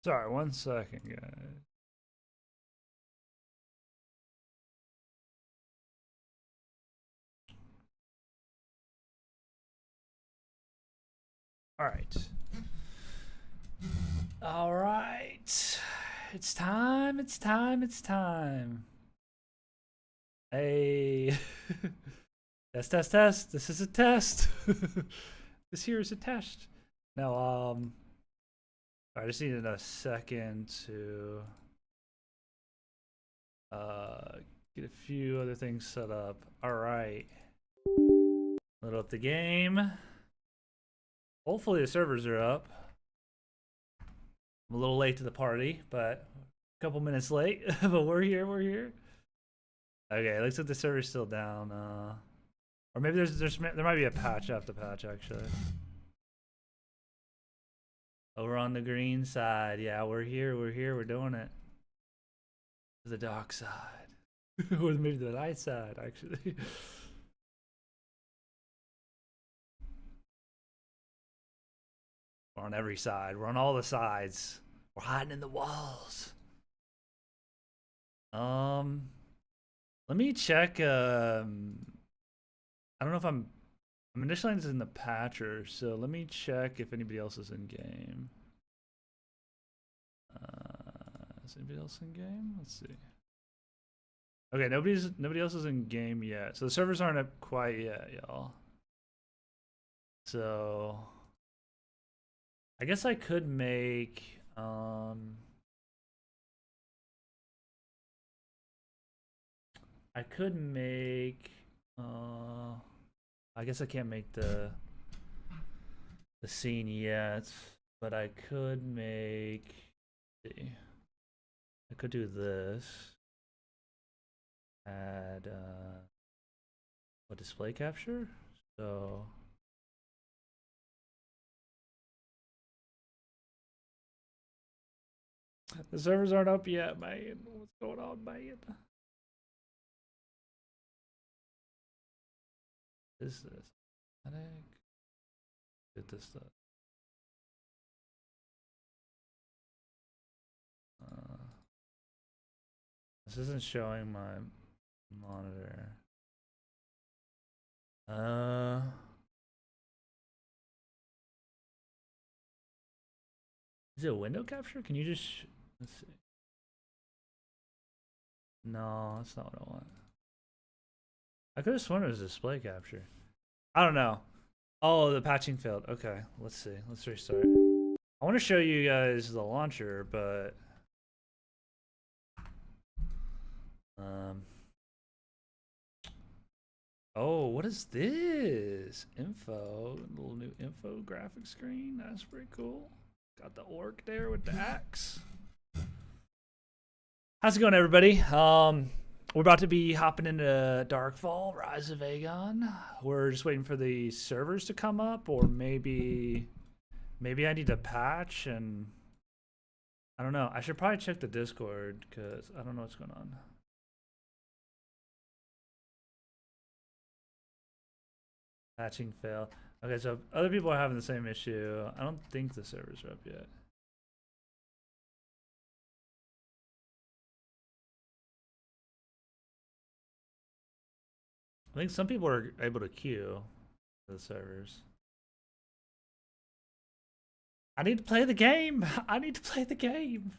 Sorry, 1 second, guys. All right. All right. It's time. It's time. It's time. Hey. Test, test, test. This is a test. This here is a test. Now, I just needed a second to get a few other things set up. All right. Load up the game. Hopefully the servers are up. I'm a little late to the party, but a couple minutes late. But we're here. We're here. Okay, looks like the server's still down. Or maybe there might be a patch after patch actually. Over on the green side, yeah, we're here. We're here. We're doing it. The dark side, or maybe the light side actually. We're on every side. We're on all the sides. We're hiding in the walls. Let me check. I don't know if I'm initializing in the patcher, so let me check if anybody else is in game. Is anybody else in game? Let's see. Okay, nobody else is in game yet, so the servers aren't up quite yet, y'all. So I guess I could make I could make I guess I can't make the scene yet, but I could make, let's see. I could do this. Add a display capture. So the servers aren't up yet, man. What's going on, man? Is this static? Did this stuff? This isn't showing my monitor. Is it a window capture? Can you just let's see. No, that's not what I want. I could have sworn it was display capture. I don't know. Oh, the patching failed. Okay, let's see. Let's restart. I want to show you guys the launcher, but oh, what is this? Info, a little new info graphic screen. That's pretty cool. Got the orc there with the axe. How's it going, everybody? We're about to be hopping into Darkfall, Rise of Aegon. We're just waiting for the servers to come up, or maybe I need a patch, and I don't know. I should probably check the Discord because I don't know what's going on. Patching fail. Okay, so other people are having the same issue. I don't think the servers are up yet. I think some people are able to queue the servers. I need to play the game. I need to play the game.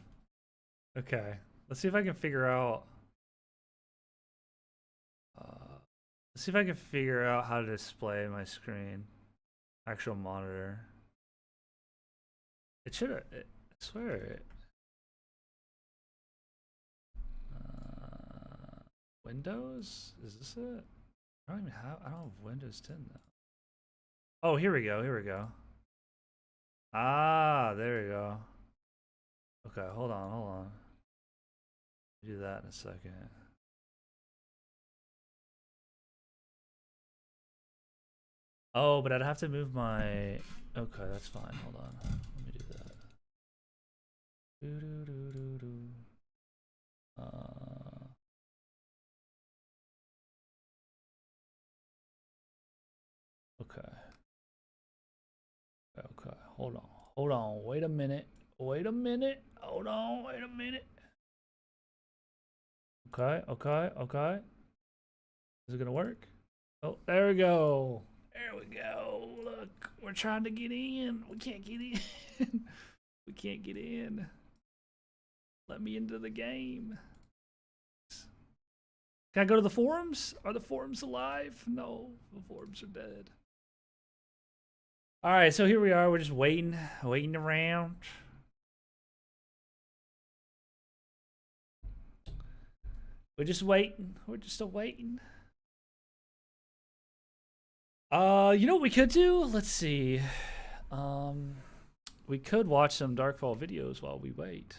Okay, let's see if I can figure out. Let's see if I can figure out how to display my screen, actual monitor. It should. I swear it. Windows? Is this it? I don't have Windows 10 though. Oh, here we go. Here we go. Ah, there we go. Okay, hold on, hold on. Do that in a second. Oh, but I'd have to move my. Okay, that's fine. Hold on. Let me do that. Okay. Okay. Hold on. Hold on. Wait a minute. Wait a minute. Hold on. Wait a minute. Okay. Okay. Okay. Is it gonna work? Oh, there we go. There we go. Look, we're trying to get in. We can't get in. We can't get in. Let me into the game. Can I go to the forums? Are the forums alive? No, the forums are dead. All right, so here we are. We're just waiting around. We're just waiting. We're just waiting. You know what we could do? Let's see. We could watch some Darkfall videos while we wait.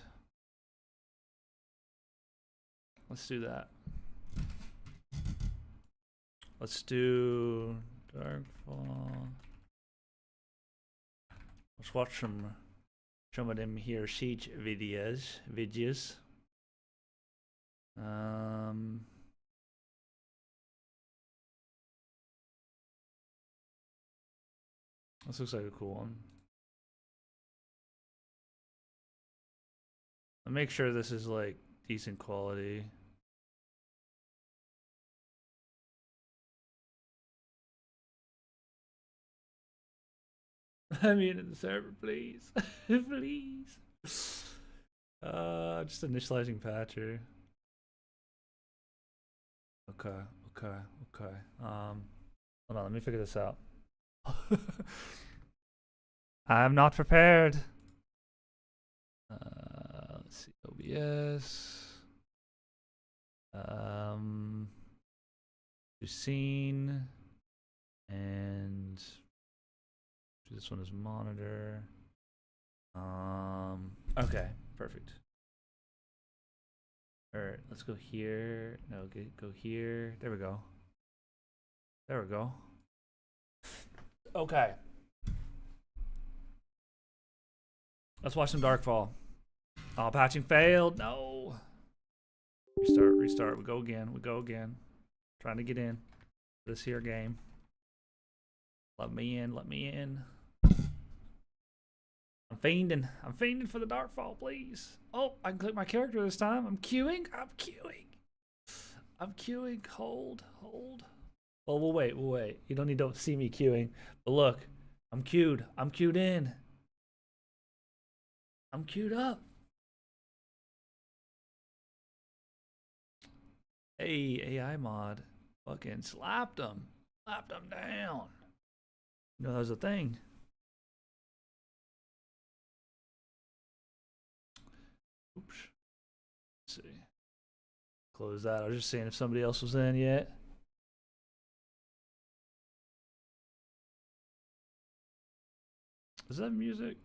Let's do that. Let's do Darkfall. Let's watch some of them here siege videos. This looks like a cool one. I'll make sure this is like decent quality. I'm in the server, please. Please. Just initializing patcher. Okay. Hold on, let me figure this out. I'm not prepared. Let's see, OBS. Do scene, and this one is monitor. Okay, perfect. All right, let's go here. No, go here. There we go. There we go. Okay. Let's watch some Darkfall. Oh, patching failed. No. Restart. We go again. Trying to get in this here game. Let me in. I'm fiending for the Darkfall, please. Oh, I can click my character this time. I'm queuing. Hold. Well, we'll wait. You don't need to see me queuing. But look, I'm queued. I'm queued in. I'm queued up. Hey, AI mod. Fucking slapped him. Slapped him down. You know that was a thing. Oops. Let's see. Close that. I was just seeing if somebody else was in yet. Is that music?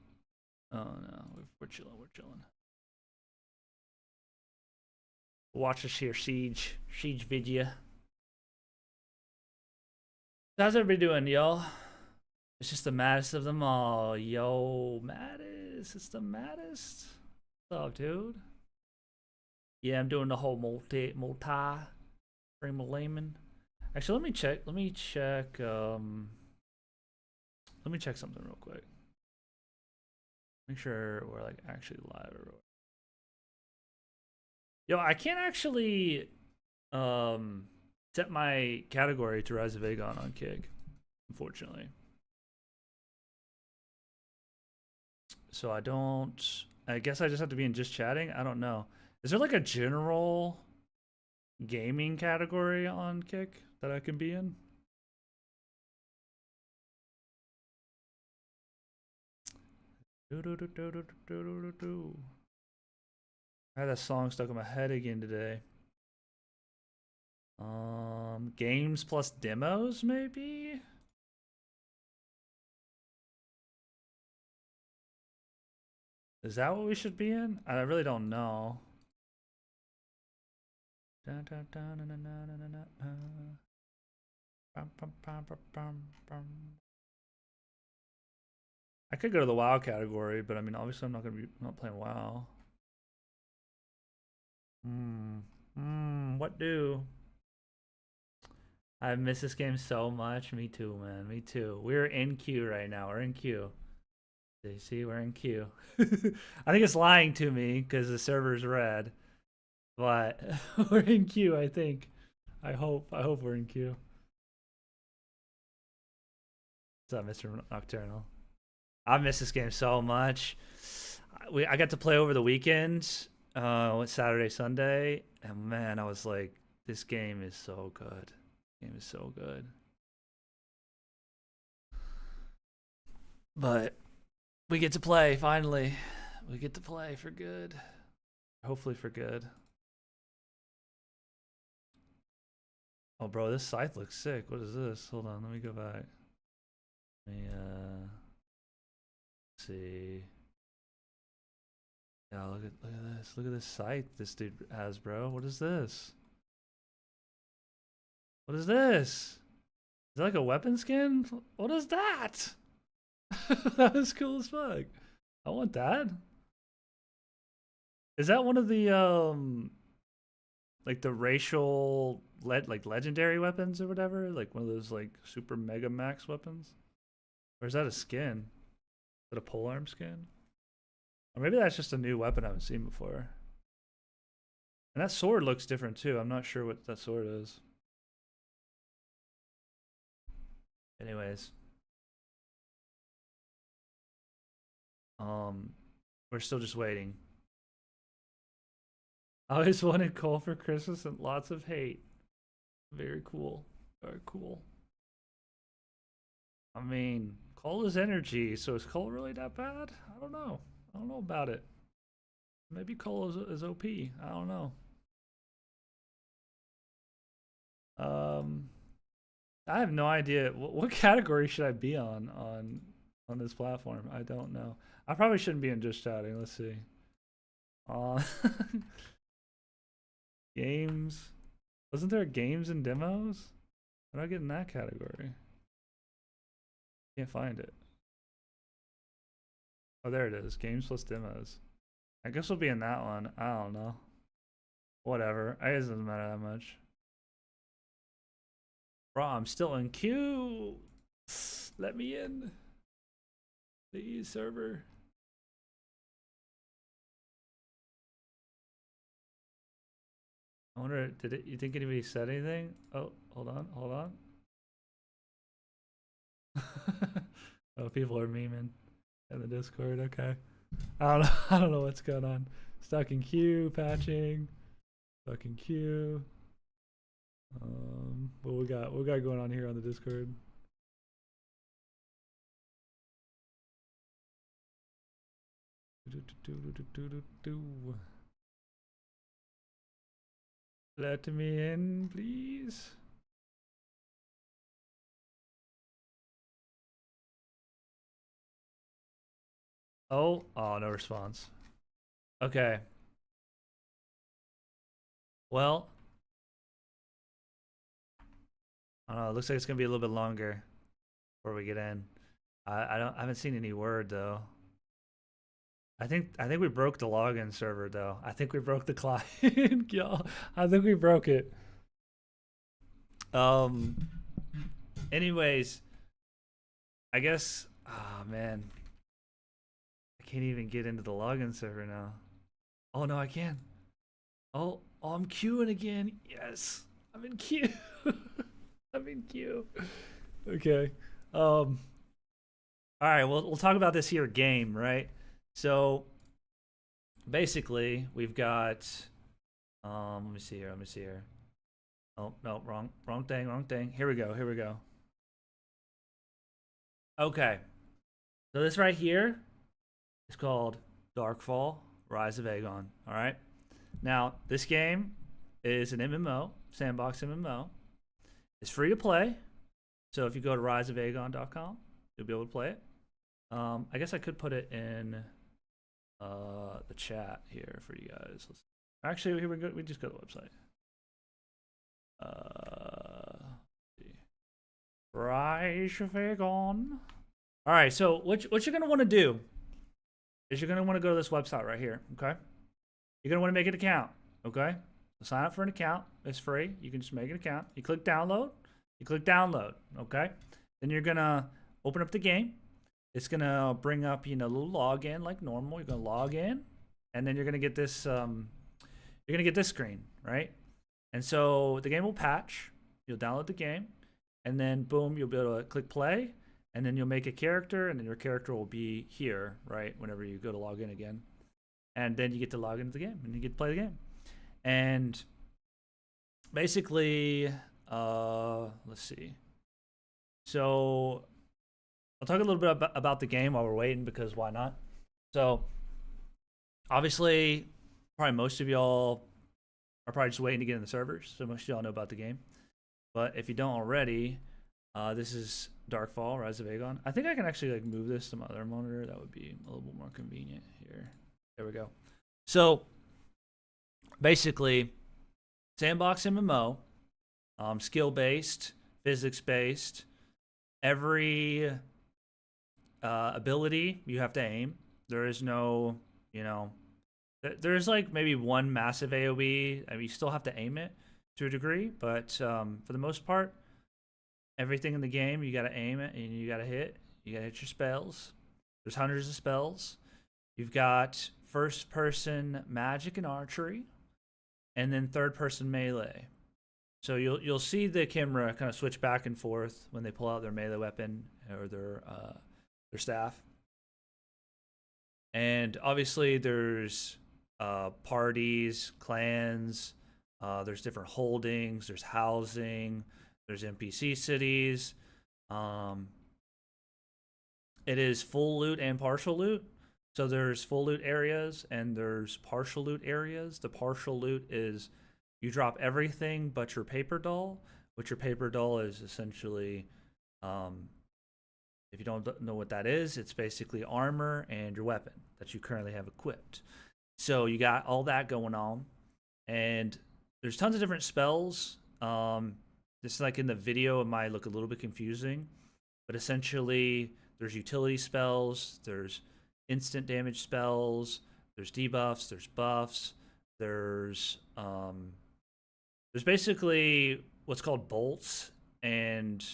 Oh no, we're chilling. Watch this here siege video. How's everybody doing, y'all? It's just the maddest of them all. Yo, maddest. It's the maddest. What's up, dude? Yeah, I'm doing the whole multi frame of layman. Actually, let me check something real quick. Make sure we're like actually live. Yo, I can't actually set my category to Rise of Aegon on Kig, unfortunately. So I guess I just have to be in just chatting. I don't know. Is there like a general gaming category on Kick that I can be in? I had that song stuck in my head again today. Games plus demos, maybe? Is that what we should be in? I really don't know. I could go to the WoW category, but I mean, obviously, I'm not playing WoW. What do? I miss this game so much. Me too, man. Me too. We're in queue right now. We're in queue. See, we're in queue. I think it's lying to me because the server's red, but we're in queue. I think. I hope. I hope we're in queue. What's up, Mr. Nocturnal? I miss this game so much. I got to play over the weekend, Saturday, Sunday, and man, I was like, this game is so good. This game is so good. But we get to play finally. We get to play for good. Hopefully for good. Oh, bro, this scythe looks sick. What is this? Hold on, let me go back. Let me see. Yeah, look at this. Look at this scythe this dude has, bro. What is this? What is this? Is that like a weapon skin? What is that? That was cool as fuck. I want that. Is that one of the like the racial like legendary weapons or whatever? Like one of those like super mega max weapons? Or is that a skin? Is that a polearm skin? Or maybe that's just a new weapon I haven't seen before. And that sword looks different too. I'm not sure what that sword is. Anyways. We're still just waiting. I always wanted coal for Christmas and lots of hate. Very cool. Very cool. I mean, coal is energy, so is coal really that bad? I don't know. I don't know about it. Maybe coal is OP. I don't know. I have no idea. What category should I be on this platform? I don't know. I probably shouldn't be in just chatting. Let's see. Games. Wasn't there games and demos? How do I get in that category? Can't find it. Oh, there it is. Games plus demos. I guess we'll be in that one. I don't know. Whatever. I guess it doesn't matter that much. Bro, I'm still in queue. Let me in. Please, server. I wonder, you think anybody said anything? Oh, hold on, hold on. Oh, people are memeing in the Discord. Okay, I don't know. I don't know what's going on. Stuck in queue, patching. Stuck in queue. What we got? What we got going on here on the Discord? Let me in, please. Oh, no response. Okay. Well, I don't know. It looks like it's gonna be a little bit longer before we get in. I haven't seen any word though. I think we broke the login server though. I think we broke the client, y'all. I think we broke it. Anyways, I guess. Oh man, I can't even get into the login server now. Oh no, I can. Oh, I'm queuing again. Yes, I'm in queue. I'm in queue. Okay. All right. Well, we'll talk about this here game, right? So basically, we've got. Let me see here. Let me see here. Oh no, wrong thing, wrong thing. Here we go. Here we go. Okay. So this right here is called Darkfall: Rise of Aegon. All right. Now this game is an MMO, sandbox MMO. It's free to play. So if you go to riseofaegon.com, you'll be able to play it. I guess I could put it in the chat here for you guys. Actually, here we go. We just go to the website. Rise of Aegon. All right. So what you're gonna want to do is you're gonna want to go to this website right here. Okay. You're gonna want to make an account. Okay. So sign up for an account. It's free. You can just make an account. You click download. You click download. Okay. Then you're gonna open up the game. it's gonna bring up, a little login like normal. You're gonna log in, and then you're gonna get this screen, right? And so the game will patch. You'll download the game, and then boom, you'll be able to click play, and then you'll make a character, and then your character will be here, right? Whenever you go to log in again, and then you get to log into the game, and you get to play the game. And basically, let's see. So I'll talk a little bit about the game while we're waiting, because why not? So obviously, probably most of y'all are probably just waiting to get in the servers, so most of y'all know about the game. But if you don't already, this is Darkfall, Rise of Aegon. I think I can actually like move this to my other monitor. That would be a little bit more convenient here. There we go. So basically, sandbox MMO, skill-based, physics-based. Every ability you have to aim. There is no, there's like maybe one massive AoE. I mean, you still have to aim it to a degree, but for the most part, everything in the game you got to aim it and you got to hit. You got to hit your spells. There's hundreds of spells. You've got first-person magic and archery, and then third-person melee. So you'll see the camera kind of switch back and forth when they pull out their melee weapon or their staff. And obviously there's parties, clans, there's different holdings, there's housing, there's NPC cities. It is full loot and partial loot. So there's full loot areas and there's partial loot areas. The partial loot is you drop everything but your paper doll, which your paper doll is essentially, if you don't know what that is, it's basically armor and your weapon that you currently have equipped. So you got all that going on, and there's tons of different spells. This, like in the video, it might look a little bit confusing, but essentially there's utility spells, there's instant damage spells, there's debuffs, there's buffs, there's basically what's called bolts, and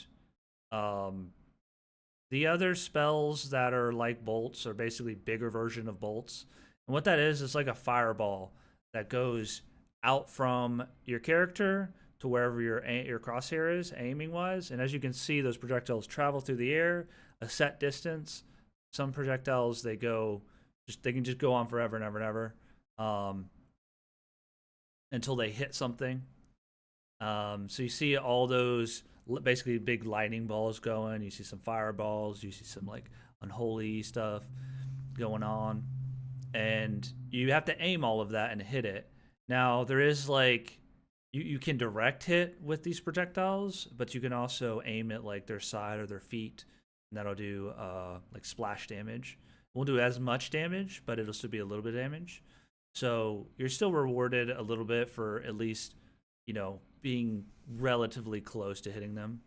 the other spells that are like bolts are basically bigger version of bolts. And what that is like a fireball that goes out from your character to wherever your crosshair is, aiming wise. And as you can see, those projectiles travel through the air a set distance. Some projectiles they can just go on forever and ever and ever, until they hit something. So you see all those basically big lightning balls going. You see some fireballs. You see some like unholy stuff going on, and you have to aim all of that and hit it. Now there is like you can direct hit with these projectiles, but you can also aim at like their side or their feet, and that'll do like splash damage. It won't do as much damage, but it'll still be a little bit of damage. So you're still rewarded a little bit for at least, being relatively close to hitting them.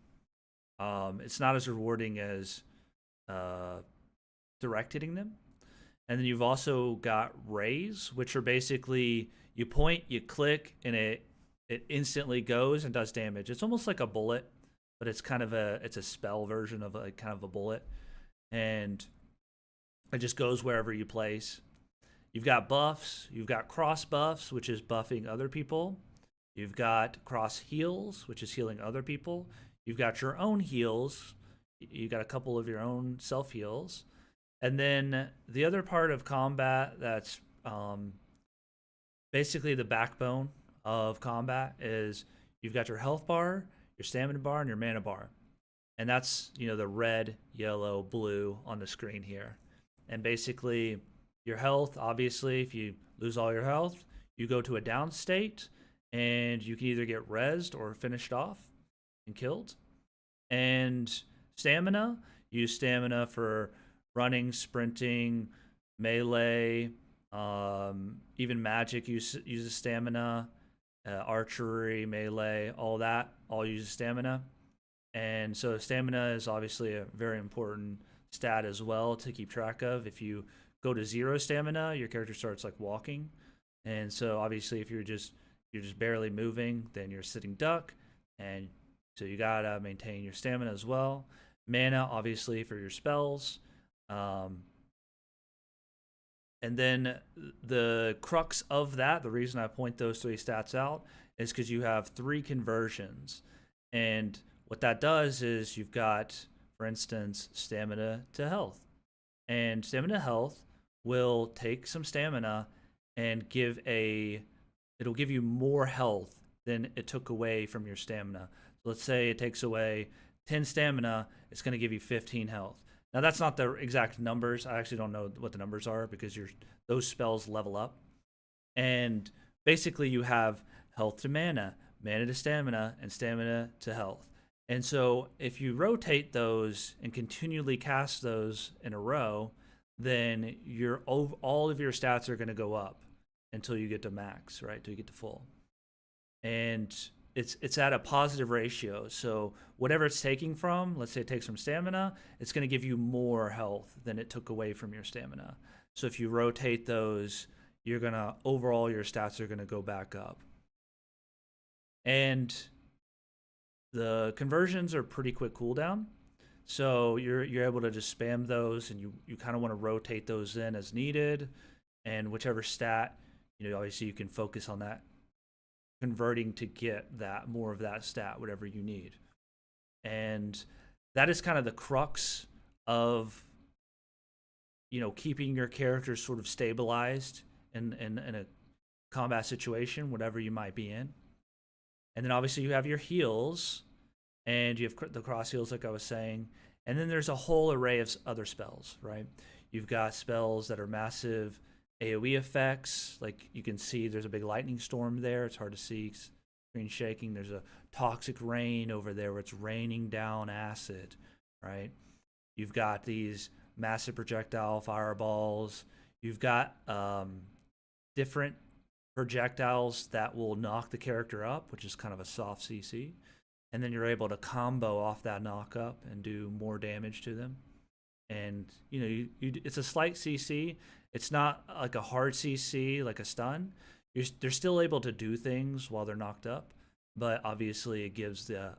It's not as rewarding as direct hitting them. And then you've also got rays, which are basically you point, you click, and it instantly goes and does damage. It's almost like a bullet, but it's it's a spell version of like kind of a bullet, and it just goes wherever you place. You've got buffs. You've got cross buffs, which is buffing other people. You've got cross heals, which is healing other people. You've got your own heals. You got a couple of your own self heals. And then the other part of combat that's basically the backbone of combat is you've got your health bar, your stamina bar, and your mana bar. And that's, the red, yellow, blue on the screen here. And basically your health, obviously, if you lose all your health, you go to a down state, and you can either get rezzed or finished off and killed. And stamina, use stamina for running, sprinting, melee, even magic uses stamina, archery, melee, all that, all uses stamina. And so stamina is obviously a very important stat as well to keep track of. If you go to 0 stamina, your character starts like walking. And so obviously if you're just barely moving, then you're sitting duck, and so you gotta maintain your stamina as well. Mana, obviously, for your spells. Um, and then the crux of that, the reason I point those three stats out, is because you have three conversions. And what that does is you've got, for instance, stamina to health. And stamina to health will take some stamina and it'll give you more health than it took away from your stamina. So let's say it takes away 10 stamina, it's going to give you 15 health. Now that's not the exact numbers. I actually don't know what the numbers are because those spells level up. And basically you have health to mana, mana to stamina, and stamina to health. And so if you rotate those and continually cast those in a row, then all of your stats are going to go up until you get to max, right? Until you get to full. And it's at a positive ratio. So whatever it's taking from, let's say it takes from stamina, it's going to give you more health than it took away from your stamina. So if you rotate those, overall your stats are going to go back up. And the conversions are pretty quick cooldown. So you're able to just spam those, and you kind of want to rotate those in as needed. And whichever stat, obviously you can focus on that converting to get that more of that stat, whatever you need. And that is kind of the crux of keeping your character sort of stabilized in a combat situation, whatever you might be in. And then obviously you have your heals, and you have the cross heals, like I was saying. And then there's a whole array of other spells, right? You've got spells that are massive AoE effects. Like you can see there's a big lightning storm there. It's hard to see, screen shaking. There's a toxic rain over there where it's raining down acid, right? You've got these massive projectile fireballs. You've got different projectiles that will knock the character up, which is kind of a soft CC. And then you're able to combo off that knock up and do more damage to them. And it's a slight CC. It's not like a hard CC like a stun. They're still able to do things while they're knocked up, but obviously it gives the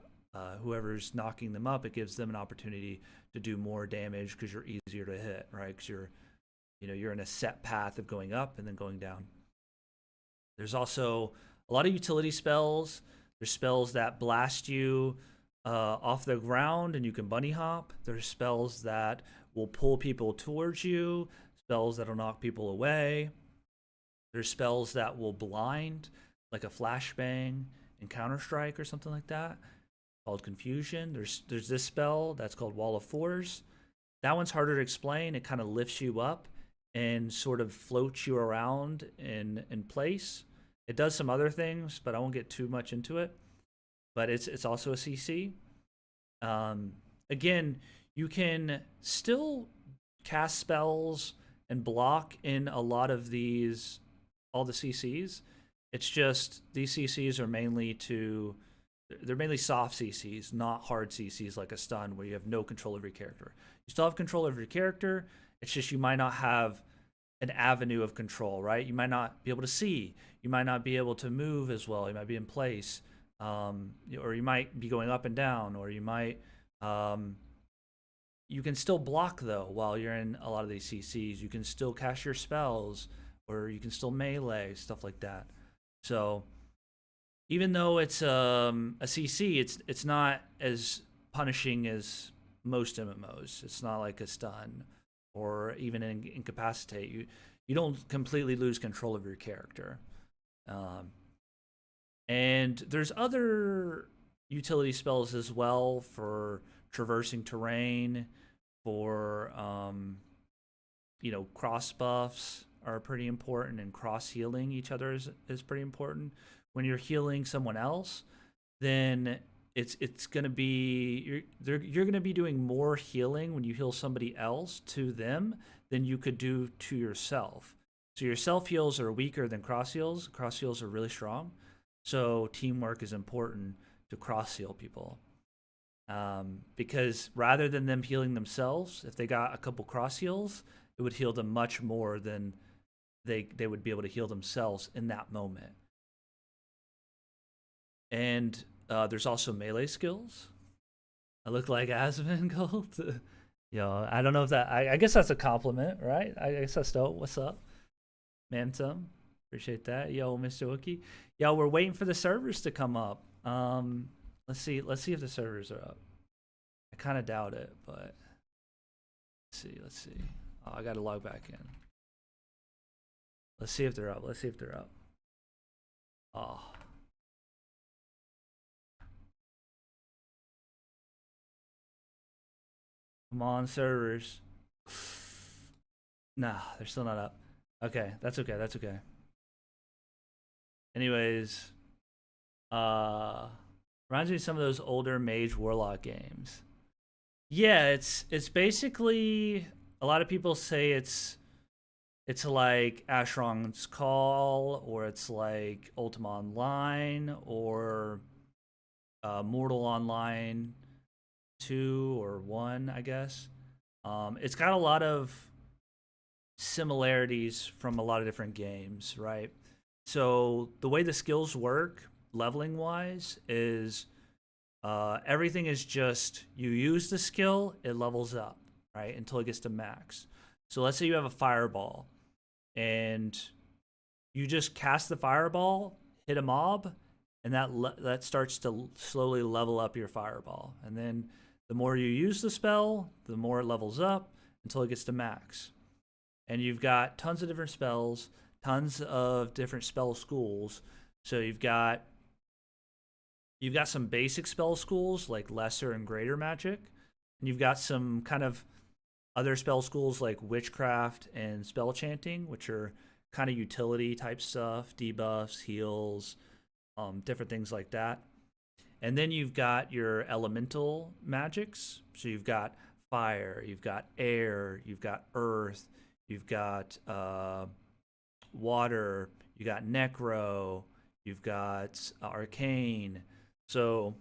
whoever's knocking them up, it gives them an opportunity to do more damage because you're easier to hit, right? Because you're in a set path of going up and then going down. There's also a lot of utility spells. There's spells that blast you off the ground and you can bunny hop. There's spells that will pull people towards you, spells that will knock people away. There's spells that will blind, like a flashbang in Counter-Strike or something like that, called Confusion. There's this spell that's called Wall of Force. That one's harder to explain. It kind of lifts you up and sort of floats you around in place. It does some other things, but I won't get too much into it. But it's also a CC. Again, you can still cast spells and block in a lot of all the CCs. It's just these CCs are they're mainly soft CCs, not hard CCs like a stun where you have no control over your character. You still have control over your character. It's just you might not have an avenue of control, right? You might not be able to see. You might not be able to move as well. You might be in place. Or you might be going up and down, or you might you can still block though while you're in a lot of these CCs. You can still cast your spells, or you can still melee, stuff like that. So even though it's a CC, it's not as punishing as most MMOs. It's not like a stun or even incapacitate. You don't completely lose control of your character. And there's other utility spells as well for traversing terrain, for cross buffs are pretty important, and cross healing each other is pretty important. When you're healing someone else, then it's gonna be you're gonna be doing more healing when you heal somebody else to them than you could do to yourself. So your self heals are weaker than cross heals. Cross heals are really strong. So teamwork is important to cross heal people. Because rather than them healing themselves, if they got a couple cross heals, it would heal them much more than they would be able to heal themselves in that moment. And there's also melee skills. I look like Asmongold. Yo, I don't know if that. I guess that's a compliment, right? I guess that's dope. What's up, Mantum? Appreciate that. Yo, Mr. Wookie. Yo, we're waiting for the servers to come up. Let's see. Let's see if the servers are up. I kind of doubt it, but let's see. Let's see. Oh, I got to log back in. Let's see if they're up. Let's see if they're up. Oh. Come on, servers. Nah, they're still not up. Okay, that's okay. That's okay. Anyways, reminds me of some of those older Mage Warlock games. Yeah, it's basically a lot of people say it's like Asheron's Call, or it's like Ultima Online, or Mortal Online 2 or 1, I guess. It's got a lot of similarities from a lot of different games, right? So the way the skills work, leveling wise, is everything is just you use the skill, it levels up, right, until it gets to max. So let's say you have a fireball, and you just cast the fireball, hit a mob, and that starts to slowly level up your fireball. And then the more you use the spell, the more it levels up until it gets to max. And you've got tons of different spells, tons of different spell schools. So you've got some basic spell schools like lesser and greater magic, and you've got some kind of other spell schools like witchcraft and spell chanting, which are kind of utility type stuff, debuffs, heals, different things like that. And then you've got your elemental magics. So you've got fire, you've got air, you've got earth, you've got water, you got necro, you've got arcane. So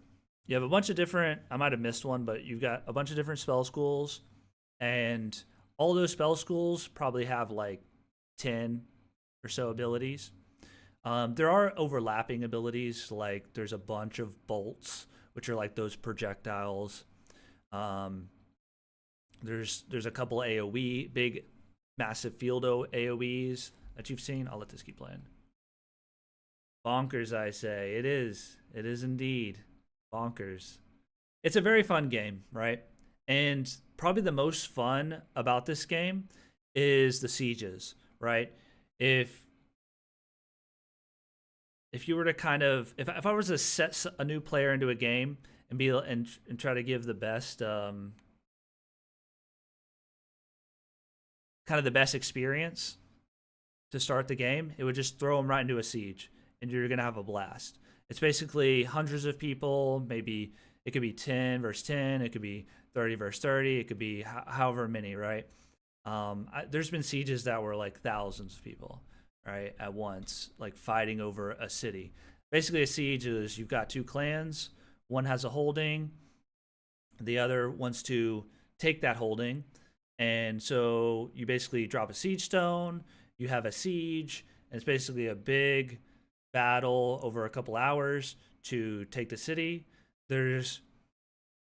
you have a bunch of different, I might have missed one, but you've got a bunch of different spell schools, and all those spell schools probably have like 10 or so abilities. There are overlapping abilities, like there's a bunch of bolts, which are like those projectiles. There's a couple AoE, big, massive field AoEs that you've seen. I'll let this keep playing. Bonkers, I say. It is. It is indeed. Bonkers. It's a very fun game, right? And probably the most fun about this game is the sieges, right? If you were to kind of if I was to set a new player into a game and try to give the best kind of the best experience to start the game, it would just throw them right into a siege, and you're gonna have a blast. It's basically hundreds of people. Maybe it could be 10 versus 10. It could be 30 versus 30. It could be however many, right? There's been sieges that were like thousands of people, right, at once, like fighting over a city. Basically, a siege is you've got two clans. One has a holding. The other wants to take that holding. And so you basically drop a siege stone. You have a siege. And it's basically a big battle over a couple hours to take the city. I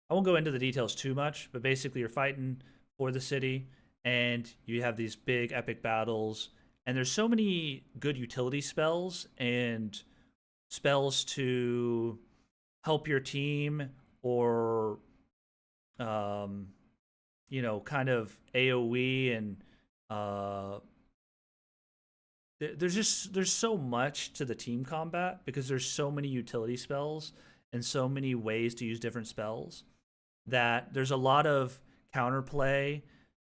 won't go into the details too much, but basically you're fighting for the city, and you have these big epic battles. And there's so many good utility spells and spells to help your team, or kind of AoE, and there's so much to the team combat because there's so many utility spells and so many ways to use different spells that there's a lot of counterplay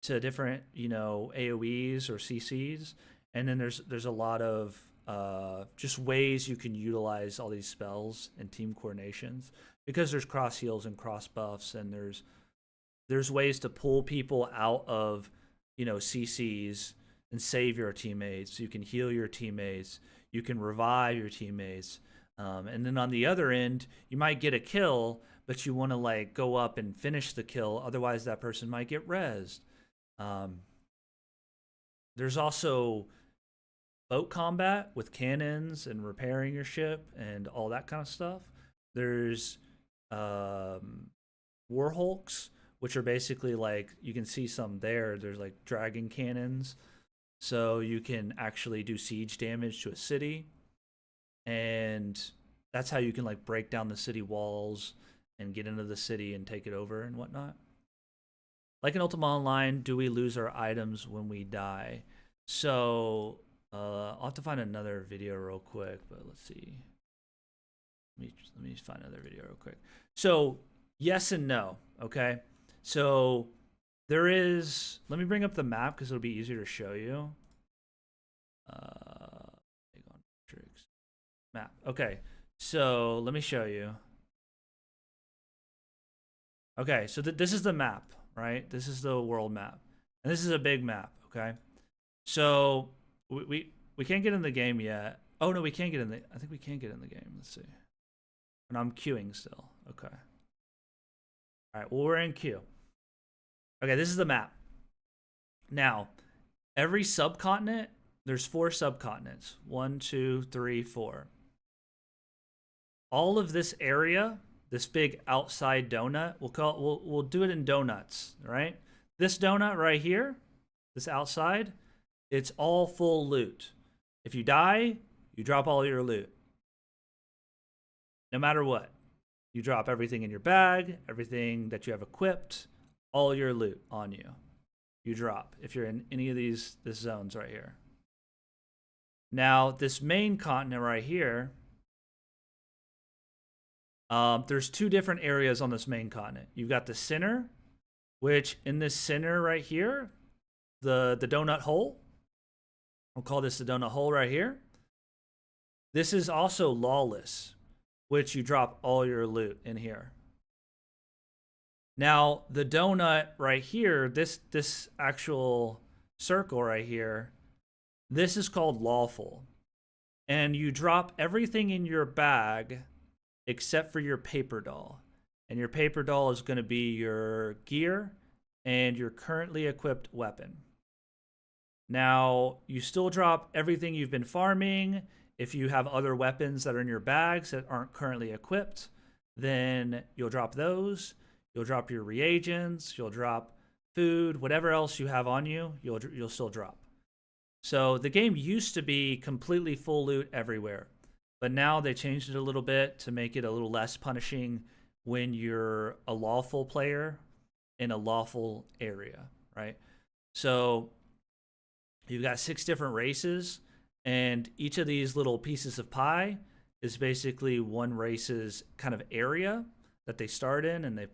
to different AoEs or CCs, and then there's a lot of just ways you can utilize all these spells and team coordinations, because there's cross heals and cross buffs, and there's ways to pull people out of CCs and save your teammates. You can heal your teammates, you can revive your teammates, and then on the other end you might get a kill, but you want to like go up and finish the kill, otherwise that person might get rezzed. There's also boat combat with cannons and repairing your ship and all that kind of stuff. There's war hulks, which are basically like, you can see some there. There's like dragon cannons. So you can actually do siege damage to a city. And that's how you can like break down the city walls and get into the city and take it over and whatnot. Like in Ultima Online, do we lose our items when we die? So I'll have to find another video real quick, but let's see. Let me find another video real quick. So yes and no. Okay. So there is. Let me bring up the map because it'll be easier to show you. Map. Okay. So let me show you. Okay. So this is the map, right? This is the world map, and this is a big map. Okay. So we can't get in the game yet. Oh no, we can't get in the. I think we can get in the game. Let's see. And I'm queuing still. Okay. All right. Well, we're in queue. Okay. This is the map. Now, every subcontinent. There's 4 subcontinents. 1, 2, 3, 4. All of this area, this big outside donut, we'll do it in donuts, right? This donut right here, this outside, it's all full loot. If you die, you drop all your loot. No matter what. You drop everything in your bag, everything that you have equipped, all your loot on you. You drop if you're in any of these zones right here. Now, this main continent right here, there's 2 different areas on this main continent. You've got the center, which in this center right here, the donut hole, we'll call this the donut hole right here. This is also lawless, which you drop all your loot in here. Now, the donut right here, this actual circle right here, this is called lawful. And you drop everything in your bag except for your paper doll. And your paper doll is going to be your gear and your currently equipped weapon. Now, you still drop everything you've been farming. If you have other weapons that are in your bags that aren't currently equipped, then you'll drop those. You'll drop your reagents. You'll drop food. Whatever else you have on you, you'll still drop. So the game used to be completely full loot everywhere, but now they changed it a little bit to make it a little less punishing when you're a lawful player in a lawful area, right? So you've got 6 different races, and each of these little pieces of pie is basically one race's kind of area that they start in. And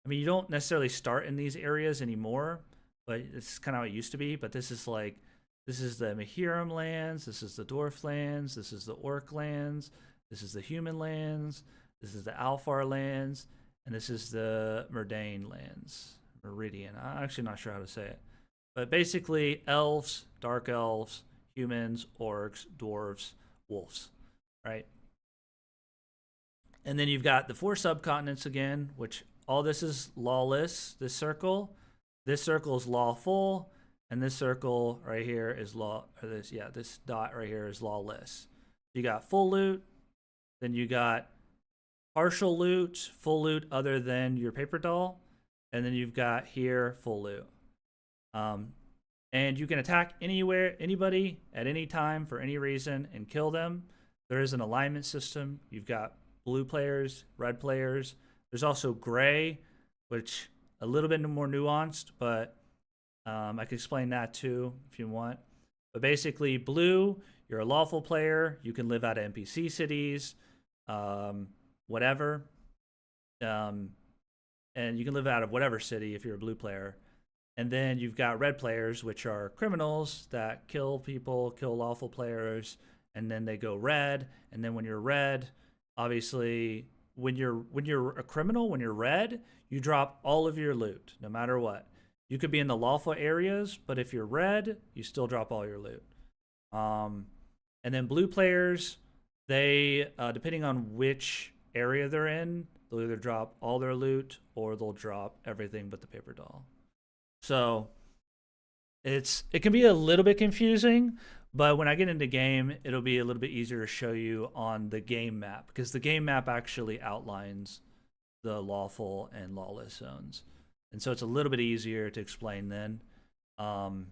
you don't necessarily start in these areas anymore, but it's kind of how it used to be. But this is the Mahiram lands, this is the Dwarf lands, this is the Orc lands, this is the Human lands, this is the Alfar lands, and this is the Merdane lands. Meridian. I'm actually not sure how to say it. But basically, elves, dark elves, humans, orcs, dwarves, wolves, right? And then you've got the 4 subcontinents again, which all this is lawless, this circle. This circle is lawful. And this circle right here is this dot right here is lawless. You got full loot, then you got partial loot, full loot other than your paper doll, and then you've got here full loot. And you can attack anybody at any time for any reason and kill them. There is an alignment system. You've got blue players, red players. There's also gray, which a little bit more nuanced, but I can explain that too if you want. But basically, blue, you're a lawful player. You can live out of NPC cities, whatever. And you can live out of whatever city if you're a blue player. And then you've got red players, which are criminals that kill people, kill lawful players, and then they go red. And then when you're red, obviously, when you're a criminal, when you're red, you drop all of your loot, no matter what. You could be in the lawful areas, but if you're red, you still drop all your loot. And then blue players, they, depending on which area they're in, they'll either drop all their loot or they'll drop everything but the paper doll. So it can be a little bit confusing, but when I get into game, it'll be a little bit easier to show you on the game map, because the game map actually outlines the lawful and lawless zones. and so it's a little bit easier to explain then. Um,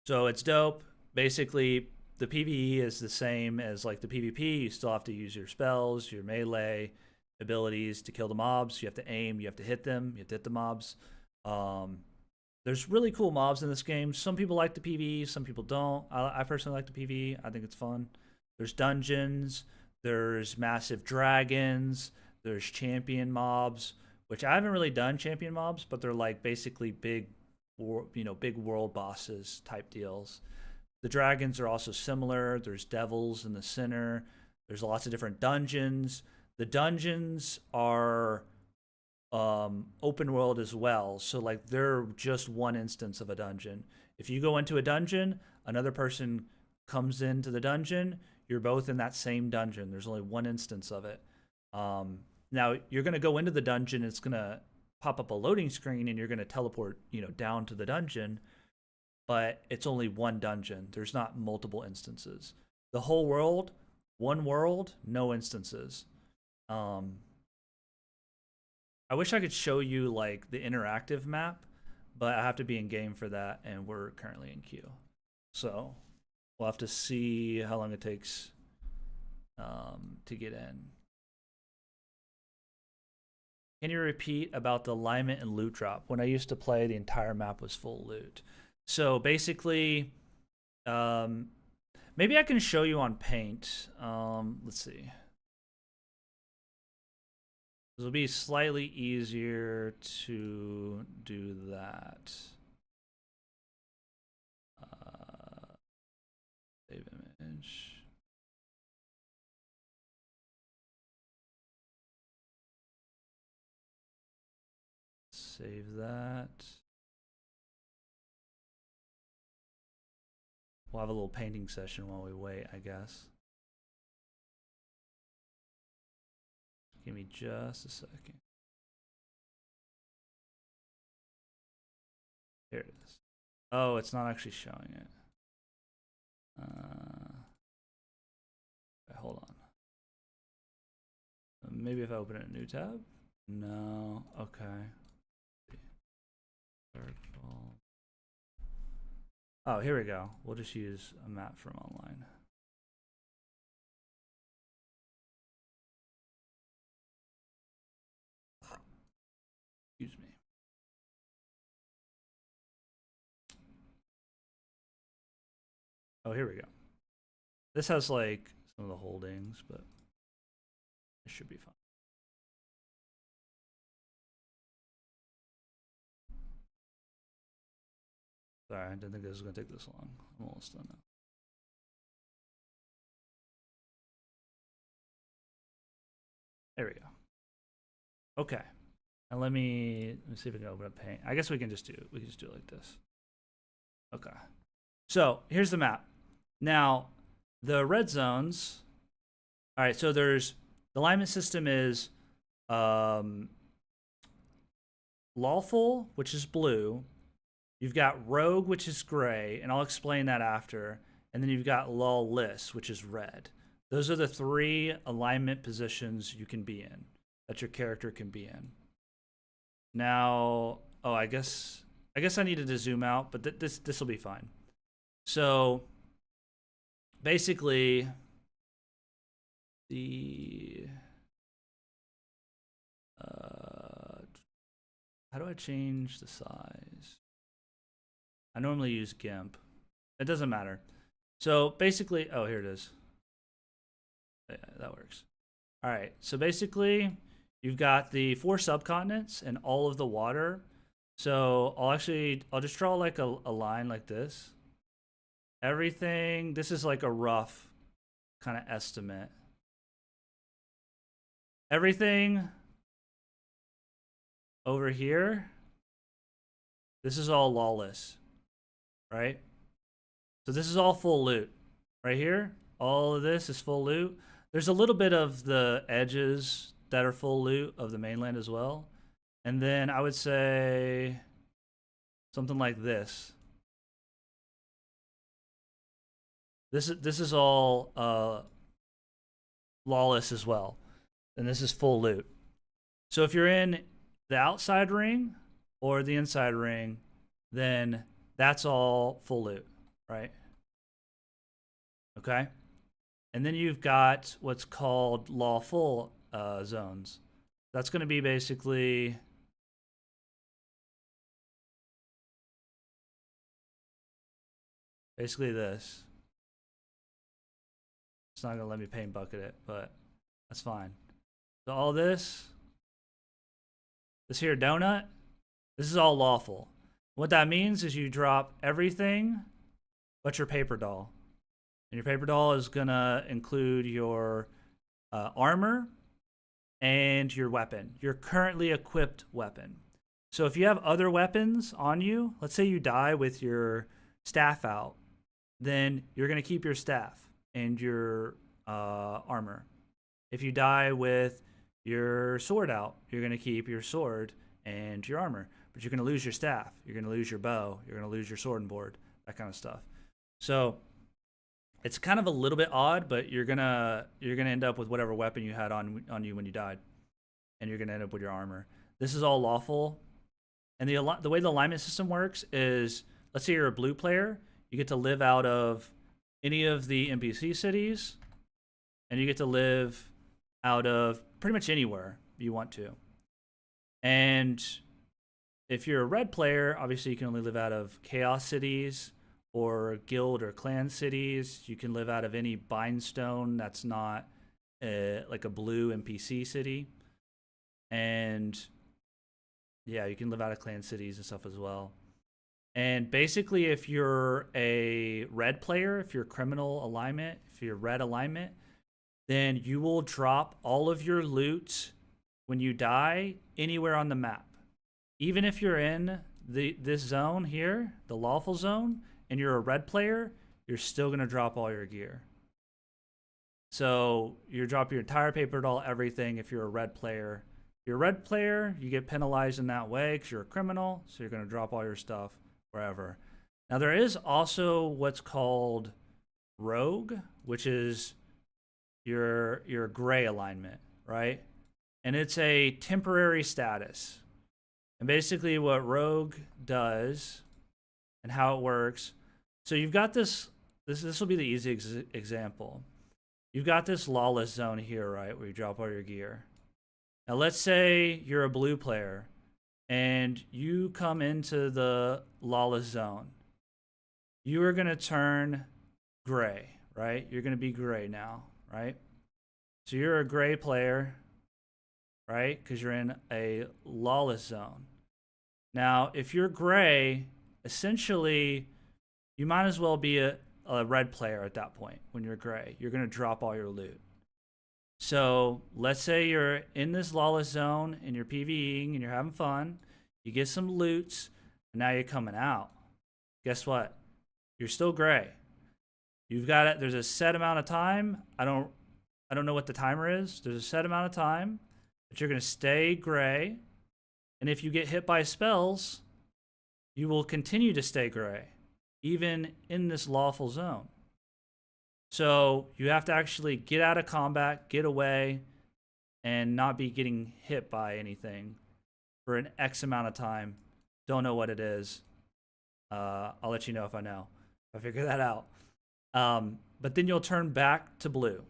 so it's dope. Basically, the PvE is the same as like the PvP. You still have to use your spells, your melee abilities to kill the mobs. You have to aim, you have to hit them, you have to hit the mobs. Um, there's really cool mobs in this game. Some people like the PvE, some people don't. I personally like the PvE. I think it's fun. There's dungeons, there's massive dragons, there's champion mobs, which I haven't really done champion mobs, but they're like basically big, big world bosses type deals. The dragons are also similar. There's devils in the center. There's lots of different dungeons. The dungeons are open world as well. So like they're just one instance of a dungeon. If you go into a dungeon, another person comes into the dungeon, you're both in that same dungeon. There's only one instance of it. Now you're gonna go into the dungeon, it's gonna pop up a loading screen and you're gonna teleport, down to the dungeon, but it's only one dungeon. There's not multiple instances. The whole world, one world, no instances. I wish I could show you like the interactive map, but I have to be in game for that, and we're currently in queue. So we'll have to see how long it takes to get in. Can you repeat about the alignment and loot drop? When I used to play, the entire map was full loot. So basically, maybe I can show you on Paint. Let's see. It'll be slightly easier to do that. Save image. Save that. We'll have a little painting session while we wait, I guess. Give me just a second. Here it is. Oh, it's not actually showing it. Hold on. Maybe if I open a new tab? No. Okay. Darkfall. Oh, here we go. We'll just use a map from online. Excuse me. Oh, here we go. This has like some of the holdings, but it should be fine. Sorry, I didn't think this was going to take this long. I'm almost done now. There we go. Okay. And let me see if we can open up Paint. I guess we can just do it like this. Okay. So here's the map. Now, the red zones. All right, so there's the alignment system is lawful, which is blue. You've got rogue, which is gray, and I'll explain that after. And then you've got lawless, which is red. Those are the 3 alignment positions you can be in, that your character can be in. Now, oh, I guess I needed to zoom out, but this will be fine. So basically, the how do I change the size? I normally use GIMP. It doesn't matter. So basically, oh, here it is. Yeah, that works. All right. So basically, you've got the 4 subcontinents and all of the water. So I'll just draw like a line like this. Everything, this is like a rough kind of estimate. Everything over here, this is all lawless, right? So this is all full loot. Right here, all of this is full loot. There's a little bit of the edges that are full loot of the mainland as well. And then I would say something like this. This is all lawless as well. And this is full loot. So if you're in the outside ring or the inside ring, then that's all full loot, right? Okay. And then you've got what's called lawful zones. That's going to be basically this. It's not going to let me paint bucket it, but that's fine. So all this here donut, this is all lawful. What that means is you drop everything but your paper doll. And your paper doll is going to include your armor and your weapon, your currently equipped weapon. So if you have other weapons on you, let's say you die with your staff out, then you're going to keep your staff and your armor. If you die with your sword out, you're going to keep your sword and your armor, but you're going to lose your staff, you're going to lose your bow, you're going to lose your sword and board, that kind of stuff. So it's kind of a little bit odd, but you're gonna end up with whatever weapon you had on you when you died, and you're gonna end up with your armor. This is all lawful, and the way the alignment system works is, let's say you're a blue player, you get to live out of any of the NPC cities, and you get to live out of pretty much anywhere you want to. And if you're a red player, obviously you can only live out of chaos cities or guild or clan cities. You can live out of any bindstone that's not like a blue NPC city. And yeah, you can live out of clan cities and stuff as well. And basically, if you're a red player, if you're criminal alignment, if you're red alignment, then you will drop all of your loot when you die anywhere on the map. Even if you're in this zone here, the lawful zone, and you're a red player, you're still going to drop all your gear. So you drop your entire paper doll, everything, if you're a red player. If you're a red player, you get penalized in that way because you're a criminal, so you're going to drop all your stuff wherever. Now, there is also what's called rogue, which is your gray alignment, right? And it's a temporary status. And basically what rogue does and how it works, so you've got this will be the easy example. You've got this lawless zone here, right, where you drop all your gear. Now let's say you're a blue player and you come into the lawless zone. You are going to turn gray, right? You're going to be gray now, right? So you're a gray player, right? Because you're in a lawless zone. Now, if you're gray, essentially, you might as well be a red player at that point when you're gray. You're going to drop all your loot. So let's say you're in this lawless zone and you're PvEing and you're having fun. You get some loots, and now you're coming out. Guess what? You're still gray. You've got it. There's a set amount of time. I don't know what the timer is. There's a set amount of time that you're going to stay gray. And if you get hit by spells, you will continue to stay gray, even in this lawful zone. So you have to actually get out of combat, get away, and not be getting hit by anything for an X amount of time. Don't know what it is. I'll let you know if I know. If I figure that out. But then you'll turn back to blue,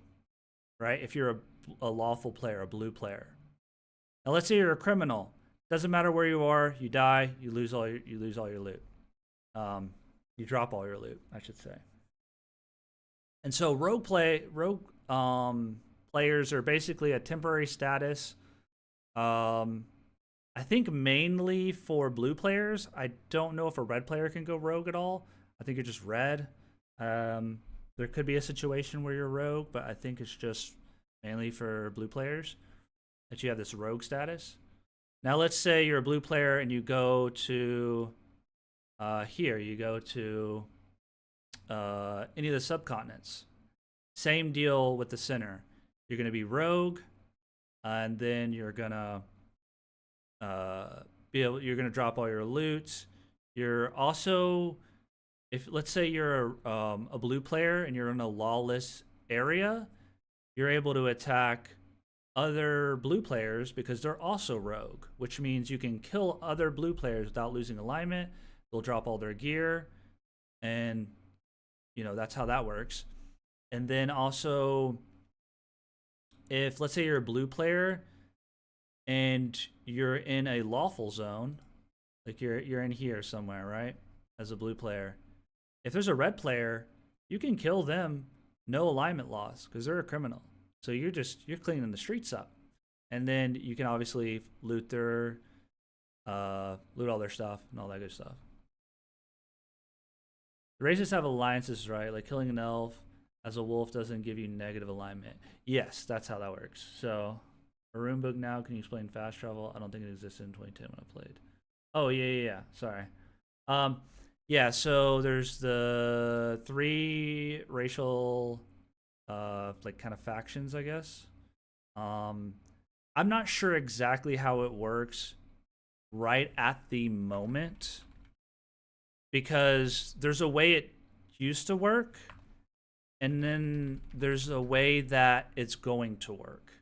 right? If you're a lawful player, a blue player. Now let's say you're a criminal. Doesn't matter where you are. You die. You lose all your loot. You drop all your loot, I should say. And so rogue players are basically a temporary status. I think mainly for blue players. I don't know if a red player can go rogue at all. I think you're just red. There could be a situation where you're rogue, but I think it's just mainly for blue players that you have this rogue status. Now let's say you're a blue player and you go to here. You go to any of the subcontinents. Same deal with the center. You're going to be rogue, and then you're gonna you're gonna drop all your loot. You're also, if let's say you're a blue player and you're in a lawless area, you're able to attack other blue players because they're also rogue, which means you can kill other blue players without losing alignment. They'll drop all their gear, and that's how that works. And then also, if let's say you're a blue player and you're in a lawful zone, like you're in here somewhere, right? As a blue player, if there's a red player, you can kill them, no alignment loss, because they're a criminal. So you're cleaning the streets up, and then you can obviously loot their loot all their stuff and all that good stuff. The races have alliances, right? Like killing an elf as a wolf doesn't give you negative alignment. Yes, that's how that works. So, a rune book now. Can you explain fast travel? I don't think it existed in 2010 when I played. Oh yeah. Sorry. Yeah. So there's the 3 racial, like kind of factions, I guess. I'm not sure exactly how it works right at the moment, because there's a way it used to work, and then there's a way that it's going to work.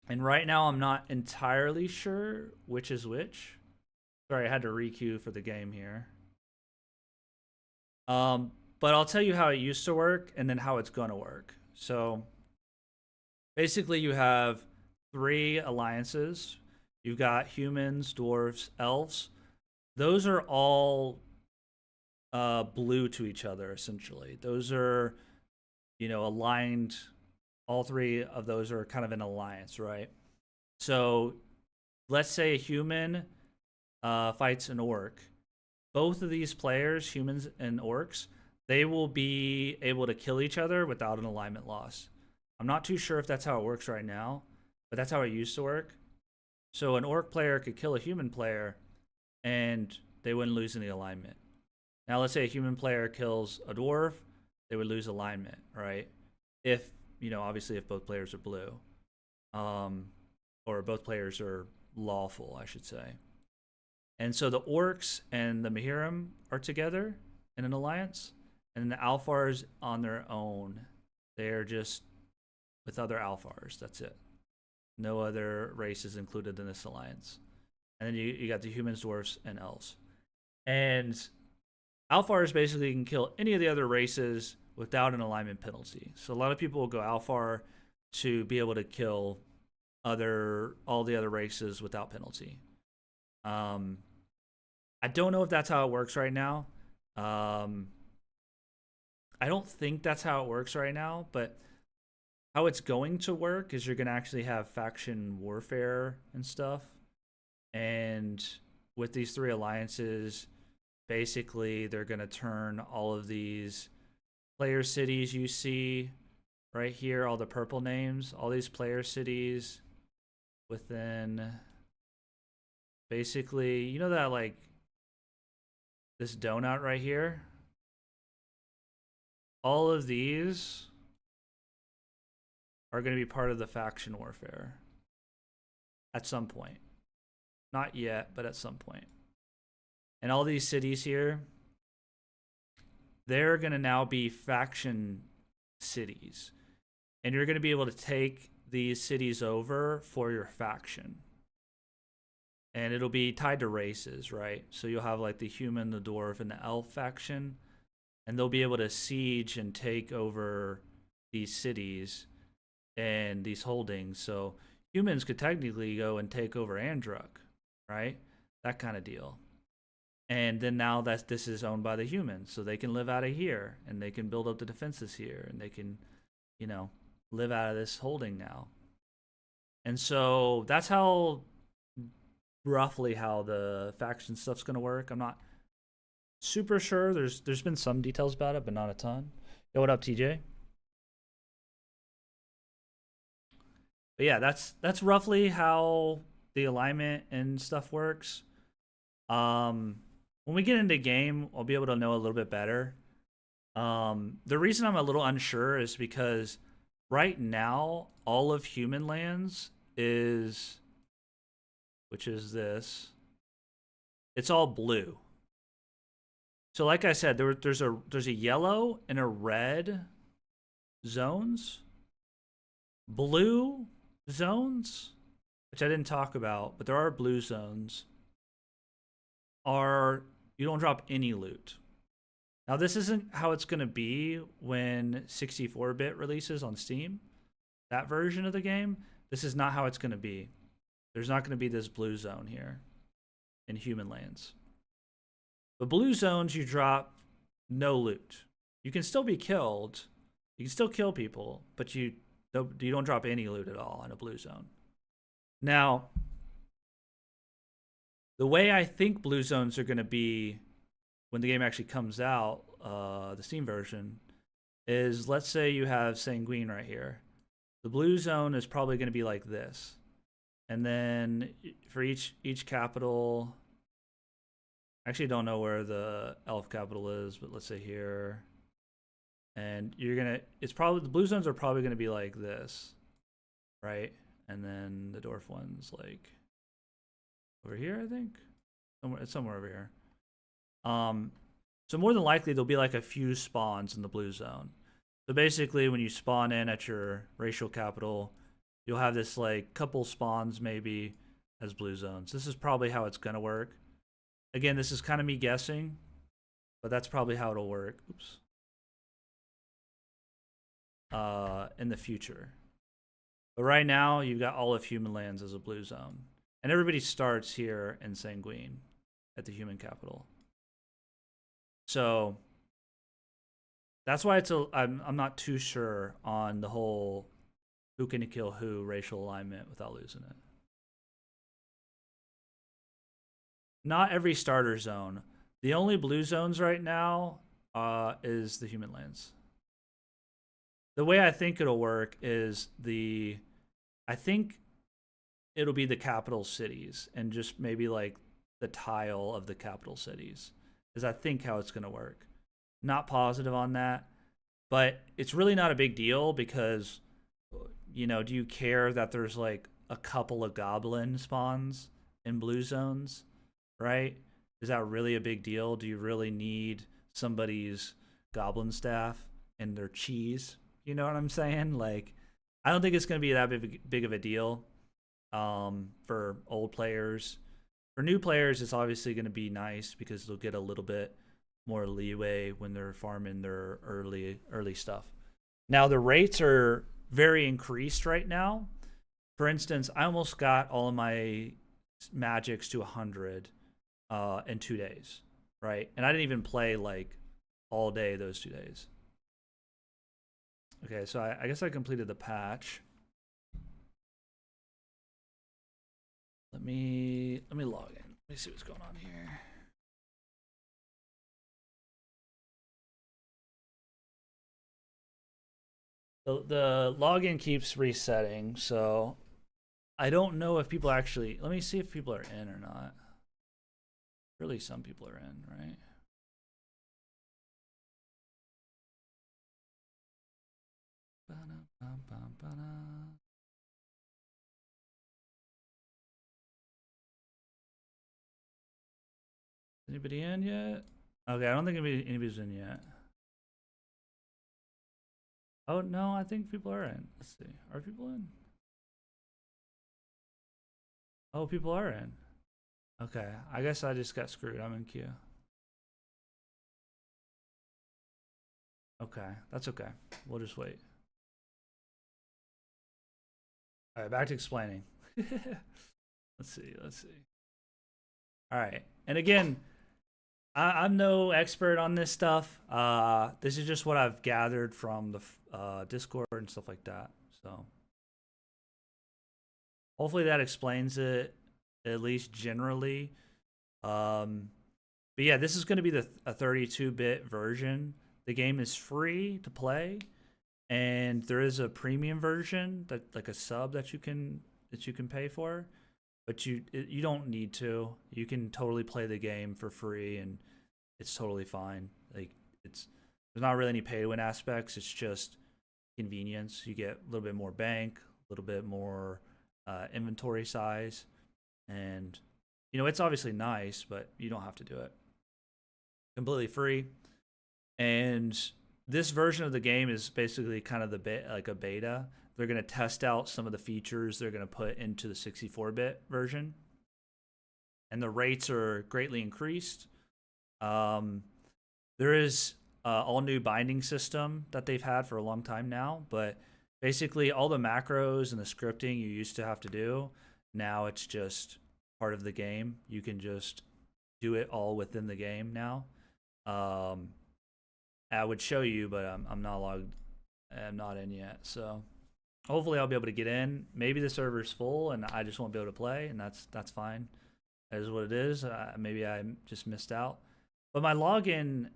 And right now I'm not entirely sure which is which. Sorry, I had to requeue for the game here. But I'll tell you how it used to work and then how it's going to work. So basically you have 3 alliances. You've got humans, dwarves, elves. Those are all blue to each other, essentially. Those are, aligned. All 3 of those are kind of an alliance, right? So let's say a human fights an orc. Both of these players, humans and orcs, they will be able to kill each other without an alignment loss. I'm not too sure if that's how it works right now, but that's how it used to work. So an orc player could kill a human player and they wouldn't lose any alignment. Now let's say a human player kills a dwarf, they would lose alignment, right? If, obviously if both players are blue. Or both players are lawful, I should say. And so the orcs and the Mihirim are together in an alliance, and the Alfars on their own. They're just with other Alfars. That's it. No other races included in this alliance. And then you got the humans, dwarves, and elves. And Alfars basically can kill any of the other races without an alignment penalty. So a lot of people will go Alfar to be able to kill all the other races without penalty. I don't know if that's how it works right now. I don't think that's how it works right now, but how it's going to work is you're going to actually have faction warfare and stuff. And with these 3 alliances, basically they're going to turn all of these player cities you see right here, all the purple names, all these player cities within basically, that like this donut right here, all of these are going to be part of the faction warfare at some point. Not yet, but at some point. And all these cities here, they're going to now be faction cities. And you're going to be able to take these cities over for your faction. And it'll be tied to races, right? So you'll have like the human, the dwarf, and the elf faction. And they'll be able to siege and take over these cities and these holdings. So humans could technically go and take over Andruk, right? That kind of deal. And then now that this is owned by the humans, so they can live out of here and they can build up the defenses here and they can, live out of this holding now. And so that's how roughly how the faction stuff's going to work. I'm not super sure. There's been some details about it, but not a ton. Yo, what up, TJ? But yeah, that's roughly how the alignment and stuff works. When we get into game, I'll be able to know a little bit better. The reason I'm a little unsure is because right now all of human lands is, which is this, it's all blue. So like I said, there's a yellow and a red zones. Blue zones, which I didn't talk about, but there are blue zones, are you don't drop any loot. Now, this isn't how it's going to be when 64-bit releases on Steam. That version of the game, this is not how it's going to be. There's not going to be this blue zone here in human lands. The blue zones, you drop no loot. You can still be killed. You can still kill people, but you don't drop any loot at all in a blue zone. Now, the way I think blue zones are going to be when the game actually comes out, the Steam version, is let's say you have Sanguine right here. The blue zone is probably going to be like this. And then for each capital, I actually don't know where the elf capital is, but let's say here. And the blue zones are probably going to be like this, right? And then the dwarf one's like over here, I think. It's somewhere over here. So more than likely there'll be like a few spawns in the blue zone. So basically when you spawn in at your racial capital, you'll have this like couple spawns maybe as blue zones. This is probably how it's gonna work. Again, this is kind of me guessing, but that's probably how it'll work. Oops. In the future. But right now, you've got all of human lands as a blue zone. And everybody starts here in Sanguine at the human capital. So that's why I'm not too sure on the whole who can kill who racial alignment without losing it. Not every starter zone. The only blue zones right now is the human lands. The way I think it'll work is I think it'll be the capital cities and just maybe like the tile of the capital cities is I think how it's going to work. Not positive on that, but it's really not a big deal because, you know, do you care that there's like a couple of goblin spawns in blue zones, right? Is that really a big deal? Do you really need somebody's goblin staff and their cheese? You know what I'm saying? Like, I don't think it's going to be that big of a deal for old players. For new players, it's obviously going to be nice because they'll get a little bit more leeway when they're farming their early stuff. Now, the rates are very increased right now. For instance, I almost got all of my magics to 100 in 2 days, right? And I didn't even play like all day those 2 days. Okay, so I guess I completed the patch. Let me log in. Let me see what's going on here. The login keeps resetting, so I don't know if people actually. Let me see if people are in or not. Really, some people are in, right? Anybody in yet? Okay, I don't think anybody's in yet. Oh no, I think people are in. Let's see. Are people in? Oh, people are in. Okay, I guess I just got screwed. I'm in queue. Okay, that's okay. We'll just wait. All right, back to explaining. Let's see. All right, and again, I'm no expert on this stuff. This is just what I've gathered from the Discord and stuff like that. So hopefully that explains it at least generally. But yeah, this is going to be a 32-bit version. The game is free to play, and there is a premium version that like a sub that you can pay for. But you don't need to. You can totally play the game for free, and it's totally fine. Like there's not really any pay to win aspects. It's just convenience. You get a little bit more bank, a little bit more inventory size, and you know it's obviously nice, but you don't have to do it. Completely free, and this version of the game is basically kind of like a beta. they're going to test out some of the features they're going to put into the 64-bit version, and the rates are greatly increased. There is all new binding system that they've had for a long time now, but basically all the macros and the scripting you used to have to do, now it's just part of the game. You can just do it all within the game now. I would show you, but I'm not logged. I'm not in yet, so hopefully I'll be able to get in. Maybe the server's full and I just won't be able to play, and that's fine. That is what it is. Maybe I just missed out. But my login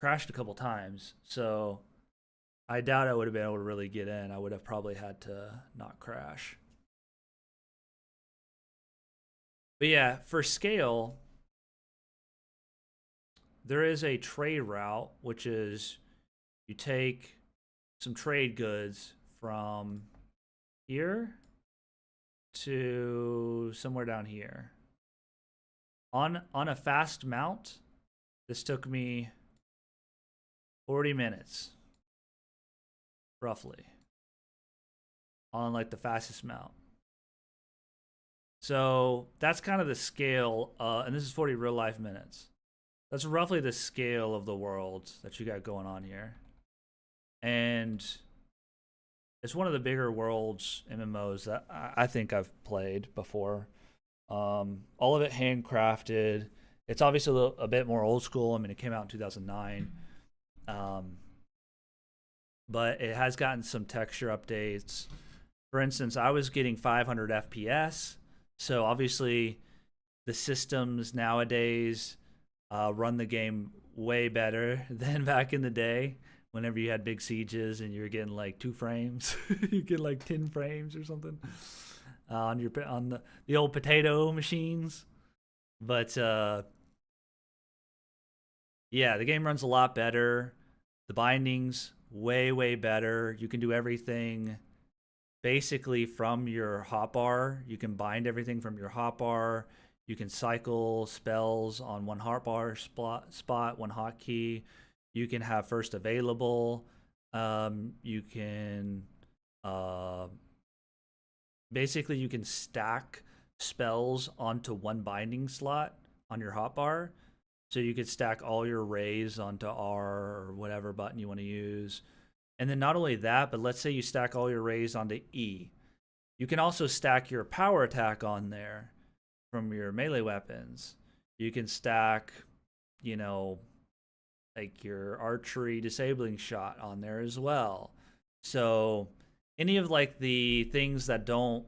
crashed a couple times, so I doubt I would have been able to really get in. I would have probably had to not crash. But yeah, for scale, there is a trade route, which is you take some trade goods from here to somewhere down here. On a fast mount, this took me 40 minutes, roughly, on like the fastest mount. So that's kind of the scale, and this is 40 real life minutes. That's roughly the scale of the world that you got going on here. And it's one of the bigger worlds MMOs that I think I've played before. All of it handcrafted. It's obviously a bit more old school. I mean, it came out in 2009. But it has gotten some texture updates. For instance, I was getting 500 FPS. So obviously the systems nowadays run the game way better than back in the day. Whenever you had big sieges and you were getting like 2 frames, you get like 10 frames or something on the old potato machines. But yeah, the game runs a lot better. The bindings way better. You can do everything basically from your hotbar. You can bind everything from your hotbar. You can cycle spells on one hotbar spot, one hotkey. You can have first available. You can basically you can stack spells onto one binding slot on your hotbar. So you could stack all your rays onto R or whatever button you want to use. And then not only that, but let's say you stack all your rays onto E. You can also stack your power attack on there from your melee weapons. You can stack, you know, like your archery disabling shot on there as well. So any of like the things that don't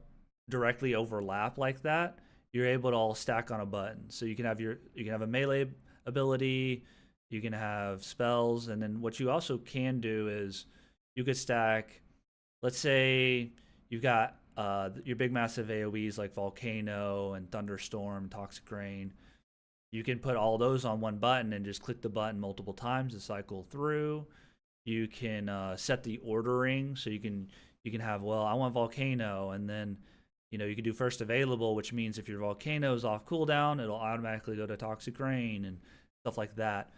directly overlap like that, you're able to all stack on a button. So you can have a melee ability, you can have spells, and then what you also can do is you could stack, let's say you've got your big massive AoEs like Volcano and Thunderstorm, Toxic Rain. You can put all those on one button and just click the button multiple times to cycle through. You can set the ordering, so you can have, well, I want Volcano, and then you can do first available, which means if your Volcano is off cooldown, it'll automatically go to Toxic Rain and stuff like that.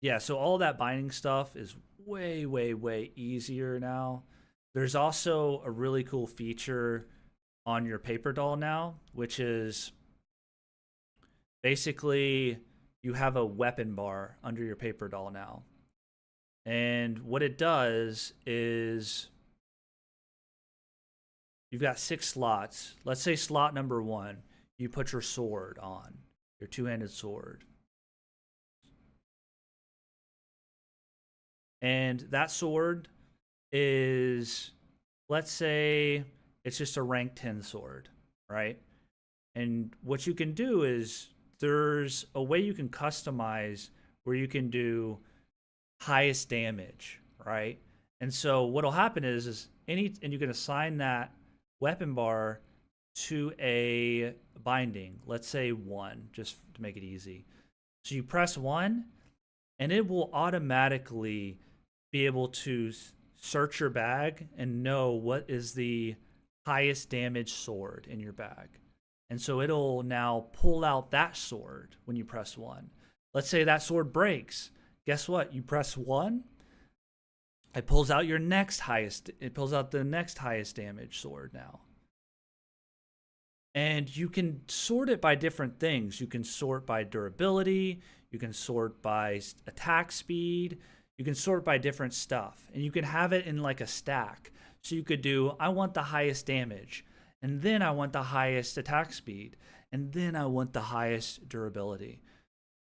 Yeah, so all that binding stuff is way easier now. There's also a really cool feature on your paper doll now, which is basically you have a weapon bar under your paper doll now. And what it does is you've got 6 slots. Let's say slot number 1, you put your sword on, your 2-handed sword. And that sword is, let's say it's just a rank 10 sword, right? And what you can do is there's a way you can customize where you can do highest damage, right? And so what'll happen is and you can assign that weapon bar to a binding, let's say 1, just to make it easy. So you press 1 and it will automatically be able to search your bag and know what is the highest damage sword in your bag. And so it'll now pull out that sword when you press 1. Let's say that sword breaks. guess what? You press 1, it pulls out your next highest. It pulls out the next highest damage sword now. And you can sort it by different things. You can sort by durability. You can sort by attack speed. You can sort by different stuff. And you can have it in like a stack. So you could do, I want the highest damage. And then I want the highest attack speed. And then I want the highest durability.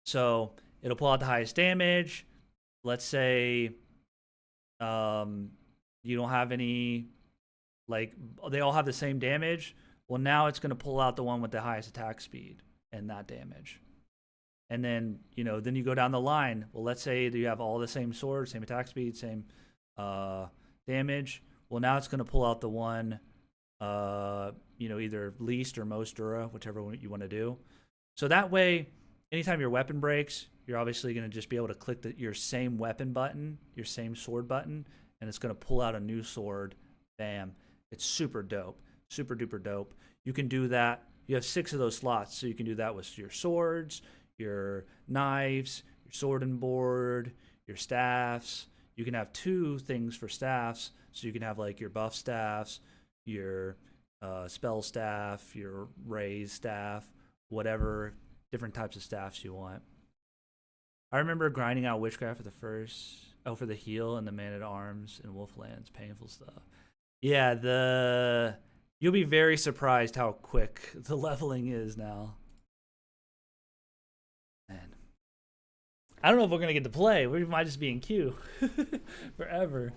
So it'll pull out the highest damage. Let's say you don't have any, like, they all have the same damage. Well, now it's going to pull out the one with the highest attack speed and that damage. And then, then you go down the line. Well, let's say that you have all the same sword, same attack speed, same damage. Well, now it's going to pull out the one, either least or most dura, whichever one you want to do. So that way, anytime your weapon breaks, you're obviously going to just be able to click your same weapon button, your same sword button, and it's going to pull out a new sword. Bam. It's super dope. Super duper dope. You can do that. You have 6 of those slots, so you can do that with your swords, your knives, your sword and board, your staffs. You can have 2 things for staffs, so you can have like your buff staffs, your spell staff, your raise staff, whatever different types of staffs you want. I remember grinding out witchcraft for the heal and the man-at-arms and Wolflands, painful stuff. Yeah, you'll be very surprised how quick the leveling is now. Man. I don't know if we're going to get to play. We might just be in queue forever.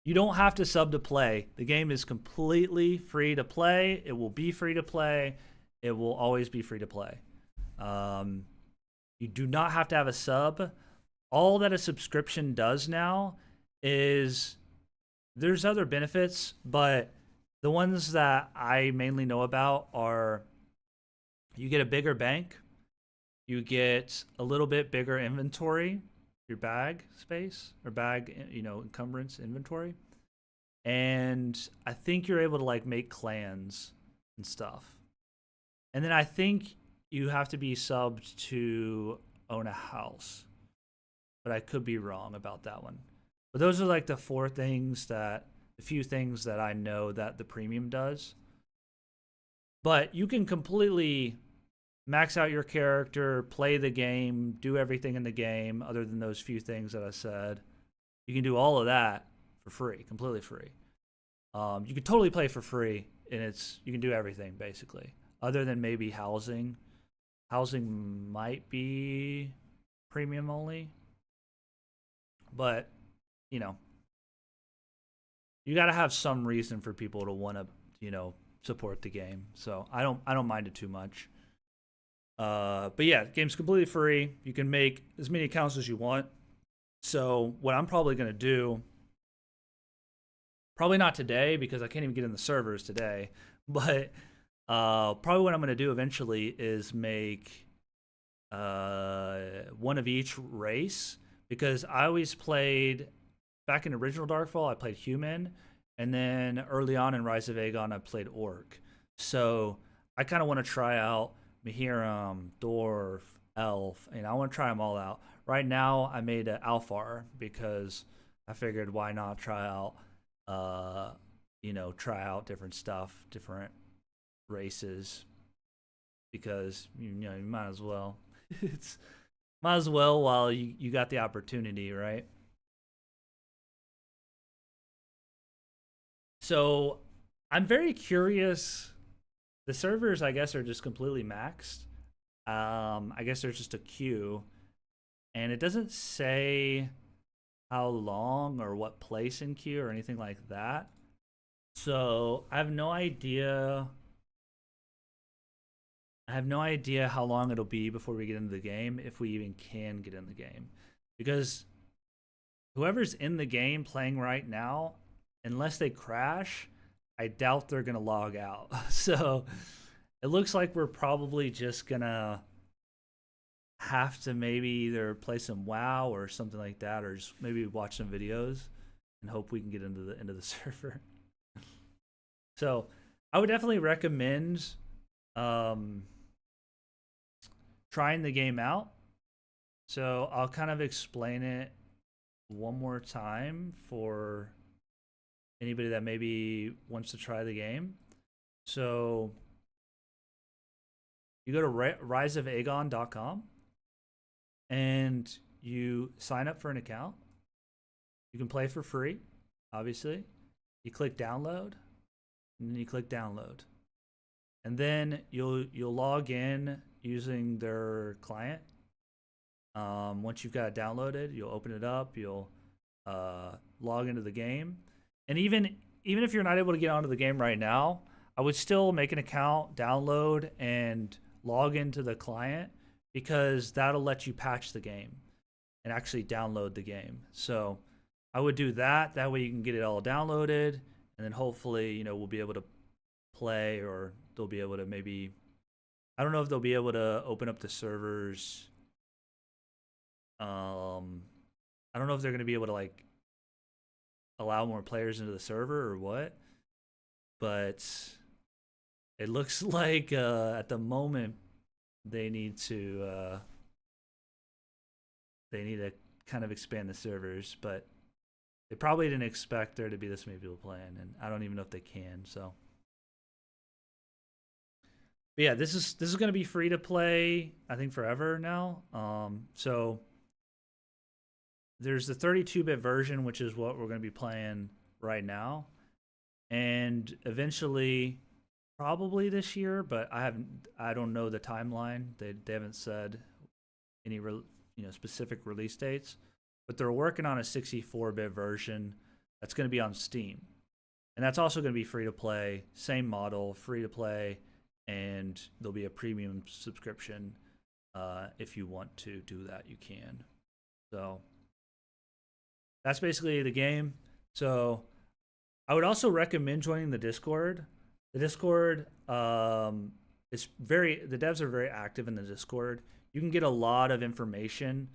You don't have to sub to play. The game is completely free to play. It will be free to play. It will always be free to play. You do not have to have a sub. All that a subscription does now is there's other benefits, but the ones that I mainly know about are you get a bigger bank, you get a little bit bigger inventory, your bag space or bag, encumbrance inventory. And I think you're able to like make clans and stuff. And then I think you have to be subbed to own a house. But I could be wrong about that one. But those are like the few things that I know that the premium does. But you can completely max out your character, play the game, do everything in the game other than those few things that I said. You can do all of that for free, completely free. You can totally play for free, and you can do everything basically, other than maybe housing. Housing might be premium only, but you got to have some reason for people to want to, support the game. So I don't mind it too much. But yeah, the game's completely free. You can make as many accounts as you want. So what I'm probably going to do, probably not today because I can't even get in the servers today, but probably what I'm going to do eventually is make one of each race, because I always played, back in original Darkfall, I played human, and then early on in Rise of Aegon, I played orc. So I kind of want to try out Mihiram, Dwarf, Elf, and I want to try them all out. Right now, I made an Alfar because I figured why not try out, try out different stuff, different races, because you might as well. Might as well while you got the opportunity, right? So I'm very curious. The servers, I guess, are just completely maxed. I guess there's just a queue, and it doesn't say how long or what place in queue or anything like that. So I have no idea. I have no idea how long it'll be before we get into the game, if we even can get in the game. Because whoever's in the game playing right now, unless they crash, I doubt they're going to log out. So it looks like we're probably just going to have to maybe either play some WoW or something like that, or just maybe watch some videos and hope we can get into the server. So I would definitely recommend trying the game out. So I'll kind of explain it one more time for anybody that maybe wants to try the game. So you go to riseofagon.com and you sign up for an account. You can play for free, obviously. You click download, and then you click download. And then you'll log in using their client. Once you've got it downloaded, you'll open it up, you'll log into the game. And even if you're not able to get onto the game right now, I would still make an account, download, and log into the client, because that'll let you patch the game and actually download the game. So I would do that. That way you can get it all downloaded, and then hopefully, we'll be able to play, or they'll be able to maybe, I don't know if they'll be able to open up the servers. I don't know if they're going to be able to like allow more players into the server or what, but it looks like at the moment they need to kind of expand the servers, but they probably didn't expect there to be this many people playing, and I don't even know if they can. So, but yeah, this is going to be free to play, I think, forever now. So there's the 32-bit version, which is what we're going to be playing right now, and eventually, probably this year, but I don't know the timeline. They haven't said any specific release dates, but they're working on a 64-bit version that's going to be on Steam, and that's also going to be free to play. Same model, free to play, and there'll be a premium subscription. If you want to do that, you can. So that's basically the game. So I would also recommend joining the Discord. The Discord is the devs are very active in the Discord. You can get a lot of information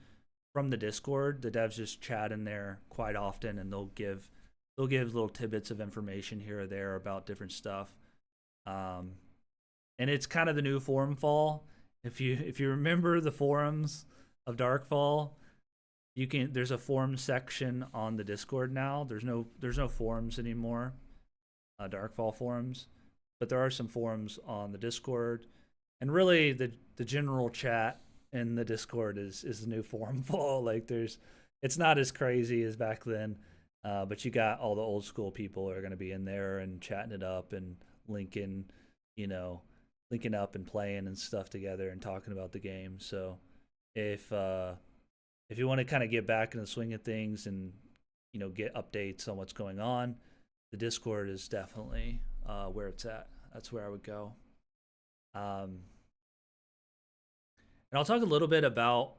from the Discord. The devs just chat in there quite often, and they'll give little tidbits of information here or there about different stuff. And it's kind of the new forum fall. If you remember the forums of Darkfall, there's a forum section on the Discord now. There's no forums anymore, Darkfall forums, but there are some forums on the Discord, and really the general chat in the Discord is the new forum fall. Like it's not as crazy as back then, but you got all the old school people are going to be in there and chatting it up and linking up and playing and stuff together and talking about the game. So if you want to kind of get back in the swing of things and get updates on what's going on, the Discord is definitely where it's at. That's where I would go. And I'll talk a little bit about,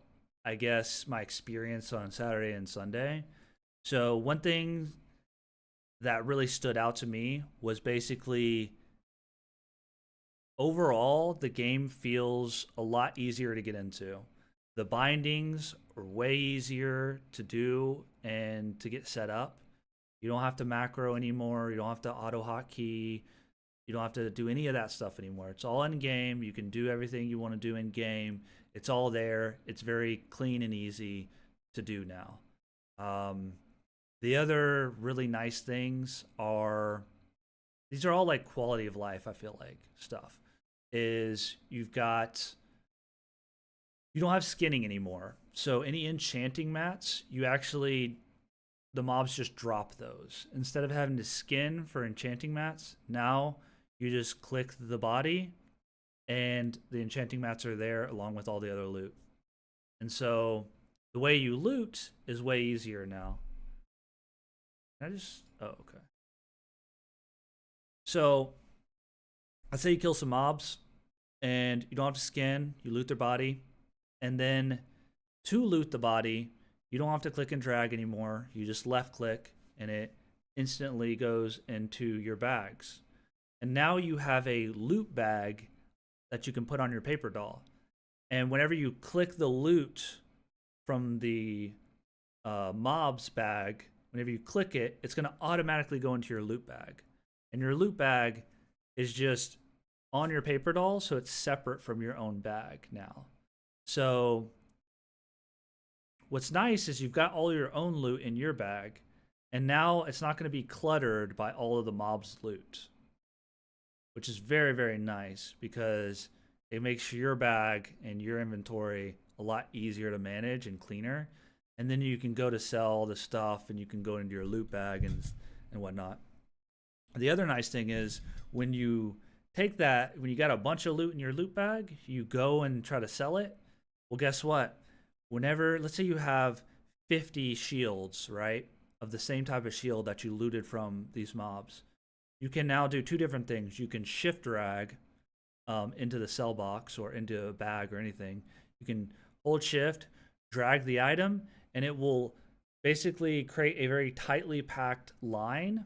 I guess, my experience on Saturday and Sunday. So one thing that really stood out to me was basically, overall, the game feels a lot easier to get into. The bindings are way easier to do and to get set up. You don't have to macro anymore. You don't have to auto hotkey. You don't have to do any of that stuff anymore. It's all in game. You can do everything you want to do in game. It's all there. It's very clean and easy to do now. The other really nice things are, these are all like quality of life, I feel like, stuff. Is you don't have skinning anymore. So any enchanting mats, the mobs just drop those. Instead of having to skin for enchanting mats, now you just click the body and the enchanting mats are there along with all the other loot. And so the way you loot is way easier now. Oh, okay. So let's say you kill some mobs and you don't have to skin, you loot their body, and then to loot the body, you don't have to click and drag anymore. You just left click and it instantly goes into your bags. And now you have a loot bag that you can put on your paper doll. And whenever you click the loot from the mob's bag, whenever you click it, it's going to automatically go into your loot bag. And your loot bag is just on your paper doll, so it's separate from your own bag now. So what's nice is you've got all your own loot in your bag, and now it's not going to be cluttered by all of the mob's loot, which is very, very nice because it makes your bag and your inventory a lot easier to manage and cleaner. And then you can go to sell the stuff, and you can go into your loot bag and whatnot. The other nice thing is when you take that, when you got a bunch of loot in your loot bag, you go and try to sell it. Well, guess what? Whenever, let's say you have 50 shields, right, of the same type of shield that you looted from these mobs, you can now do two different things. You can shift drag into the sell box or into a bag or anything. You can hold shift, drag the item, and it will basically create a very tightly packed line,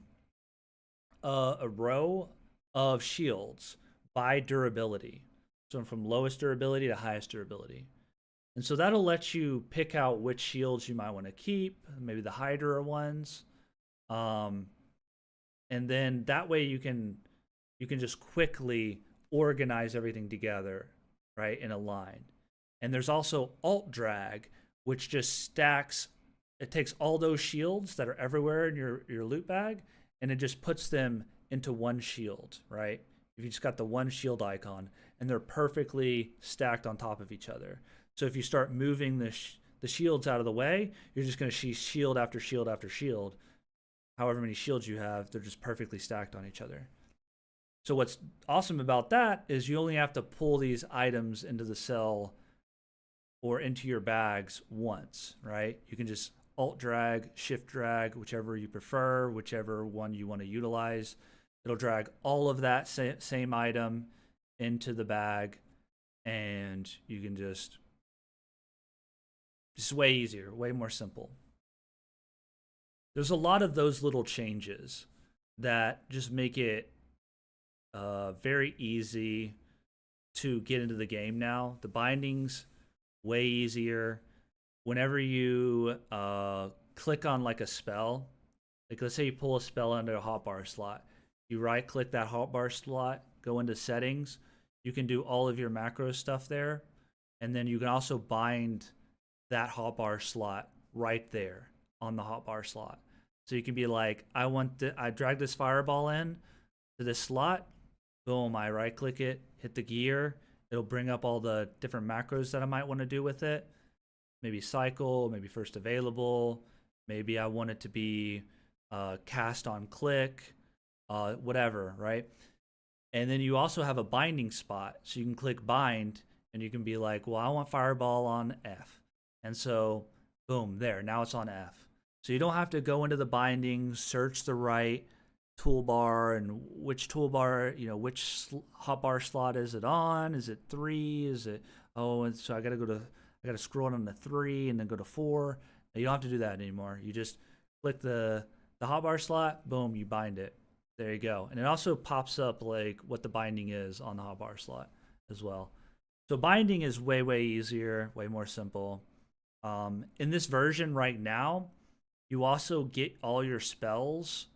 a row of shields by durability. So from lowest durability to highest durability. And so that'll let you pick out which shields you might want to keep, maybe the Hydra ones. And then that way you can just quickly organize everything together, right, in a line. And there's also alt drag, which just stacks. It takes all those shields that are everywhere in your loot bag, and it just puts them into one shield, right? If you just got the one shield icon, and they're perfectly stacked on top of each other. So if you start moving the shields out of the way, you're just going to see shield after shield after shield. However many shields you have, they're just perfectly stacked on each other. So what's awesome about that is you only have to pull these items into the cell or into your bags once, right? You can just alt drag, shift drag, whichever you prefer, whichever one you want to utilize. It'll drag all of that same item into the bag, and you can just way easier, way more simple. There's a lot of those little changes that just make it very easy to get into the game now. The bindings, way easier. Whenever you click on like a spell, like let's say you pull a spell under a hotbar slot, you right click that hotbar slot, go into settings, you can do all of your macro stuff there, and then you can also bind that hotbar slot right there on the hotbar slot. So you can be like, I drag this fireball in to this slot, boom, I right click it, hit the gear, it'll bring up all the different macros that I might want to do with it. Maybe cycle, maybe first available, maybe I want it to be cast on click, whatever, right? And then you also have a binding spot, so you can click bind, and you can be like, well, I want fireball on F. And so, boom, there, now it's on F. So you don't have to go into the bindings, search the right toolbar and which toolbar, which hotbar slot is it on? Is it 3? Is it, and so I got to scroll on the 3 and then go to 4. Now, you don't have to do that anymore. You just click the hotbar slot, boom, you bind it. There you go. And it also pops up like what the binding is on the hotbar slot as well. So binding is way, way easier, way more simple. In this version right now, you also get all your spells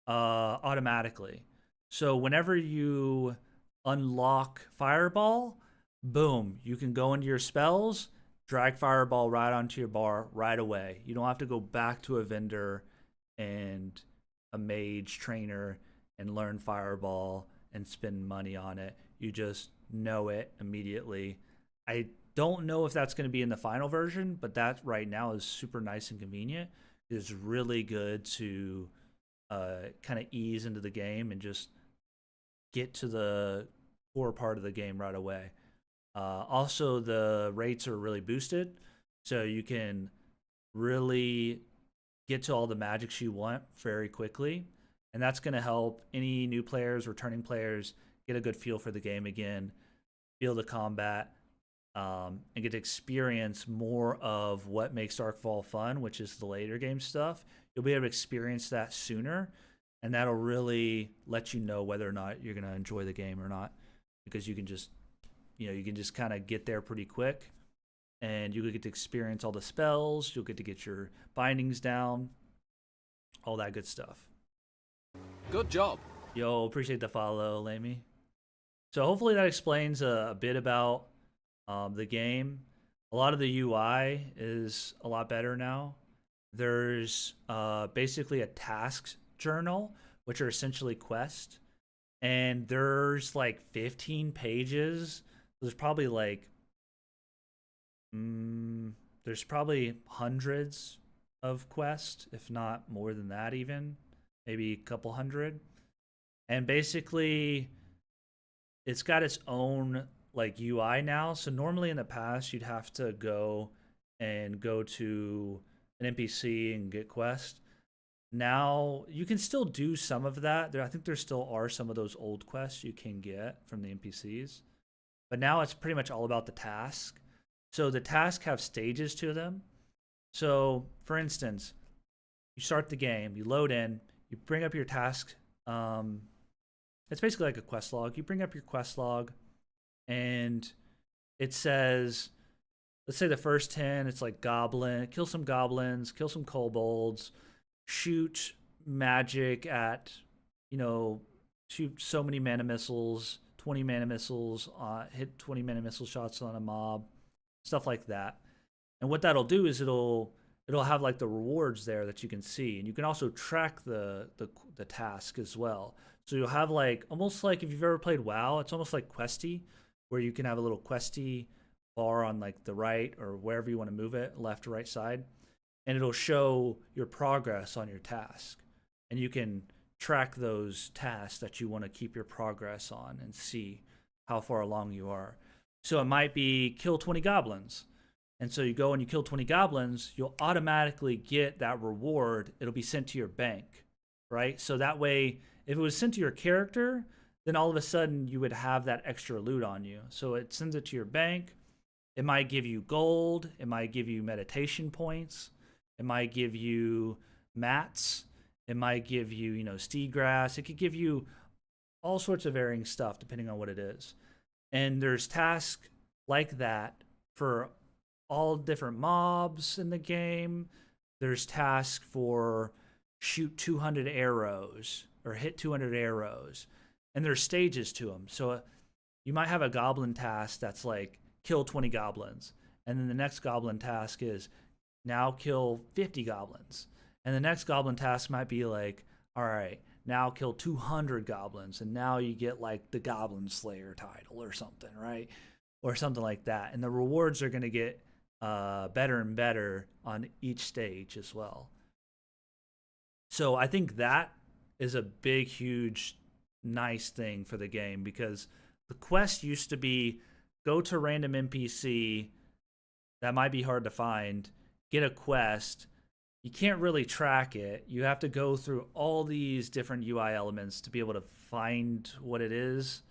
automatically. So whenever you unlock Fireball, boom, you can go into your spells, drag Fireball right onto your bar right away. You don't have to go back to a vendor and a mage trainer and learn Fireball and spend money on it. You just know it immediately. I don't know if that's going to be in the final version, but that right now is super nice and convenient. It's really good to kind of ease into the game and just get to the core part of the game right away. Also, the rates are really boosted, so you can really get to all the magics you want very quickly, and that's going to help any new players, returning players, get a good feel for the game again, feel the combat, and get to experience more of what makes Darkfall fun, which is the later game stuff. You'll be able to experience that sooner, and that'll really let you know whether or not you're going to enjoy the game or not, because you can just kind of get there pretty quick, and you get to experience all the spells. You'll get to get your bindings down, all that good stuff. Good job. Yo, appreciate the follow, Lamy. So hopefully that explains a bit about the game. A lot of the UI is a lot better now. There's basically a tasks journal, which are essentially quests, and there's like 15 pages. There's probably like there's probably hundreds of quests, if not more than that, even maybe a couple hundred. And basically, it's got its own like UI now. So normally in the past, you'd have to go to an NPC and get quest. Now you can still do some of that. I think there still are some of those old quests you can get from the NPCs, but now it's pretty much all about the task. So the tasks have stages to them. So for instance, you start the game, you load in, you bring up your task. It's basically like a quest log. You bring up your quest log, and it says, let's say the first 10, it's like kill some goblins, kill some kobolds, shoot magic at, you know, shoot so many mana missiles, 20 mana missiles, hit 20 mana missile shots on a mob, stuff like that. And what that'll do is it'll have like the rewards there that you can see, and you can also track the task as well. So you'll have like almost like if you've ever played WoW, it's almost like Questy, where you can have a little Questy bar on like the right or wherever you want to move it, left or right side, and it'll show your progress on your task, and you can track those tasks that you want to keep your progress on and see how far along you are. So it might be kill 20 goblins. And so you go and you kill 20 goblins, you'll automatically get that reward. It'll be sent to your bank, right? So that way, if it was sent to your character, then all of a sudden you would have that extra loot on you. So it sends it to your bank. It might give you gold. It might give you meditation points. It might give you mats. It might give you, you know, steed grass. It could give you all sorts of varying stuff depending on what it is. And there's tasks like that for all different mobs in the game. There's tasks for shoot 200 arrows or hit 200 arrows. And there's stages to them. So you might have a goblin task that's like kill 20 goblins. And then the next goblin task is now kill 50 goblins. And the next goblin task might be like, all right, now kill 200 goblins. And now you get like the Goblin Slayer title or something, right? Or something like that. And the rewards are going to get better and better on each stage as well. So I think that is a big, huge, nice thing for the game, because the quest used to be go to random NPC that might be hard to find, get a quest. You can't really track it. You have to go through all these different UI elements to be able to find what it is,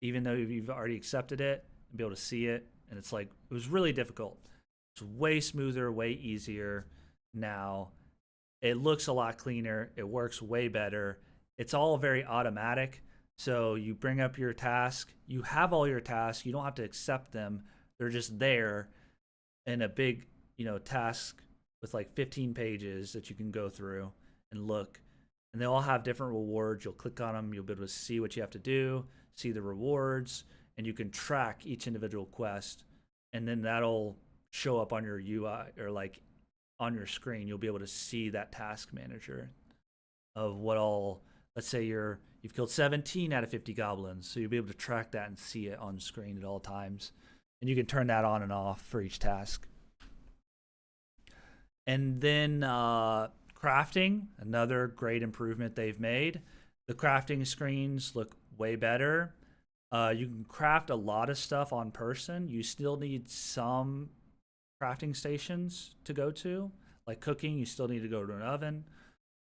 even though you've already accepted it, and be able to see it. And it's like, it was really difficult. It's way smoother, way easier now. It looks a lot cleaner. It works way better. It's all very automatic. So you bring up your task. You have all your tasks. You don't have to accept them. They're just there in a big, you know, task with like 15 pages that you can go through and look. And they all have different rewards. You'll click on them. You'll be able to see what you have to do, see the rewards, and you can track each individual quest. And then that'll show up on your UI or like on your screen. You'll be able to see that task manager of what all, let's say you've killed 17 out of 50 goblins. So you'll be able to track that and see it on screen at all times. And you can turn that on and off for each task. And then crafting, another great improvement they've made. The crafting screens look way better. You can craft a lot of stuff on person. You still need some crafting stations to go to. Like cooking, you still need to go to an oven.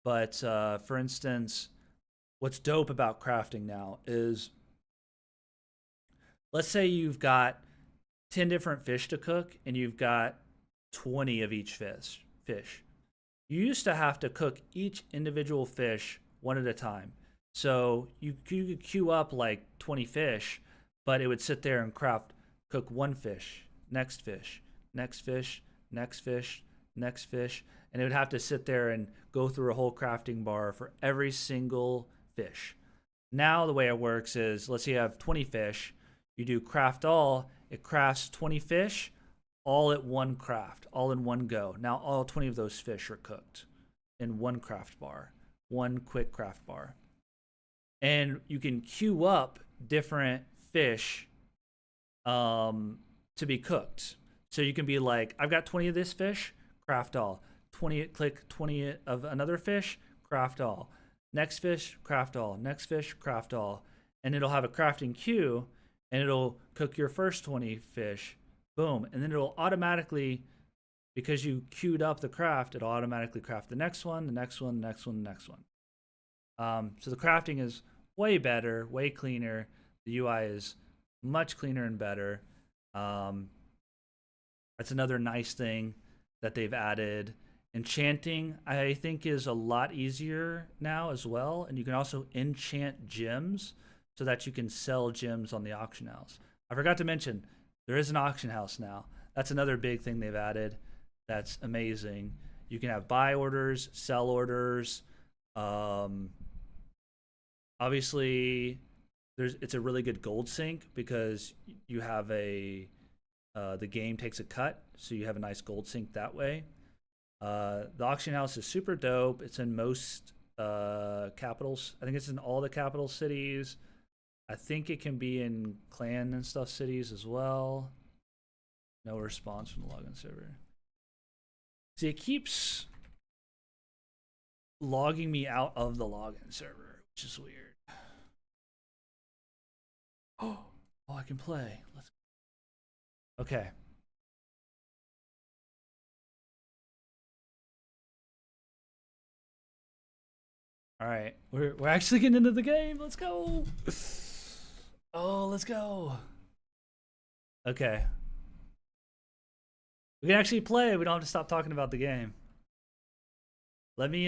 But for instance, what's dope about crafting now is, let's say you've got 10 different fish to cook and you've got 20 of each fish. You used to have to cook each individual fish one at a time. So you could queue up like 20 fish, but it would sit there and cook one fish, next fish, next fish, next fish, next fish, and it would have to sit there and go through a whole crafting bar for every single fish. Now the way it works is, let's say you have 20 fish, you do craft all, it crafts 20 fish all at one craft, all in one go. Now all 20 of those fish are cooked in one craft bar, one quick craft bar. And you can queue up different fish to be cooked. So you can be like, I've got 20 of this fish, craft all. 20, click 20 of another fish, craft all. Next fish, craft all. Next fish, craft all. And it'll have a crafting queue, and it'll cook your first 20 fish, boom. And then it'll automatically, because you queued up the craft, it'll automatically craft the next one, the next one, the next one, the next one. So the crafting is way better, way cleaner. The UI is much cleaner and better. That's another nice thing that they've added. Enchanting, I think, is a lot easier now as well. And you can also enchant gems so that you can sell gems on the auction house. I forgot to mention, there is an auction house now. That's another big thing they've added. That's amazing. You can have buy orders, sell orders. Obviously, it's a really good gold sync because you have the game takes a cut, so you have a nice gold sync that way. The auction house is super dope. It's in most capitals. I think it's in all the capital cities. I think it can be in clan and stuff cities as well. No response from the login server. See, it keeps logging me out of the login server, which is weird. Oh, I can play. Let's. Okay. All right, we're actually getting into the game. Let's go. Oh, let's go. Okay. We can actually play. We don't have to stop talking about the game. Let me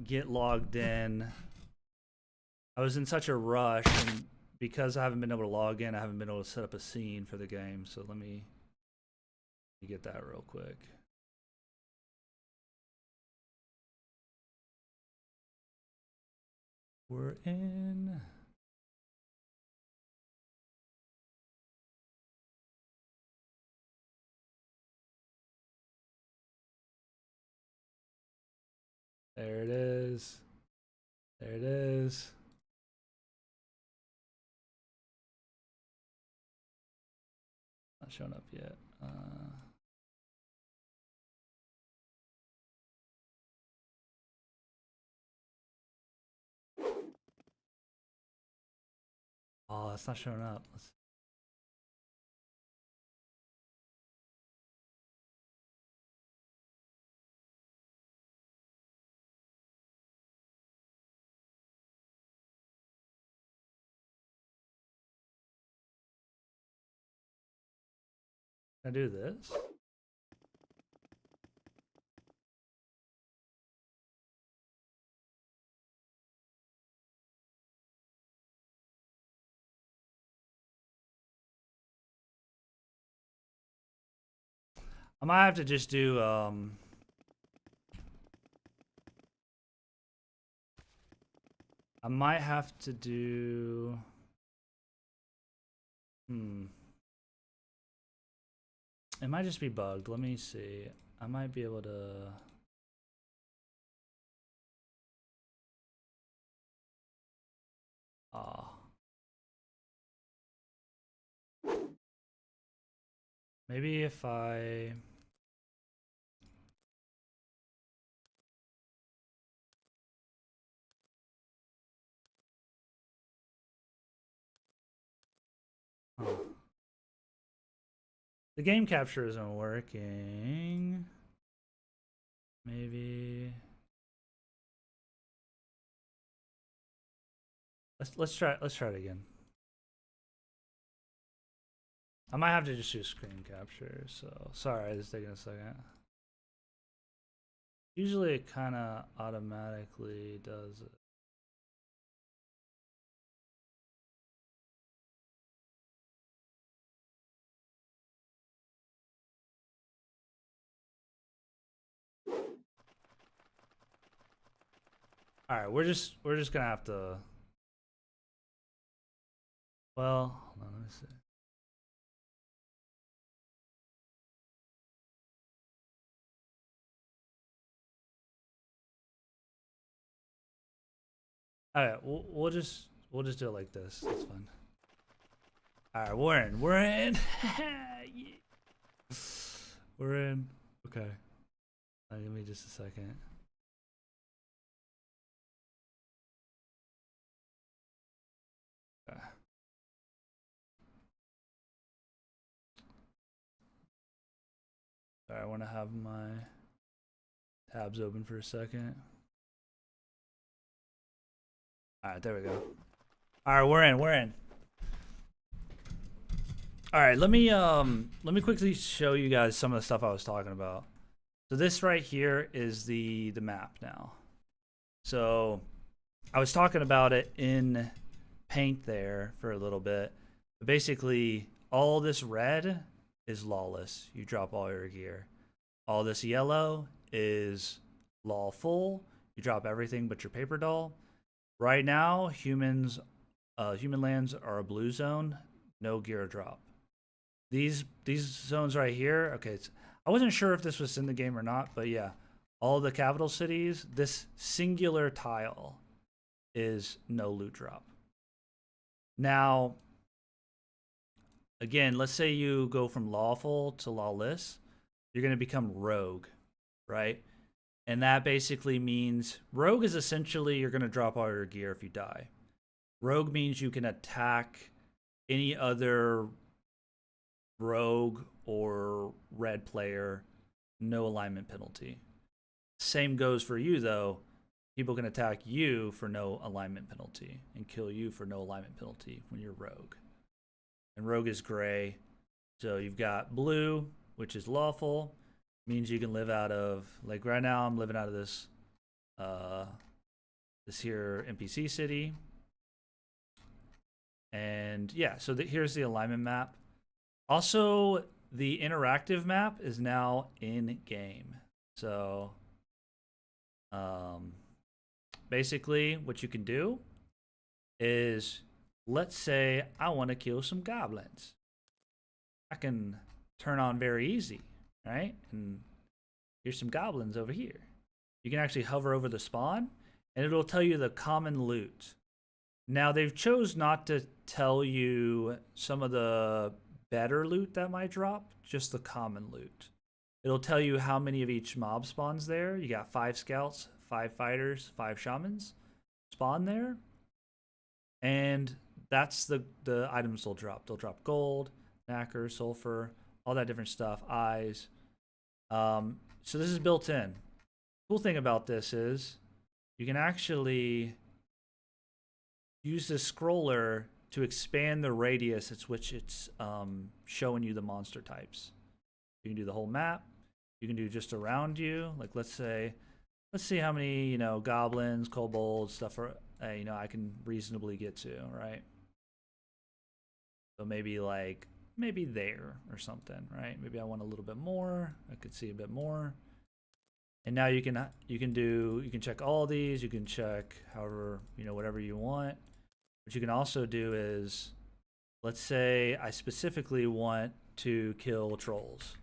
get logged in. I was in such a rush, and because I haven't been able to log in, I haven't been able to set up a scene for the game. So let me get that real quick. We're in. There it is. There it is. Not showing up yet. Oh, it's not showing up. Can I do this? I might have to just do I might have to do it might just be bugged. Let me see. I might be able to maybe if I the game capture isn't working. Maybe let's try it again. I might have to just do screen capture, so sorry, it's taking a second. Usually it kind of automatically does it. All right, we're just gonna have to. Well, hold on, let me see. All right, we'll just do it like this. That's fun. All right, we're in. We're in. Yeah. We're in. Okay. Give me just a second. Okay. Sorry, I want to have my tabs open for a second. All right, there we go. All right, we're in. We're in. All right, let me quickly show you guys some of the stuff I was talking about. So this right here is the map now. So I was talking about it in Paint there for a little bit. But basically, all this red is lawless. You drop all your gear. All this yellow is lawful. You drop everything but your paper doll. Right now, human lands are a blue zone. No gear drop. These zones right here. Okay, I wasn't sure if this was in the game or not, but yeah, all the capital cities. This singular tile is no loot drop. Now, again, let's say you go from lawful to lawless, you're going to become rogue, right? And that basically means rogue is essentially you're going to drop all your gear if you die. Rogue means you can attack any other rogue or red player, no alignment penalty. Same goes for you though. People can attack you for no alignment penalty and kill you for no alignment penalty when you're rogue. And rogue is gray. So you've got blue, which is lawful, means you can live out of, like right now I'm living out of this this here NPC city. And yeah, so here's the alignment map. Also, the interactive map is now in game. So basically what you can do is, let's say I want to kill some goblins. I can turn on very easy, right? And here's some goblins over here. You can actually hover over the spawn and it'll tell you the common loot. Now they've chose not to tell you some of the better loot that might drop, just the common loot. It'll tell you how many of each mob spawns there. You got 5 scouts, 5 fighters, 5 shamans spawn there. And that's the items they'll drop. They'll drop gold, nacre, sulfur, all that different stuff, eyes. So this is built in. Cool thing about this is you can actually use this scroller to expand the radius at which it's showing you the monster types. You can do the whole map. You can do just around you. Like let's see how many goblins, kobolds, stuff are I can reasonably get to, right? So maybe there or something, right? Maybe I want a little bit more. I could see a bit more. And now you can check all these. You can check however whatever you want. What you can also do is, let's say I specifically want to kill trolls.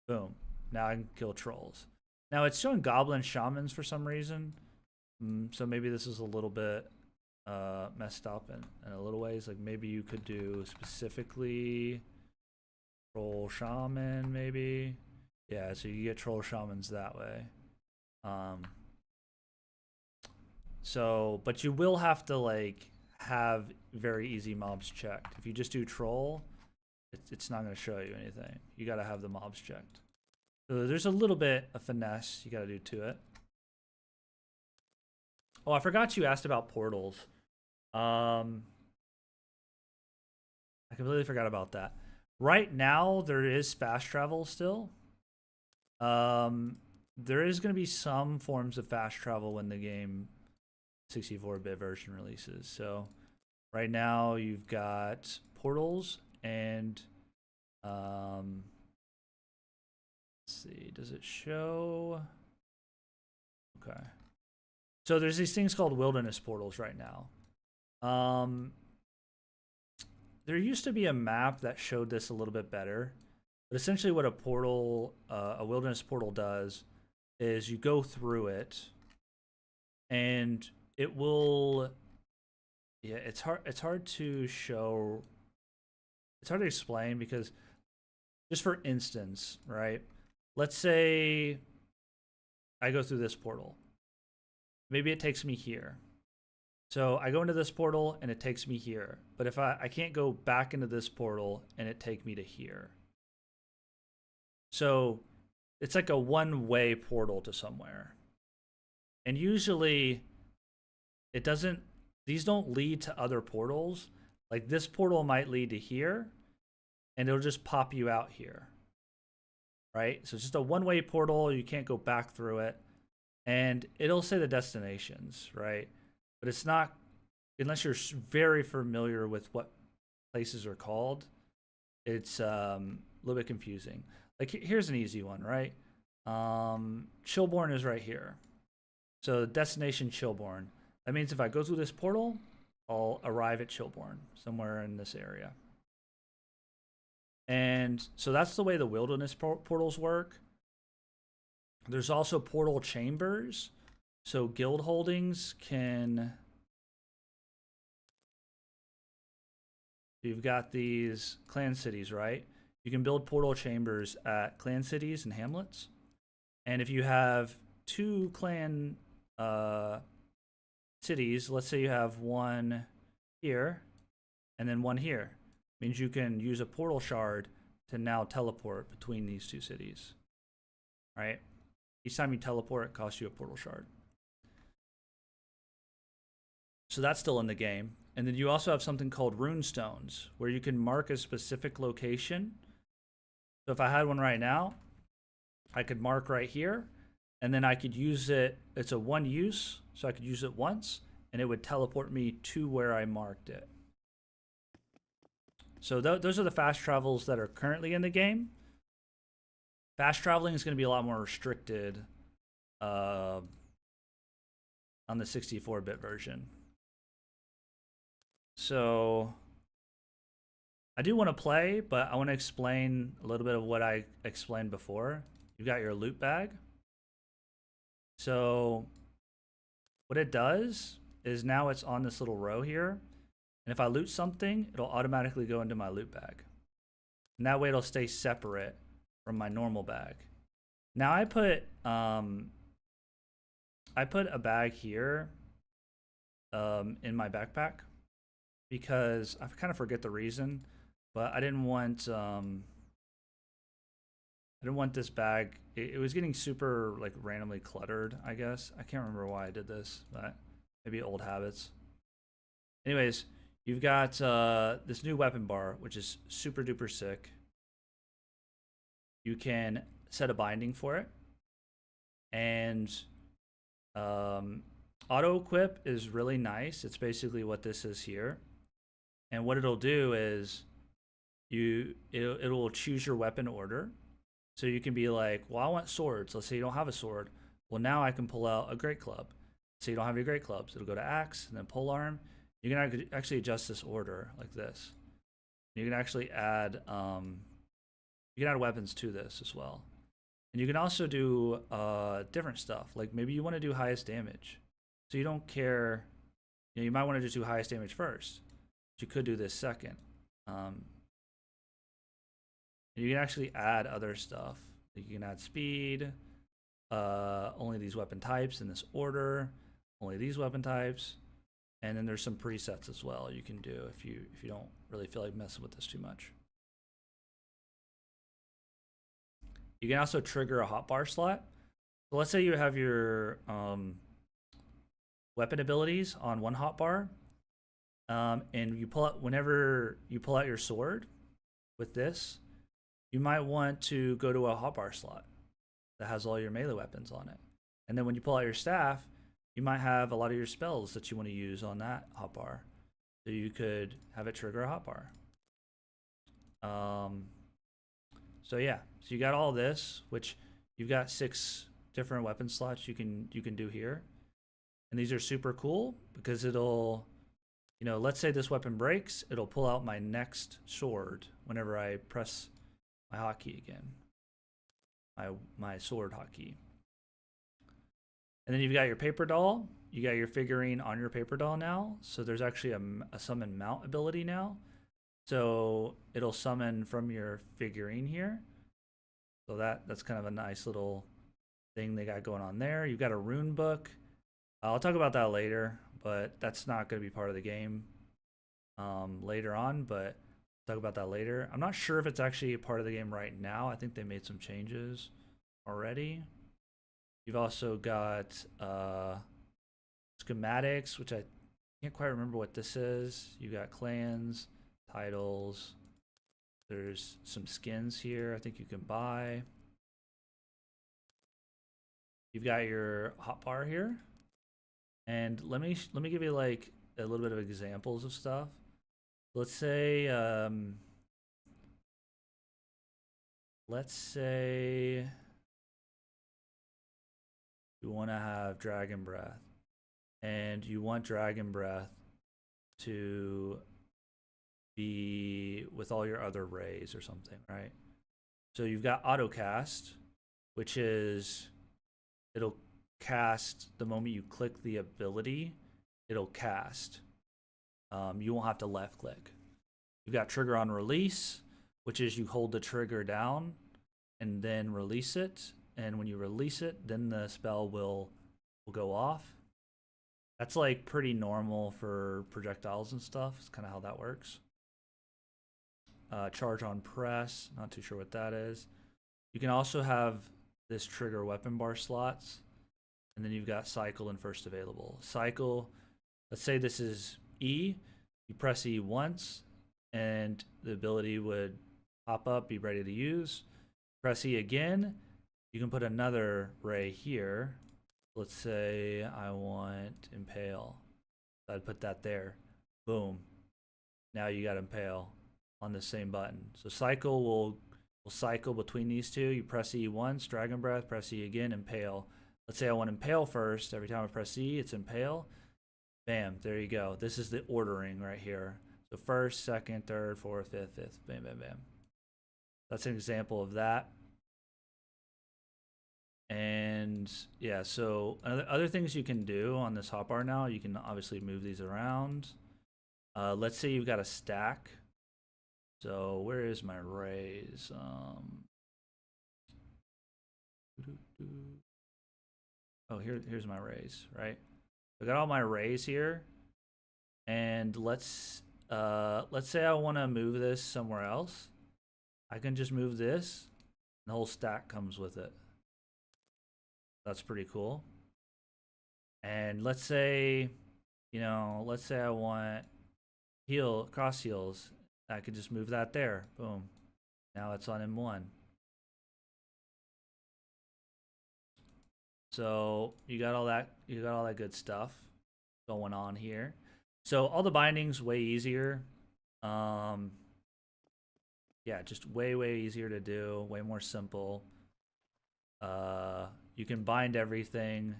Boom. Now I can kill trolls. Now it's showing goblin shamans for some reason. So maybe this is a little bit messed up in a little ways. Like maybe you could do specifically troll shaman maybe. Yeah, so you get troll shamans that way. So, but you will have to have very easy mobs checked. If you just do troll, it's not going to show you anything. You got to have the mobs checked. So there's a little bit of finesse you got to do to it. Oh, I forgot you asked about portals. I completely forgot about that. Right now, there is fast travel still. There is going to be some forms of fast travel when the game 64-bit version releases. So right now you've got portals and let's see, does it show? Okay. So there's these things called wilderness portals right now. There used to be a map that showed this a little bit better. But essentially what a wilderness portal does is you go through it and it will. Yeah, it's hard. It's hard to show. It's hard to explain because, just for instance, right? Let's say I go through this portal. Maybe it takes me here. So I go into this portal and it takes me here. But if I can't go back into this portal and it take me to here. So it's like a one-way portal to somewhere. And usually it doesn't, these don't lead to other portals. Like this portal might lead to here and it'll just pop you out here. Right? So it's just a one-way portal. You can't go back through it. And it'll say the destinations, right? But it's not, unless you're very familiar with what places are called, it's a little bit confusing. Like here's an easy one, right? Chilborn is right here. So destination Chilborn. That means if I go through this portal, I'll arrive at Chilborn, somewhere in this area. And so that's the way the wilderness portals work. There's also portal chambers. So guild holdings can... You've got these clan cities, right? You can build portal chambers at clan cities and hamlets. And if you have 2 clan cities, let's say you have one here and then one here, means you can use a portal shard to now teleport between these 2 cities, right? Each time you teleport, it costs you a portal shard. So that's still in the game. And then you also have something called rune stones, where you can mark a specific location. So if I had one right now, I could mark right here, and then I could use it. It's a one use, so I could use it once, and it would teleport me to where I marked it. So those are the fast travels that are currently in the game. Fast traveling is going to be a lot more restricted on the 64-bit version. So I do want to play, but I want to explain a little bit of what I explained before. You've got your loot bag. So what it does is now it's on this little row here. And if I loot something, it'll automatically go into my loot bag. And that way it'll stay separate from my normal bag. Now I put a bag here in my backpack because I kind of forget the reason, but I didn't want this bag. It was getting super like randomly cluttered, I guess. I can't remember why I did this, but maybe old habits. Anyways, you've got this new weapon bar, which is super duper sick. You can set a binding for it. And auto equip is really nice. It's basically what this is here. And what it'll do is it'll choose your weapon order. So you can be like, well, I want swords. Let's say you don't have a sword. Well, now I can pull out a great club. So you don't have any great clubs. It'll go to axe and then polearm. You can actually adjust this order like this. You can actually add weapons to this as well. And you can also do different stuff. Like maybe you want to do highest damage. So you don't care. You might want to just do highest damage first. But you could do this second. You can actually add other stuff. You can add speed, only these weapon types in this order, only these weapon types, and then there's some presets as well you can do if you don't really feel like messing with this too much. You can also trigger a hotbar slot. So let's say you have your weapon abilities on one hotbar, and you pull out whenever you pull out your sword with this. You might want to go to a hotbar slot that has all your melee weapons on it. And then when you pull out your staff, you might have a lot of your spells that you want to use on that hotbar. So you could have it trigger a hotbar. So yeah, so you got all this, which you've got 6 different weapon slots you can do here. And these are super cool because it'll, let's say this weapon breaks, it'll pull out my next sword whenever I press my hotkey again, my sword hotkey. And then you've got your paper doll. you got your figurine on your paper doll now. So there's actually a summon mount ability now. So it'll summon from your figurine here. So that's kind of a nice little thing they got going on there. You've got a rune book. I'll talk about that later, but that's not going to be part of the game later on, but talk about that later. I'm not sure if it's actually a part of the game right now. I think they made some changes already. You've also got schematics, which I can't quite remember what this is. You got clans, titles. There's some skins here I think you can buy. You've got your hotbar here. And let me give you like a little bit of examples of stuff. Let's say you want to have Dragon Breath, and you want Dragon Breath to be with all your other rays or something, right? So you've got auto cast, which is it'll cast the moment you click the ability, it'll cast. You won't have to left click. You've got trigger on release, which is you hold the trigger down and then release it. And when you release it, then the spell will go off. That's like pretty normal for projectiles and stuff. It's kind of how that works. Charge on press, not too sure what that is. You can also have this trigger weapon bar slots. And then you've got cycle and first available. Cycle, let's say this is E. You press E once, and the ability would pop up, be ready to use. Press E again. You can put another ray here. Let's say I want Impale. I'd put that there. Boom. Now you got Impale on the same button. So cycle will cycle between these two. You press E once, Dragon Breath, press E again, Impale. Let's say I want Impale first. Every time I press E, it's Impale. Bam, there you go. This is the ordering right here. So first, second, third, fourth, fifth. Bam, bam, bam. That's an example of that. And yeah, so other things you can do on this hotbar now, you can obviously move these around. Let's say you've got a stack. So where is my rays? Oh, here's my rays, right? I got all my rays here, and let's say I want to move this somewhere else. I can just move this, and the whole stack comes with it. That's pretty cool. And let's say I want cross heals. I could just move that there. Boom. Now it's on M1. So you got all that good stuff going on here. So all the bindings way easier. Yeah, just way easier to do, way more simple. You can bind everything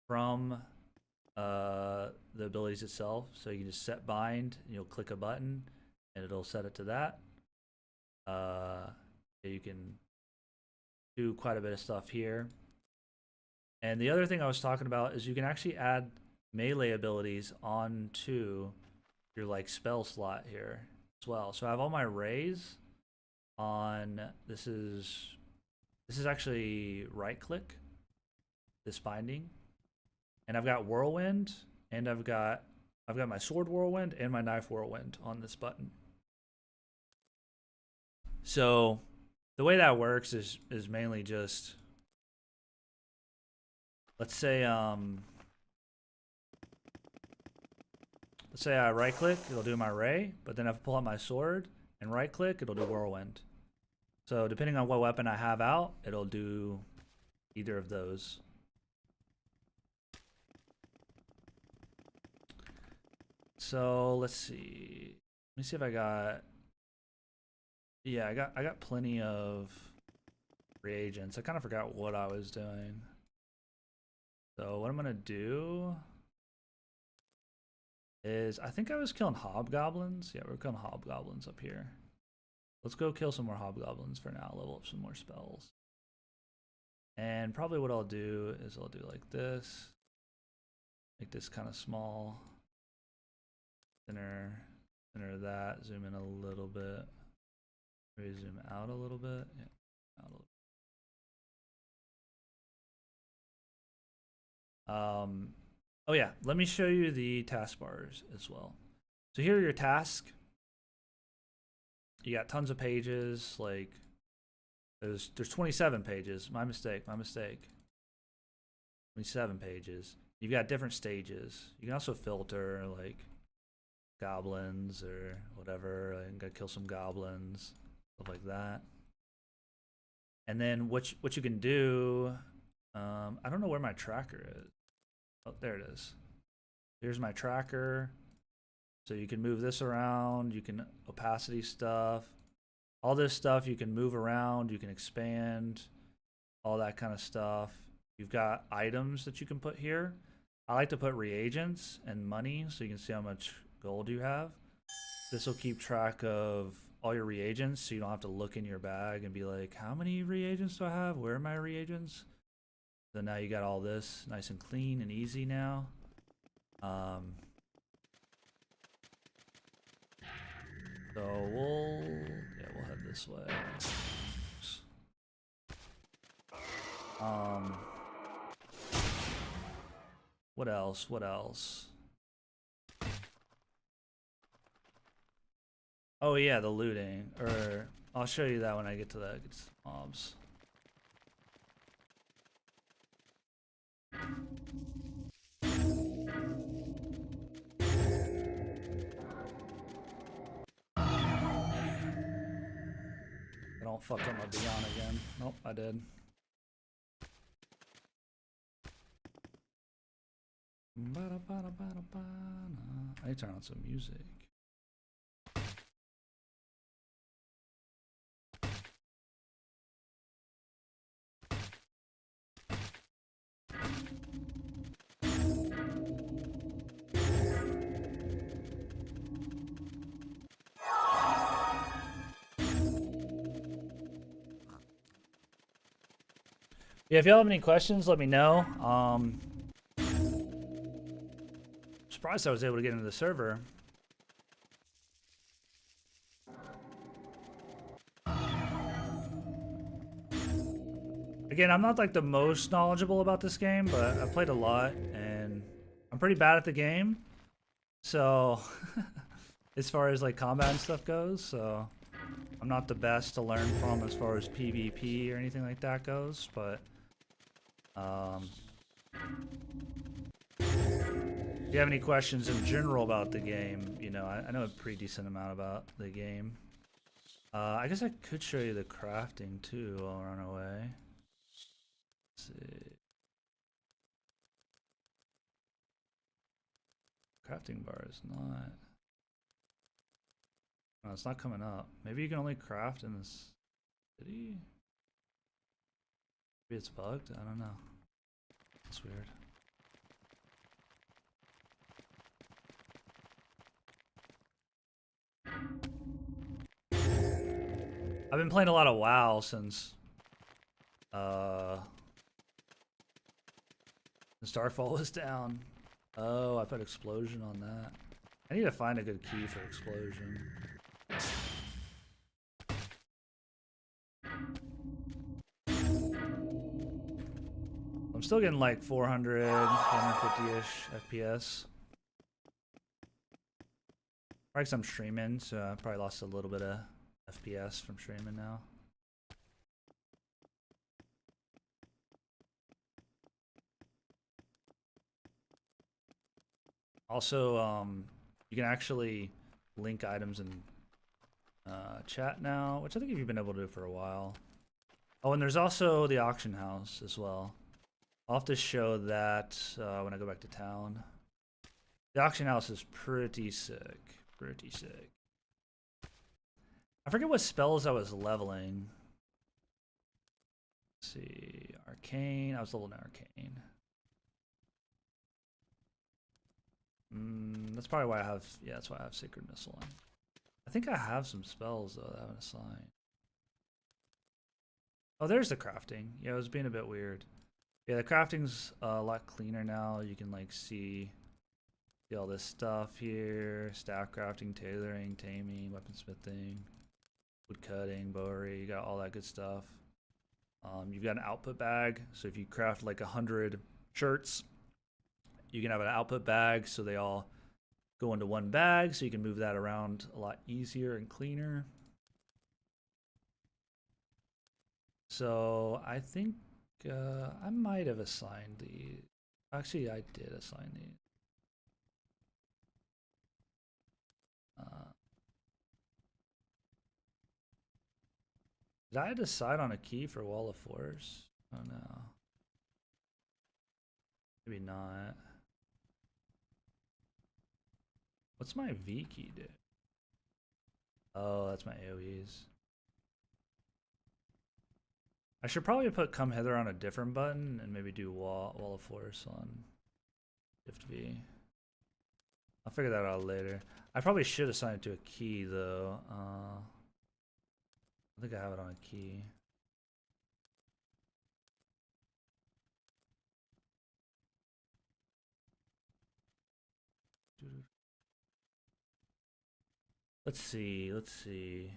from the abilities itself. So you can just set bind, and you'll click a button and it'll set it to that. You can do quite a bit of stuff here. And the other thing I was talking about is you can actually add melee abilities onto your like spell slot here as well. So I have all my rays on this is actually right click this binding. And I've got whirlwind, and I've got my sword whirlwind and my knife whirlwind on this button. So the way that works is mainly just, let's say I right click, it'll do my ray, but then if I pull out my sword and right click, it'll do whirlwind. So depending on what weapon I have out, it'll do either of those. So let's see. Let me see if I got. Yeah, I got plenty of reagents. I kind of forgot what I was doing. So what I'm gonna do is I think I was killing hobgoblins. Yeah, we're killing hobgoblins up here. Let's go kill some more hobgoblins for now. Level up some more spells. And probably what I'll do is I'll do like this. Make this kind of small. Center of that. Zoom in a little bit. Maybe zoom out a little bit. Yeah, out a little. Oh yeah, let me show you the taskbars as well. So here are your tasks. You got tons of pages, like there's 27 pages. My mistake. 27 pages. You've got different stages. You can also filter like goblins or whatever. I gotta kill some goblins, stuff like that. And then what you can do, I don't know where my tracker is. Oh, there it is. Here's my tracker. So you can move this around. You can opacity stuff. All this stuff you can move around. You can expand. All that kind of stuff. You've got items that you can put here. I like to put reagents and money so you can see how much gold you have. This will keep track of all your reagents so you don't have to look in your bag and be like, how many reagents do I have? Where are my reagents? So now you got all this nice and clean and easy now. So we'll head this way. What else? What else? Oh yeah, the looting. Or I'll show you that when I get to the mobs. I don't fuck up my Beyond again. Nope, I did. I need to turn on some music. Yeah, if y'all have any questions, let me know. Surprised I was able to get into the server. Again, I'm not like the most knowledgeable about this game, but I've played a lot and I'm pretty bad at the game. So, as far as like combat and stuff goes, so I'm not the best to learn from as far as PvP or anything like that goes, but if you have any questions in general about the game, you know, I know a pretty decent amount about the game. I guess I could show you the crafting too while we're on our way. Let's see. Crafting bar is not... No, it's not coming up. Maybe you can only craft in this city? Maybe it's bugged? I don't know. It's weird. I've been playing a lot of WoW since Darkfall was down. Oh, I put explosion on that. I need to find a good key for explosion. I'm still getting like 400, 450-ish FPS. Probably 'cause I'm streaming, so I probably lost a little bit of FPS from streaming now. Also, you can actually link items in chat now, which I think you've been able to do for a while. Oh, and there's also the auction house as well. I'll have to show that when I go back to town. The auction house is pretty sick. Pretty sick. I forget what spells I was leveling. Let's see. Arcane. I was leveling Arcane. That's probably why I have... Yeah, that's why I have Sacred Missile on. I think I have some spells, though, that I haven't assigned. Oh, there's the crafting. Yeah, it was being a bit weird. Yeah, the crafting's a lot cleaner now. You can like see all this stuff here: staff crafting, tailoring, taming, weaponsmithing, wood cutting, bowery. You got all that good stuff. You've got an output bag, so if you craft like 100 shirts, you can have an output bag, so they all go into one bag, so you can move that around a lot easier and cleaner. So I think I might have assigned the. Actually, I did assign the. Did I decide on a key for Wall of Force? Oh no. Maybe not. What's my V key do? Oh, that's my AoEs. I should probably put Come Hither on a different button and maybe do Wall of Force on Shift V. I'll figure that out later. I probably should assign it to a key though. I think I have it on a key. Let's see, let's see.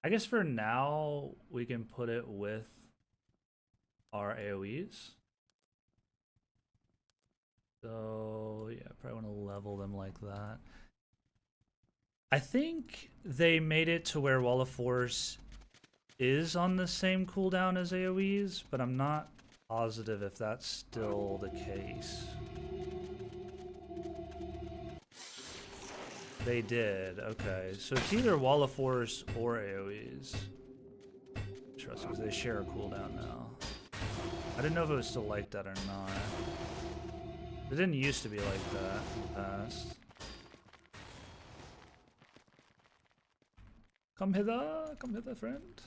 I guess for now we can put it with our AoEs. So yeah, probably want to level them like that. I think they made it to where Wall of Force is on the same cooldown as AoEs, but I'm not positive if that's still the case. They did, okay. So it's either Wall of Force or AoEs. Trust me, because they share a cooldown now. I didn't know if it was still like that or not. It didn't used to be like that in the past. Come hither, friend.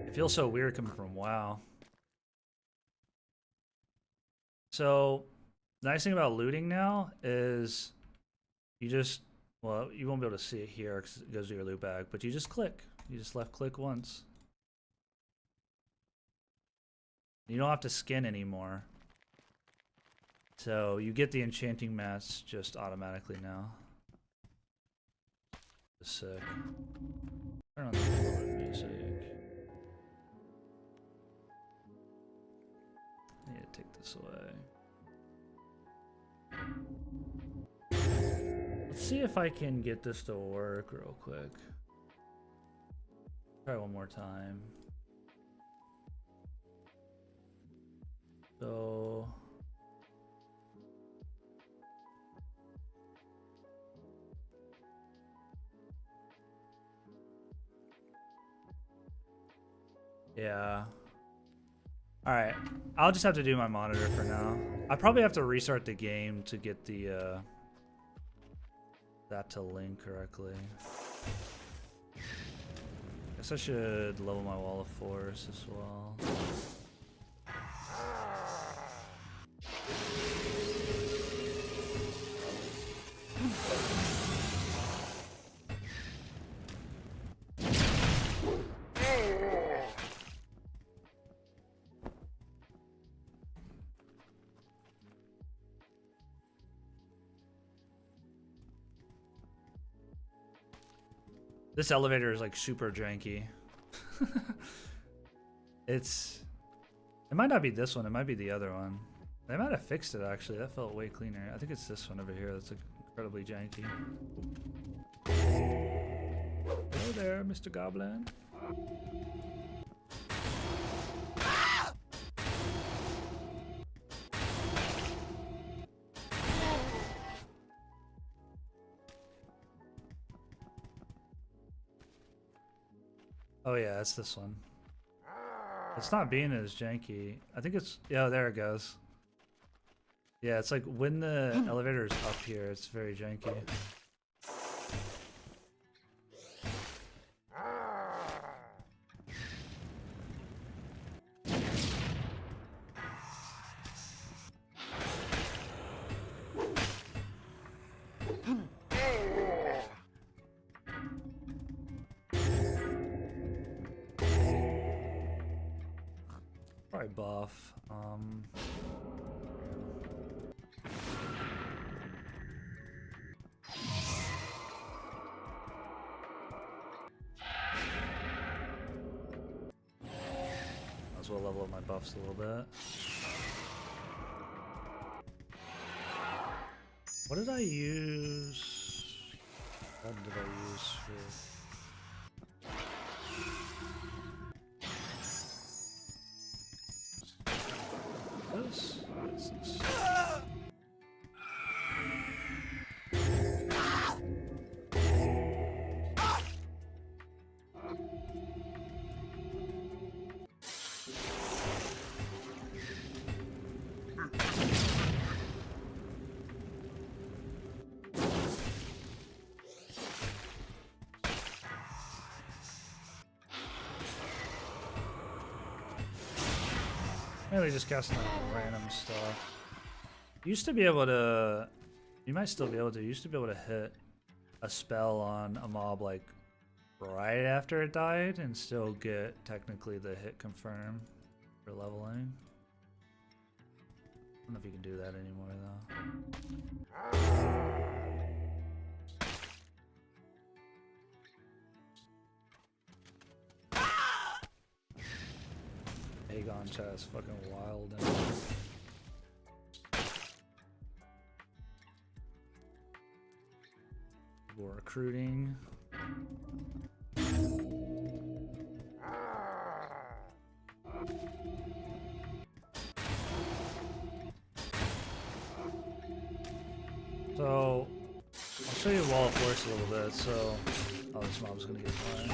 It feels so weird coming from WoW. So, the nice thing about looting now is you just, well, you won't be able to see it here because it goes to your loot bag, but you just click. You just left click once. You don't have to skin anymore. So you get the enchanting mats just automatically now. Sick. Turn on the music. I need to take this away. Let's see if I can get this to work real quick. Try one more time. So yeah. Alright. I'll just have to do my monitor for now. I probably have to restart the game to get the that to link correctly. Guess I should level my Wall of Force as well. This elevator is like super janky. It might not be this one, it might be the other one. They might have fixed it actually, that felt way cleaner. I think it's this one over here that's like incredibly janky. Hello there, Mr. Goblin. Oh yeah, it's this one. It's not being as janky. I think it's, yeah, there it goes. Yeah, it's like when the elevator is up here, it's very janky. Probably buff. Might as well level up my buffs a little bit. What did I use? What did I use for this? What is this? Mainly just casting random stuff. Used to be able to, you might still be able to, used to be able to hit a spell on a mob like right after it died and still get technically the hit confirmed for leveling. I don't know if you can do that anymore though. Aegon chat is fucking wild. We're recruiting. So I'll show you Wall of Force a little bit. So, oh, this mob's gonna get fine.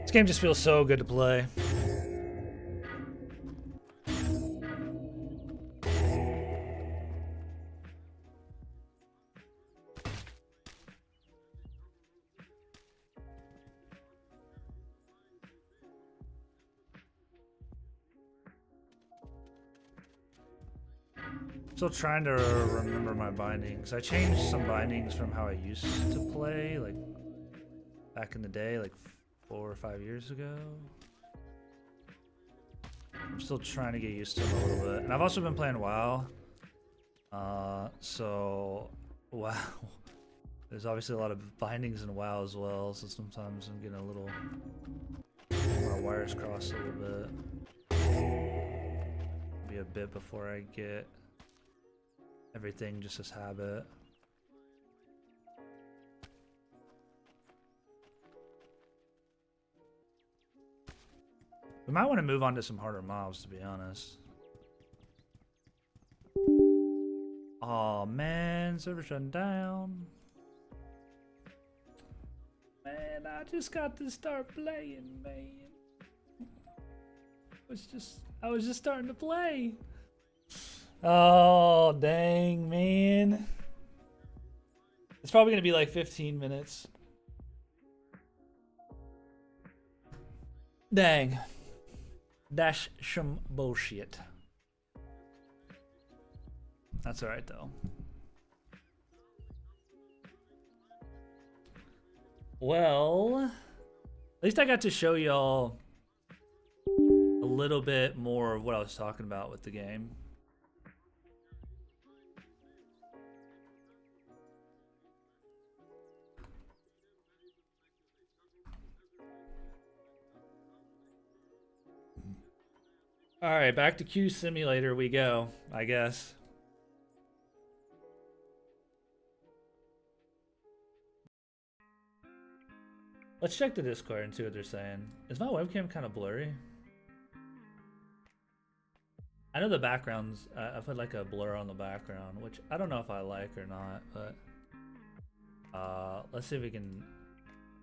This game just feels so good to play. Still trying to remember my bindings. I changed some bindings from how I used to play, like back in the day, like 4 or 5 years ago. I'm still trying to get used to them a little bit. And I've also been playing WoW. So WoW. There's obviously a lot of bindings in WoW as well, so sometimes I'm getting a little, my wires crossed a little bit. Be a bit before I get everything just as habit. We might want to move on to some harder mobs, to be honest. Oh man, server shutting down. Man, I just got to start playing, man. I was just starting to play. Oh, dang, man. It's probably going to be like 15 minutes. Dang. That's some bullshit. That's alright, though. Well, at least I got to show y'all a little bit more of what I was talking about with the game. All right, back to Q Simulator we go, I guess. Let's check the Discord and see what they're saying. Is my webcam kind of blurry? I know the backgrounds, I put like a blur on the background, which I don't know if I like or not, but Let's see if we can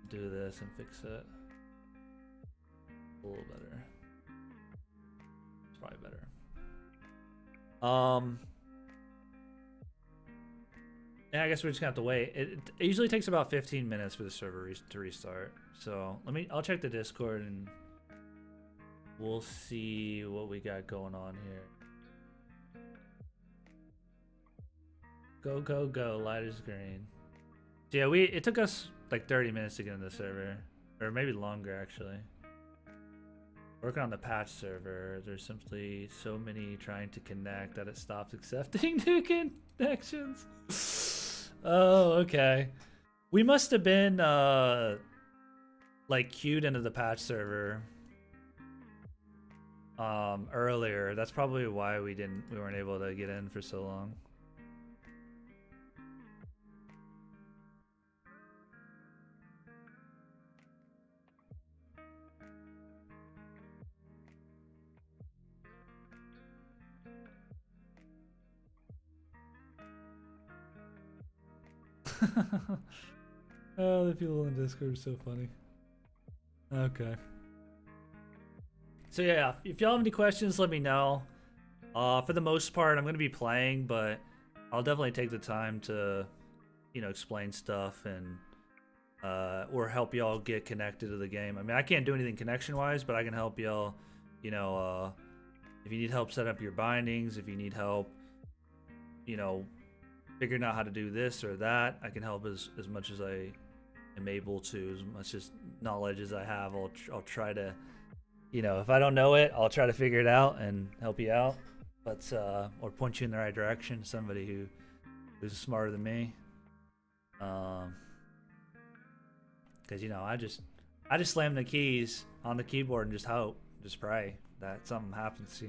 do this and fix it a little better. It's probably better. Yeah, I guess we're just gonna have to wait. It usually takes about 15 minutes for the server to restart. So I'll check the Discord and we'll see what we got going on here. Go, go, go, light is green. So yeah, it took us like 30 minutes to get in the server. Or maybe longer, actually. Working on the patch server, there's simply so many trying to connect that it stops accepting new connections. Oh, okay. We must have been like queued into the patch server earlier. That's probably why we weren't able to get in for so long. Oh, the people in Discord are so funny. Okay. So yeah, if y'all have any questions, let me know. For the most part, I'm gonna be playing, but I'll definitely take the time to, explain stuff and or help y'all get connected to the game. I mean, I can't do anything connection-wise, but I can help y'all. If you need help set up your bindings, if you need help, figuring out how to do this or that, I can help as much as I am able to, as much as knowledge as I have. I'll try to, if I don't know it, I'll try to figure it out and help you out, but or point you in the right direction. Somebody who's smarter than me, because I just slam the keys on the keyboard and just hope, just pray that something happens.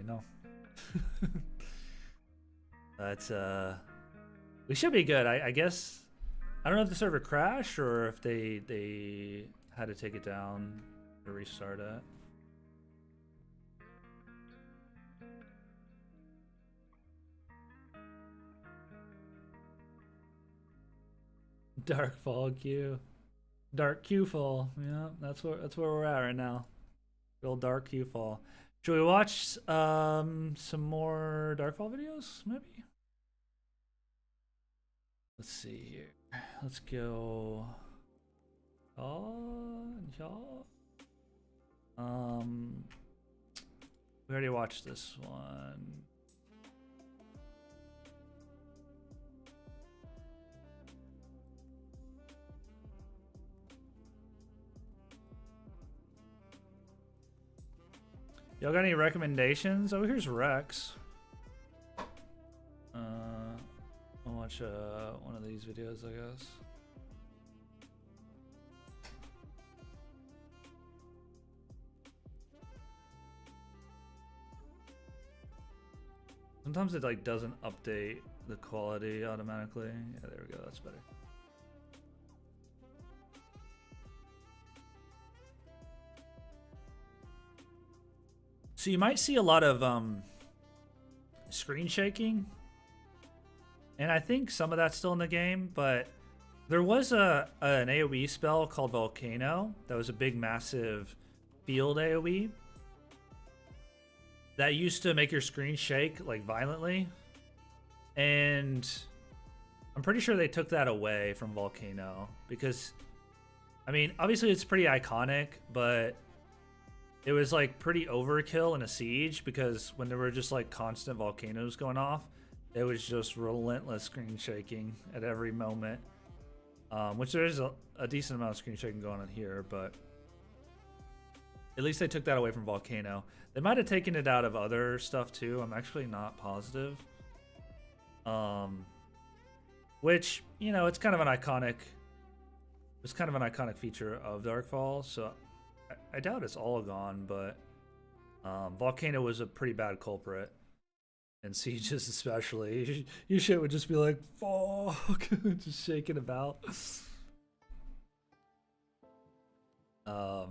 But we should be good. I guess. I don't know if the server crashed or if they had to take it down to restart it. Darkfall Q. Dark Q fall. Yeah, that's where we're at right now. Real dark Q fall. Should we watch some more Darkfall videos, maybe? Let's see here. Let's go. Y'all. We already watched this one. Y'all got any recommendations? Oh, here's Rex. I'll watch one of these videos, I guess. Sometimes it like doesn't update the quality automatically. Yeah, there we go. That's better. So you might see a lot of screen shaking, and I think some of that's still in the game, but there was an AoE spell called Volcano that was a big, massive field AoE that used to make your screen shake like violently, and I'm pretty sure they took that away from Volcano because, I mean, obviously it's pretty iconic, but it was like pretty overkill in a siege because when there were just like constant volcanoes going off, it was just relentless screen shaking at every moment. Which there is a decent amount of screen shaking going on here, but at least they took that away from Volcano. They might have taken it out of other stuff too. I'm actually not positive. Which, it's kind of an iconic. It's kind of an iconic feature of Darkfall, so I doubt it's all gone, but Volcano was a pretty bad culprit, and sieges especially. Your shit would just be like, fuck, just shaking about. But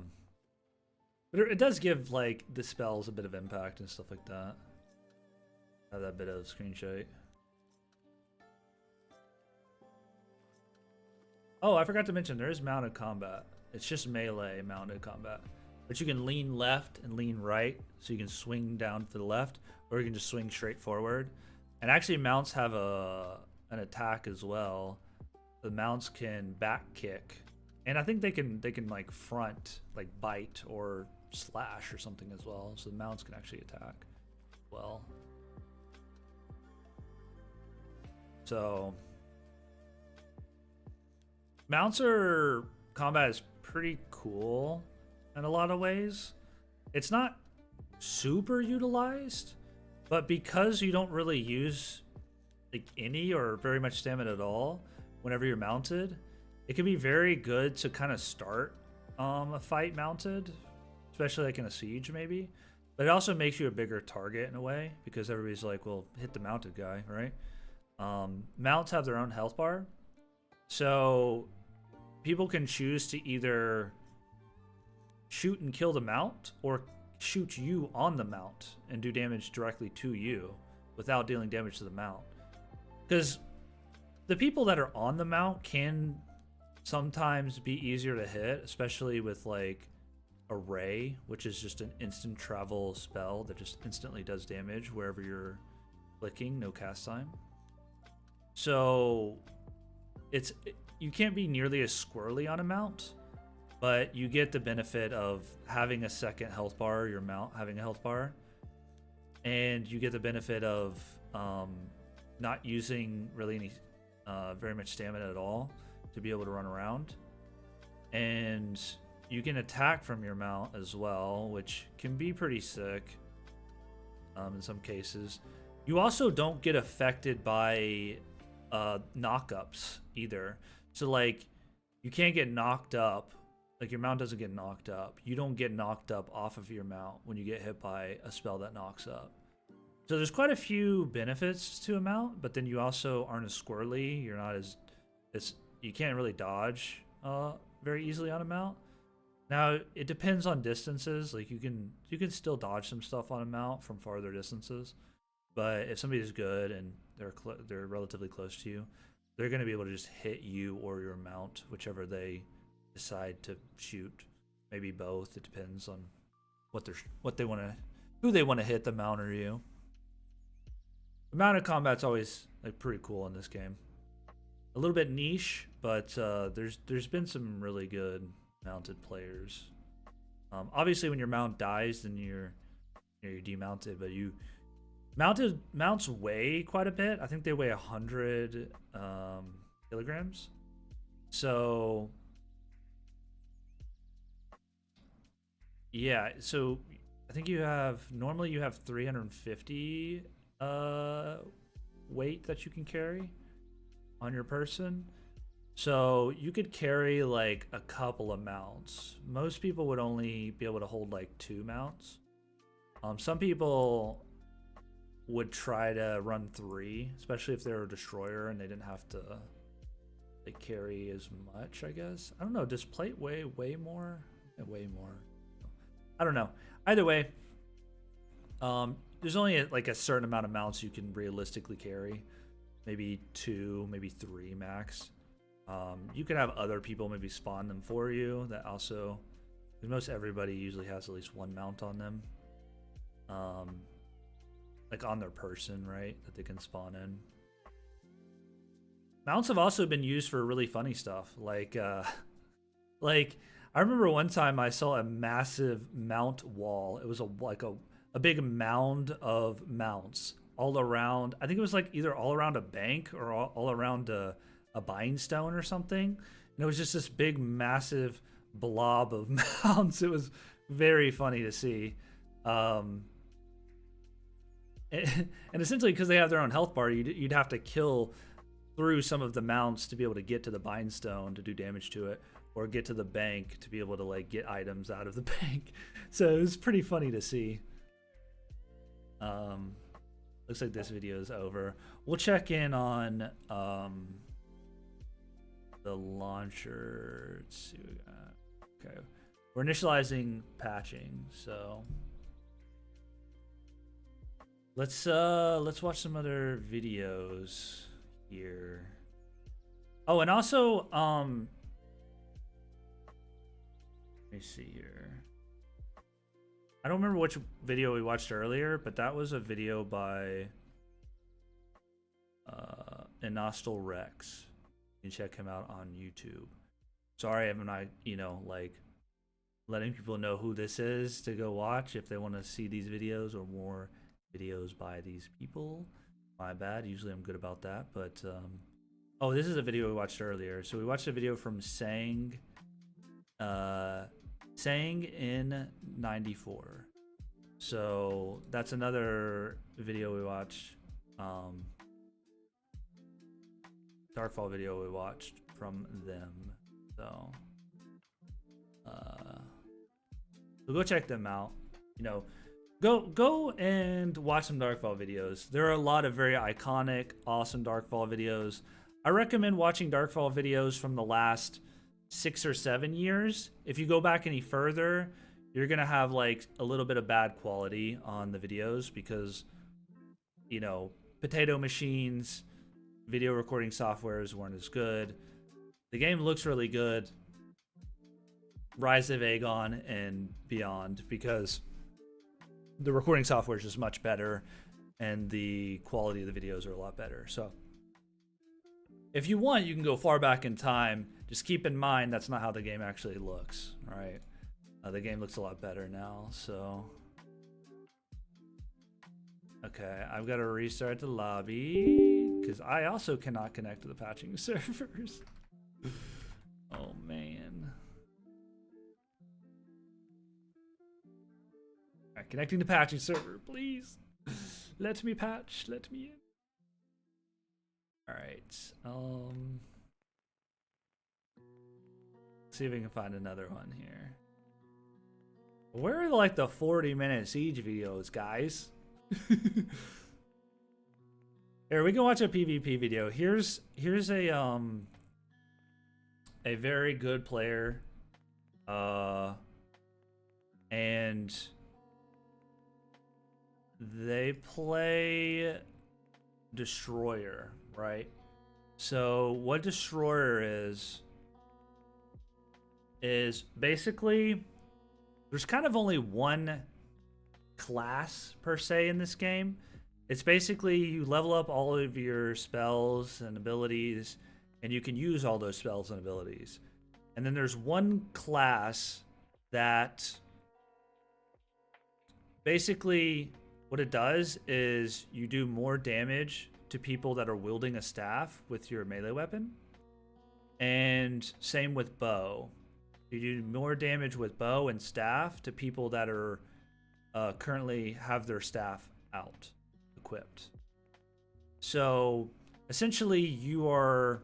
it does give like the spells a bit of impact and stuff like that. Have that bit of screen shake. Oh, I forgot to mention there is mounted combat. It's just melee mounted combat, but you can lean left and lean right, so you can swing down to the left, or you can just swing straight forward. And actually, mounts have an attack as well. The mounts can back kick, and I think they can like front, like bite or slash or something as well. So the mounts can actually attack well. So mounts are combat is pretty cool in a lot of ways. It's not super utilized, but because you don't really use like any or very much stamina at all whenever you're mounted, it can be very good to kind of start a fight mounted, especially like in a siege maybe. But it also makes you a bigger target in a way because everybody's like, well, hit the mounted guy, right? Mounts have their own health bar, so people can choose to either shoot and kill the mount or shoot you on the mount and do damage directly to you without dealing damage to the mount. Because the people that are on the mount can sometimes be easier to hit, especially with like Array, which is just an instant travel spell that just instantly does damage wherever you're clicking, no cast time. So you can't be nearly as squirrely on a mount, but you get the benefit of having a second health bar, your mount having a health bar, and you get the benefit of not using really any very much stamina at all to be able to run around. And you can attack from your mount as well, which can be pretty sick in some cases. You also don't get affected by knockups either. So like you can't get knocked up. Like your mount doesn't get knocked up. You don't get knocked up off of your mount when you get hit by a spell that knocks up. So there's quite a few benefits to a mount, but then you also aren't as squirrely. You're not as you can't really dodge very easily on a mount. Now it depends on distances. Like you can still dodge some stuff on a mount from farther distances, but if somebody's good and they're relatively close to you, they're going to be able to just hit you or your mount, whichever they decide to shoot. Maybe both. It depends on who they want to hit, the mount or you. The mounted combat's always like pretty cool in this game. A little bit niche, but there's been some really good mounted players. Obviously, when your mount dies, then you're demounted, but mounted mounts weigh quite a bit. I think they weigh 100 kilograms. So yeah, so I think normally you have 350 weight that you can carry on your person. So you could carry like a couple of mounts. Most people would only be able to hold like 2 mounts. Some people would try to run 3, especially if they're a destroyer and they didn't have to like carry as much, I guess. I don't know, does plate weigh way more? Way more. I don't know. Either way, there's only like a certain amount of mounts you can realistically carry. Maybe 2, maybe 3 max. You can have other people maybe spawn them for you. That also, because most everybody usually has at least 1 mount on them, like on their person, right? That they can spawn in. Mounts have also been used for really funny stuff, like I remember one time I saw a massive mount wall. It was a big mound of mounts all around. I think it was like either all around a bank or all around a buying stone or something. And it was just this big, massive blob of mounts. It was very funny to see. And essentially, because they have their own health bar, you'd have to kill through some of the mounts to be able to get to the buying stone to do damage to it, or get to the bank to be able to like get items out of the bank. So it was pretty funny to see. Looks like this video is over. We'll check in on the launcher. Let's see what we got. Okay, we're initializing patching, so let's watch some other videos here. Oh, and also, let me see here. I don't remember which video we watched earlier, but that was a video by Inostal Rex. You can check him out on YouTube. Sorry, I'm not, like letting people know who this is to go watch if they want to see these videos or more videos by these people. My bad. Usually I'm good about that, but oh, this is a video we watched earlier. So we watched a video from Sang in 94. So that's another video we watched. Darkfall video we watched from them. So go check them out. Go and watch some Darkfall videos. There are a lot of very iconic, awesome Darkfall videos. I recommend watching Darkfall videos from the last 6 or 7 years. If you go back any further, you're gonna have like a little bit of bad quality on the videos because, potato machines, video recording softwares weren't as good. The game looks really good. Rise of Aegon and beyond, because the recording software is just much better and the quality of the videos are a lot better. So if you want, you can go far back in time. Just keep in mind that's not how the game actually looks. All right, the game looks a lot better now. So okay, I've got to restart the lobby because I also cannot connect to the patching servers. Oh man. All right, connecting to patching server, please. Let me patch. Let me in. All right. See if we can find another one here. Where are like the 40-minute siege videos, guys? Here, we can watch a PvP video. Here's a very good player, and they play Destroyer, right? So what Destroyer is basically there's kind of only one class per se in this game. It's basically you level up all of your spells and abilities, and you can use all those spells and abilities. And then there's one class that basically what it does is you do more damage to people that are wielding a staff with your melee weapon. And same with bow. You do more damage with bow and staff to people that are currently have their staff out, equipped. So essentially you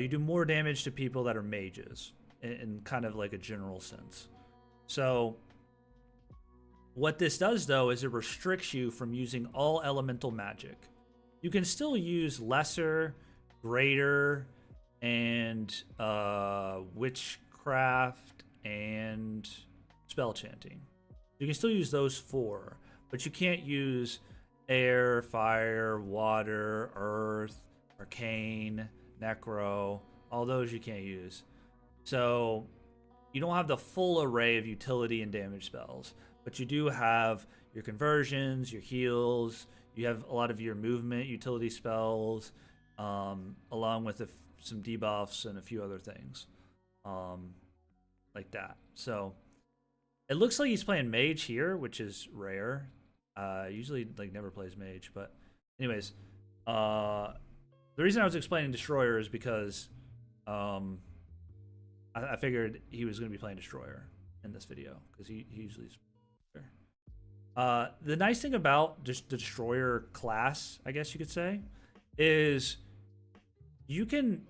do more damage to people that are mages in kind of like a general sense. So what this does though is it restricts you from using all elemental magic. You can still use lesser, greater, and witchcraft and spell chanting. You can still use those 4, but you can't use air, fire, water, earth, arcane, necro. All those you can't use. So you don't have the full array of utility and damage spells, but you do have your conversions, your heals. You have a lot of your movement utility spells, along with some debuffs and a few other things, like that. So it looks like he's playing mage here, which is rare. Usually like never plays mage, but anyways, the reason I was explaining Destroyer is because I figured he was going to be playing Destroyer in this video because he usually is. The nice thing about just the Destroyer class, I guess you could say, is you can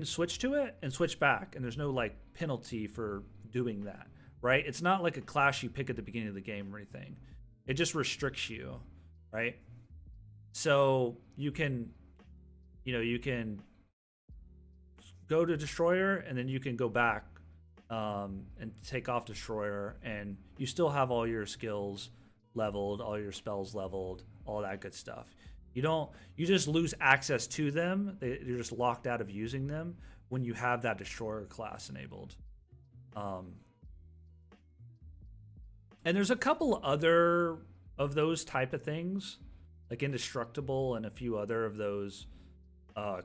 switch to it and switch back, and there's no like penalty for doing that, right? It's not like a class you pick at the beginning of the game or anything. It just restricts you, right? So you can go to Destroyer, and then you can go back and take off Destroyer, and you still have all your skills leveled, all your spells leveled, all that good stuff. You just lose access to them. You're just locked out of using them when you have that destroyer class enabled. And there's a couple other of those type of things, like indestructible and a few other of those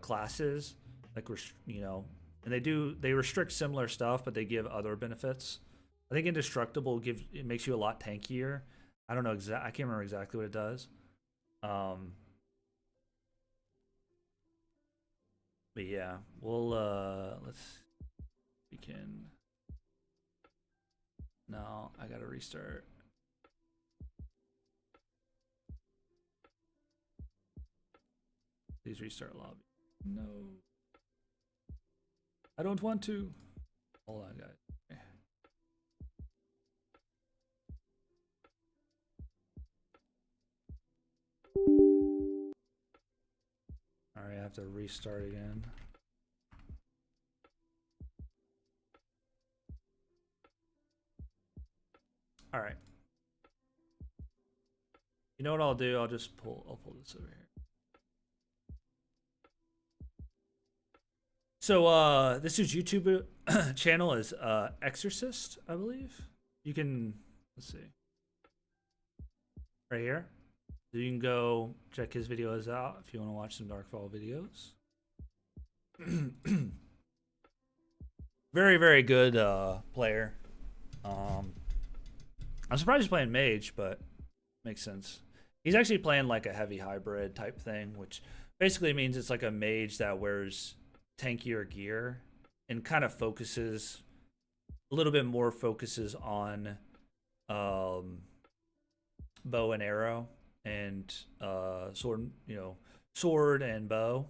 classes, like and they restrict similar stuff, but they give other benefits. I think indestructible it makes you a lot tankier. I don't know I can't remember exactly what it does. But yeah, we can. No, I gotta restart. Please restart lobby. No. I don't want to. Hold on, guys. Okay. Alright, I have to restart again. Alright. You know what I'll do? I'll pull this over here. So this is YouTube channel is Exorcist, I believe. You can let's see. Right here. So you can go check his videos out if you want to watch some Darkfall videos. Very, very good player. I'm surprised he's playing mage, but makes sense. He's actually playing like a heavy hybrid type thing, which basically means it's like a mage that wears tankier gear and kind of focuses a little bit more on bow and arrow and sword and bow.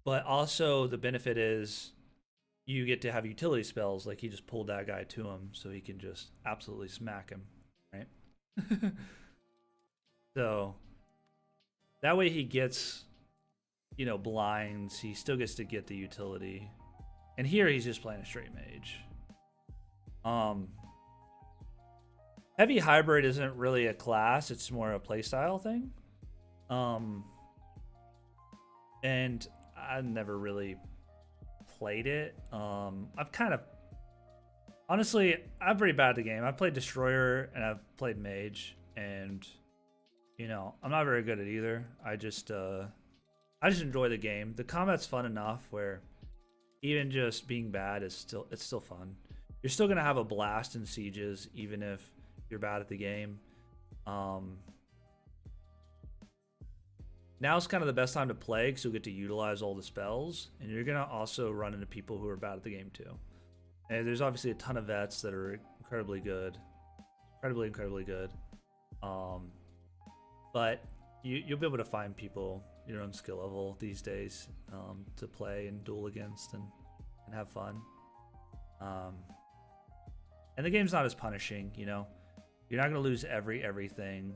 But also the benefit is you get to have utility spells, like he just pulled that guy to him so he can just absolutely smack him, right? So that way he gets blinds, he still gets to get the utility. And here he's just playing a straight mage. Heavy hybrid isn't really a class, it's more a playstyle thing. And I've never really played it. I've kind of honestly, I'm pretty bad at the game. I've played Destroyer and I've played Mage, and I'm not very good at either. I just enjoy the game. The combat's fun enough where even just being bad is still fun. You're still gonna have a blast in sieges even if you're bad at the game. Now's kind of the best time to play because you'll get to utilize all the spells, and you're gonna also run into people who are bad at the game too. And there's obviously a ton of vets that are incredibly good, incredibly good. But you'll be able to find people your own skill level these days to play and duel against and have fun. And the game's not as punishing, you're not gonna lose everything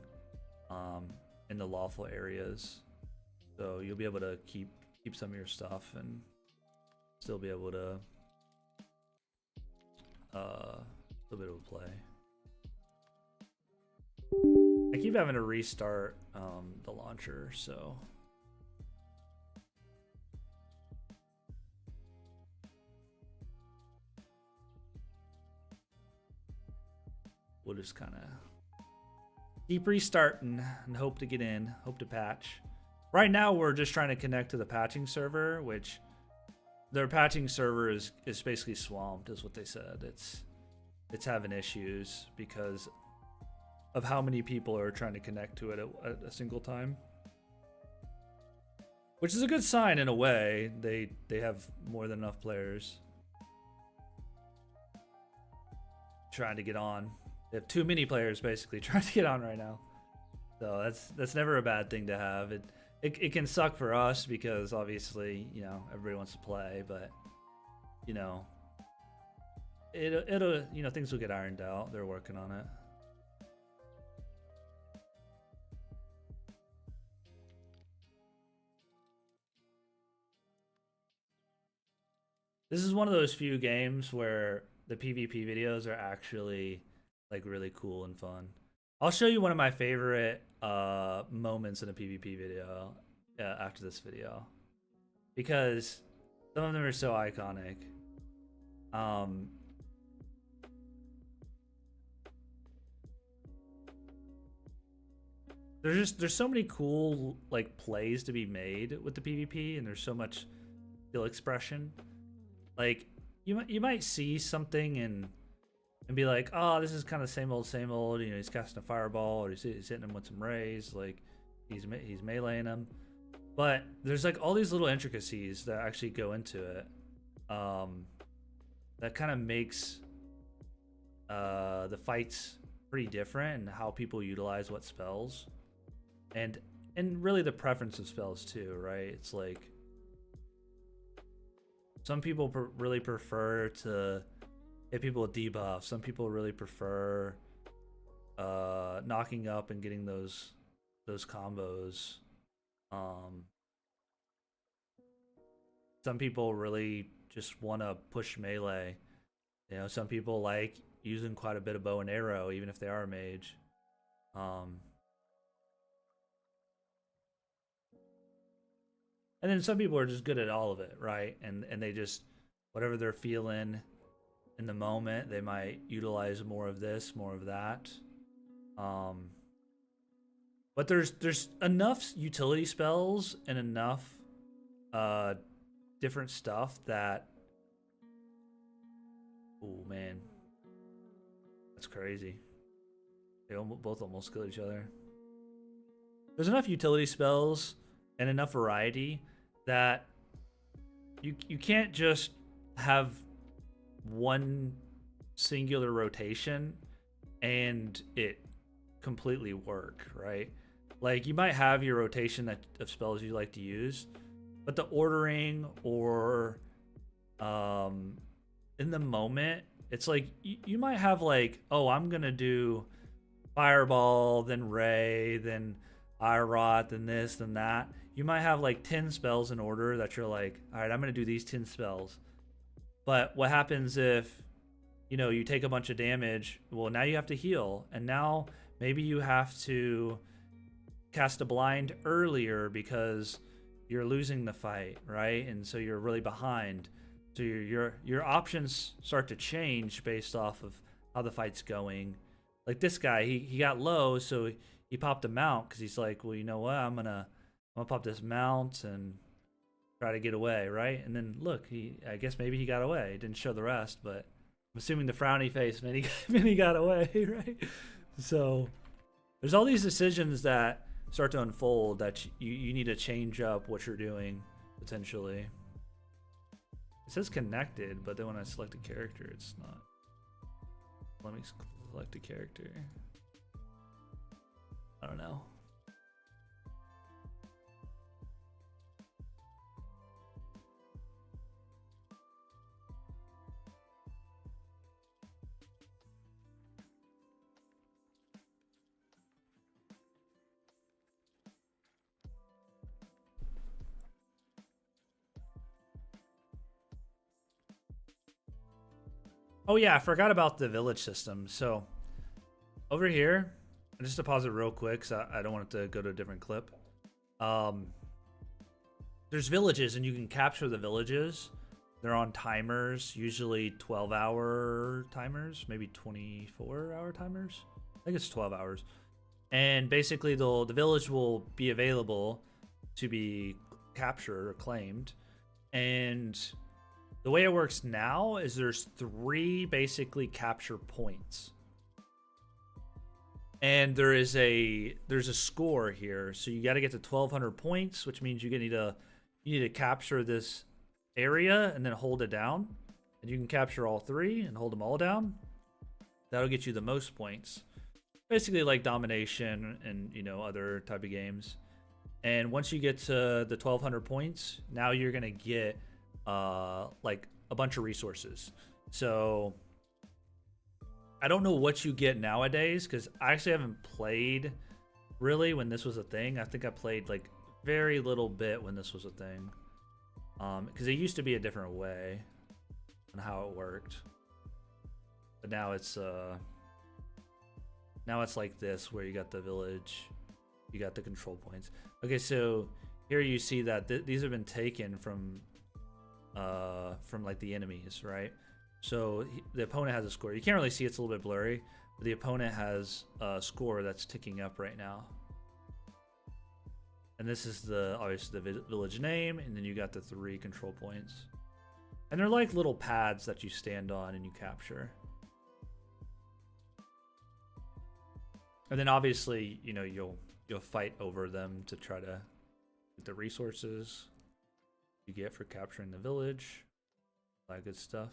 in the lawful areas, so you'll be able to keep some of your stuff and still be able to still be able to play. I keep having to restart the launcher, so we'll just kind of keep restarting and hope to get in, hope to patch. Right now, we're just trying to connect to the patching server, which their patching server is basically swamped, is what they said. It's having issues because of how many people are trying to connect to it at a single time, which is a good sign in a way. They have more than enough players trying to get on. They have too many players basically trying to get on right now, so that's never a bad thing to have. It can suck for us because obviously everybody wants to play, but it'll things will get ironed out. They're working on it. This is one of those few games where the PvP videos are actually like really cool and fun. I'll show you one of my favorite moments in a PvP video after this video, because some of them are so iconic. There's so many cool like plays to be made with the PvP, and there's so much skill expression. Like you might see something and be like, oh, this is kind of same old, same old. You know, he's casting a fireball, or he's hitting him with some rays, like he's meleeing him. But there's like all these little intricacies that actually go into it, that kind of makes the fights pretty different, and how people utilize what spells, and really the preference of spells too, right? It's like some people really prefer to hit people with debuffs. Some people really prefer knocking up and getting those combos. Some people really just want to push melee. You know, some people like using quite a bit of bow and arrow, even if they are a mage. And then some people are just good at all of it, right? And they just, whatever they're feeling in the moment, they might utilize more of this, more of that. But there's enough utility spells and enough different stuff that, oh man, that's crazy. They both almost kill each other. There's enough utility spells and enough variety that you can't just have one singular rotation and it completely work, right? Like you might have your rotation of spells you like to use, but the ordering or in the moment, it's like you might have like, oh, I'm gonna do fireball, then ray, then eye rot, then this, then that. You might have like 10 spells in order that you're like, all right, I'm gonna do these 10 spells. But what happens if, you know, you take a bunch of damage? Well, now you have to heal, and now maybe you have to cast a blind earlier because you're losing the fight, right? And so you're really behind. So your options start to change based off of how the fight's going. Like this guy, he got low, so he popped a mount because he's like, well, you know what? I'm gonna pop this mount and try to get away, right? And then look, I guess maybe he got away. He didn't show the rest, but I'm assuming the frowny face meant he got away, right? So there's all these decisions that start to unfold that you need to change up what you're doing potentially. It says connected, but then when I select a character, it's not. Let me select a character. I don't know. Oh yeah, I forgot about the village system. So over here, just to pause it real quick, because I don't want it to go to a different clip. There's villages, and you can capture the villages. They're on timers, usually 12-hour timers, maybe 24-hour timers. I think it's 12 hours. And basically, the village will be available to be captured or claimed. And the way it works now is there's 3 basically capture points. And there's a score here. So you got to get to 1,200 points, which means you need to capture this area and then hold it down. And you can capture all 3 and hold them all down. That'll get you the most points. Basically like domination and, you know, other type of games. And once you get to the 1,200 points, now you're going to get like a bunch of resources. So I don't know what you get nowadays, because I actually haven't played really when this was a thing. I think I played like very little bit when this was a thing, because it used to be a different way on how it worked, but now it's Now it's like this, where you got the village, you got the control points. Okay, so here you see that these have been taken from like the enemies, right? So the opponent has a score. You can't really see, it's a little bit blurry, but the opponent has a score that's ticking up right now. And this is obviously the village name, and then you got the 3 control points. And they're like little pads that you stand on and you capture. And then obviously, you know, you'll fight over them to try to get the resources you get for capturing the village. All that good stuff.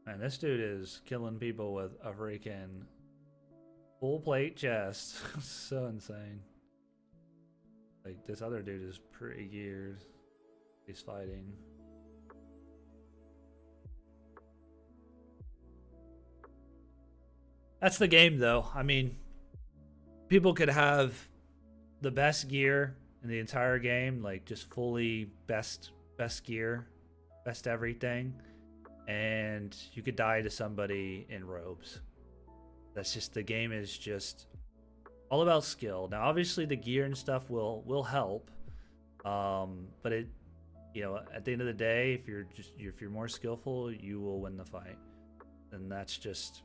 Man, this dude is killing people with a freaking full plate chest. So insane. Like, this other dude is pretty geared. He's fighting. That's the game, though. I mean, people could have the best gear in the entire game, like just fully best gear, best everything, and you could die to somebody in robes. That's just, the game is just all about skill. Now, obviously, the gear and stuff will help, but it, you know, at the end of the day, if you're more skillful, you will win the fight, and that's just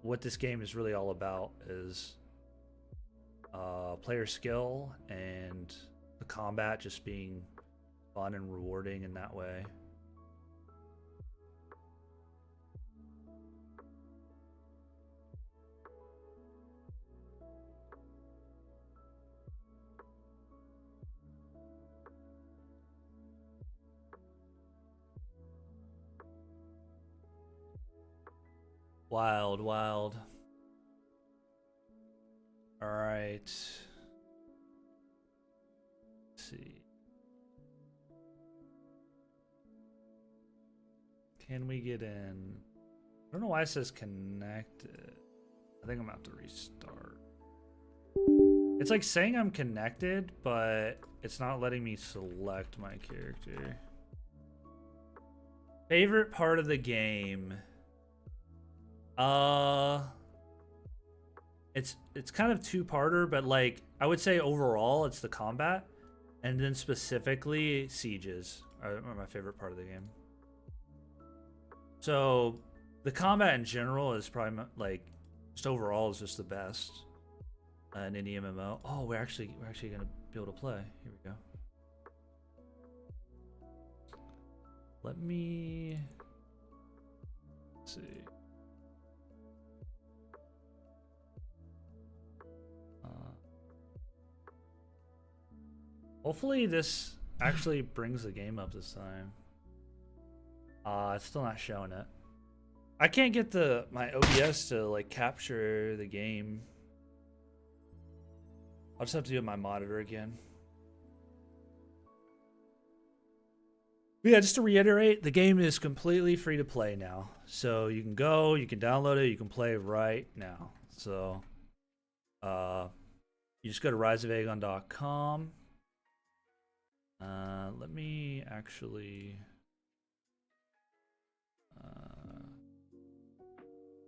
what this game is really all about, is player skill and the combat just being fun and rewarding in that way. Wild, wild. All right. Let's see. Can we get in? I don't know why it says connected. I think I'm about to restart. It's like saying I'm connected, but it's not letting me select my character. Favorite part of the game. It's kind of two-parter, but like I would say overall it's the combat, and then specifically sieges are my favorite part of the game. So the combat in general is probably like just overall is just the best in any MMO. Oh, we're actually gonna be able to play. Here we go. Let me see. Hopefully this actually brings the game up this time. It's still not showing it. I can't get my OBS to like capture the game. I'll just have to do it on my monitor again. But yeah, just to reiterate, the game is completely free to play now. So you can go, you can download it, you can play right now. So you just go to riseofagon.com. Let me actually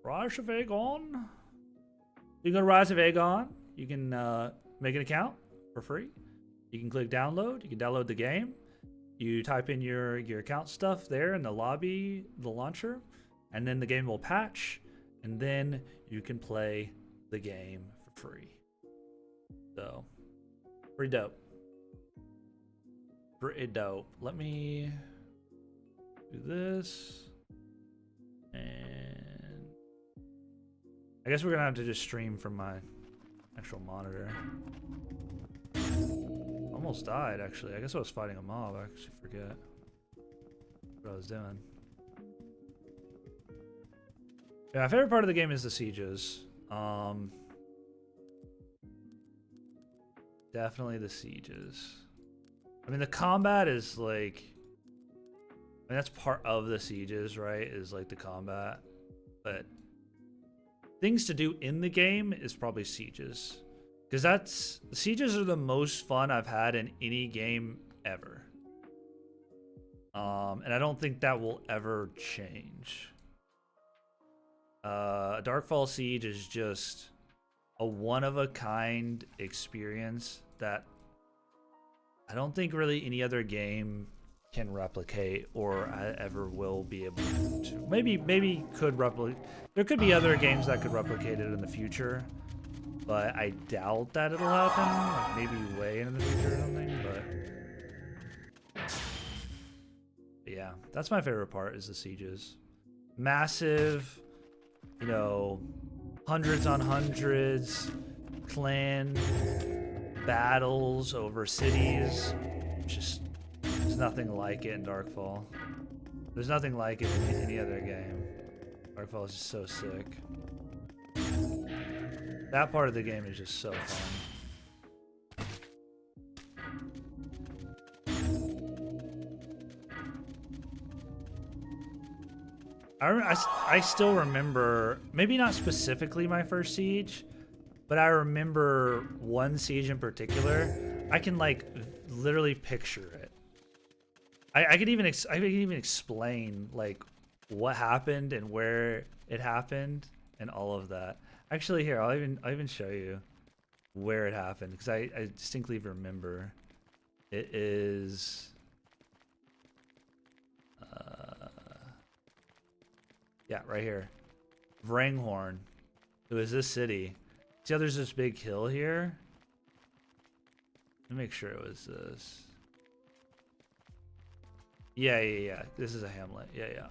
Rise of Aegon. You go to Rise of Aegon. You can make an account for free. You can click download. You can download the game. You type in your account stuff there in the lobby, the launcher, and then the game will patch, and then you can play the game for free. So, pretty dope. Pretty dope. Let me do this. And I guess we're gonna have to just stream from my actual monitor. Almost died, actually. I guess I was fighting a mob. I actually forget what I was doing. Yeah, my favorite part of the game is the sieges. Definitely the sieges. I mean, the combat is like, I mean, that's part of the sieges, right? Is like the combat, but things to do in the game is probably sieges, Because sieges are the most fun I've had in any game ever. And I don't think that will ever change. Darkfall Siege is just a one-of-a-kind experience that I don't think really any other game can replicate, or I ever will be able to. Maybe could replicate. There could be other games that could replicate it in the future, but I doubt that it'll happen. Like maybe way in the future or something. But yeah, that's my favorite part, is the sieges. Massive, you know, hundreds on hundreds, clan battles over cities. Just, there's nothing like it in Darkfall. There's nothing like it in any other game. Darkfall is just so sick. That part of the game is just so fun. I still remember, maybe not specifically my first siege, but I remember one siege in particular. I can like literally picture it. I could even explain like what happened and where it happened and all of that. Actually, here I'll even show you where it happened, because I distinctly remember. It is. Yeah, right here. Vranghorn. It was this city. See how there's this big hill here? Let me make sure it was this. Yeah. This is a hamlet. Yeah.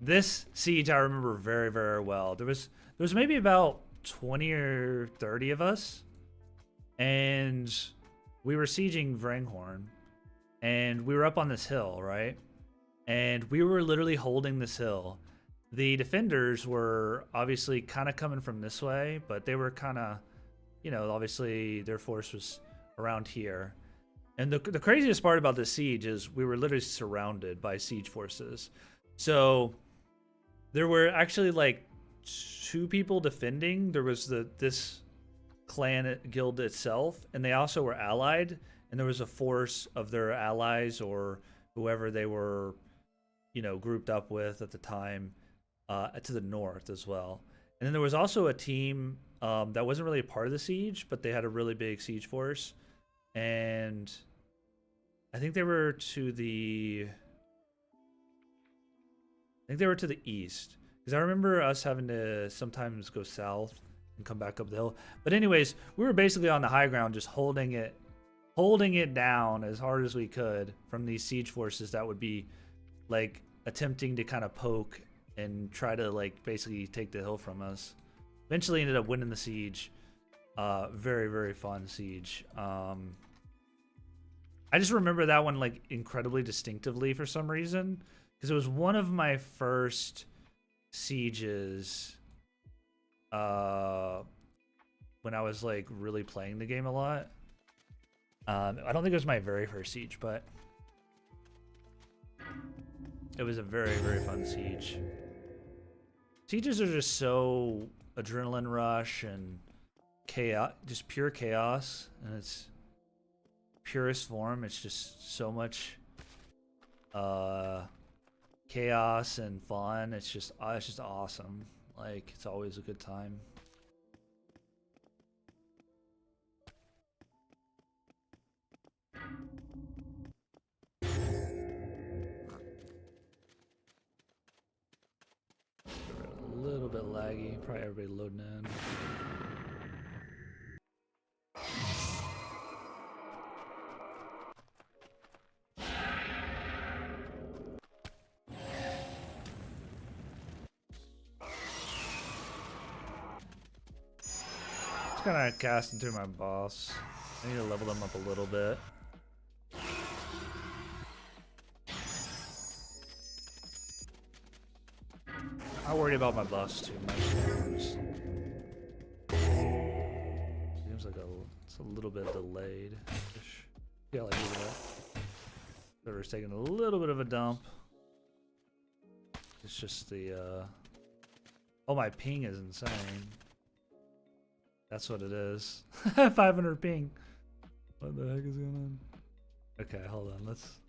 This siege I remember very, very well. There was maybe about 20 or 30 of us, and we were sieging Vranghorn, and we were up on this hill, right? And we were literally holding this hill. The defenders were obviously kind of coming from this way, but they were kind of, you know, obviously their force was around here. And the craziest part about this siege is we were literally surrounded by siege forces. So there were actually like 2 people defending. There was this clan guild itself, and they also were allied, and there was a force of their allies or whoever they were, you know, grouped up with at the time, to the north as well. And then there was also a team that wasn't really a part of the siege, but they had a really big siege force, and I think they were to the east, because I remember us having to sometimes go south and come back up the hill. But anyways, we were basically on the high ground, just holding it down as hard as we could from these siege forces that would be like attempting to kind of poke and try to like basically take the hill from us. Eventually ended up winning the siege. Very, very fun siege. I just remember that one like incredibly distinctively for some reason, because it was one of my first sieges when I was like really playing the game a lot. I don't think it was my very first siege, but it was a very, very fun siege. Sieges are just so adrenaline rush and chaos, just pure chaos, and it's purest form. It's just so much chaos and fun. It's just awesome. Like, it's always a good time. A little bit laggy. Probably everybody loading in. Just kind of casting through my boss. I need to level them up a little bit. I worry about my buffs too much. Seems like it's a little bit delayed. Yeah, like that. Server's taking a little bit of a dump. It's just the oh, my ping is insane. That's what it is. 500 ping. What the heck is going on? Okay, hold on. Let's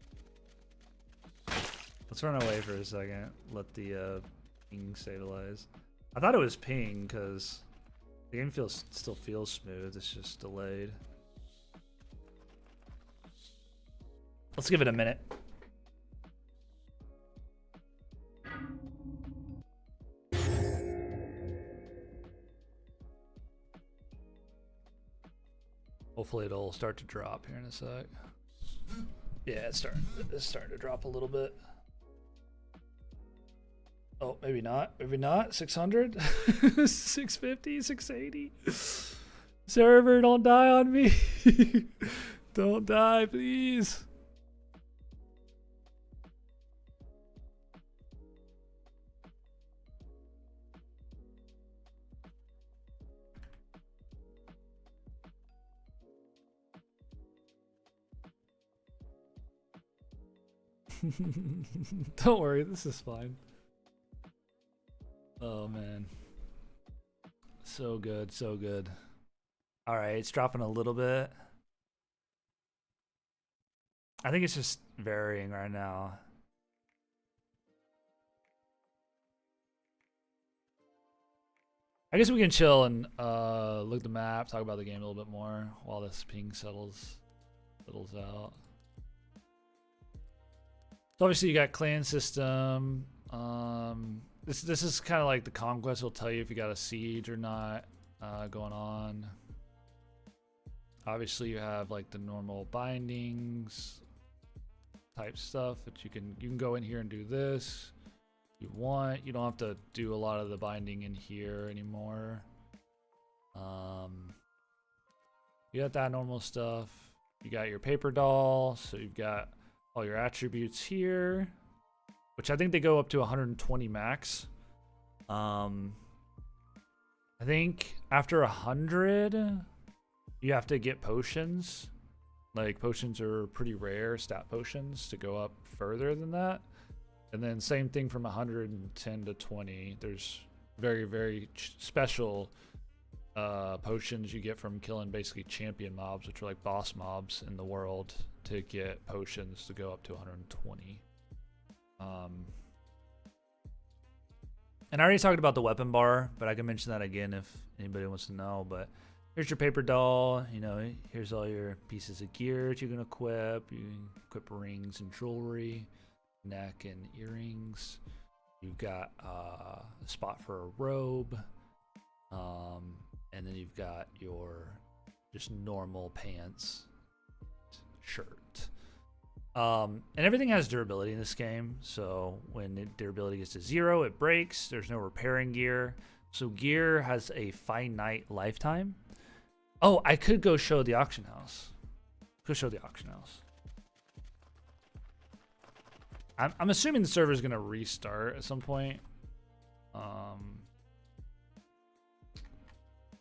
run away for a second. Let the ping stabilize. I thought it was ping because the game still feels smooth. It's just delayed. Let's give it a minute. Hopefully it'll start to drop here in a sec. Yeah, it's starting to drop a little bit. Oh, maybe not. Maybe not. 600? 650? 680? Server, don't die on me. Don't die, please. Don't worry, this is fine. Oh man. So good, so good. Alright, it's dropping a little bit. I think it's just varying right now. I guess we can chill and look at the map, talk about the game a little bit more while this ping settles out. So obviously you got clan system. This is kind of like the conquest will tell you if you got a siege or not going on. Obviously you have like the normal bindings type stuff that you can go in here and do this if you want. You don't have to do a lot of the binding in here anymore. You got that normal stuff. You got your paper doll, so you've got all your attributes here, which I think they go up to 120 max. I think after 100 you have to get potions. Like potions are pretty rare, stat potions, to go up further than that. And then same thing from 110 to 20. There's very, very special potions you get from killing basically champion mobs, which are like boss mobs in the world, to get potions to go up to 120. And I already talked about the weapon bar, but I can mention that again if anybody wants to know. But here's your paper doll. You know, here's all your pieces of gear that you can equip. You can equip rings and jewelry, neck and earrings. You've got a spot for a robe. And then you've got your just normal pants, shirt. And everything has durability in this game. So when durability gets to 0, it breaks. There's no repairing gear. So gear has a finite lifetime. Oh, I could go show the auction house. I'm assuming the server is going to restart at some point.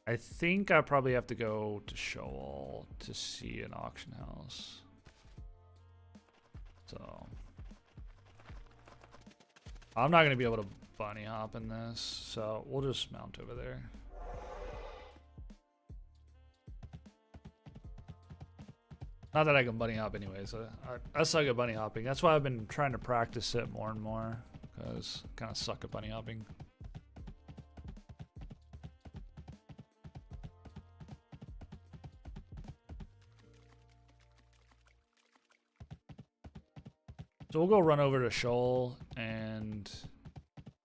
I think I probably have to go to show all to see an auction house. So I'm not going to be able to bunny hop in this, so we'll just mount over there. Not that I can bunny hop anyways. I suck at bunny hopping. That's why I've been trying to practice it more and more, because I kind of suck at bunny hopping. So we'll go run over to Shoal and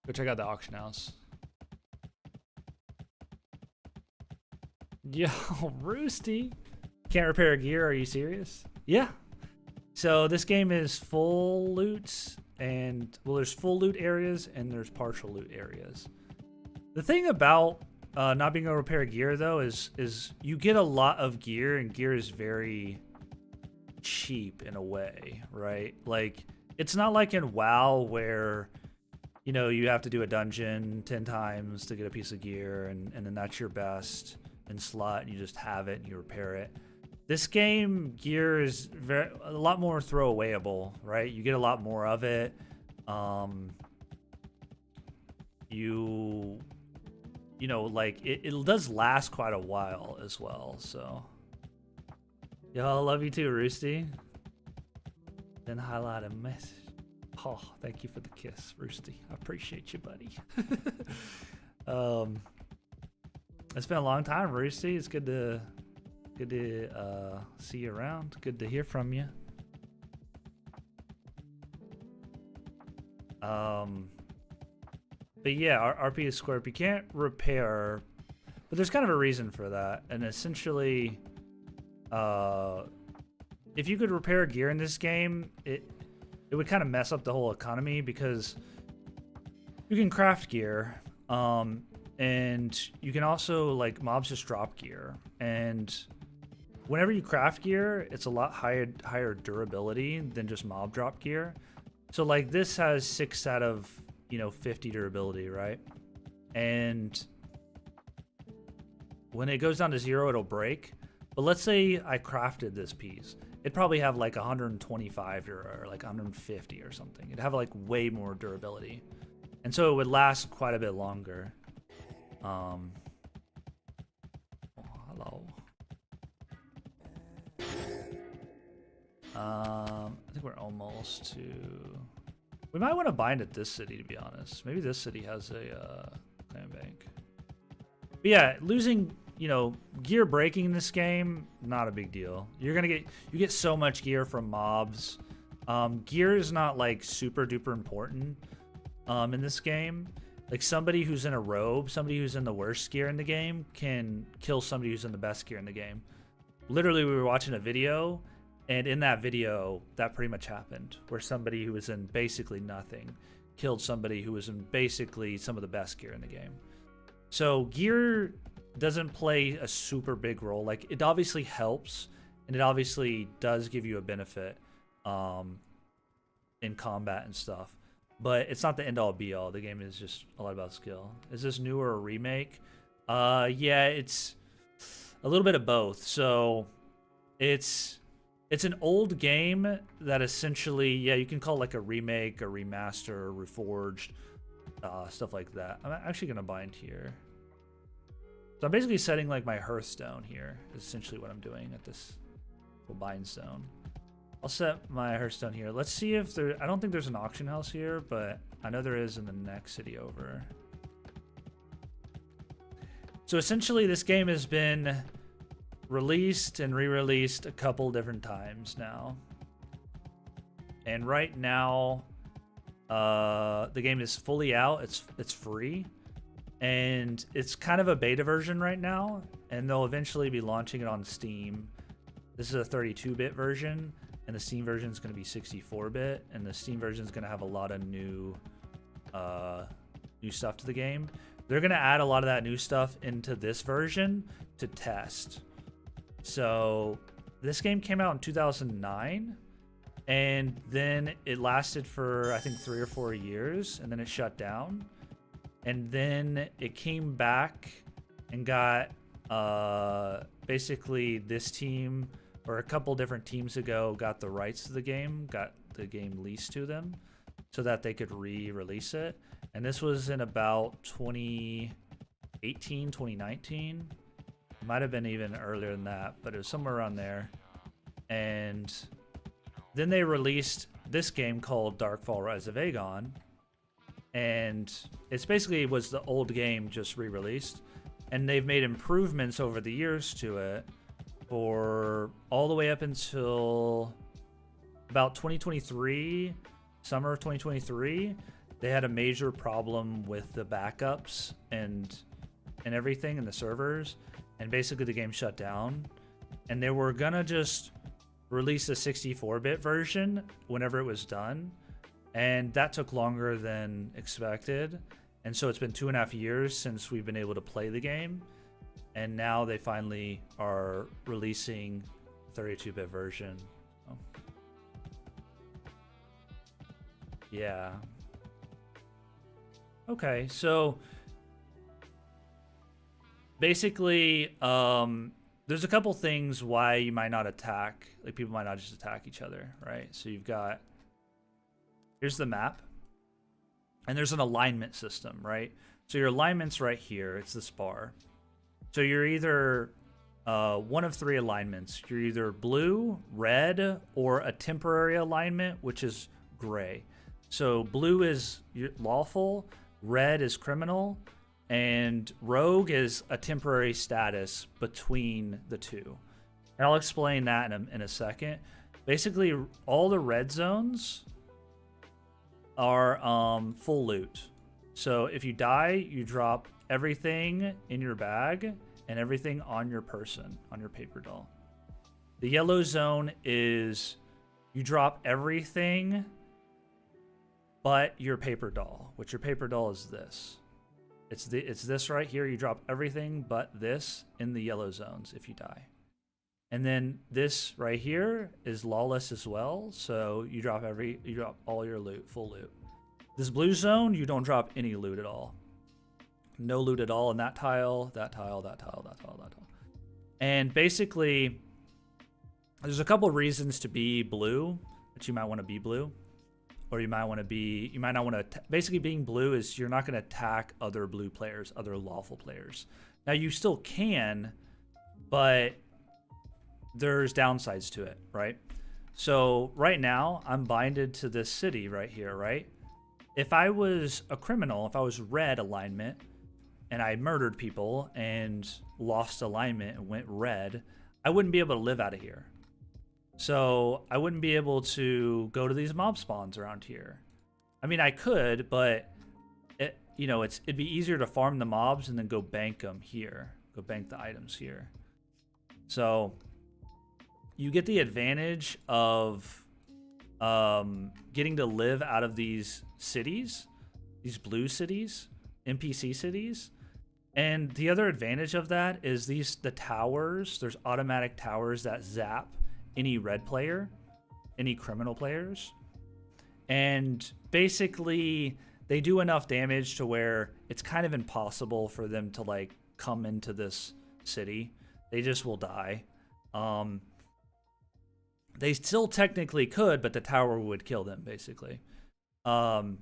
go check out the auction house. Yo, Roosty. Can't repair gear, are you serious? Yeah. So this game is full loots, and well, there's full loot areas and there's partial loot areas. The thing about not being able to repair gear though is you get a lot of gear, and gear is very cheap in a way, right? Like, it's not like in WoW where, you know, you have to do a dungeon 10 times to get a piece of gear, and then that's your best in slot, and you just have it and you repair it. This game, gear is a lot more throwawayable, right? You get a lot more of it. you know, like it does last quite a while as well. So, y'all, love you too, Roosty. Then highlight a message. Oh, thank you for the kiss, Roosty. I appreciate you, buddy. It's been a long time, Roosty. It's good to see you around. Good to hear from you. But yeah, RP is square. You can't repair, but there's kind of a reason for that. And essentially, if you could repair gear in this game, it would kind of mess up the whole economy, because you can craft gear, and you can also, like, mobs just drop gear, and whenever you craft gear, it's a lot higher durability than just mob drop gear. So like this has 6 out of 50 durability, right? And when it goes down to 0, it'll break. But let's say I crafted this piece, it'd probably have like 125 or like 150 or something. It'd have like way more durability, and so it would last quite a bit longer. Oh, hello. I think we're almost to. We might want to bind at this city, to be honest. Maybe this city has a clan bank. But yeah, losing, gear breaking in this game, not a big deal. You get so much gear from mobs. Gear is not like super duper important in this game. Like somebody who's in a robe, somebody who's in the worst gear in the game can kill somebody who's in the best gear in the game. Literally, we were watching a video, and in that video, that pretty much happened, where somebody who was in basically nothing killed somebody who was in basically some of the best gear in the game. So gear doesn't play a super big role. Like, it obviously helps, and it obviously does give you a benefit in combat and stuff, but it's not the end-all be-all. The game is just a lot about skill. Is this new or a remake? Yeah, it's a little bit of both. So it's an old game that essentially, yeah, you can call like a remake, a remaster, reforged, stuff like that. I'm actually gonna bind here. So I'm basically setting like my Hearthstone here, is essentially what I'm doing at this bind zone. I'll set my Hearthstone here. Let's see if there, I don't think there's an auction house here, but I know there is in the next city over. So essentially this game has been released and re-released a couple different times now. And right now, the game is fully out. It's free. And it's kind of a beta version right now. And they'll eventually be launching it on Steam. This is a 32-bit version. And the Steam version is going to be 64-bit, and the Steam version is going to have a lot of new stuff to the game. They're going to add a lot of that new stuff into this version to test. So this game came out in 2009, and then it lasted for, I think, 3 or 4 years, and then it shut down. And then it came back and got basically this team, or a couple different teams ago, got the rights to the game, got the game leased to them so that they could re-release it. And this was in about 2018, 2019. Might have been even earlier than that, but it was somewhere around there. And then they released this game called Darkfall: Rise of Aegon. And it's basically was the old game just re-released. And they've made improvements over the years to it. For all the way up until about 2023, summer of 2023, they had a major problem with the backups and everything in the servers, and basically the game shut down. And they were gonna just release a 64-bit version whenever it was done, and that took longer than expected. And so it's been 2.5 years since we've been able to play the game. And now they finally are releasing 32-bit version. Oh. Yeah. Okay, so basically, there's a couple things why you might not attack. Like, people might not just attack each other, right? So you've got, here's the map, and there's an alignment system, right? So your alignment's right here. It's this bar. So you're either one of 3 alignments. You're either blue, red, or a temporary alignment, which is gray. So blue is lawful, red is criminal, and rogue is a temporary status between the two. And I'll explain that in a second. Basically, all the red zones are full loot. So if you die, you drop everything in your bag and everything on your person, on your paper doll. The yellow zone is you drop everything but your paper doll, which your paper doll is this. It's this right here. You drop everything but this in the yellow zones if you die. And then this right here is lawless as well. So you drop all your loot, full loot. This blue zone, you don't drop any loot at all. No loot at all in that tile, that tile, that tile, that tile, that tile. And basically, there's a couple reasons to be blue, that you might want to be blue. Or you might not want to, basically being blue is you're not going to attack other blue players, other lawful players. Now you still can, but there's downsides to it, right? So right now I'm binded to this city right here, right? If I was a criminal, if I was red alignment and I murdered people and lost alignment and went red, I wouldn't be able to live out of here. So I wouldn't be able to go to these mob spawns around here. I mean, I could, but it'd be easier to farm the mobs and then go bank them here. Go bank the items here. So you get the advantage of getting to live out of these cities, these blue cities, NPC cities. And the other advantage of that is the towers. There's automatic towers that zap any red player, any criminal players. And basically they do enough damage to where it's kind of impossible for them to like come into this city. They just will die. They still technically could, but the tower would kill them basically. So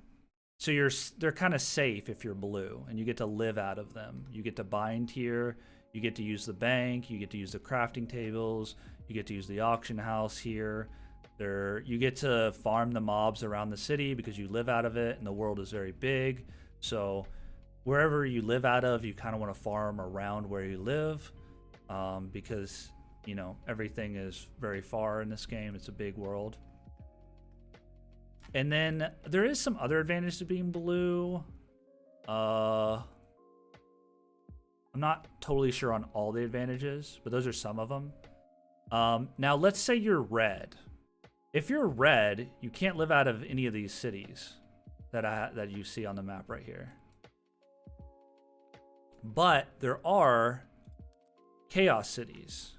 they're kind of safe if you're blue and you get to live out of them. You get to bind here. You get to use the bank. You get to use the crafting tables. You get to use the auction house here. You get to farm the mobs around the city because you live out of it and the world is very big. So wherever you live out of, you kind of want to farm around where you live because, everything is very far in this game. It's a big world. And then there is some other advantage to being blue. I'm not totally sure on all the advantages, but those are some of them. Now, let's say you're red. If you're red, you can't live out of any of these cities that you see on the map right here. But there are chaos cities.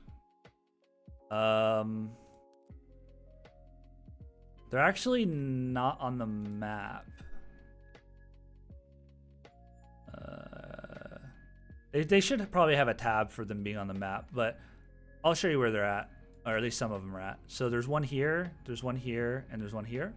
They're actually not on the map. They should probably have a tab for them being on the map, but I'll show you where they're at, or at least some of them are at. So there's one here, there's one here, and there's one here.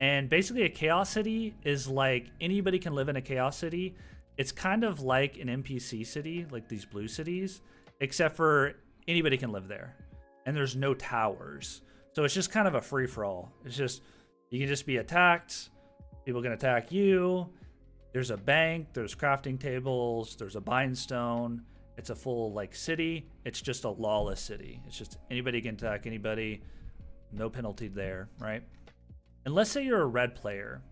And basically a chaos city is like anybody can live in a chaos city. It's kind of like an NPC city, like these blue cities, except for anybody can live there. And there's no towers. So it's just kind of a free-for-all. It's just, you can just be attacked. People can attack you. There's a bank. There's crafting tables. There's a bindstone. It's a full, city. It's just a lawless city. It's just anybody can attack anybody. No penalty there, right? And let's say you're a red player.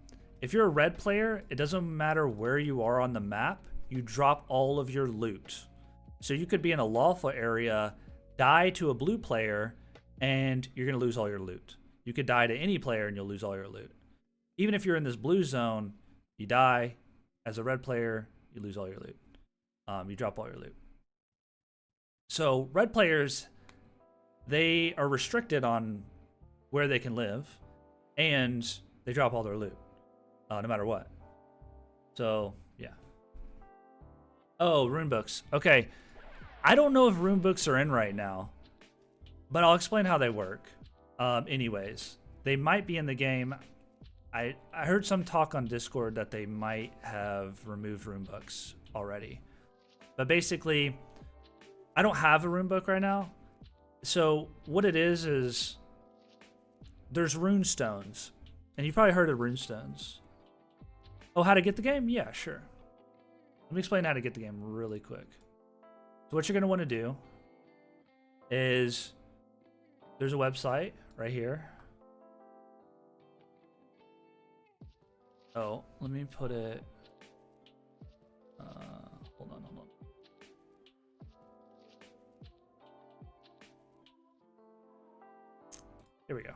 If you're a red player, it doesn't matter where you are on the map. You drop all of your loot. So you could be in a lawful area, die to a blue player, and you're going to lose all your loot. You could die to any player and you'll lose all your loot. Even if you're in this blue zone, you die. As a red player, you lose all your loot. You drop all your loot. So red players, they are restricted on where they can live, and they drop all their loot, no matter what. So, yeah. Oh, rune books. Okay. I don't know if rune books are in right now, but I'll explain how they work. Anyways, they might be in the game. I heard some talk on Discord that they might have removed rune books already. But basically, I don't have a rune book right now. So what it is there's rune stones. And you've probably heard of rune stones. Oh, how to get the game? Yeah, sure. Let me explain how to get the game really quick. So what you're going to want to do is there's a website right here. Oh, let me put it. Hold on. Here we go.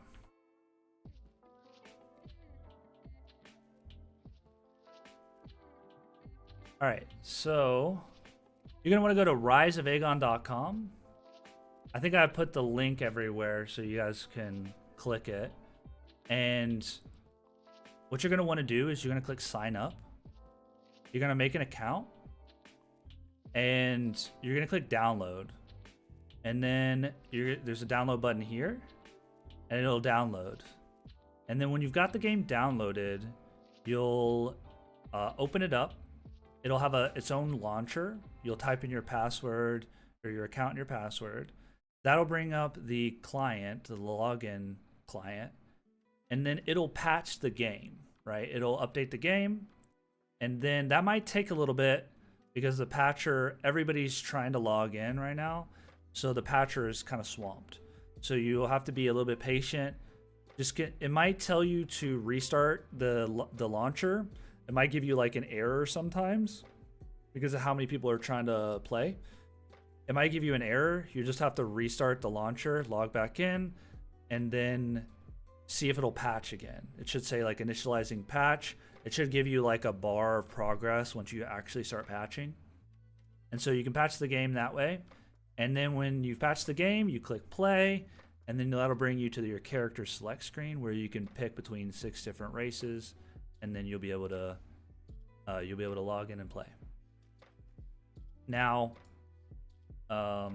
All right, so you're gonna want to go to riseofagon.com. I think I put the link everywhere so you guys can click it. And what you're gonna want to do is you're gonna click sign up. You're gonna make an account, and you're gonna click download. And then there's a download button here, and it'll download. And then when you've got the game downloaded, you'll open it up. It'll have its own launcher. You'll type in your password or your account and your password. That'll bring up the client, the login client, and then it'll patch the game, right? It'll update the game, and then that might take a little bit because the patcher, everybody's trying to log in right now, so the patcher is kind of swamped. So you'll have to be a little bit patient. It might tell you to restart the launcher. It might give you like an error sometimes because of how many people are trying to play. It might give you an error. You just have to restart the launcher, log back in, and then see if it'll patch again. It should say like initializing patch. It should give you like a bar of progress once you actually start patching. And so you can patch the game that way. And then when you've patched the game, you click play, and then that'll bring you to your character select screen where you can pick between 6 different races. And then you'll be able to log in and play. Now, oh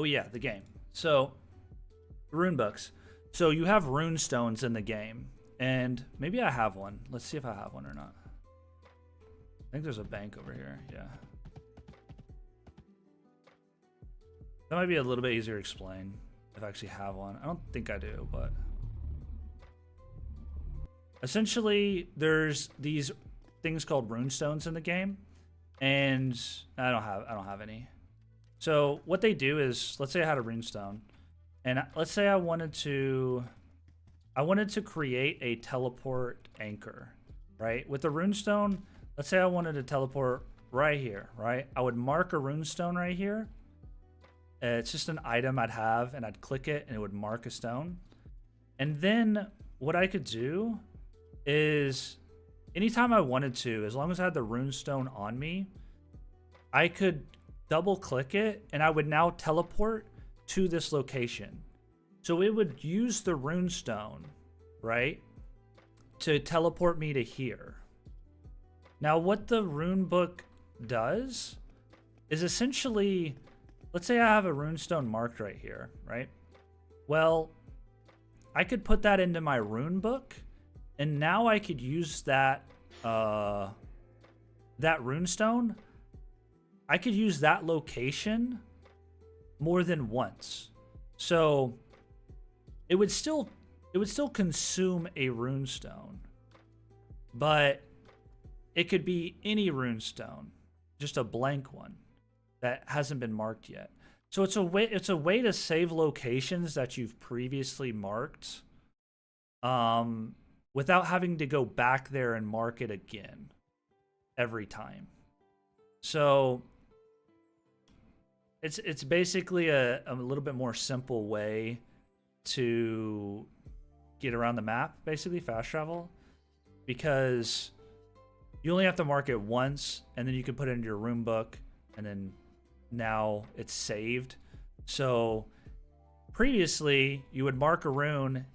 yeah, the game. So, rune books. So you have rune stones in the game, and maybe I have one. Let's see if I have one or not. I think there's a bank over here. Yeah. That might be a little bit easier to explain if I actually have one. I don't think I do, but essentially, there's these things called rune stones in the game, and I don't have any. So what they do is, let's say I had a rune stone, and let's say I wanted to create a teleport anchor, right? With the rune stone, let's say I wanted to teleport right here, right? I would mark a rune stone right here. It's just an item I'd have, and I'd click it, and it would mark a stone. And then what I could do is anytime I wanted to, as long as I had the rune stone on me, I could double click it and I would now teleport to this location. So it would use the rune stone, right, to teleport me to here. Now what the rune book does is essentially, let's say I have a rune stone marked right here, right? Well, I could put that into my rune book, and now I could use that that rune stone. I could use that location more than once. So it would still consume a rune stone, but it could be any rune stone, just a blank one that hasn't been marked yet. So it's a way to save locations that you've previously marked, without having to go back there and mark it again every time. So it's basically a little bit more simple way to get around the map, basically fast travel, because you only have to mark it once, and then you can put it into your rune book, and then now it's saved. So previously you would mark a rune,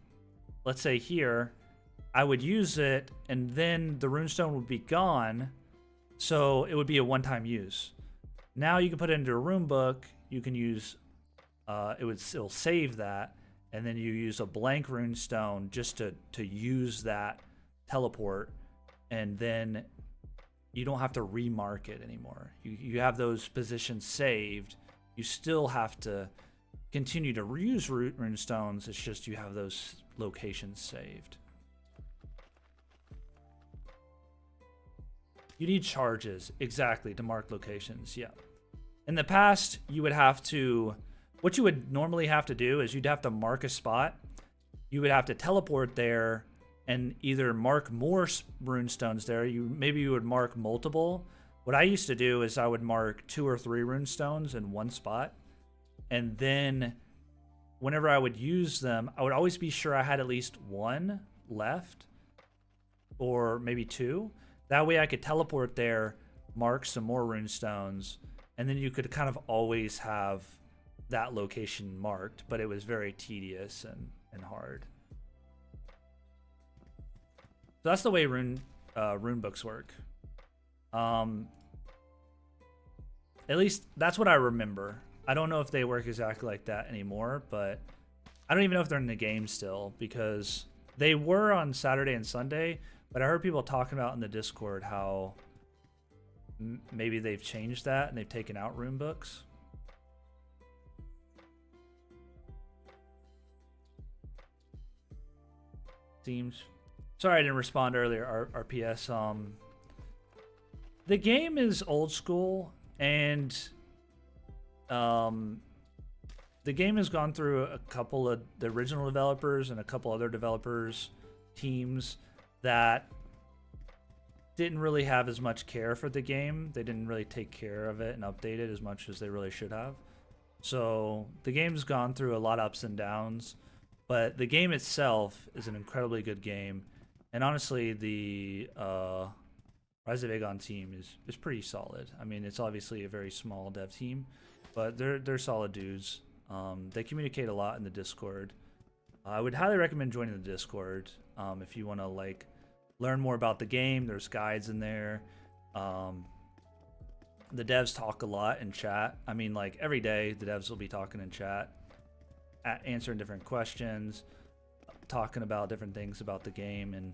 let's say here, I would use it, and then the runestone would be gone, so it would be a one-time use. Now you can put it into a rune book, you can use it'll save that, and then you use a blank rune stone just to use that teleport, and then you don't have to remark it anymore. You have those positions saved. You still have to continue to reuse rune stones. It's just you have those locations saved. You need charges, exactly, to mark locations, yeah. In the past, you would have to, what you would normally have to do is you'd have to mark a spot. You would have to teleport there and either mark more rune stones there. Maybe you would mark multiple. What I used to do is I would mark 2 or 3 rune stones in one spot. And then whenever I would use them, I would always be sure I had at least 1 left, or maybe 2. That way I could teleport there, mark some more rune stones, and then you could kind of always have that location marked, but it was very tedious and hard. So that's the way rune books work. At least that's what I remember. I don't know if they work exactly like that anymore, but I don't even know if they're in the game still, because they were on Saturday and Sunday, but I heard people talking about in the Discord how maybe they've changed that and they've taken out rune books. Seems. Sorry I didn't respond earlier, RPS. The game is old school, and the game has gone through a couple of the original developers and a couple other developers teams that didn't really have as much care for the game. They didn't really take care of it and update it as much as they really should have. So the game's gone through a lot of ups and downs, but the game itself is an incredibly good game. And honestly, the Rise of Aegon team is pretty solid. I mean, it's obviously a very small dev team, but they're solid dudes. They communicate a lot in the Discord. I would highly recommend joining the Discord if you want to like learn more about the game. There's guides in there. The devs talk a lot in chat. I mean, like every day the devs will be talking in chat, answering different questions, talking about different things about the game and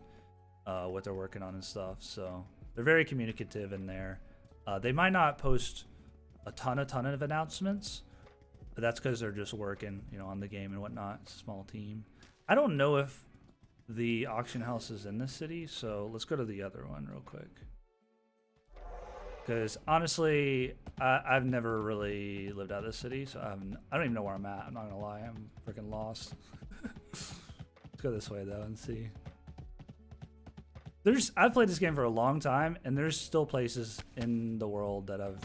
what they're working on and stuff. So they're very communicative in there. They might not post a ton of announcements, but that's because they're just working, on the game and whatnot. It's a small team. I don't know if the auction house is in this city, so let's go to the other one real quick. Because honestly, I've never really lived out of this city, so I don't even know where I'm at. I'm not gonna lie, I'm freaking lost. Let's go this way though and see. I've played this game for a long time, and there's still places in the world that I've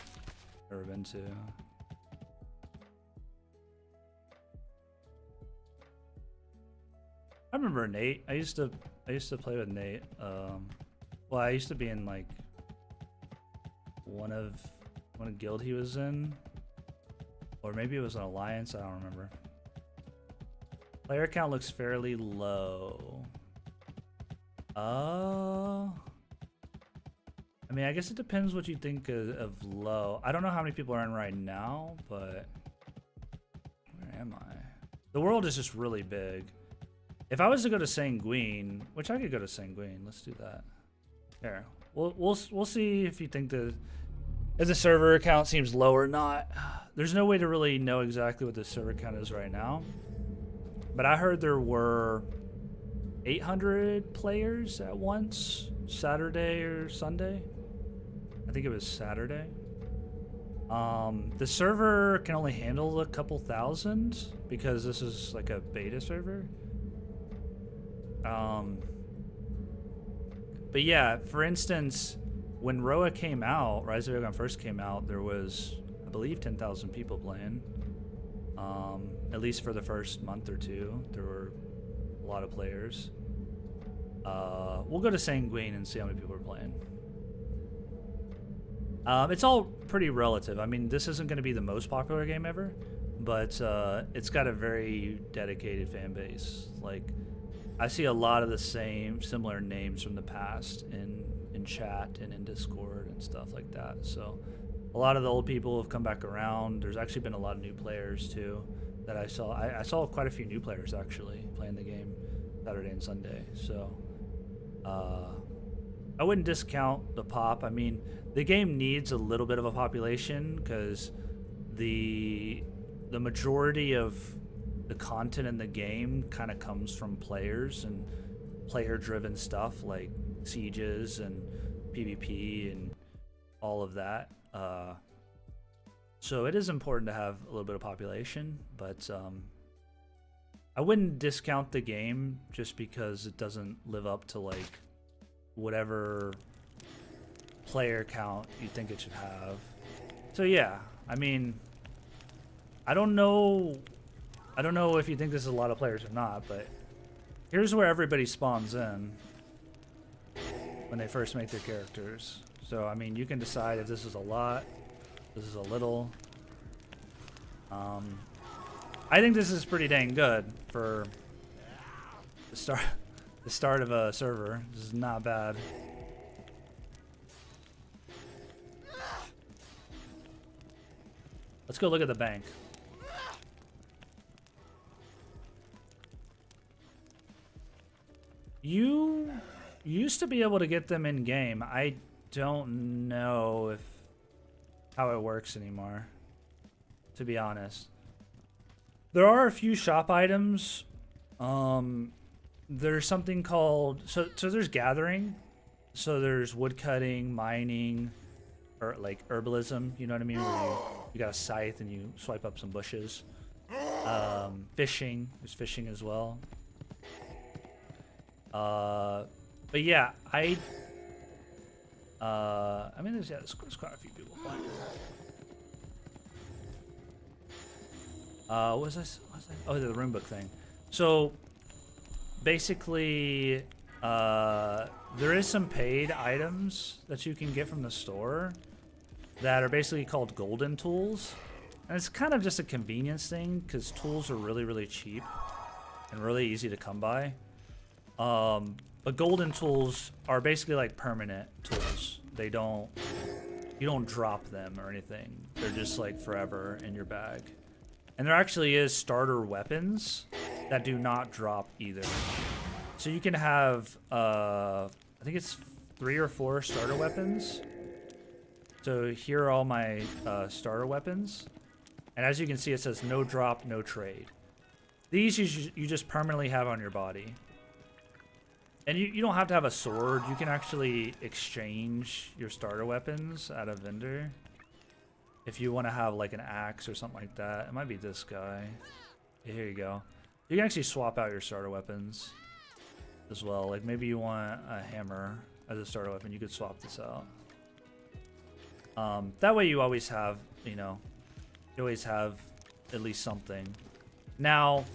never been to. I remember Nate. I used to play with Nate. Well, I used to be in like one guild he was in, or maybe it was an alliance. I don't remember. Player count looks fairly low. I mean, I guess it depends what you think of low. I don't know how many people are in right now, but where am I? The world is just really big. If I was to go to Sanguine, which I could go to Sanguine, let's do that. Here, we'll see if you think if the server count seems low or not. There's no way to really know exactly what the server count is right now, but I heard there were 800 players at once, Saturday or Sunday. I think it was Saturday. The server can only handle a couple thousand because this is like a beta server. But yeah, for instance, when Roa came out, Rise of Aegon first came out, there was, I believe, 10,000 people playing. At least for the first month or two, there were a lot of players. We'll go to Sanguine and see how many people are playing. It's all pretty relative. I mean, this isn't going to be the most popular game ever, but it's got a very dedicated fan base. Like, I see a lot of the similar names from the past in chat and in Discord and stuff like that. So a lot of the old people have come back around. There's actually been a lot of new players too. that I saw. I saw quite a few new players actually playing the game Saturday and Sunday. So I wouldn't discount the pop. I mean, the game needs a little bit of a population because the majority of the content in the game kind of comes from players and player-driven stuff like sieges and PvP and all of that. So it is important to have a little bit of population, but I wouldn't discount the game just because it doesn't live up to like whatever player count you think it should have. So yeah, I mean, I don't know if you think this is a lot of players or not, but here's where everybody spawns in when they first make their characters. So I mean, you can decide if this is a lot, this is a little. I think this is pretty dang good for the start of a server. This is not bad. Let's go look at the bank. You used to be able to get them in game. I don't know how it works anymore, to be honest. There are a few shop items. There's something called so there's gathering. So there's woodcutting, mining, or like herbalism, you know what I mean? Where you got a scythe and you swipe up some bushes. Fishing, there's fishing as well. But yeah, I mean, there's quite a few people playing. What was I? Oh, the rune book thing. So basically, there is some paid items that you can get from the store that are basically called golden tools, and it's kind of just a convenience thing because tools are really, really cheap and really easy to come by. But golden tools are basically like permanent tools. You don't drop them or anything. They're just like forever in your bag. And there actually is starter weapons that do not drop either. So you can have, I think it's 3 or 4 starter weapons. So here are all my starter weapons. And as you can see, it says no drop, no trade. These you just permanently have on your body. And you don't have to have a sword. You can actually exchange your starter weapons at a vendor. If you want to have like an axe or something like that. It might be this guy. Yeah, here you go. You can actually swap out your starter weapons as well. Like maybe you want a hammer as a starter weapon. You could swap this out. That way you always have, you always have at least something. Now,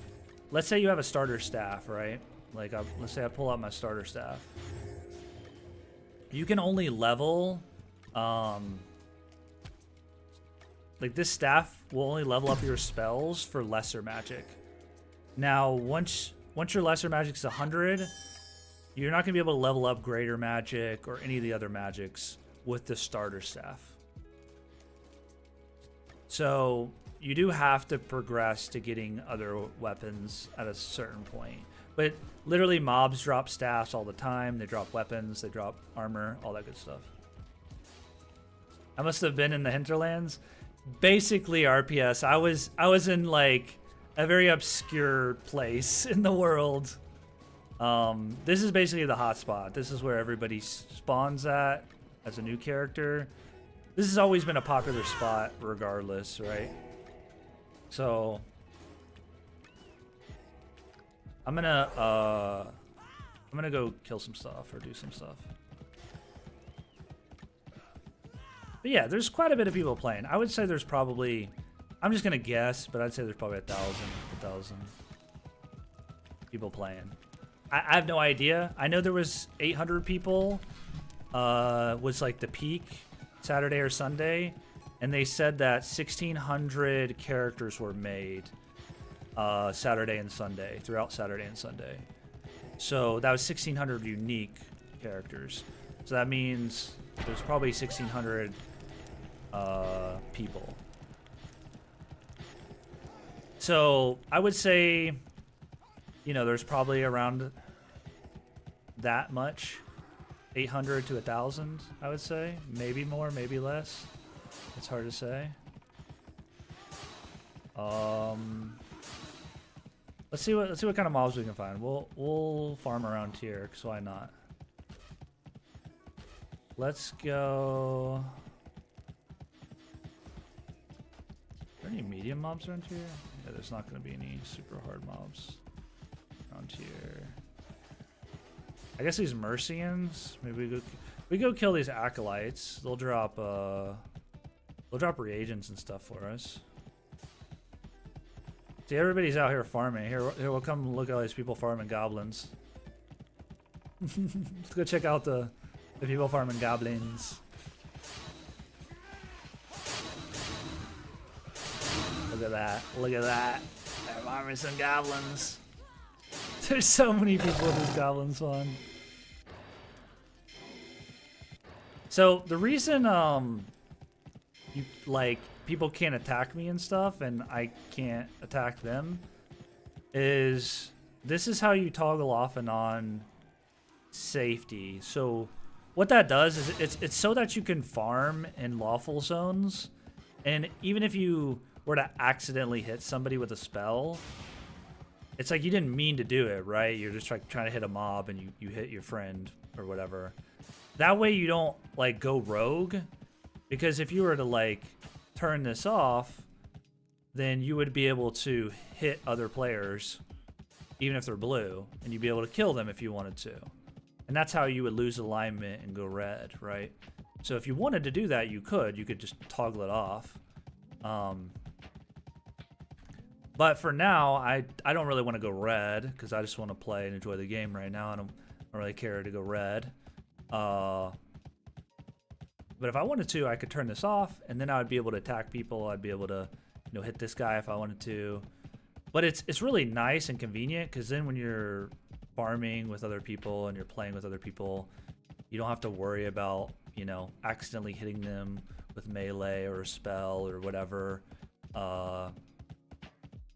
let's say you have a starter staff, right? Like, let's say I pull out my starter staff. You can only level, like this staff will only level up your spells for lesser magic. Now, once your lesser magic is 100, you're not gonna be able to level up greater magic or any of the other magics with the starter staff. So you do have to progress to getting other weapons at a certain point. But literally mobs drop staffs all the time. They drop weapons, they drop armor, all that good stuff. I must have been in the hinterlands. Basically RPS. I was in like a very obscure place in the world. This is basically the hotspot. This is where everybody spawns at as a new character. This has always been a popular spot regardless, right? So I'm gonna go kill some stuff or do some stuff. But yeah, there's quite a bit of people playing. I would say there's probably, I'm just gonna guess, but I'd say there's probably 1,000 people playing. I have no idea. I know there was 800 people, was like the peak Saturday or Sunday, and they said that 1,600 characters were made Saturday and Sunday, throughout Saturday and Sunday. So that was 1,600 unique characters. So that means there's probably 1,600 people. So I would say, you know, there's probably around that much, 800 to 1,000. I would say, maybe more, maybe less. It's hard to say. Let's see what kind of mobs we can find. We'll farm around here, cause why not? Let's go. Are there any medium mobs around here? Yeah, there's not going to be any super hard mobs around here. I guess these Mercians. Maybe we go kill these acolytes. They'll drop reagents and stuff for us. See, everybody's out here farming. Here we'll come look at all these people farming goblins. Let's go check out the people farming goblins. Look at that. Look at that. They're farming some goblins. There's so many people in this goblin spawn. So the reason you like people can't attack me and stuff and I can't attack them is this is how you toggle off and on safety. So what that does is it's so that you can farm in lawful zones, and even if you were to accidentally hit somebody with a spell, it's like you didn't mean to do it, right? You're just trying to hit a mob and you hit your friend or whatever. That way you don't like go rogue, because if you were to like turn this off, then you would be able to hit other players even if they're blue, and you'd be able to kill them if you wanted to. And that's how you would lose alignment and go red, right? So if you wanted to do that, you could just toggle it off. But for now, I don't really want to go red because I just want to play and enjoy the game right now. I don't really care to go red. But if I wanted to, I could turn this off, and then I would be able to attack people. I'd be able to, you know, hit this guy if I wanted to. But it's really nice and convenient, because then when you're farming with other people and you're playing with other people, you don't have to worry about, you know, accidentally hitting them with melee or a spell or whatever.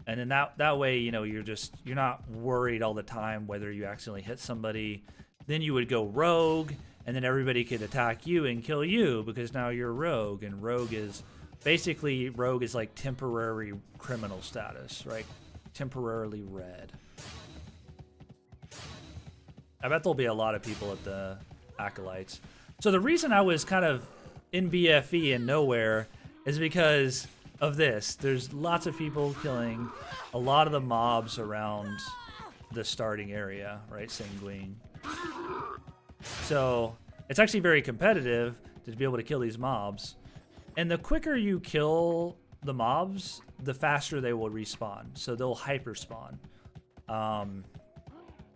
And then that way, you know, you're not worried all the time whether you accidentally hit somebody. Then you would go rogue, and then everybody could attack you and kill you because now you're rogue, and rogue is like temporary criminal status, right? Temporarily red. I bet there'll be a lot of people at the acolytes. So the reason I was kind of in BFE and nowhere is because of this. There's lots of people killing a lot of the mobs around the starting area, right? Sanguine. So it's actually very competitive to be able to kill these mobs. And the quicker you kill the mobs, the faster they will respawn. So they'll hyper spawn.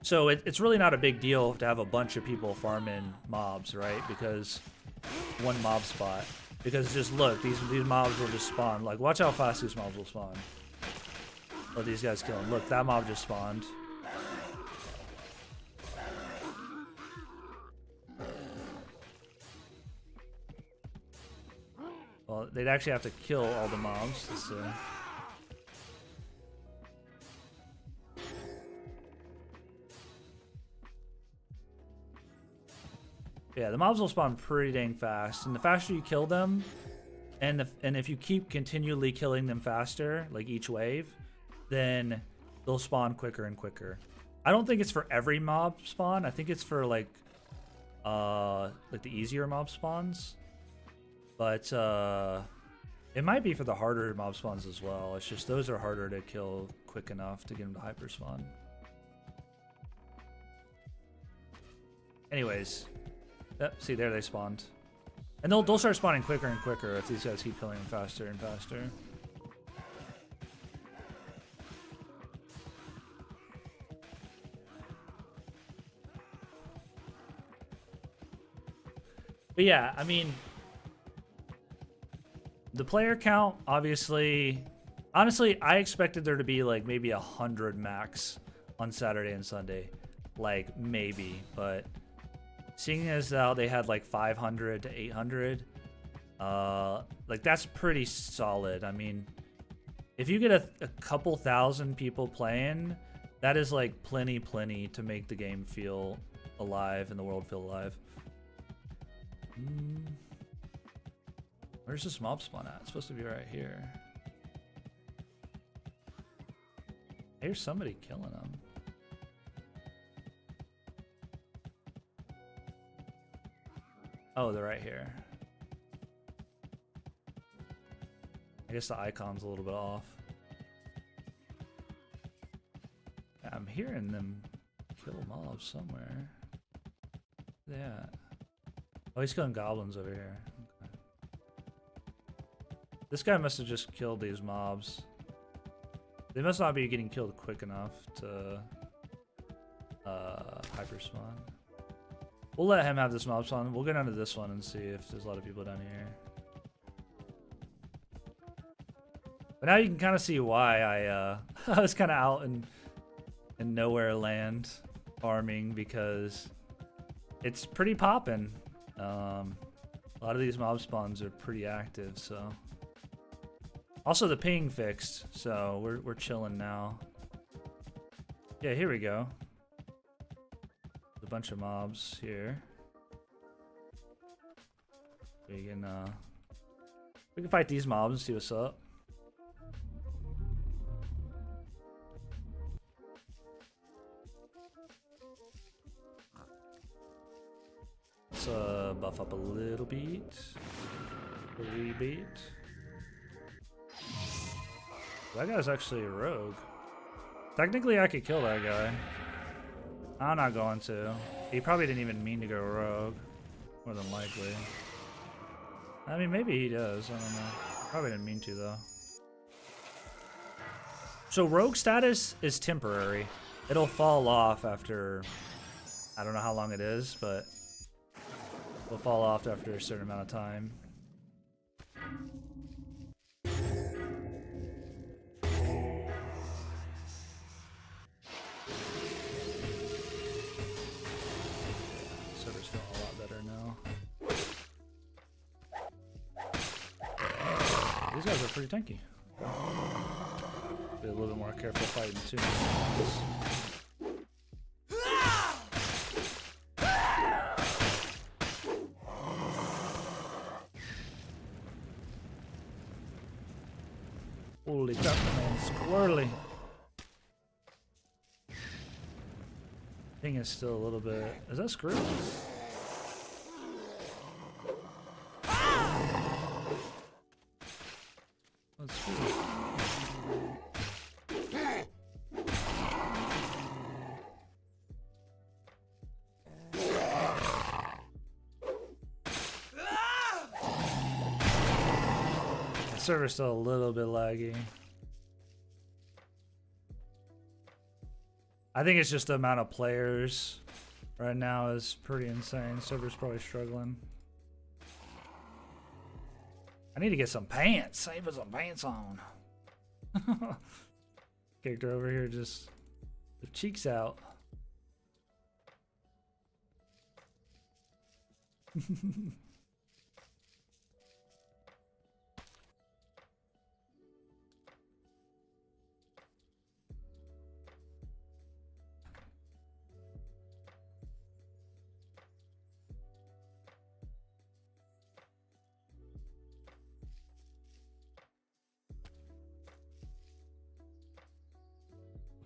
So it's really not a big deal to have a bunch of people farming mobs, right? Because one mob spot. Because just look, these mobs will just spawn. Like, watch how fast these mobs will spawn. Let these guys kill them. Look, that mob just spawned. Well, they'd actually have to kill all the mobs. Yeah, the mobs will spawn pretty dang fast, and the faster you kill them, and if you keep continually killing them faster, like each wave, then they'll spawn quicker and quicker. I don't think it's for every mob spawn. I think it's for like the easier mob spawns. But it might be for the harder mob spawns as well. It's just those are harder to kill quick enough to get them to hyper spawn. Anyways, yep, see there they spawned, and they'll start spawning quicker and quicker if these guys keep killing them faster and faster. But yeah, I mean, the player count, obviously, honestly, I expected there to be like maybe 100 max on Saturday and Sunday, like maybe, but seeing as how they had like 500 to 800, like that's pretty solid. I mean, If you get a couple thousand people playing, that is like plenty to make the game feel alive and the world feel alive. Where's this mob spawn at? It's supposed to be right here. Here's somebody killing them. Oh, they're right here. I guess the icon's a little bit off. Yeah, I'm hearing them kill mobs somewhere. Yeah. Oh, he's killing goblins over here. Okay. This guy must have just killed these mobs. They must not be getting killed quick enough to hyper spawn. We'll let him have this mob spawn. We'll get onto this one and see if there's a lot of people down here. But now you can kind of see why I was kind of out in nowhere land farming, because it's pretty poppin'. A lot of these mob spawns are pretty active, so. Also the ping fixed, so we're chilling now. Yeah, here we go. There's a bunch of mobs here. We can fight these mobs and see what's up. Let's buff up a little bit. A wee bit. That guy's actually a rogue. Technically, I could kill that guy. I'm not going to. He probably didn't even mean to go rogue. More than likely. I mean, maybe he does. I don't know. Probably didn't mean to, though. So rogue status is temporary. It'll fall off after... I don't know how long it is, but... it'll fall off after a certain amount of time. These guys are pretty tanky. Be a little bit more careful fighting too. Holy crap, man, squirrely. Thing is still a little bit. Is that screw? Server's still a little bit laggy. I think it's just the amount of players right now is pretty insane. Server's probably struggling. I need to get some pants. I put some pants on. Character over here just with cheeks out.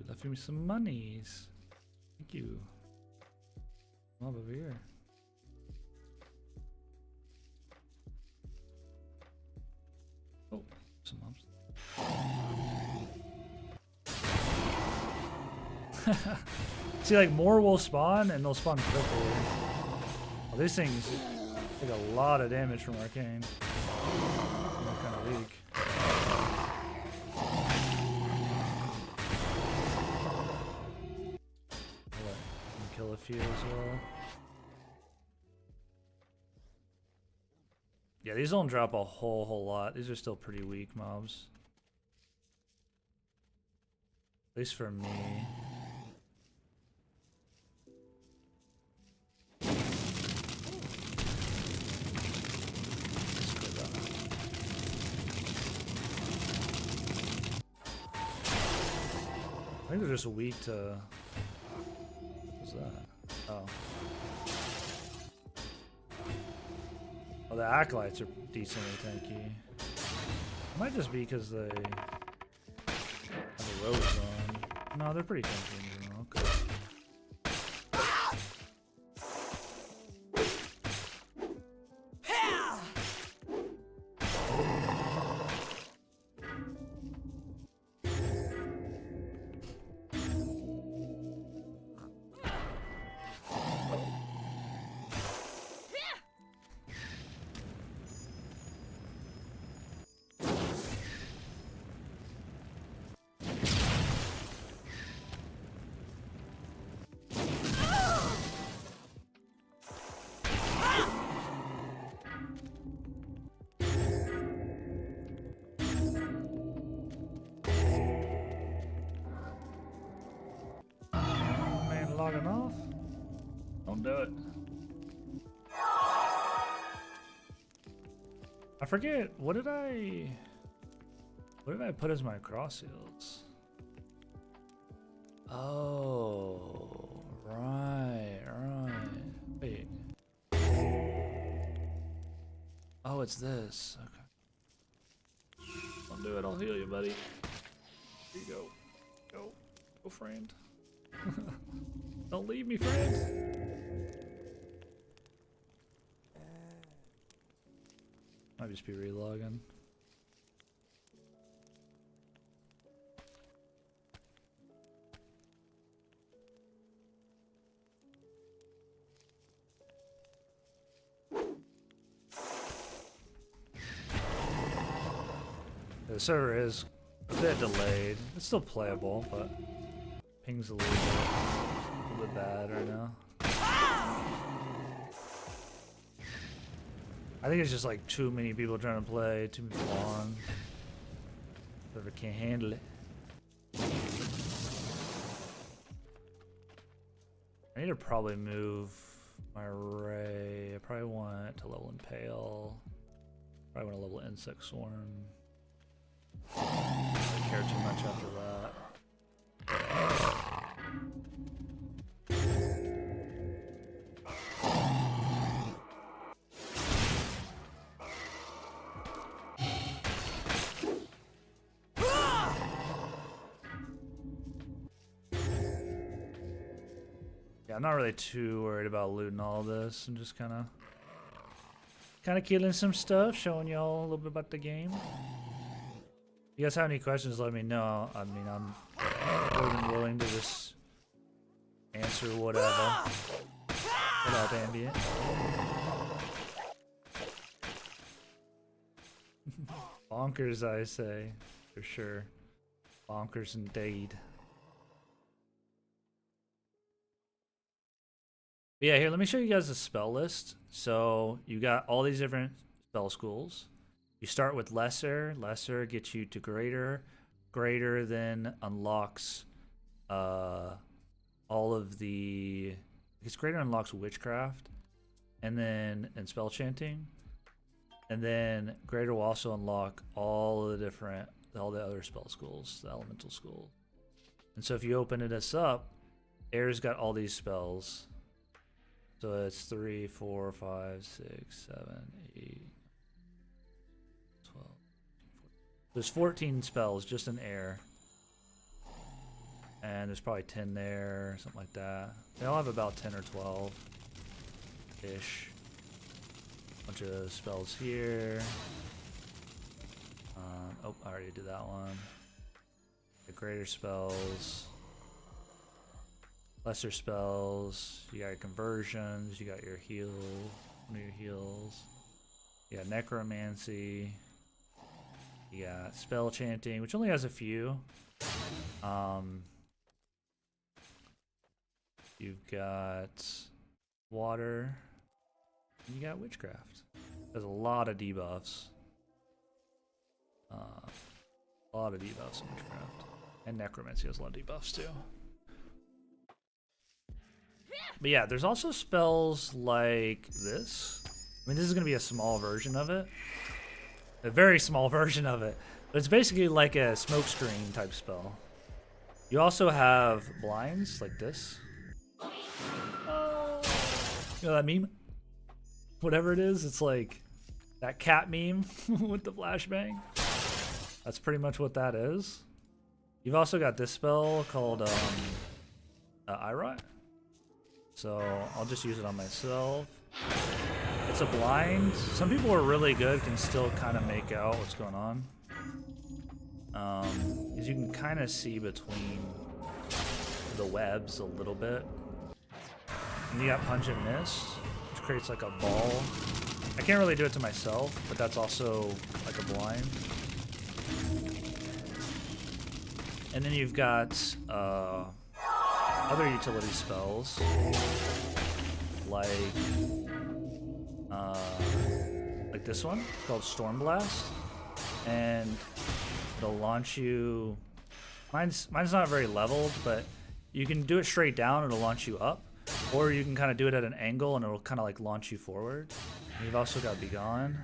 Left me some monies. Thank you. Mob over here. Oh, some mobs. See, like more will spawn and they'll spawn quickly. Well, these things take a lot of damage from arcane. They're kind of weak. Kill a few as well. Yeah, these don't drop a whole lot. These are still pretty weak mobs. At least for me. think they're just weak to... What's that? Oh. Oh, the acolytes are decently tanky. It might just be because they have the robes on. No, they're pretty tanky in general. Okay. Logging off? Don't do it. I forget, what did I put as my cross seals? Oh, right. Wait. Oh, it's this. Okay. Don't do it, I'll heal you, buddy. Here you go. Go, friend. Don't leave me, friend. Might just be relogging. The server is a bit delayed. It's still playable, but ping's a little bit bad right now. I think it's just like too many people trying to play, too many people on. Server can't handle it. I need to probably move my array. I probably want to level Impale. Probably want to level Insect Swarm. I don't care too much after that. Yeah, I'm not really too worried about looting all this. I'm just kind of killing some stuff, showing y'all a little bit about the game. If you guys have any questions, let me know. I mean, I'm more than willing to just answer whatever. What up, Ambient? Bonkers, I say, for sure. Bonkers indeed. But yeah, here, let me show you guys the spell list. So you got all these different spell schools. You start with lesser. Lesser gets you to greater. Greater then unlocks all of the... I guess greater unlocks witchcraft and spell chanting. And then greater will also unlock all the other spell schools, the elemental school. And so if you open this up, air's got all these spells. So it's 3, 4, 5, 6, 7, 8, 12. There's 14 spells just in air. And there's probably 10 there, something like that. They all have about 10 or 12-ish. Bunch of spells here. Oh, I already did that one. The greater spells. Lesser spells. You got your conversions. You got your heal. One of your heals. You got necromancy. You got spell chanting, which only has a few. You've got water. And you got witchcraft. There's a lot of debuffs. A lot of debuffs in witchcraft. And necromancy has a lot of debuffs too. But yeah, there's also spells like this. I mean, this is going to be a small version of it. A very small version of it. But it's basically like a smokescreen type spell. You also have blinds like this. Oh. You know that meme? Whatever it is, it's like that cat meme with the flashbang. That's pretty much what that is. You've also got this spell called Irot. So I'll just use it on myself. It's a blind. Some people who are really good can still kind of make out what's going on. As you can kind of see between the webs a little bit. And you got Punch and Miss, which creates like a ball. I can't really do it to myself, but that's also like a blind. And then you've got other utility spells, like this one. It's called Storm Blast, and it'll launch you. Mine's not very leveled, but you can do it straight down. It'll launch you up, or you can kind of do it at an angle, and it'll kind of like launch you forward. And you've also got Be Gone,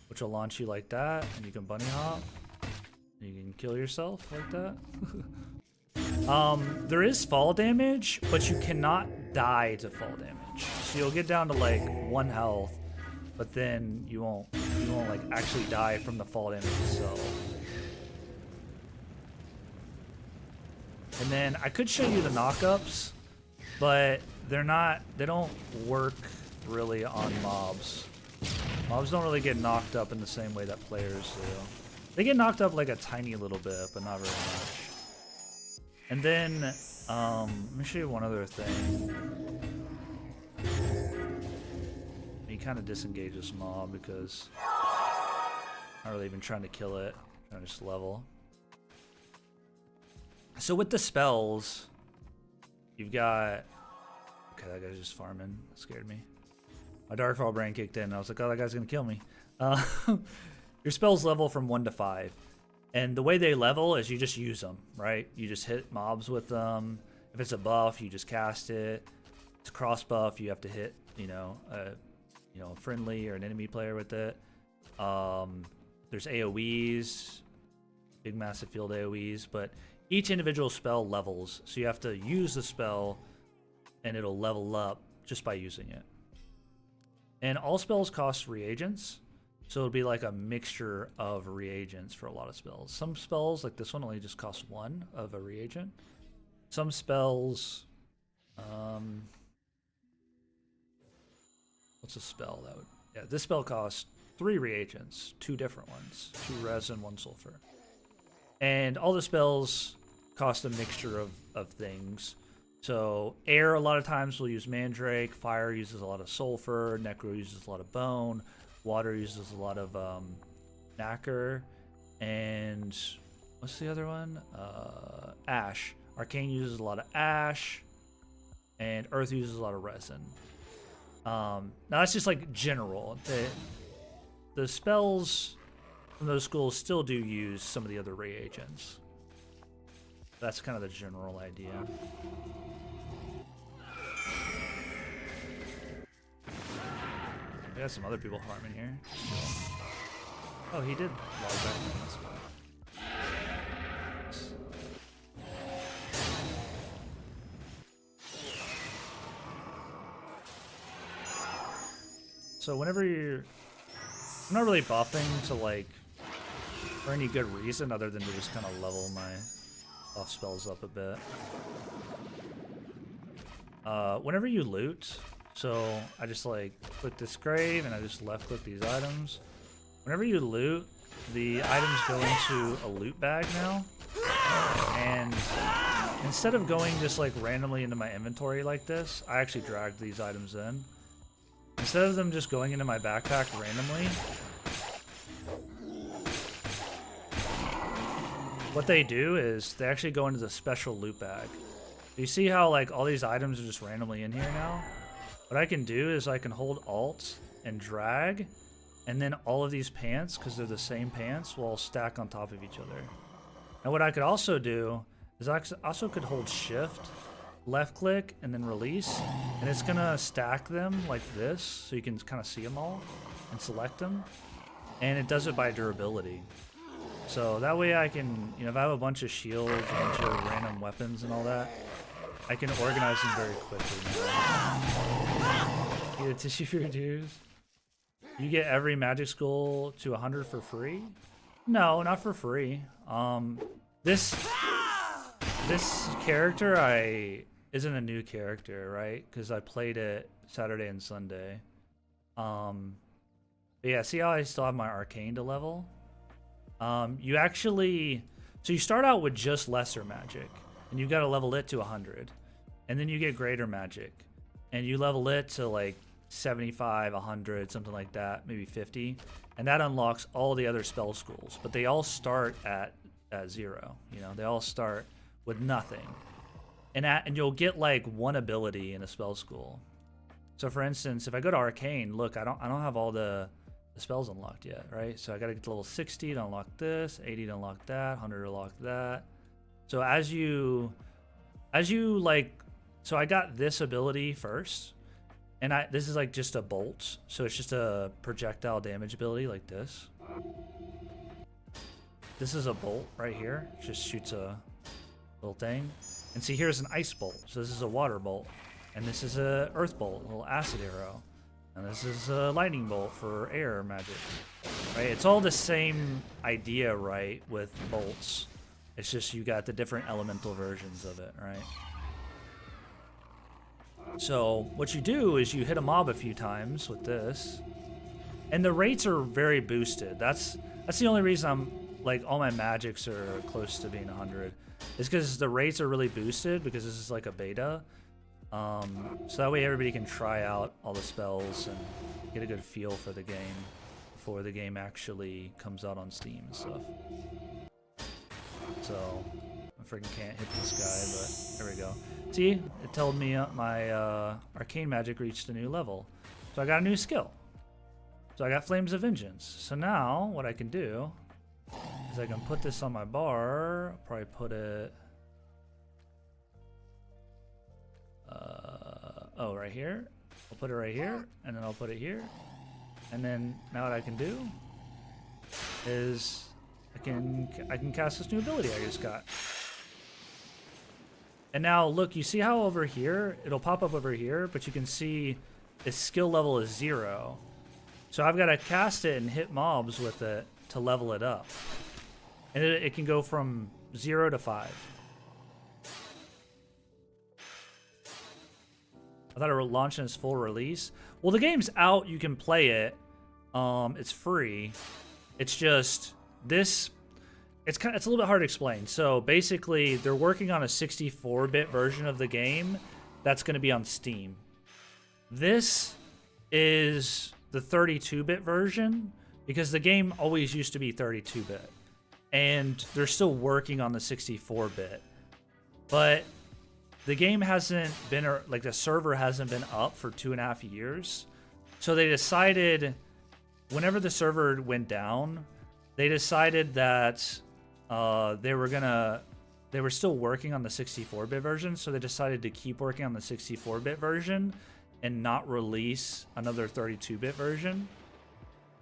which will launch you like that, and you can bunny hop. You can kill yourself like that. There is fall damage, but you cannot die to fall damage. So you'll get down to like 1 health, but then you won't like actually die from the fall damage itself. And then I could show you the knockups, but they don't work really on mobs. Mobs don't really get knocked up in the same way that players do. They get knocked up like a tiny little bit, but not very much. And then, let me show you one other thing. You kind of disengage this mob because I'm not really even trying to kill it. I'm trying to just level. So with the spells, you've got... Okay, that guy's just farming. That scared me. My Darkfall brain kicked in. I was like, oh, that guy's going to kill me. Your spells level from 1 to 5. And the way they level is you just use them, right? You just hit mobs with them. If it's a buff, you just cast it. If it's a cross buff, you have to hit, a friendly or an enemy player with it. There's AoEs, big massive field AoEs, but each individual spell levels. So you have to use the spell and it'll level up just by using it. And all spells cost reagents. So it'll be like a mixture of reagents for a lot of spells. Some spells, like this one, only just cost 1 of a reagent. Some spells, what's a spell that would? Yeah, this spell costs 3 reagents, 2 different ones, 2 resin, 1 sulfur. And all the spells cost a mixture of things. So air a lot of times will use Mandrake, fire uses a lot of sulfur, Necro uses a lot of bone, water uses a lot of nacre, and what's the other one? Ash. Arcane uses a lot of ash, and earth uses a lot of resin. Now that's just like general. The spells from those schools still do use some of the other reagents. That's kind of the general idea. I got some other people farming here. Oh, he did log back in. That's fine. So whenever I'm not really buffing to like, for any good reason other than to just kind of level my buff spells up a bit. Whenever you loot, so I just like click this grave and I just left click these items. Whenever you loot, the items go into a loot bag now. And instead of going just like randomly into my inventory like this, I actually dragged these items in. Instead of them just going into my backpack randomly, what they do is they actually go into the special loot bag. You see how like all these items are just randomly in here now? What I can do is I can hold Alt and drag, and then all of these pants, because they're the same pants, will all stack on top of each other. And what I could also do is I also could hold Shift, left click, and then release, and it's gonna stack them like this, so you can kind of see them all and select them. And it does it by durability. So that way I can, you know, if I have a bunch of shields, a bunch of random weapons and all that, I can organize them very quickly now. Get a tissue for your dues. You get every magic school to 100 for free? No, not for free. This character isn't a new character, right? Because I played it Saturday and Sunday. But yeah, see how I still have my arcane to level? You actually, so you start out with just lesser magic, and you've got to level it to 100, and then you get greater magic, and you level it to like 75, 100, something like that, maybe 50, and that unlocks all the other spell schools. But they all start at 0. You know, they all start with nothing, and you'll get like one ability in a spell school. So for instance, if I go to arcane, look, I don't have all the spells unlocked yet, right? So I gotta get to level 60 to unlock this, 80 to unlock that, 100 to unlock that. So as you like, so I got this ability first, and this is like just a bolt, so it's just a projectile damage ability like this. This is a bolt right here, it just shoots a little thing. And see, here's an ice bolt, so this is a water bolt, and this is a earth bolt, a little acid arrow. And this is a lightning bolt for air magic, right? It's all the same idea, right, with bolts. It's just you got the different elemental versions of it, right? So what you do is you hit a mob a few times with this, and the rates are very boosted. That's the only reason I'm like all my magics are close to being 100. Is because the rates are really boosted because this is like a beta. So that way everybody can try out all the spells and get a good feel for the game before the game actually comes out on Steam and stuff. So I freaking can't hit this guy, but there we go. See, it told me my arcane magic reached a new level, so I got a new skill. So I got Flames of Vengeance. So now what I can do is I can put this on my bar. I'll probably put it. Oh, right here. I'll put it right here, and then I'll put it here. And then now what I can do is I can cast this new ability I just got. And now look, you see how over here, it'll pop up over here, but you can see its skill level is 0. So I've got to cast it and hit mobs with it to level it up. And it can go from 0 to 5. I thought it would launch in its full release. Well, the game's out. You can play it. It's free. It's just this. It's a little bit hard to explain. So basically, they're working on a 64-bit version of the game that's going to be on Steam. This is the 32-bit version because the game always used to be 32-bit, and they're still working on the 64-bit, but the game hasn't been, like the server hasn't been up for 2.5 years. So they decided, whenever the server went down, they decided that they were still working on the 64-bit version. So they decided to keep working on the 64-bit version and not release another 32-bit version.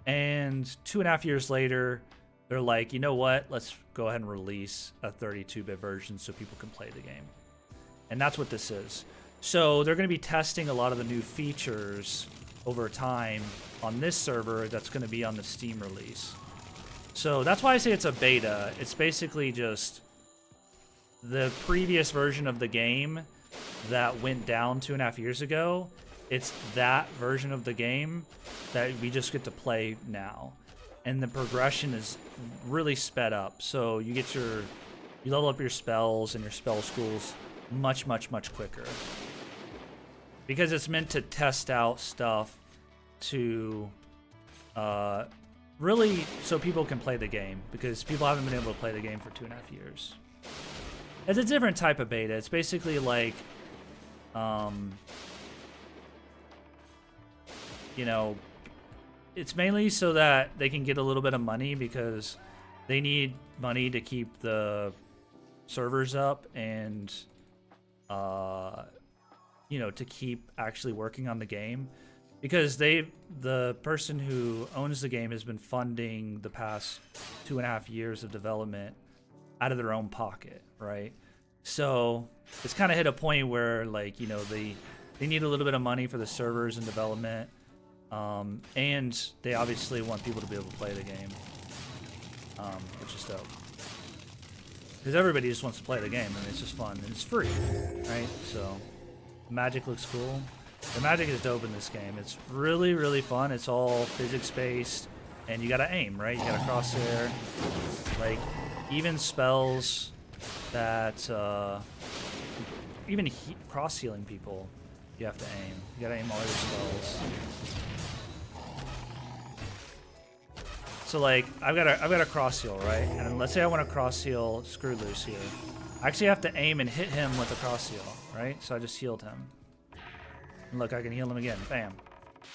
And 2.5 years later, they're like, you know what? Let's go ahead and release a 32-bit version so people can play the game. And that's what this is. So they're going to be testing a lot of the new features over time on this server that's going to be on the Steam release. So that's why I say it's a beta. It's basically just the previous version of the game that went down 2.5 years ago. It's that version of the game that we just get to play now. And the progression is really sped up. So you level up your spells and your spell schools much quicker, because it's meant to test out stuff to really so people can play the game, because people haven't been able to play the game for 2.5 years. It's a different type of beta. It's basically like you know, it's mainly so that they can get a little bit of money, because they need money to keep the servers up and you know, to keep actually working on the game, because the person who owns the game has been funding the past 2.5 years of development out of their own pocket, right? So it's kind of hit a point where, like, you know, they need a little bit of money for the servers and development, and they obviously want people to be able to play the game, which is dope. Because everybody just wants to play the game, and it's just fun, and it's free, right? So the magic looks cool. The magic is dope in this game. It's really, really fun. It's all physics-based, and you gotta aim, right? You gotta crosshair. Like, even spells that, even cross-healing people, you have to aim. You gotta aim all your spells. So like, I've got a cross heal, right? And let's say I want to cross heal Screw Loose here. I actually have to aim and hit him with a cross heal, right? So I just healed him. And look, I can heal him again. Bam.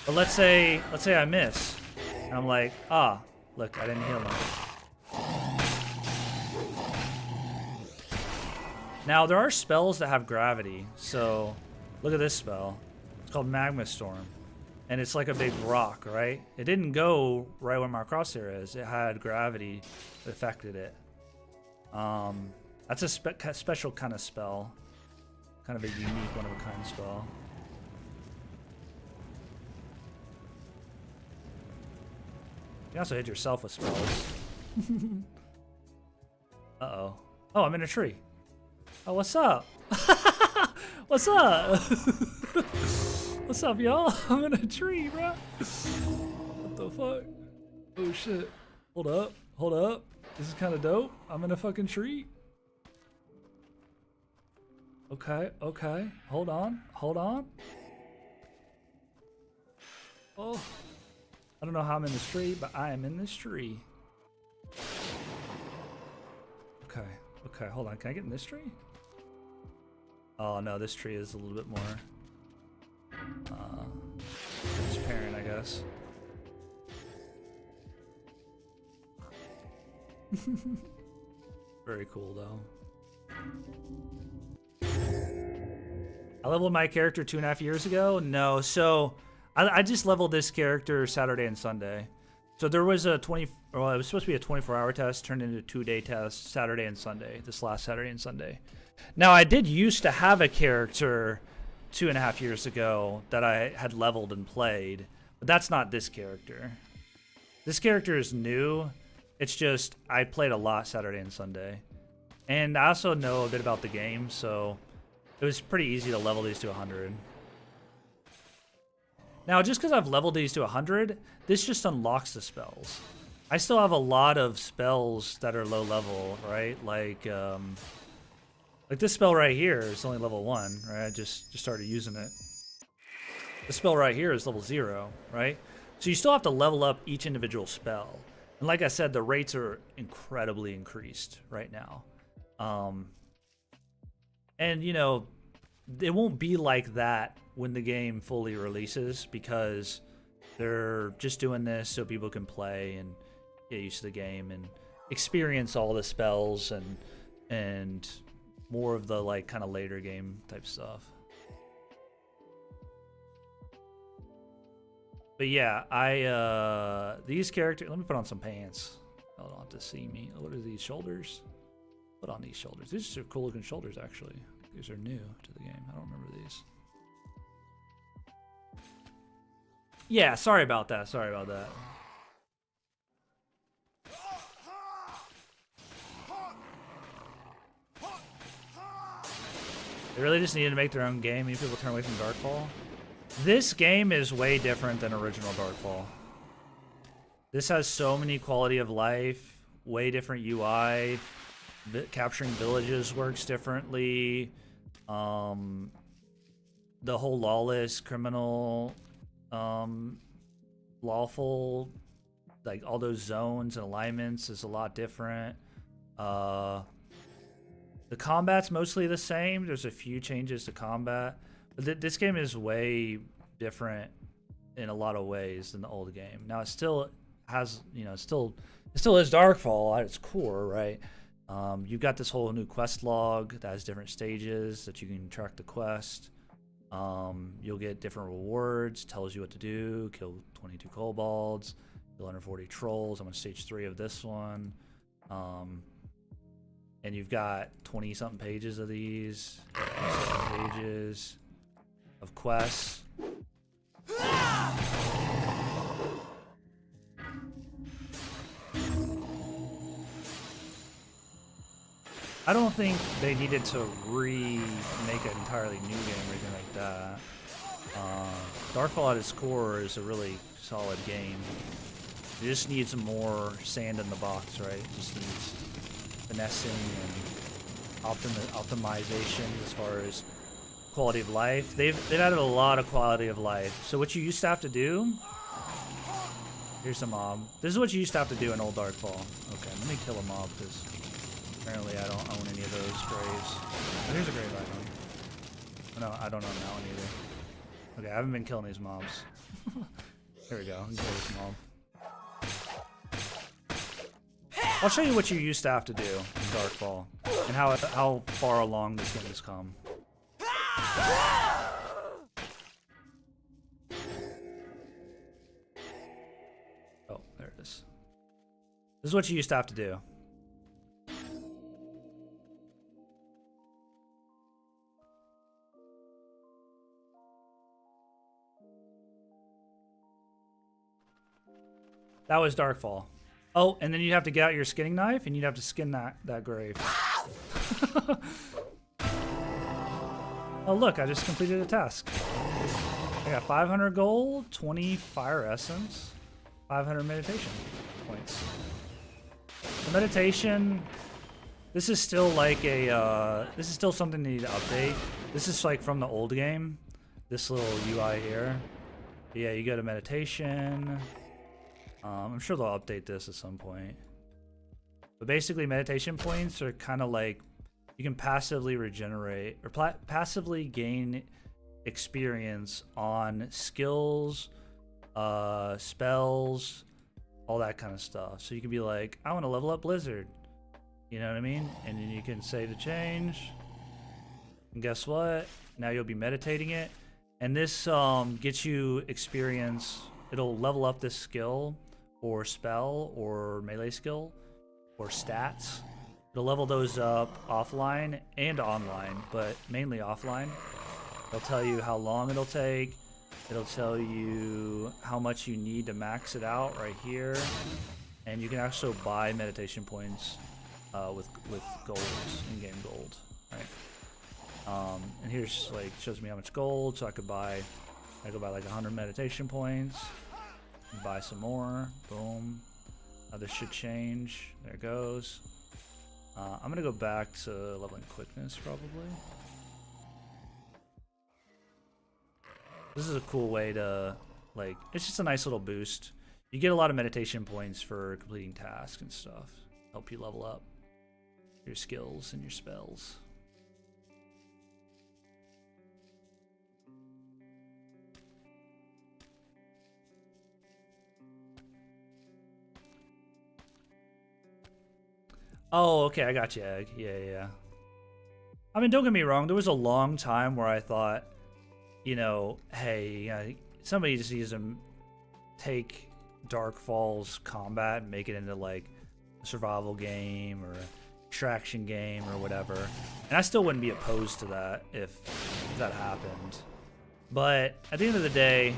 But let's say I miss, and I'm like, ah, look, I didn't heal him. Now there are spells that have gravity. So look at this spell. It's called Magma Storm. And it's like a big rock, right? It didn't go right where my crosshair is. It had gravity that affected it. That's a special kind of spell. Kind of a unique one-of-a-kind spell. You can also hit yourself with spells. Uh-oh. Oh, I'm in a tree. Oh, what's up? What's up? What's up, y'all? I'm in a tree, bro. What the fuck? Oh, shit. Hold up. Hold up. This is kind of dope. I'm in a fucking tree. Okay. Okay. Hold on. Hold on. Oh. I don't know how I'm in this tree, but I am in this tree. Okay. Okay. Hold on. Can I get in this tree? Oh, no. This tree is a little bit more... transparent, I guess. Very cool, though. I leveled my character 2.5 years ago? No, so I just leveled this character Saturday and Sunday. So there was a it was supposed to be a 24-hour test, turned into a 2-day test, Saturday and Sunday, this last Saturday and Sunday. Now, I did used to have a character 2.5 years ago that I had leveled and played, but that's not this character. This character is new. It's just I played a lot Saturday and Sunday, and I also know a bit about the game, so it was pretty easy to level these to 100. Now, just because I've leveled these to 100, this just unlocks the spells. I still have a lot of spells that are low level, right? Like this spell right here is only level 1, right? I just started using it. The spell right here is level 0, right? So you still have to level up each individual spell. And like I said, the rates are incredibly increased right now. And, you know, it won't be like that when the game fully releases, because they're just doing this so people can play and get used to the game and experience all the spells and more of the like kind of later game type stuff. But yeah, these characters, let me put on some pants. I don't have to see me. What are these shoulders? Put on these shoulders. These are cool looking shoulders, actually. These are new to the game. I don't remember these. Yeah, sorry about that. Sorry about that. They really just needed to make their own game. Many people turn away from Darkfall. This game is way different than original Darkfall. This has so many quality of life, way different UI. Capturing villages works differently. The whole lawless, criminal, lawful, like all those zones and alignments is a lot different. The combat's mostly the same. There's a few changes to combat, but this game is way different in a lot of ways than the old game. Now it still has, you know, it still is Darkfall at its core, right? You've got this whole new quest log that has different stages that you can track the quest. You'll get different rewards, tells you what to do, kill 22 kobolds, kill 140 trolls. I'm on stage 3 of this one. And you've got 20 something pages of these, pages of quests. I don't think they needed to remake an entirely new game or anything like that. Darkfall at its core is a really solid game. It just needs more sand in the box, right? It just needs finessing and optimization as far as quality of life. They've added a lot of quality of life. So what you used to have to do... Here's a mob. This is what you used to have to do in old Darkfall. Okay, let me kill a mob because apparently I don't own any of those graves. Oh, here's a grave icon. Oh, no, I don't own that one either. Okay, I haven't been killing these mobs. Here we go. Kill this mob. I'll show you what you used to have to do in Darkfall and how far along this game has come. Oh, there it is. This is what you used to have to do. That was Darkfall. Oh, and then you'd have to get out your skinning knife and you'd have to skin that grave. Oh, look, I just completed a task. I got 500 gold, 20 fire essence, 500 meditation points. The meditation, this is still like a, this is still something they need to update. This is like from the old game, this little UI here. But yeah, you go to meditation. I'm sure they'll update this at some point. But basically, meditation points are kind of like you can passively regenerate or passively gain experience on skills, spells, all that kind of stuff. So you can be like, I want to level up Blizzard. You know what I mean? And then you can save to change. And guess what? Now you'll be meditating it. And this gets you experience. It'll level up this skill or spell or melee skill or stats. It'll level those up offline and online, but mainly offline. It'll tell you how long it'll take. It'll tell you how much you need to max it out right here. And you can also buy meditation points with golds, in-game gold, right? And here's like, shows me how much gold, so I go buy like 100 meditation points. Buy some more. Boom. This should change. There it goes. I'm gonna go back to leveling quickness probably. This is a cool way to, like, it's just a nice little boost. You get a lot of meditation points for completing tasks and stuff. Help you level up your skills and your spells. Oh, okay, I got you, Egg. Yeah. I mean, don't get me wrong. There was a long time where I thought, you know, hey, somebody just needs to take Darkfall's combat and make it into like a survival game or an extraction game or whatever. And I still wouldn't be opposed to that if that happened. But at the end of the day,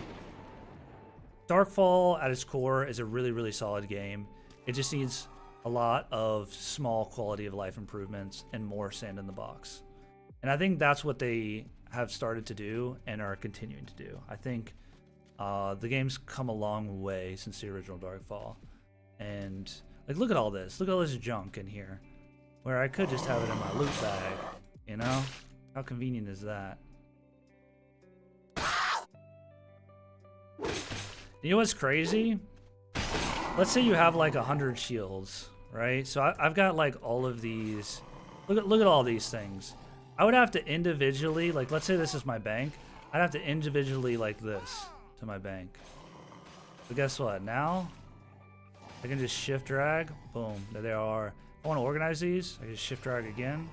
Darkfall at its core is a really, really solid game. It just needs a lot of small quality of life improvements and more sand in the box. And I think that's what they have started to do and are continuing to do. I think the game's come a long way since the original Darkfall. And like, look at all this. Look at all this junk in here where I could just have it in my loot bag, you know? How convenient is that? You know what's crazy? Let's say you have like 100 shields, right? So I've got like all of these. Look at all these things. I would have to individually, like, let's say this is my bank. I'd have to individually like this to my bank. But guess what? Now I can just shift drag. Boom, there they are. If I want to organize these, I can just shift drag again.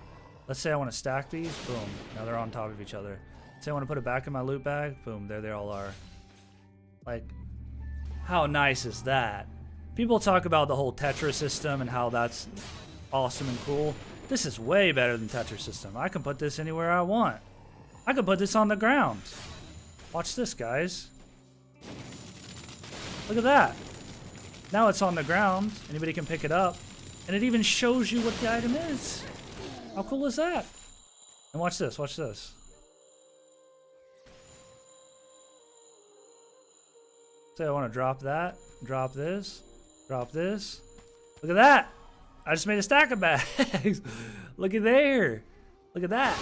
Let's say I want to stack these. Boom, now they're on top of each other. Say I want to put it back in my loot bag. Boom, there they all are. Like, how nice is that? People talk about the whole Tetris system and how that's awesome and cool. This is way better than Tetris system. I can put this anywhere I want. I can put this on the ground. Watch this, guys. Look at that. Now it's on the ground. Anybody can pick it up. And it even shows you what the item is. How cool is that? And watch this, watch this. Say I want to drop that, drop this, drop this. Look at that. I just made a stack of bags. Look at there. Look at that.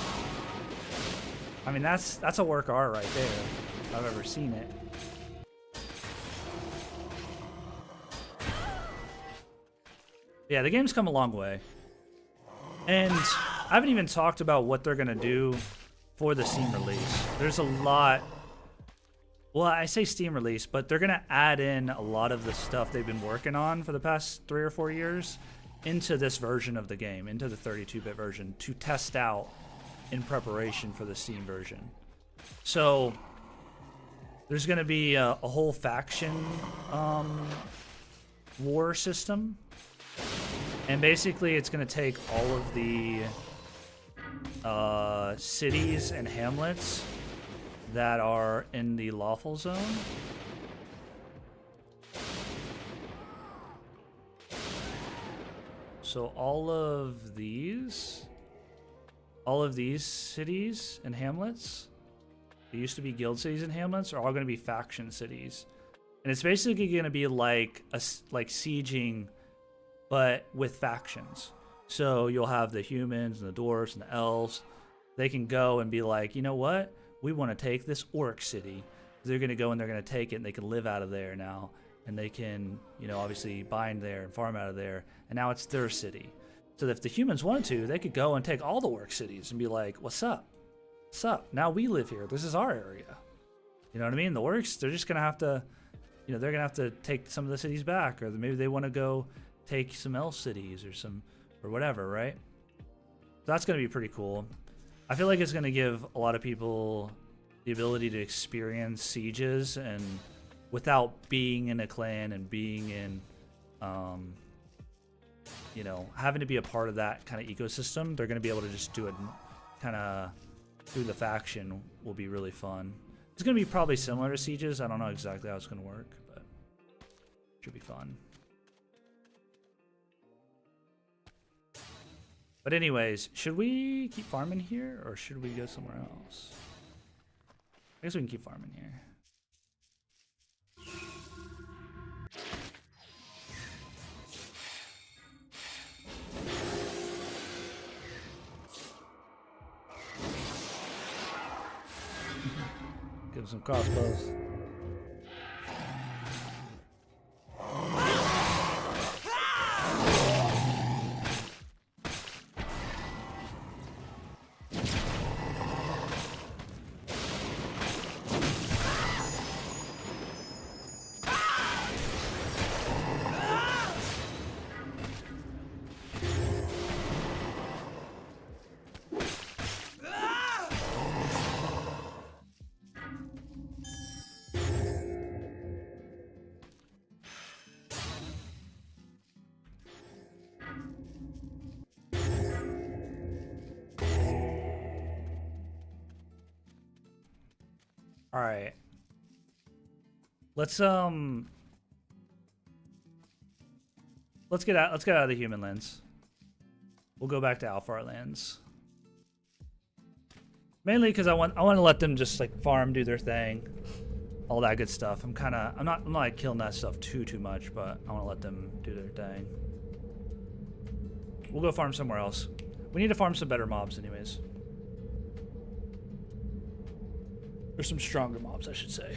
I mean, that's a work of art right there. If I've ever seen it. Yeah, the game's come a long way. And I haven't even talked about what they're going to do for the Steam release. There's a lot. Well, I say Steam release, but they're going to add in a lot of the stuff they've been working on for the past 3 or 4 years into this version of the game, into the 32-bit version, to test out in preparation for the Steam version. So there's going to be a whole faction war system. And basically, it's going to take all of the cities and hamlets that are in the lawful zone. So all of these cities and hamlets, they used to be guild cities and hamlets, are all going to be faction cities. And it's basically going to be like sieging, but with factions. So you'll have the humans and the dwarves and the elves. They can go and be like, you know what? We want to take this orc city. They're going to go and they're going to take it, and they can live out of there now. And they can, obviously bind there and farm out of there. And now it's their city. So if the humans wanted to, they could go and take all the orc cities and be like, what's up? What's up? Now we live here. This is our area. You know what I mean? The orcs, they're just going to have to, they're going to have to take some of the cities back. Or maybe they want to go take some elf cities or whatever, right? So that's going to be pretty cool. I feel like it's going to give a lot of people the ability to experience sieges and without being in a clan and being in, having to be a part of that kind of ecosystem. They're going to be able to just do it kind of through the faction. Will be really fun. It's going to be probably similar to sieges. I don't know exactly how it's going to work, but it should be fun. But anyways, should we keep farming here or should we go somewhere else? I guess we can keep farming here. Give him some crossbows. All right. Let's get out of the human lands. We'll go back to Alpha lands. Mainly because I want to let them just like farm, do their thing, all that good stuff. I'm not like killing that stuff too much, but I want to let them do their thing. We'll go farm somewhere else. We need to farm some better mobs anyways. Or some stronger mobs, I should say.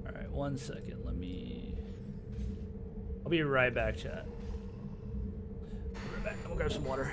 Alright, 1 second. I'll be right back, chat. I'll be right back. I'm gonna grab some water.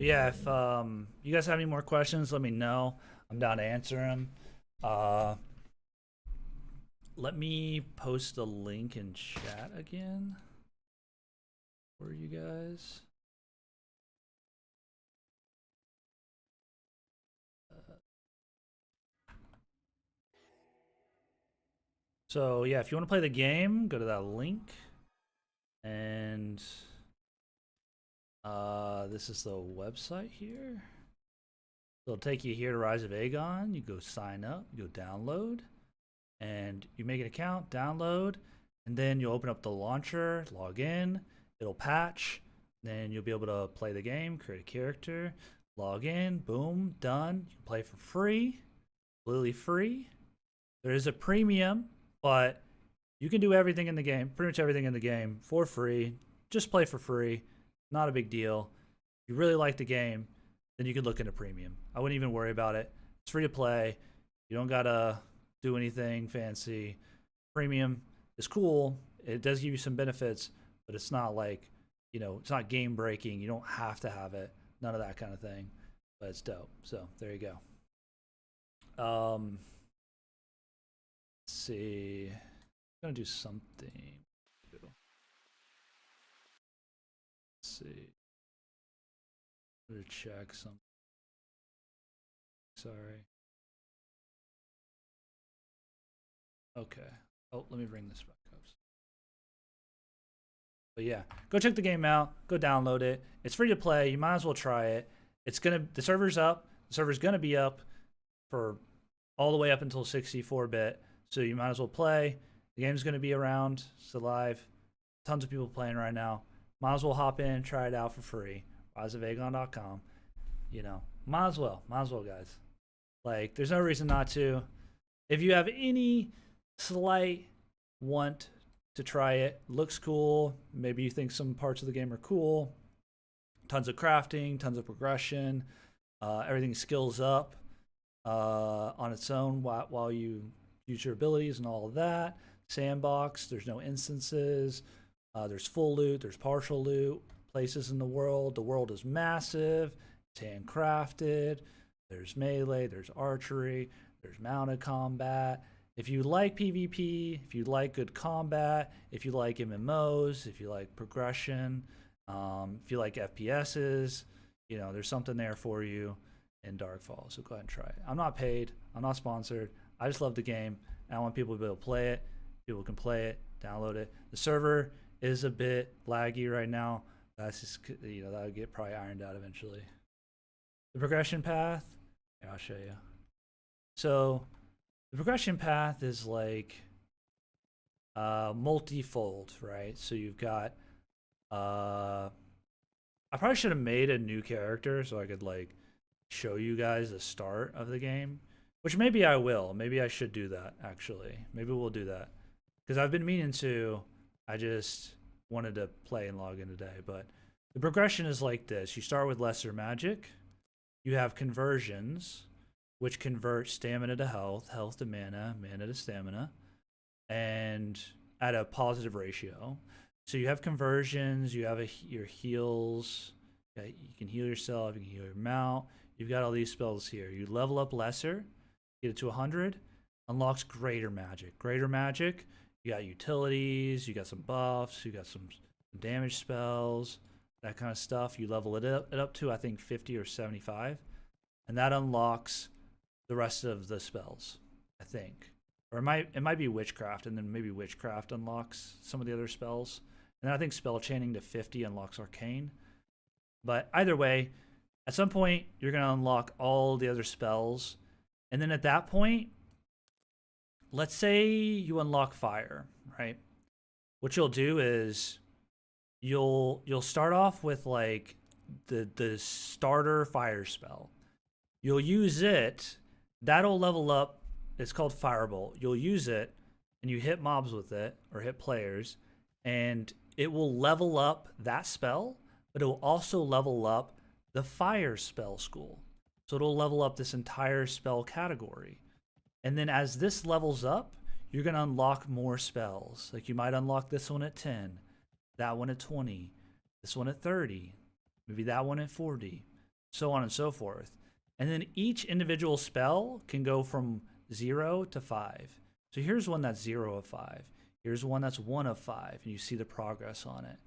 Yeah, if you guys have any more questions, let me know. I'm down to answer them. Uh, let me post a link in chat again for you guys. So yeah, if you want to play the game, go to that link, and this is the website here. So it'll take you here to Rise of Aegon. You go sign up, you go download, and you make an account, download, and then you'll open up the launcher, log in, it'll patch, then you'll be able to play the game, create a character, log in, boom, done. You can play for free, completely free. There is a premium, but you can do everything in the game, pretty much everything in the game for free. Just play for free, not a big deal. If you really like the game, then you could look into premium. I wouldn't even worry about it. It's free to play. You don't gotta do anything fancy. Premium is cool. It does give you some benefits, but it's not like, it's not game breaking. You don't have to have it. None of that kind of thing. But it's dope. So there you go. Let's see. I'm gonna do something. Let's see. I'm gonna check something. Sorry. Okay. Oh, let me bring this back up. But yeah, go check the game out. Go download it. It's free to play. You might as well try it. The server's up. The server's gonna be up for all the way up until 64-bit. So you might as well play. The game's gonna be around. It's alive. Tons of people playing right now. Might as well hop in, try it out for free. riseofaegon.com. Might as well, guys. Like, there's no reason not to. If you have any slight want to try it, looks cool, maybe you think some parts of the game are cool, tons of crafting, tons of progression, everything skills up on its own while you use your abilities and all of that. Sandbox, there's no instances, there's full loot, there's partial loot, places in the world is massive, it's handcrafted, there's melee, there's archery, there's mounted combat. If you like PvP, if you like good combat, if you like MMOs, if you like progression, if you like FPSs, there's something there for you in Darkfall. So go ahead and try it. I'm not paid. I'm not sponsored. I just love the game, and I want people to be able to play it. People can play it, download it. The server is a bit laggy right now. That's just, that'll get probably ironed out eventually. The progression path, I'll show you. So the progression path is like multifold, right? So you've got I probably should have made a new character so I could like show you guys the start of the game, which maybe I will. Maybe I should do that actually. Maybe we'll do that because I've been meaning to. I just wanted to play and log in today, but the progression is like this. You start with lesser magic. You have conversions, which convert stamina to health, health to mana, mana to stamina, and at a positive ratio. So you have conversions, you have your heals, okay? You can heal yourself, you can heal your mount. You've got all these spells here. You level up lesser, get it to 100, unlocks greater magic. Greater magic, you got utilities, you got some buffs, you got some damage spells, that kind of stuff. You level it up to, I think, 50 or 75, and that unlocks the rest of the spells, I think. Or it might be witchcraft, and then maybe witchcraft unlocks some of the other spells. And then I think spell chaining to 50 unlocks arcane. But either way, at some point you're gonna unlock all the other spells, and then at that point, let's say you unlock fire, right? What you'll do is you'll start off with like the starter fire spell. You'll use it. That'll level up. It's called Firebolt. You'll use it, and you hit mobs with it, or hit players, and it will level up that spell, but it will also level up the fire spell school. So it'll level up this entire spell category. And then as this levels up, you're going to unlock more spells. Like you might unlock this one at 10, that one at 20, this one at 30, maybe that one at 40. so on and so forth. And then each individual spell can go from 0 to 5. So here's one that's 0 of 5. Here's one that's 1 of 5, and you see the progress on it.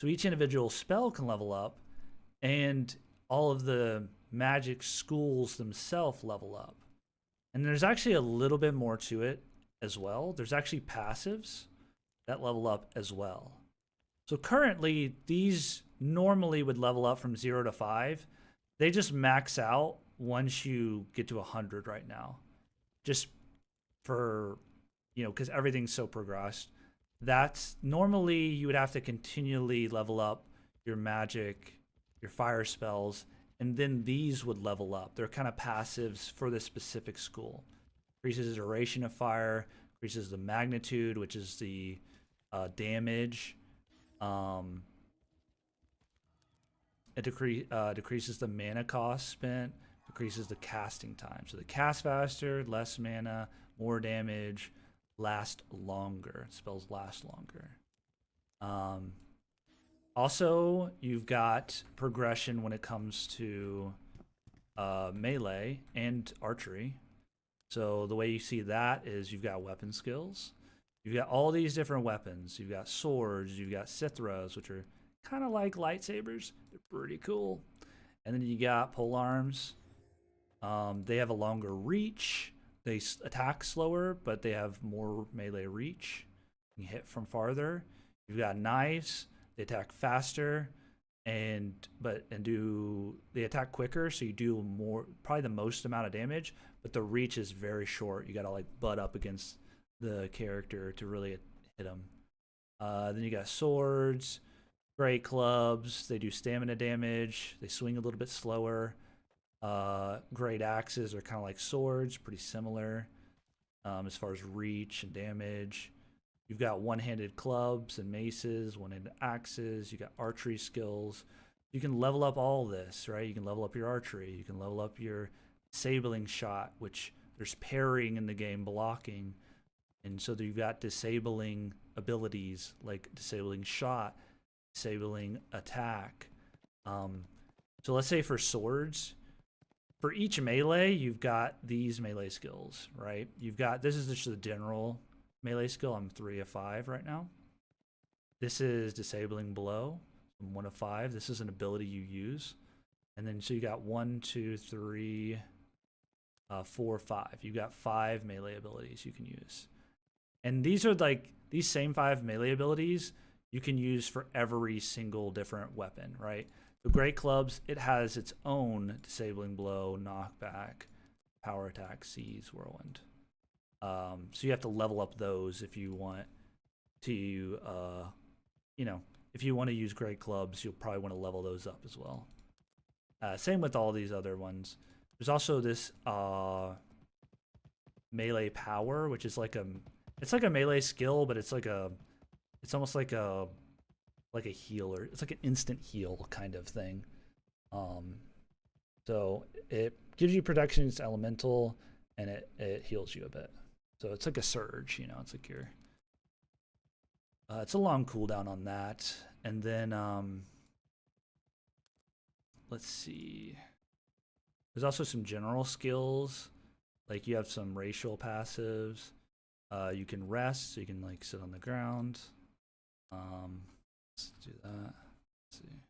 So each individual spell can level up, and all of the magic schools themselves level up. And there's actually a little bit more to it as well. There's actually passives that level up as well. So currently, these normally would level up from 0 to 5. They just max out once you get to 100 right now. Just for, because everything's so progressed. That's normally you would have to continually level up your magic, your fire spells, and then these would level up. They're kind of passives for this specific school. Increases the duration of fire, increases the magnitude, which is the damage. It decreases the mana cost spent, decreases the casting time. So they cast faster, less mana, more damage, last longer. Spells last longer. Also, you've got progression when it comes to melee and archery. So the way you see that is you've got weapon skills. You've got all these different weapons. You've got swords. You've got cithras, which are kind of like lightsabers. They're pretty cool. And then you got polearms. They have a longer reach. They attack slower, but they have more melee reach. You can hit from farther. You've got knives. They attack faster, and they attack quicker, so you do probably the most amount of damage. But the reach is very short. You got to like butt up against the character to really hit them. Then you got swords, great clubs. They do stamina damage. They swing a little bit slower. Great axes are kind of like swords, pretty similar as far as reach and damage. You've got one-handed clubs and maces, one-handed axes. You got archery skills. You can level up all this, right? You can level up your archery. You can level up your disabling shot, which there's parrying in the game, blocking. And so you've got disabling abilities like disabling shot, disabling attack. So let's say for swords, for each melee, you've got these melee skills, right? This is just the general melee skill. I'm 3 of 5 right now. This is disabling blow. I'm 1 of 5. This is an ability you use. And then so you got 1, 2, 3, 4, 5. You got 5 melee abilities you can use. And these are like these same 5 melee abilities you can use for every single different weapon, right? The great clubs, it has its own disabling blow, knockback, power attack, seize, whirlwind. So you have to level up those if you want to, if you want to use great clubs, you'll probably want to level those up as well. Same with all these other ones. There's also this melee power, which is it's like a melee skill, but it's almost like a healer. It's like an instant heal kind of thing. So it gives you protection. It's elemental, and it heals you a bit. So it's like a surge, it's like it's a long cooldown on that. And then let's see. There's also some general skills, like you have some racial passives. You can rest, so you can like sit on the ground. Let's do that. Let's see.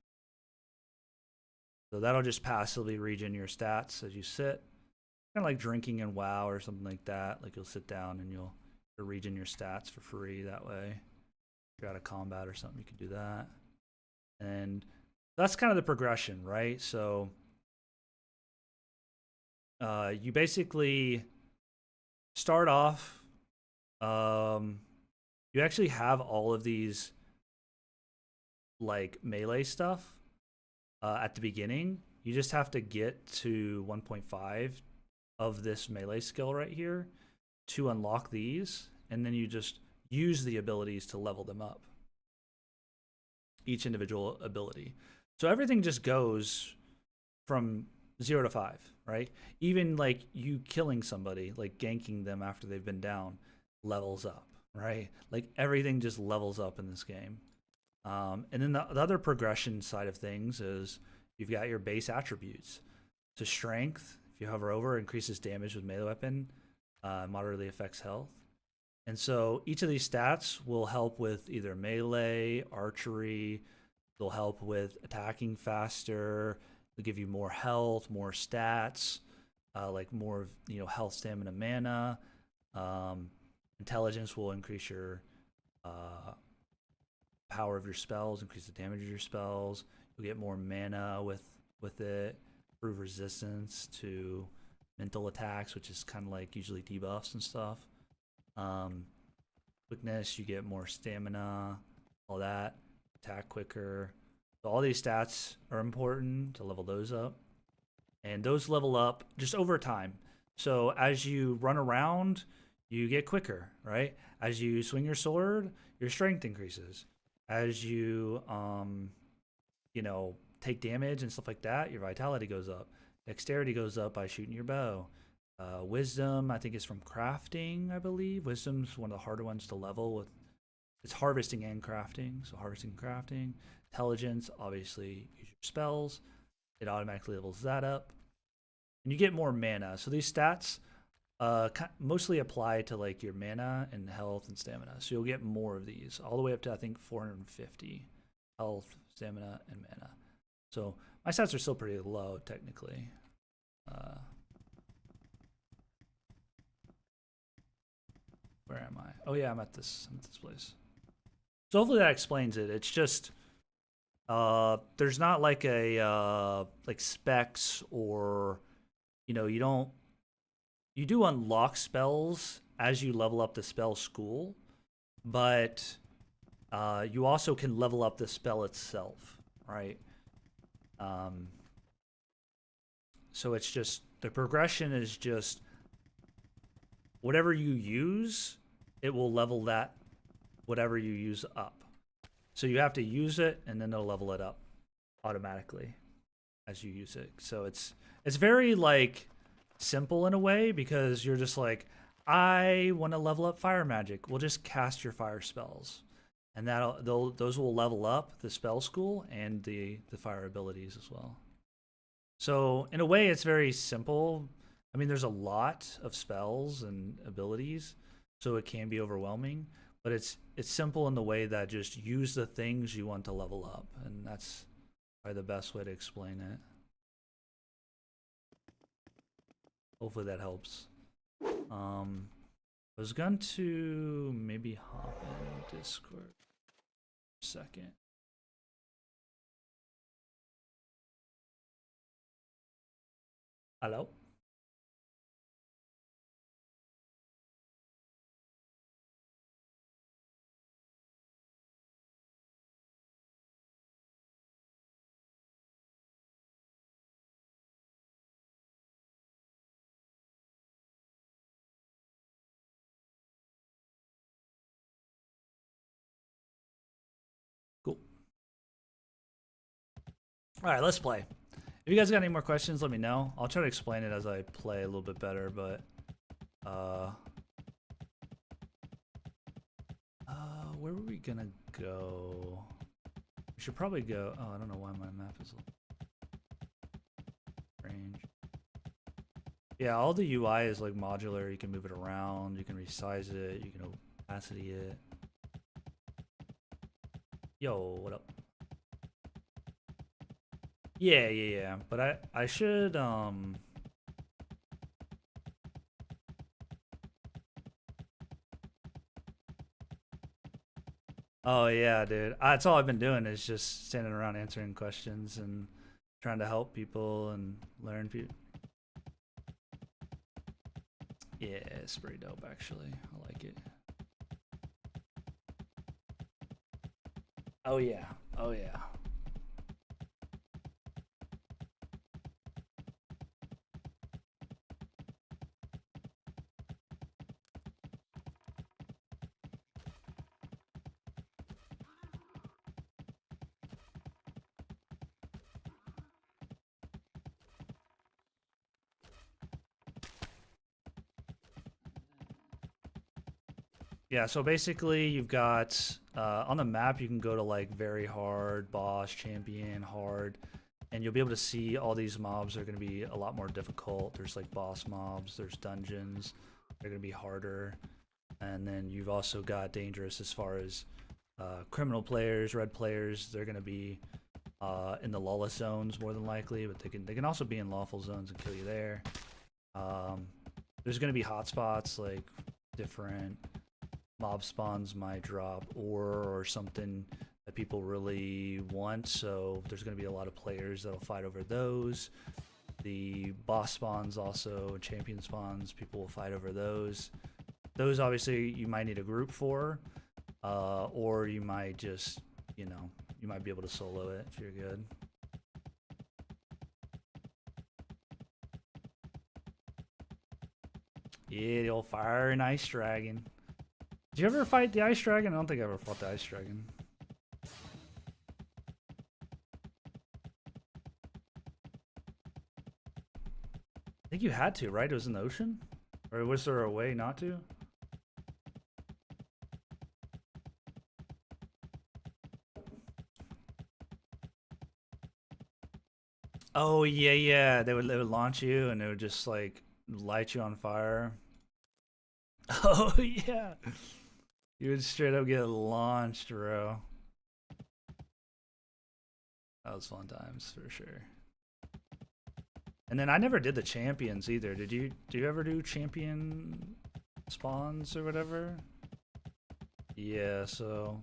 So that'll just passively regen your stats as you sit. Kind of like drinking in WoW or something like that. Like you'll sit down and you'll regen your stats for free that way. If you're out of combat or something, you can do that. And that's kind of the progression, right? So you basically start off. You actually have all of these like melee stuff at the beginning. You just have to get to 1.5 of this melee skill right here to unlock these, and then you just use the abilities to level them up, each individual ability. So everything just goes from 0 to 5, right? Even like you killing somebody, like ganking them after they've been down, levels up, right? Like everything just levels up in this game. And then the other progression side of things is you've got your base attributes. So strength, if you hover over, increases damage with melee weapon, moderately affects health. And so each of these stats will help with either melee, archery. They'll help with attacking faster. They'll give you more health, more stats, like more health, stamina, mana. Intelligence will increase your power of your spells, increase the damage of your spells. You'll get more mana with it. Improve resistance to mental attacks, which is kind of like usually debuffs and stuff. Quickness, you get more stamina, all that. Attack quicker. So all these stats are important to level those up. And those level up just over time. So as you run around, you get quicker, right? As you swing your sword, your strength increases. As you take damage and stuff like that, your vitality goes up. Dexterity goes up by shooting your bow. Wisdom, I think, is from crafting, I believe. Wisdom's one of the harder ones to level with. It's harvesting and crafting. So harvesting and crafting. Intelligence, obviously, use your spells. It automatically levels that up. And you get more mana. So these stats mostly apply to like your mana and health and stamina. So you'll get more of these, all the way up to, I think, 450 health, stamina, and mana. So my stats are still pretty low, technically. Where am I? Oh yeah, I'm at this place. So hopefully that explains it. It's just there's not like a like specs, or you do unlock spells as you level up the spell school, but you also can level up the spell itself, right? So it's just, the progression is just whatever you use, it will level that whatever you use up. So you have to use it, and then it'll level it up automatically as you use it. So it's very like simple in a way, because you're just like, I want to level up fire magic. We'll just cast your fire spells, and those will level up the spell school and the fire abilities as well. So in a way, it's very simple. I mean, there's a lot of spells and abilities, so it can be overwhelming, but it's simple in the way that just use the things you want to level up, and that's probably the best way to explain it. Hopefully that helps. I was going to maybe hop in Discord for a second. Hello? Cool. All right, let's play. If you guys got any more questions, let me know. I'll try to explain it as I play a little bit better, but where were we gonna go? We should probably go. Oh, I don't know why my map is strange. Yeah, all the UI is like modular. You can move it around, you can resize it, you can opacity it. Yo, what up? Yeah. But I should Oh yeah, dude. That's all I've been doing is just standing around answering questions and trying to help people and learn people. Yeah, it's pretty dope actually. I like it. Oh yeah. Oh yeah. Yeah, so basically you've got on the map you can go to like very hard, boss, champion, hard, and you'll be able to see all these mobs are going to be a lot more difficult. There's like boss mobs, there's dungeons, they're going to be harder. And then you've also got dangerous as far as criminal players, red players. They're going to be in the lawless zones more than likely, but they can also be in lawful zones and kill you there. There's going to be hotspots, like different mob spawns might drop ore or something that people really want, so there's going to be a lot of players that'll fight over those. The boss spawns also, champion spawns, people will fight over those. Those obviously you might need a group for, or you might just, you know, you might be able to solo it if you're good. Yeah, the old fire and ice dragon. Did you ever fight the ice dragon? I don't think I ever fought the ice dragon. I think you had to, right? It was in the ocean? Or was there a way not to? Oh yeah, yeah. They would launch you and it would just like light you on fire. Oh yeah. You would straight up get launched, bro. That was fun times for sure. And then I never did the champions either. Did you? Do you ever do champion spawns or whatever? Yeah, so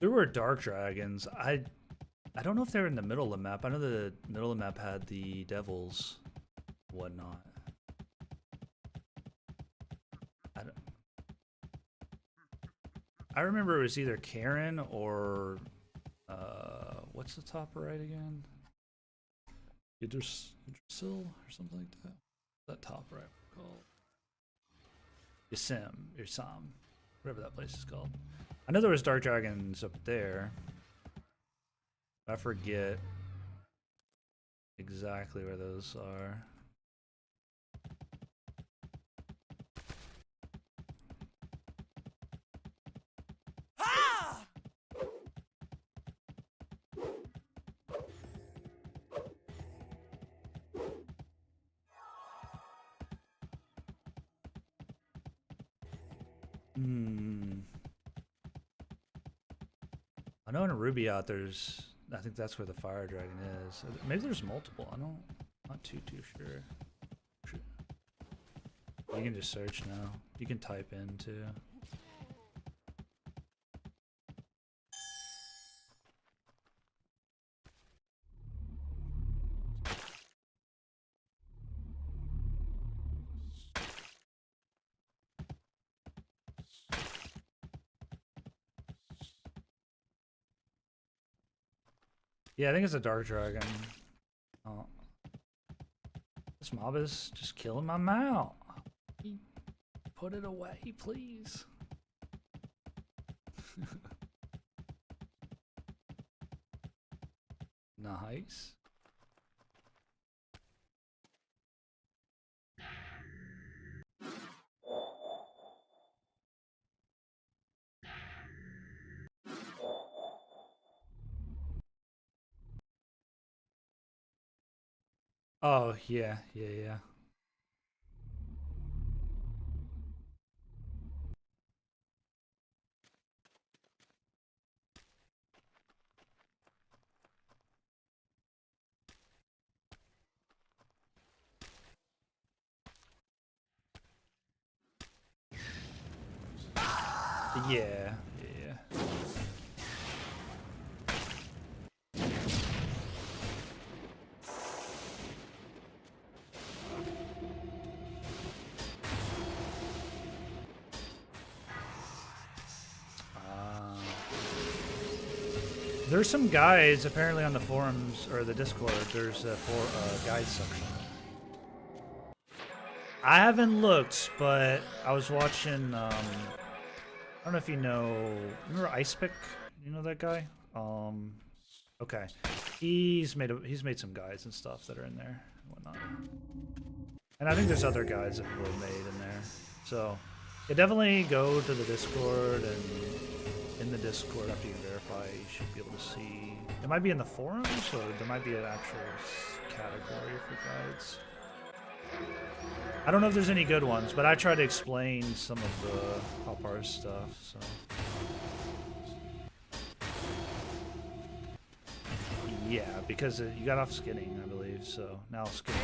there were dark dragons. I don't know if they were in the middle of the map. I know the middle of the map had the devils, whatnot. I remember it was either Karen or what's the top right again? Yggdrasil or something like that. That top right called Yasam, whatever that place is called. I know there was dark dragons up there. I forget exactly where those are. I know in Ruby out there's, I think that's where the fire dragon is. Maybe there's multiple. Not too sure. You can just search now. You can type in too. Yeah, I think it's a dark dragon. Oh. This mob is just killing my mount. Put it away, please. Nice. Oh, yeah. Yeah. There's some guides apparently on the forums or the Discord. There's a guide section. I haven't looked, but I was watching. I don't know if you know. Remember Icepick? You know that guy? Okay. He's made some guides and stuff that are in there and whatnot. And I think there's other guides that were made in there. So yeah, definitely go to the Discord, and in the Discord after you verify you should be able to see, it might be in the forums or there might be an actual category for guides. I don't know if there's any good ones, but I try to explain some of the pop art stuff, so. Yeah, because you got off skinning, I believe, so now skinning.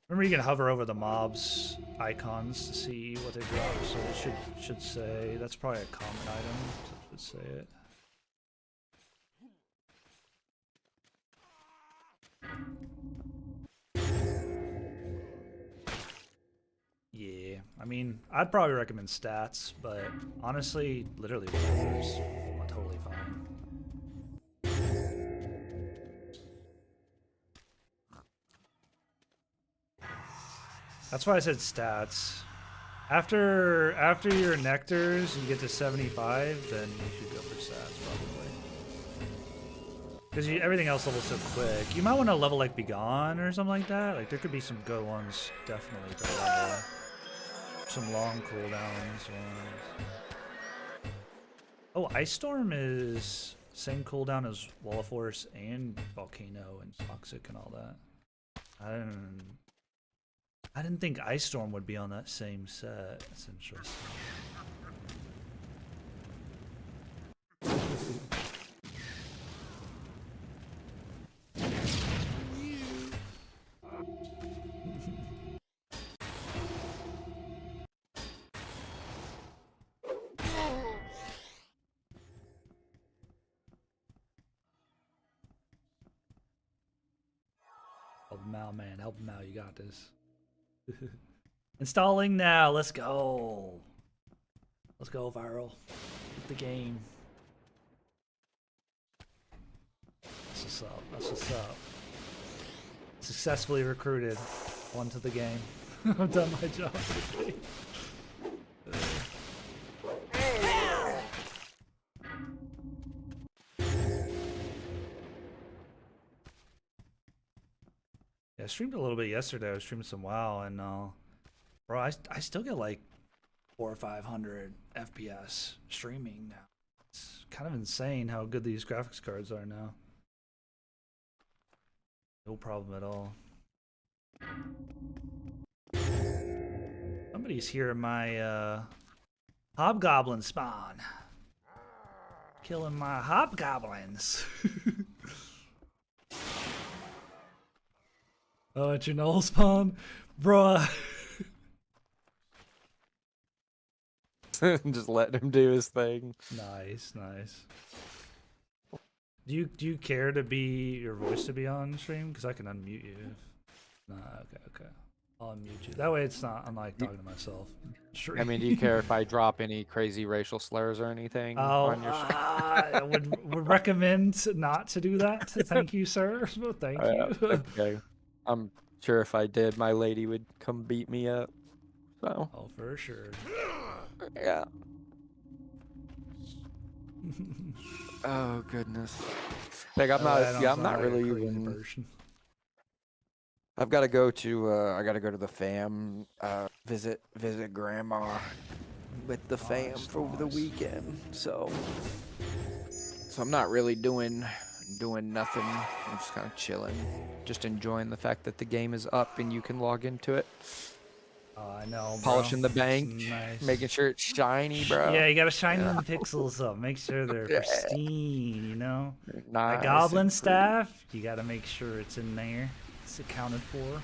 Remember, you can hover over the mobs icons to see what they drop, so it should say, that's probably a common item, so it should say it. Yeah, I mean, I'd probably recommend stats, but honestly, literally whatever's totally fine. That's why I said stats. After your nectars, you get to 75, then you should go for stats probably. Because everything else levels so quick. You might want to level like Begone or something like that. Like there could be some good ones definitely to level. Some long cooldowns ones. Oh, Ice Storm is same cooldown as Wall of Force and Volcano and Toxic and all that. I didn't think Ice Storm would be on that same set. That's interesting. Help him out, man. Help him out. You got this. Installing now. Let's go. Let's go, Viral. Get the game. That's what's up. That's what's up. Successfully recruited. One to the game. I've done my job. Yeah, I streamed a little bit yesterday. I was streaming some WoW, and bro, I still get like 400 or 500 FPS streaming now. It's kind of insane how good these graphics cards are now. No problem at all. Somebody's here in my hobgoblin spawn. Killing my hobgoblins. Oh, at your null spawn? Bruh. Just let him do his thing. Nice, nice. Do you care to be your voice to be on stream? Because I can unmute you. Nah, okay. I'll unmute you. That way it's not, I'm like talking to myself. I mean, do you care if I drop any crazy racial slurs or anything on your stream? I would recommend not to do that. Thank you, sir. Thank you. Okay. I'm sure if I did, my lady would come beat me up. So. Oh, for sure. Yeah. Oh goodness. Like I'm not. Yeah, I'm not really even. I've got to go to. I got to go to the fam. Visit grandma with the fam for over the weekend. So I'm not really doing nothing. I'm just kind of chilling, just enjoying the fact that the game is up and you can log into it. Oh, I know, bro. Polishing the bank, nice. Making sure it's shiny, bro. Yeah, you gotta shine them pixels up. Make sure they're pristine, you know? Nice. A goblin staff, you gotta make sure it's in there. It's accounted for.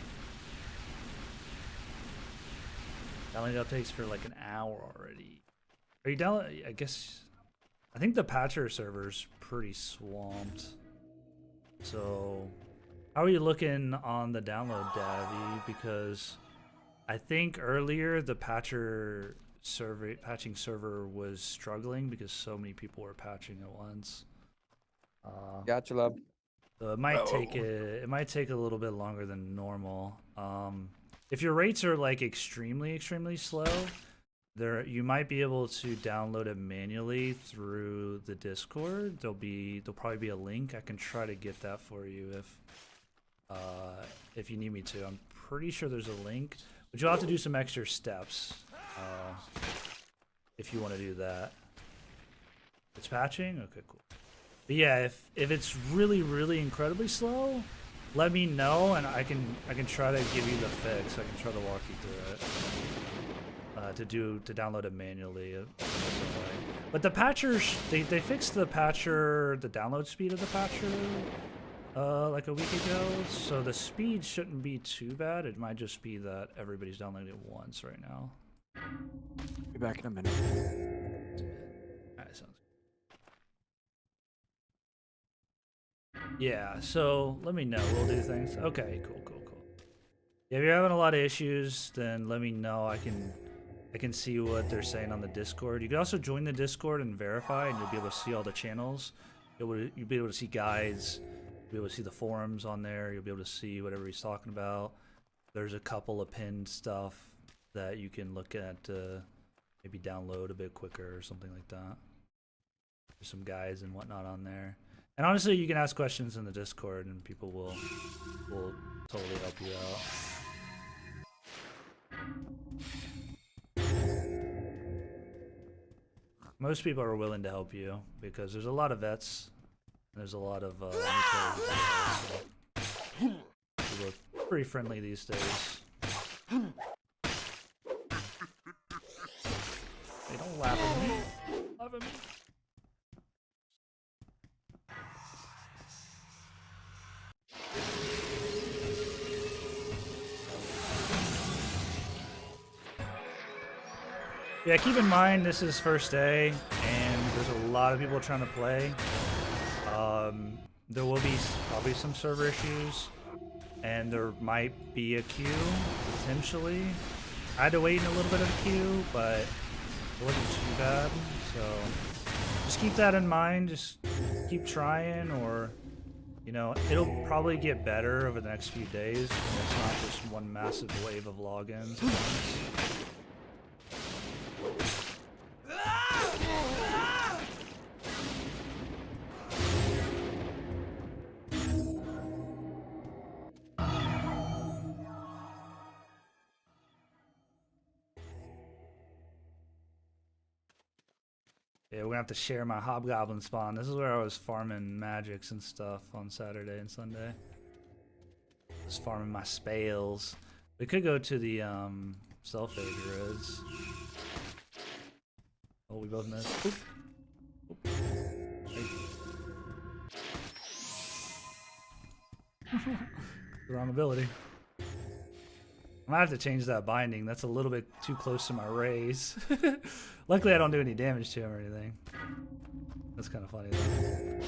Downloading updates for like an hour already. Are you down? I guess. I think the patcher server's pretty swamped. So, how are you looking on the download, Davy? Because I think earlier the patching server was struggling because so many people were patching at once. Gotcha, love. So it might take a little bit longer than normal. If your rates are like extremely slow, you might be able to download it manually through the Discord. There'll probably be a link. I can try to get that for you if you need me to. I'm pretty sure there's a link, but you'll have to do some extra steps if you want to do that. It's patching? Okay, cool. But yeah, if it's really incredibly slow, let me know and I can try to give you the fix. I can try to walk you through it. To download it manually. But the patchers, they fixed the download speed of the patcher like a week ago, so the speed shouldn't be too bad. It might just be that everybody's downloading it once right now. Be back in a minute. Alright, sounds good. Yeah, so let me know. We'll do things. Okay, cool. Yeah, if you're having a lot of issues, then let me know. I can see what they're saying on the Discord. You can also join the Discord and verify, and you'll be able to see all the channels. You'll be able to see guides. You'll be able to see the forums on there. You'll be able to see whatever he's talking about. There's a couple of pinned stuff that you can look at to maybe download a bit quicker or something like that. There's some guides and whatnot on there. And honestly, you can ask questions in the Discord, and people will totally help you out. Most people are willing to help you because there's a lot of vets. There's a lot of people are pretty friendly these days. They don't laugh at me. Laugh at me. Yeah, keep in mind this is first day, and there's a lot of people trying to play. There will be probably some server issues, and there might be a queue, potentially. I had to wait in a little bit of a queue, but it wasn't too bad, so just keep that in mind. Just keep trying, or, you know, it'll probably get better over the next few days. It's not just one massive wave of logins. Yeah, we're gonna have to share my hobgoblin spawn. This is where I was farming magics and stuff on Saturday and Sunday. Just farming my spells. We could go to the self-aid roods. Oh, we both missed. Oop. Oop. Hey. The wrong ability. I might have to change that binding. That's a little bit too close to my raise. Luckily, I don't do any damage to him or anything. That's kind of funny, though.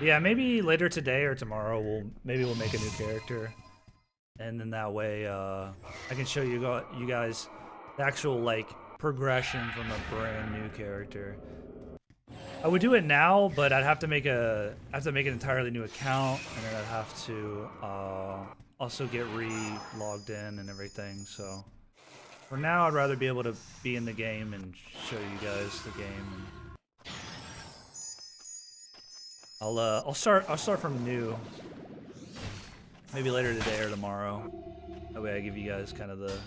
Yeah, maybe later today or tomorrow we'll make a new character, and then that way I can show you guys the actual like progression from a brand new character. I would do it now, but I'd have to make an entirely new account, and then I'd have to also get re-logged in and everything. So for now, I'd rather be able to be in the game and show you guys the game. And I'll start from new, maybe later today or tomorrow. That way, I give you guys kind of the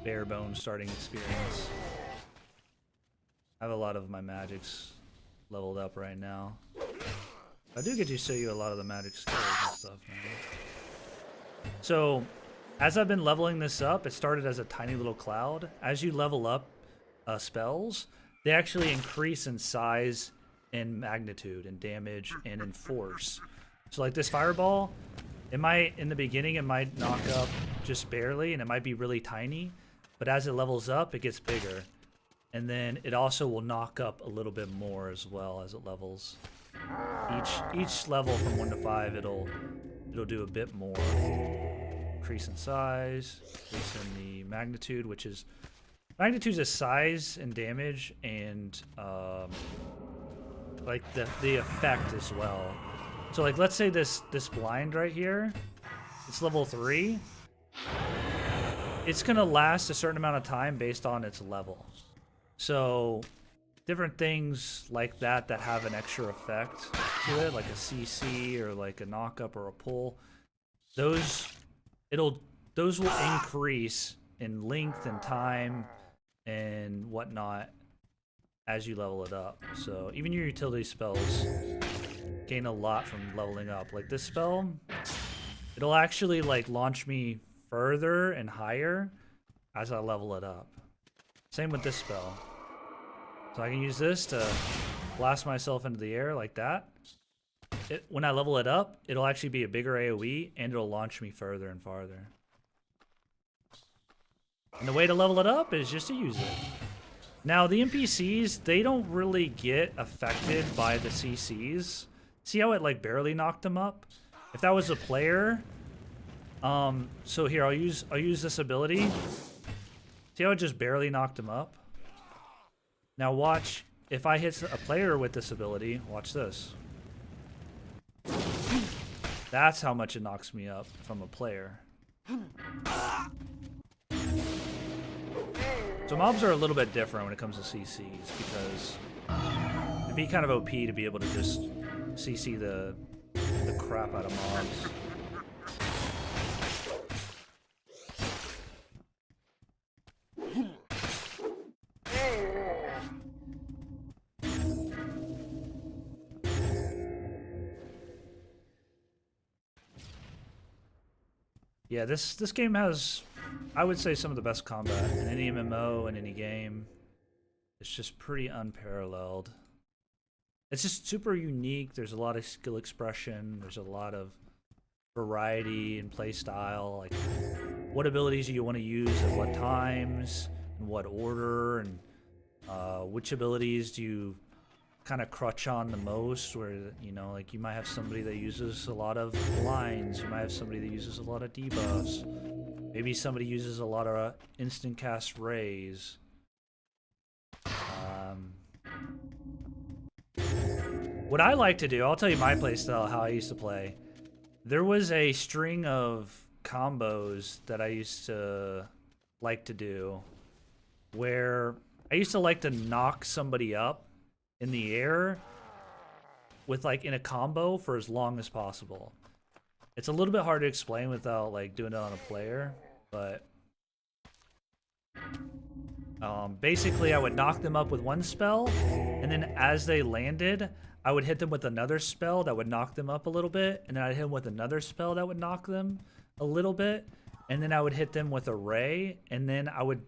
bare bones starting experience. I have a lot of my magics leveled up right now. I do get to show you a lot of the magic skills and stuff, man. So, as I've been leveling this up, it started as a tiny little cloud. As you level up spells, they actually increase in size and magnitude and damage and in force. So like this fireball, in the beginning, it might knock up just barely, and it might be really tiny, but as it levels up, it gets bigger. And then it also will knock up a little bit more as well as it levels. Each level from 1 to 5, it'll do a bit more. Increase in size, increase in the magnitude, which is magnitude is size and damage, and like the effect as well. So like let's say this blind right here, it's level 3. it's gonna last a certain amount of time based on its level. So different things like that that have an extra effect to it, like a CC or like a knock-up or a pull, those will increase in length and time and whatnot as you level it up. So even your utility spells gain a lot from leveling up. Like this spell, it'll actually like launch me further and higher as I level it up. Same with this spell. So I can use this to blast myself into the air like that. When I level it up, it'll actually be a bigger AoE and it'll launch me further and farther. And the way to level it up is just to use it. Now the NPCs, they don't really get affected by the CCs. See how it like barely knocked them up? If that was a player, so here I'll use this ability. See how it just barely knocked him up? Now watch, if I hit a player with this ability, watch this. That's how much it knocks me up from a player. So mobs are a little bit different when it comes to CCs because it'd be kind of OP to be able to just CC the crap out of mobs. Yeah, this game has, I would say, some of the best combat in any MMO and any game. It's just pretty unparalleled. It's just super unique. There's a lot of skill expression. There's a lot of variety in play style. Like, what abilities do you want to use at what times, in what order, and which abilities do you kind of crutch on the most, where, you know, like you might have somebody that uses a lot of blinds, you might have somebody that uses a lot of debuffs, maybe somebody uses a lot of instant cast rays. What I like to do, I'll tell you my playstyle, how I used to play. There was a string of combos that I used to like to do where I used to like to knock somebody up in the air with like in a combo for as long as possible. It's a little bit hard to explain without like doing it on a player, but basically I would knock them up with one spell, and then as they landed, I would hit them with another spell that would knock them up a little bit, and then I'd hit them with another spell that would knock them a little bit, and then I would hit them with a ray, and then I would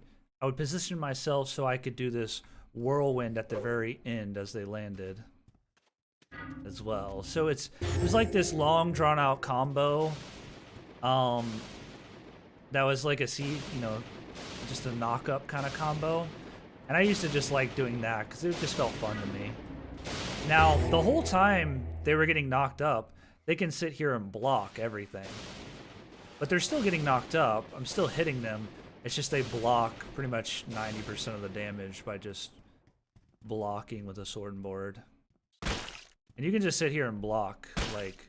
position myself so I could do this whirlwind at the very end as they landed as well. So it was like this long drawn out combo that was like just a knock up kind of combo, and I used to just like doing that because it just felt fun to me. Now the whole time they were getting knocked up, they can sit here and block everything, but they're still getting knocked up. I'm still hitting them. It's just they block pretty much 90% of the damage by just blocking with a sword and board. And you can just sit here and block. Like,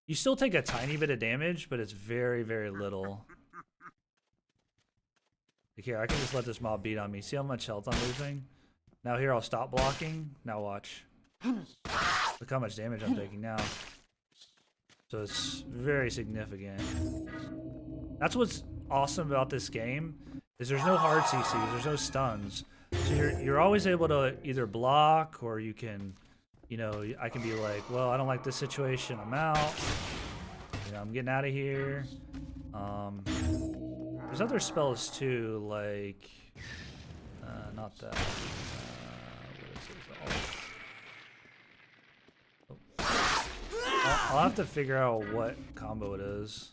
you still take a tiny bit of damage, but it's very, very little. Like here, I can just let this mob beat on me. See how much health I'm losing? Now here, I'll stop blocking. Now watch. Look how much damage I'm taking now. So it's very significant. That's what's awesome about this game, is there's no hard CCs, there's no stuns. So you're always able to either block, or you can, you know, I can be like, well, I don't like this situation, I'm out. You know, I'm getting out of here. There's other spells too, like, not that. What is this? I'll have to figure out what combo it is.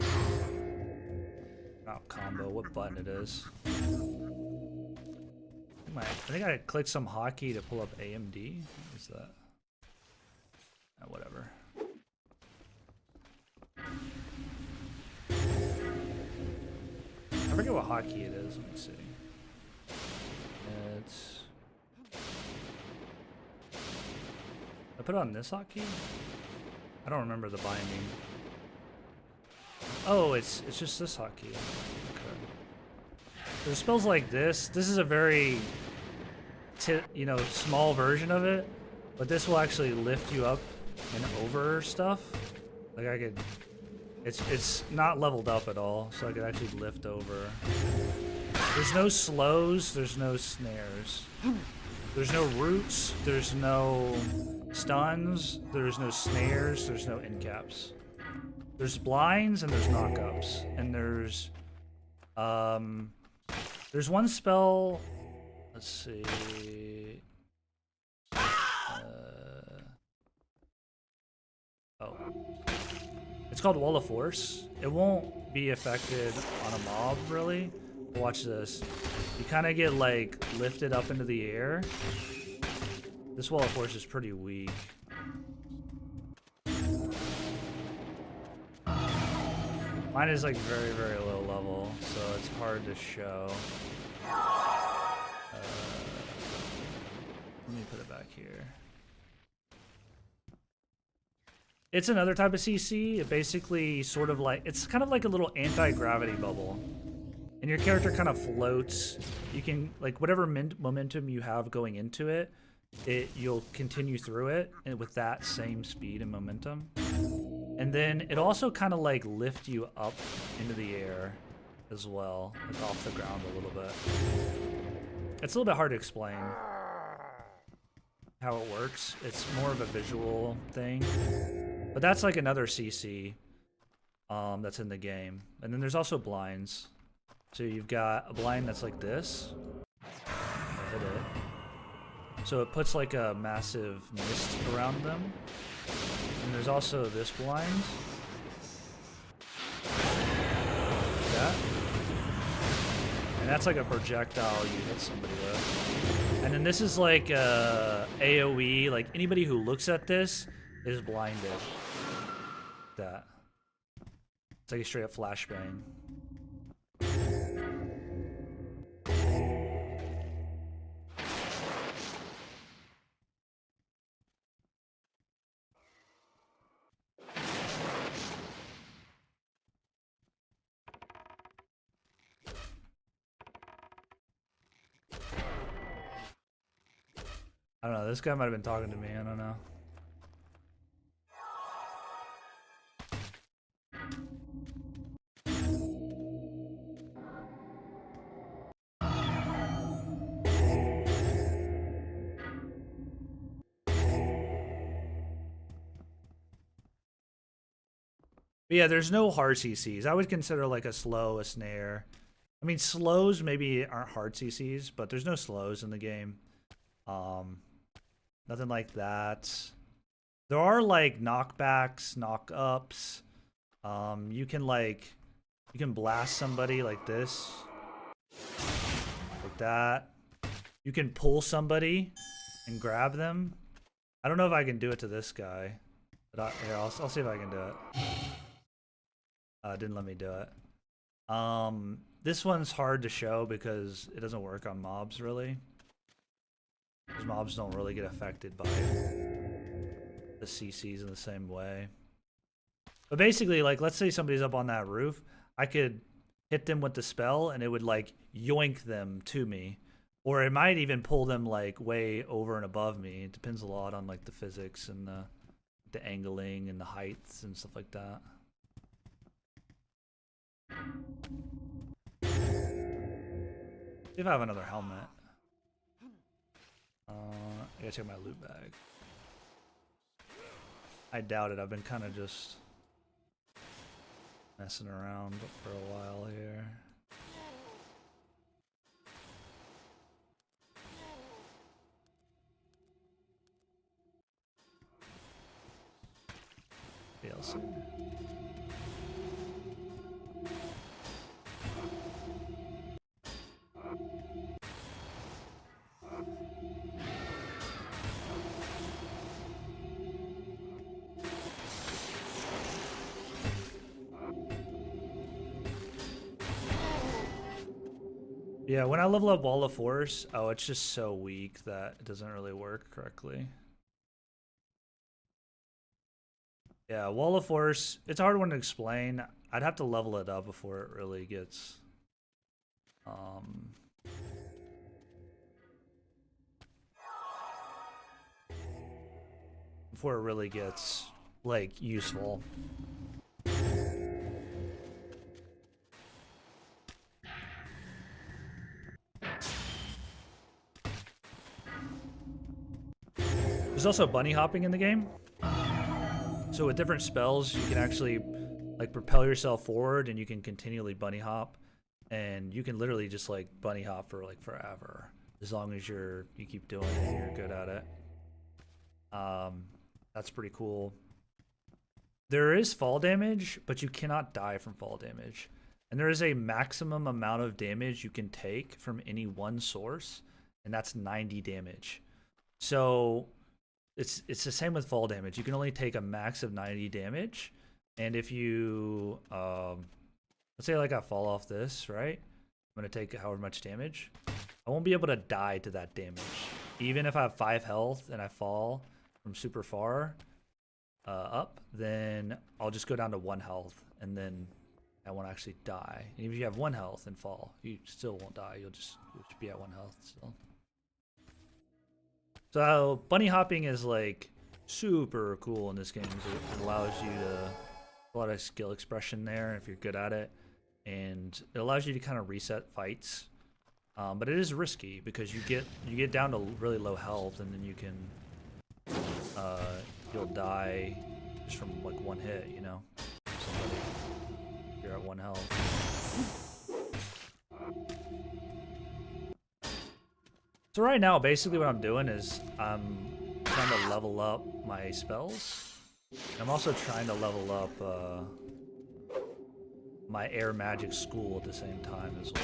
Not combo, what button it is. I think I clicked some hotkey to pull up AMD. What is that? Whatever. I forget what hotkey it is. Let me see. It's. I put it on this hotkey? I don't remember the binding. Oh, it's just this hotkey. Okay. there's spells like this. This is a very, small version of it, but this will actually lift you up and over stuff. Like I could, it's not leveled up at all, so I could actually lift over. There's no slows, there's no snares. There's no roots, there's no stuns, there's no snares, there's no end caps. There's blinds and there's knockups. And there's one spell, let's see. It's called Wall of Force. It won't be affected on a mob, really. Watch this. You kind of get, like, lifted up into the air. This Wall of Force is pretty weak. Mine is, like, very, very low level, so it's hard to show. Let me put it back here. It's another type of CC. It basically sort of like, it's kind of like a little anti-gravity bubble. And your character kind of floats. You can, like, whatever momentum you have going into it, you'll continue through it and with that same speed and momentum. And then it also kind of like lift you up into the air as well, like off the ground a little bit. It's a little bit hard to explain how it works. It's more of a visual thing. But that's like another CC that's in the game. And then there's also blinds. So you've got a blind that's like this. I hit it. So it puts like a massive mist around them. And there's also this blind. Like that. And that's like a projectile you hit somebody with. And then this is like AoE. Like anybody who looks at this is blinded. That. It's like a straight up flashbang. I don't know, this guy might have been talking to me, I don't know. But yeah, there's no hard CCs. I would consider like a slow, a snare. I mean, slows maybe aren't hard CCs, but there's no slows in the game. Nothing like that. There are like knockbacks, knock-ups. You can blast somebody like this. Like that. You can pull somebody and grab them. I don't know if I can do it to this guy. But here, I'll see if I can do it. Didn't let me do it. This one's hard to show because it doesn't work on mobs, really. Because mobs don't really get affected by the CCs in the same way. But basically, like, let's say somebody's up on that roof. I could hit them with the spell, and it would, like, yoink them to me. Or it might even pull them, like, way over and above me. It depends a lot on, like, the physics and the angling and the heights and stuff like that. See if I have another helmet. I gotta check my loot bag. I doubt it. I've been kind of just messing around for a while here. DLC. Yeah, when I level up Wall of Force, oh, it's just so weak that it doesn't really work correctly. Yeah, Wall of Force, it's a hard one to explain. I'd have to level it up before it really gets Before it really gets like useful. There's also bunny hopping in the game. So with different spells, you can actually like propel yourself forward and you can continually bunny hop. And you can literally just like bunny hop for like forever. As long as you keep doing it and you're good at it. That's pretty cool. There is fall damage, but you cannot die from fall damage. And there is a maximum amount of damage you can take from any one source, and that's 90 damage. So it's the same with fall damage. You can only take a max of 90 damage, and if you let's say like I fall off this, right? I'm gonna take however much damage. I won't be able to die to that damage. Even if I have 5 health and I fall from super far up, then I'll just go down to 1 health, and then I won't actually die. And even if you have 1 health and fall, you still won't die. You'll just be at 1 health still. So bunny hopping is like super cool in this game. It allows you to a lot of skill expression there if you're good at it, and it allows you to kind of reset fights. But it is risky because you get down to really low health, and then you can you'll die just from like 1 hit, you know. You're at 1 health. So right now, basically what I'm doing is I'm trying to level up my spells. I'm also trying to level up my air magic school at the same time as well.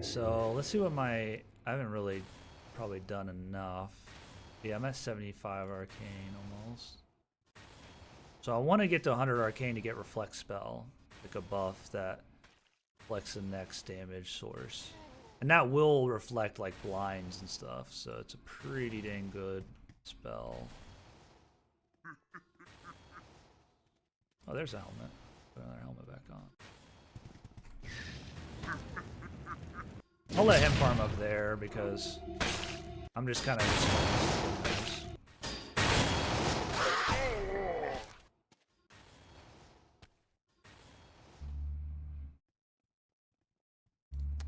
So let's see what I haven't really probably done enough. Yeah, I'm at 75 arcane almost. So I want to get to 100 arcane to get reflect spell, like a buff that reflects the next damage source. And that will reflect like blinds and stuff, so it's a pretty dang good spell. Oh, there's a helmet. Put another helmet back on. I'll let him farm up there because I'm just kind of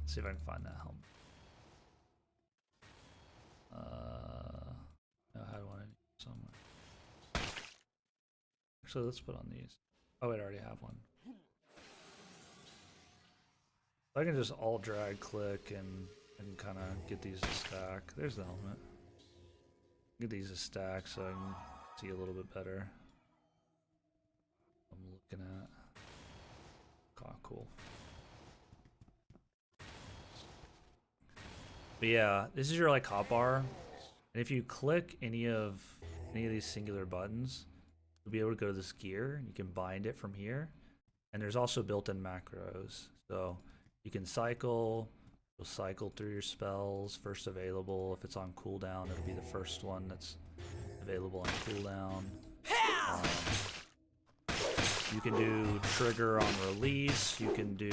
see if I can find that helmet. No, how do I need somewhere? Actually, let's put on these. Oh, wait, I already have one. I can just alt drag click and kind of get these to stack. There's the helmet. Get these to stack so I can see a little bit better. I'm looking at. Oh, cool. But yeah, this is your like hotbar, and if you click any of these singular buttons, you'll be able to go to this gear. You can bind it from here, and there's also built-in macros. So you can cycle. You'll cycle through your spells first available. If it's on cooldown, it'll be the first one that's available on cooldown. You can do trigger on release. You can do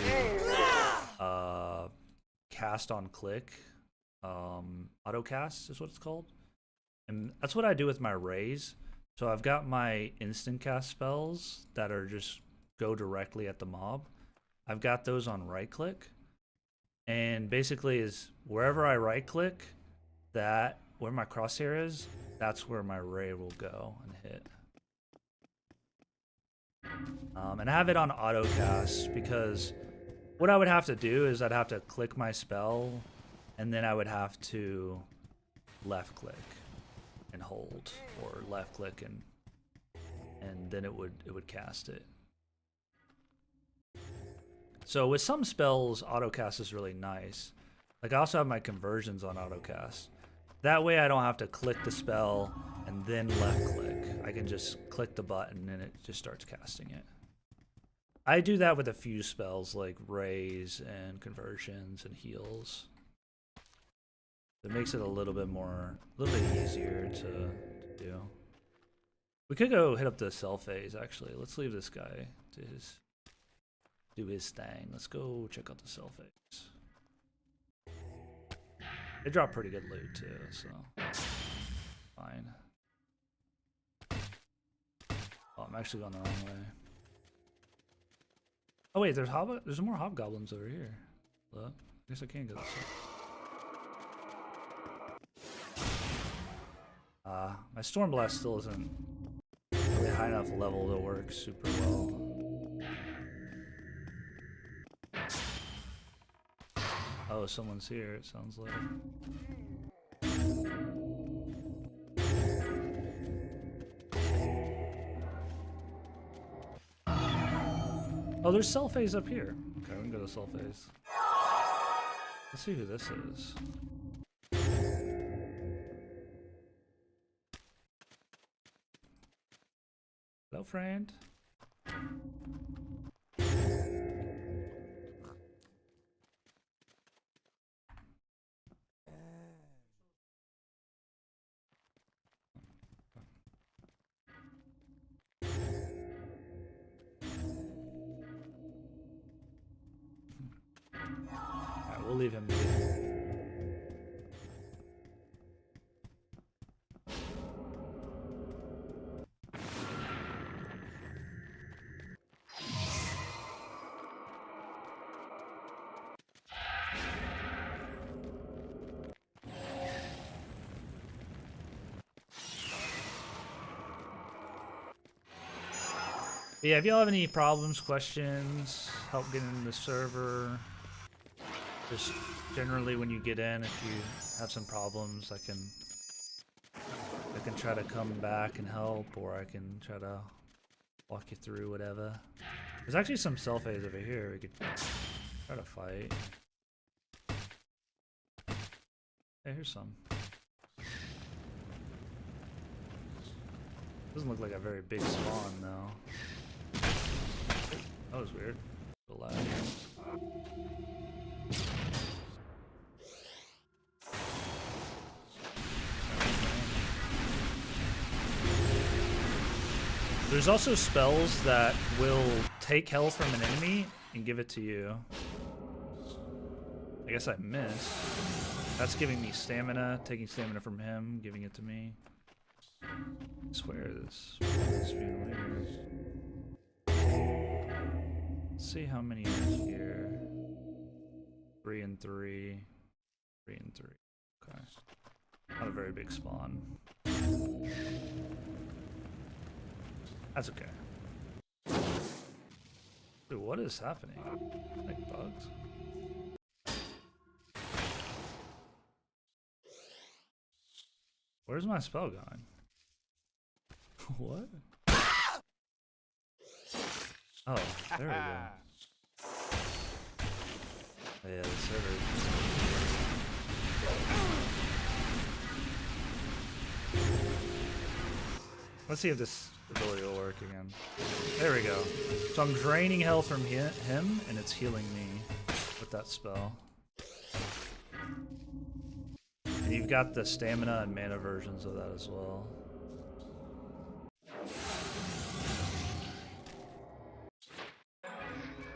cast on click. Auto cast is what it's called, and that's what I do with my rays. So I've got my instant cast spells that are just go directly at the mob. I've got those on right click, and basically is wherever I right click, that where my crosshair is, that's where my ray will go and hit. And I have it on auto cast because what I would have to do is I'd have to click my spell, and then I would have to left click and hold, or left click and then it would cast it. So with some spells, autocast is really nice. Like I also have my conversions on autocast. That way I don't have to click the spell and then left click. I can just click the button and it just starts casting it. I do that with a few spells like rays and conversions and heals. It makes it a little bit easier to do. We could go hit up the cell phase, actually. Let's leave this guy to do his thing. Let's go check out the cell phase. They drop pretty good loot too, so fine. Oh, I'm actually going the wrong way. Oh wait, there's more hobgoblins over here. Look, I guess I can't go this way. My Stormblast still isn't really high enough level to work super well. Oh, someone's here, it sounds like. Oh, there's cell phase up here. Okay, we can go to cell phase. Let's see who this is. Hello, friend. Alright, we'll leave him be. Yeah, if y'all have any problems, questions, help getting in the server, just generally when you get in, if you have some problems, I can try to come back and help, or I can try to walk you through whatever. There's actually some cell phase over here we could try to fight. Hey, here's some. Doesn't look like a very big spawn though. That was weird. The lag. There's also spells that will take health from an enemy and give it to you. I guess I missed. That's giving me stamina, taking stamina from him, giving it to me. I swear this is being weird. Let's see how many are here. 3 and 3. 3 and 3. Okay. Not a very big spawn. That's okay. Dude, what is happening? Like bugs? Where's my spell gone? What? Oh, there we go. Oh, yeah, the server. Let's see if this ability will work again. There we go. So I'm draining health from him, and it's healing me with that spell. And you've got the stamina and mana versions of that as well.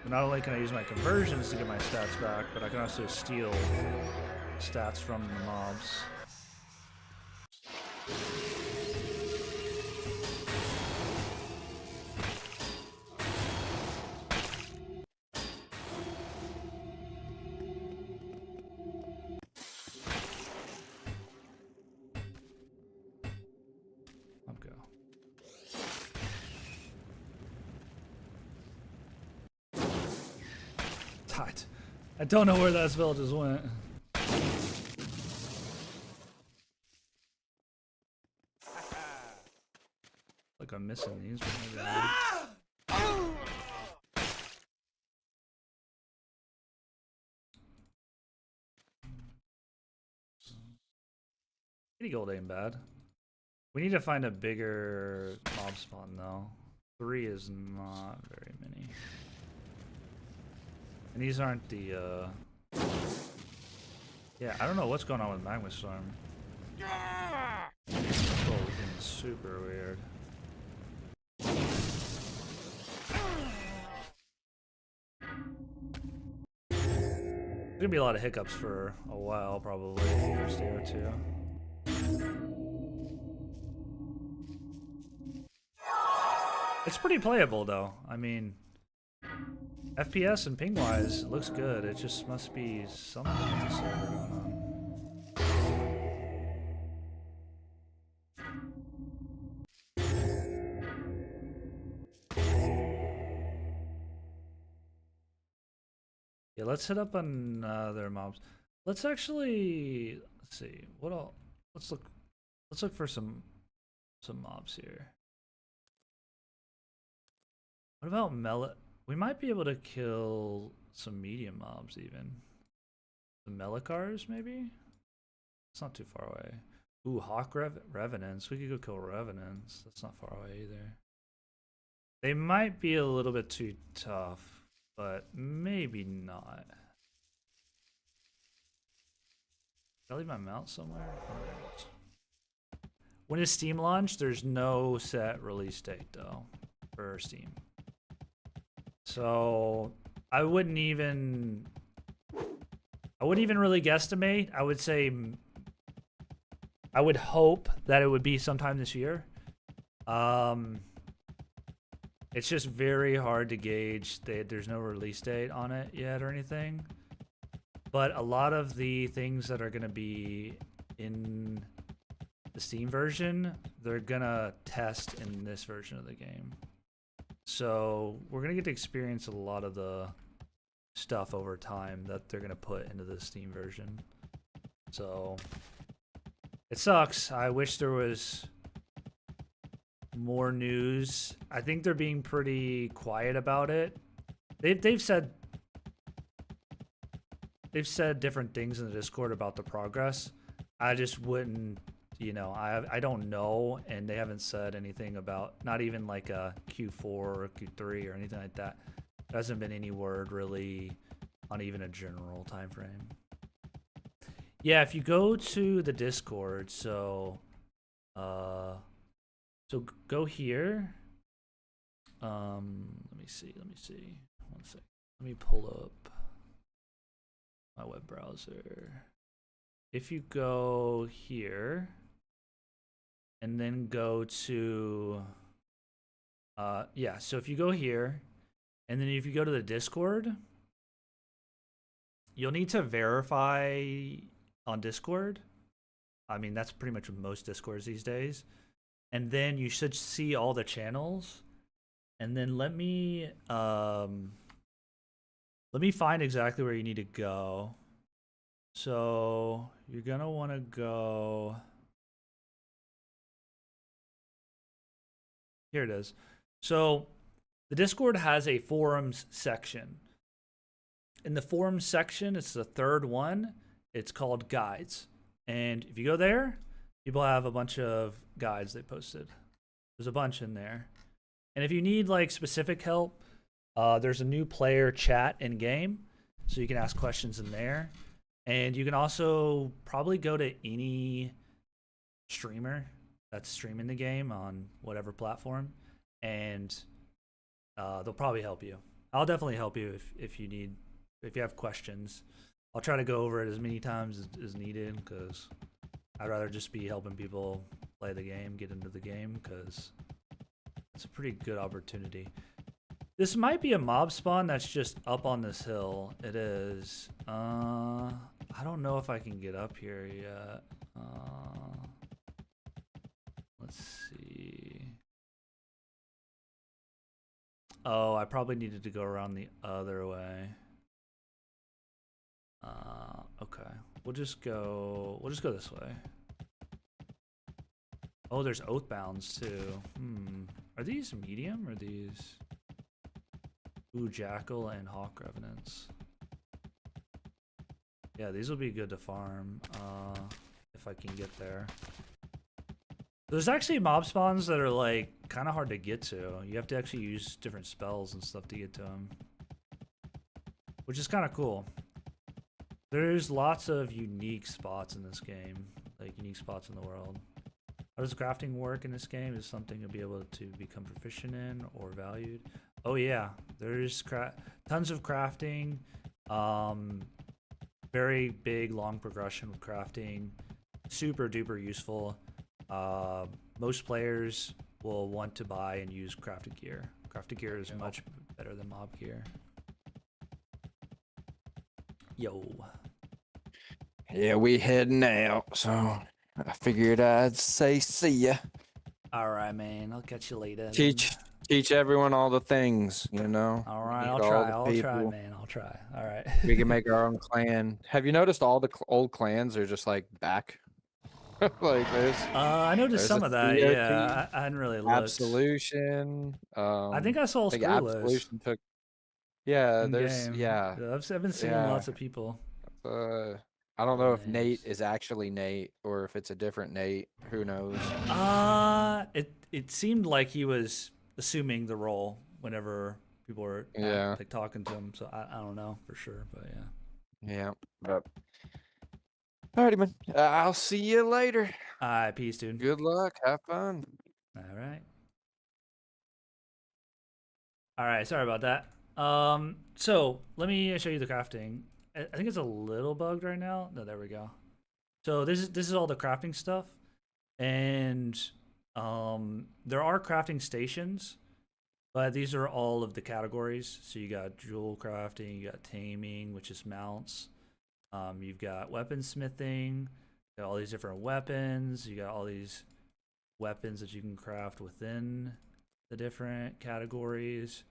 But not only can I use my conversions to get my stats back, but I can also steal stats from the mobs. I don't know where that spell just went. Like I'm missing these, but maybe I... 80 gold ain't bad. We need to find a bigger mob spawn though. 3 is not very many. And these aren't the Yeah, I don't know what's going on with Magma Storm. It's getting super weird. There's gonna be a lot of hiccups for a while, probably, first day or two. It's pretty playable, though. I mean, FPS and ping-wise, it looks good. It just must be something with the server going on. Yeah, let's hit up on their mobs. Let's actually let's see what else. Let's look for some mobs here. What about We might be able to kill some medium mobs even. The Melicars maybe. It's not too far away. Ooh, Hawk Revenants. We could go kill Revenants. That's not far away either. They might be a little bit too tough, but maybe not. Did I leave my mount somewhere? When is Steam launch? There's no set release date though for Steam. So I wouldn't even really guesstimate. I would say I would hope that it would be sometime this year. It's just very hard to gauge. There's no release date on it yet or anything. But a lot of the things that are going to be in the Steam version, they're going to test in this version of the game. So we're going to get to experience a lot of the stuff over time that they're going to put into the Steam version. So it sucks. I wish there was more news. I think they're being pretty quiet about it. They've said different things in the Discord about the progress. I just wouldn't, you know, I don't know, and they haven't said anything about, not even like a Q4 or Q3 or anything like that. There hasn't been any word really on even a general time frame. Yeah, if you go to the Discord, so go here. Let me see. One sec. Let me pull up my web browser. If you go here and then go to yeah, so if you go here and then if you go to the Discord, you'll need to verify on Discord. I mean, that's pretty much most Discords these days. And then you should see all the channels. And then let me find exactly where you need to go. So you're gonna want to go. Here it is. So the Discord has a forums section. In the forums section, it's the third one. It's called guides. And if you go there, people have a bunch of guides they posted. There's a bunch in there. And if you need like specific help, there's a new player chat in game. So you can ask questions in there. And you can also probably go to any streamer that's streaming the game on whatever platform. And they'll probably help you. I'll definitely help you if you have questions. I'll try to go over it as many times as needed because I'd rather just be helping people play the game, get into the game, because it's a pretty good opportunity. This might be a mob spawn that's just up on this hill. It is. I don't know if I can get up here yet. Let's see. Oh, I probably needed to go around the other way. Okay. We'll just go this way. Oh, there's Oathbounds too. Are these medium or these? Ooh, Jackal and Hawk Revenants. Yeah, these will be good to farm if I can get there. There's actually mob spawns that are like kind of hard to get to. You have to actually use different spells and stuff to get to them, which is kind of cool. There's lots of unique spots in this game, like unique spots in the world. How does crafting work in this game? Is something to be able to become proficient in or valued? Oh yeah, there's tons of crafting. Very big, long progression with crafting. Super duper useful. Most players will want to buy and use crafted gear. Crafted gear is much better than mob gear. Yo. Yeah, we heading out, so I figured I'd say see ya. All right, man. I'll catch you later. then. Teach everyone all the things, you know. All We right, need I'll all try. the I'll try, people. man. I'll try. All right. We can make our own clan. Have you noticed all the old clans are just like back? Like I noticed there's some a of that. Theo Yeah, I hadn't really looked. Absolution. I think I saw I think Screwless Absolution took. Yeah, in there's game. yeah, I've been seeing yeah. lots of people. I don't know if Nate Names. is actually Nate or if it's a different Nate. Who knows? It seemed like he was assuming the role whenever people were Yeah. like talking to him. So I don't know for sure, but yeah. Yeah. But alrighty, man. I'll see you later. All right, peace, dude. Good luck. Have fun. All right. All right, sorry about that. So let me show you the crafting. I think it's a little bugged right now. No, there we go. So this is all the crafting stuff, and there are crafting stations, but these are all of the categories. So you got jewel crafting, you got taming, which is mounts. You've got weaponsmithing, you got all these different weapons. You got all these weapons that you can craft within the different categories.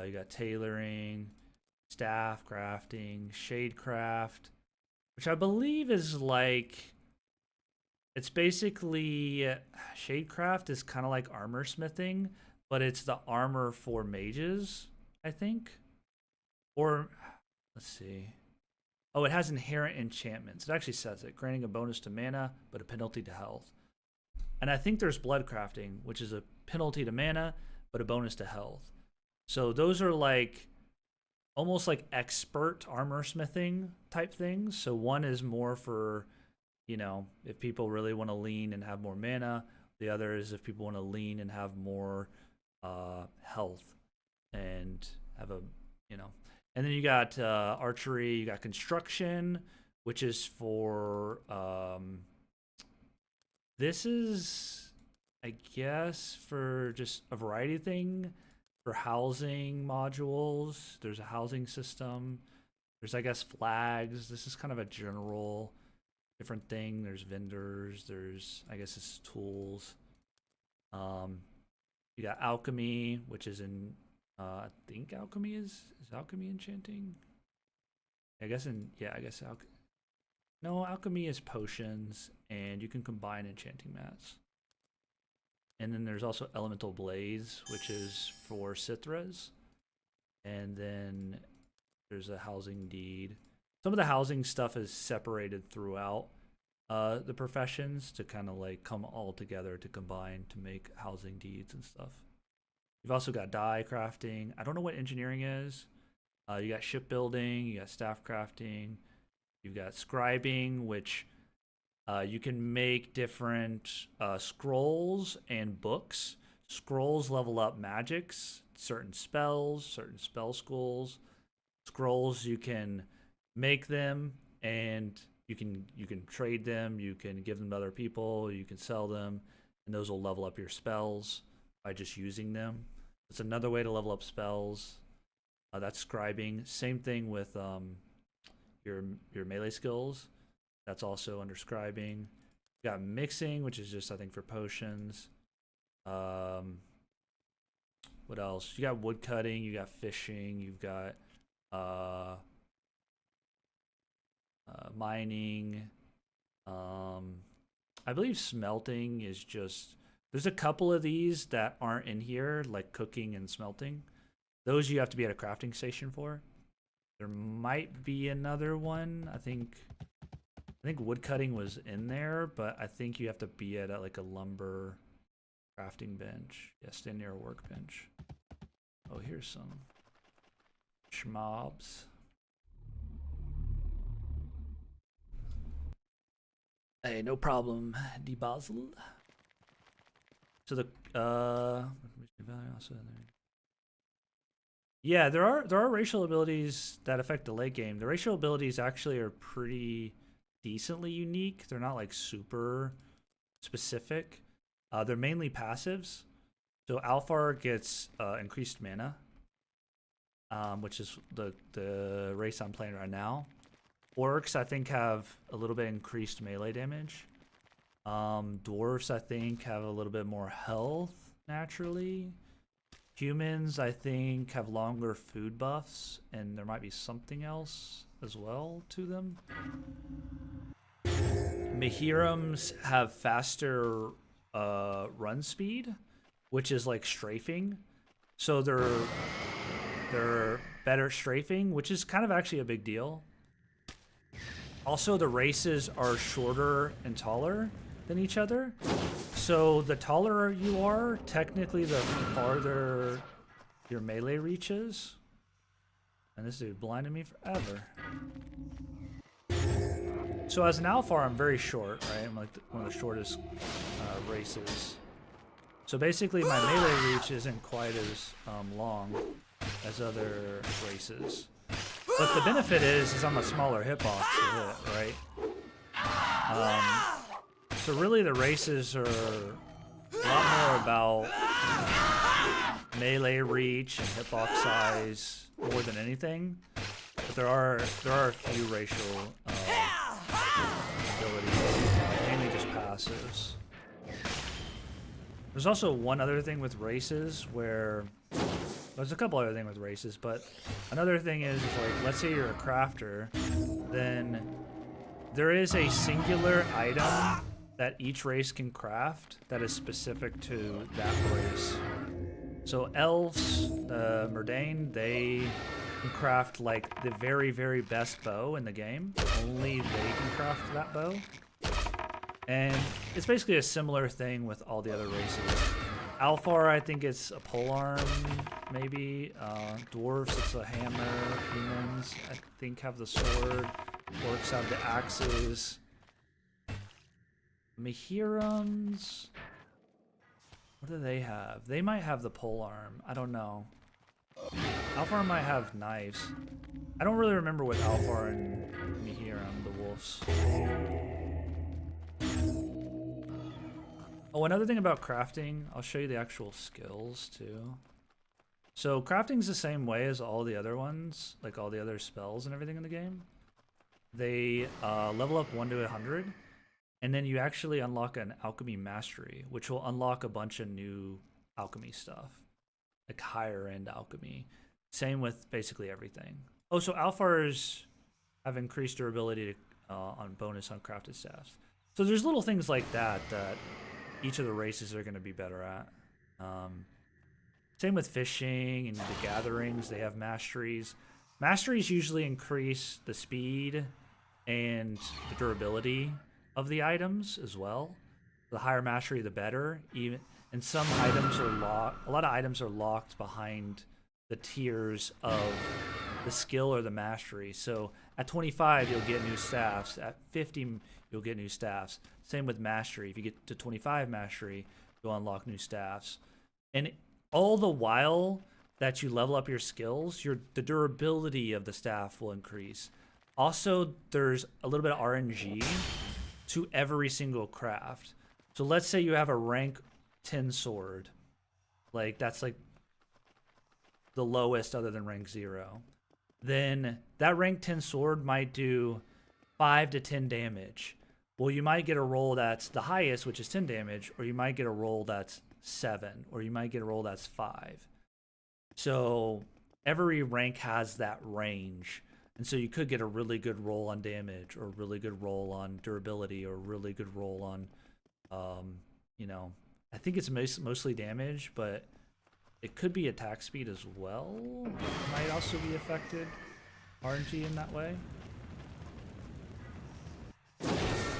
You got tailoring, staff crafting, shade craft, which I believe is like, it's basically, shadecraft is kind of like armor smithing, but it's the armor for mages, I think. Or let's see. Oh, it has inherent enchantments. It actually says it, granting a bonus to mana, but a penalty to health. And I think there's blood crafting, which is a penalty to mana, but a bonus to health. So those are like almost like expert armor smithing type things. So one is more for, you know, if people really want to lean and have more mana. The other is if people want to lean and have more health and have a, you know. And then you got archery, you got construction, which is for, this is, I guess, for just a variety of things. For housing modules, there's a housing system. There's, I guess, flags. This is kind of a general different thing. There's vendors. There's, I guess, it's tools. You got alchemy, which is in, I think alchemy is alchemy enchanting? I guess no, alchemy is potions, and you can combine enchanting mats. And then there's also Elemental Blaze, which is for Cithras. And then there's a housing deed. Some of the housing stuff is separated throughout the professions to kind of like come all together to combine to make housing deeds and stuff. You've also got dye crafting. I don't know what engineering is. You got shipbuilding, you got staff crafting, you've got scribing, which you can make different scrolls and books. Scrolls level up magics, certain spells, certain spell schools. Scrolls, you can make them and you can trade them, you can give them to other people, you can sell them, and those will level up your spells by just using them. It's another way to level up spells. That's scribing. Same thing with your melee skills. That's also under scribing. You got mixing, which is just, I think, for potions. What else? You got wood cutting, you got fishing, you've got mining. I believe smelting is just, there's a couple of these that aren't in here, like cooking and smelting. Those you have to be at a crafting station for. There might be another one. I think wood cutting was in there, but I think you have to be at like a lumber crafting bench. Yeah, stand near a workbench. Oh, here's some schmobs. Hey, no problem, D Basel. So the yeah, there are racial abilities that affect the late game. The racial abilities actually are pretty decently unique. They're not like super specific. They're mainly passives. So Alfar gets increased mana, which is the race I'm playing right now. Orcs, I think, have a little bit increased melee damage. Dwarves, I think, have a little bit more health naturally. Humans, I think, have longer food buffs, and there might be something else as well to them. Mahirams have faster run speed, which is like strafing. So they're better strafing, which is kind of actually a big deal. Also, the races are shorter and taller than each other. So the taller you are, technically the farther your melee reaches. And this dude blinded me forever. So as an Alfar, I'm very short, right? I'm like one of the shortest races. So basically my melee reach isn't quite as long as other races. But the benefit is I'm a smaller hitbox to hit, right? So really the races are a lot more about melee reach and hitbox size more than anything. But there are a few racial abilities, mainly just passives. There's also one other thing with races where there's a couple other things with races, but another thing is like, let's say you're a crafter, then there is a singular item that each race can craft that is specific to that race. So elves, Murdain, they can craft like the very, very best bow in the game. Only they can craft that bow. And it's basically a similar thing with all the other races. Alfar, I think it's a polearm, maybe. Dwarves, it's a hammer. Humans, I think, have the sword. Orcs have the axes. Mahirams, what do they have? They might have the polearm. I don't know. Alfar might have knives. I don't really remember with Alfar and Mahiram, the wolves. Oh, another thing about crafting, I'll show you the actual skills too. So crafting's the same way as all the other ones, like all the other spells and everything in the game. They level up 1 to 100, and then you actually unlock an alchemy mastery, which will unlock a bunch of new alchemy stuff, like higher end alchemy. Same with basically everything. Oh, so Alfars have increased durability on bonus on crafted staffs. So there's little things like that that each of the races are going to be better at. Same with fishing and the gatherings. They have masteries. Masteries usually increase the speed and the durability of the items as well. The higher mastery, the better. And some items are locked. A lot of items are locked behind the tiers of the skill or the mastery. So at 25, you'll get new staffs. At 50, you'll get new staffs. Same with mastery. If you get to 25 mastery, you'll unlock new staffs. And all the while that you level up your skills, the durability of the staff will increase. Also, there's a little bit of RNG to every single craft. So let's say you have a rank 10 sword. Like, that's like the lowest other than rank 0. Then that rank 10 sword might do 5 to 10 damage. Well, you might get a roll that's the highest, which is 10 damage, or you might get a roll that's 7, or you might get a roll that's 5. So every rank has that range. And so you could get a really good roll on damage, or a really good roll on durability, or a really good roll on, I think it's mostly damage, but it could be attack speed as well. Might also be affected RNG in that way.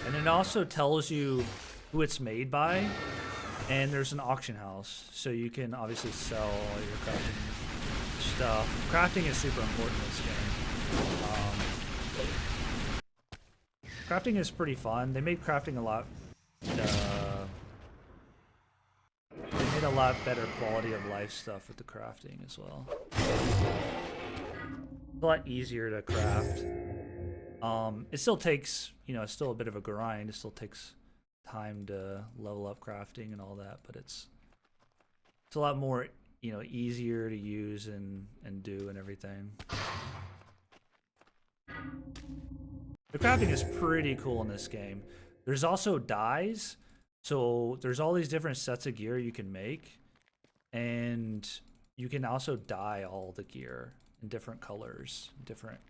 And it also tells you who it's made by, and there's an auction house, so you can obviously sell all your crafting stuff. Crafting is super important in this game. Crafting is pretty fun. They made crafting a lot. They made a lot better quality of life stuff with the crafting as well. It's a lot easier to craft. It still takes, you know, it's still a bit of a grind. It still takes time to level up crafting and all that, but it's a lot more, you know, easier to use and do and everything. The crafting is pretty cool in this game. There's also dyes, so there's all these different sets of gear you can make, and you can also dye all the gear in different colors, different.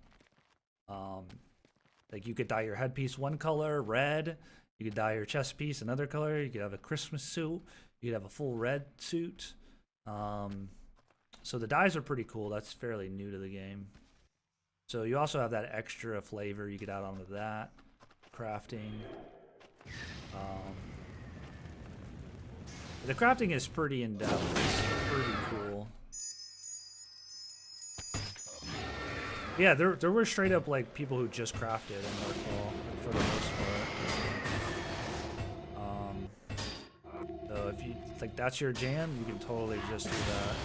Like you could dye your headpiece one color, red. You could dye your chest piece another color. You could have a Christmas suit. You could have a full red suit. So the dyes are pretty cool. That's fairly new to the game. So you also have that extra flavor you could add onto that. Crafting. The crafting is pretty in-depth. It's pretty cool. Yeah, there were straight up like people who just crafted in Darkfall for the most part. So if you like that's your jam, you can totally just do that.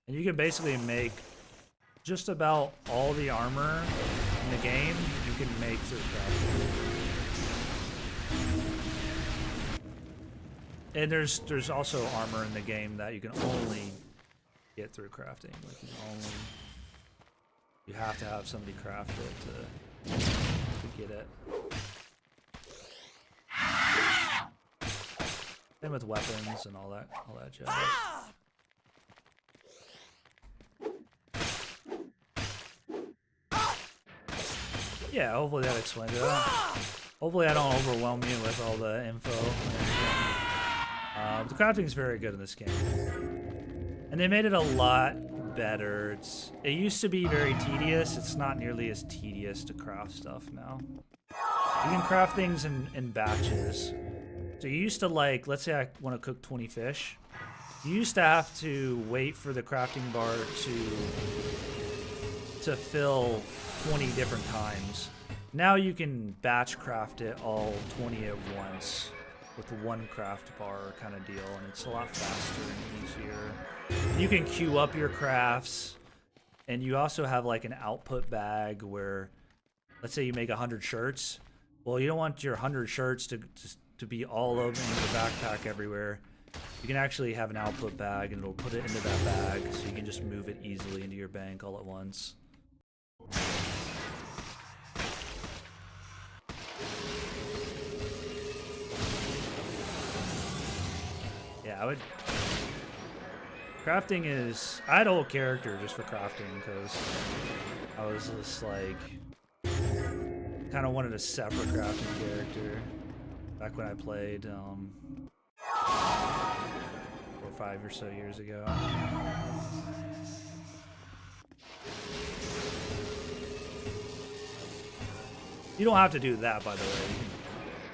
And you can basically make just about all the armor in the game you can make through crafting. And there's also armor in the game that you can only get through crafting. Like you have to have somebody craft it to get it. Same with weapons and all that jazz. Yeah, hopefully that explains it. Hopefully I don't overwhelm you with all the info. The crafting is very good in this game, and they made it a lot better. It used to be very tedious. It's not nearly as tedious to craft stuff now. You can craft things in batches. So you used to, like, let's say I want to cook 20 fish. You used to have to wait for the crafting bar to fill 20 different times. Now you can batch craft it all 20 at once with one craft bar kind of deal, and it's a lot faster and easier. You can queue up your crafts, and you also have like an output bag where, let's say you make 100 shirts. Well, you don't want your 100 shirts to be all over in your backpack everywhere. You can actually have an output bag, and it'll put it into that bag, so you can just move it easily into your bank all at once. Yeah, I would. Crafting is. I had a whole character just for crafting because I was just like. Kind of wanted a separate crafting character back when I played 4 or 5 or so years ago. You don't have to do that, by the way.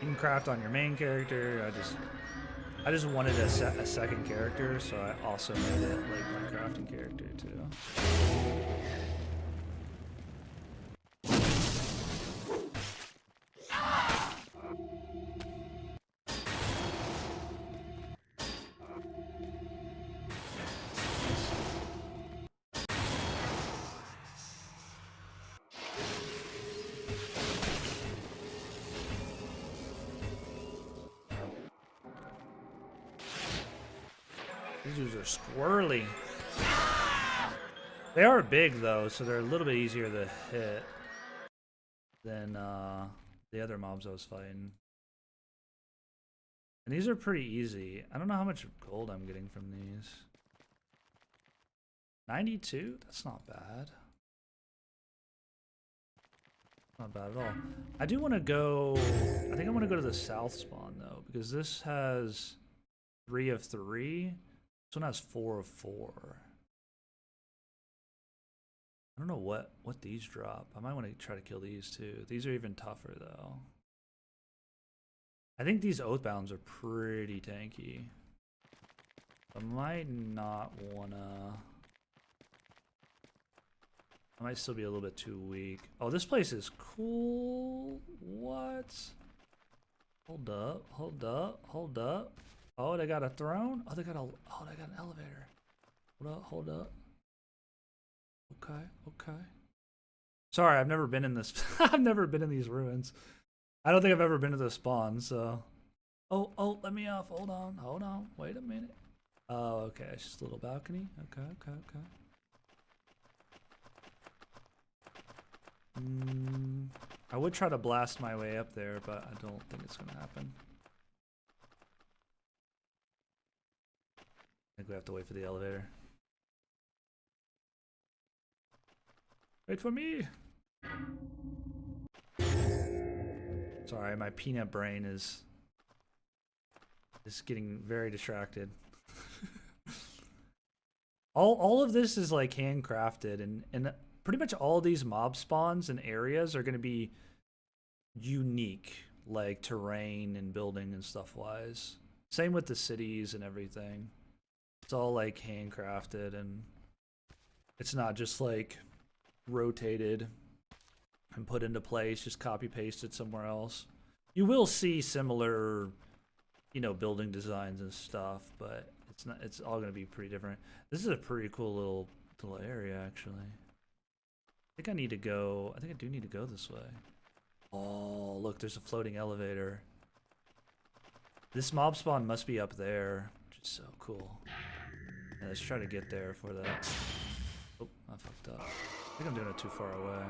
You can craft on your main character. I just wanted a second character, so I also made it like my crafting character too. These dudes are squirrely. They are big though, so they're a little bit easier to hit than the other mobs I was fighting. And these are pretty easy. I don't know how much gold I'm getting from these. 92? That's not bad. Not bad at all. I do want to go... I think I want to go to the south spawn though, because this has 3 of 3. This one has 4 of 4. I don't know what these drop. I might want to try to kill these too. These are even tougher though. I think these Oathbounds are pretty tanky. I might not wanna I might still be a little bit too weak. Oh, this place is cool. What? Hold up, hold up, hold up. Oh, they got a throne? Oh, they got an elevator. Hold up. Okay, okay. Sorry, I've never been in this. I've never been in these ruins. I don't think I've ever been to the spawn, so. Oh, let me off. Hold on. Wait a minute. Oh, okay. It's just a little balcony. Okay. I would try to blast my way up there, but I don't think it's gonna happen. I think we have to wait for the elevator. Wait for me! Sorry, my peanut brain is getting very distracted. all of this is like handcrafted, and pretty much all these mob spawns and areas are going to be unique, like terrain and building and stuff wise. Same with the cities and everything. It's all like handcrafted, and it's not just like rotated and put into place, just copy pasted somewhere else. You will see similar, you know, building designs and stuff, but it's all gonna be pretty different. This is a pretty cool little area, actually. I think I do need to go this way. Oh, look, there's a floating elevator. This mob spawn must be up there, which is so cool. Yeah, let's try to get there for that. Oh, I fucked up. I think I'm doing it too far away.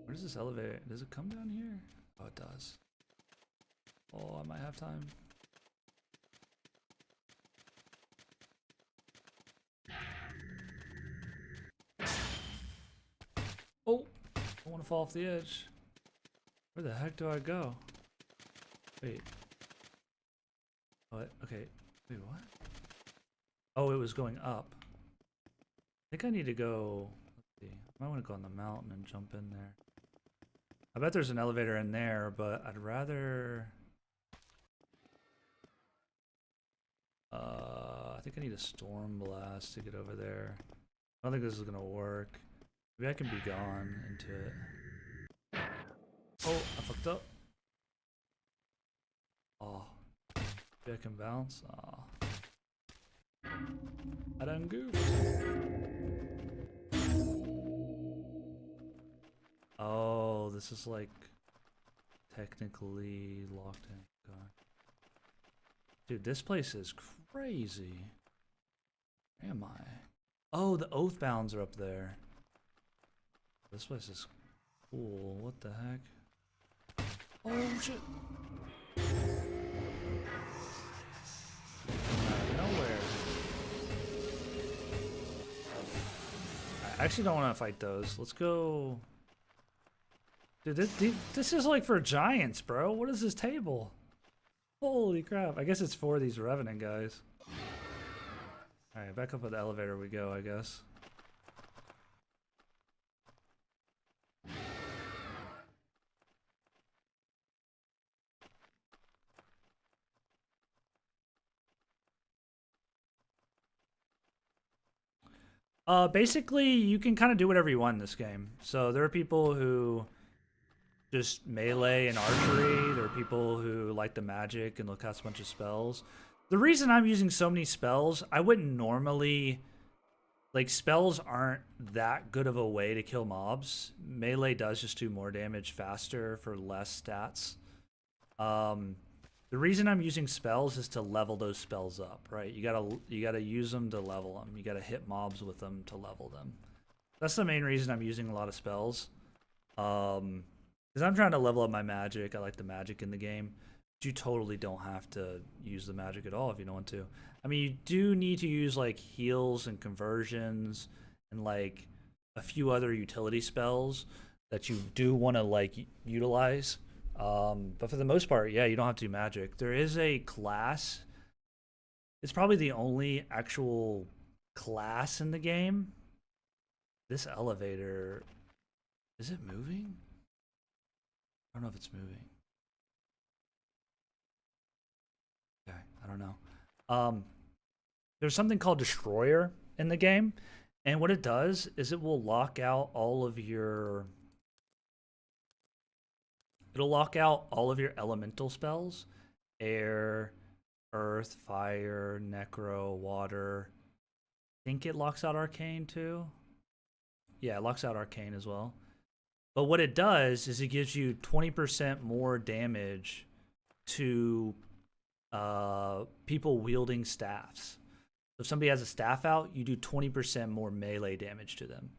Where does this elevator? Does it come down here? Oh, it does. Oh, I might have time. Oh, I don't want to fall off the edge. Where the heck do I go? Wait. What? Okay. Wait, what? Oh, it was going up. I think I need to go. Let's see. I might want to go on the mountain and jump in there. I bet there's an elevator in there, but I'd rather. I think I need a storm blast to get over there. I don't think this is gonna work. Maybe I can be gone into it. Oh, I fucked up. Oh. Maybe I can bounce. Oh. I done goofed. Oh, this is like technically locked in. God. Dude, this place is crazy. Where am I? Oh, the Oathbounds are up there. This place is cool. What the heck? Oh shit! Out of nowhere. I actually don't want to fight those. Let's go. Dude, this is like for giants, bro. What is this table? Holy crap. I guess it's for these Revenant guys. Alright, back up at the elevator we go, I guess. Basically, you can kind of do whatever you want in this game. So there are people who just melee and archery. There are people who like the magic and will cast a bunch of spells. The reason I'm using so many spells, I wouldn't normally... Like, spells aren't that good of a way to kill mobs. Melee does just do more damage faster for less stats. The reason I'm using spells is to level those spells up, right? You gotta use them to level them. You gotta hit mobs with them to level them. That's the main reason I'm using a lot of spells. Because I'm trying to level up my magic. I like the magic in the game. But you totally don't have to use the magic at all if you don't want to. I mean, you do need to use like heals and conversions and like a few other utility spells that you do want to like utilize. But for the most part, yeah, you don't have to do magic. There is a class. It's probably the only actual class in the game. This elevator, is it moving? I don't know if it's moving. Okay, I don't know. There's something called Destroyer in the game, and what it does is it will lock out all of your elemental spells: air, earth, fire, necro, water. I think it locks out arcane too. Yeah, it locks out arcane as well. But what it does is it gives you 20% more damage to people wielding staffs. If somebody has a staff out, you do 20% more melee damage to them.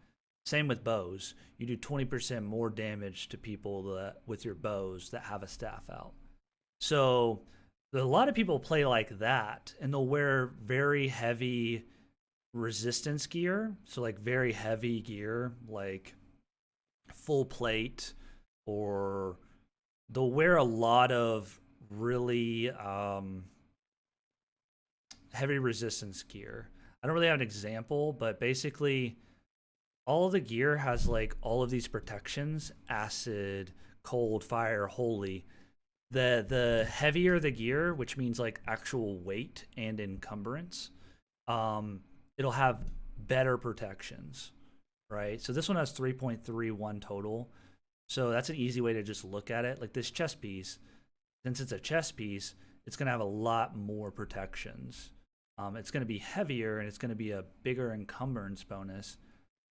Same with bows. You do 20% more damage to people with your bows that have a staff out. So a lot of people play like that, and they'll wear very heavy resistance gear. So like very heavy gear, like full plate, or they'll wear a lot of really heavy resistance gear. I don't really have an example, but basically all of the gear has like all of these protections: acid, cold, fire, holy. The heavier the gear, which means like actual weight and encumbrance, it'll have better protections, right? So this one has 3.31 total. So that's an easy way to just look at it. Like this chest piece, since it's a chest piece, it's going to have a lot more protections. It's going to be heavier, and it's going to be a bigger encumbrance bonus.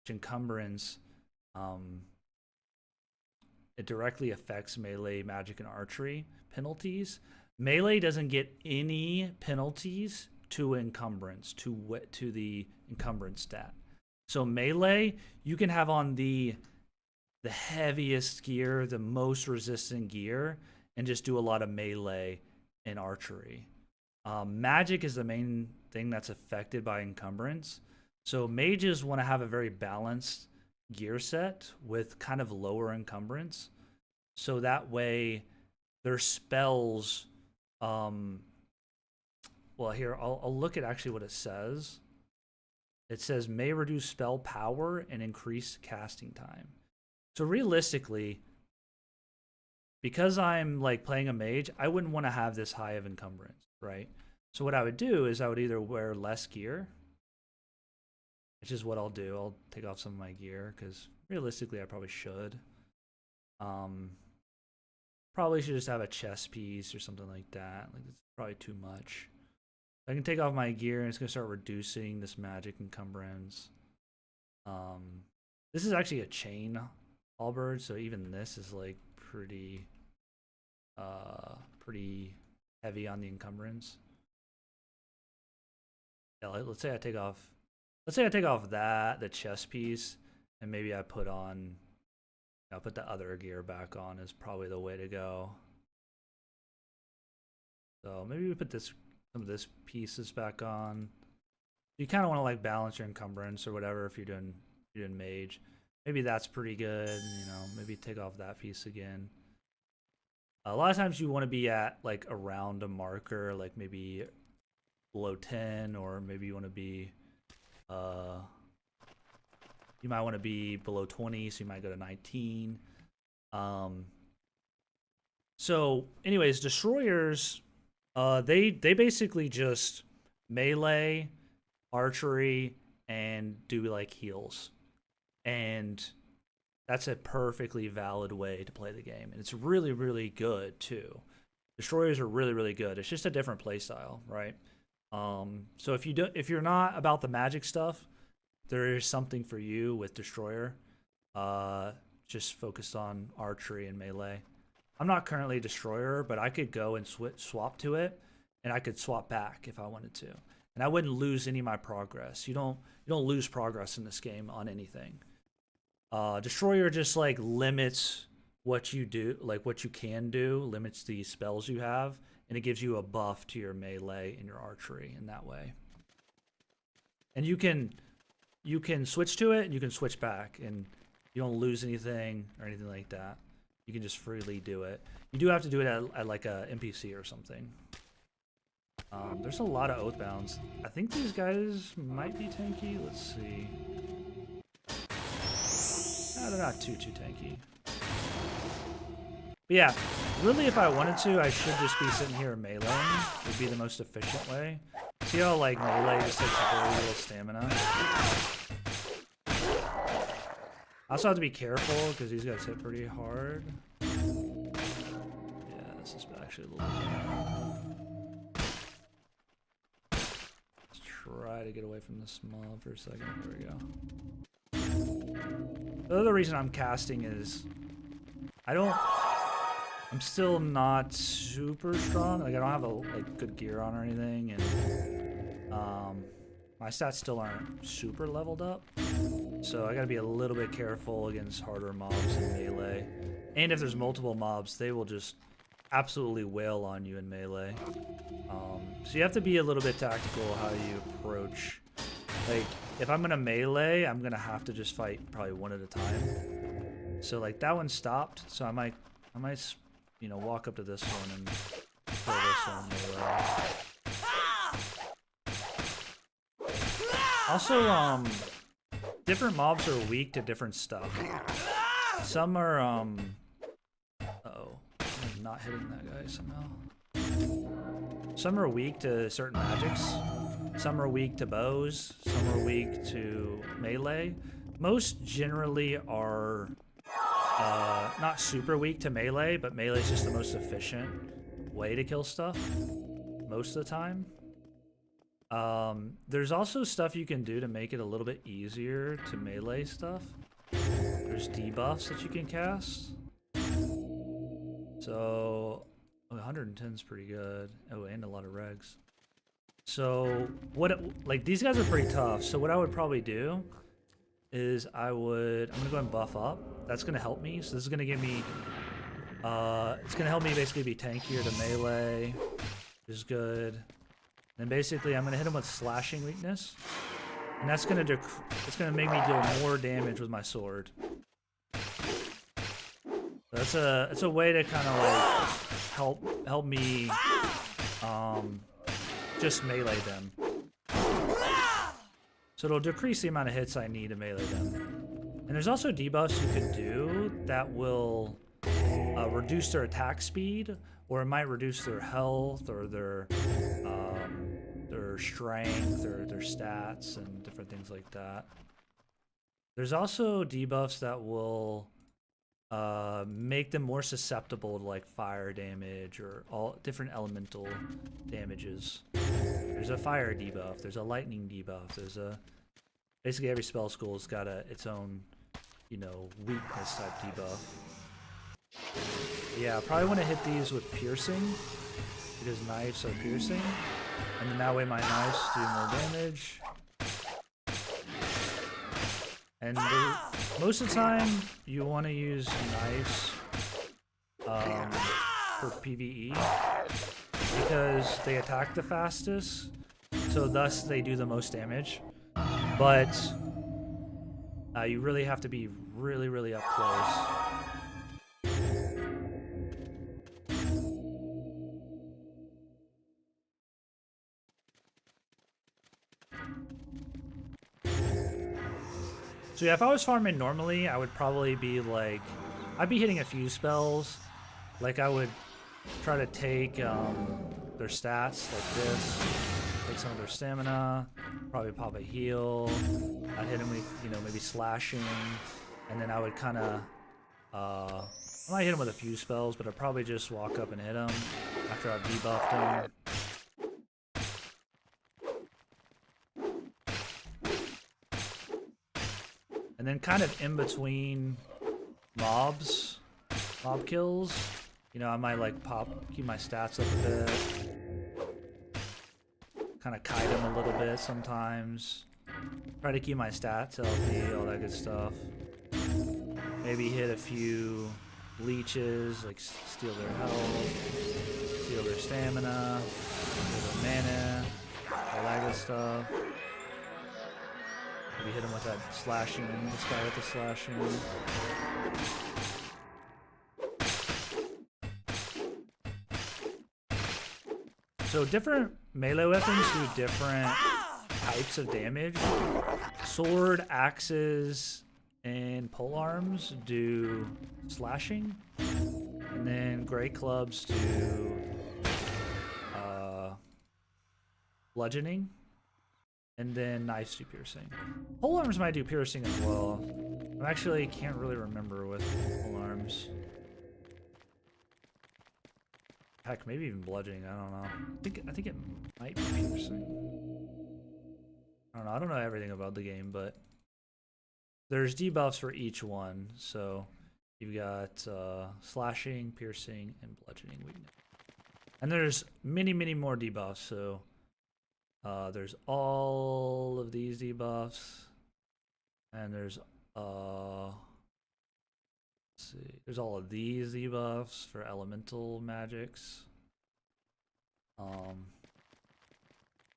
Which encumbrance, it directly affects melee, magic, and archery penalties. Melee doesn't get any penalties to encumbrance, to the encumbrance stat. So melee, you can have on the heaviest gear, the most resistant gear, and just do a lot of melee and archery. Magic is the main thing that's affected by encumbrance. So mages want to have a very balanced gear set with kind of lower encumbrance. So that way their spells, well, here, I'll look at actually what it says. It says may reduce spell power and increase casting time. So realistically, because I'm like playing a mage, I wouldn't want to have this high of encumbrance, right? So what I would do is I would either wear less gear, which is what I'll do. I'll take off some of my gear because realistically I probably should. Probably should just have a chest piece or something like that. Like it's probably too much. I can take off my gear and it's gonna start reducing this magic encumbrance. This is actually a chain halberd, so even this is like pretty heavy on the encumbrance. Yeah, let's say I take off that, the chest piece, and maybe I put on, I'll put the other gear back on is probably the way to go. So maybe we put some of this pieces back on. You kind of want to like balance your encumbrance or whatever if you're doing mage. Maybe that's pretty good. You know, maybe take off that piece again. A lot of times you want to be at like around a marker, like maybe below 10, or maybe you want to be you might want to be below 20, so you might go to 19. So anyways, destroyers, they basically just melee, archery, and do like heals. And that's a perfectly valid way to play the game. And it's really, really good too. Destroyers are really, really good. It's just a different playstyle, right? So if you're not about the magic stuff, there is something for you with Destroyer. Just focused on archery and melee. I'm not currently Destroyer, but I could go and swap to it, and I could swap back if I wanted to, and I wouldn't lose any of my progress. You don't lose progress in this game on anything. Destroyer just like limits what you do, like what you can do, limits the spells you have, and it gives you a buff to your melee and your archery in that way. And you can switch to it and you can switch back, and you don't lose anything or anything like that. You can just freely do it. You do have to do it at like a NPC or something. There's a lot of Oathbounds. I think these guys might be tanky. Let's see. No, they're not too tanky. But yeah, really if I wanted to, I should just be sitting here meleeing. Would be the most efficient way. See how like melee just takes very little stamina? I also have to be careful because these guys hit pretty hard. Yeah, this is actually a little bit. Let's try to get away from this mob for a second. There we go. The other reason I'm casting is I'm still not super strong. Like I don't have a good gear on or anything, and my stats still aren't super leveled up. So I gotta be a little bit careful against harder mobs in melee. And if there's multiple mobs, they will just absolutely wail on you in melee. So you have to be a little bit tactical how you approach. Like if I'm gonna melee, I'm gonna have to just fight probably one at a time. So like that one stopped, so I might you know, walk up to this one and kill this one melee. Also, different mobs are weak to different stuff. Some are, uh-oh, I'm not hitting that guy somehow. Some are weak to certain magics. Some are weak to bows. Some are weak to melee. Most generally are not super weak to melee, but melee is just the most efficient way to kill stuff most of the time. There's also stuff you can do to make it a little bit easier to melee stuff. There's debuffs that you can cast. So 110 is pretty good. Oh, and a lot of regs. So like these guys are pretty tough. So what I would probably do is I'm gonna go and buff up. That's gonna help me. So this is gonna give me it's gonna help me basically be tankier to melee, which is good. And basically I'm gonna hit him with slashing weakness, and that's gonna it's gonna make me deal more damage with my sword. So it's a way to kind of like help me just melee them. So it'll decrease the amount of hits I need to melee them. And there's also debuffs you can do that will reduce their attack speed, or it might reduce their health or their strength or their stats and different things like that. There's also debuffs that will make them more susceptible to like fire damage or all different elemental damages. There's a fire debuff, there's a lightning debuff, there's basically every spell school's got its own, you know, weakness type debuff. Yeah, I probably want to hit these with piercing because knives are piercing, and then that way my knives do more damage. And most of the time, you want to use knives for PvE because they attack the fastest, so thus they do the most damage. But you really have to be really up close. So yeah, if I was farming normally, I would probably be like, I'd be hitting a few spells. Like I would try to take their stats like this, take some of their stamina, probably pop a heal. I'd hit them with, you know, maybe slashing, and then I would kind of, I might hit them with a few spells, but I'd probably just walk up and hit them after I've debuffed them. And then kind of in between mob kills, you know, I might like keep my stats up a bit. Kind of kite them a little bit sometimes. Try to keep my stats healthy, all that good stuff. Maybe hit a few leeches, like steal their health, steal their stamina, steal their mana, all that good stuff. Maybe hit him with that slashing, this guy with the slashing. So different melee weapons do different types of damage. Sword, axes, and polearms do slashing. And And then great clubs do bludgeoning. And then knives do piercing. Pole arms might do piercing as well. I actually can't really remember with pole arms. Heck, maybe even bludgeoning, I don't know. I think it might be piercing. I don't know, I don't know everything about the game, but there's debuffs for each one. So you've got slashing, piercing, and bludgeoning weakness. And there's many, many more debuffs, so there's all of these debuffs. And there's let's see, there's all of these debuffs for elemental magics.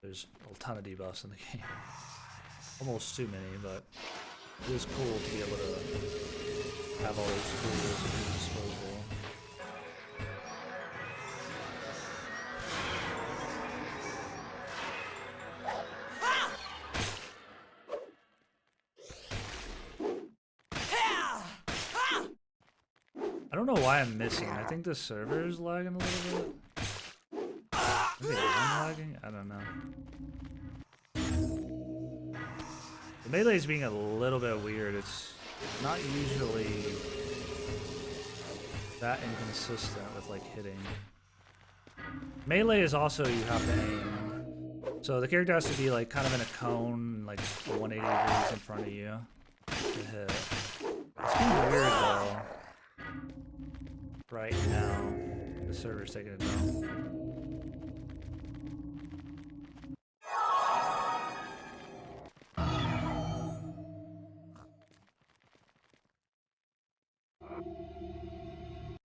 There's a ton of debuffs in the game. Almost too many, but it is cool to be able to have all those tools at your disposal. I don't know why I'm missing. I think the server is lagging a little bit. Maybe I'm lagging? I don't know. The melee is being a little bit weird. It's not usually that inconsistent with like hitting. Melee is also you have to aim. So the character has to be like kind of in a cone, like 180 degrees in front of you to hit. It's being weird though. Right now, the server's taking it down.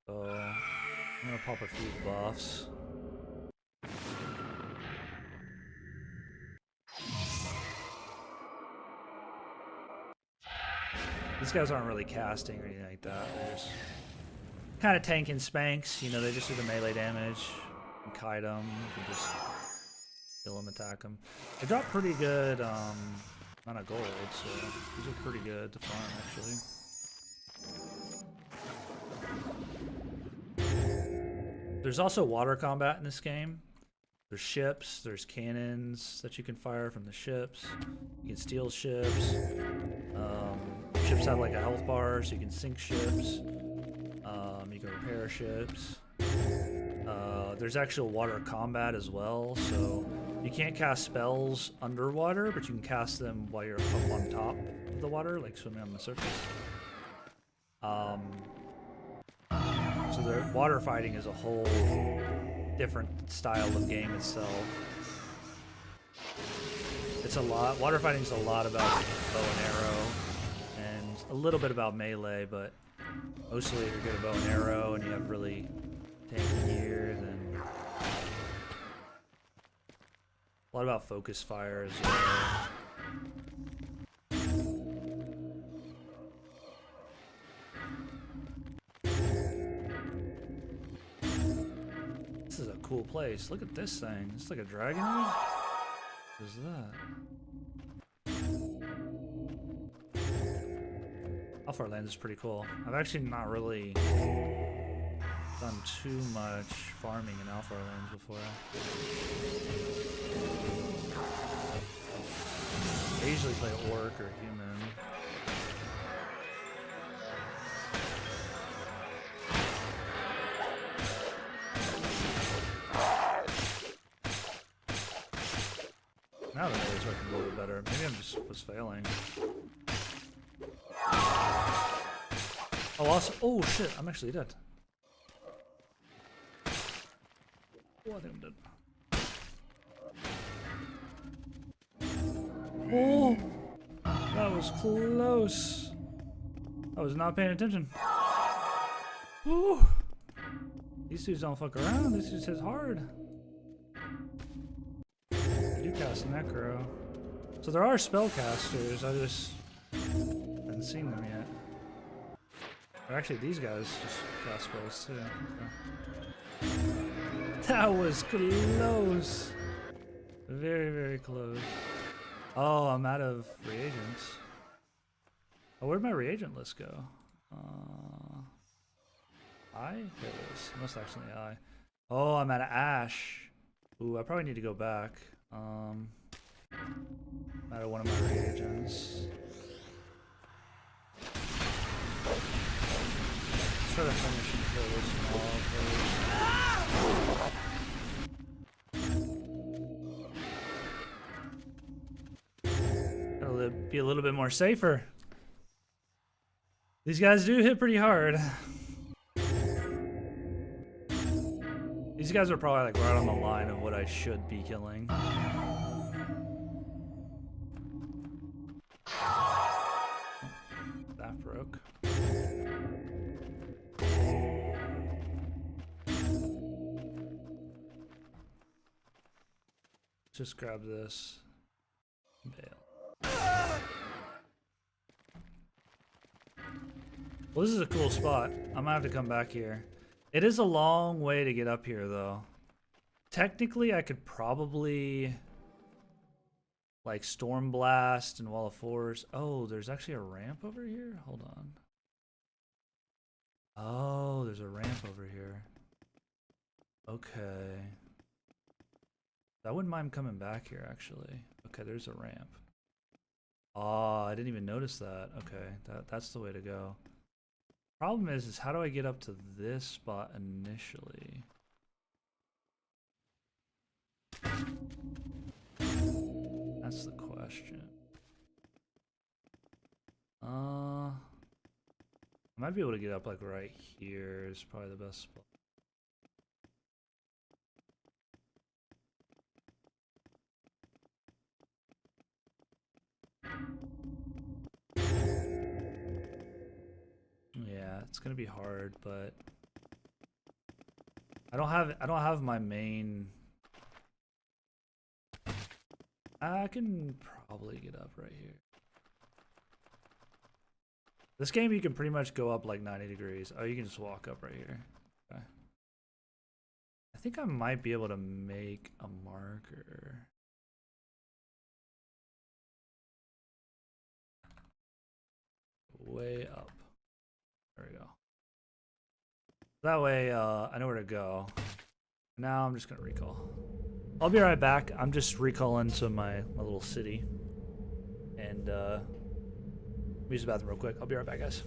So I'm gonna pop a few buffs. These guys aren't really casting or anything like that. They're just kind of tanking spanks. You know, they just do the melee damage. And kite them. You can just kill them, attack them. They drop pretty good amount of gold, so these are pretty good to farm actually. There's also water combat in this game. There's ships, there's cannons that you can fire from the ships. You can steal ships. Ships have like a health bar, so you can sink ships. You can repair ships. There's actual water combat as well, so you can't cast spells underwater, but you can cast them while you're up on top of the water, like swimming on the surface. So the water fighting is a whole different style of game itself. It's a lot. Water fighting is a lot about bow and arrow, and a little bit about melee, but mostly if you're good at bow and arrow and you have really tanky gear, then a lot about focus fire as well. This is a cool place. Look at this thing. It's like a dragon egg? What is that? Alpha Land is pretty cool. I've actually not really done too much farming in Alpha Lands before. I usually play Orc or Human. Now the melee's working a little bit better. Maybe I'm just was failing. Oh, also, oh shit! I'm actually dead. Oh, I think I'm dead. Oh, that was close. I was not paying attention. Ooh. These dudes don't fuck around. These dudes hit hard. I do cast Necro. So there are spellcasters. I just haven't seen them yet. Or actually, these guys just cast spells too. Okay. That was close. Very, very close. Oh, I'm out of reagents. Oh, where'd my reagent list go? I hills. Most accidentally I. Oh, I'm at ash. Ooh, I probably need to go back. Out of one of my reagents. Let's try to finish and kill this mob first. Gotta be a little bit more safer. These guys do hit pretty hard. These guys are probably like right on the line of what I should be killing. That broke. Just grab this. Bail. Well, this is a cool spot. I'm gonna have to come back here. It is a long way to get up here, though. Technically, I could probably like Storm Blast and Wall of Force. Oh, there's actually a ramp over here? Hold on. Oh, there's a ramp over here. Okay. I wouldn't mind coming back here, actually. Okay, there's a ramp. Oh, I didn't even notice that. Okay, that's the way to go. Problem is how do I get up to this spot initially? That's the question. I might be able to get up like right here is probably the best spot. Yeah, it's gonna be hard, but I don't have my main. I can probably get up right here. This game you can pretty much go up like 90 degrees. Oh, you can just walk up right here. Okay. I think I might be able to make a marker. Way up. There we go. That way, I know where to go. Now I'm just gonna recall. I'll be right back. I'm just recalling to my little city. And, use the bathroom real quick. I'll be right back, guys.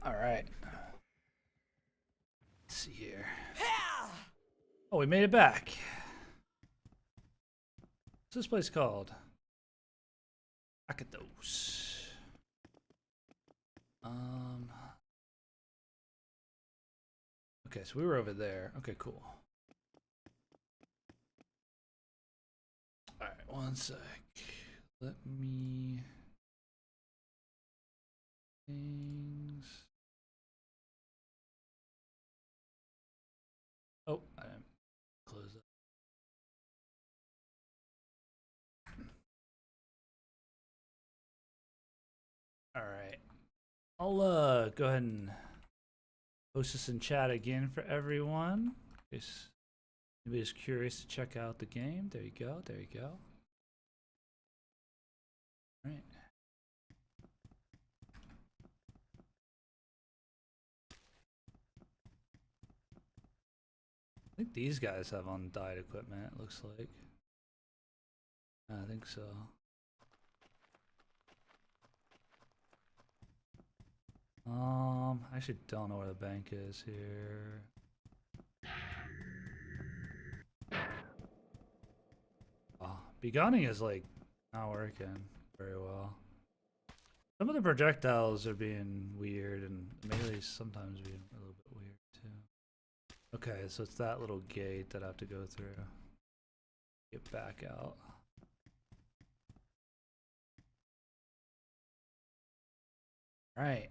All right. Let's see here. Oh, we made it back. What's this place called? Akatos. Okay, so we were over there. Okay, cool. All right, one sec. Let me things. Oh, I didn't close it. All right. I'll go ahead and post this in chat again for everyone. In case anybody's curious to check out the game. There you go. There you go. All right. I think these guys have undyed equipment, it looks like. I think so. I actually don't know where the bank is here. Oh, begunning is like not working very well. Some of the projectiles are being weird, and melee's sometimes being a little bit weird too. Okay, so it's that little gate that I have to go through. Get back out. All right.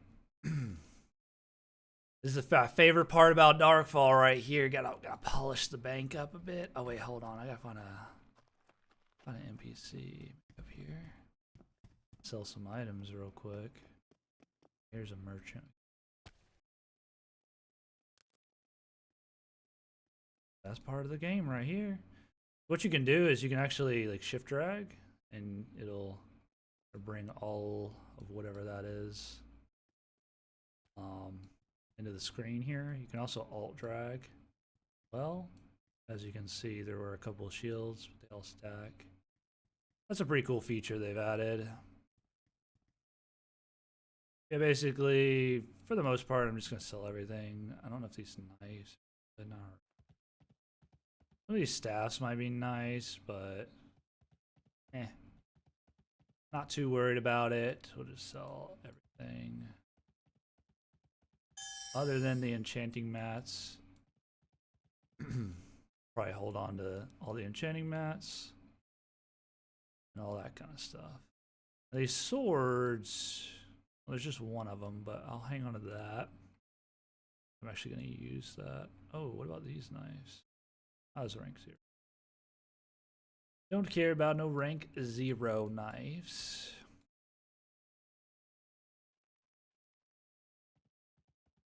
This is the favorite part about Darkfall right here. Gotta polish the bank up a bit. Oh wait, hold on. I gotta find an NPC up here. Sell some items real quick. Here's a merchant. That's part of the game right here. What you can do is you can actually like shift drag, and it'll bring all of whatever that is into the screen here. You can also alt drag. Well, as you can see, there were a couple of shields, but they all stack. That's a pretty cool feature they've added. Yeah, basically, for the most part, I'm just gonna sell everything. I don't know if these knives, they're not. Some of these staffs might be nice, but not too worried about it. We'll just sell everything. Other than the enchanting mats. Probably hold on to all the enchanting mats. And all that kind of stuff. These swords, well, there's just one of them, but I'll hang on to that. I'm actually going to use that. Oh, what about these knives? How's rank 0? Don't care about no rank 0 knives.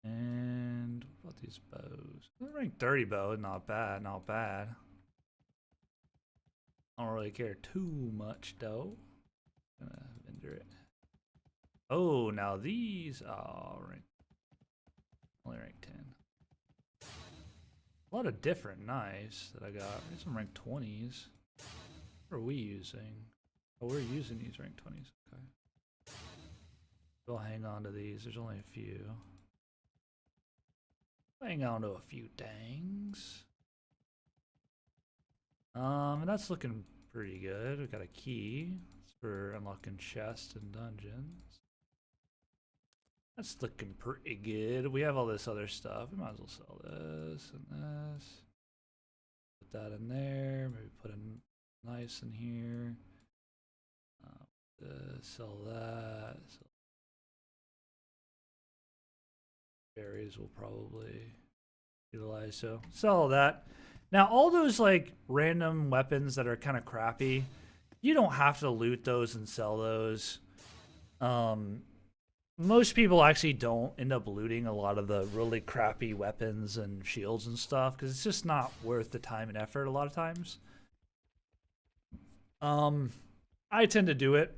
And what about these bows? Rank 30 bow, not bad, not bad. I don't really care too much though. I'm gonna vendor it. Oh, now these rank only rank 10. A lot of different knives that I got. There's some rank 20s. What are we using? Oh, we're using these rank 20s. Okay. We'll hang on to these. There's only a few. Hang on to a few things. And that's looking pretty good. We got a key. It's for unlocking chests and dungeons. That's looking pretty good. We have all this other stuff. We might as well sell this and this. Put that in there. Maybe put a nice in here. Sell that. Berries will probably utilize, so sell all that. Now all those like random weapons that are kind of crappy, you don't have to loot those and sell those. Most people actually don't end up looting a lot of the really crappy weapons and shields and stuff because it's just not worth the time and effort a lot of times. I tend to do it.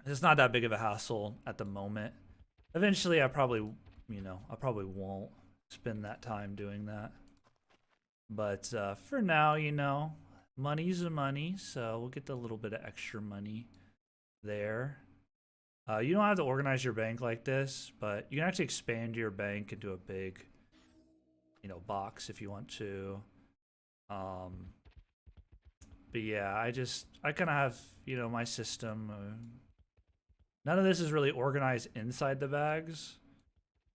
It's not that big of a hassle at the moment. Eventually I probably won't spend that time doing that. But for now, money's money, so we'll get a little bit of extra money there. You don't have to organize your bank like this, but you can actually expand your bank into a big, you know, box if you want to. But yeah, I kind of have, you know, my system. None of this is really organized inside the bags,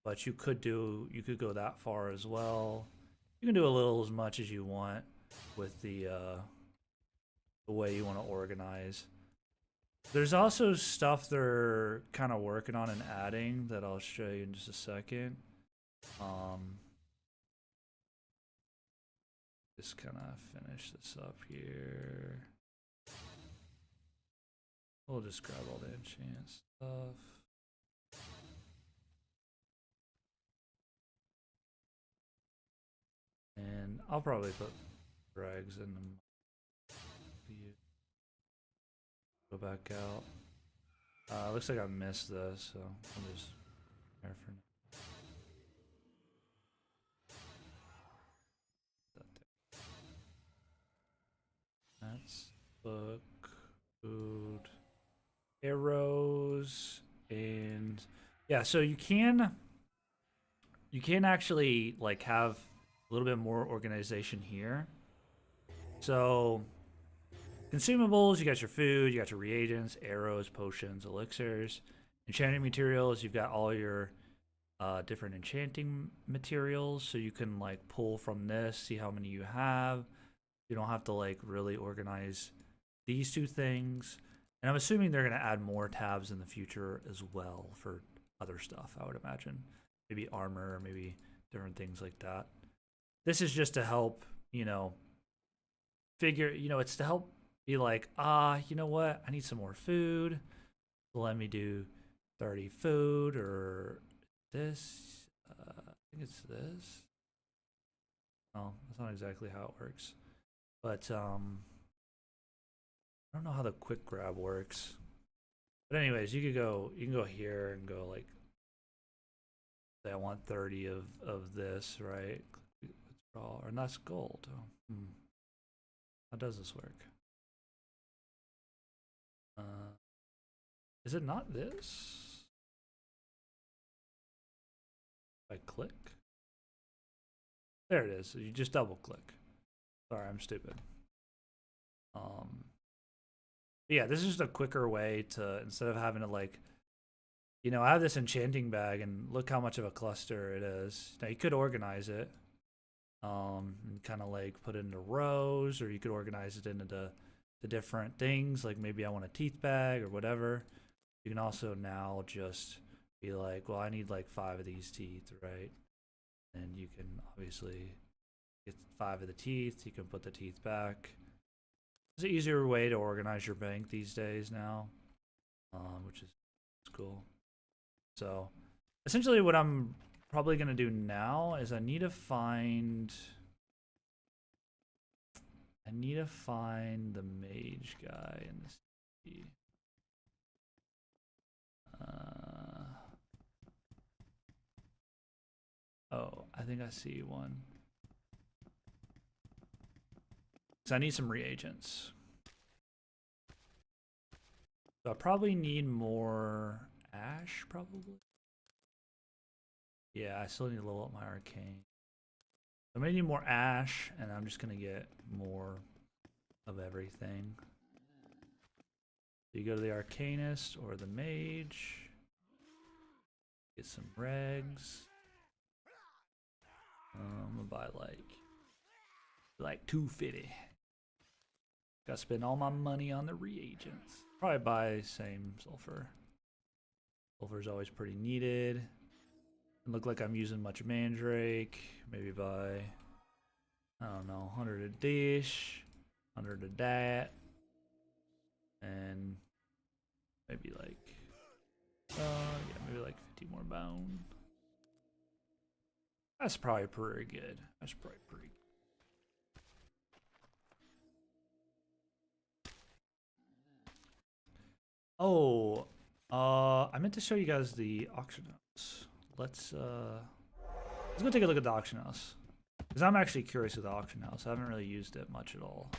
but you could go that far as well. You can do a little as much as you want with the way you want to organize. There's also stuff they're kind of working on and adding that I'll show you in just a second. Just kind of finish this up here. We'll just grab all the enchant stuff. And I'll probably put drags in them. Go back out. Looks like I missed this, so I'll just there for now. That's book, food, arrows, and yeah. So you can actually like have a little bit more organization here. So consumables, you got your food, you got your reagents, arrows, potions, elixirs, enchanting materials. You've got all your different enchanting materials, so you can like pull from this, see how many you have. You don't have to like really organize these two things. And I'm assuming they're going to add more tabs in the future as well for other stuff, I would imagine. Maybe armor, maybe different things like that. This is just to help, you know, it's to help be like, you know what? I need some more food. Let me do 30 food or this. I think it's this. Oh, that's not exactly how it works. But I don't know how the quick grab works. But anyways, you can go here and go like, say I want 30 of this, right? Withdraw, and that's gold. Oh, how does this work? Is it not this? If I click, there it is. So you just double click. Sorry, I'm stupid. Yeah, this is just a quicker way to, instead of having to like, you know, I have this enchanting bag and look how much of a cluster it is. Now you could organize it, and kind of like put it into rows, or you could organize it into the different things. Like maybe I want a teeth bag or whatever. You can also now just be like, well, I need like 5 of these teeth, right? And you can obviously get 5 of the teeth. You can put the teeth back. It's an easier way to organize your bank these days now, which is cool. So essentially what I'm probably going to do now is I need to find the mage guy in this city. Oh, I think I see one. So I need some reagents. So I probably need more ash, probably. Yeah, I still need to level up my arcane. I'm gonna need more ash, and I'm just gonna get more of everything. So you go to the arcanist or the mage. Get some regs. I'm gonna buy like 250. Gotta spend all my money on the reagents. Probably buy same sulfur. Sulfur's always pretty needed. Doesn't look like I'm using much mandrake. Maybe buy, I don't know, 100 a dish, 100 of that, and maybe like, yeah, maybe like 50 more bone. That's probably pretty good. That's probably pretty good. Oh, I meant to show you guys the auction house. Let's go take a look at the auction house, because I'm actually curious with the auction house. I haven't really used it much at all.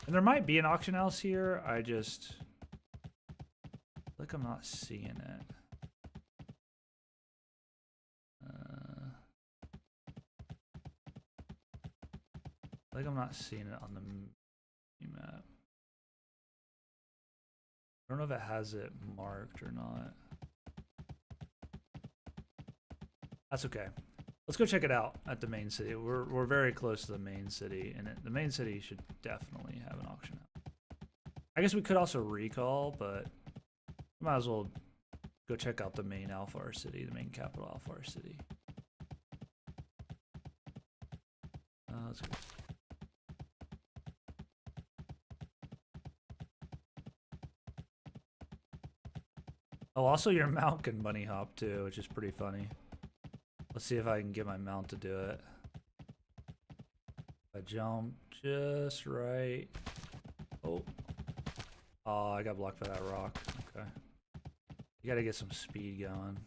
And there might be an auction house here. Like I'm not seeing it. Like I'm not seeing it on the map. I don't know if it has it marked or not. That's okay. Let's go check it out at the main city. We're very close to the main city, and the main city should definitely have an auction out. I guess we could also recall, but we might as well go check out the main Alfar city, the main capital Alfar city. Let's go. Oh, also your mount can bunny hop too, which is pretty funny. Let's see if I can get my mount to do it. I jump just right. Oh. Oh, I got blocked by that rock. Okay. You gotta get some speed going.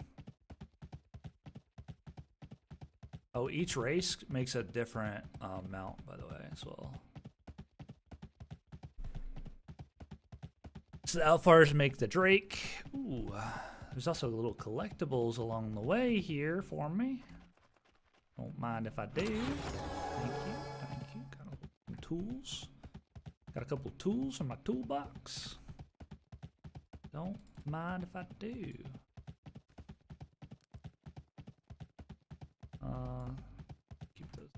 Oh, each race makes a different mount, by the way, as well. So the Alphars make the Drake. Ooh, there's also little collectibles along the way here for me. Don't mind if I do. Thank you, thank you. Got some tools. Got a couple tools in my toolbox. Don't mind if I do. Keep those.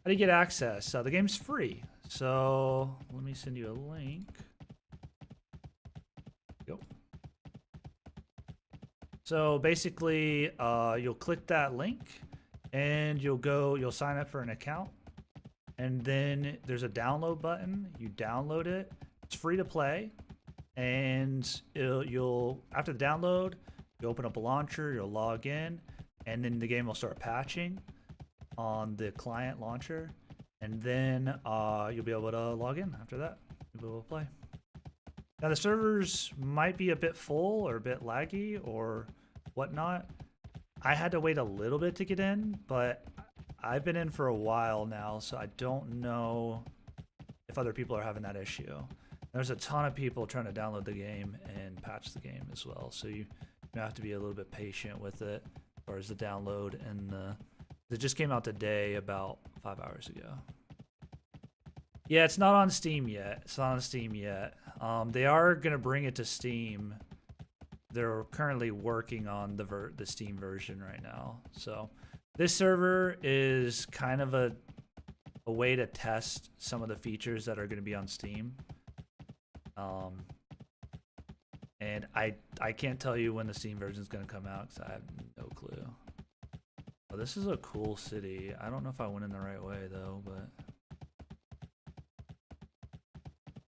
How do you get access? The game's free. So let me send you a link. Go. So basically, you'll click that link, and you'll sign up for an account, and then there's a download button. You download it. It's free to play, and you'll after the download, you open up a launcher. You'll log in, and then the game will start patching on the client launcher, and then you'll be able to log in after that. You'll be able to play. Now the servers might be a bit full or a bit laggy or whatnot. I had to wait a little bit to get in, but I've been in for a while now, so I don't know if other people are having that issue. There's a ton of people trying to download the game and patch the game as well, so you have to be a little bit patient with it as far as the download. And it just came out today about 5 hours ago. Yeah, it's not on Steam yet. It's not on Steam yet. They are gonna bring it to Steam. They're currently working on the Steam version right now. So this server is kind of a way to test some of the features that are going to be on Steam. And I can't tell you when the Steam version is going to come out because I have no clue. Oh, this is a cool city. I don't know if I went in the right way though, but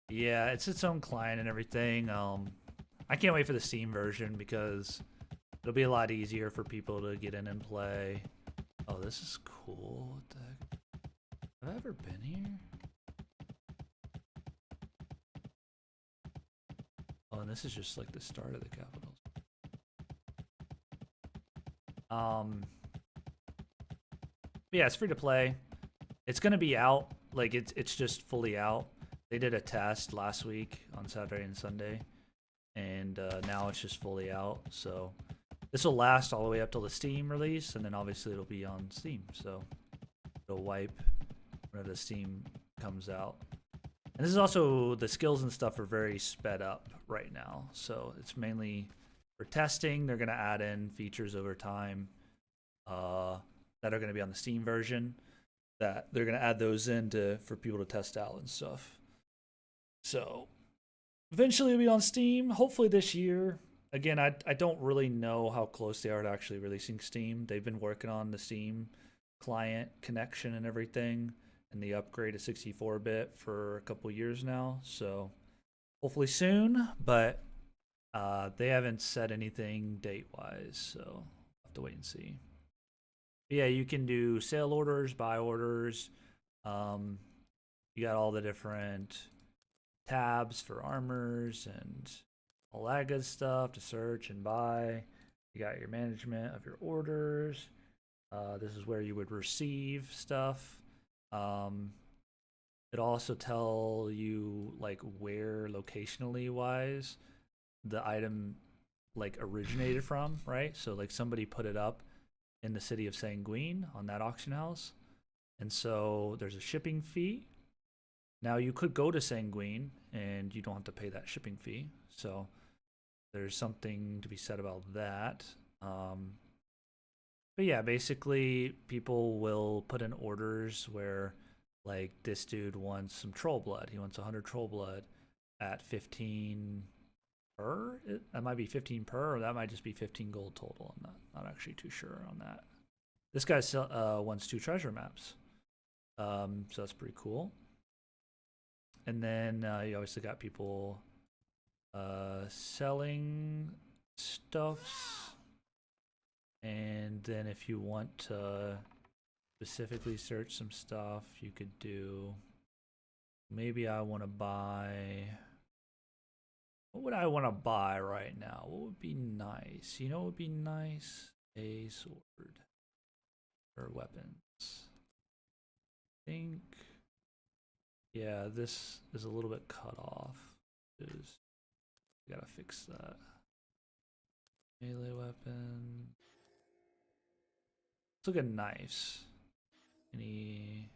yeah, it's its own client and everything. I can't wait for the Steam version because it'll be a lot easier for people to get in and play. Oh, this is cool. What the heck? Have I ever been here? Oh, and this is just like the start of the capitals. Yeah, it's free to play. It's gonna be out. Like it's just fully out. They did a test last week on Saturday and Sunday, and now it's just fully out. So this will last all the way up till the Steam release, and then obviously it'll be on Steam. So it'll wipe whenever the Steam comes out. And this is also, the skills and stuff are very sped up right now. So it's mainly for testing. They're going to add in features over time that are going to be on the Steam version, that they're going to add those in for people to test out and stuff. So eventually it'll be on Steam, hopefully this year. Again, I don't really know how close they are to actually releasing Steam. They've been working on the Steam client connection and everything, and the upgrade to 64-bit for a couple years now. So hopefully soon, but they haven't said anything date-wise, so I'll have to wait and see. But yeah, you can do sale orders, buy orders. You got all the different tabs for armors and all that good stuff to search and buy. You got your management of your orders. This is where you would receive stuff. it'll also tell you like where locationally wise the item like originated from, right? So like somebody put it up in the city of Sanguine on that auction house. And so there's a shipping fee. Now you could go to Sanguine and you don't have to pay that shipping fee. So there's something to be said about that. But yeah, basically people will put in orders where like this dude wants some troll blood. He wants 100 troll blood at 15 per. That might be 15 per, or that might just be 15 gold total. I'm not actually too sure on that. This guy wants 2 treasure maps. So that's pretty cool. And then you obviously got people selling stuffs. And then if you want to specifically search some stuff, you could do, maybe I want to buy, what would I want to buy right now? What would be nice? You know what would be nice? A sword or weapons. I think, yeah, this is a little bit cut off. Is gotta fix that. Melee weapon. Let's look at knives. Any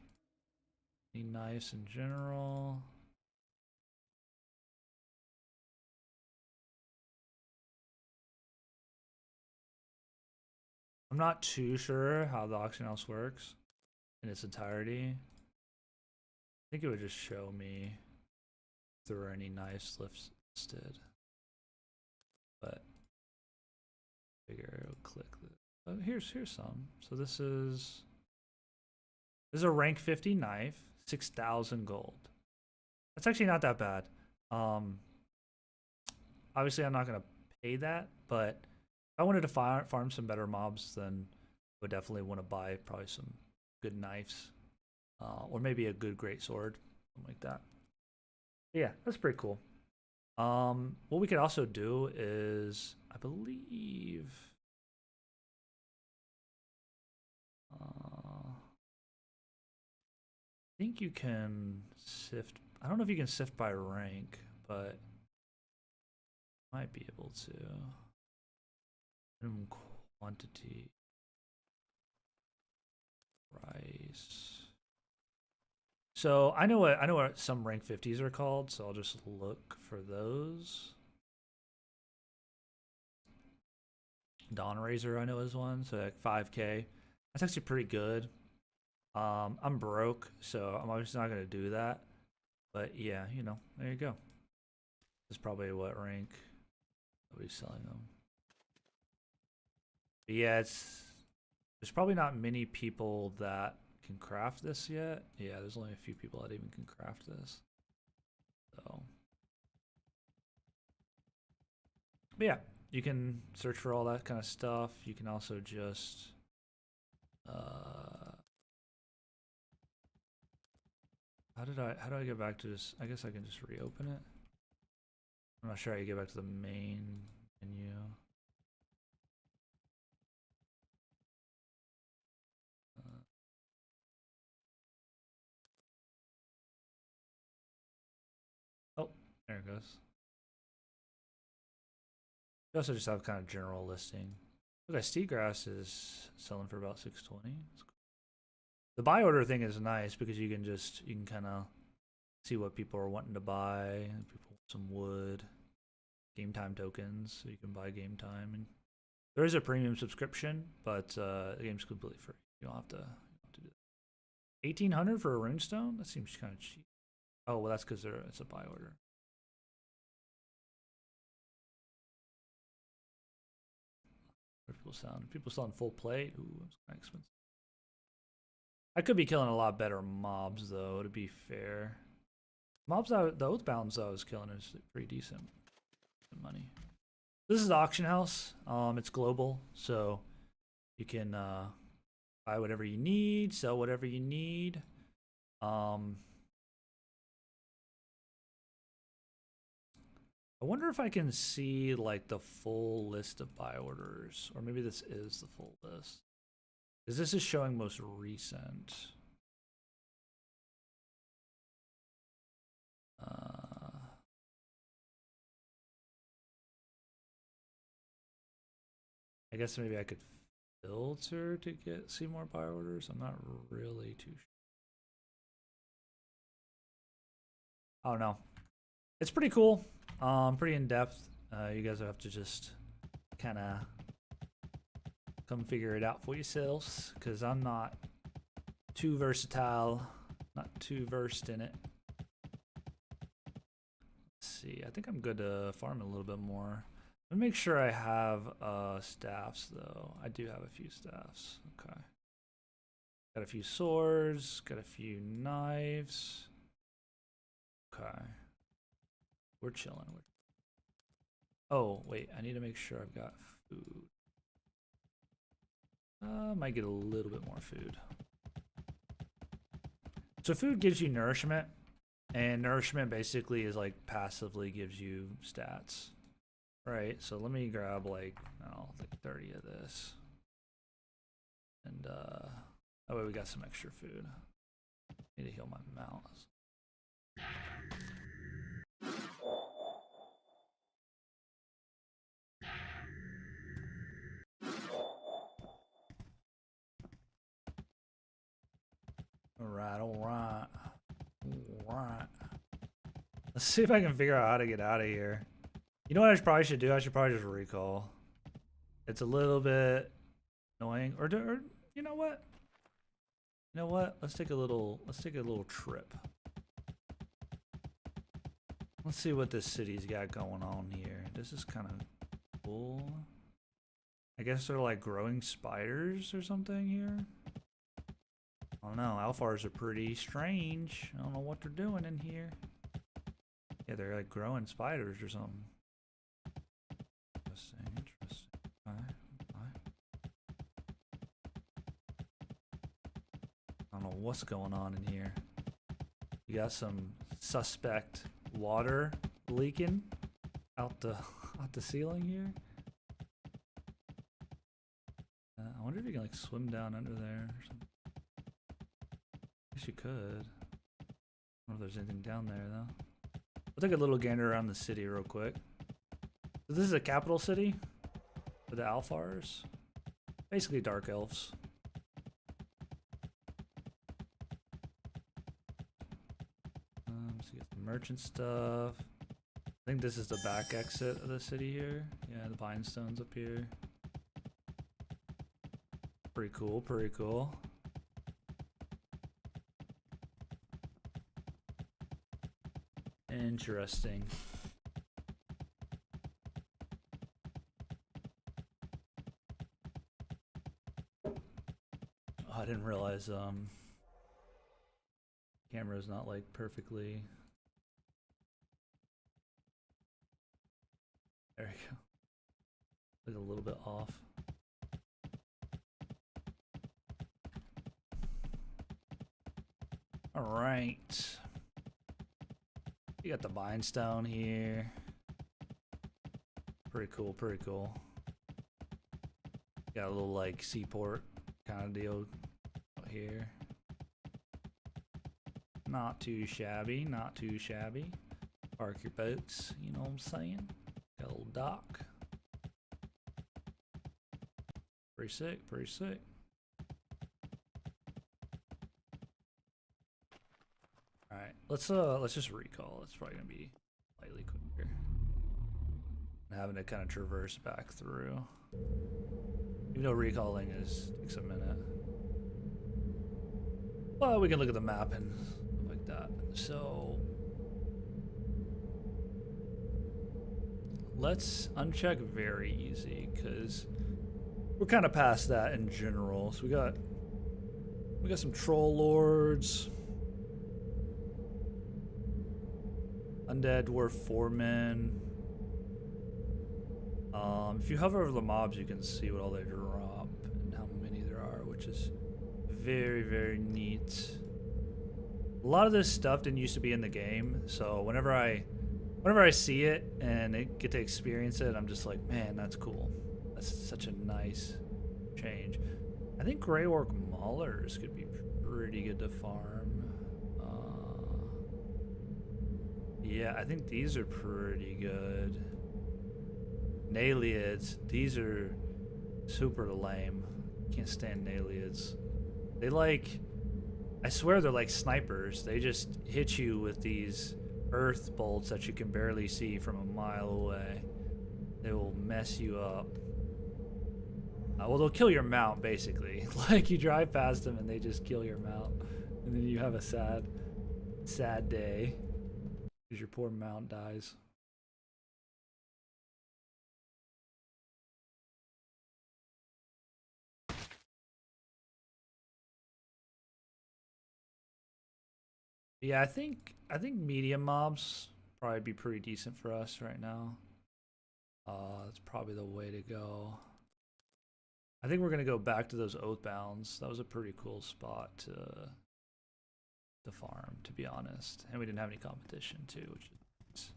knives in general? I'm not too sure how the auction house works in its entirety. I think it would just show me if there were any knives listed. But figure I'll click this. Oh, here's some. So this is a rank 50 knife, 6,000 gold. That's actually not that bad. Obviously I'm not gonna pay that, but if I wanted to farm some better mobs, then I would definitely want to buy probably some good knives, or maybe a good great sword, something like that. But yeah, that's pretty cool. What we could also do is, I believe, I think you can sift. I don't know if you can sift by rank, but might be able to. Minimum quantity. Price. So I know what some rank 50s are called, so I'll just look for those. Dawn Razor I know is one, so like 5k. That's actually pretty good. I'm broke, so I'm obviously not gonna do that. But yeah, you know, there you go. This is probably what rank nobody's selling them. But yeah, there's probably not many people that can craft this yet. Yeah, there's only a few people that even can craft this. So, but yeah, you can search for all that kind of stuff. You can also just how do I get back to this? I guess I can just reopen it. I'm not sure how you get back to the main menu. Oh, there it goes. You also just have kind of general listing. Okay, Steegrass is selling for about 620. The buy order thing is nice because you can kind of see what people are wanting to buy. People want some wood, game time tokens, so you can buy game time. And there is a premium subscription, but the game's completely free. You don't have to do that. 1,800 for a runestone? That seems kind of cheap. Oh well, that's because it's a buy order. People selling full plate. Ooh, that's kind of expensive. I could be killing a lot better mobs though, to be fair. Mobs that the Oathbounds I was killing is pretty decent money. This is the auction house. It's global, so you can buy whatever you need, sell whatever you need. I wonder if I can see like the full list of buy orders, or maybe this is the full list. Because this is showing most recent. I guess maybe I could filter to see more buy orders. I'm not really too sure. Oh no, it's pretty cool. Pretty in depth. You guys have to just kind of come figure it out for yourselves, because I'm not too versatile, not too versed in it. Let's see. I think I'm good to farm a little bit more. Let me make sure I have staffs though. I do have a few staffs. Okay. Got a few swords, got a few knives. Okay. We're chilling. Oh, wait, I need to make sure I've got food. Might get a little bit more food. So food gives you nourishment, and nourishment basically is like passively gives you stats. Right, so let me grab like 30 of this. And that way we got some extra food. Need to heal my mouse. Alright. Let's see if I can figure out how to get out of here. You know what I probably should do? I should probably just recall. It's a little bit annoying. Or you know what? You know what? Let's take a little trip. Let's see what this city's got going on here. This is kind of cool. I guess they're like growing spiders or something here. I don't know. Alphars are pretty strange. I don't know what they're doing in here. Yeah, they're like growing spiders or something. Interesting. I don't know what's going on in here. You got some suspect water leaking out the ceiling here. I wonder if you can like swim down under there or something. I guess you could. I don't know if there's anything down there though. We'll take a little gander around the city real quick. So this is a capital city for the Alphars. Basically dark elves. So you get some merchant stuff. I think this is the back exit of the city here. Yeah, the pine stones up here. Pretty cool, pretty cool. Interesting. Oh, I didn't realize camera's not like perfectly. There you go. Like a little bit off. All right. You got the bindstone here. Pretty cool, pretty cool. Got a little like seaport kind of deal out here. Not too shabby, not too shabby. Park your boats, you know what I'm saying? Got a little dock. Pretty sick, pretty sick. Alright, let's just recall. It's probably gonna be slightly quicker. I'm having to kind of traverse back through. Even though recalling takes a minute. Well, we can look at the map and stuff like that. So let's uncheck very easy, because we're kind of past that in general. So we got some troll lords. Undead dwarf foremen. If you hover over the mobs, you can see what all they drop and how many there are, which is very, very neat. A lot of this stuff didn't used to be in the game, so whenever I see it and I get to experience it, I'm just like, man, that's cool. That's such a nice change. I think Grey Orc Maulers could be pretty good to farm. Yeah, I think these are pretty good. Naliads, these are super lame. Can't stand Naliads. They like, I swear they're like snipers. They just hit you with these earth bolts that you can barely see from a mile away. They will mess you up. Well, they'll kill your mount, basically. Like, you drive past them and they just kill your mount. And then you have a sad, sad day. Because your poor mount dies. Yeah, I think medium mobs probably be pretty decent for us right now. That's probably the way to go. I think we're gonna go back to those Oathbounds. That was a pretty cool spot to farm, to be honest. And we didn't have any competition too, which is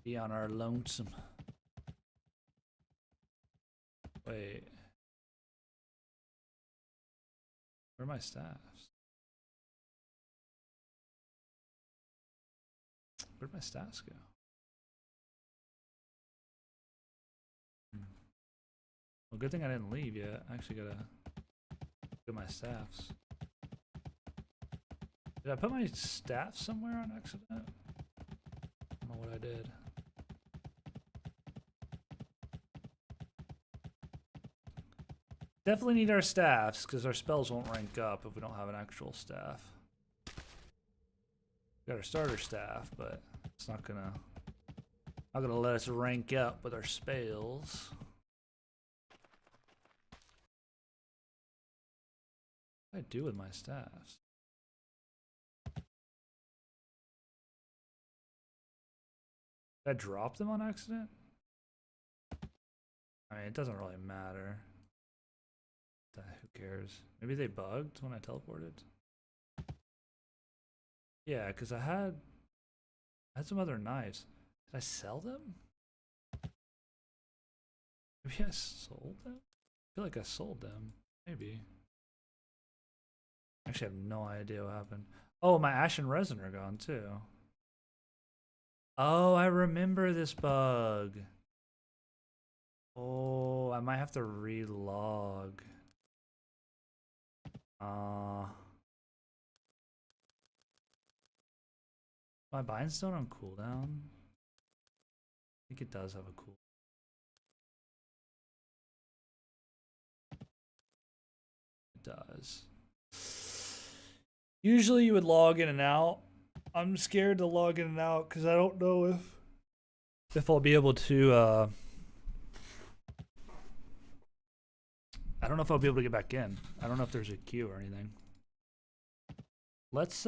be on our lonesome. Wait. Where are my staffs? Where'd my staffs go? Well, good thing I didn't leave yet. I actually gotta get my staffs. Did I put my staff somewhere on accident? I don't know what I did. Definitely need our staffs, because our spells won't rank up if we don't have an actual staff. We got our starter staff, but it's not gonna let us rank up with our spells. What do I do with my staffs? Did I drop them on accident? I mean, it doesn't really matter. Who cares? Maybe they bugged when I teleported. Yeah, because I had some other knives. Did I sell them? Maybe I sold them? I feel like I sold them. Maybe. Actually, I have no idea what happened. Oh, my Ashen Resin are gone too. Oh, I remember this bug. Oh, I might have to relog. My Bindstone on cooldown? I think it does have a cool. It does. Usually you would log in and out. I'm scared to log in and out because I don't know if I'll be able to I don't know if I'll be able to get back in. I don't know if there's a queue or anything. Let's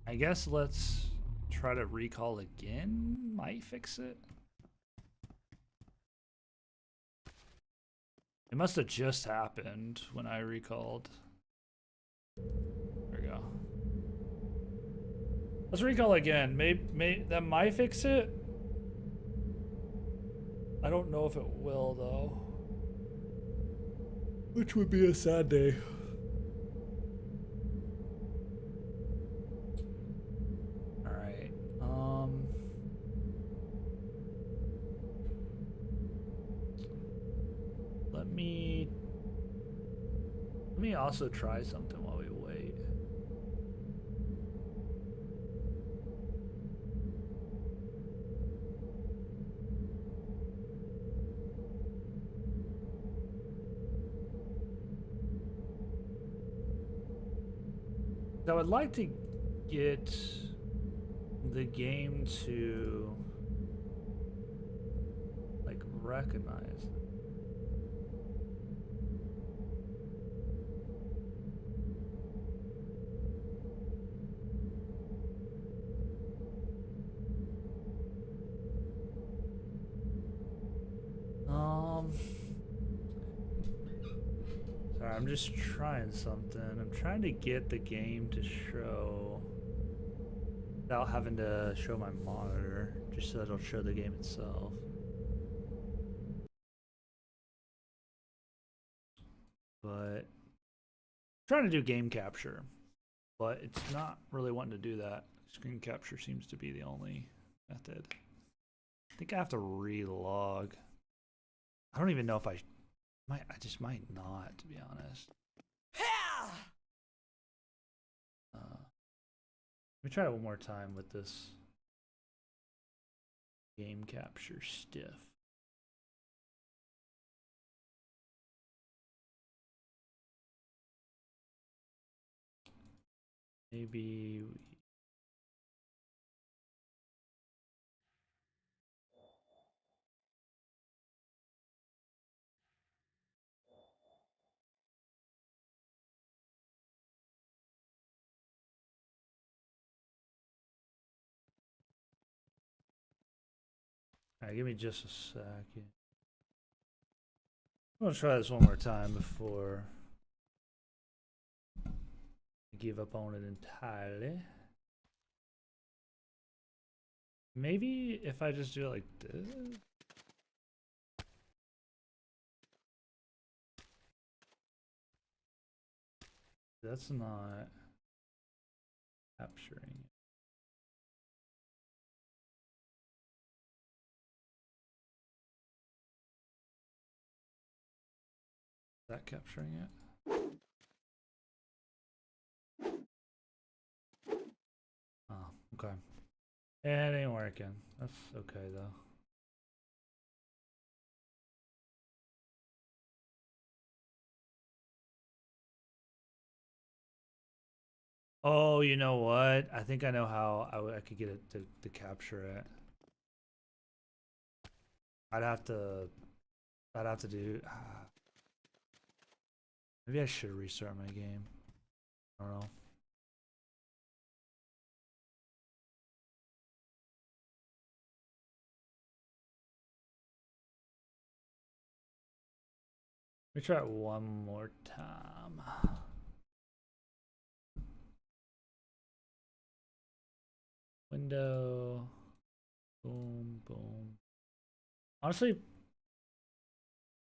I guess let's try to recall again. Might fix it. It must have just happened when I recalled. There we go. Let's recall again. Maybe that might fix it. I don't know if it will though. Which would be a sad day. Alright. Let me also try something while we wait. I would like to get the game to like recognize it. Sorry, I'm just trying something. I'm trying to get the game to show without having to show my monitor, just so it'll show the game itself. But trying to do game capture, but it's not really wanting to do that. Screen capture seems to be the only method. I think I have to relog. I don't even know if I might. I just might not, to be honest. Let me try it one more time with this game capture stiff. Maybe Alright, give me just a second. I'm gonna try this one more time before I give up on it entirely. Maybe if I just do it like this. That's not capturing it. Is that capturing it? Oh, okay. It ain't working. That's okay though. Oh, you know what? I think I know how I could get it to capture it. I'd have to do. Maybe I should restart my game. I don't know. Let me try it one more time. Window. Boom, boom. Honestly,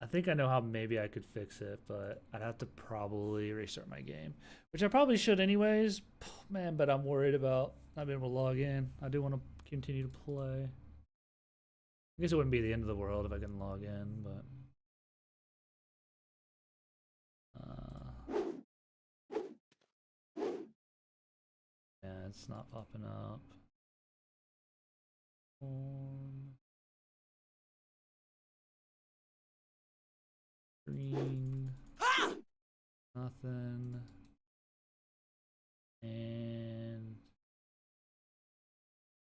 I think I know how maybe I could fix it, but I'd have to probably restart my game, which I probably should anyways. Man, but I'm worried about not being able to log in. I do want to continue to play. I guess it wouldn't be the end of the world if I couldn't log in, but yeah, it's not popping up. Green. Nothing. And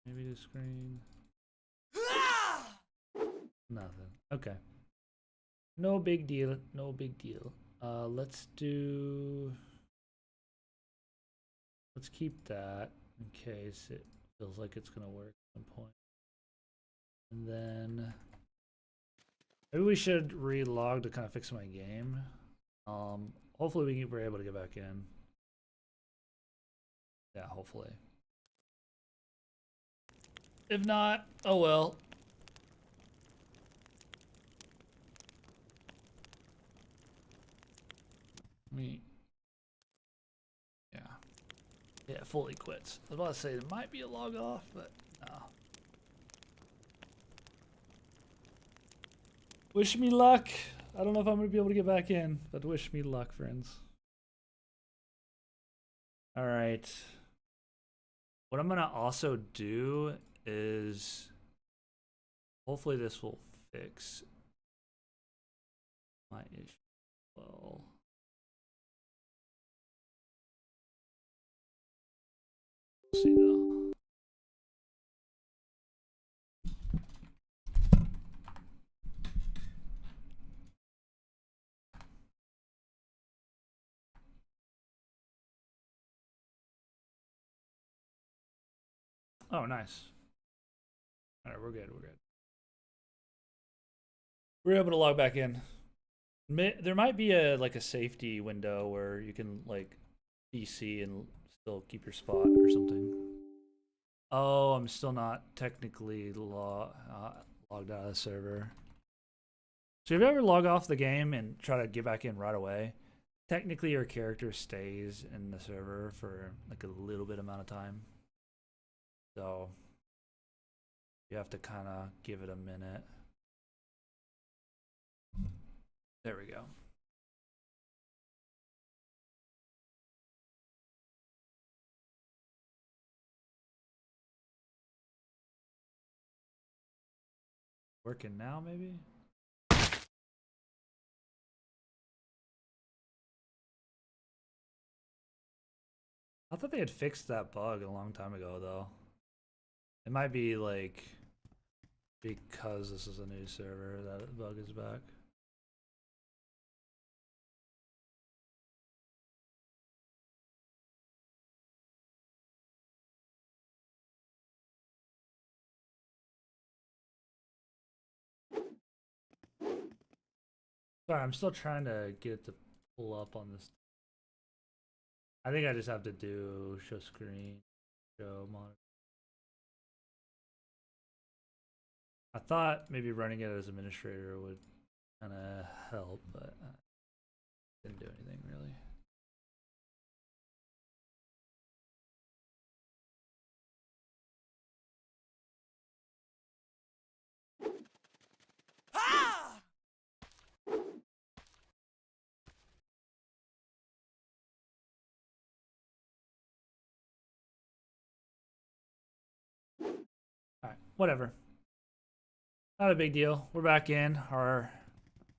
maybe the screen. Nothing. Okay. No big deal. No big deal. Let's keep that in case it feels like it's gonna work at some point. And then maybe we should relog to kind of fix my game. Hopefully we're able to get back in. Yeah, hopefully. If not, oh well. Yeah, fully quits. I was about to say there might be a log off, but no. Wish me luck. I don't know if I'm going to be able to get back in, but wish me luck, friends. All right. What I'm going to also do is hopefully this will fix my issue. Well, we'll see though. Oh, nice. All right, we're good. We're good. We're able to log back in. There might be a safety window where you can like PC and still keep your spot or something. Oh, I'm still not technically logged out of the server. So if you ever log off the game and try to get back in right away, technically your character stays in the server for like a little bit amount of time. So you have to kind of give it a minute. There we go. Working now, maybe? I thought they had fixed that bug a long time ago, though. It might be like because this is a new server that the bug is back. Sorry, I'm still trying to get it to pull up on this. I think I just have to do show screen, show monitor. I thought maybe running it as administrator would kind of help, but didn't do anything really. Alright, whatever. Not a big deal. We're back in. Our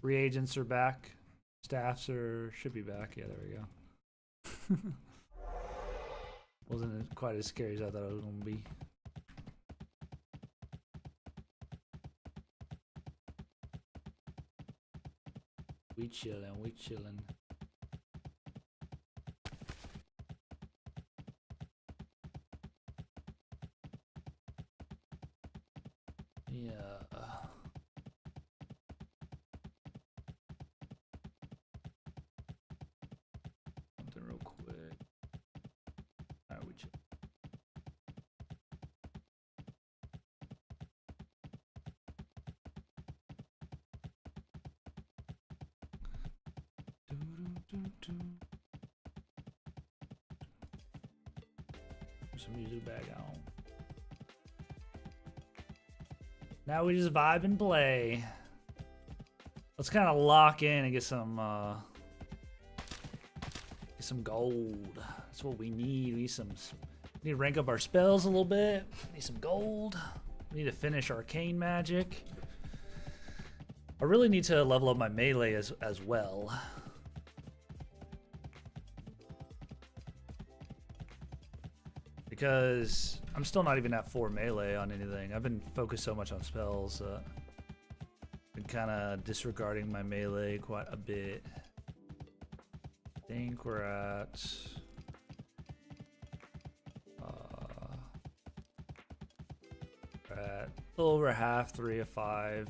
reagents are back. Staffs should be back. Yeah, there we go. Wasn't quite as scary as I thought it was gonna be. We chillin', we chillin'. Yeah. Something real quick. Alright, we chill. Put some music back on. Now we just vibe and play. Let's kind of lock in and get some gold. That's what we need. We need to rank up our spells a little bit. We need some gold. We need to finish arcane magic. I really need to level up my melee as well. Because I'm still not even at 4 melee on anything. I've been focused so much on spells. Been kind of disregarding my melee quite a bit. I think we're at a little over half, 3 of 5.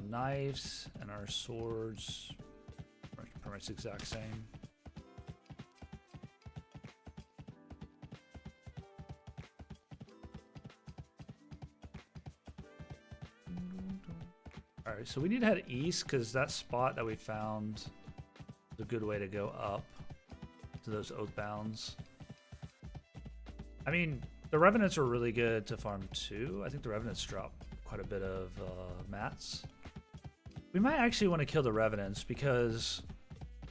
Knives and our swords are pretty much the exact same. Alright, so we need to head east because that spot that we found is a good way to go up to those Oathbounds. I mean, the Revenants are really good to farm too. I think the Revenants drop quite a bit of mats. We might actually want to kill the Revenants because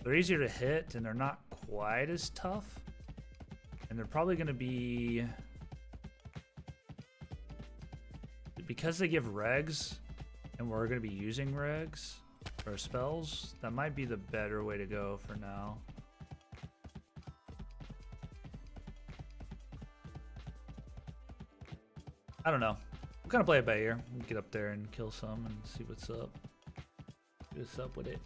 they're easier to hit and they're not quite as tough. And they're probably going to be... Because they give regs, and we're going to be using regs or spells, that might be the better way to go for now. I don't know. We'll kind of play it by ear. We'll get up there and kill some and see what's up. See what's up with it.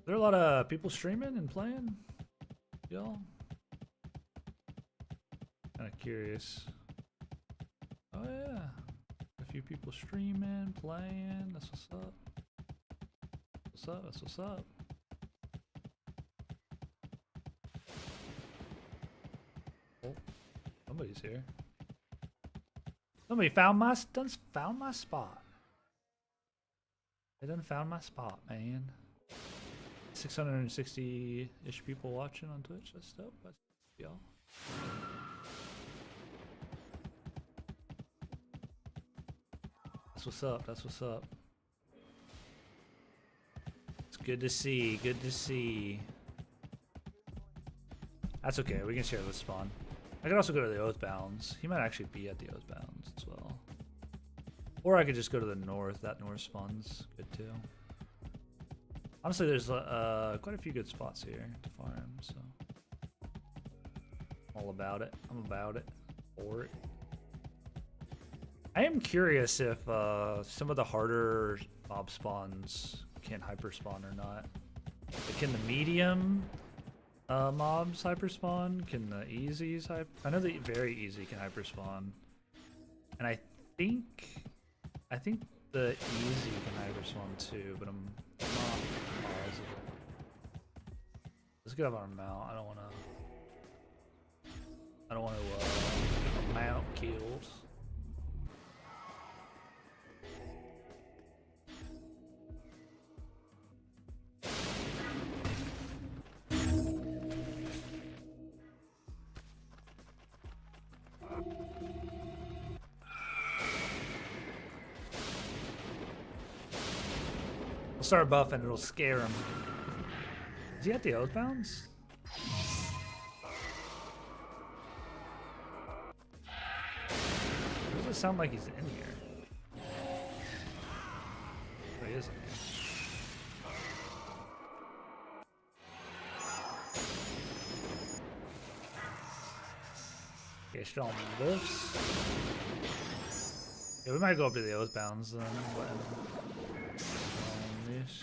There are a lot of people streaming and playing, y'all. Kind of curious. Oh yeah, a few people streaming, playing. That's what's up. what's up. That's what's up. Oh, somebody's here. Somebody found my spot. They done found my spot, man. 660-ish people watching on Twitch. That's dope. That's y'all. That's what's up. That's what's up. It's good to see. Good to see. That's okay. We can share the spawn. I could also go to the Oathbounds. He might actually be at the Oathbounds as well. Or I could just go to the north. That north spawn's good too. Honestly, there's quite a few good spots here to farm, so all about it. I'm about it. For it. I am curious if some of the harder mob spawns can hyper spawn or not. Like, can the medium mobs hyper spawn? Can the easies hyper? I know the very easy can hyper spawn, and I think the easy can hyper spawn too, but I'm not positive. Let's get up on our mount. I don't want to get my mount killed. We'll start buffing, it'll scare him. Is he at the Oathbounds? Does it sound like he's in here? Oh, he is in here. Okay, strong buffs. Yeah, we might go up to the Oathbounds then. This.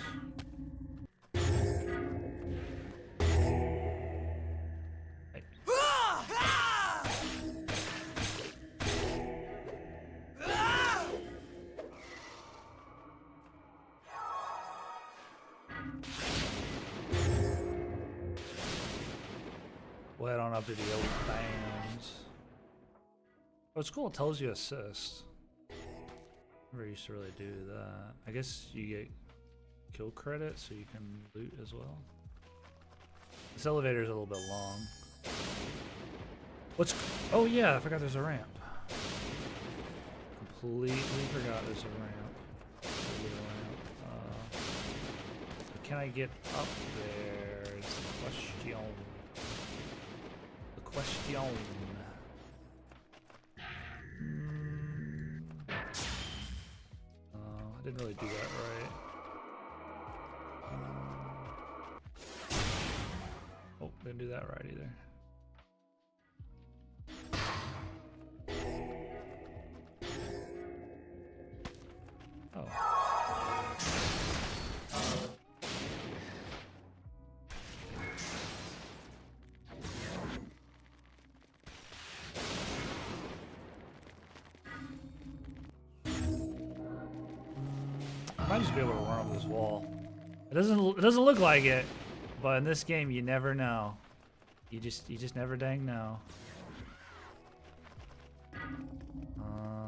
Hey. We'll head on up to the Oathbounds. Oh, it's cool. It tells you assist. Never used to really do that. I guess you get kill credit so you can loot as well. This elevator is a little bit long. Oh yeah, I forgot there's a ramp. Completely forgot there's a ramp. Can I get up there? It's the question. The question. I didn't really do that right. Oh, didn't do that right either. Oh. I might just be able to run over this wall. It doesn't look like it, but in this game you never know. You just never dang know. I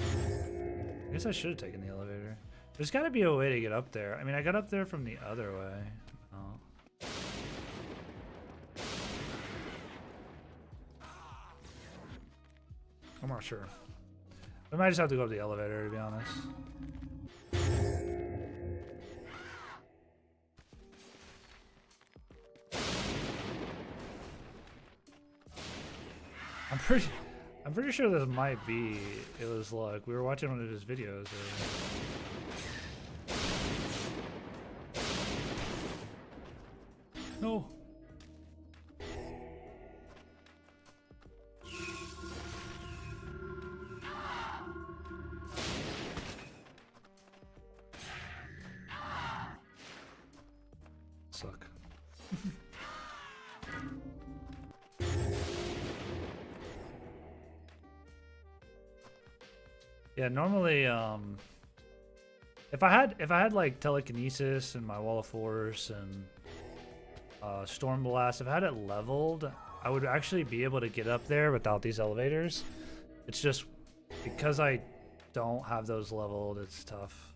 guess I should have taken the elevator. There's got to be a way to get up there. I mean, I got up there from the other way. Oh. I'm not sure. We might just have to go up the elevator, to be honest. I'm pretty sure this might be. It was like we were watching one of his videos. No. Suck. Yeah, normally, If I had like telekinesis and my wall of force and storm blast, if I had it leveled, I would actually be able to get up there without these elevators. It's just because I don't have those leveled, it's tough.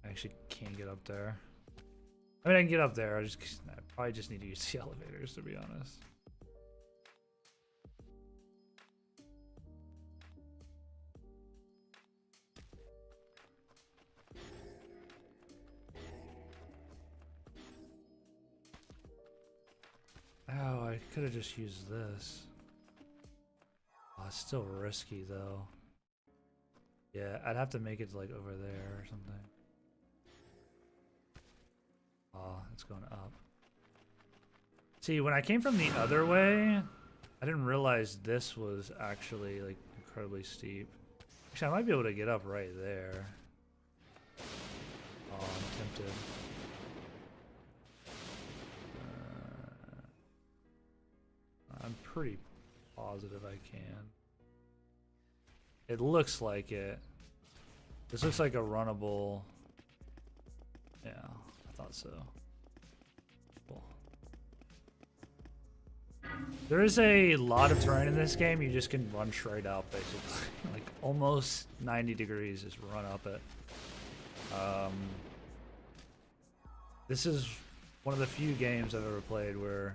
I actually can't get up there. I mean, I can get up there. I probably just need to use the elevators, to be honest. Oh, I could have just used this. Oh, it's still risky though. Yeah, I'd have to make it like over there or something. Oh, it's going up. See, when I came from the other way, I didn't realize this was actually like incredibly steep. Actually, I might be able to get up right there. Oh, I'm tempted. I'm pretty positive I can. It looks like it. This looks like a runnable. Yeah, I thought so. Cool. There is a lot of terrain in this game. You just can run straight up, basically. Like almost 90 degrees, just run up it. This is one of the few games I've ever played where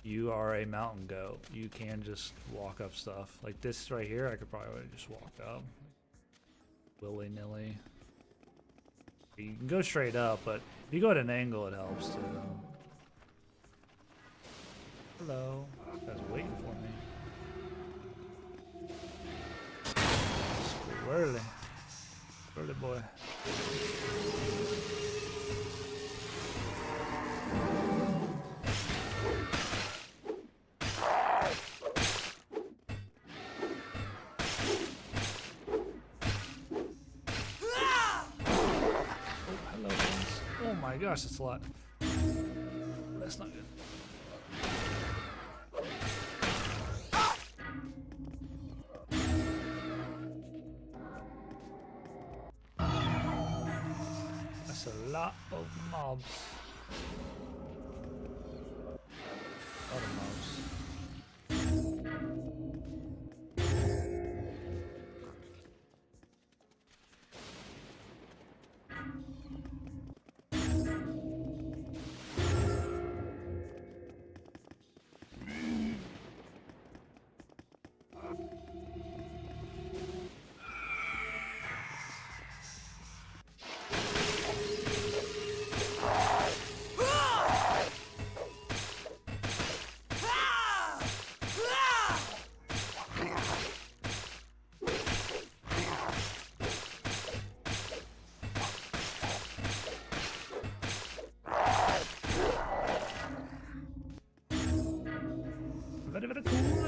you are a mountain goat. You can just walk up stuff. Like this right here, I could probably just walk up. Willy-nilly. You can go straight up, but if you go at an angle, it helps too. Hello. This guy's waiting for me. Squirrely. Squirrely boy. Gosh, that's a lot. That's not good. That's a lot of mobs. A lot of mobs. Very cool.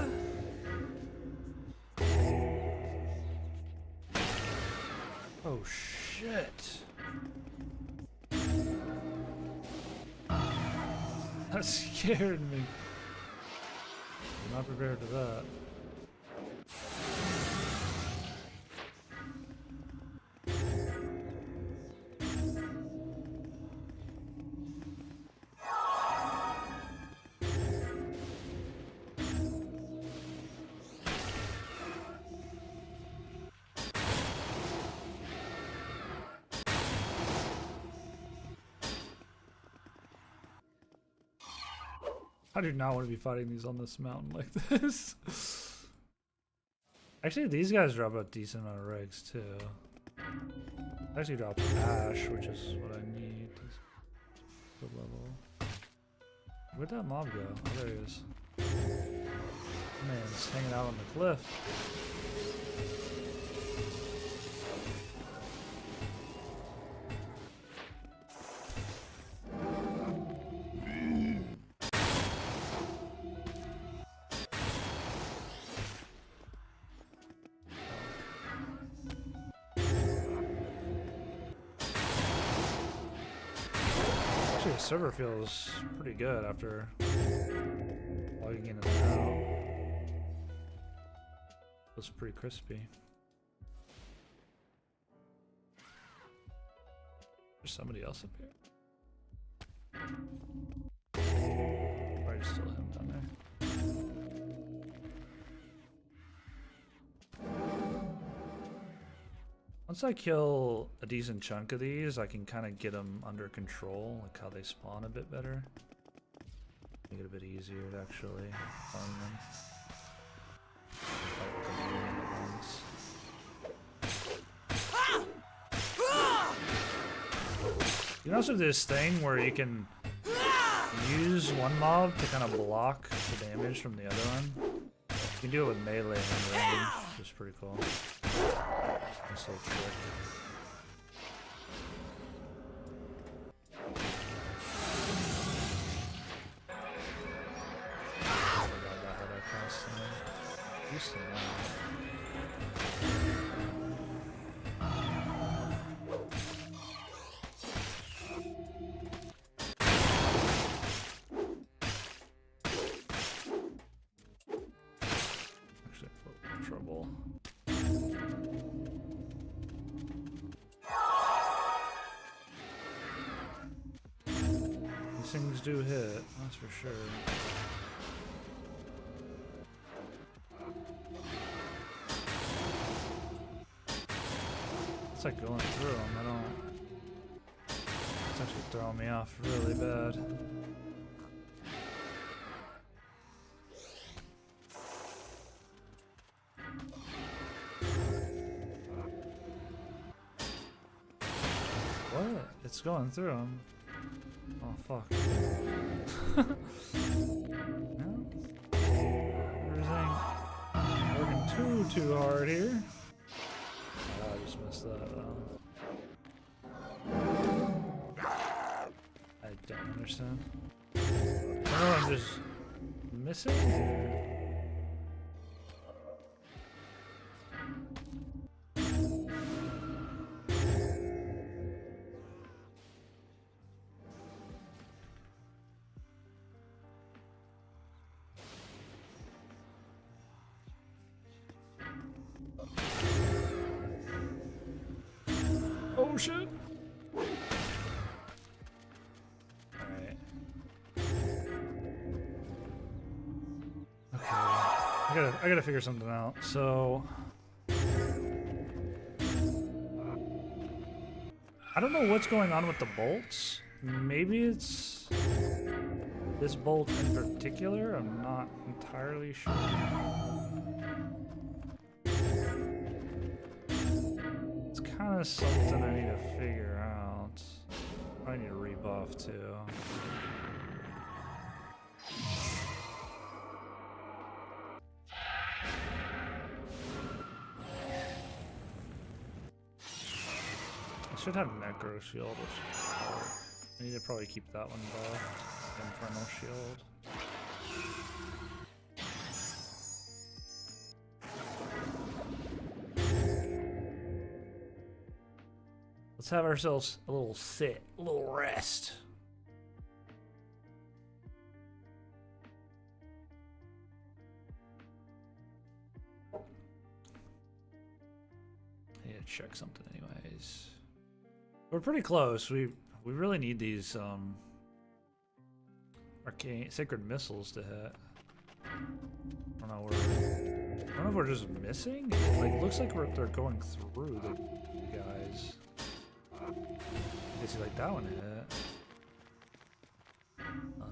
Oh shit. That scared me. I'm not prepared for that. I do not want to be fighting these on this mountain like this. Actually, these guys drop a decent amount of regs too. Actually drops ash, which is what I need to the level. Where'd that mob go? Oh, there he is. Man, it's hanging out on the cliff. Actually, the server feels pretty good after logging in and out. Feels pretty crispy. There's somebody else up here. Probably still him down there. Once I kill a decent chunk of these, I can kind of get them under control, like how they spawn a bit better. Make it a bit easier to actually farm them. Fight with them at once. You can also do this thing where you can use one mob to kind of block the damage from the other one. You can do it with melee and range, which is pretty cool. Nice little trick. I forgot about how that costs them. Used to know. Actually, trouble. These things do hit, that's for sure. It's like going through them, I don't... It's actually throwing me off really bad. What? It's going through them. Oh fuck. No? Everything working too hard here. Oh, I just missed that. I don't understand. Oh, I'm just missing? Oh shit! Alright. Okay. I gotta figure something out. So I don't know what's going on with the bolts. Maybe it's this bolt in particular. I'm not entirely sure. It's kind of something I need to figure out. I need to rebuff too. I should have Necro Shield, which is hard. I need to probably keep that one buffed. Infernal Shield. Let's have ourselves a little sit, a little rest. I need to check something anyways. We're pretty close. We really need these arcane sacred missiles to hit. I don't know if we're just missing. Like looks like they're going through the guys. I guess you like that one hit. I don't know.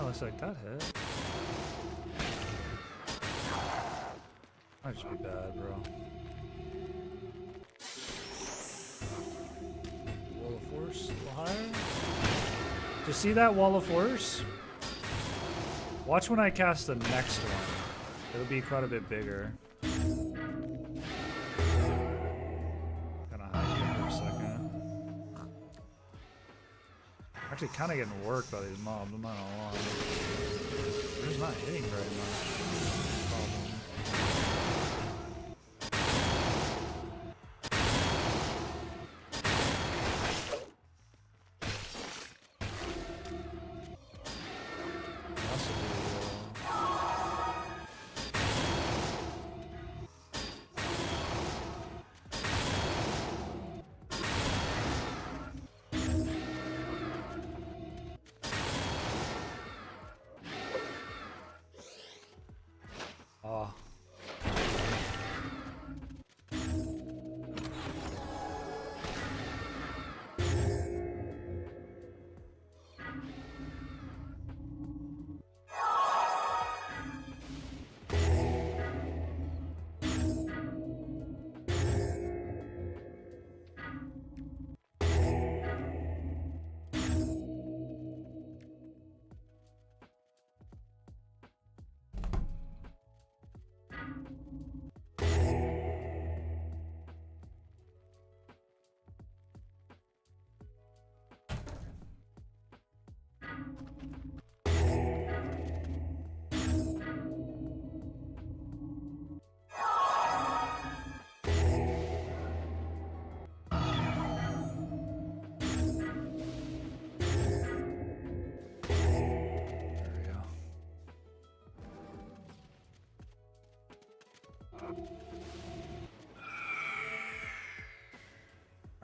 No, it's like that hit. Might just be bad, bro. Wall of Force, a little higher. Do you see that Wall of Force? Watch when I cast the next one. It'll be quite a bit bigger. Gonna hide here for a second. Actually kinda getting worked by these mobs, I'm not gonna lie. They're just not hitting very much. Problem.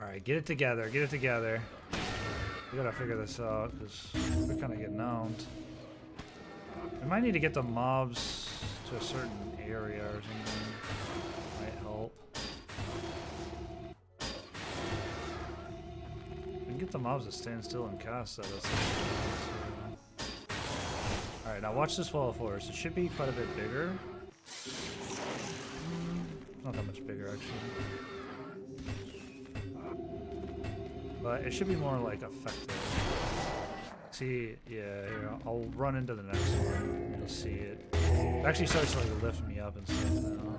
Alright, get it together, get it together. We gotta figure this out, because we're kind of getting owned. We might need to get the mobs to a certain area or something. Might help. We can get the mobs to stand still and cast at us. Alright, now watch this wall of force. It should be quite a bit bigger. Not that much bigger, actually. But it should be more, like, effective. See, yeah, here, I'll run into the next one. You'll see it. It actually starts to, like, lift me up and stuff now.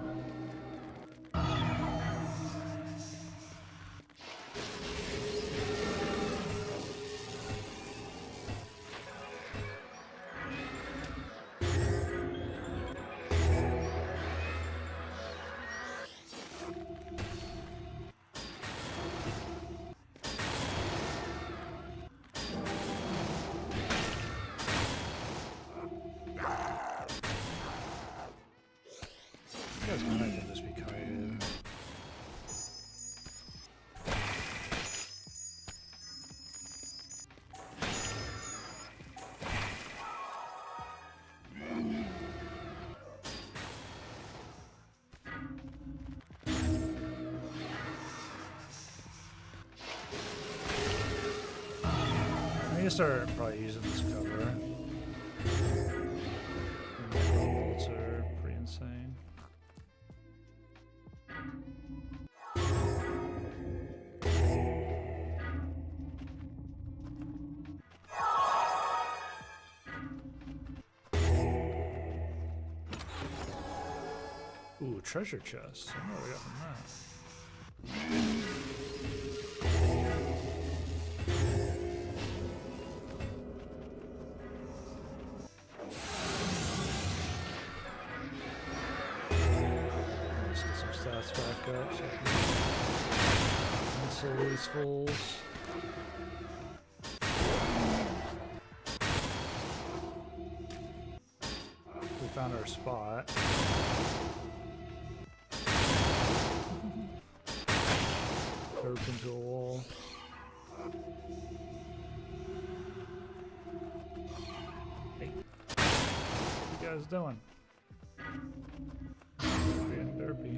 You guys might even just be kited. I need to start probably using this cover. The bolts are pretty insane. Ooh, treasure chest. I don't know what we got from that. Let's get some stats back up so I can cancel these fools. We found our spot. Curved into a wall. Hey, what you guys doing? Being derpy.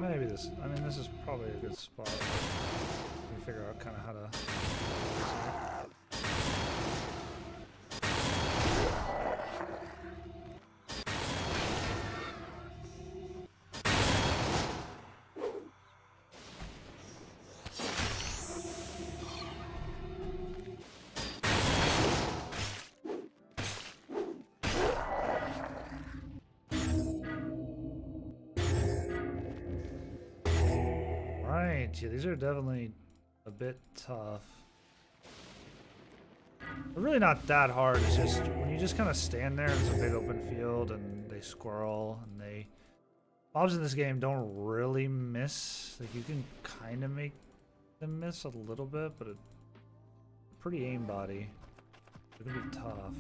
Maybe this, I mean, this is probably a good spot. We figure out kind of how to. Right, yeah, these are definitely a bit tough. They're really not that hard, it's just when you just kind of stand there, it's a big open field and they squirrel and they... Mobs in this game don't really miss. Like, you can kind of make them miss a little bit, but it's pretty aimbody. It's gonna be tough.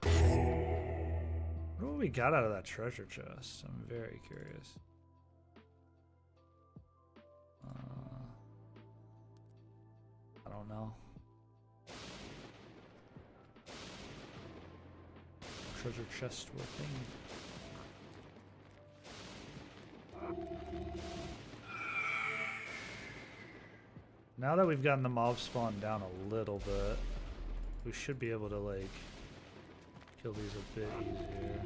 I wonder what we got out of that treasure chest. I'm very curious. I don't know. Treasure chest working. Now that we've gotten the mob spawn down a little bit, we should be able to like kill these a bit easier.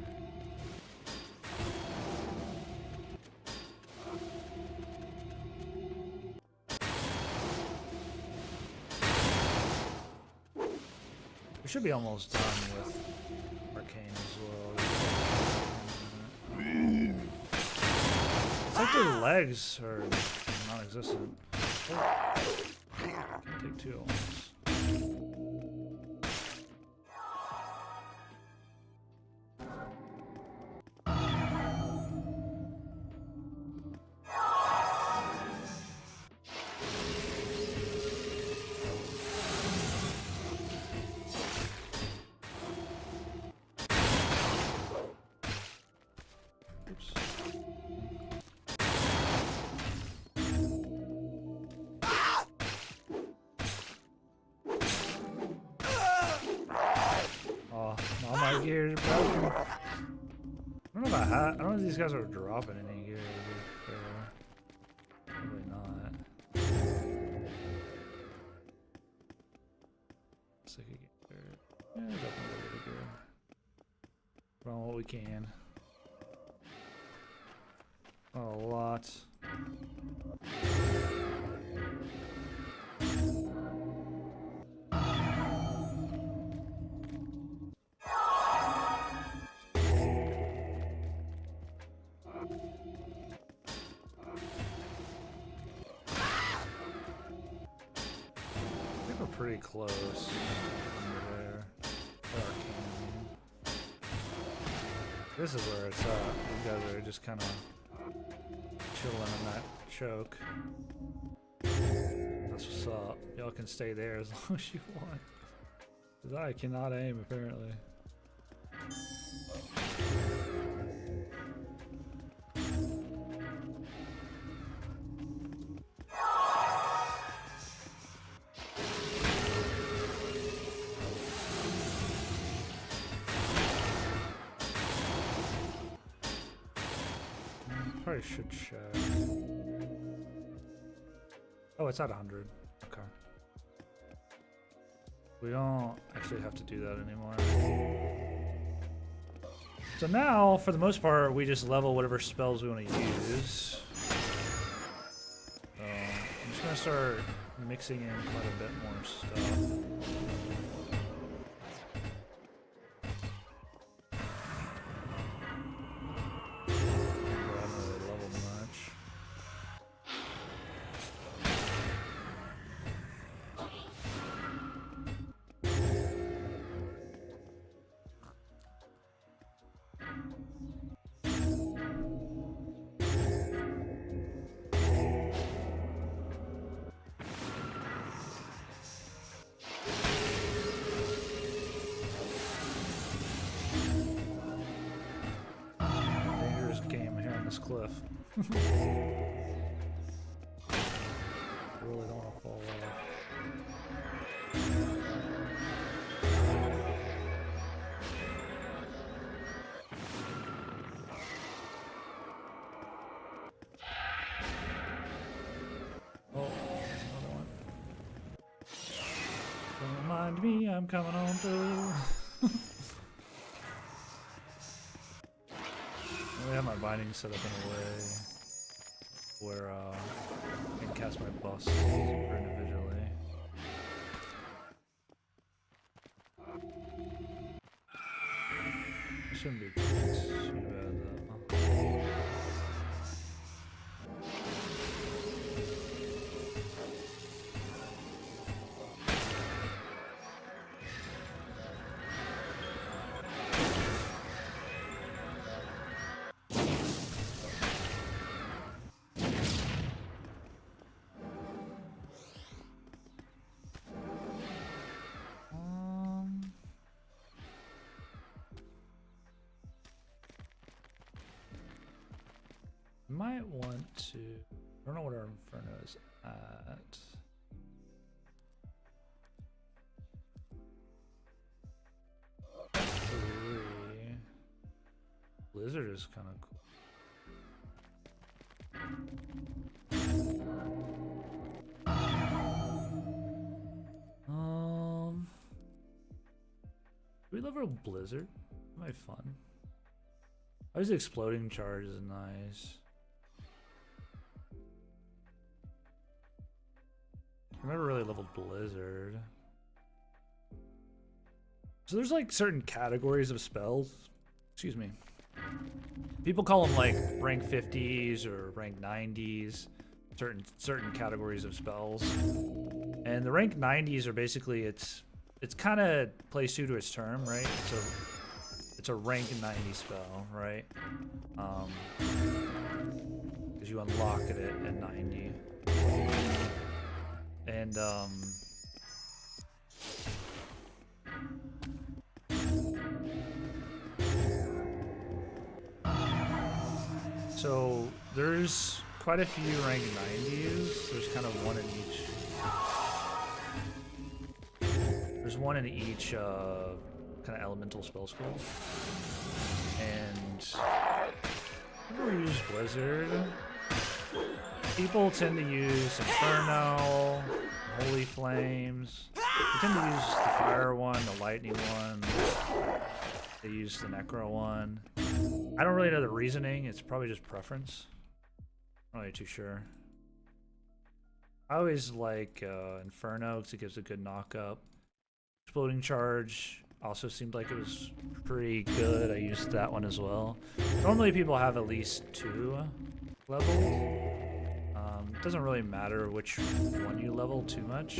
We should be almost done with Arcane as well. It's like their legs are non-existent. Oh. Can't take two at once. I don't know if these guys are dropping any gear. To be fair. Probably not. Looks like yeah, definitely a little bit of gear. Put on what we can. Not a lot. Pretty close under there. This is where it's at. These guys are just kind of chilling in that choke. That's what's up. Y'all can stay there as long as you want. Because I cannot aim, apparently. Probably should check. Oh, it's at 100. Okay. We don't actually have to do that anymore. So now, for the most part, we just level whatever spells we want to use. So I'm just gonna start mixing in quite a bit more stuff. This cliff. Really don't want to fall off. Oh, another one. Don't remind me, I'm coming on through. I have my binding set up in a way where I can cast my buffs super individually. It shouldn't be too bad though. Might want to. I don't know what our Inferno is at. Three. Blizzard is kind of cool. Do we level Blizzard? That might be fun. Always exploding charge is nice. I've never really leveled Blizzard. So there's like certain categories of spells. Excuse me. People call them like rank 50s or rank 90s. Certain categories of spells. And the rank 90s are basically it's kind of plays true to its term, right? So it's a rank 90 spell, right? Because you unlock it at 90. And so there's quite a few rank 90s. There's kind of one in each. There's one in each kind of elemental spell school. And Never use Blizzard. People tend to use Inferno, Holy Flames. They tend to use the Fire one, the Lightning one. They use the Necro one. I don't really know the reasoning. It's probably just preference. I'm not really too sure. I always like Inferno because it gives a good knock-up. Exploding Charge also seemed like it was pretty good. I used that one as well. Normally people have at least 2 levels. It doesn't really matter which one you level too much.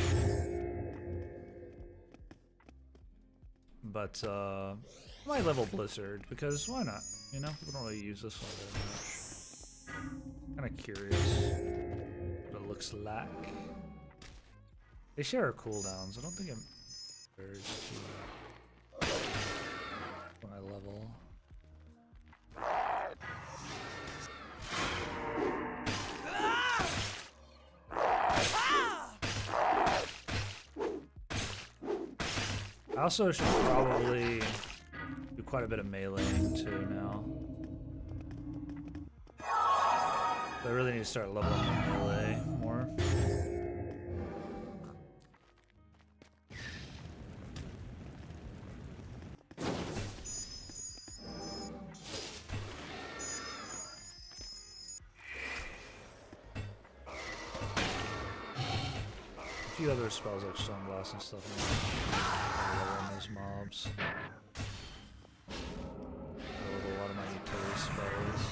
But I might level Blizzard because why not? You know, we don't really use this one very much. Kind of curious what it looks like. They share cooldowns. I don't think it matters when I level. I also should probably do quite a bit of meleeing too now. So I really need to start leveling the melee more. A few other spells like Stone Blast and stuff. On these mobs. I level a lot of my utility spells.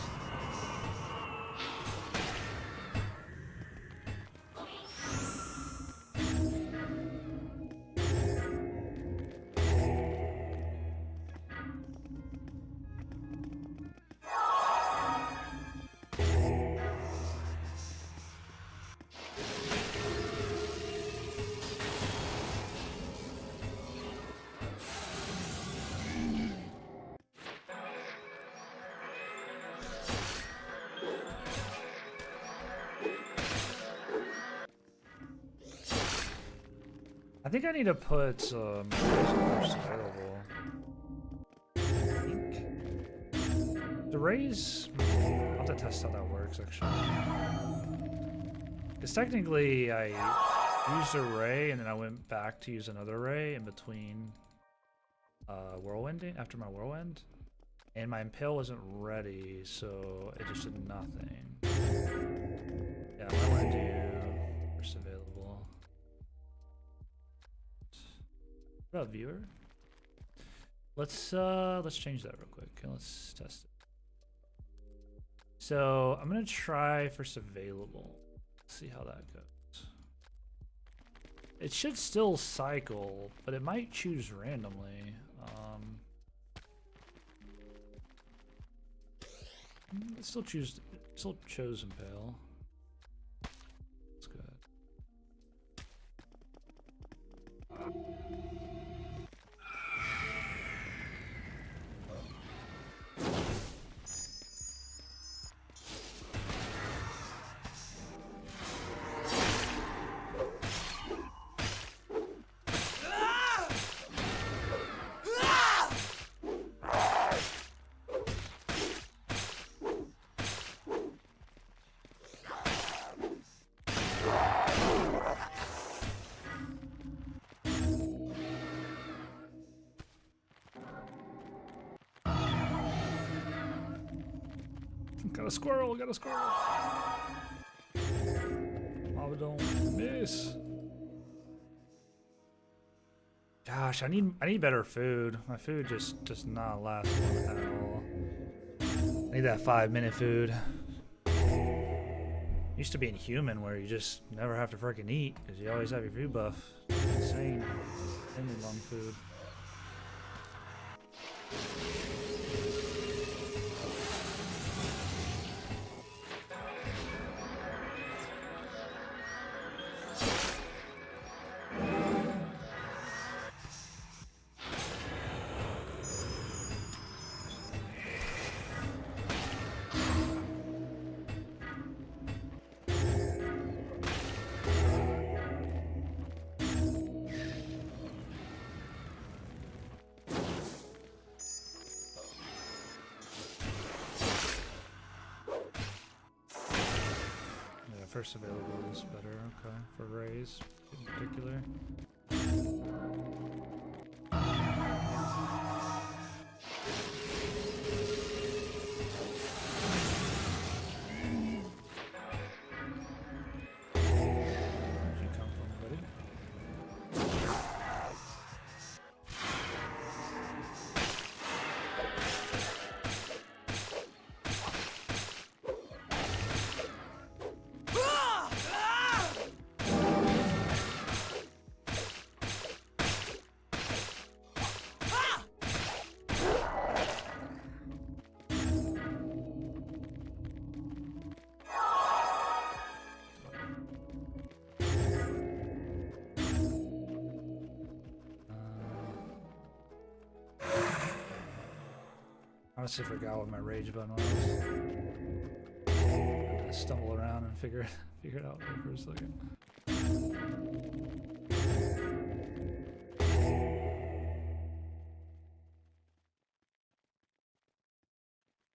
I think I need to put first available. I think the raise. I'll have to test how that works actually. Because technically I used a ray and then I went back to use another ray in between whirlwinding after my whirlwind, and my impale wasn't ready, so it just did nothing. Yeah, I want to do first available. What up, viewer? Let's change that real quick and let's test it. So I'm gonna try first available. Let's see how that goes. It should still cycle, but it might choose randomly. It still chose impale. That's good. Got a squirrel, got a squirrel. Oh, don't miss. Gosh, I need better food. My food just does not last long at all. I need that 5-minute food. Used to being human where you just never have to freaking eat because you always have your food buff. Insane. Insanely long food. first available is better, okay, for raise in particular. Where'd you come from, buddy? I honestly forgot what my rage button was. I had to stumble around and figure it out there for a second.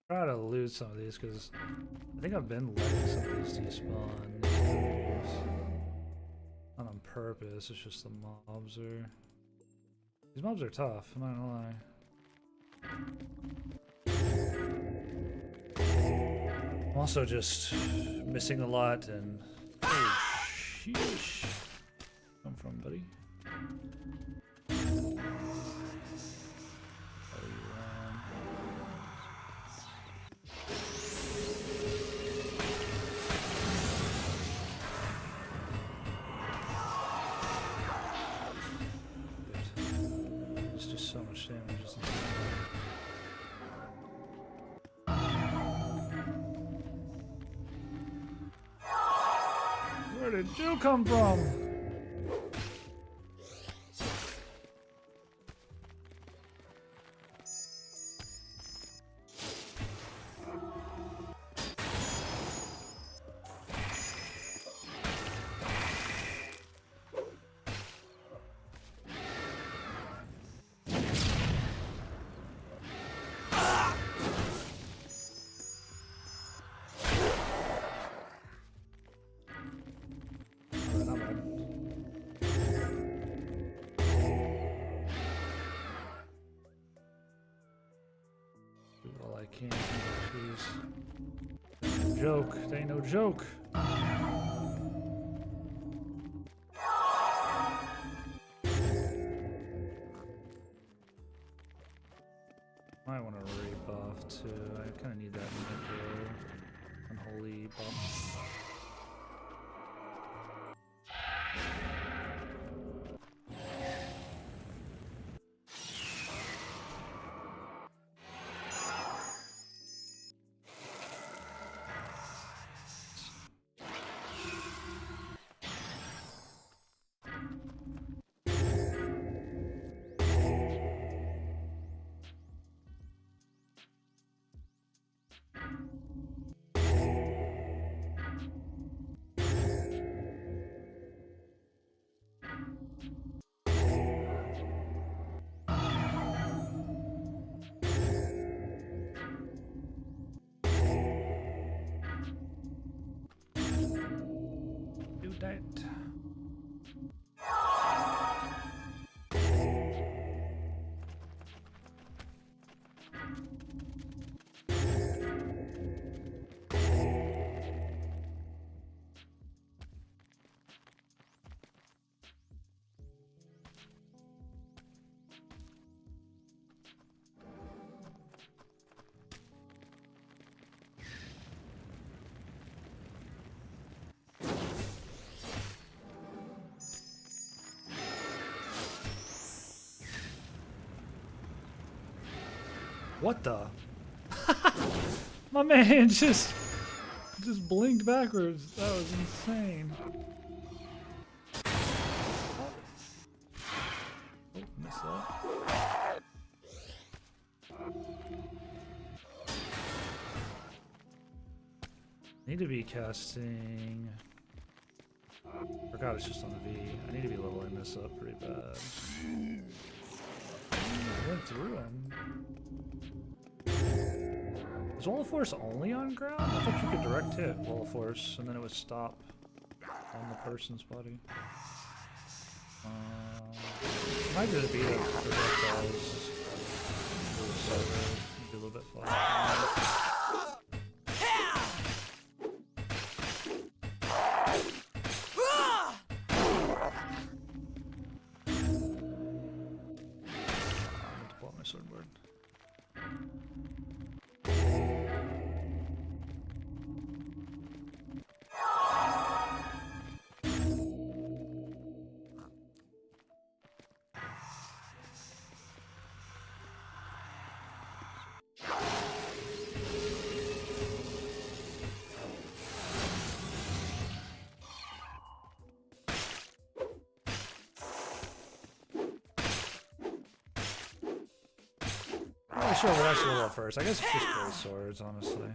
Try to loot some of these because I think I've been letting some of these despawn. Not on purpose, it's just the mobs are... These mobs are tough, I'm not gonna lie. I'm also just missing a lot and... Oh, sheesh. Come from, buddy? Oh, you ran. It's just so much damage, isn't it? Where did you come from? Can't please. No joke. They ain't no joke. Might want to rebuff too. I kind of need that unholy buff. That. What the? My man just blinked backwards. That was insane. Oh, missed that. Need to be casting. Forgot it's just on V. I need to be leveling this up pretty bad. I went through him. Is Wall of Force only on ground? I thought you could direct hit Wall of Force and then it would stop on the person's body. It might just be the projectiles. Maybe a little bit far. Swordboard. I'm not sure what I should roll first. I guess just great swords, honestly.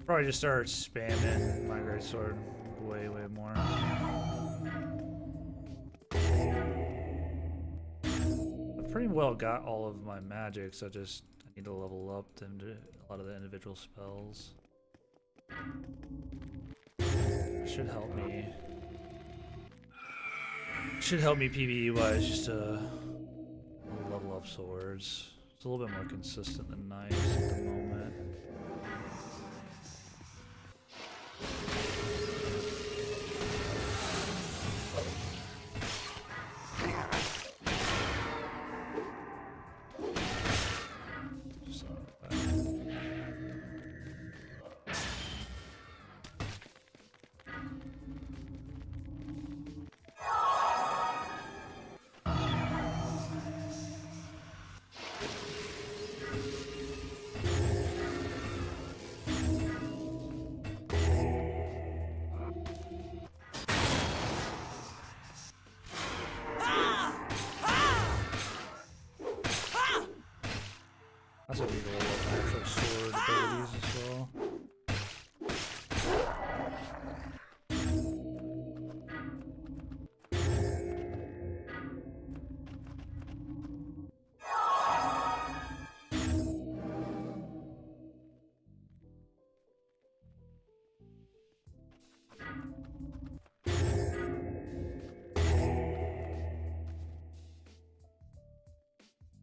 Probably just start spamming my great sword way more. I've pretty well got all of my magics. I need to level up a lot of the individual spells. Should help me. Should help me PvE wise just to level up swords. It's a little bit more consistent than knives at the moment. That's what we go with actual sword abilities as well.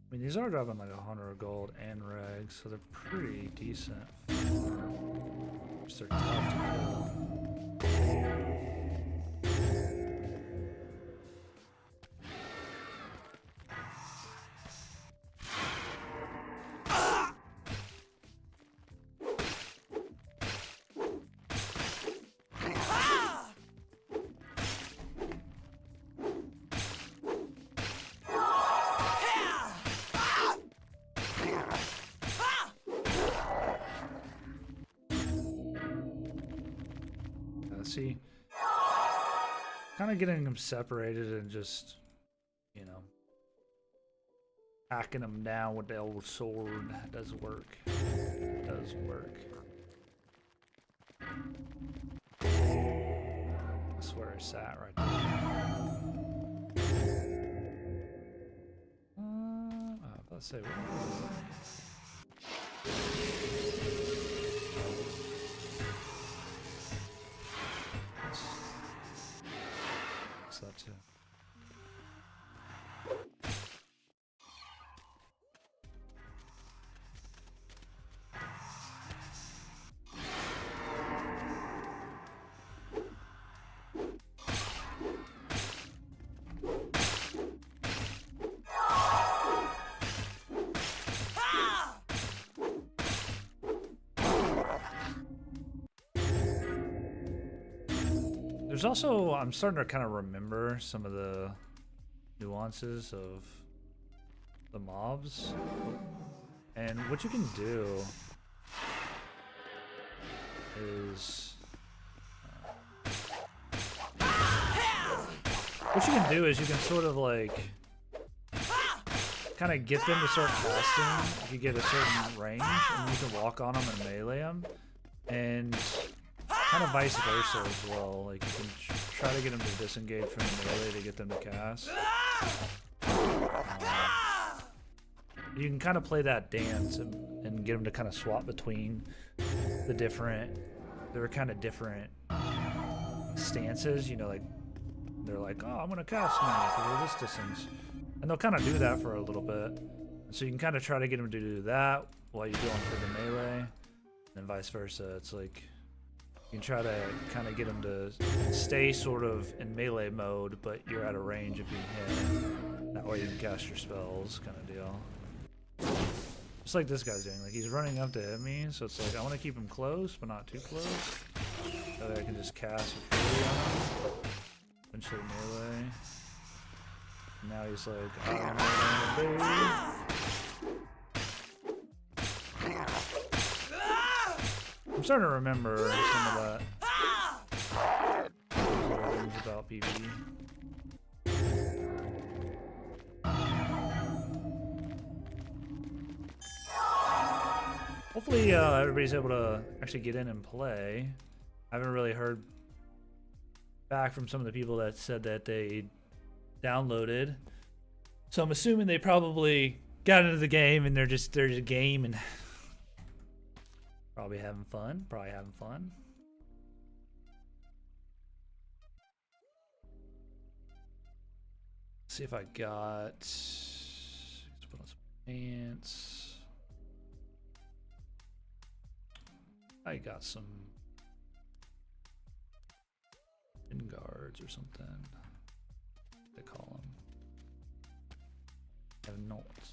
I mean, these are dropping like 100 gold and rags, so they're pretty decent. Just they're tough to kill. See, kind of getting them separated and just, you know, hacking them down with the old sword does work. It does work. That's where it's at right there. I was about to say, what? That too. There's also, I'm starting to kind of remember some of the nuances of the mobs. And what you can do is... what you can do is you can sort of like... kind of get them to start casting if you get a certain range, and you can walk on them and melee them. And... kind of vice versa as well. Like you can try to get them to disengage from the melee to get them to cast. You can kind of play that dance and get them to kind of swap between the different. They're kind of different stances, you know, like they're like, oh, I'm gonna cast now for this distance, and they'll kind of do that for a little bit. So you can kind of try to get them to do that while you're going for the melee, and vice versa. It's like you can try to kind of get them to stay sort of in melee mode, but you're at a range if you can hit. That way you can cast your spells, kind of deal. Just like this guy's doing. Like he's running up to hit me, so it's like I want to keep him close, but not too close. That way I can just cast for free on him. Eventually melee. And now he's like, I'm gonna I'm starting to remember some of that. Things about PvE. Hopefully everybody's able to actually get in and play. I haven't really heard back from some of the people that said that they downloaded. So I'm assuming they probably got into the game and they're just gaming. Probably having fun. See if I got. Let's put on some pants. I got some guards or something. They call them. I have notes.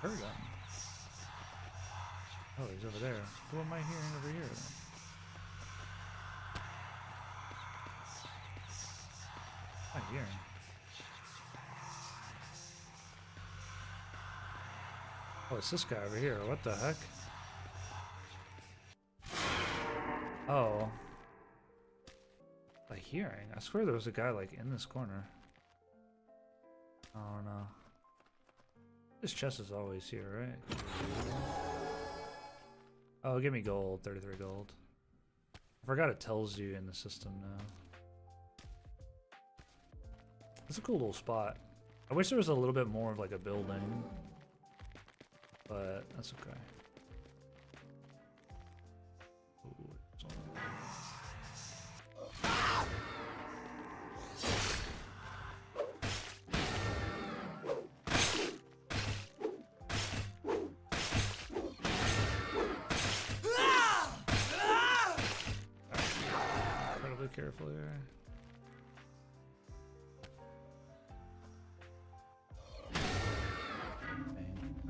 Heard him. Oh, he's over there. Who am I hearing over here? I'm hearing. Oh, it's this guy over here. What the heck? Oh. By hearing. I swear there was a guy like in this corner. I don't know. This chest is always here, right? Oh, give me gold. 33 gold. I forgot it tells you in the system now. It's a cool little spot. I wish there was a little bit more of like a building. But that's okay. Ooh, it's on. Incredibly careful here.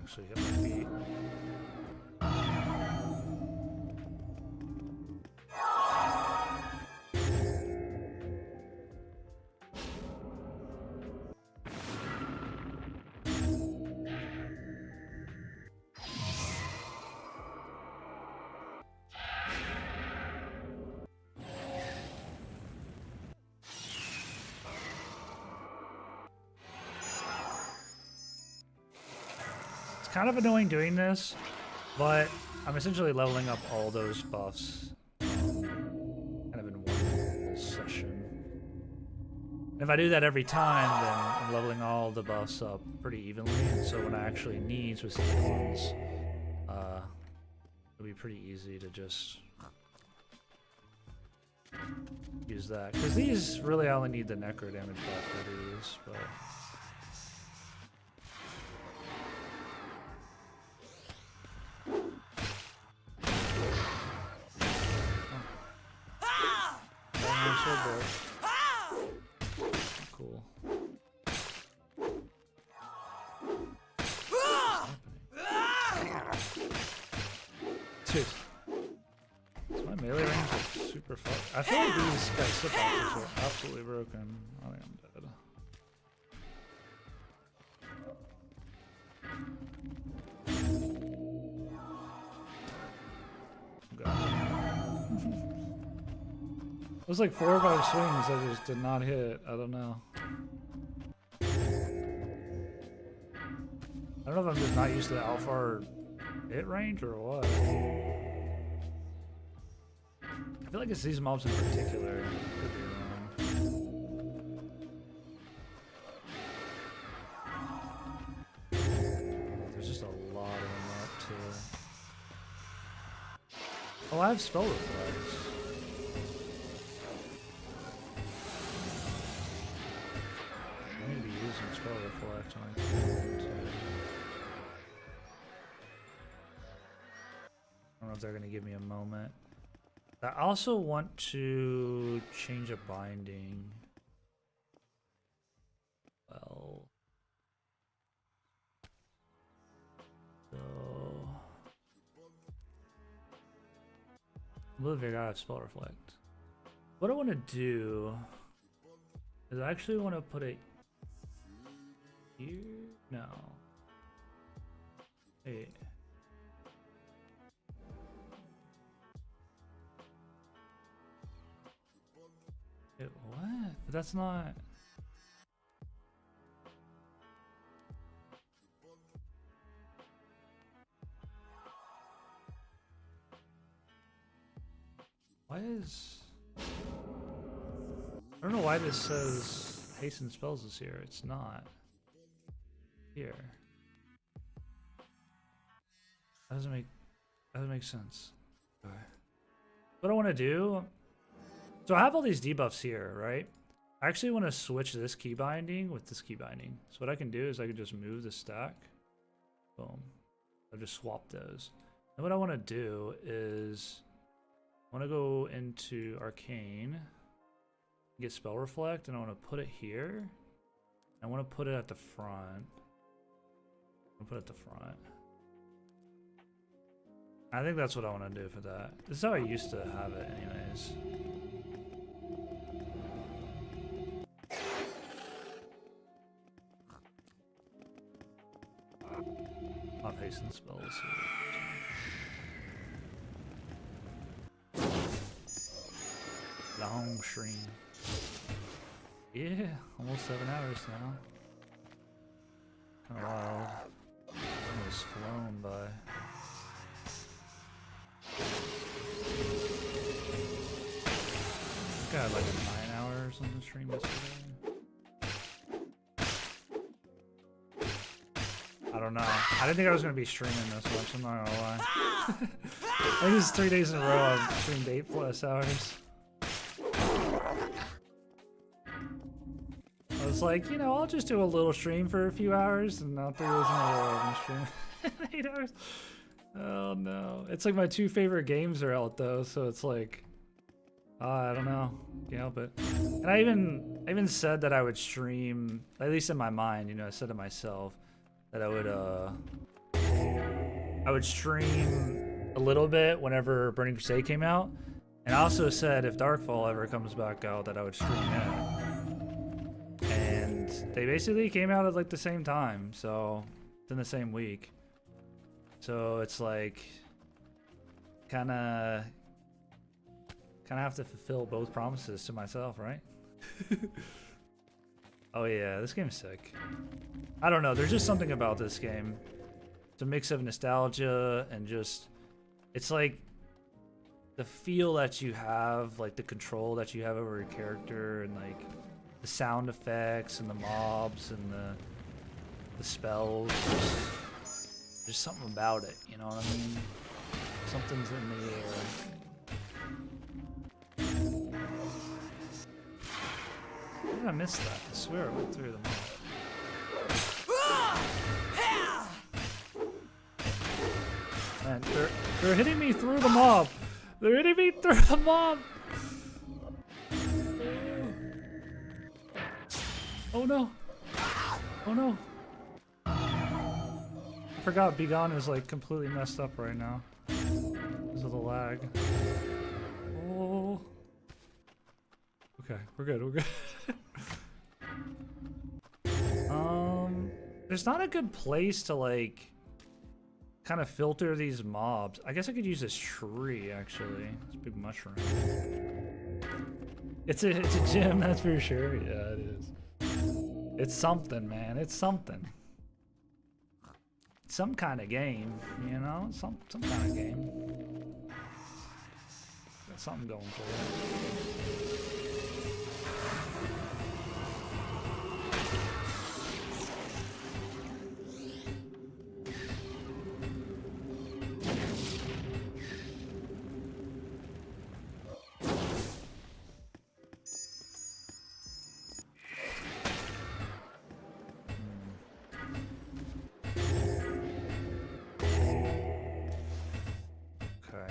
Actually hit my feet. Kind of annoying doing this, but I'm essentially leveling up all those buffs kind of in one session. And if I do that every time, then I'm leveling all the buffs up pretty evenly, and so when I actually need specific ones, it'll be pretty easy to just use that. Because these, really I only need the necro damage buff for these, but... Cool. Dude, is my melee range like super fucked? I feel like these guys slip boxes are absolutely broken. I think I'm dead. God. was like 4 or 5 swings I just did not hit. I don't know. I don't know if I'm just not used to the how far hit range or what. I feel like it's these mobs in particular. Could be wrong. There's just a lot of them up too. Oh, I have spell reflex. I need to be using spell reflect on my too. I don't know if they're gonna give me a moment. I also want to change a binding. Well, so I'm gonna figure out spell reflect. What I want to do is I actually want to put it here. No. Wait. What? But that's not. Why is. I don't know why this says hasten spells is here. It's not. Here. That doesn't make sense. Okay. What I want to do. So I have all these debuffs here, right? I actually want to switch this key binding with this key binding. So what I can do is I can just move the stack. Boom. I'll just swap those. And what I want to do is I want to go into Arcane, get Spell Reflect, and I want to put it here. I want to put it at the front. I'll put it at the front. I think that's what I want to do for that. This is how I used to have it anyways. I'll hasten the spells. Long stream. Yeah, almost 7 hours now. Kinda wild. Almost flown by. I got like 9 hours on the stream yesterday. I don't know. I didn't think I was going to be streaming this much, I'm not going to lie. I think this is 3 days in a row I've streamed 8+ hours. I was like, you know, I'll just do a little stream for a few hours, and now 3 days in a row I've been streaming 8 hours. Oh no. It's like my 2 favorite games are out though, so it's like, I don't know. Can't help it. And I even said that I would stream, at least in my mind, you know, I said to myself, that I would stream a little bit whenever Burning Crusade came out, and I also said if Darkfall ever comes back out that I would stream it. And they basically came out at like the same time, so it's in the same week. So it's like kind of have to fulfill both promises to myself, right? Oh yeah, this game's sick. I don't know, there's just something about this game. It's a mix of nostalgia and just, it's like the feel that you have, like the control that you have over your character, and like the sound effects and the mobs and the spells. There's something about it, you know what I mean? Something's in the air. How did I miss that? I swear I went through them all. Man, they're hitting me through the mob. They're hitting me through the mob. Oh no. Oh no. I forgot Begone is like completely messed up right now because of the lag. Oh. Okay, we're good. We're good. There's not a good place to like kind of filter these mobs. I guess I could use this tree actually. This big mushroom. It's a gym, that's for sure. Yeah, it is. It's something, man. It's something. Some kind of game, you know? Some kind of game. Got something going for it.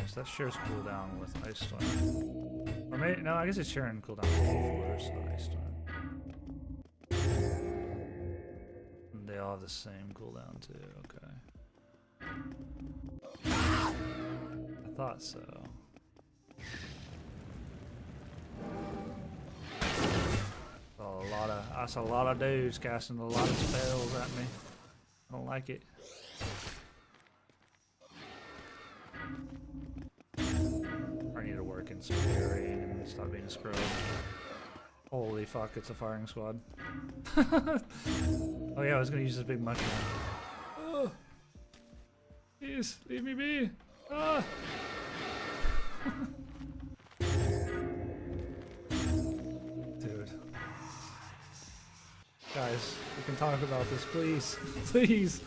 So that shares cooldown with Ice Storm. Or maybe, no, I guess it's sharing cooldown with all fours, so Ice Storm. And they all have the same cooldown too, okay. I thought so. That's a lot of dudes casting a lot of spells at me. I don't like it. I need to work in some parrying and stop being a scrub. Holy fuck, it's a firing squad. Oh yeah, I was gonna use this big mushroom. Oh. Please, leave me be. Ah. Dude. Guys, we can talk about this, please. Please.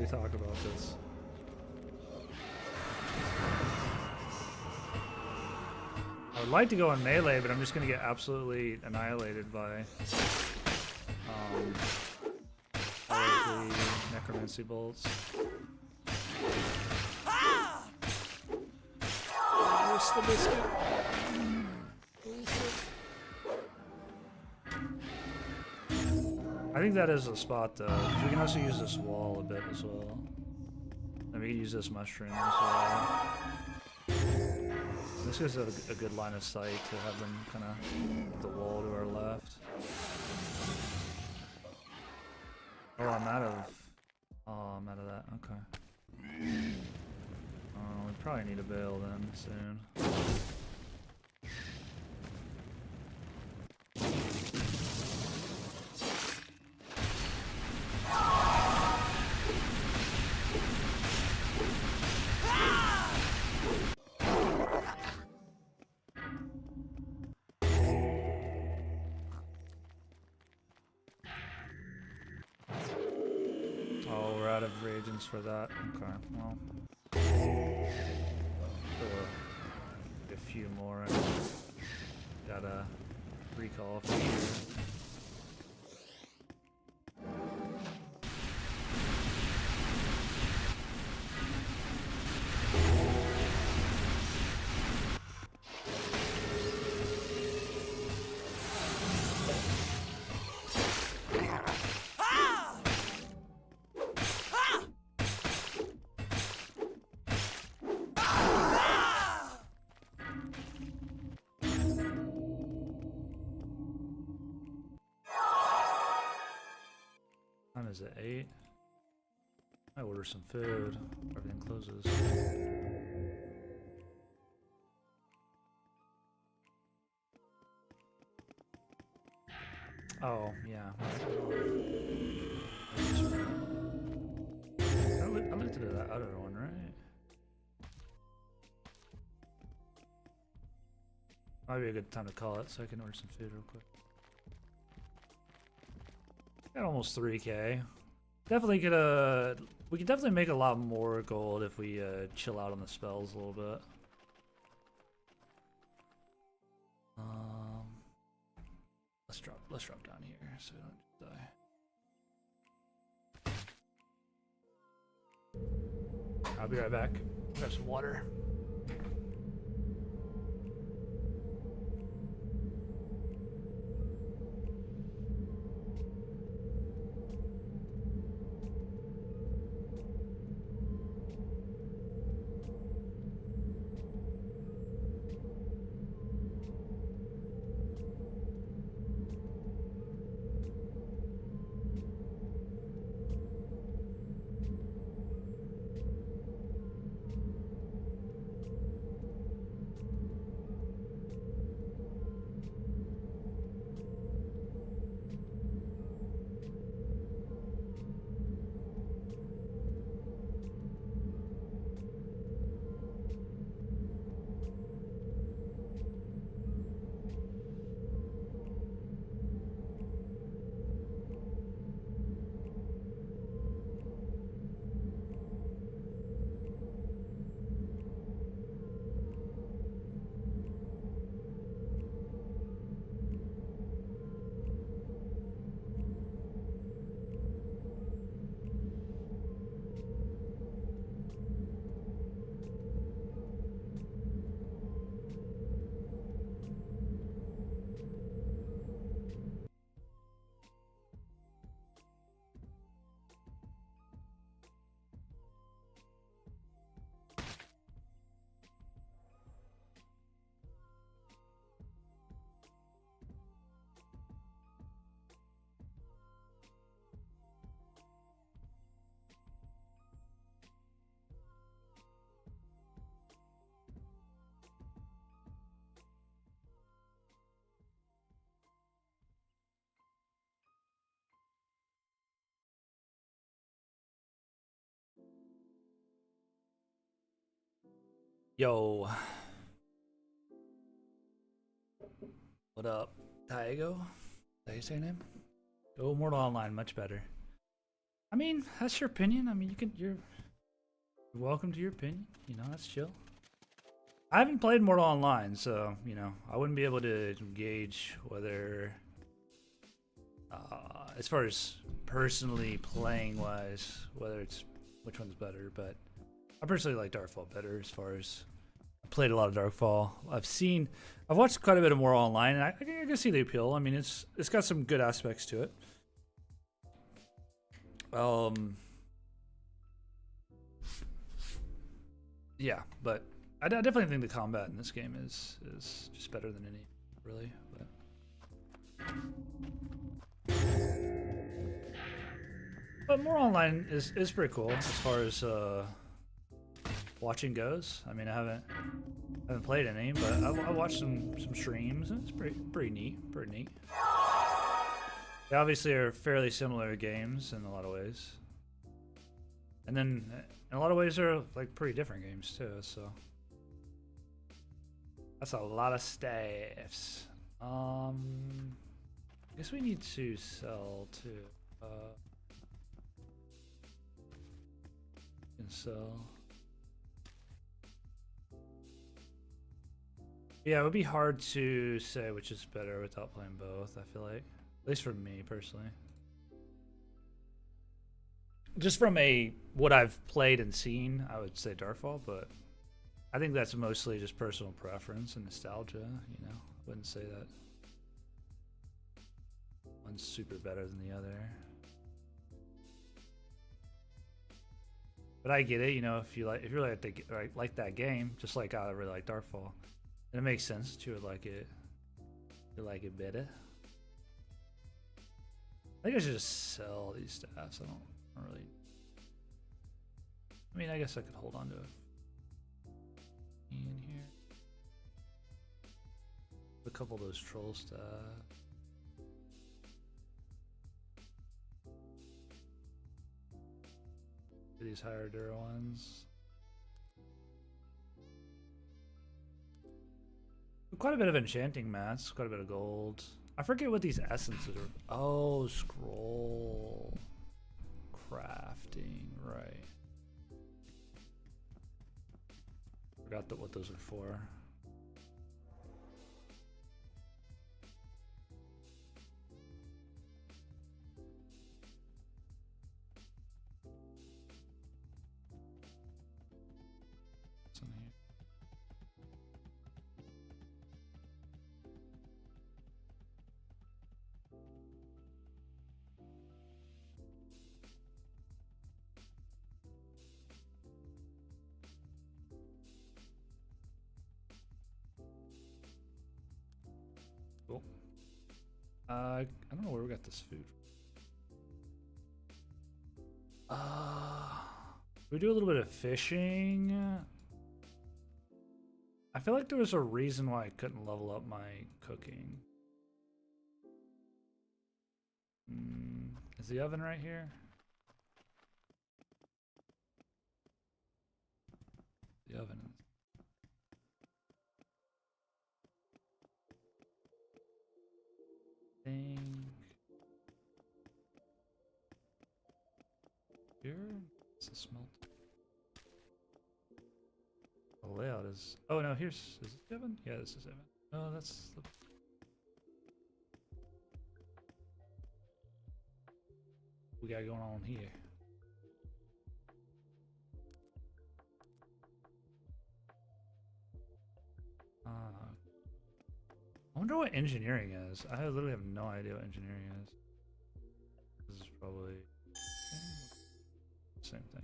Talk about this. I would like to go on melee, but I'm just gonna get absolutely annihilated by all of the necromancy bolts. Where's the biscuit? I think that is a spot though, because we can also use this wall a bit as well. And we can use this mushroom as well. This is a good line of sight to have them kind of the wall to our left. Oh, I'm out of that. Okay. We probably need a bail then soon. For that. Okay, well. A few more. Gotta recall for sure. Is it 8? I order some food. Everything closes. Oh, yeah. I looked at that other one, right? Might be a good time to call it so I can order some food real quick. Got almost 3k. Definitely could we could definitely make a lot more gold if we chill out on the spells a little bit. Let's drop down here so we don't die. I'll be right back. Grab some water. Yo, what up, Diego? Is that you say your name? Go Mortal Online, much better. I mean, that's your opinion. I mean, you're welcome to your opinion. You know, that's chill. I haven't played Mortal Online, so you know, I wouldn't be able to gauge whether, as far as personally playing wise, whether it's which one's better. But I personally like Darkfall better. As far as I played a lot of Darkfall, I've watched quite a bit of Mortal Online, and I can see the appeal. I mean, it's got some good aspects to it. Yeah, but I definitely think the combat in this game is just better than any, really. But more online is pretty cool as far as watching goes. I mean, I haven't played any, but I watched some streams, and it's pretty neat, pretty neat. They obviously are fairly similar games in a lot of ways, and then in a lot of ways they're like pretty different games too. So that's a lot of staffs. I guess we need to sell too. Can sell. Yeah, it would be hard to say which is better without playing both. I feel like, at least for me personally. Just from what I've played and seen, I would say Darkfall, but I think that's mostly just personal preference and nostalgia. You know, I wouldn't say that one's super better than the other. But I get it, you know, if you really like that game, just like I really like Darkfall, then it makes sense that you would like it. You like it better. I think I should just sell these staffs. I don't really. I mean, I guess I could hold on to it. In here, a couple of those troll staff. These higher Dura ones. Quite a bit of enchanting mats, quite a bit of gold. I forget what these essences are. Oh, scroll crafting, right. Forgot what those are for. Cool. I don't know where we got this food. We do a little bit of fishing. I feel like there was a reason why I couldn't level up my cooking. Is the oven right here? The oven is. Here? It's a smelt. The layout is. Oh no, is it Evan? Yeah, this is Evan. No, that's the. We got going on here. I wonder what engineering is. I literally have no idea what engineering is. This is probably same thing.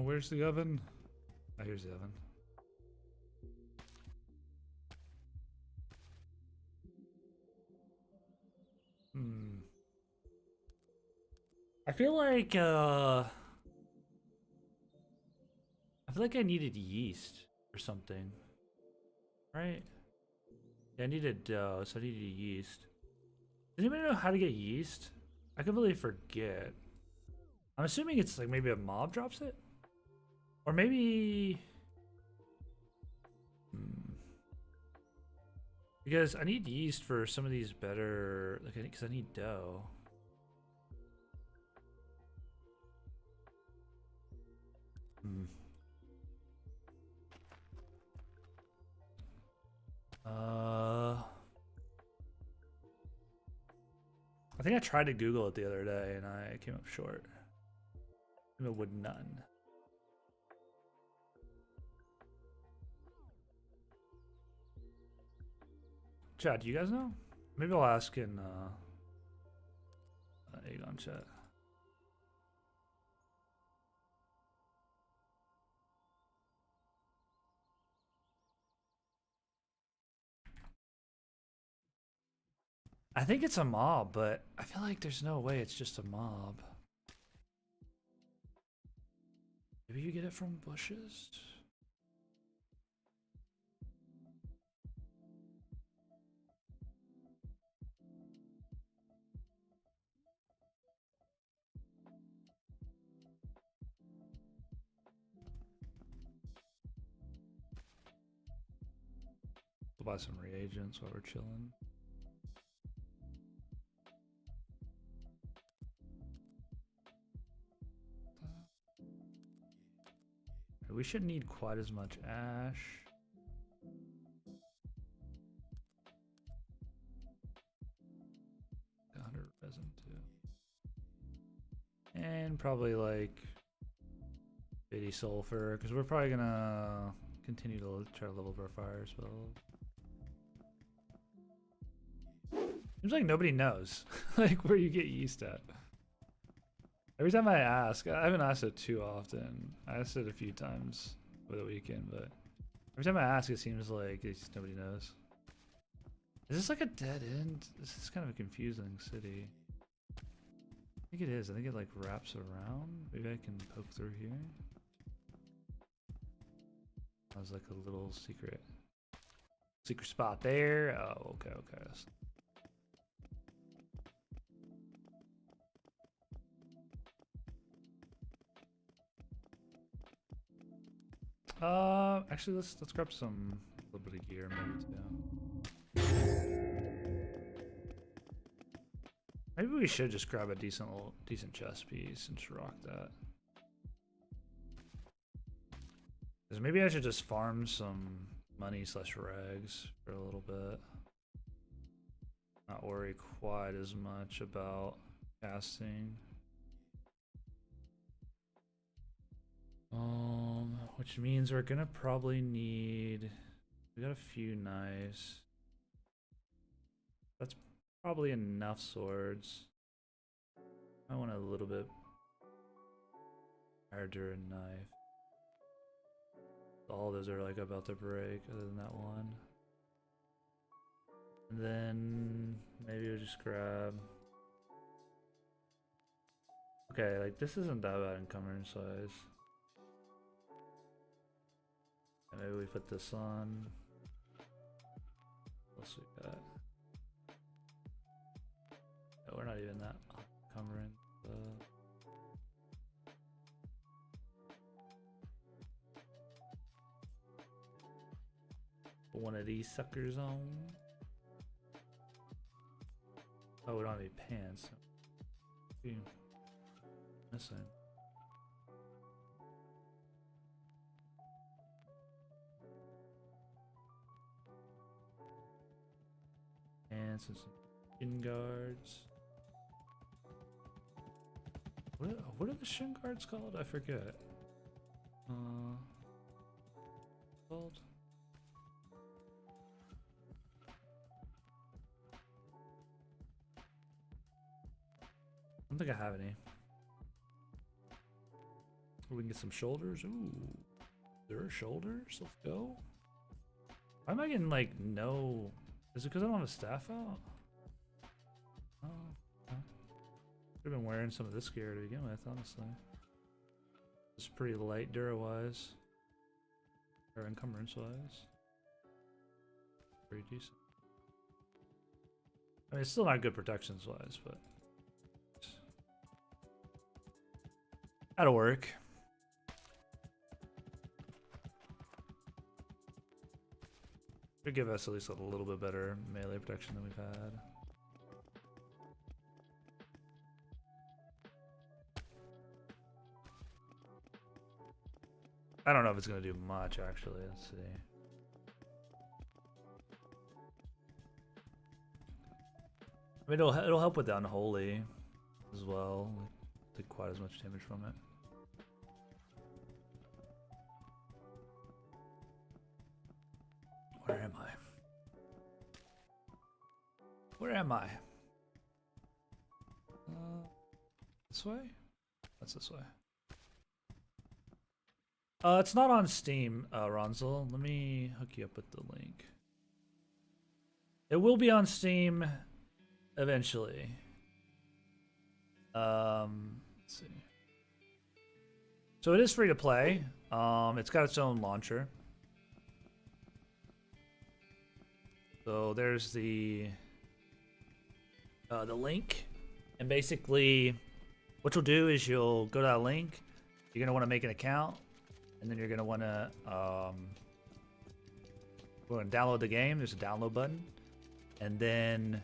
Where's the oven? Oh, here's the oven. I feel like I needed yeast or something, right? Yeah, I needed dough, so I needed yeast. Does anybody know how to get yeast? I completely forget. I'm assuming it's like maybe a mob drops it? Or maybe... Because I need yeast for some of these better... Like, because I need dough. I think I tried to Google it the other day and I came up short. It would none. Chat, do you guys know? Maybe I'll ask in Aegon chat. I think it's a mob, but I feel like there's no way it's just a mob. Maybe you get it from bushes? We'll buy some reagents while we're chilling. We shouldn't need quite as much ash. Resin too. And probably like 80 sulfur, because we're probably gonna continue to try to level up our fire spells. Seems like nobody knows like where you get yeast at. Every time I ask, I haven't asked it too often. I asked it a few times over the weekend, but every time I ask, it seems like nobody knows. Is this like a dead end? This is kind of a confusing city. I think it is. I think it like wraps around. Maybe I can poke through here. That was like a little secret spot there. Oh, okay, okay. Actually, let's grab some a little bit of gear maybe too. Maybe we should just grab a decent chest piece and just rock that. Because maybe I should just farm some money / rags for a little bit. Not worry quite as much about casting. Which means we're gonna probably need. We got a few knives. That's probably enough swords. I want a little bit harder knife. All those are like about to break, other than that one. And then maybe we'll just grab. Okay, like this isn't that bad in encumbrance size. And maybe we put this on. What else we got? No, we're not even that encumbrance. Put one of these suckers on. Oh, we don't have any pants. Missing. And some shin guards. What are the shin guards called? I forget. Called? I don't think I have any. We can get some shoulders. Ooh, there are shoulders. Let's go. Why am I getting like no? Is it because I don't have a staff out? Oh, okay. Should have been wearing some of this gear to begin with, honestly. It's pretty light Dura-wise. Or encumbrance-wise. Pretty decent. I mean, it's still not good protections wise, but that'll work. Should give us at least a little bit better melee protection than we've had. I don't know if it's gonna do much actually. Let's see. I mean, it'll help with the unholy as well. Like, take quite as much damage from it. Where am I? Where am I? This way? That's this way. It's not on Steam, Ronzel. Let me hook you up with the link. It will be on Steam eventually. Let's see. So it is free to play. It's got its own launcher. So there's the link, and basically what you'll do is you'll go to that link. You're gonna want to make an account, and then you're gonna want to download the game. There's a download button, and then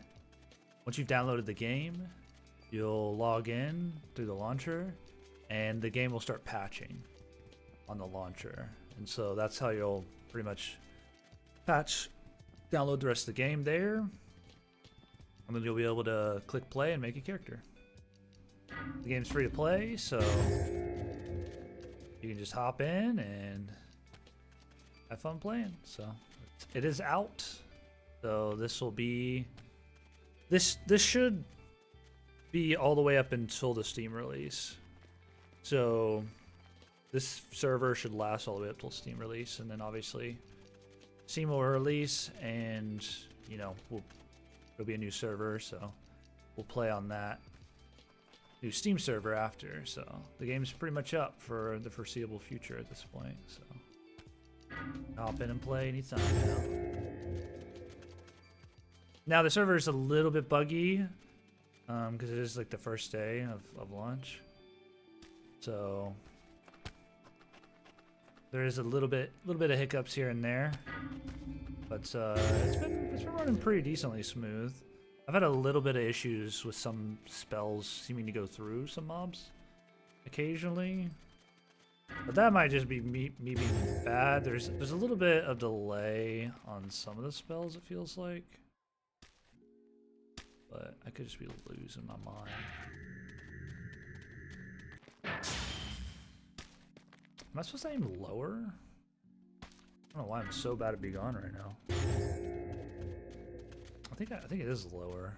once you've downloaded the game, you'll log in through the launcher, and the game will start patching on the launcher. And so that's how you'll pretty much download the rest of the game there, and then you'll be able to click play and make a character. The game's free to play, so you can just hop in and have fun playing. So it is out. So this will be this should be all the way up until the Steam release. So this server should last all the way up till Steam release, and then obviously Steam will release, and you know it'll be a new server, so we'll play on that new Steam server after. So the game's pretty much up for the foreseeable future at this point. So hop in and play anytime now. Now the server is a little bit buggy because it is like the first day of launch. So there is a little bit of hiccups here and there, but it's been running pretty decently smooth. I've had a little bit of issues with some spells seeming to go through some mobs occasionally, but that might just be me being bad. There's a little bit of delay on some of the spells, it feels like, but I could just be losing my mind. Am I supposed to aim lower? I don't know why I'm so bad at Be Gone right now. I think it is lower.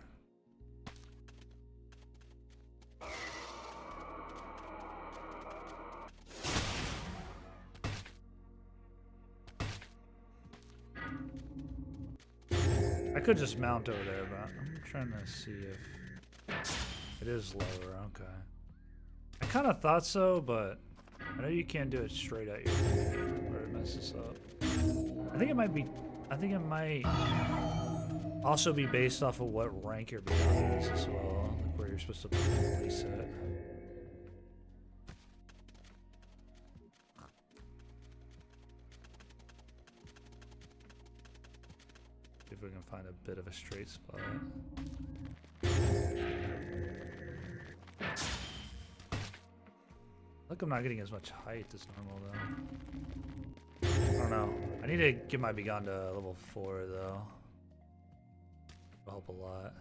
I could just mount over there, but I'm trying to see if it is lower. Okay. I kind of thought so, but I know you can't do it straight at your feet or it messes up. I think it might also be based off of what rank your beyond is as well, like where you're supposed to place it. See if we can find a bit of a straight spot. Look, I'm not getting as much height as normal though. I don't know. I need to get my Begone to level 4 though. It'll help a lot.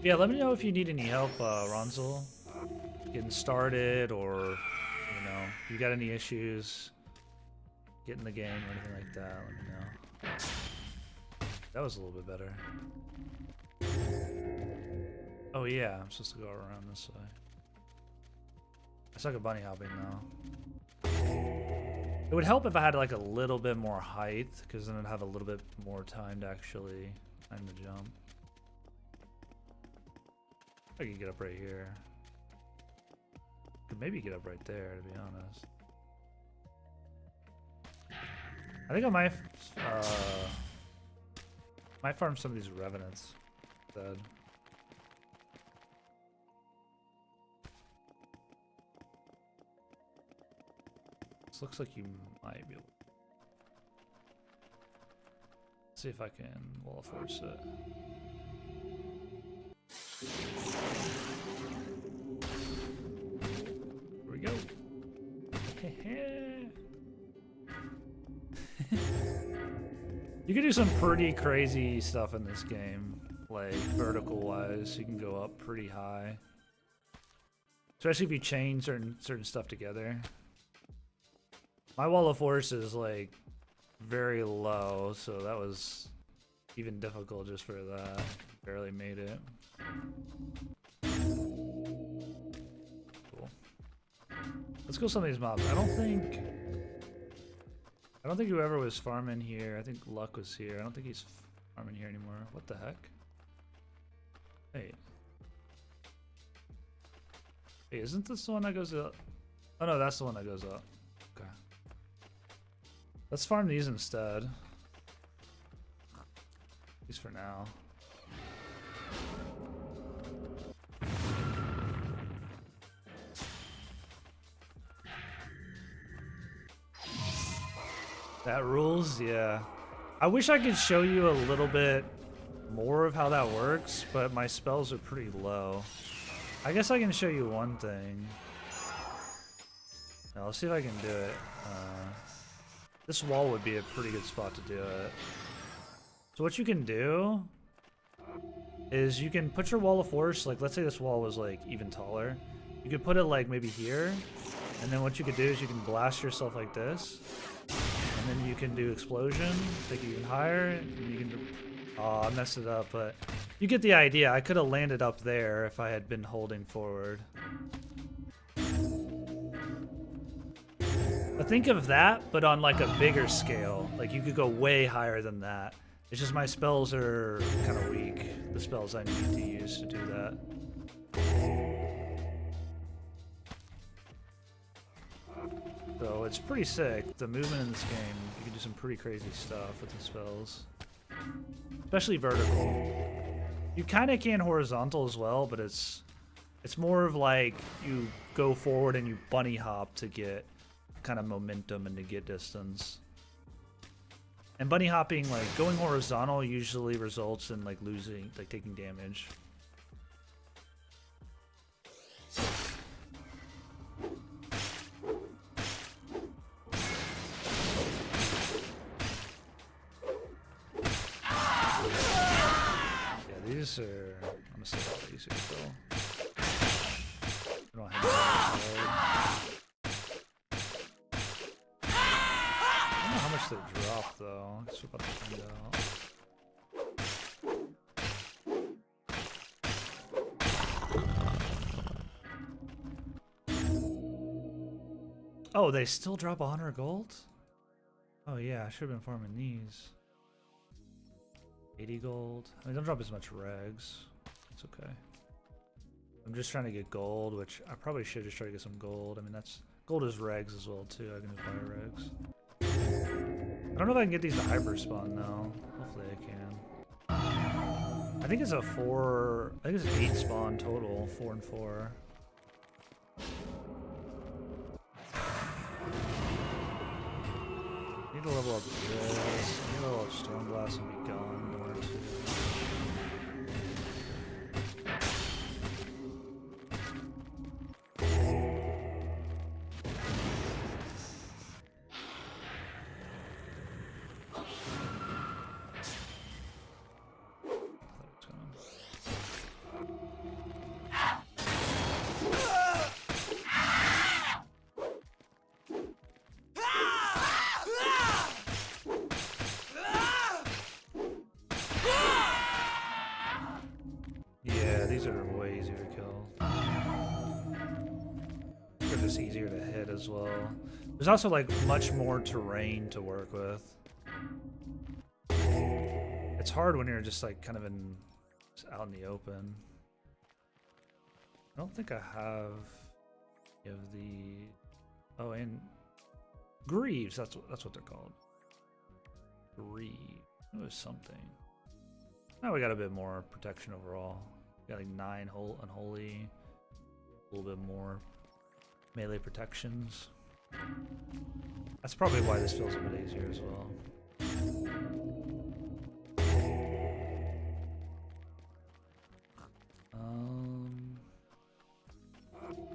Yeah, let me know if you need any help, Ronzel, getting started, or you know, if you got any issues getting the game or anything like that. Let me know. That was a little bit better. Oh yeah, I'm supposed to go around this way. I suck at bunny hopping now. It would help if I had like a little bit more height, because then I'd have a little bit more time to actually time to jump. I can get up right here. maybe get up right there, to be honest. I think I might farm some of these revenants instead. This looks like you might be able. See if I can wall of force it. Here we go. You can do some pretty crazy stuff in this game, like vertical wise. You can go up pretty high, especially if you chain certain stuff together. My wall of force is like very low, so that was even difficult just for that. Barely made it. Cool. Let's go some of these mobs. I don't think whoever was farming here, I think Luck was here. I don't think he's farming here anymore. What the heck? Wait. Hey, isn't this the one that goes up? Oh no, that's the one that goes up. Okay. Let's farm these instead. At least for now. That rules, yeah. I wish I could show you a little bit more of how that works, but my spells are pretty low. I guess I can show you one thing. Now, let's see if I can do it. This wall would be a pretty good spot to do it. So what you can do is you can put your wall of force, like let's say this wall was like even taller. You could put it like maybe here, and then what you could do is you can blast yourself like this. And then you can do explosion, take it even higher, and you can do... Oh, I messed it up, but you get the idea. I could have landed up there if I had been holding forward. But think of that, but on like a bigger scale. Like you could go way higher than that. It's just my spells are kind of weak. The spells I need to use to do that. So it's pretty sick. The movement in this game, you can do some pretty crazy stuff with the spells. Especially vertical. You kind of can horizontal as well, but it's more of like you go forward and you bunny hop to get kind of momentum and to get distance. And bunny hopping, like going horizontal usually results in like losing, like taking damage. These are, I'm gonna say all these are still. I don't have I don't know how much they drop though. Let's see about to find out. Oh, they still drop 100 gold? Oh yeah, I should have been farming these. 80 gold. I mean, don't drop as much regs. It's okay. I'm just trying to get gold, which I probably should just try to get some gold. I mean, that's gold is regs as well too. I can just buy regs. I don't know if I can get these to hyper spawn though. Hopefully I can. I think it's a 4. I think it's an 8 spawn total. 4 and 4. Need to level up this. Need to level up Stormblast and be gone. These are way easier to kill. They're just easier to hit as well. There's also like much more terrain to work with. It's hard when you're just like kind of just out in the open. I don't think I have You have the and greaves. That's what they're called. Greaves. It was something. Now we got a bit more protection overall. We got like 9 unholy, a little bit more melee protections. That's probably why this feels a bit easier as well.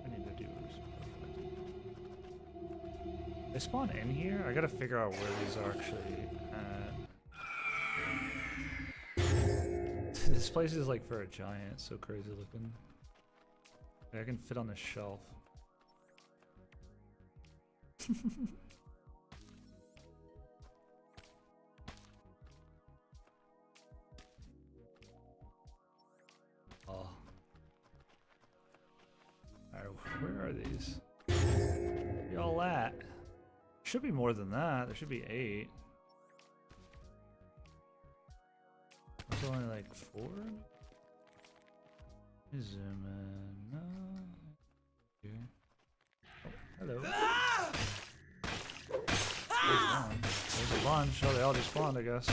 I need to do is they spawn in here? I gotta figure out where these are actually at. This place is like for a giant, so crazy looking. I can fit on the shelf. Oh. Alright, where are these? Where y'all at? Should be more than that. There should be 8. There's only like 4? Let me zoom in. No. Here. Oh, hello. There's one. There's a bunch. Oh, they all just spawned, I guess.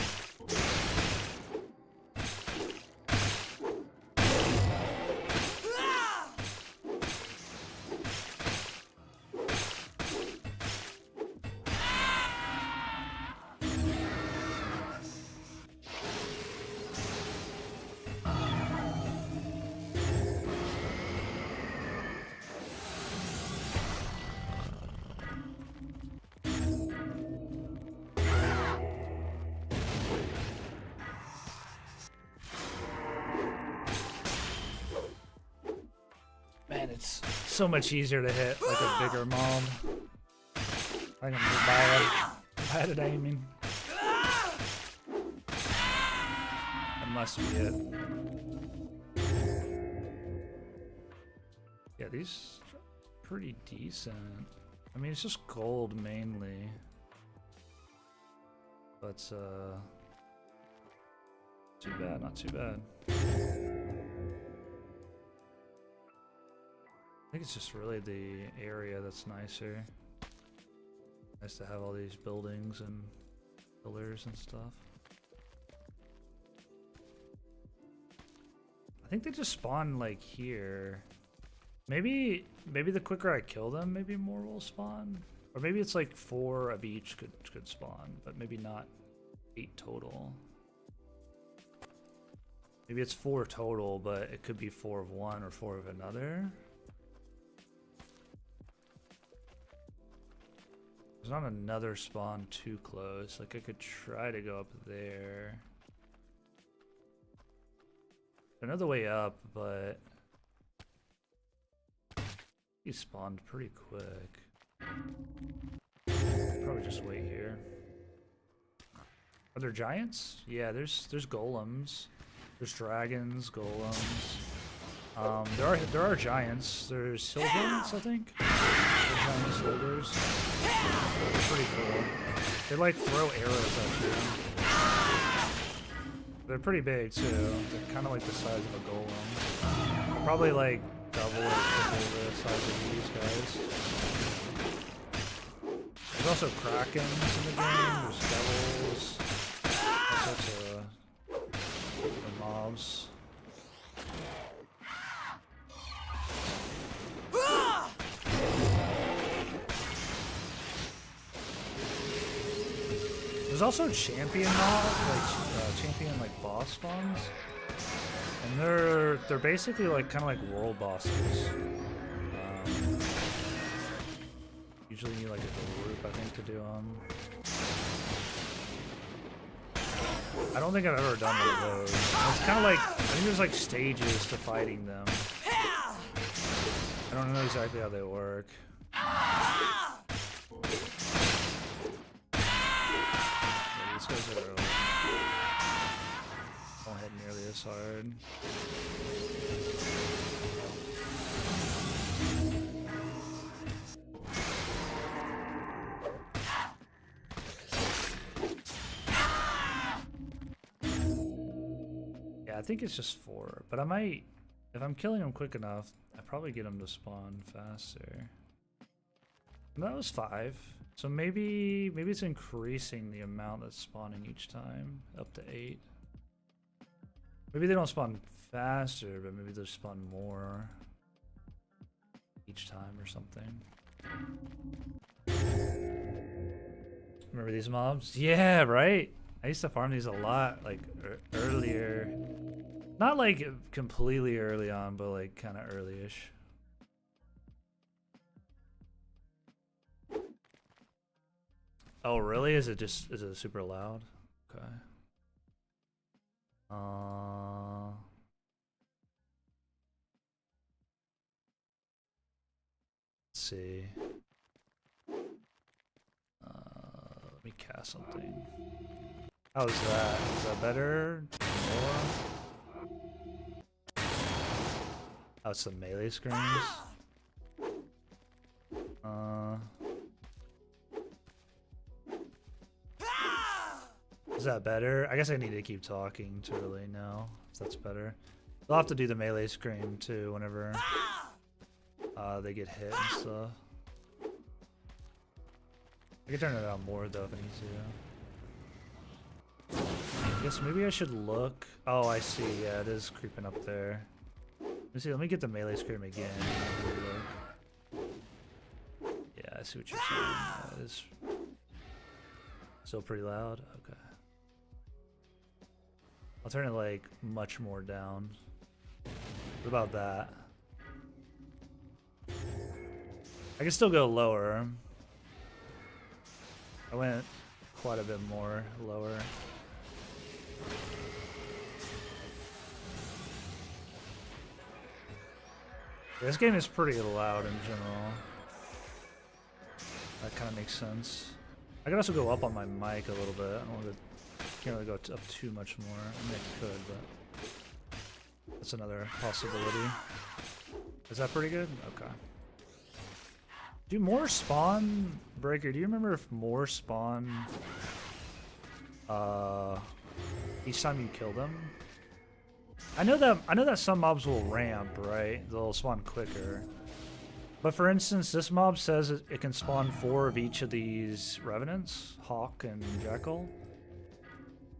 Man, it's so much easier to hit like a bigger mob. I think I'm just bad at aiming. That must be it. Yeah, these are pretty decent. I mean, it's just gold mainly. But, too bad, not too bad. I think it's just really the area that's nicer. Nice to have all these buildings and pillars and stuff. I think they just spawn like here. Maybe the quicker I kill them, maybe more will spawn. Or maybe it's like 4 of each could spawn, but maybe not 8 total. Maybe it's 4 total, but it could be 4 of one or 4 of another. There's not another spawn too close. Like I could try to go up there. Another way up, but he spawned pretty quick. Probably just wait here. Are there giants? Yeah, there's golems. There's dragons, golems. There are giants. There's hill giants, I think. Giant soldiers. They're pretty cool. They like throw arrows at you. They're pretty big too. They're kind of like the size of a golem. They're probably like double or triple the size of these guys. There's also krakens in the game. There's devils. All sorts of different mobs. There's also champion champion boss spawns, and they're basically like kind of like world bosses. Usually you need like a group, I think, to do them. I don't think I've ever done one of those. It's kind of like, I think there's like stages to fighting them. I don't know exactly how they work. These guys are don't hit nearly as hard. Yeah, I think it's just 4, but I might, if I'm killing them quick enough, I probably get them to spawn faster. That was 5. So maybe it's increasing the amount that's spawning each time up to 8. Maybe they don't spawn faster, but maybe they spawn more each time or something. Remember these mobs? Yeah, right? I used to farm these a lot, like earlier. Not like completely early on, but like kind of early-ish. Oh, really? Is it super loud? Okay. Let's see. Let me cast something. How is that? Is that better? More? Oh, it's the melee screens. Is that better? I guess I need to keep talking to really know if that's better. They'll have to do the melee scream too whenever they get hit and stuff. I can turn it on more though if I need to. I guess maybe I should look. Oh, I see. Yeah, it is creeping up there. Let me see. Let me get the melee scream again. Yeah, I see what you're saying. That is still pretty loud. Okay. I'll turn it like much more down. What about that? I can still go lower. I went quite a bit more lower. This game is pretty loud in general. That kind of makes sense. I could also go up on my mic a little bit. I don't want to. Can't really go up too much more. I mean, I could, but that's another possibility. Is that pretty good? Okay. Do more spawn, Breaker? Do you remember if more spawn each time you kill them? I know that some mobs will ramp, right? They'll spawn quicker. But for instance, this mob says it can spawn 4 of each of these revenants, Hawk and Jackal.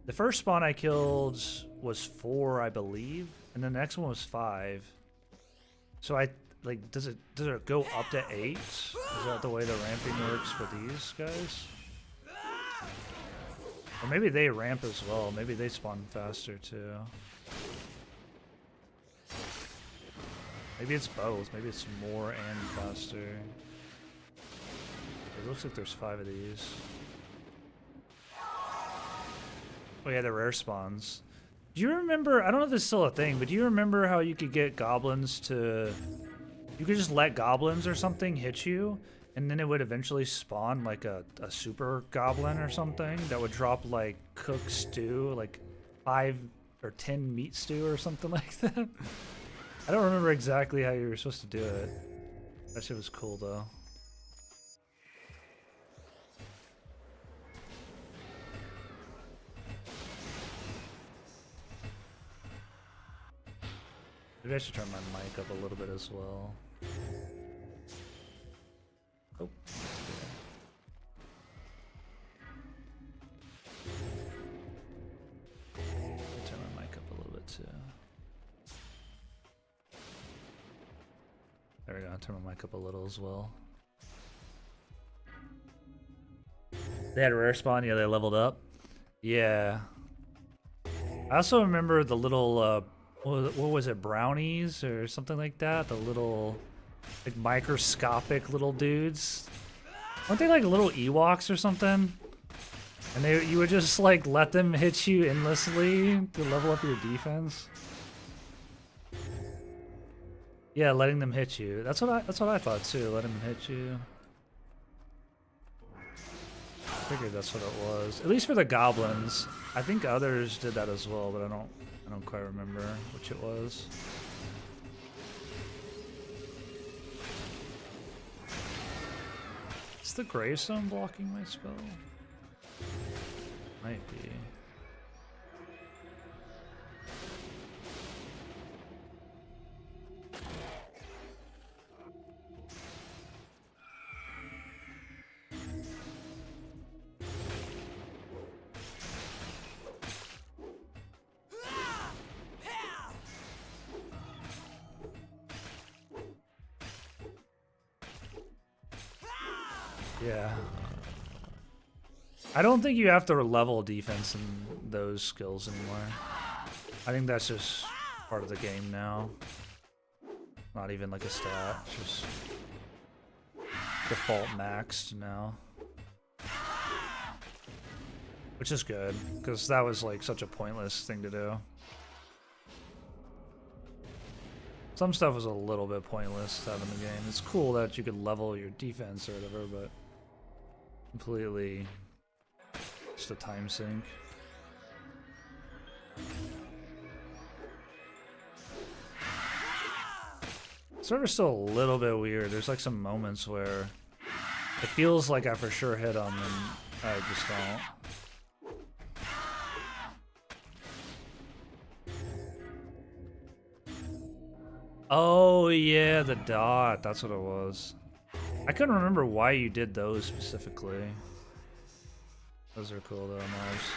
The first spawn I killed was 4, I believe, and the next one was 5. So does it go up to 8? Is that the way the ramping works for these guys? Or maybe they ramp as well. Maybe they spawn faster too. Maybe it's both. Maybe it's more and faster. It looks like there's 5 of these. Oh yeah, the rare spawns. Do you remember, I don't know if this is still a thing, but do you remember how you could get goblins to... You could just let goblins or something hit you, and then it would eventually spawn like a super goblin or something that would drop like cooked stew, like 5 or 10 meat stew or something like that. I don't remember exactly how you were supposed to do it. That shit was cool though. Maybe I should turn my mic up a little bit as well. Oh. Turn my mic up a little bit too. There we go. I'll turn my mic up a little as well. They had a rare spawn. Yeah, they leveled up. Yeah. I also remember the little, what was it, brownies or something like that? The little, like, microscopic little dudes. Weren't they like little Ewoks or something? And you would just like let them hit you endlessly to level up your defense. Yeah, letting them hit you. That's what I thought too. Letting them hit you. I figured that's what it was. At least for the goblins. I think others did that as well, but I don't quite remember which it was. Is the gravestone blocking my spell? Might be. Yeah. I don't think you have to level defense in those skills anymore. I think that's just part of the game now. Not even like a stat, it's just default maxed now. Which is good, because that was like such a pointless thing to do. Some stuff was a little bit pointless to have in the game. It's cool that you could level your defense or whatever, but completely just a time sink. Server's still a little bit weird. There's like some moments where it feels like I for sure hit them and I just don't. Oh yeah, the dot. That's what it was. I couldn't remember why you did those specifically. Those are cool though, nice.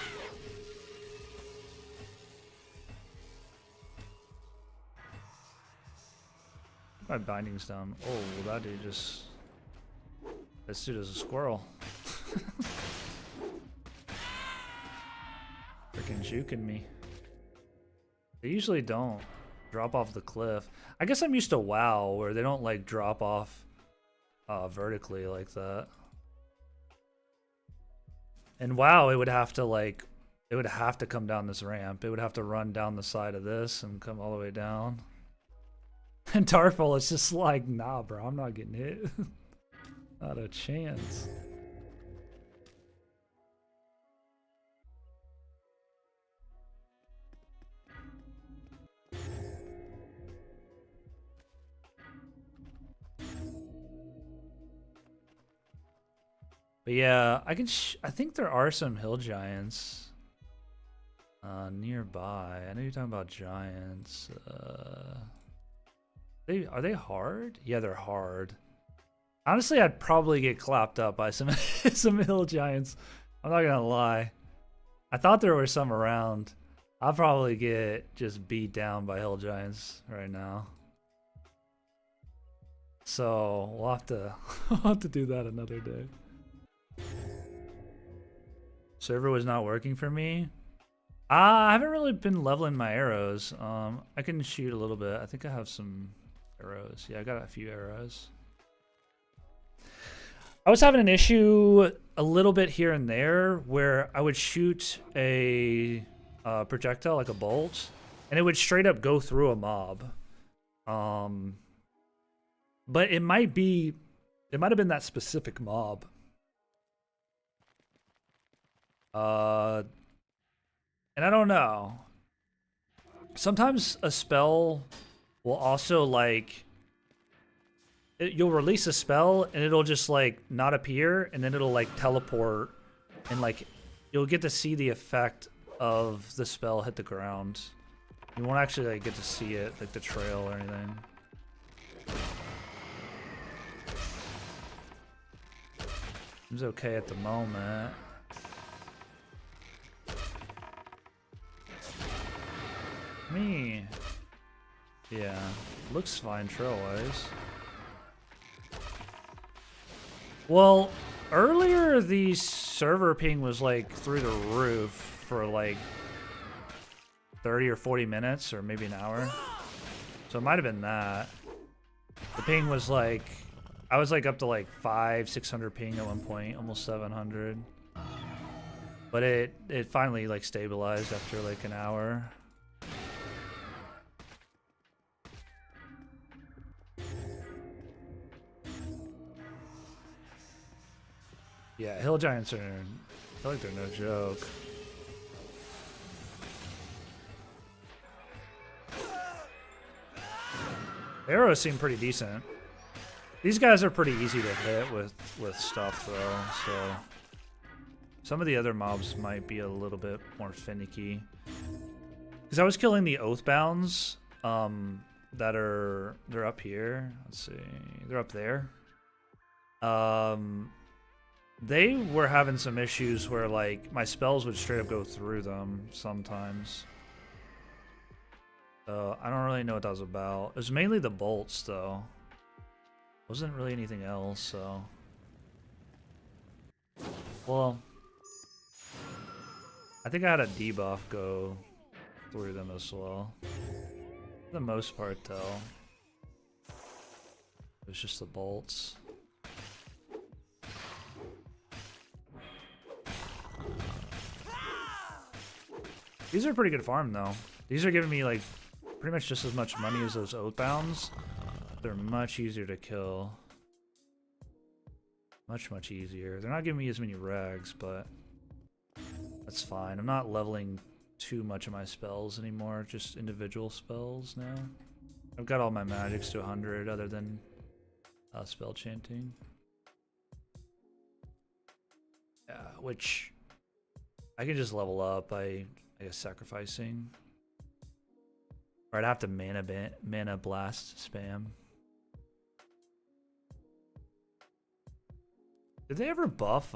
My binding's down. Oh, that dude just... This dude is a squirrel. Freaking juking me. They usually don't drop off the cliff. I guess I'm used to WoW, where they don't like drop off vertically like that. And WoW, it would have to like, it would have to come down this ramp. It would have to run down the side of this and come all the way down. And Darkfall is just like, nah, bro, I'm not getting hit. Not a chance. But yeah, I think there are some hill giants nearby. I know you're talking about giants. Are they hard? Yeah, they're hard. Honestly, I'd probably get clapped up by some some hill giants. I'm not gonna lie. I thought there were some around. I'll probably get just beat down by hill giants right now. So we'll have to we'll have to do that another day. Server was not working for me. I haven't really been leveling my arrows. I can shoot a little bit. I think I have some arrows. Yeah, I got a few arrows. I was having an issue a little bit here and there where I would shoot a projectile, like a bolt, and it would straight up go through a mob. But it might have been that specific mob. And I don't know. Sometimes a spell will also like you'll release a spell and it'll just like not appear and then it'll like teleport and like you'll get to see the effect of the spell hit the ground. You won't actually like get to see it, like the trail or anything. Seems okay at the moment. Me. Yeah, looks fine trail-wise. Well, earlier the server ping was like through the roof for like 30 or 40 minutes or maybe an hour. So it might have been that. The ping was like, I was like up to like 500-600 ping at one point, almost 700. But it finally like stabilized after like an hour. Yeah, hill giants are, I feel like they're no joke. Arrows seem pretty decent. These guys are pretty easy to hit with stuff though, so some of the other mobs might be a little bit more finicky. Because I was killing the Oathbounds they're up here. Let's see, they're up there. They were having some issues where like my spells would straight up go through them sometimes. I don't really know what that was about. It was mainly the bolts though. Wasn't really anything else, so Well, I think I had a debuff go through them as well. For the most part, though, it was just the bolts. These are pretty good farm, though. These are giving me, like, pretty much just as much money as those Oathbounds. They're much easier to kill. Much easier. They're not giving me as many rags, but that's fine. I'm not leveling too much of my spells anymore, just individual spells now. I've got all my magics to 100 other than spell chanting. Yeah, which I can just level up by, I guess, sacrificing. Or I'd have to mana blast spam. Did they ever buff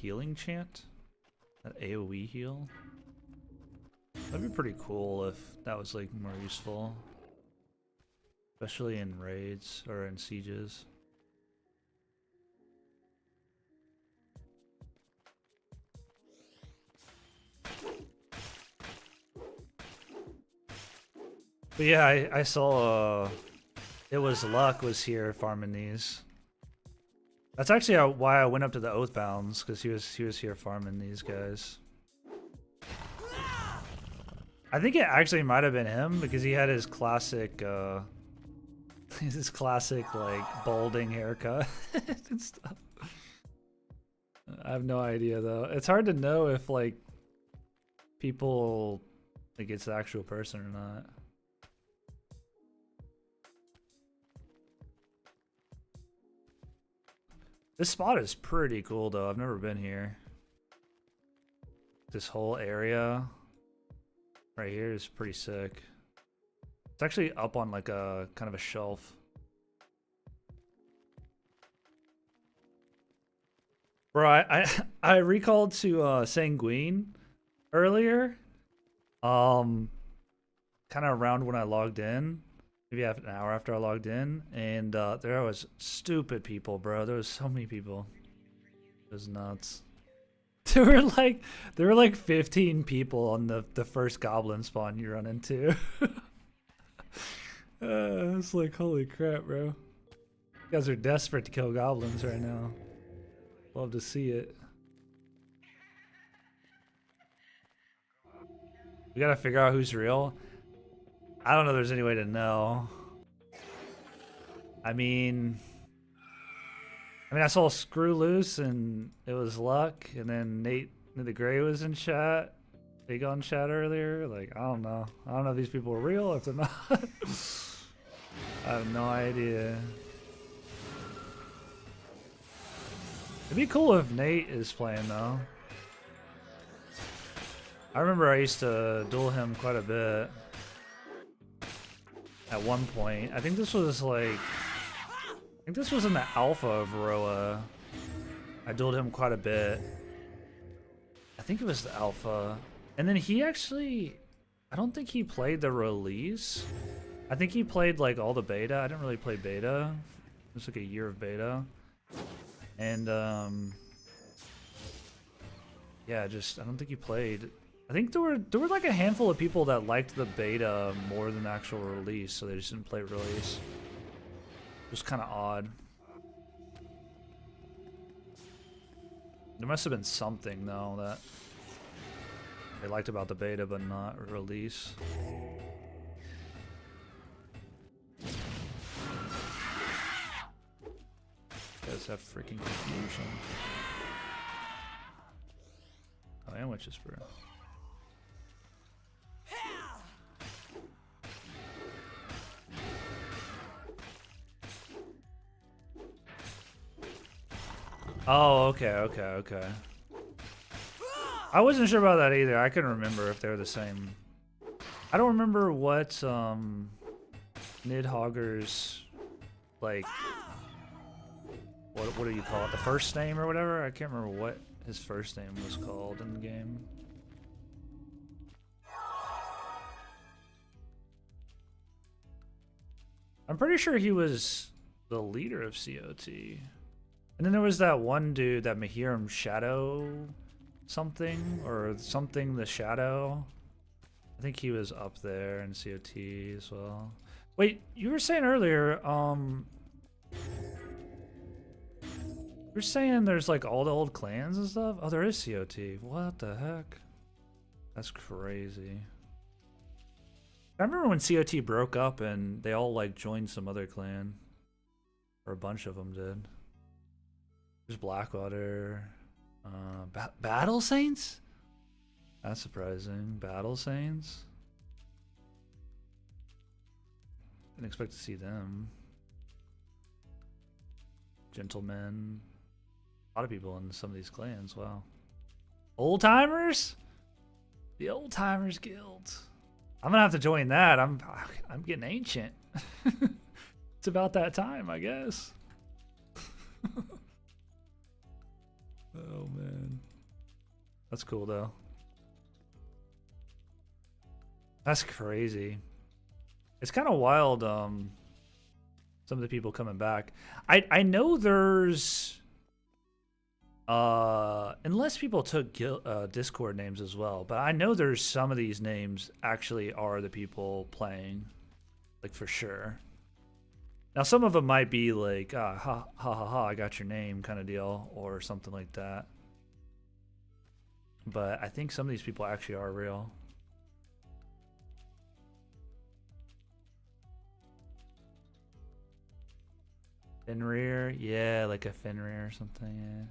healing chant? That AoE heal? That'd be pretty cool if that was like more useful. Especially in raids or in sieges. But yeah, I saw it was Luck was here farming these. That's actually why I went up to the Oathbounds, because he was here farming these guys. I think it actually might have been him because he had his classic like balding haircut and stuff. I have no idea though. It's hard to know if like people think it's the actual person or not. This spot is pretty cool though. I've never been here. This whole area right here is pretty sick. It's actually up on like a kind of a shelf. Bro, I recalled to Sanguine earlier. Kind of around when I logged in. Maybe half an hour after I logged in, and there was stupid people, bro. There was so many people. It was nuts. There were like 15 people on the first goblin spawn you run into. It's like, holy crap, bro. You guys are desperate to kill goblins right now. Love to see it. We gotta figure out who's real. I don't know if there's any way to know. I mean, I saw Screw Loose and it was Luck, and then Nate the Gray was in chat. They got in chat earlier. Like, I don't know. I don't know if these people are real or if they're not. I have no idea. It'd be cool if Nate is playing though. I remember I used to duel him quite a bit. At one point, I think this was like, I think this was in the alpha of Roa. I dueled him quite a bit. I think it was the alpha. And then he actually, I don't think he played the release. I think he played like all the beta. I didn't really play beta. It was like a year of beta. And yeah, I don't think he played. I think there were like a handful of people that liked the beta more than the actual release, so they just didn't play release. It was kind of odd. There must have been something though that they liked about the beta but not release. You guys have freaking confusion. Oh, and Witch's Brew. Oh, okay. I wasn't sure about that either. I couldn't remember if they were the same. I don't remember what Nidhogger's like what do you call it? The first name or whatever? I can't remember what his first name was called in the game. I'm pretty sure he was the leader of COT. And then there was that one dude, that Mahiram Shadow something, or something the Shadow. I think he was up there in COT as well. Wait, you were saying earlier, you were saying there's like all the old clans and stuff? Oh, there is COT. What the heck? That's crazy. I remember when COT broke up and they all like joined some other clan. Or a bunch of them did. There's Blackwater. Battle Saints? That's surprising. Battle Saints? Didn't expect to see them. Gentlemen. A lot of people in some of these clans, wow. Old Timers? The Old Timers Guild. I'm gonna have to join that. I'm getting ancient. It's about that time, I guess. Oh man. That's cool though. That's crazy. It's kind of wild, some of the people coming back. I know there's unless people took Discord names as well, but I know there's some of these names actually are the people playing, like for sure. Now some of them might be like, ha ha ha, I got your name kind of deal, or something like that. But I think some of these people actually are real. Fenrir, yeah, like a Fenrir or something, yeah.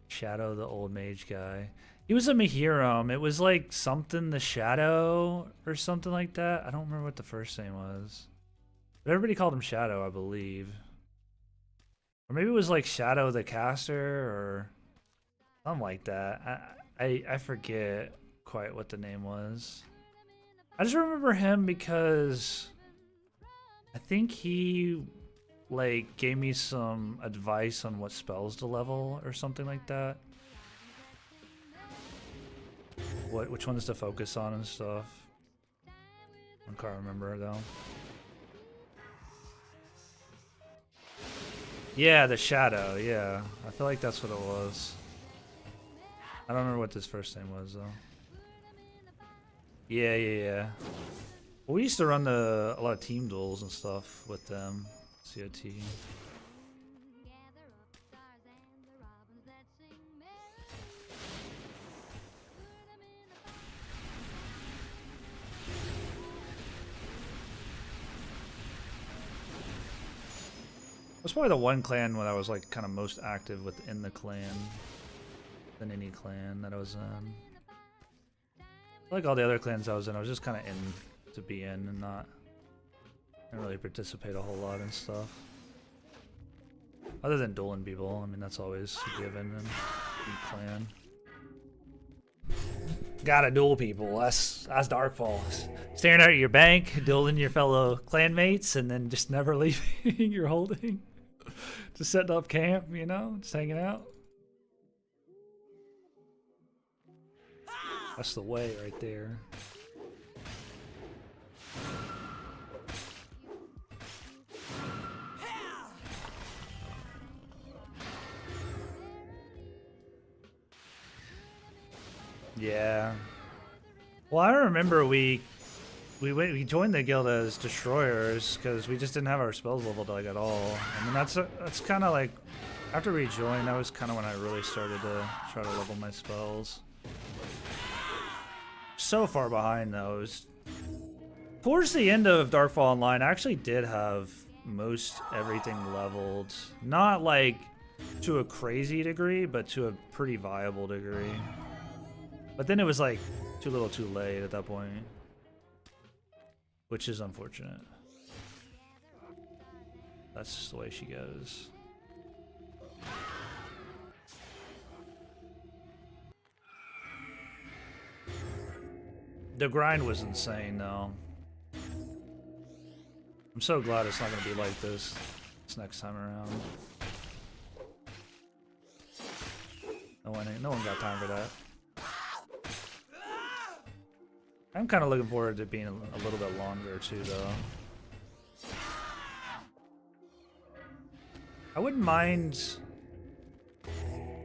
Shadow, the old mage guy. He was a Mahiram. It was like something the Shadow or something like that. I don't remember what the first name was. But everybody called him Shadow, I believe. Or maybe it was like Shadow the Caster or something like that. I forget quite what the name was. I just remember him because I think he like gave me some advice on what spells to level or something like that. Which ones to focus on and stuff. I can't remember though. Yeah, the Shadow, yeah. I feel like that's what it was. I don't remember what his first name was though. Yeah. Well, we used to run a lot of team duels and stuff with them. COT. That's probably the one clan when I was like kind of most active within the clan than any clan that I was in. Like all the other clans I was just kind of in to be in and didn't really participate a whole lot in stuff. Other than dueling people, I mean that's always a given in clan. Gotta duel people. That's Darkfall. Staring out at your bank, dueling your fellow clanmates, and then just never leaving your holding. Just setting up camp, you know, just hanging out. That's the way right there. Yeah. Well, I remember we joined the guild as destroyers because we just didn't have our spells leveled like at all. I mean that's kind of like after we joined, that was kind of when I really started to try to level my spells. So far behind though. It was towards the end of Darkfall Online, I actually did have most everything leveled. Not like to a crazy degree, but to a pretty viable degree. But then it was like too little too late at that point. Which is unfortunate. That's just the way she goes. The grind was insane though. I'm so glad it's not going to be like this next time around. No one got time for that. I'm kind of looking forward to it being a little bit longer too, though. I wouldn't mind.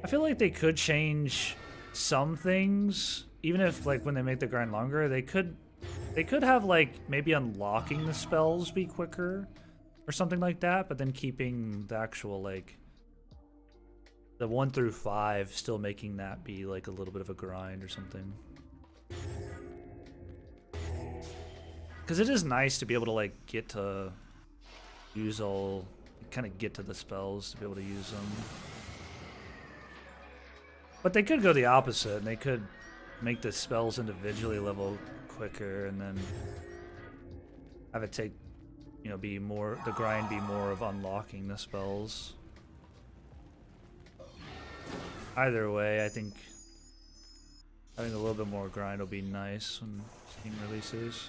I feel like they could change some things, even if like when they make the grind longer, they could have like maybe unlocking the spells be quicker or something like that, but then keeping the actual like the 1 through 5 still making that be like a little bit of a grind or something. Because it is nice to be able to like get to use all, kind of get to the spells to be able to use them. But they could go the opposite, and they could make the spells individually level quicker, and then have it take, you know, be more, the grind be more of unlocking the spells. Either way, I think having a little bit more grind will be nice when Steam releases.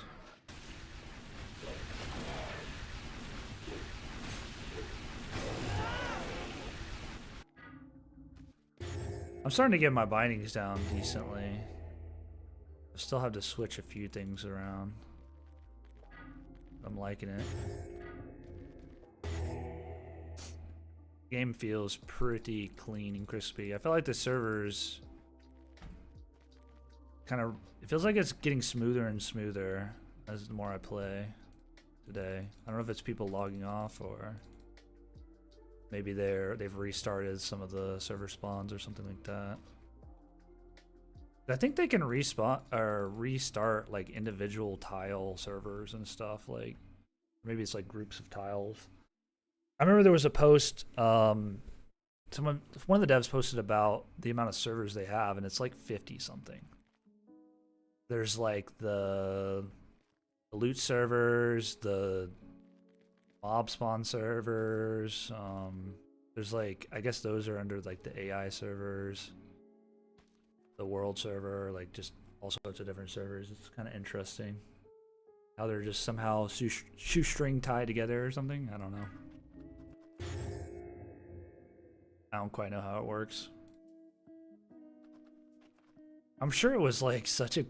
I'm starting to get my bindings down decently. I still have to switch a few things around. I'm liking it. Game feels pretty clean and crispy. I feel like the servers kind of, it feels like it's getting smoother and smoother as the more I play today. I don't know if it's people logging off or maybe they've restarted some of the server spawns or something like that. I think they can respawn or restart like individual tile servers and stuff, like maybe it's like groups of tiles. I remember there was a post, one of the devs posted about the amount of servers they have, and it's like 50 something. There's like the loot servers, the mob spawn servers, there's like, I guess those are under like the AI servers, the world server, like just all sorts of different servers. It's kind of interesting how they're just somehow shoestring tied together or something. I don't know. I don't quite know how it works. I'm sure it was like such a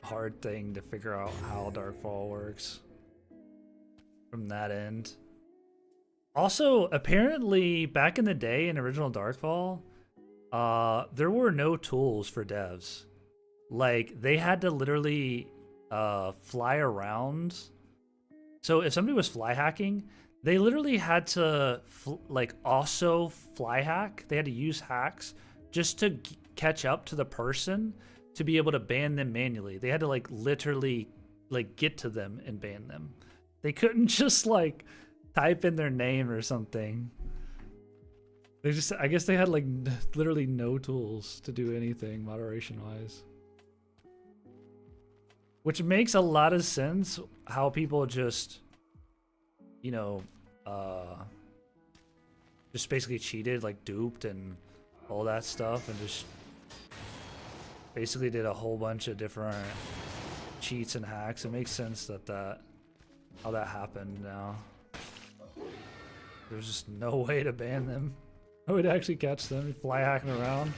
hard thing to figure out how Darkfall works from that end. Also, apparently back in the day in original Darkfall, there were no tools for devs. Like they had to literally fly around. So if somebody was fly hacking, they literally had to like also fly hack. They had to use hacks just to catch up to the person to be able to ban them manually. They had to like literally like get to them and ban them. They couldn't just like type in their name or something. They just, I guess they had like literally no tools to do anything moderation wise. Which makes a lot of sense how people just, you know, just basically cheated, like duped and all that stuff, and just basically did a whole bunch of different cheats and hacks. It makes sense that how that happened now. There's just no way to ban them. No way to actually catch them. Fly hacking around,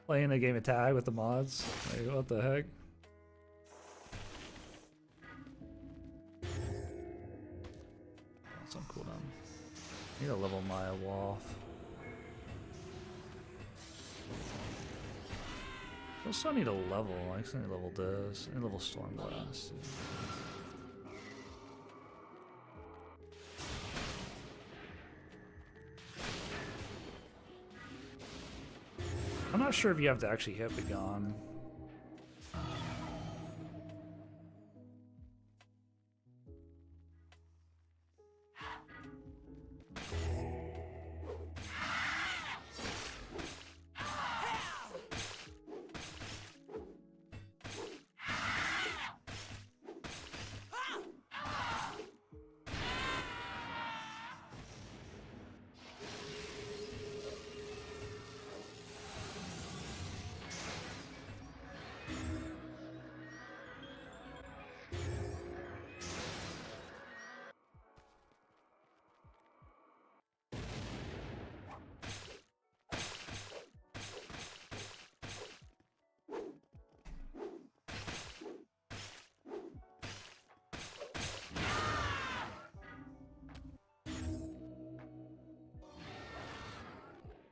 playing a game of tag with the mods. Like, what the heck? That's on cooldown. I need to level my Wolf. I still need a level. I still need to level this. I need to level Stormblast. I'm not sure if you have to actually hit Begone.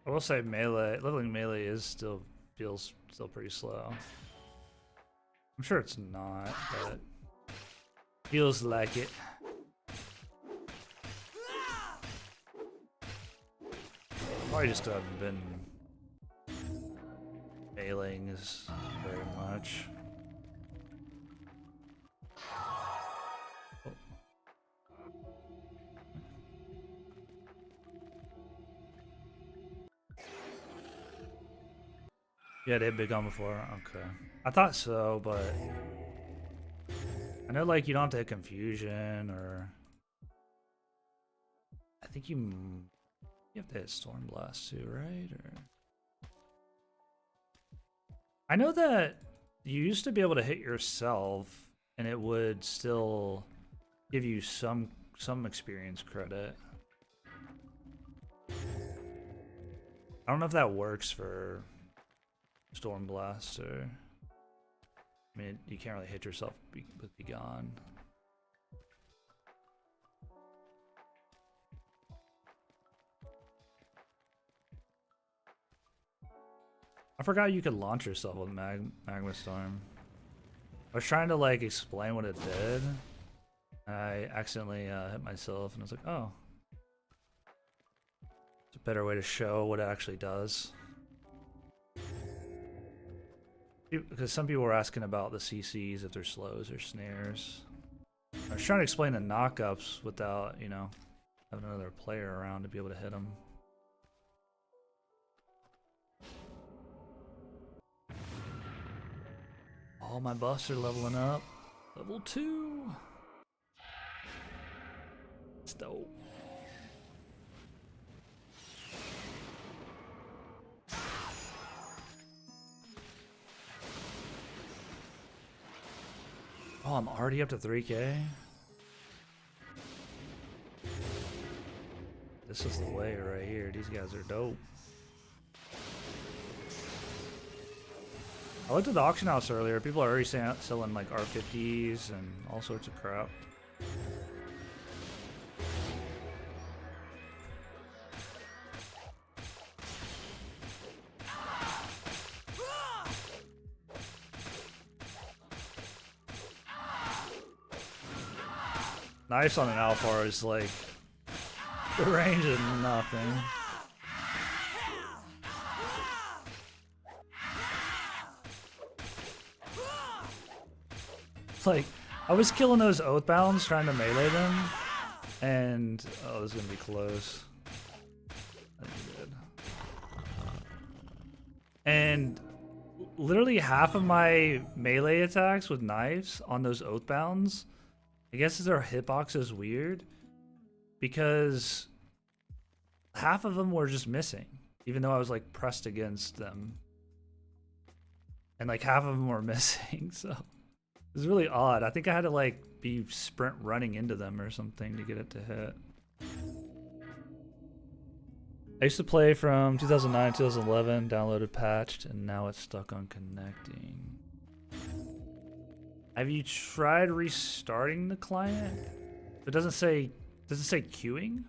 I will say melee, leveling melee feels still pretty slow. I'm sure it's not, but feels like it. Probably just 'cause I haven't been meleeing as very much. Yeah, they had big on before. Okay, I thought so, but I know like you don't have to hit confusion, or I think you have to hit storm blast too, right? Or I know that you used to be able to hit yourself, and it would still give you some experience credit. I don't know if that works for Storm Blast, or I mean, you can't really hit yourself with Be Gone. I forgot you could launch yourself with Magma Storm. I was trying to like explain what it did. I accidentally hit myself, and I was like, oh. It's a better way to show what it actually does. Because some people were asking about the CCs, if they're slows or snares. I was trying to explain the knockups without, you know, having another player around to be able to hit them. All my buffs are leveling up. Level 2. It's dope. Oh, I'm already up to 3K? This is the way right here. These guys are dope. I looked at the auction house earlier. People are already selling like R50s and all sorts of crap. Knives on an Alphar is like the range is nothing. Like, I was killing those Oathbounds trying to melee them, and oh, this is gonna be close. That'd be good. And literally half of my melee attacks with knives on those Oathbounds, I guess their hitbox is weird, because half of them were just missing, even though I was like pressed against them. And like half of them were missing, so it was really odd. I think I had to like be sprint running into them or something to get it to hit. I used to play from 2009 2011, downloaded, patched, and now it's stuck on connecting. Have you tried restarting the client? It doesn't say, does it say queuing?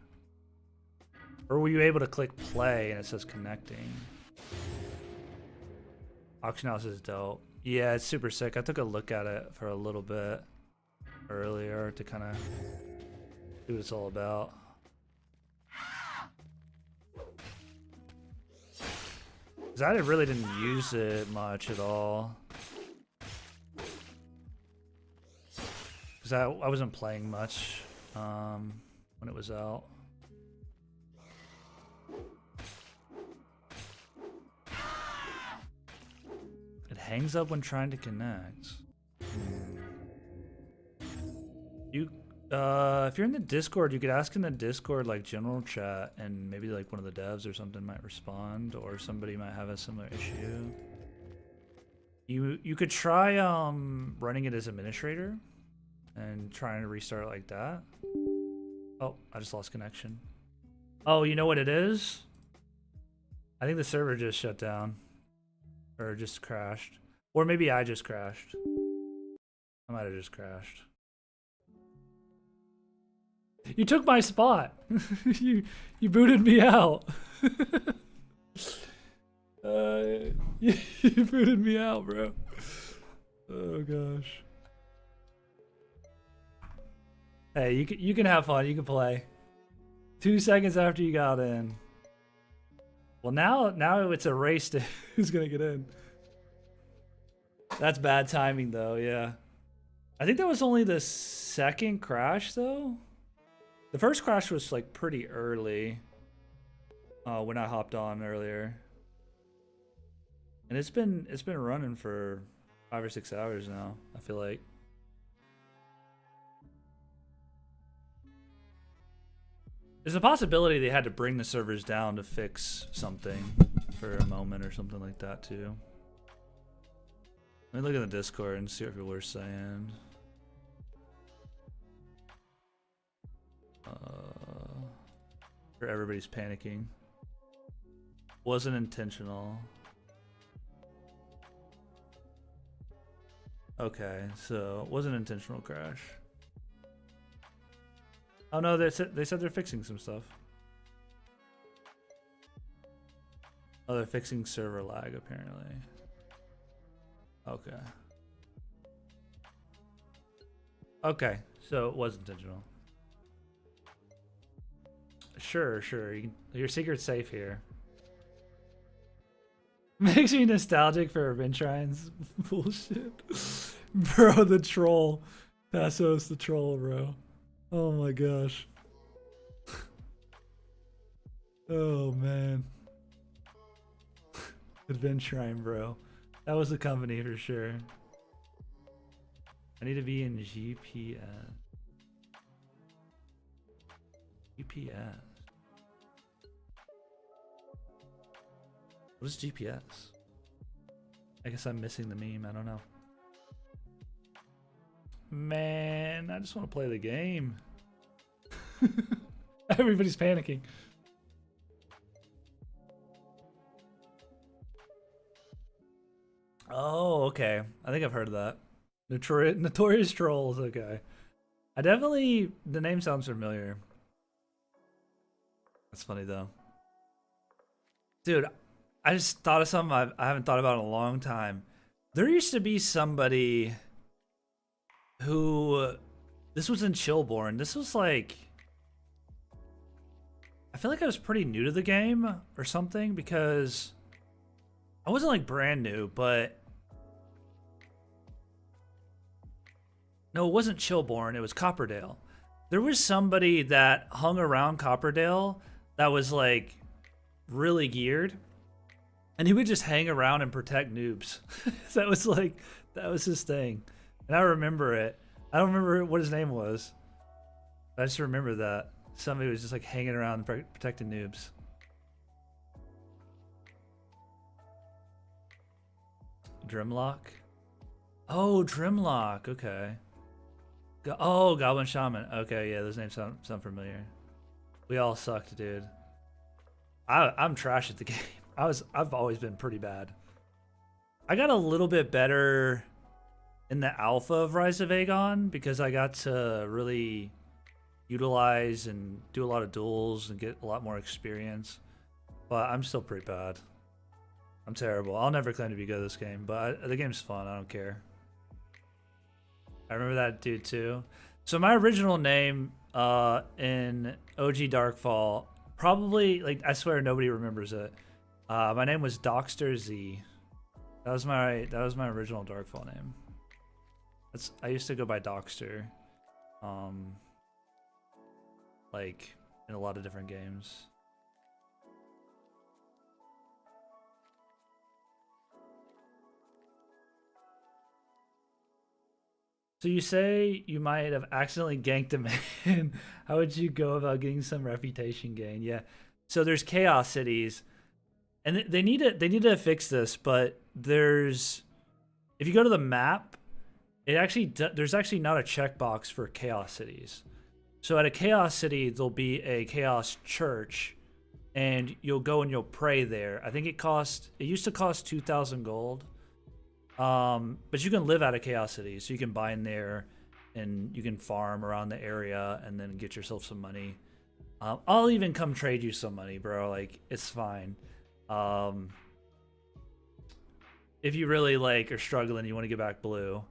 Or were you able to click play and it says connecting? Auction house is dope. Yeah, it's super sick. I took a look at it for a little bit earlier to kind of see what it's all about. Because I really didn't use it much at all. Because I wasn't playing much when it was out. It hangs up when trying to connect. You, if you're in the Discord, you could ask in the Discord, like general chat, and maybe like one of the devs or something might respond, or somebody might have a similar issue. You could try running it as administrator and trying to restart it like that. Oh, I just lost connection. Oh, you know what it is? I think the server just shut down. Or just crashed. Or maybe I just crashed. I might have just crashed. You took my spot. You booted me out. You booted me out, bro. Oh gosh. Hey, you can have fun. You can play. 2 seconds after you got in. Well, now it's a race to who's gonna get in. That's bad timing, though. Yeah. I think that was only the second crash, though. The first crash was like pretty early. When I hopped on earlier. And it's been running for 5 or 6 hours now, I feel like. There's a possibility they had to bring the servers down to fix something for a moment or something like that too. Let me look at the Discord and see what people are saying. Everybody's panicking. Wasn't intentional. Okay, so it wasn't an intentional crash. Oh no, they said they're fixing some stuff. Oh, they're fixing server lag apparently. Okay. Okay, so it was intentional. Sure. Your secret's safe here. Makes me nostalgic for revenge shrines. Bullshit. Bro, the troll. Tassos the troll, bro. Oh my gosh. Oh man. Adventure Shrine, bro. That was the company for sure. I need to be in GPS. GPS. What is GPS? I guess I'm missing the meme. I don't know. Man, I just want to play the game. Everybody's panicking. Oh, okay. I think I've heard of that. Notorious Trolls, okay. The name sounds familiar. That's funny though. Dude, I just thought of something I haven't thought about in a long time. There used to be somebody who, this was in Chillborn. This was like, I feel like I was pretty new to the game or something because I wasn't like brand new, but no, it wasn't Chillborn. It was Copperdale. There was somebody that hung around Copperdale that was like really geared, and he would just hang around and protect noobs. that was his thing, and I remember it. I don't remember what his name was. I just remember that somebody was just like hanging around and protecting noobs. Drimlock? Oh, Drimlock. Okay. Oh, Goblin Shaman. Okay, yeah, those names sound familiar. We all sucked, dude. I'm trash at the game. I've always been pretty bad. I got a little bit better in the alpha of Rise of Aegon because I got to really utilize and do a lot of duels and get a lot more experience. But I'm still pretty bad. I'm terrible. I'll never claim to be good at this game, but the game's fun. I don't care. I remember that dude too. So my original name in OG Darkfall, probably, like, I swear nobody remembers it. My name was Dockster Z. That was my original Darkfall name. I used to go by Dockster. Like in a lot of different games. So you say you might have accidentally ganked a man. How would you go about getting some reputation gain? Yeah. So there's chaos cities, and they need to fix this. But if you go to the map, there's actually not a checkbox for chaos cities. So at a chaos city, there'll be a chaos church, and you'll go and you'll pray there. I think it used to cost 2,000 gold. But you can live out of Chaos City, so you can buy in there and you can farm around the area and then get yourself some money. I'll even come trade you some money, bro. Like, it's fine. if you really like are struggling, you want to get back blue.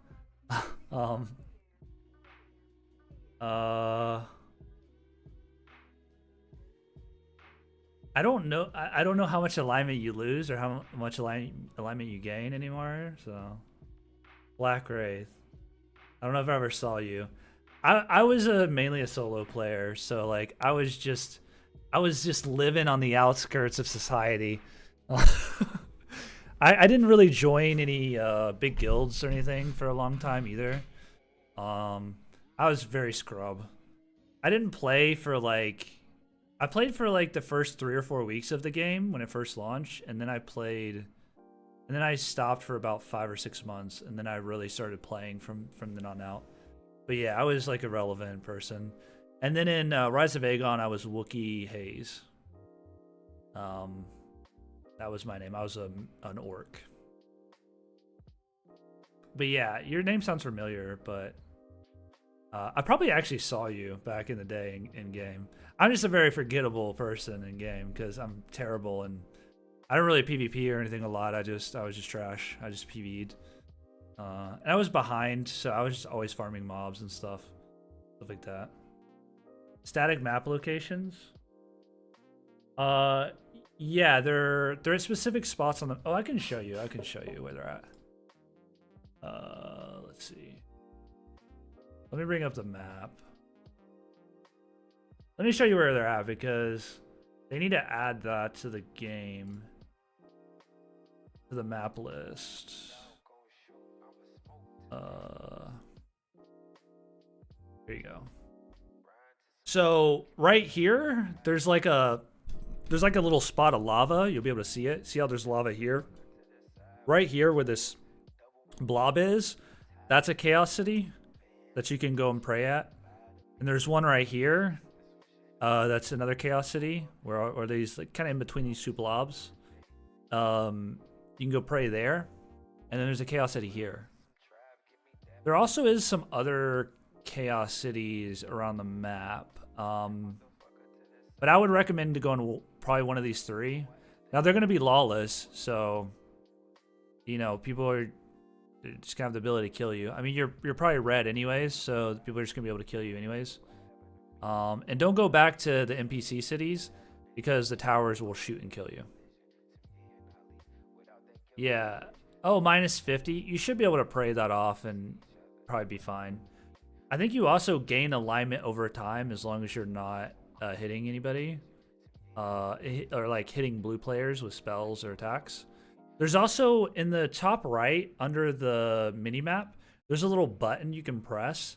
um. I don't know. I don't know how much alignment you lose or how much alignment you gain anymore. So, Black Wraith. I don't know if I ever saw you. I was mainly a solo player, so like I was just living on the outskirts of society. I didn't really join any big guilds or anything for a long time either. I was very scrub. I didn't play for like. I played for like the first 3 or 4 weeks of the game when it first launched, and then I stopped for about 5 or 6 months, and then I really started playing from then on out. But yeah, I was like a relevant person. And then in Rise of Aegon, I was Wookiee Hayes. That was my name. I was an orc. But yeah, your name sounds familiar, but I probably actually saw you back in the day in game. I'm just a very forgettable person in game because I'm terrible and I don't really PvP or anything a lot. I was just trash. I just PvE'd. And I was behind, so I was just always farming mobs and stuff like that. Static map locations. Yeah, there are specific spots on the. Oh, I can show you. I can show you where they're at. Let's see. Let me bring up the map. Let me show you where they're at because they need to add that to the game. To the map list. There you go. So right here, there's like a little spot of lava. You'll be able to see it. See how there's lava here? Right here where this blob is, that's a Chaos City that you can go and pray at. And there's one right here. That's another Chaos City where these like kind of in between these two blobs. You can go pray there. And then there's a Chaos City here. There also is some other Chaos Cities around the map. But I would recommend to go in probably one of these 3. Now they're going to be lawless, so you know people are just gonna have the ability to kill you. I mean, you're probably red anyways, so people are just gonna be able to kill you anyways. And don't go back to the NPC cities because the towers will shoot and kill you. Yeah. Oh, minus 50. You should be able to pray that off and probably be fine. I think you also gain alignment over time as long as you're not hitting anybody. Or like hitting blue players with spells or attacks. There's also in the top right under the minimap, there's a little button you can press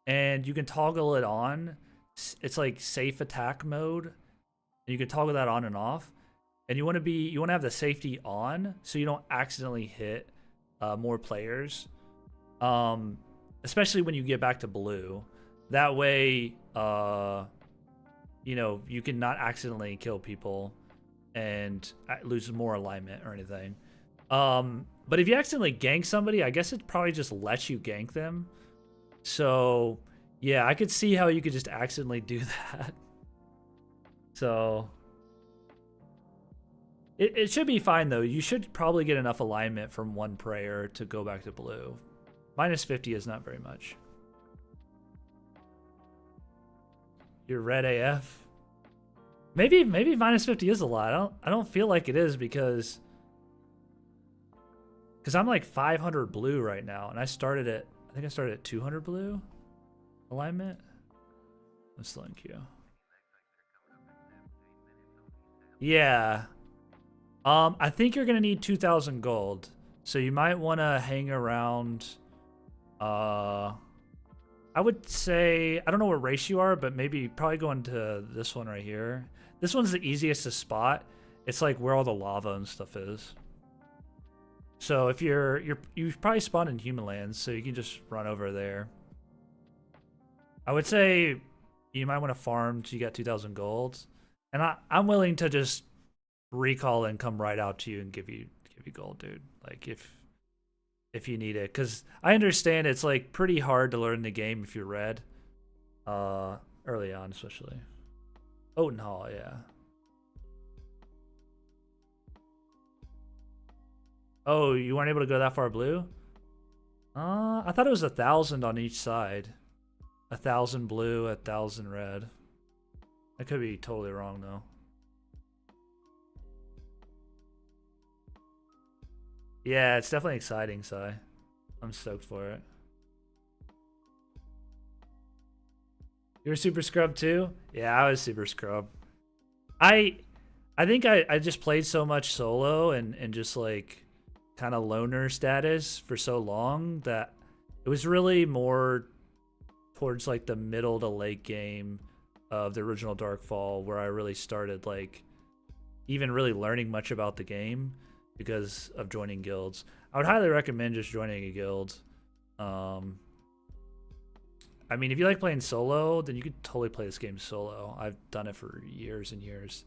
and you can toggle it on. It's like safe attack mode. And you can toggle that on and off. And you want to have the safety on so you don't accidentally hit more players. Especially when you get back to blue. That way, you know, you can not accidentally kill people and lose more alignment or anything. But if you accidentally gank somebody, I guess it probably just lets you gank them. So, yeah, I could see how you could just accidentally do that. So, it should be fine, though. You should probably get enough alignment from one prayer to go back to blue. Minus 50 is not very much. You're red AF. Maybe minus 50 is a lot. I don't feel like it is because I'm like 500 blue right now, and I started at 200 blue alignment. Let's link you. Yeah. I think you're gonna need 2,000 gold, so you might want to hang around. I would say, I don't know what race you are, but maybe probably go into this one right here. This one's the easiest to spot. It's like where all the lava and stuff is. So if you probably spawned in human lands, so you can just run over there. I would say you might want to farm till you get 2,000 gold, and I'm willing to just recall and come right out to you and give you gold, dude. Like if you need it, because I understand it's like pretty hard to learn the game if you're red, early on especially. Oaten Hall, yeah. Oh, you weren't able to go that far blue? I thought it was 1,000 on each side. 1,000 blue, 1,000 red. I could be totally wrong though. Yeah, it's definitely exciting, Sai. I'm stoked for it. You were super scrub too? Yeah, I was super scrub. I think I just played so much solo and just like kind of loner status for so long that it was really more towards like the middle to late game of the original Darkfall where I really started like even really learning much about the game because of joining guilds. I would highly recommend just joining a guild. I mean, if you like playing solo, then you could totally play this game solo. I've done it for years and years.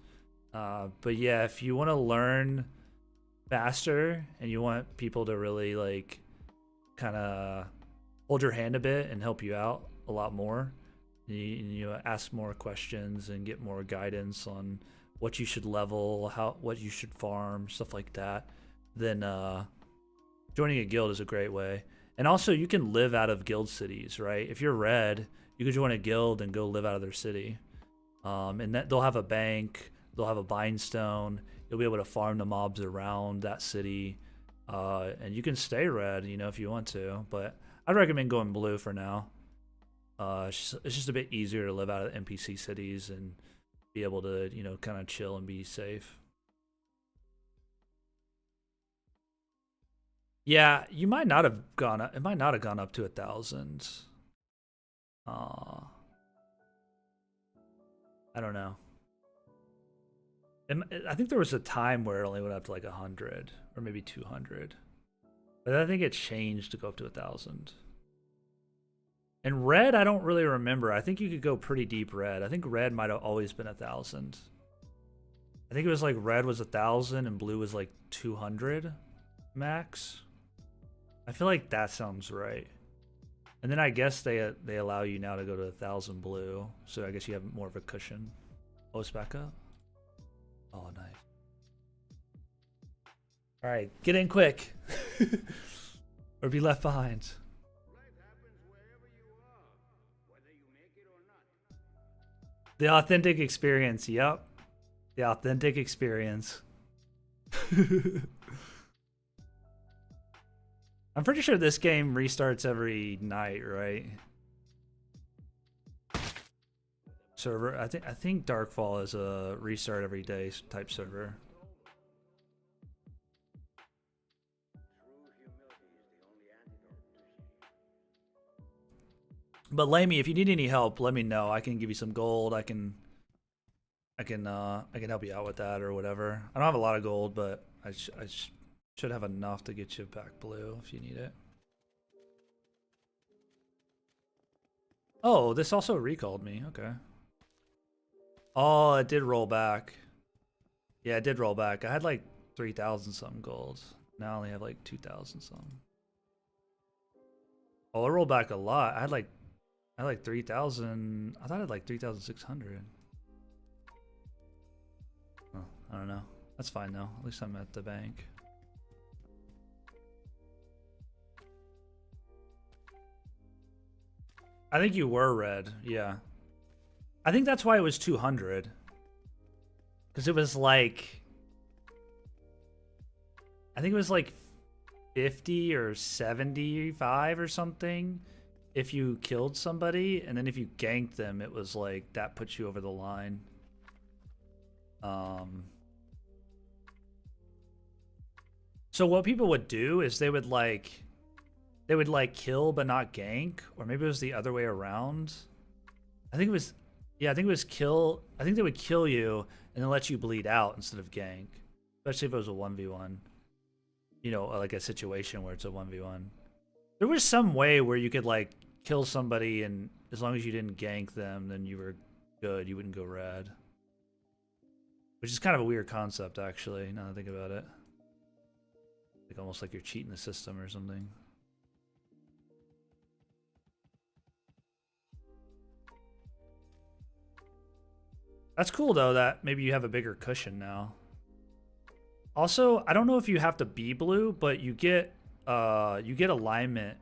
But yeah, if you want to learn faster and you want people to really like kind of hold your hand a bit and help you out a lot more, you ask more questions and get more guidance on what you should level, what you should farm, stuff like that, then joining a guild is a great way. And also, you can live out of guild cities, right? If you're red, you can join a guild and go live out of their city. And that they'll have a bank, they'll have a bindstone. You'll be able to farm the mobs around that city, and you can stay red, if you want to. But I'd recommend going blue for now. It's just a bit easier to live out of NPC cities and be able to, kind of chill and be safe. Yeah, you might not have gone up. It might not have gone up to 1,000. I don't know. I think there was a time where it only went up to like 100 or maybe 200, but I think it changed to go up to 1,000. And red, I don't really remember. I think you could go pretty deep red. I think red might have always been 1,000. I think it was like red was 1,000 and blue was like 200 max. I feel like that sounds right. And then I guess they allow you now to go to 1,000 blue, so I guess you have more of a cushion. Oh, it's back up. Oh, nice. All right, get in quick, or be left behind. The authentic experience. Yep, the authentic experience. I'm pretty sure this game restarts every night, right? Server. I think Darkfall is a restart every day type server. But Lamy, if you need any help, let me know. I can give you some gold. I can help you out with that or whatever. I don't have a lot of gold, but I should have enough to get you back blue if you need it. Oh, this also recalled me. Okay. Oh, it did roll back. Yeah, it did roll back. I had like 3,000 something gold. Now I only have like 2,000 something. Oh, it rolled back a lot. I had like 3,000. I thought I had like 3,600. Oh, I don't know. That's fine though. At least I'm at the bank. I think you were red. Yeah. I think that's why it was 200. Because it was like... I think it was like 50 or 75 or something if you killed somebody, and then if you ganked them, it was like that puts you over the line. So what people would do is they would kill but not gank, or maybe it was the other way around. I think it was, yeah, I think it was kill. I think they would kill you and then let you bleed out instead of gank, especially if it was a 1v1. Like a situation where it's a 1v1. There was some way where you could like kill somebody, and as long as you didn't gank them, then you were good. You wouldn't go red. Which is kind of a weird concept, actually, now that I think about it. Like almost like you're cheating the system or something. That's cool though that maybe you have a bigger cushion now. Also, I don't know if you have to be blue, but you get alignment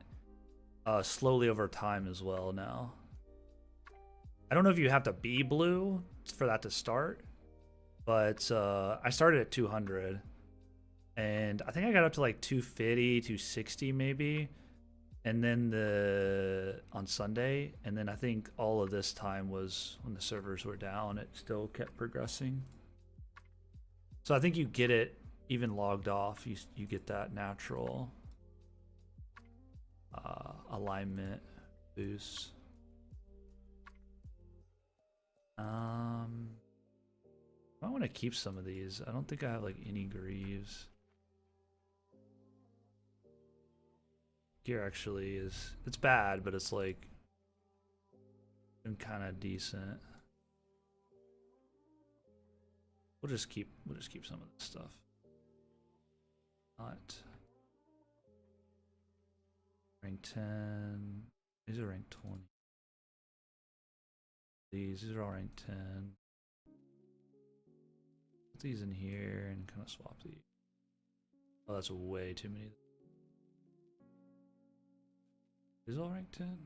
slowly over time as well now. I don't know if you have to be blue for that to start, but I started at 200 and I think I got up to like 250, 260 maybe. And then on Sunday, and then I think all of this time was when the servers were down, it still kept progressing. So I think you get it even logged off, you get that natural alignment boost. I want to keep some of these. I don't think I have like any greaves. Gear actually it's bad, but it's like been kind of decent. We'll just keep some of this stuff. Not rank 10. These are rank 20. These are all rank 10. Put these in here and kind of swap these. Oh, that's way too many. Is all rank 10?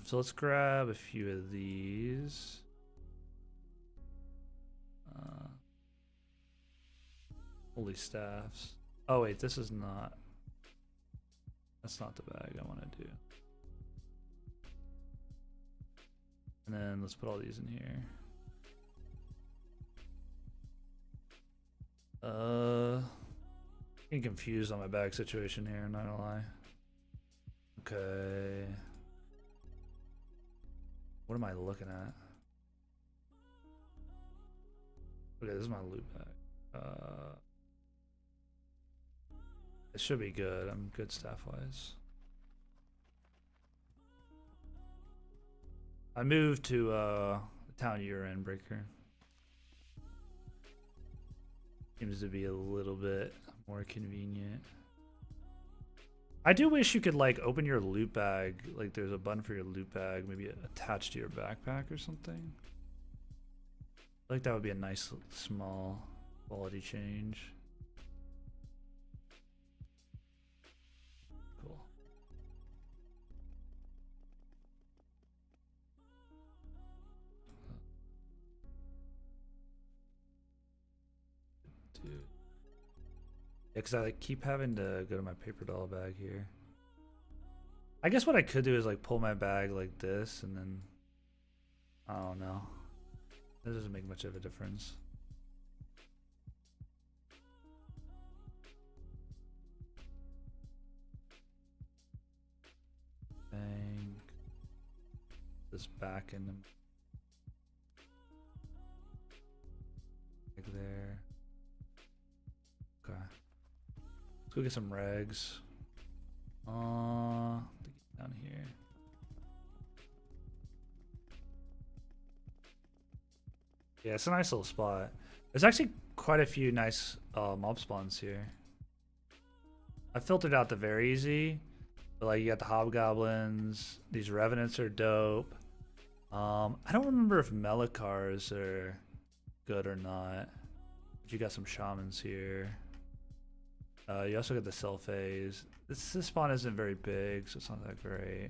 So let's grab a few of these. Holy staffs. Oh wait, this is not. That's not the bag I want to do. And then let's put all these in here. Getting confused on my bag situation here, I'm not gonna lie. Okay. What am I looking at? Okay, this is my loot bag. It should be good. I'm good staff wise. I moved to the town you're in, Breaker. Seems to be a little bit more convenient. I do wish you could like open your loot bag, like there's a button for your loot bag, maybe attached to your backpack or something. I feel like that would be a nice small quality change. Cool. Dude. Yeah, because I like keep having to go to my paper doll bag here. I guess what I could do is like pull my bag like this and then I don't know. That doesn't make much of a difference. Bang. This back in the like there. Okay. Let's go get some regs. Down here. Yeah, it's a nice little spot. There's actually quite a few nice mob spawns here. I filtered out the very easy, but like you got the hobgoblins. These revenants are dope. I don't remember if Melikars are good or not. But you got some shamans here. You also got the Selphase. This spawn isn't very big, so it's not that great.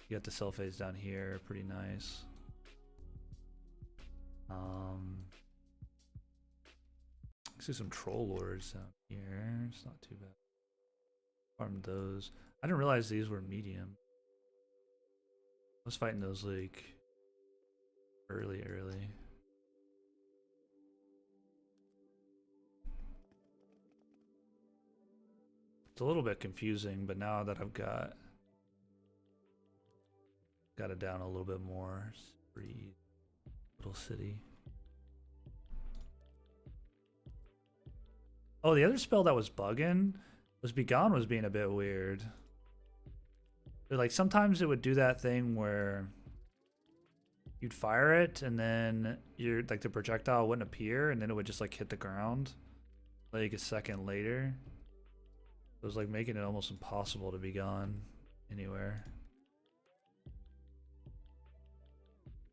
You got the Selphase down here, pretty nice. See some troll lords down here. It's not too bad. Farmed those. I didn't realize these were medium. I was fighting those like early. It's a little bit confusing, but now that I've got it down a little bit more, it's pretty little city. Oh, the other spell that was bugging was Begone was being a bit weird. But like sometimes it would do that thing where you'd fire it and then you're like the projectile wouldn't appear and then it would just like hit the ground like a second later. It was like making it almost impossible to be gone anywhere.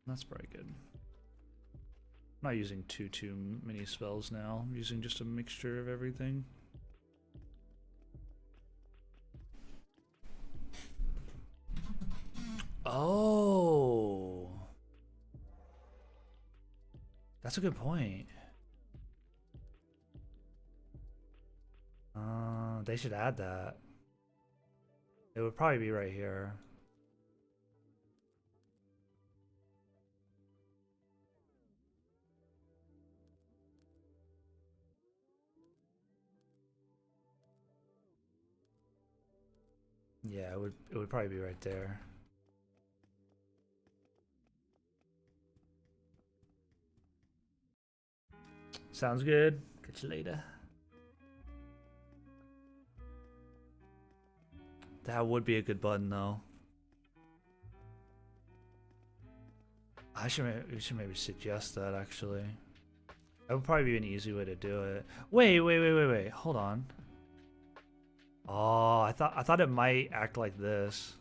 That's probably good. I'm not using too many spells now. I'm using just a mixture of everything. Oh, that's a good point. They should add that. It would probably be right here. Yeah, it would probably be right there. Sounds good. Catch you later. That would be a good button though. We should maybe suggest that actually. That would probably be an easy way to do it. Wait. Hold on. Oh, I thought it might act like this.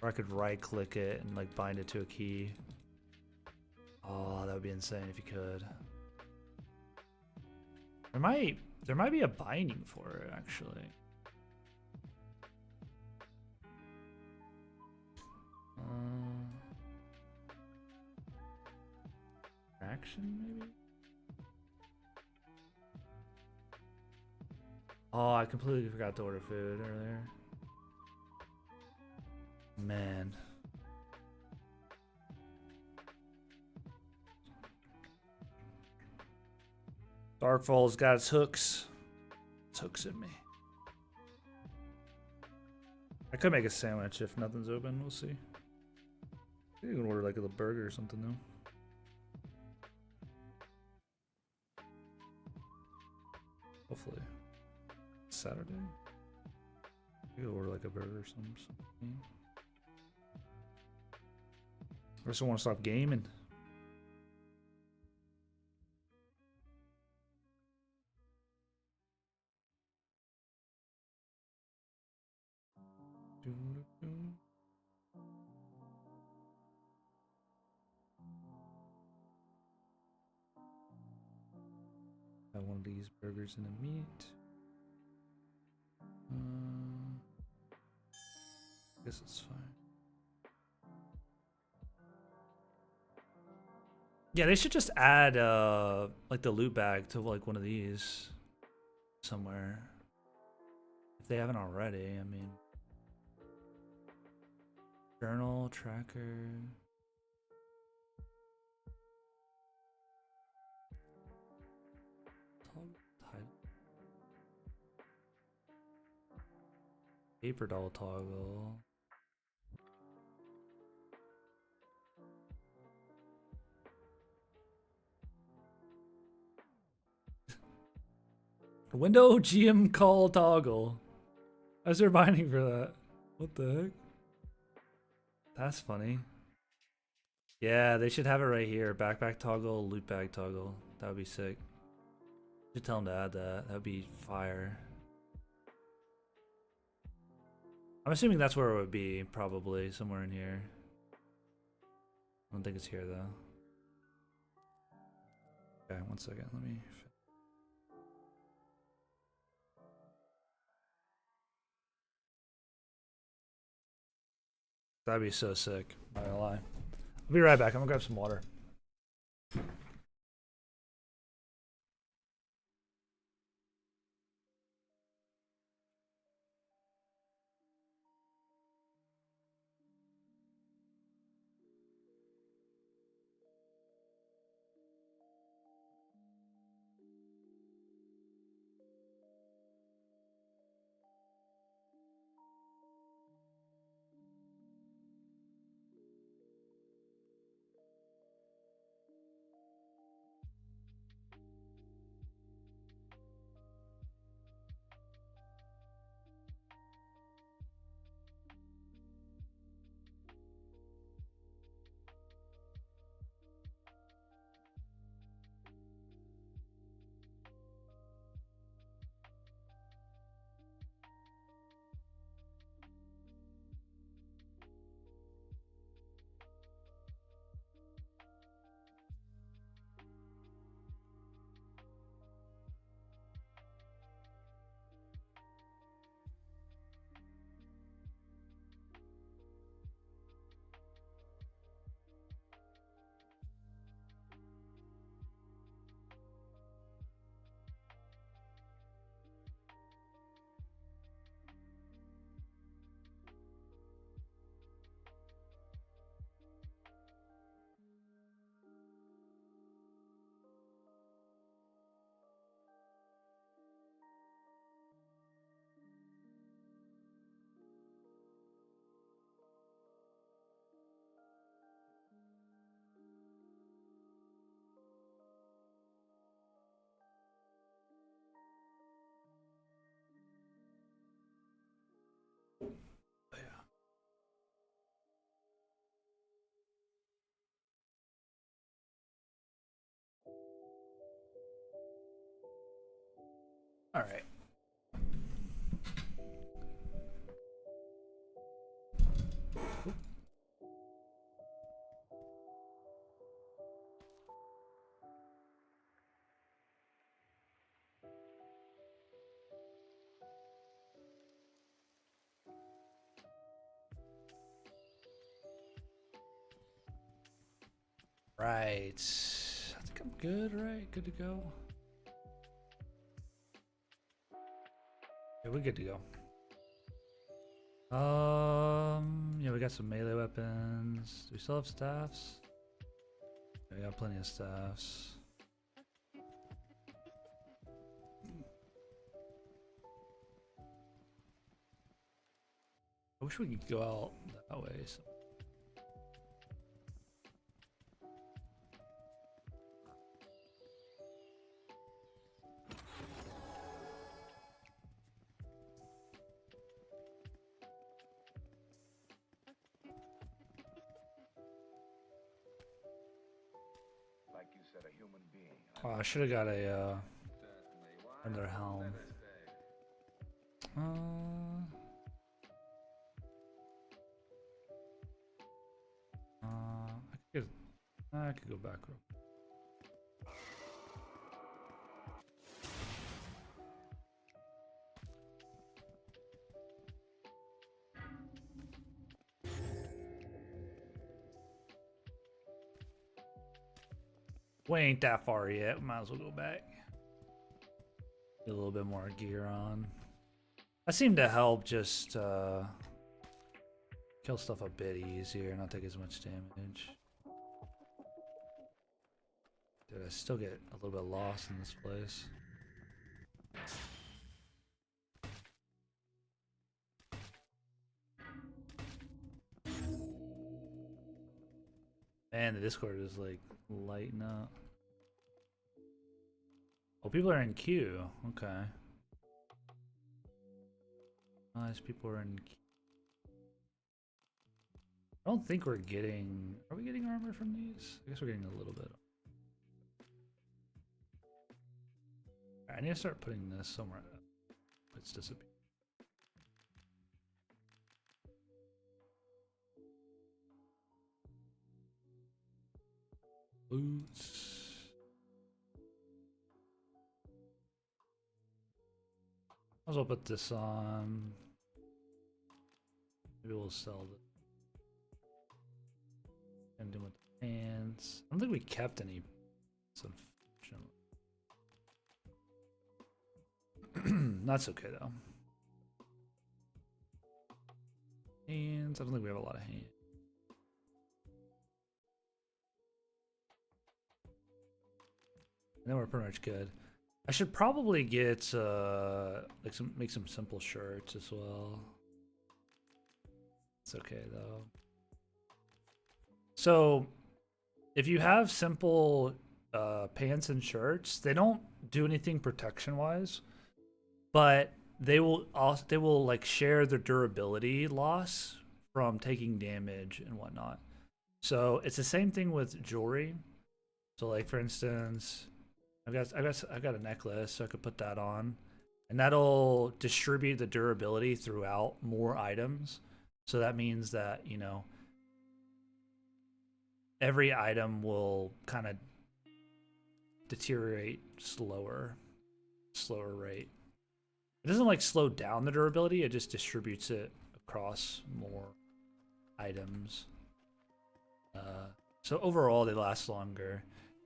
Or I could right click it and like bind it to a key. Oh, that would be insane if you could. There might be a binding for it actually. Action maybe? Oh, I completely forgot to order food earlier. Man. Darkfall's got its hooks. It's hooks in me. I could make a sandwich if nothing's open. We'll see. You can order like a little burger or something though. Hopefully. It's Saturday. You could order like a burger or something. I just want to stop gaming. Have one of these burgers and a meat. Guess it's fine. Yeah, they should just add like the loot bag to like one of these somewhere. If they haven't already, I mean. Journal, tracker. Paper doll toggle. Window GM call toggle. How's there binding for that? What the heck? That's funny. Yeah, they should have it right here. Backpack toggle, loot bag toggle. That would be sick. Should tell them to add that. That would be fire. I'm assuming that's where it would be, probably somewhere in here. I don't think it's here though. Okay, one second. Let me. That'd be so sick. Not gonna lie. I'll be right back. I'm gonna grab some water. All right. Right. I think I'm good, right? Good to go. Yeah, we're good to go. Yeah, we got some melee weapons. Do we still have staffs? Yeah, we got plenty of staffs. I wish we could go out that way. So. Like you said, a human being. Oh, I should have got a another helm. I could go back real quick. We ain't that far yet. Might as well go back. Get a little bit more gear on. I seem to help just kill stuff a bit easier, not take as much damage. Dude, I still get a little bit lost in this place. Man, the Discord is like lighting up. Oh, people are in queue. Okay. Nice, people are in queue. I don't think we're getting... Are we getting armor from these? I guess we're getting a little bit. I need to start putting this somewhere. It's disappeared. Boots. Might as well put this on. Maybe we'll sell it. And do with the pants. I don't think we kept any. That's okay though. Hands. I don't think we have a lot of hands. And then we're pretty much good. I should probably get like make some simple shirts as well. It's okay though. So if you have simple pants and shirts, they don't do anything protection wise, but they will like share their durability loss from taking damage and whatnot. So it's the same thing with jewelry. So like for instance, I've got a necklace, so I could put that on, and that'll distribute the durability throughout more items. So that means that, you know, every item will kind of deteriorate slower rate. It doesn't like slow down the durability, it just distributes it across more items. So overall they last longer.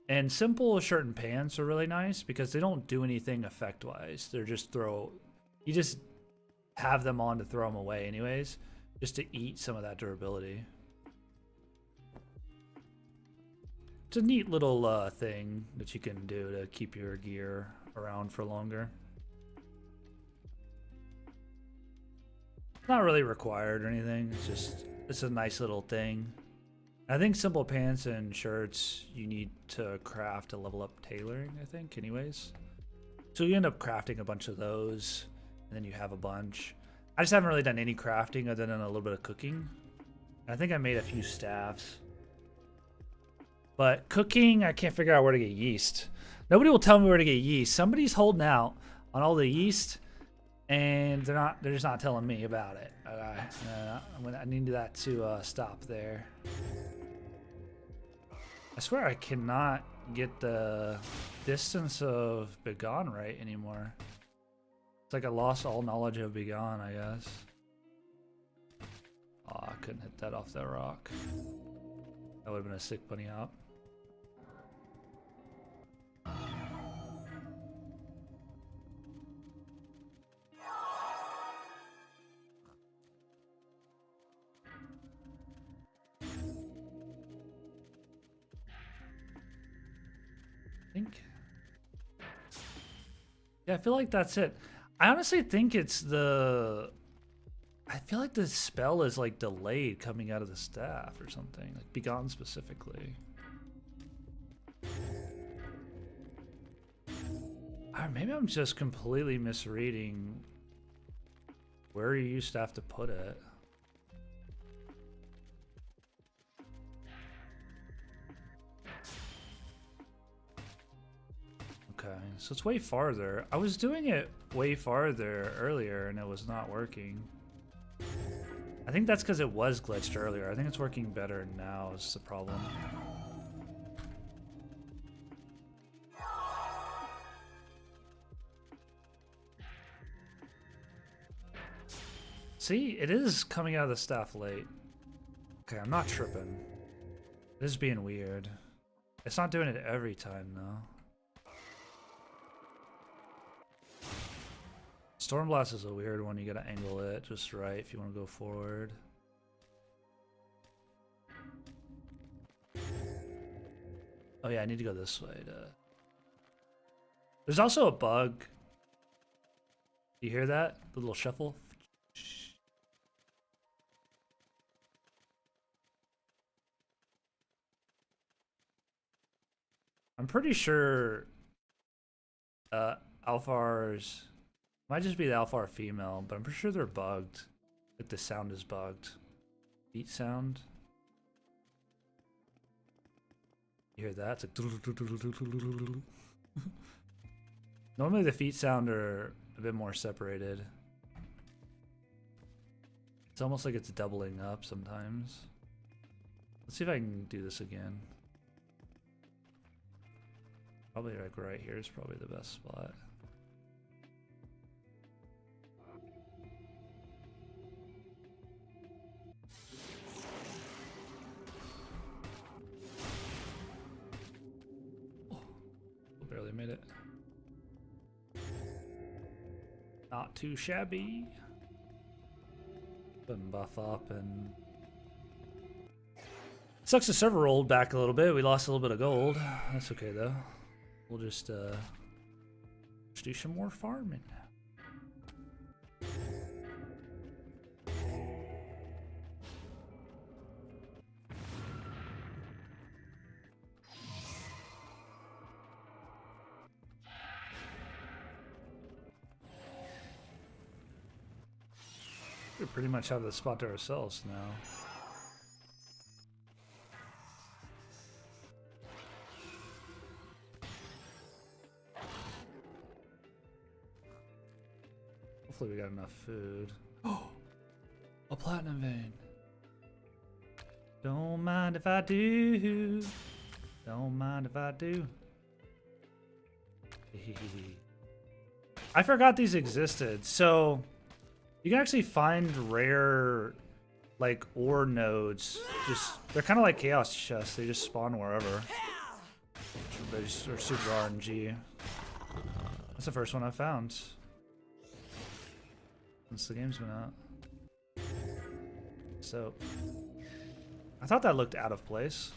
And simple shirt and pants are really nice because they don't do anything effect wise. They're just you just have them on to throw them away anyways, just to eat some of that durability. It's a neat little thing that you can do to keep your gear around for longer. Not really required or anything. It's a nice little thing. I think simple pants and shirts you need to craft to level up tailoring, I think, anyways. So you end up crafting a bunch of those, and then you have a bunch. I just haven't really done any crafting other than a little bit of cooking. I think I made a few staffs. But cooking, I can't figure out where to get yeast. Nobody will tell me where to get yeast. Somebody's holding out on all the yeast, and they're just not telling me about it. Okay, I need that to stop there. I swear I cannot get the distance of Begone right anymore. It's like I lost all knowledge of Begone, I guess. Oh, I couldn't hit that off that rock. That would have been a sick bunny hop. Yeah, I feel like that's it. I honestly think it's the... I feel like the spell is like delayed coming out of the staff or something. Like Begone specifically. Or maybe I'm just completely misreading where you used to have to put it. Okay, so it's way farther. I was doing it way farther earlier and it was not working. I think that's because it was glitched earlier. I think it's working better now is the problem. See, it is coming out of the staff late. Okay, I'm not tripping. This is being weird. It's not doing it every time though. Stormblast is a weird one. You gotta angle it just right if you want to go forward. Oh yeah, I need to go this way to... There's also a bug. You hear that? The little shuffle? I'm pretty sure Alphars might just be the Alphar female, but I'm pretty sure they're bugged. Like the sound is bugged. Beat sound. You hear that? It's like... Normally the feet sound are a bit more separated. It's almost like it's doubling up sometimes. Let's see if I can do this again. Probably like right here is probably the best spot. Oh, barely made it. Not too shabby. Couldn't buff up and... Sucks the server rolled back a little bit. We lost a little bit of gold. That's okay though. We'll just do some more farming. We pretty much have the spot to ourselves now. Hopefully we got enough food. Oh, a platinum vein. Don't mind if I do. Don't mind if I do. I forgot these existed. So you can actually find rare like ore nodes. They're kind of like chaos chests. They just spawn wherever. They're super RNG. That's the first one I found since the game's been out. So I thought that looked out of place.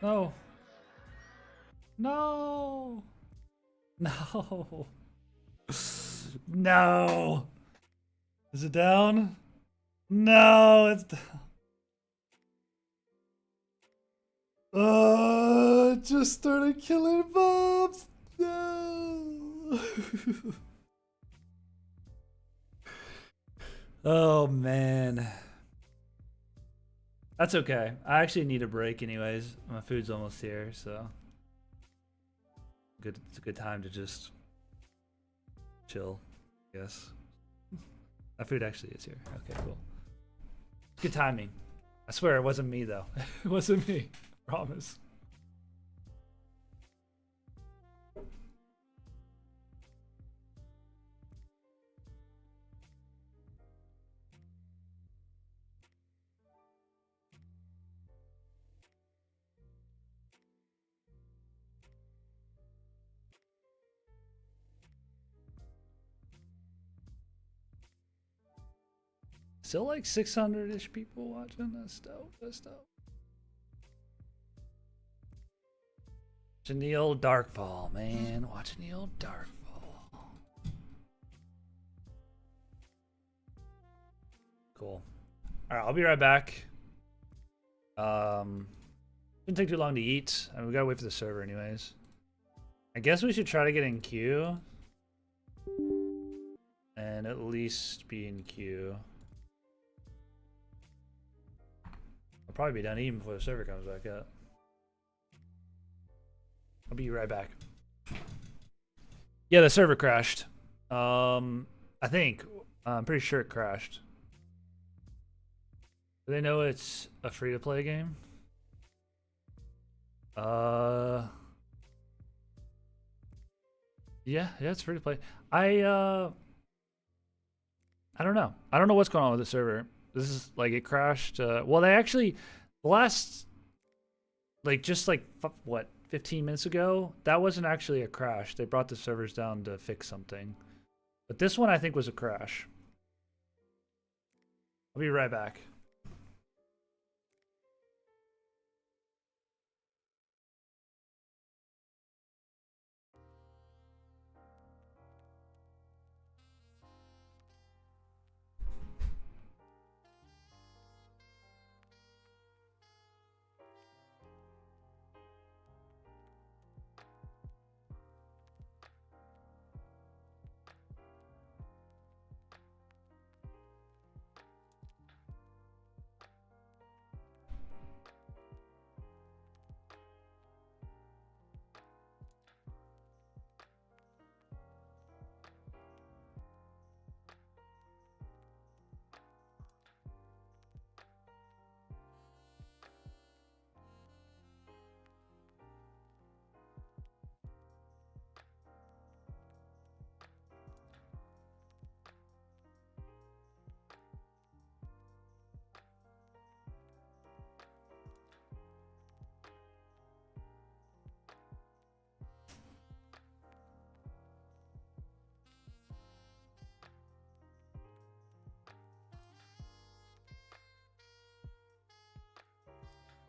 No. No. No. No. Is it down? No, it's down. It just started killing mobs. No. Oh man. That's okay. I actually need a break anyways. My food's almost here, so good. It's a good time to just chill, I guess. My food actually is here. Okay, cool. Good timing. I swear it wasn't me though. It wasn't me. Promise. Still like 600-ish people watching. That's dope. That's dope. Watching the old Darkfall, man. Watching the old Darkfall. Cool. All right, I'll be right back. Shouldn't take too long to eat. I mean, we gotta wait for the server anyways. I guess we should try to get in queue. And at least be in queue. I'll probably be done eating before the server comes back up. I'll be right back. Yeah, the server crashed. I think. I'm pretty sure it crashed. Do they know it's a free-to-play game? Yeah, it's free-to-play. I don't know. I don't know what's going on with the server. This is like it crashed. Well, they actually last what 15 minutes ago. That wasn't actually a crash. They brought the servers down to fix something, but this one I think was a crash. I'll be right back.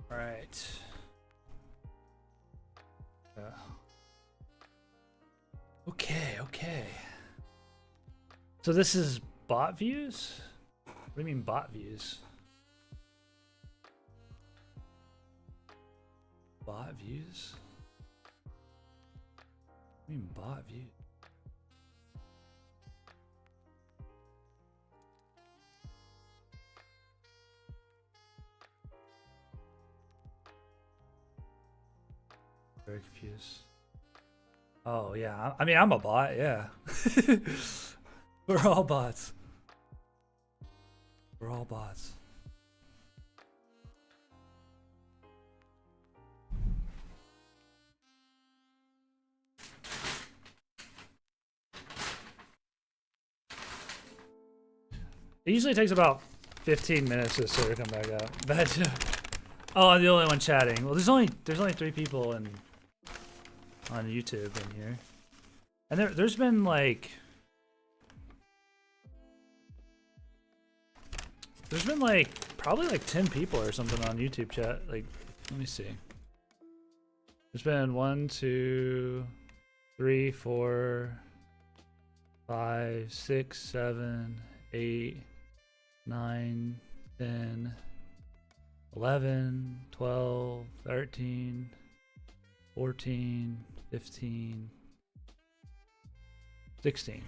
All right. Okay. So this is bot views? What do you mean bot views? Bot views? What do you mean bot views? Very confused. Oh yeah, I mean I'm a bot, yeah. We're all bots. We're all bots. It usually takes about 15 minutes for the server to come back up. Bad joke. Oh, I'm the only one chatting. Well, there's only 3 people on YouTube in here, and there's been like probably like 10 people or something on YouTube chat. Like, let me see. There's been 1, 2, 3, 4, 5, 6, 7, 8, 9, 10, 11, 12, 13, 14, 15, 16.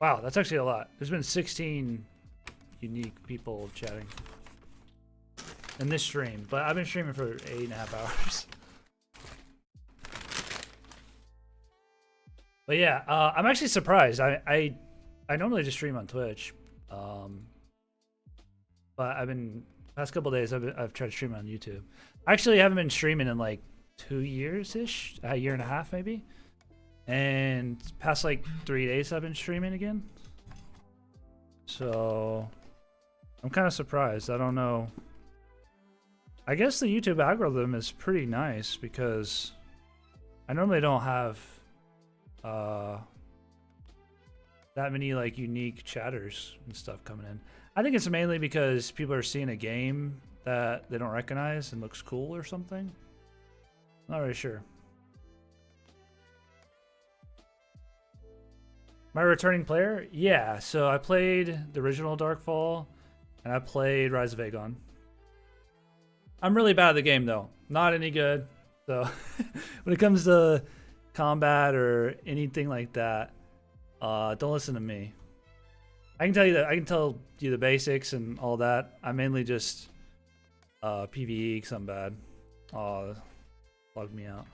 Wow, that's actually a lot. There's been 16 unique people chatting in this stream, but I've been streaming for 8.5 hours. But yeah, I'm actually surprised. I normally just stream on Twitch, but past couple days I've tried to stream on YouTube. I actually haven't been streaming in like 2 years ish, a year and a half maybe, and past like 3 days I've been streaming again. So I'm kind of surprised. I don't know. I guess the YouTube algorithm is pretty nice because I normally don't have that many like unique chatters and stuff coming in. I think it's mainly because people are seeing a game that they don't recognize and looks cool or something. Not really sure. My returning player? Yeah, so I played the original Darkfall and I played Rise of Aegon. I'm really bad at the game though. Not any good. So when it comes to combat or anything like that, don't listen to me. I can tell you the basics and all that. I mainly just PvE because I'm bad. Oh, logged me out.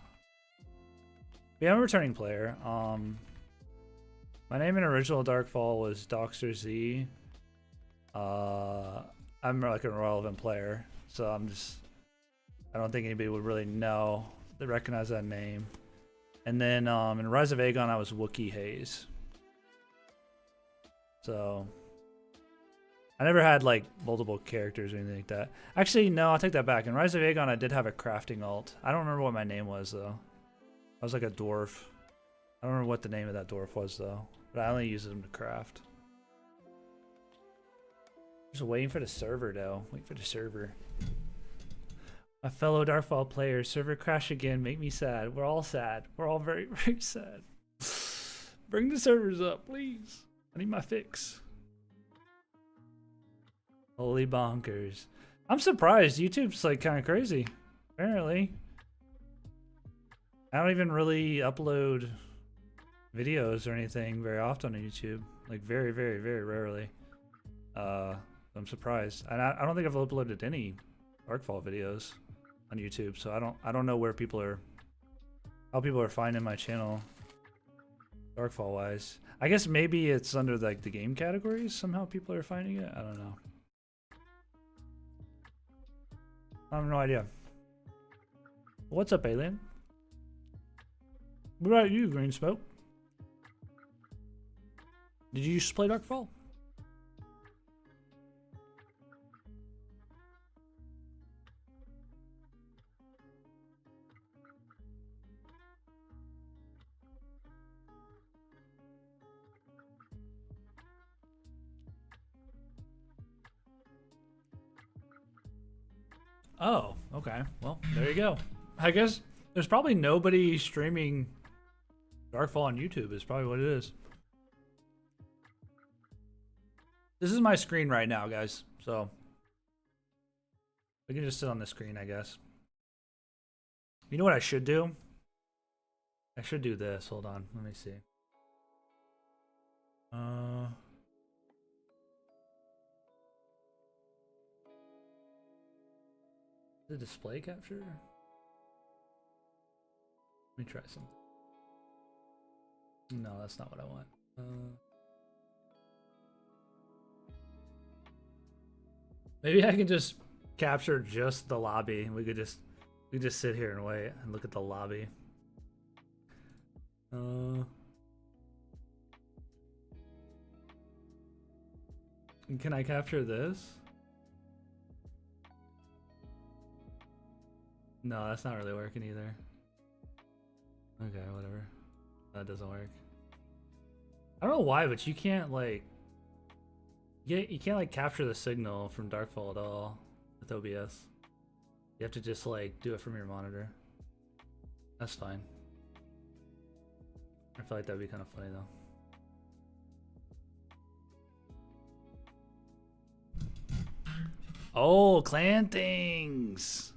But yeah, I'm a returning player. My name in original Darkfall was Doxter Z. I'm like an irrelevant player, so I don't think anybody would really recognize that name. And then in Rise of Aegon, I was Wookiee Haze. So I never had like multiple characters or anything like that. Actually, no, I'll take that back. In Rise of Aegon, I did have a crafting alt. I don't remember what my name was though. I was like a dwarf. I don't remember what the name of that dwarf was though, but I only used them to craft. Just waiting for the server though. Wait for the server. My fellow Darkfall players, server crash again, make me sad. We're all sad. We're all very, very sad. Bring the servers up, please. I need my fix. Holy bonkers. I'm surprised. YouTube's like kind of crazy. Apparently. I don't even really upload videos or anything very often on YouTube. Like very, very, very rarely. I'm surprised. And I don't think I've uploaded any Darkfall videos on YouTube, so I don't know how people are finding my channel Darkfall wise. I guess maybe it's under like the game categories somehow people are finding it. I don't know. I have no idea. What's up, Alien? What about you, Green Smoke? Did you used to play Darkfall? Oh, okay. Well, there you go. I guess there's probably nobody streaming Darkfall on YouTube is probably what it is. This is my screen right now, guys. So we can just sit on the screen, I guess. You know what I should do? I should do this. Hold on. Let me see. The display capture? Let me try something. No, that's not what I want. Maybe I can just capture just the lobby. We could just sit here and wait and look at the lobby. Can I capture this? No, that's not really working either. Okay, whatever. That doesn't work. I don't know why, but you can't like you can't like capture the signal from Darkfall at all with OBS. You have to just like do it from your monitor. That's fine. I feel like that'd be kind of funny though. Oh, clan things.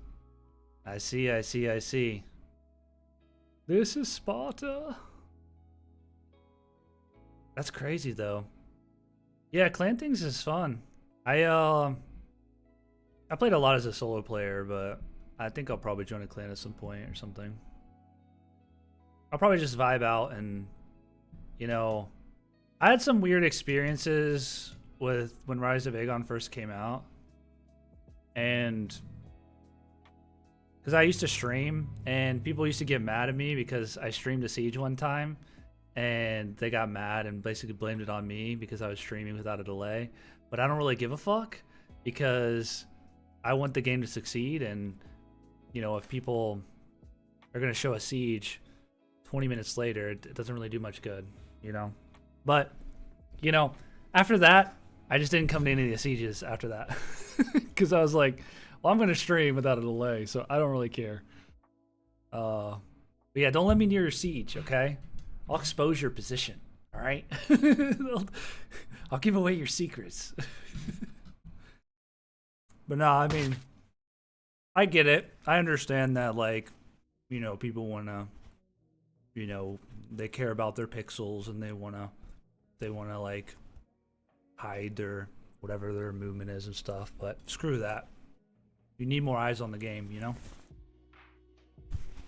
I see, I see, I see. This is Sparta. That's crazy though. Yeah, clan things is fun. I played a lot as a solo player, but I think I'll probably join a clan at some point or something. I'll probably just vibe out and, you know, I had some weird experiences with when Rise of Aegon first came out. And because I used to stream and people used to get mad at me because I streamed a Siege one time and they got mad and basically blamed it on me because I was streaming without a delay. But I don't really give a fuck because I want the game to succeed. And, you know, if people are going to show a Siege 20 minutes later, it doesn't really do much good, you know? But, you know, after that, I just didn't come to any of the Sieges after that. Because I was like, well, I'm going to stream without a delay, so I don't really care. But yeah, don't let me near your Siege, okay? I'll expose your position, all right? I'll give away your secrets. But no, I mean, I get it. I understand that, like, you know, people want to, you know, they care about their pixels and they want to like hide their whatever their movement is and stuff, but screw that. You need more eyes on the game, you know?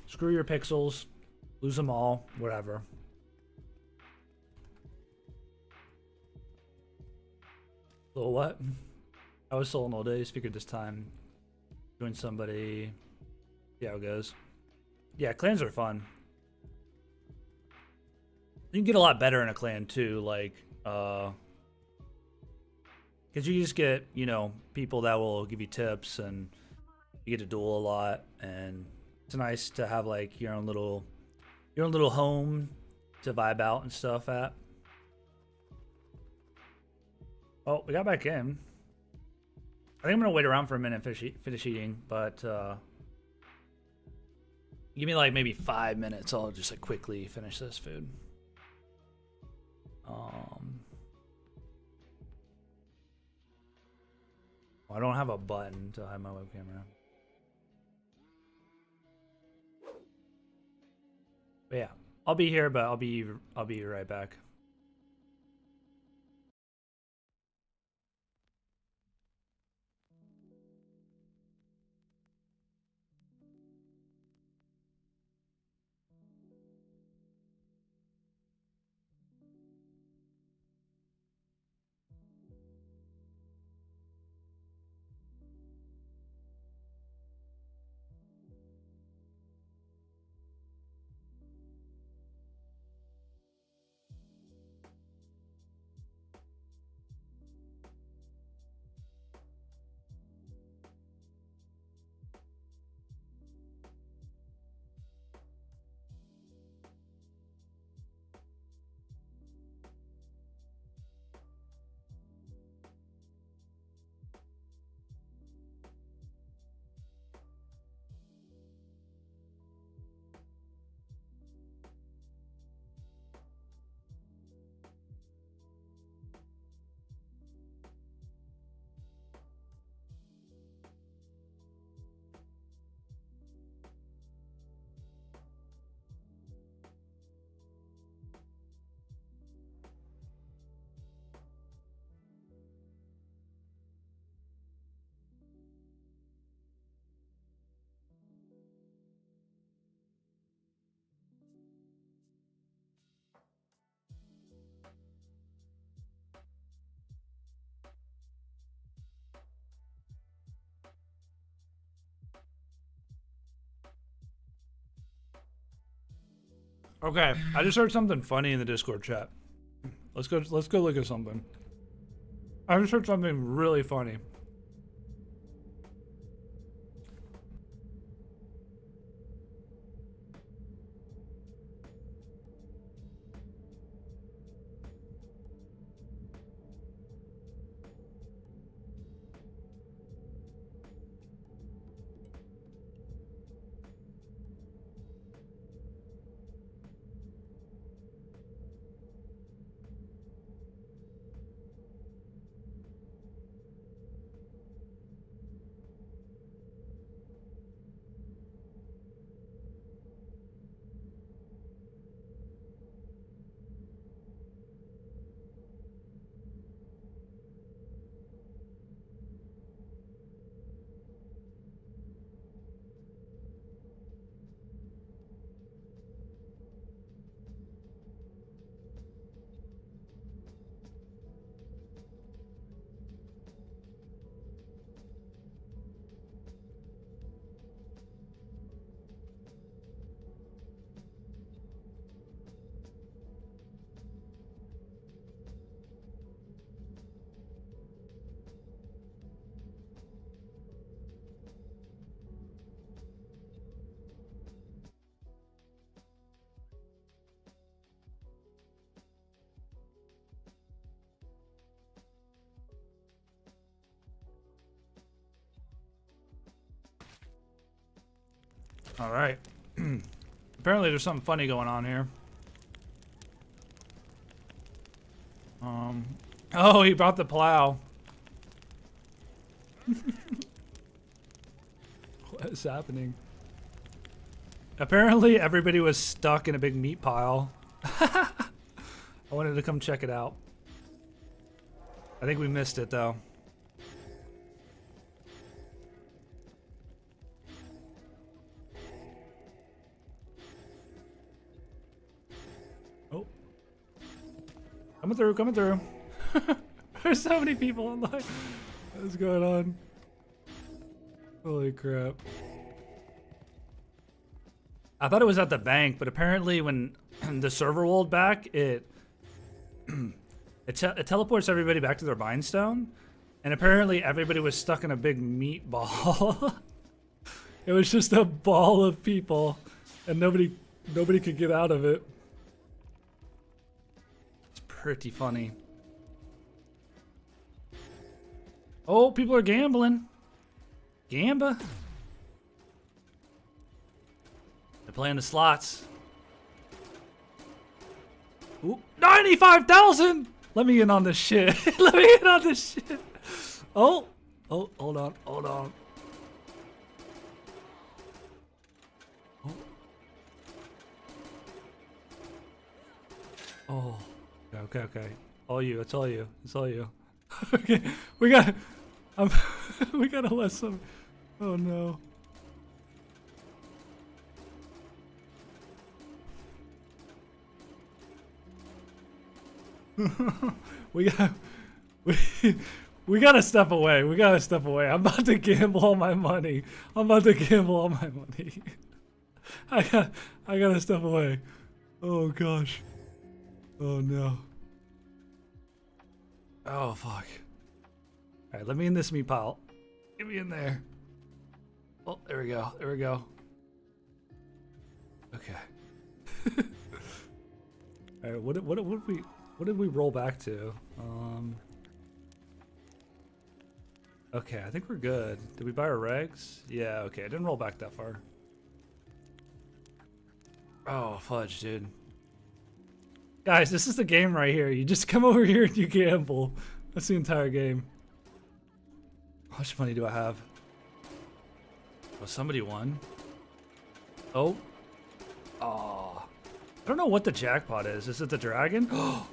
Screw your pixels, lose them all, whatever. So what? I was soloing all day, just figured this time join somebody, see how it goes. Yeah, clans are fun. You can get a lot better in a clan too, like because you just get, you know, people that will give you tips and you get to duel a lot, and it's nice to have like your own little home to vibe out and stuff at. Oh, we got back in. I think I'm gonna wait around for a minute and finish eating, but give me like maybe 5 minutes. I'll just like quickly finish this food. I don't have a button to hide my webcam around. But yeah, I'll be here, but I'll be right back. Okay, I just heard something funny in the Discord chat. Let's go look at something. I just heard something really funny. All right. Apparently there's something funny going on here. Oh, he brought the plow. What is happening? Apparently everybody was stuck in a big meat pile. I wanted to come check it out. I think we missed it though. Oh. Coming through, coming through. There's so many people online. What's going on? Holy crap. I thought it was at the bank, but apparently when the server rolled back, it teleports everybody back to their bind stone, and apparently everybody was stuck in a big meatball. It was just a ball of people, and nobody could get out of it. It's pretty funny. Oh, people are gambling. Gamba. They're playing the slots. Ooh, 95,000! Let me in on this shit. Let me in on this shit. Oh, hold on, hold on. Oh, okay. All you, it's all you, it's all you. Okay, we gotta let some. Oh no. we gotta step away. We gotta step away. I'm about to gamble all my money. I gotta step away. Oh gosh. Oh no. Oh fuck. Alright, let me in this meat pile. Get me in there. Oh, there we go. There we go. Okay. Alright, what did we roll back to? Okay, I think we're good. Did we buy our regs? Yeah, okay. I didn't roll back that far. Oh, fudge, dude. Guys, this is the game right here. You just come over here and you gamble. That's the entire game. How much money do I have? Oh, somebody won. Oh. Oh. I don't know what the jackpot is. Is it the dragon? Oh,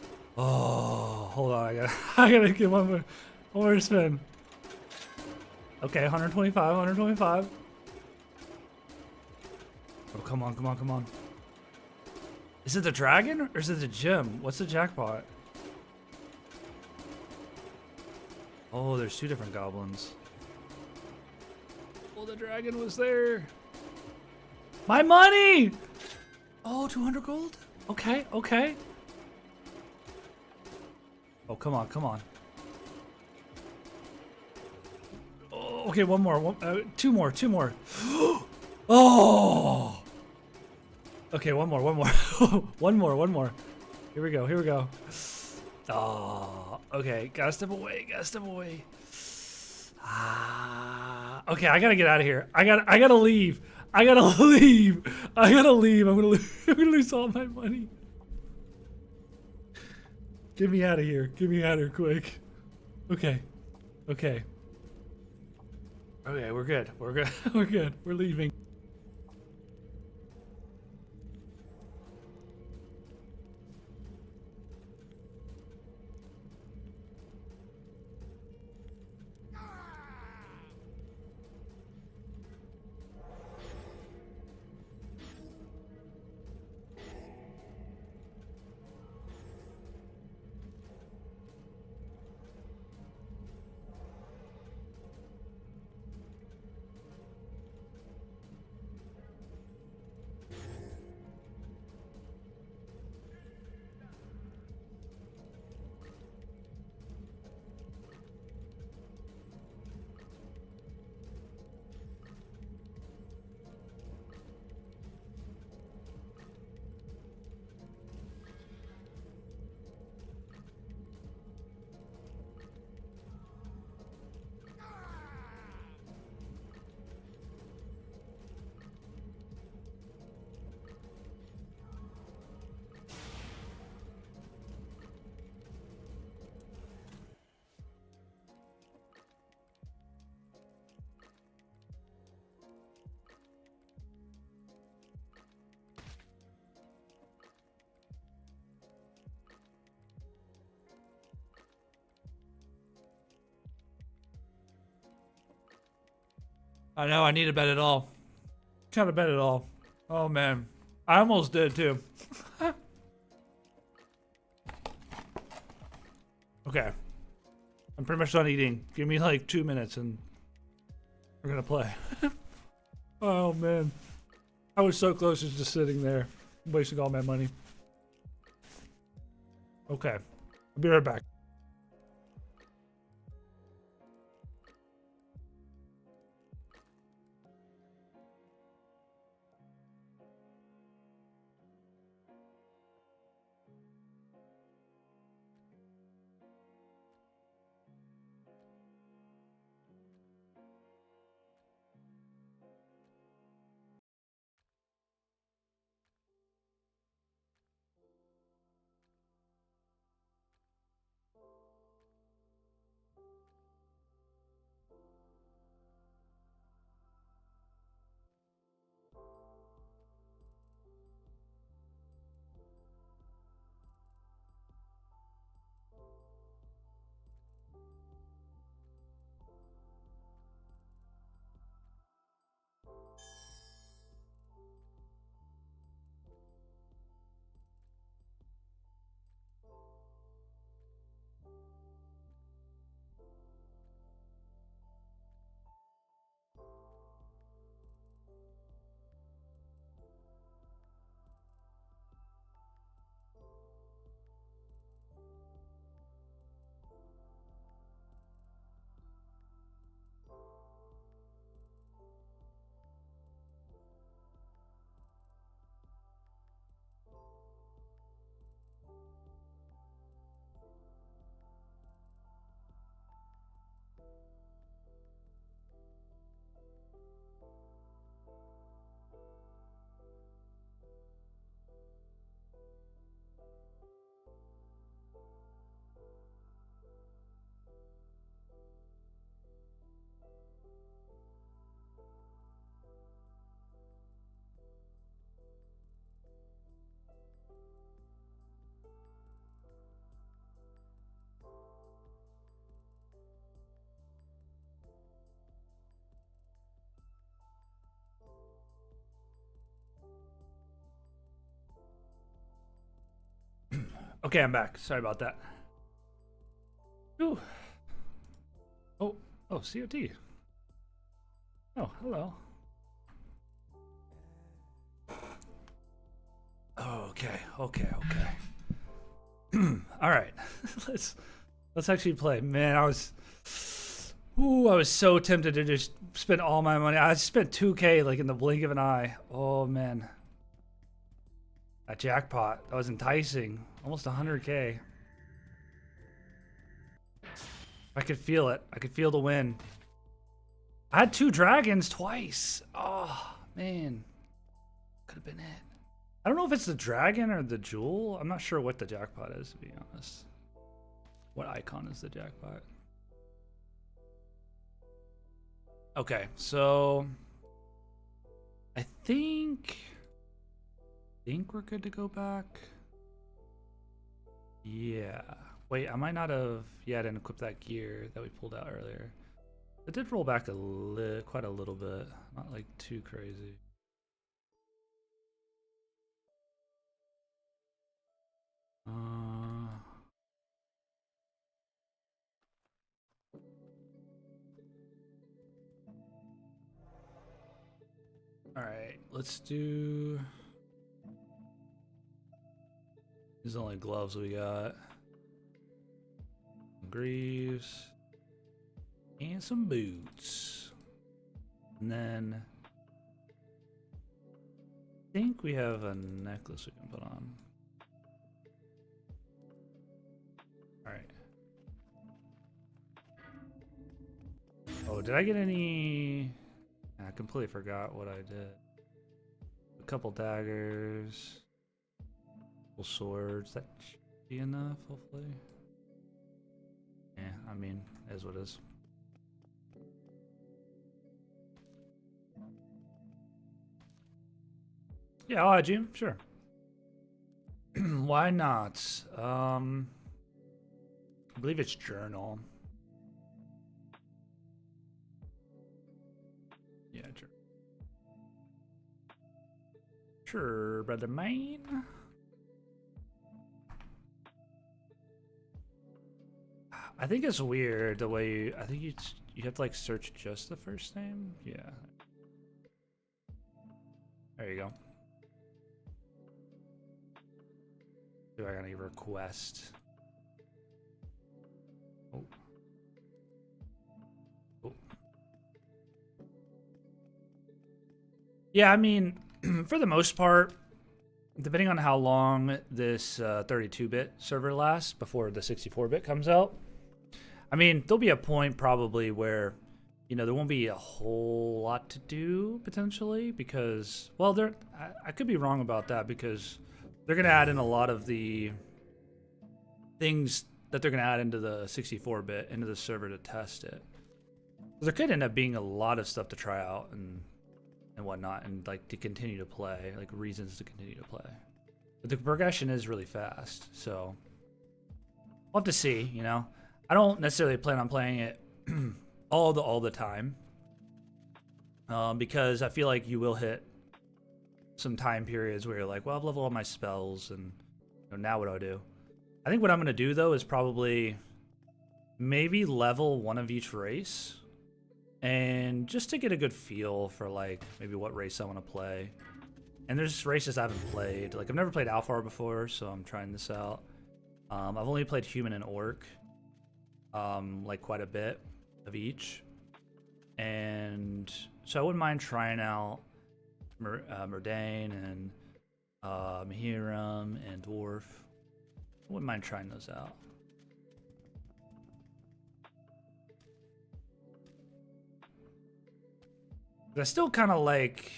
hold on. I gotta get one more spin. Okay, 125, 125. Oh, come on. Is it the dragon or is it the gem? What's the jackpot? Oh, there's two different goblins. Oh, the dragon was there. My money! Oh, 200 gold? Okay. Oh, come on. Oh, okay, one more. Two more. Oh! Okay, one more. one more. Here we go. Oh, okay. Gotta step away. Okay, I gotta get out of here. I gotta leave. I'm gonna lose all my money. Get me out of here quick. Okay, we're good. We're leaving. I know, I need to bet it all. Gotta bet it all. Oh man. I almost did too. Okay. I'm pretty much done eating. Give me like 2 minutes and we're gonna play. Oh man. I was so close to just sitting there, wasting all my money. Okay. I'll be right back. Okay, I'm back. Sorry about that. Ooh. Oh, COT. Oh, hello. Okay. All right. let's actually play. Man, I was so tempted to just spend all my money. I spent 2K like in the blink of an eye. Oh man. That jackpot, that was enticing. Almost 100K. I could feel it. I could feel the win. I had 2 dragons twice. Oh, man. Could have been it. I don't know if it's the dragon or the jewel. I'm not sure what the jackpot is, to be honest. What icon is the jackpot? Okay, so I think we're good to go back. Yeah. Wait, I might not have. Yeah, I didn't equip that gear that we pulled out earlier. It did roll back quite a little bit. Not like too crazy. All right, let's do. These are the only gloves we got. Some greaves. And some boots. And then I think we have a necklace we can put on. Alright. Oh, did I get any? I completely forgot what I did. A couple daggers. Couple swords. That should be enough, hopefully. Yeah, I mean, it is what it is. Yeah, I'll add you. Sure. Why not? I believe it's journal. Sure, brother man. I think it's weird the way I think you have to like search just the first name. Yeah. There you go. Do I got any request? Oh. Oh. Yeah, I mean, for the most part, depending on how long this 32-bit server lasts before the 64-bit comes out, I mean, there'll be a point probably where, you know, there won't be a whole lot to do potentially because, well, I could be wrong about that because they're going to add in a lot of the things that they're going to add into the 64-bit into the server to test it. So there could end up being a lot of stuff to try out and whatnot, and like to continue to play, like reasons to continue to play. But the progression is really fast, so we'll have to see. You know, I don't necessarily plan on playing it all the time because I feel like you will hit some time periods where you're like, well, I've leveled all my spells, and you know, now what do I do? I think what I'm gonna do though is probably maybe level one of each race. And just to get a good feel for like maybe what race I want to play. And there's races I haven't played. Like I've never played Alpha before, so I'm trying this out. I've only played Human and Orc, like quite a bit of each. And so I wouldn't mind trying out Murdane and Mahiram and Dwarf. I wouldn't mind trying those out. I still kind of like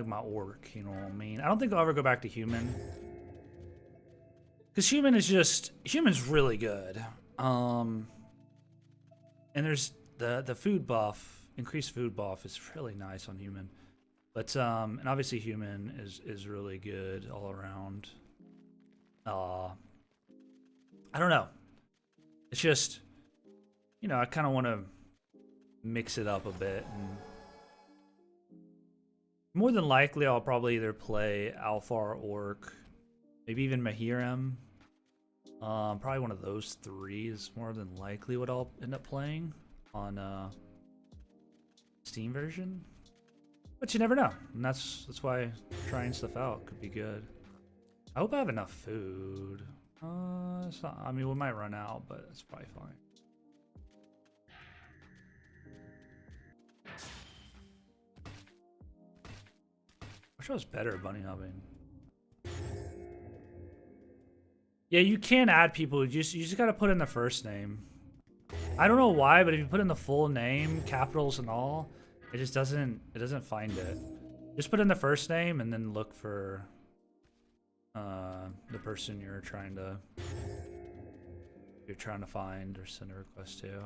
my orc, you know what I mean? I don't think I'll ever go back to human. Because human's really good. And there's the food buff, increased food buff is really nice on human. But and obviously human is really good all around. I don't know. It's just, you know, I kind of want to mix it up a bit, and more than likely, I'll probably either play Alpha or Orc, maybe even Mahiram. Probably one of those three is more than likely what I'll end up playing on Steam version. But you never know, and that's why trying stuff out could be good. I hope I have enough food. It's not, I mean, we might run out, but it's probably fine. I wish I was better at bunny hopping. Yeah, you can add people. You just gotta put in the first name. I don't know why, but if you put in the full name, capitals and all, it just doesn't find it. Just put in the first name and then look for the person you're trying to find or send a request to.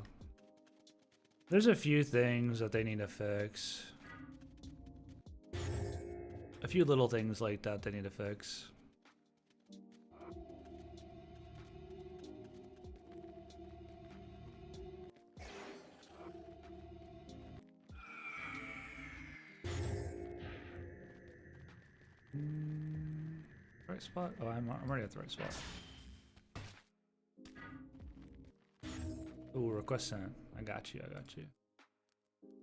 There's a few things that they need to fix. A few little things like that they need to fix. Right spot? Oh, I'm already at the right spot. Ooh, request sent. I got you.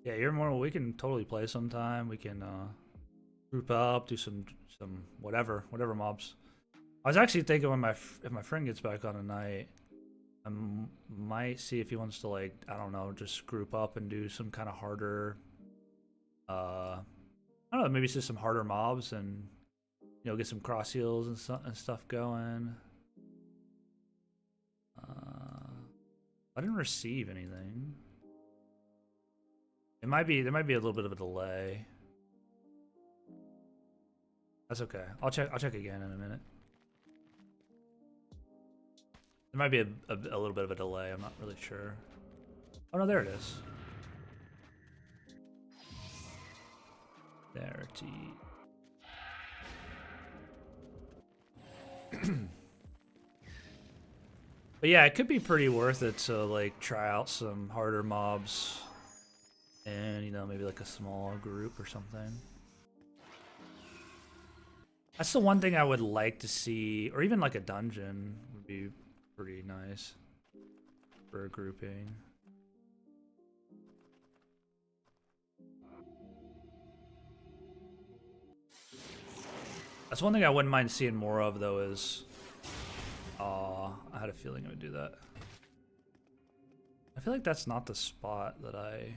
Yeah, you're more. We can totally play sometime. We can group up, do some whatever mobs. I was actually thinking if my friend gets back on tonight, I might see if he wants to, like, I don't know, just group up and do some kind of harder. I don't know, maybe just some harder mobs and, you know, get some cross heals and stuff going. I didn't receive anything. There might be a little bit of a delay. That's okay. I'll check again in a minute. There might be a little bit of a delay. I'm not really sure. Oh no, there it is. There it is. But yeah, it could be pretty worth it to, like, try out some harder mobs and, you know, maybe like a small group or something. That's the one thing I would like to see, or even like a dungeon would be pretty nice for a grouping. That's one thing I wouldn't mind seeing more of, though, is... I had a feeling I would do that. I feel like that's not the spot that I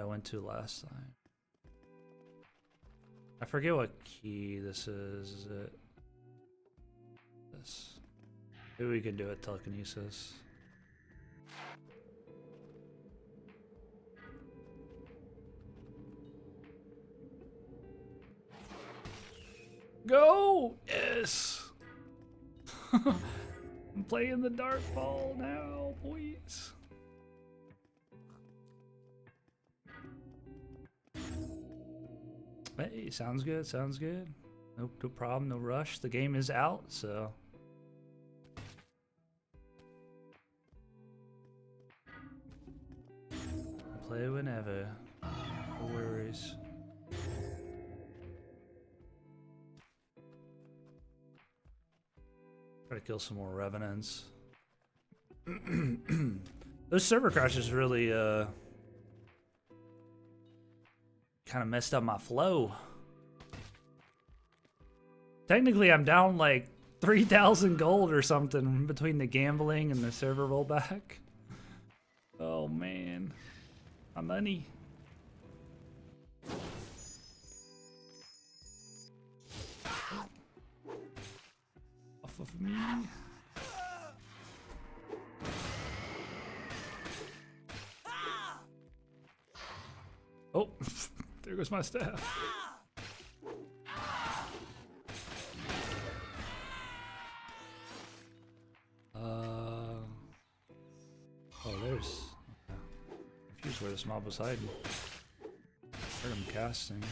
went to last time. I forget what key this is. Is it this? Maybe we can do it telekinesis. Go! Yes! I'm playing the Darkfall now, boys. Hey, sounds good, sounds good. No problem, no rush. The game is out, so... play whenever. No worries. Try to kill some more revenants. Those server crashes really kind of messed up my flow. Technically I'm down like 3,000 gold or something between the gambling and the server rollback. Oh man, my money. Off of me. Oh, there goes my staff. Oh, there's... okay. Confused where this mob was hiding. Heard him casting.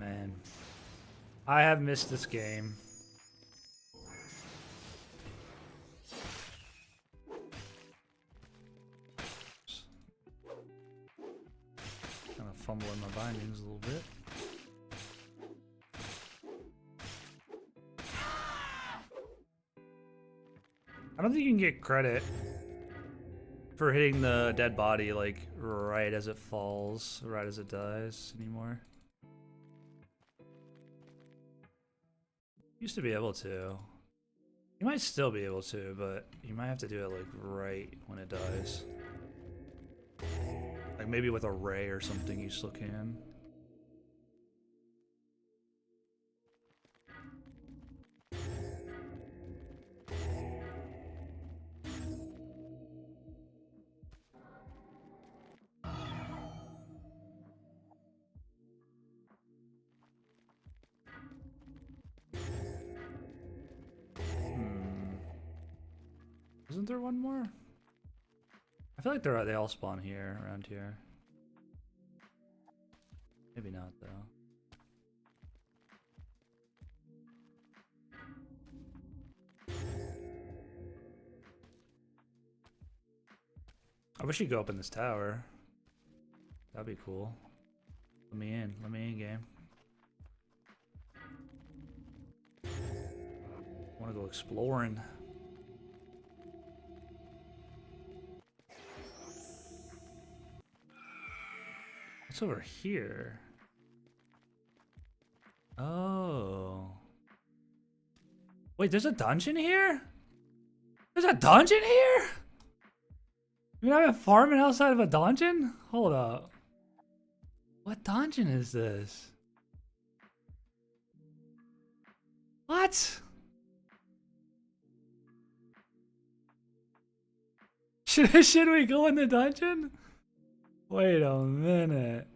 Man, I have missed this game. Kind of fumbling my bindings a little bit. I don't think you can get credit for hitting the dead body like right as it falls, right as it dies anymore. Used to be able to. You might still be able to, but you might have to do it like right when it dies. Like maybe with a ray or something you still can. Isn't there one more? I feel like they all spawn here, around here. Maybe not, though. I wish you'd go up in this tower. That'd be cool. Let me in, game. I wanna go exploring. What's over here? Oh. Wait, there's a dungeon here? There's a dungeon here? You mean I've been farming outside of a dungeon? Hold up. What dungeon is this? What? Should we go in the dungeon? Wait a minute.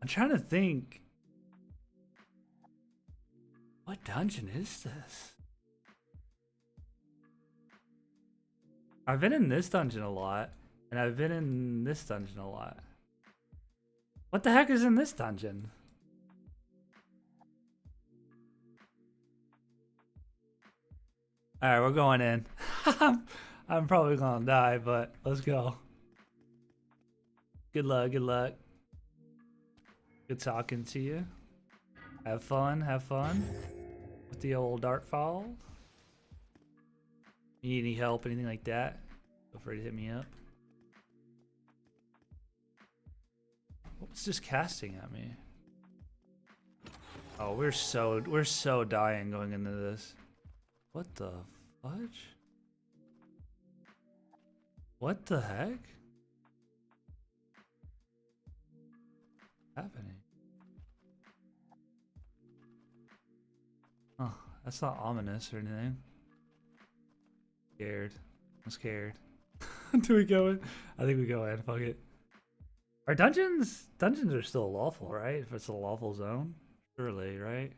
I'm trying to think. What dungeon is this? I've been in this dungeon a lot, and I've been in this dungeon a lot. What the heck is in this dungeon? Alright, we're going in. I'm probably gonna die, but let's go. Good luck, good luck. Good talking to you. Have fun with the old Darkfall. You need any help, anything like that? Feel free to hit me up. What's this casting at me? Oh, we're so dying going into this. What the fudge? What the heck? Happening? Oh, that's not ominous or anything. Scared. I'm scared. Do we go in? I think we go in. Fuck it. Are dungeons are still lawful, right? If it's a lawful zone, surely, right?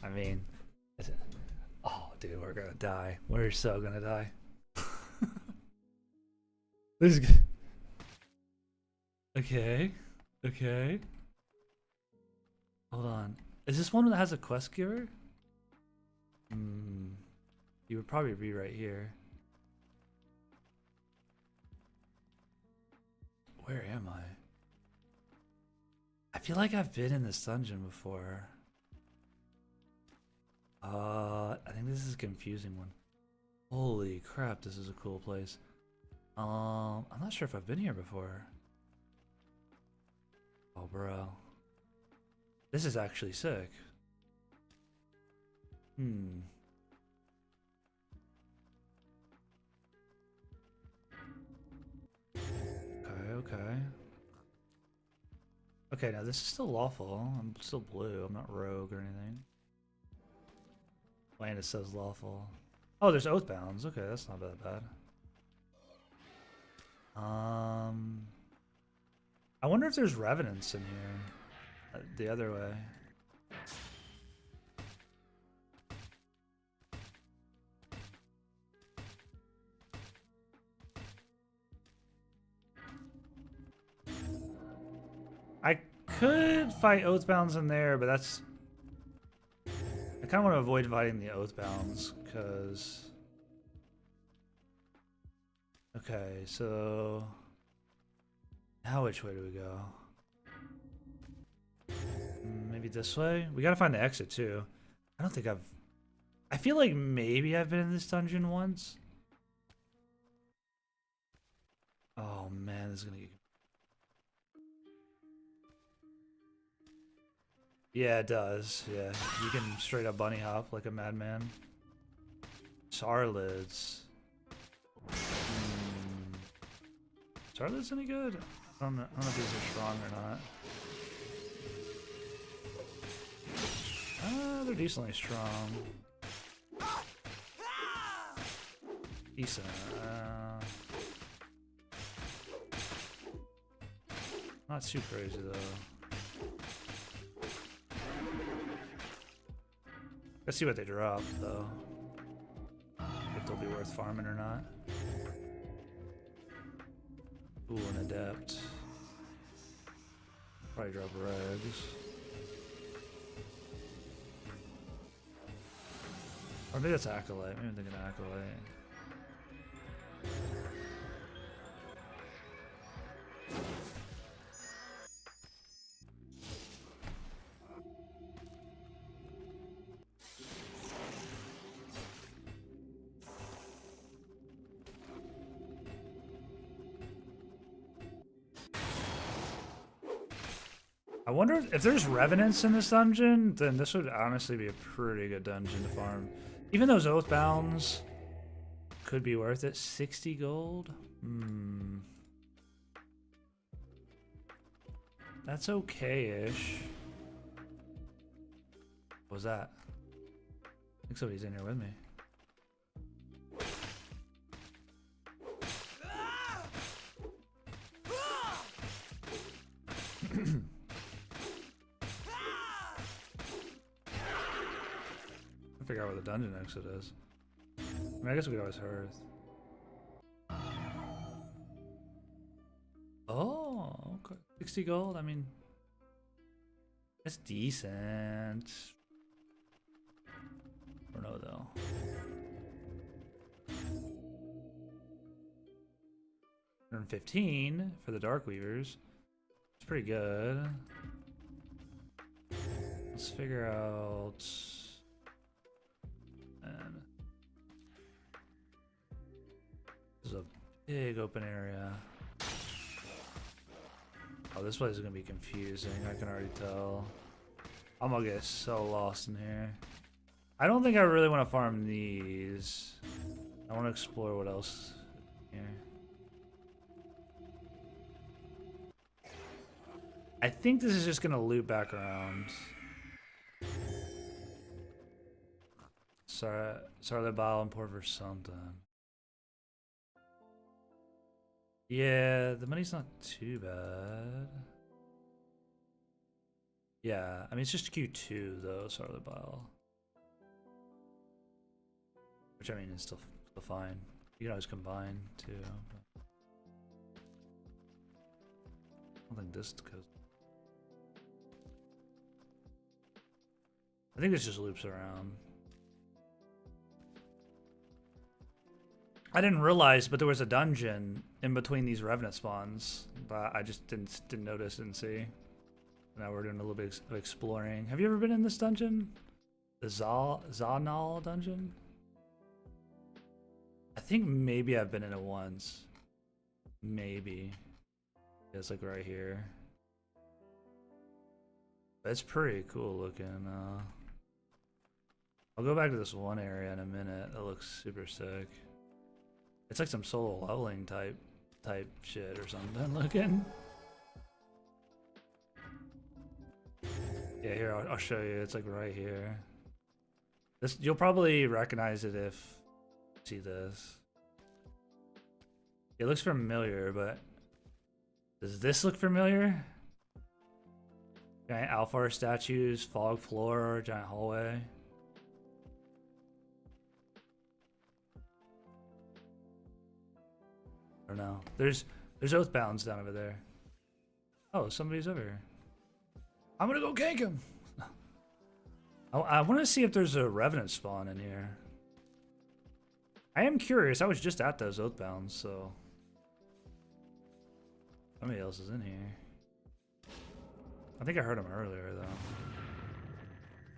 I mean, is it? Oh, dude, we're gonna die. We're so gonna die. This is good. Okay. Okay. Hold on. Is this one that has a quest giver? You would probably be right here. Where am I? I feel like I've been in this dungeon before. I think this is a confusing one. Holy crap, this is a cool place. I'm not sure if I've been here before. Oh, bro. This is actually sick. Okay. Okay, now this is still lawful. I'm still blue. I'm not rogue or anything. Land, it says lawful. Oh, there's Oathbounds. Okay, that's not that bad. I wonder if there's Revenants in here. The other way. I could fight Oathbounds in there, but that's... I kind of want to avoid fighting the Oathbounds, because... Okay, so... Now which way do we go? Maybe this way? We gotta find the exit, too. I don't think I've... I feel like maybe I've been in this dungeon once. Oh, man, this is gonna get... Yeah, it does. Yeah, you can straight up bunny hop like a madman. Sarlids. Sarlids any good? I don't know if these are strong or not. They're decently strong. Decent. Not too crazy though. Let's see what they drop, though. If they'll be worth farming or not. Ooh, an adept. Probably drop rags. Or maybe that's acolyte. Maybe I'm thinking acolyte. I wonder if there's revenants in this dungeon, then this would honestly be a pretty good dungeon to farm. Even those Oathbounds could be worth it. 60 gold? That's okay-ish. What was that? think somebody's in here with me. I figure out where the dungeon exit is. I mean, I guess we could always hearth. Oh, okay. 60 gold. I mean, that's decent. I don't know though. 115 for the Dark Weavers. It's pretty good. Let's figure out. And this is a big open area. Oh, this place is gonna be confusing. I can already tell. I'm gonna get so lost in here. I don't think I really want to farm these. I want to explore what else is here. I think this is just gonna loop back around. Sorry, the bottle and pour for something. Yeah, the money's not too bad. Yeah, I mean it's just Q2 though, sorry the bottle. Which I mean is still fine. You can always combine too. But I don't think this goes. I think this just loops around. I didn't realize, but there was a dungeon in between these revenant spawns, but I just didn't notice and see. Now we're doing a little bit of exploring. Have you ever been in this dungeon? The Zanal dungeon? I think maybe I've been in it once. Maybe. Yeah, it's like right here. It's pretty cool looking. I'll go back to this one area in a minute. That looks super sick. It's like some solo leveling type shit or something looking. Yeah, here I'll show you. It's like right here. This you'll probably recognize it if you see this. It looks familiar, but does this look familiar? Giant Alfar statues, fog floor, giant hallway. I don't know. There's Oathbounds down over there. Oh, somebody's over here. I'm gonna go gank him. I want to see if there's a Revenant spawn in here. I am curious. I was just at those Oathbounds, so somebody else is in here. I think I heard him earlier though.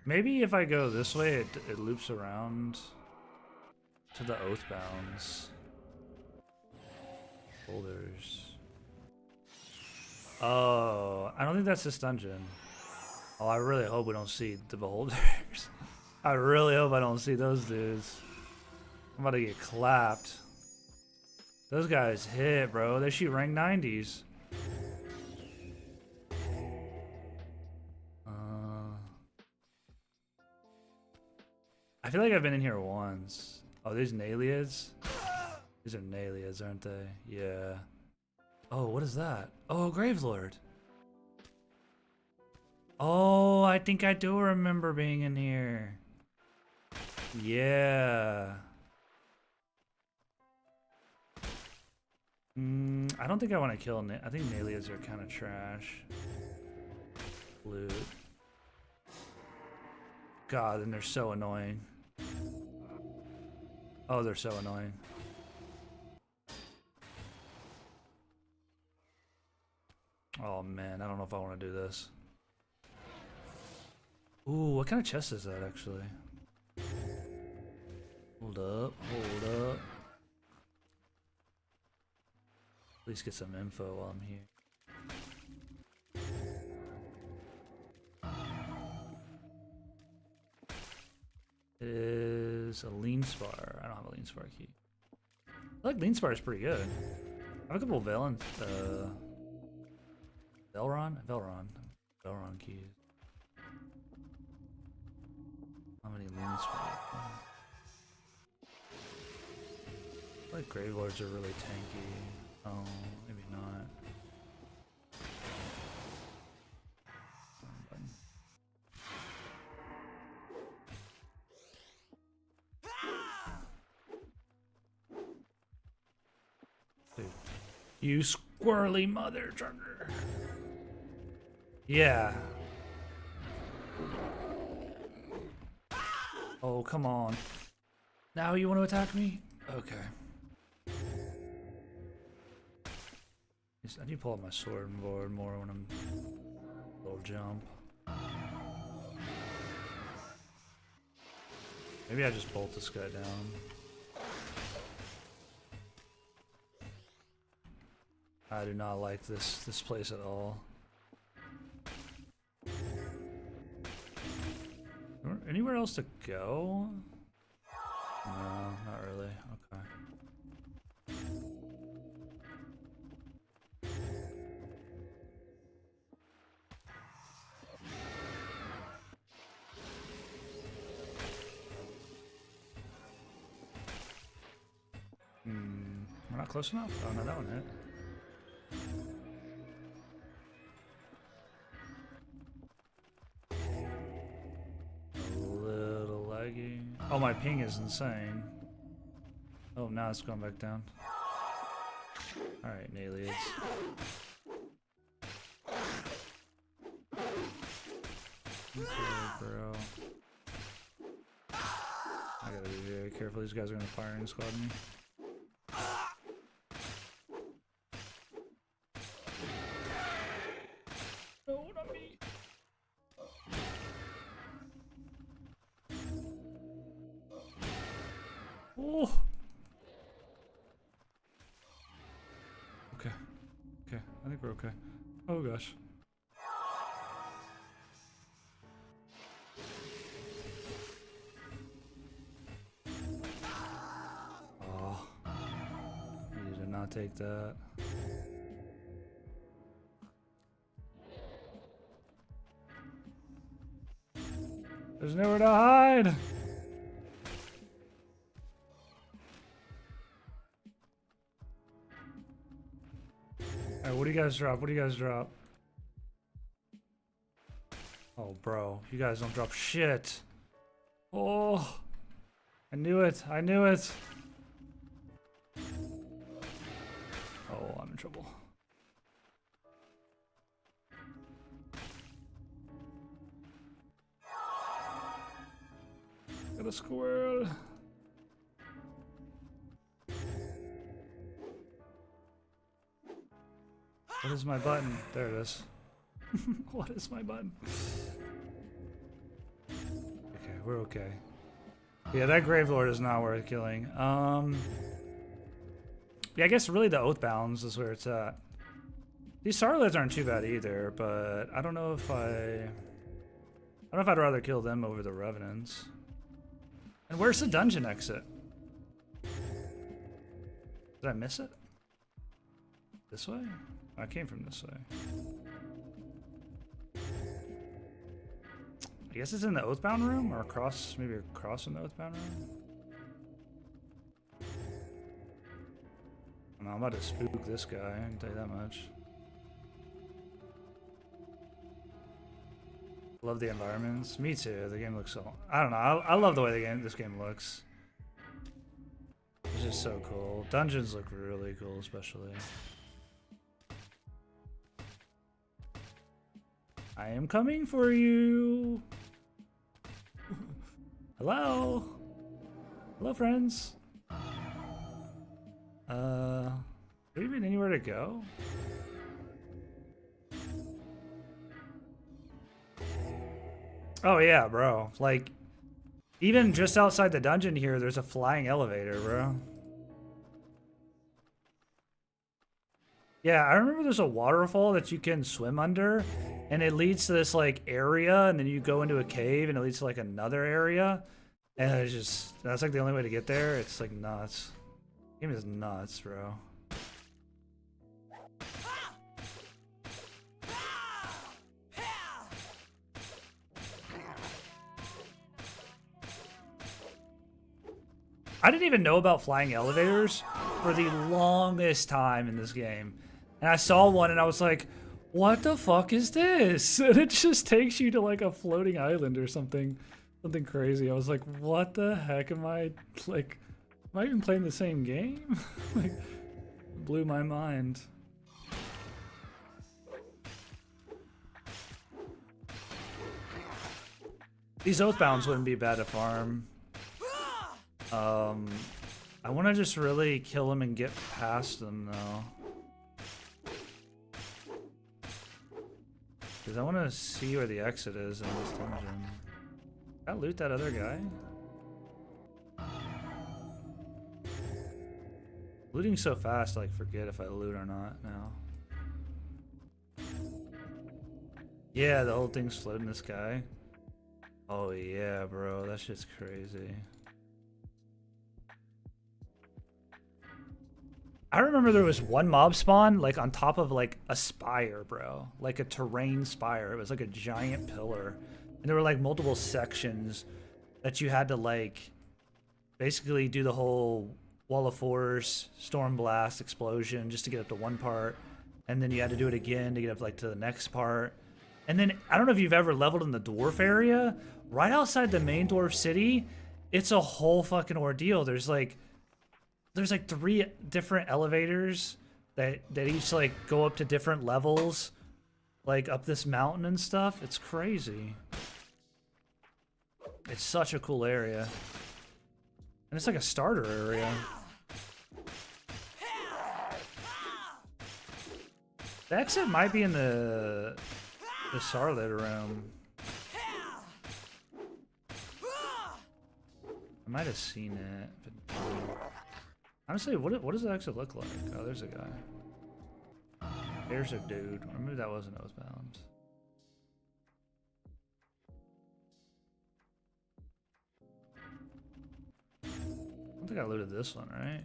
Maybe if I go this way, it loops around to the Oathbounds. Boulders. Oh, I don't think that's this dungeon. Oh, I really hope we don't see the beholders. I really hope I don't see those dudes. I'm about to get clapped. Those guys hit, bro. They shoot rank 90s. I feel like I've been in here once. Oh, these Naliads? These are Naliads, aren't they? Yeah. Oh, what is that? Oh, Gravelord. Oh, I think I do remember being in here. Yeah. I don't think I want to kill I think Naliads are kind of trash. Loot. God, and they're so annoying. Oh, they're so annoying. Oh man, I don't know if I want to do this. Ooh, what kind of chest is that actually? Hold up, hold up. At least get some info while I'm here. It is a lean spar. I don't have a lean spar key. I like lean spar is pretty good. I have a couple of Velron keys. How many lean spot. I feel like Grave Lords are really tanky. Oh, maybe not. Dude. You squirrely mother trucker. Yeah. Oh, come on. Now you want to attack me? Okay. I need to pull up my sword board more when I'm a little jump. Maybe I just bolt this guy down. I do not like this place at all. Anywhere else to go? No, not really. Okay. We're not close enough? Oh no, that one hit. Oh, my ping is insane. Oh, now it's going back down. Alright, Naliads. Okay, bro. I gotta be very careful. These guys are gonna firing squad me. No, not me. Oh. Okay. Okay. I think we're okay. Oh gosh. Oh. You did not take that. There's nowhere to hide. Alright, what do you guys drop? What do you guys drop? Oh, bro. You guys don't drop shit. Oh. I knew it. I knew it. Oh, I'm in trouble. Got a squirrel. What is my button? There it is. What is my button? Okay, we're okay. Yeah, that Gravelord is not worth killing. Yeah, I guess really the Oathbounds is where it's at. These Sarleds aren't too bad either, but I don't know if I don't know if I'd rather kill them over the Revenants. And where's the dungeon exit? Did I miss it? This way? I came from this way. I guess it's in the Oathbound room or across, maybe across from the Oathbound room. I don't know, I'm about to spook this guy, I can tell you that much. Love the environments. Me too. The game looks so. I don't know. I love the way this game looks. It's just so cool. Dungeons look really cool, especially. I am coming for you. Hello. Hello, friends. Is there even anywhere to go? Oh yeah, bro. Like, even just outside the dungeon here, there's a flying elevator, bro. Yeah, I remember there's a waterfall that you can swim under, and it leads to this, like, area, and then you go into a cave, and it leads to, like, another area. And it's just, that's, like, the only way to get there. It's, like, nuts. The game is nuts, bro. I didn't even know about flying elevators for the longest time in this game. And I saw one and I was like, what the fuck is this? And it just takes you to like a floating island or something. Something crazy. I was like, what the heck am I, like, am I even playing the same game? Like, blew my mind. These Oathbounds wouldn't be bad to farm. I want to just really kill them and get past them though. Because I want to see where the exit is in this dungeon. Did I loot that other guy? Looting so fast, I like forget if I loot or not now. Yeah, the whole thing's floating the sky. Oh yeah, bro, that shit's crazy. I remember there was one mob spawn like on top of like a spire, bro. Like a terrain spire. It was like a giant pillar. And there were like multiple sections that you had to like basically do the whole wall of force, storm blast, explosion just to get up to one part. And then you had to do it again to get up like to the next part. And then I don't know if you've ever leveled in the dwarf area. Right outside the main dwarf city, it's a whole fucking ordeal. There's like 3 different elevators that each like go up to different levels, like up this mountain and stuff. It's crazy. It's such a cool area. And it's like a starter area. The exit might be in the Charlotte room. I might have seen it. But honestly, what does the exit look like? Oh, there's a guy. There's a dude. Or maybe that wasn't Oathbound. I don't think I looted this one, right?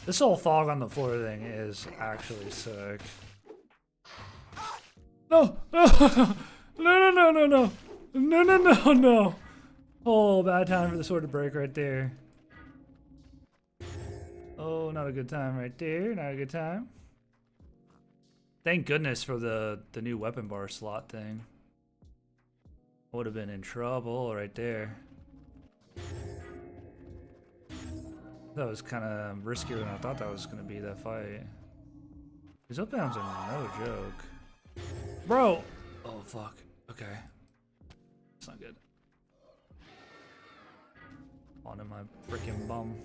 This whole fog on the floor thing is actually sick. No! No! No, no, no, no, no! No, no, no, no! Oh, bad time for the sword to break right there. Oh, not a good time right there. Not a good time. Thank goodness for the new weapon bar slot thing. Would have been in trouble right there. That was kind of riskier than I thought that was going to be, that fight. These Oathbounds are no joke. Bro! Oh, fuck. Okay. It's not good. Onto my freaking bum.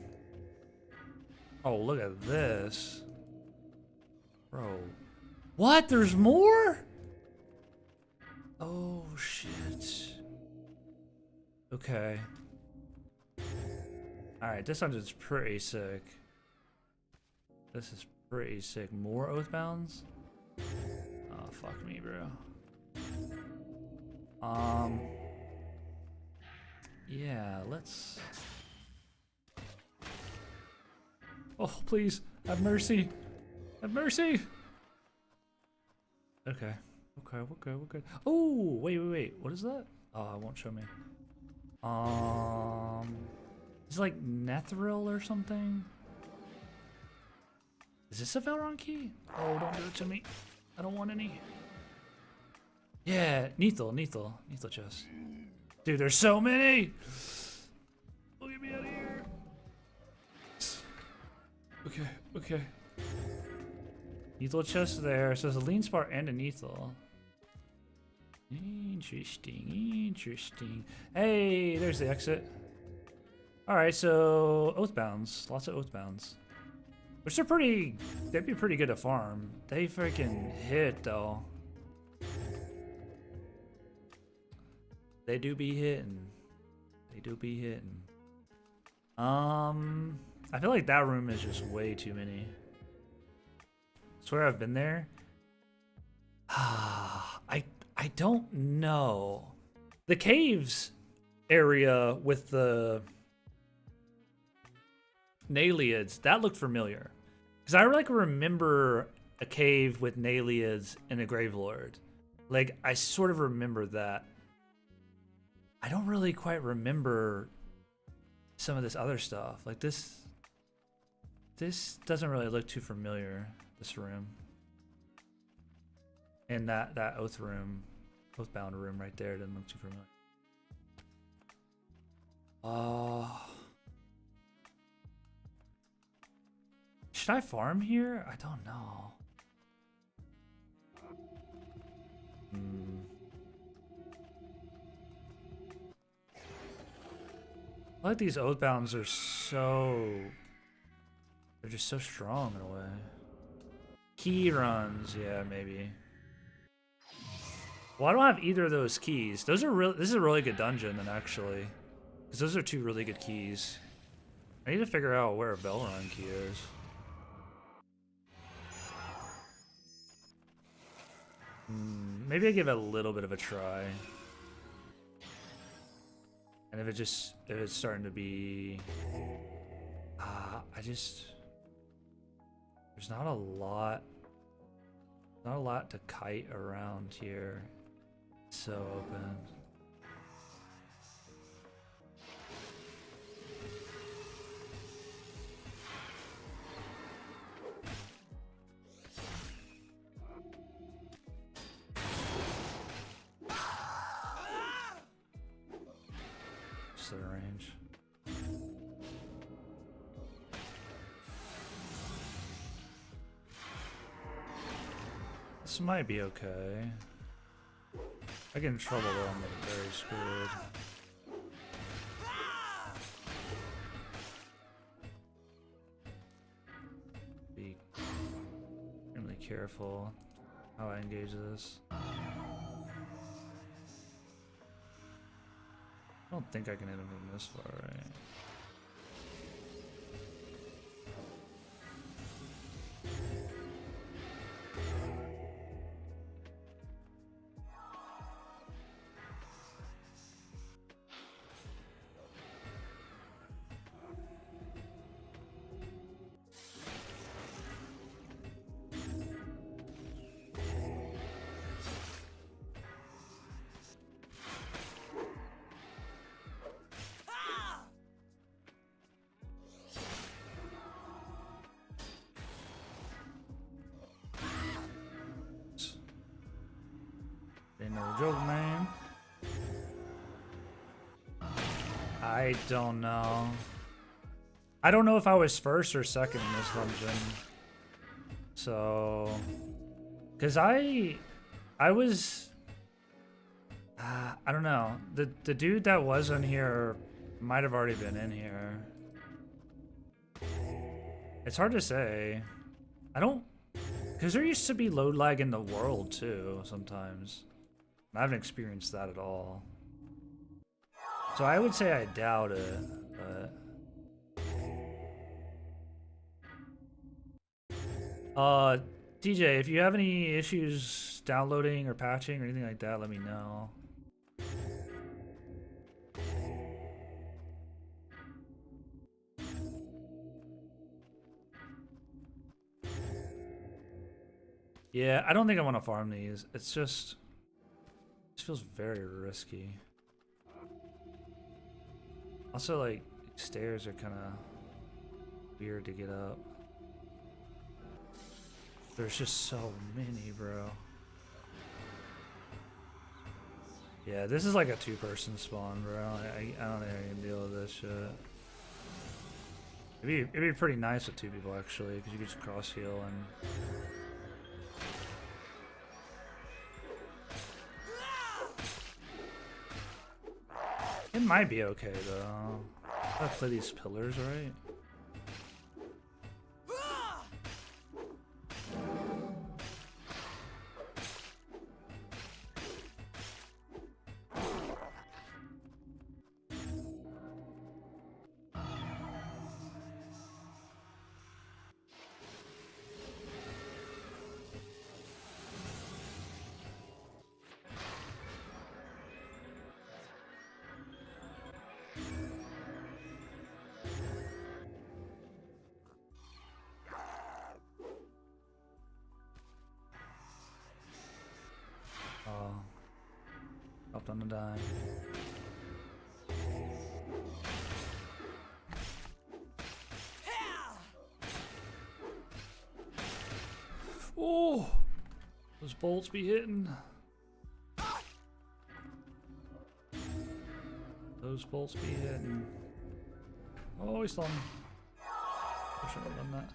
Oh, look at this. Bro. What? There's more? Oh, shit. Okay. Alright, this dungeon's pretty sick. This is pretty sick. More Oathbounds? Oh, fuck me, bro. Yeah, let's... Oh, please, have mercy. Have mercy! Okay. Okay, we're good, we're good. Oh, wait. What is that? Oh, it won't show me. Is it like Nethril or something? Is this a Velron key? Oh, don't do it to me. I don't want any. Yeah, Nethil chest. Dude, there's so many! Oh, get me out of here. Okay. Nethil chest there. So there's a lean spar and a Nethil. Interesting. Hey, there's the exit. Alright, so Oathbounds. Lots of Oathbounds. Which are pretty... They'd be pretty good to farm. They freaking hit, though. They do be hitting. I feel like that room is just way too many. Swear I've been there. I I don't know. The caves area with the Naileids, that looked familiar. Because I like remember a cave with Naileids and a Gravelord. Like, I sort of remember that. I don't really quite remember some of this other stuff. Like this doesn't really look too familiar, this room. And that Oathbound room right there didn't look too familiar. Should I farm here? I don't know. I like these Oathbounds are they're just so strong in a way. Key runs, yeah, maybe. Well, I don't have either of those keys. Those are this is a really good dungeon then actually. Because those are 2 really good keys. I need to figure out where a Belrun key is. Maybe I give it a little bit of a try. And if it's starting to be, there's not a lot to kite around here. It's so open. The range. This might be okay. I get in trouble though, I'm very screwed. Be extremely careful how I engage this. I don't think I can hit him from this far, right? Ain't no joke, man. I don't know. I don't know if I was first or second in this dungeon. So, cause I was, I don't know. The dude that was in here might have already been in here. It's hard to say. I don't, cause there used to be load lag in the world too sometimes. I haven't experienced that at all. So I would say I doubt it, but... DJ, if you have any issues downloading or patching or anything like that, let me know. Yeah, I don't think I want to farm these. It's just... This feels very risky. Also, like, stairs are kind of weird to get up. There's just so many, bro. Yeah, this is like a 2-person spawn, bro. I don't think I can deal with this shit. It'd be pretty nice with 2 people, actually, because you could just cross heal and... It might be okay, though. I gotta play these pillars, right? dropped on a dime. Oh, those bolts be hitting. Those bolts be hitting. Oh, he's on. I should have done that.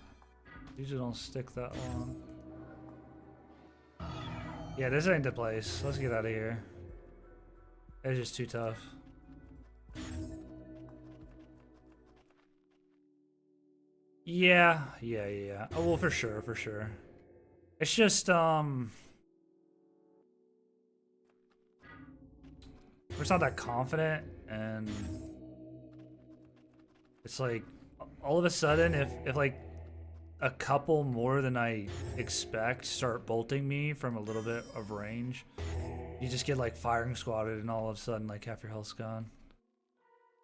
Usually don't stick that long. Yeah, this ain't the place. Let's get out of here. It's just too tough. Yeah. Oh, well, for sure. It's just, we're just not that confident, and it's like, all of a sudden, if like, a couple more than I expect start bolting me from a little bit of range, you just get like firing squatted, and all of a sudden like half your health's gone.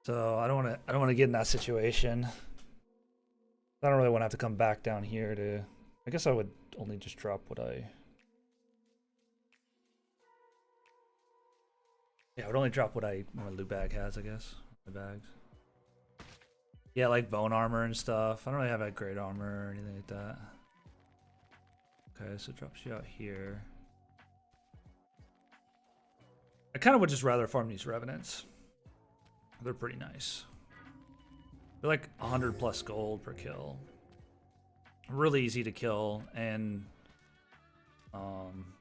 So I don't want to get in that situation. I don't really want to have to come back down here to. I guess I would only just drop what I. Yeah, I would only drop what my loot bag has. I guess my bags. Yeah, like bone armor and stuff. I don't really have that great armor or anything like that. Okay, so it drops you out here. I kind of would just rather farm these revenants. They're pretty nice. They're like 100 plus gold per kill. Really easy to kill, and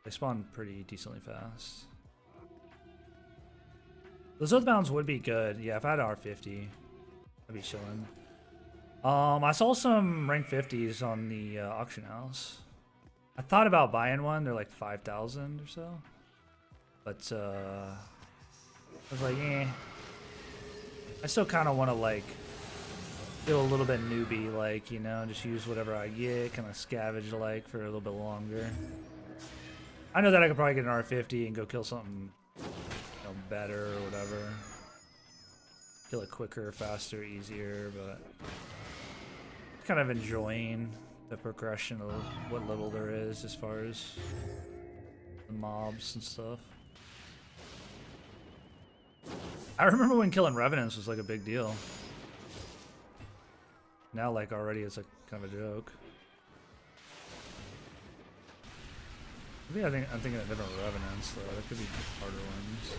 they spawn pretty decently fast. Those Oathbounds would be good. Yeah, if I had R50. I'd be chilling. I saw some rank 50s on the auction house. I thought about buying one. They're like 5,000 or so. But I was like, eh. I still kind of want to like feel a little bit newbie, like, you know, just use whatever I get, kind of scavenge like for a little bit longer. I know that I could probably get an R50 and go kill something, you know, better or whatever. Kill it quicker, faster, easier, but kind of enjoying the progression of what little there is as far as the mobs and stuff. I remember when killing revenants was like a big deal. Now, like, already it's like kind of a joke. Maybe I'm thinking of different revenants though. There could be harder ones.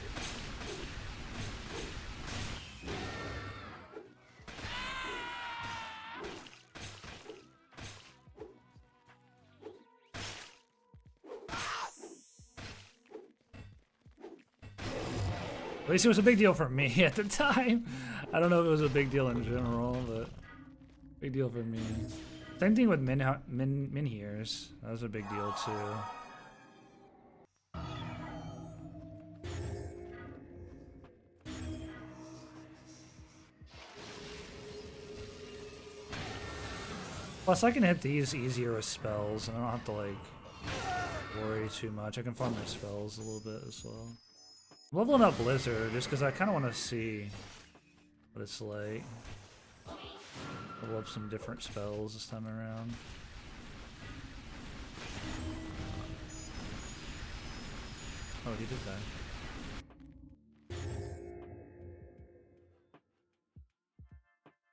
At least it was a big deal for me at the time. I don't know if it was a big deal in general, but big deal for me. Same thing with Minhears. That was a big deal too. Plus, I can hit these easier with spells, and I don't have to like worry too much. I can farm my spells a little bit as well. I'm leveling up Blizzard just because I kind of want to see what it's like. Level up some different spells this time around. Oh, he did that.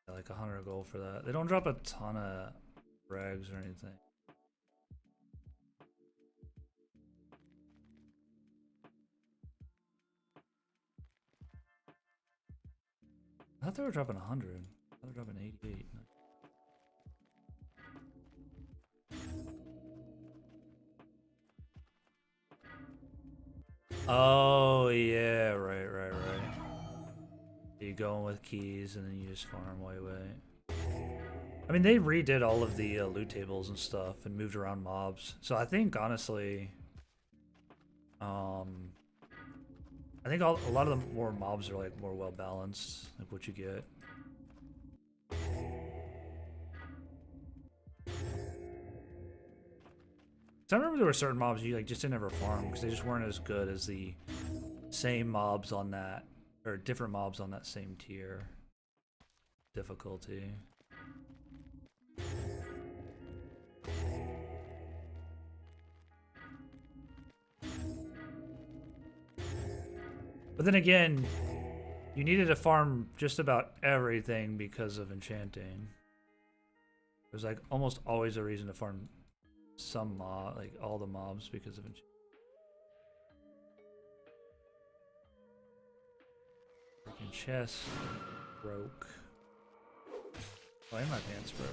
Yeah, like 100 gold for that. They don't drop a ton of rags or anything. I thought they were dropping 100. I thought they were dropping 88. Oh, yeah, right. You go in with keys and then you just farm while you wait. I mean, they redid all of the loot tables and stuff and moved around mobs. So I think, honestly, I think a lot of the more mobs are like more well balanced, like what you get. So I remember there were certain mobs you like just didn't ever farm because they just weren't as good as the same mobs on that, or different mobs on that same tier difficulty. But then again, you needed to farm just about everything because of enchanting. There's like almost always a reason to farm some mob, like all the mobs because of enchanting. Freaking chest broke. Why my pants broke?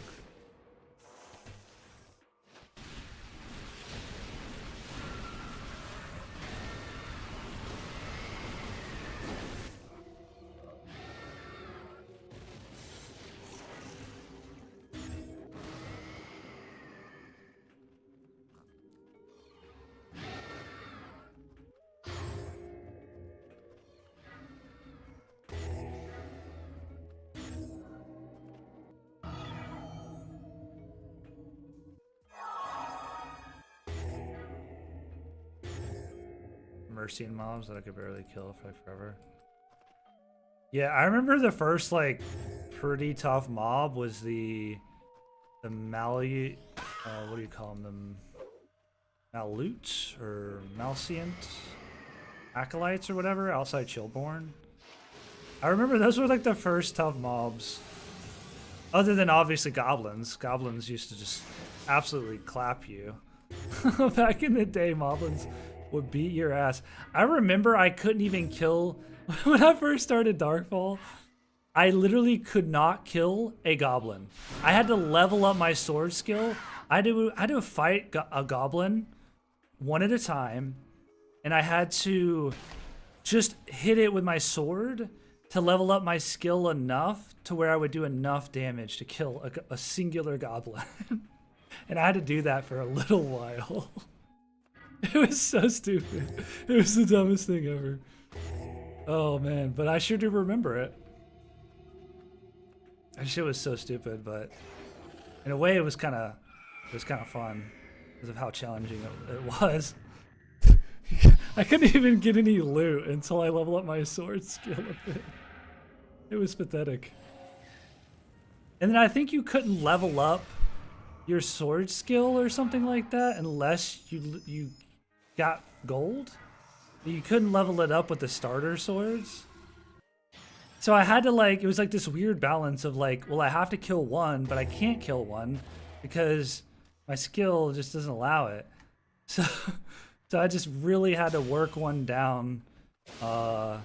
Mercian mobs that I could barely kill for like forever. Yeah, I remember the first like pretty tough mob was the what do you call them? Malutes or Malcient acolytes or whatever outside Chillborn. I remember those were like the first tough mobs. Other than obviously goblins. Goblins used to just absolutely clap you. Back in the day, moblins would beat your ass. I remember I couldn't even kill when I first started Darkfall. I literally could not kill a goblin. I had to level up my sword skill. I had to fight a goblin one at a time, and I had to just hit it with my sword to level up my skill enough to where I would do enough damage to kill a singular goblin. And I had to do that for a little while. It was so stupid. It was the dumbest thing ever. Oh man, but I sure do remember it. That shit was so stupid, but in a way it was kind of fun because of how challenging it was. I couldn't even get any loot until I leveled up my sword skill a bit. It was pathetic. And then I think you couldn't level up your sword skill or something like that unless you got gold. You couldn't level it up with the starter swords. So I had to like, it was like this weird balance of like, well, I have to kill one, but I can't kill one because my skill just doesn't allow it. So I just really had to work one down to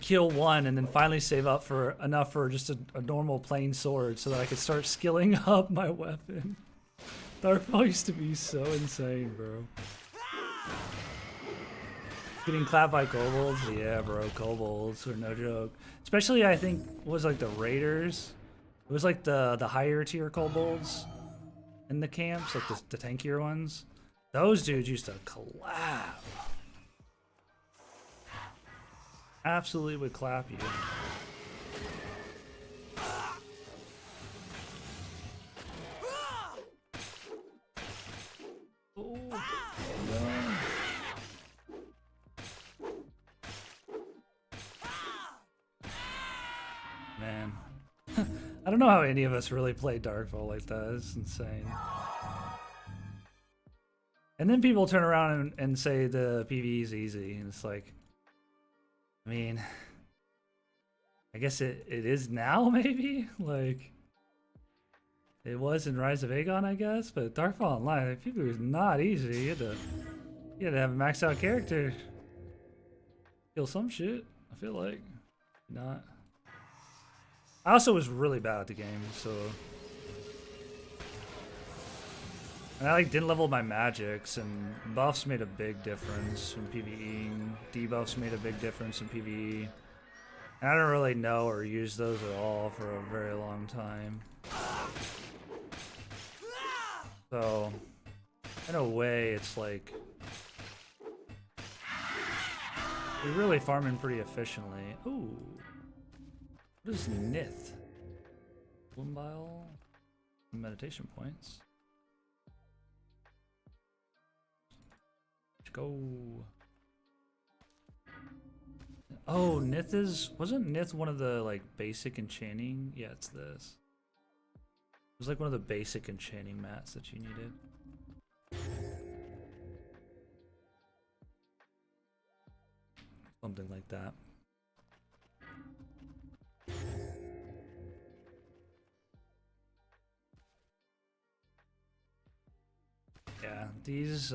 kill one and then finally save up for enough for just a normal plain sword so that I could start skilling up my weapon. Darkfall used to be so insane, bro. Getting clapped by kobolds? Yeah, bro, kobolds were no joke. Especially, I think, was like the raiders. It was like the higher tier kobolds in the camps, like the tankier ones. Those dudes used to clap. Absolutely would clap you. Oh, no. Man. I don't know how any of us really play Darkfall like that. It's insane. And then people turn around and say the PvE is easy, and it's like, I mean, I guess it is now, maybe? Like, it was in Rise of Aegon, I guess, but Darkfall Online, PvE was not easy. You had to have a maxed out character. Kill some shit, I feel like. Not. I also was really bad at the game, so. And I like didn't level my magics, and buffs made a big difference in PvEing. Debuffs made a big difference in PvE. And I don't really know or use those at all for a very long time. So, in a way, it's like you're really farming pretty efficiently. Ooh, what is Nith? Bloom meditation points. Go. Oh, wasn't Nith one of the like basic enchanting? Yeah, it's this. It was like one of the basic enchanting mats that you needed. Something like that. Yeah, these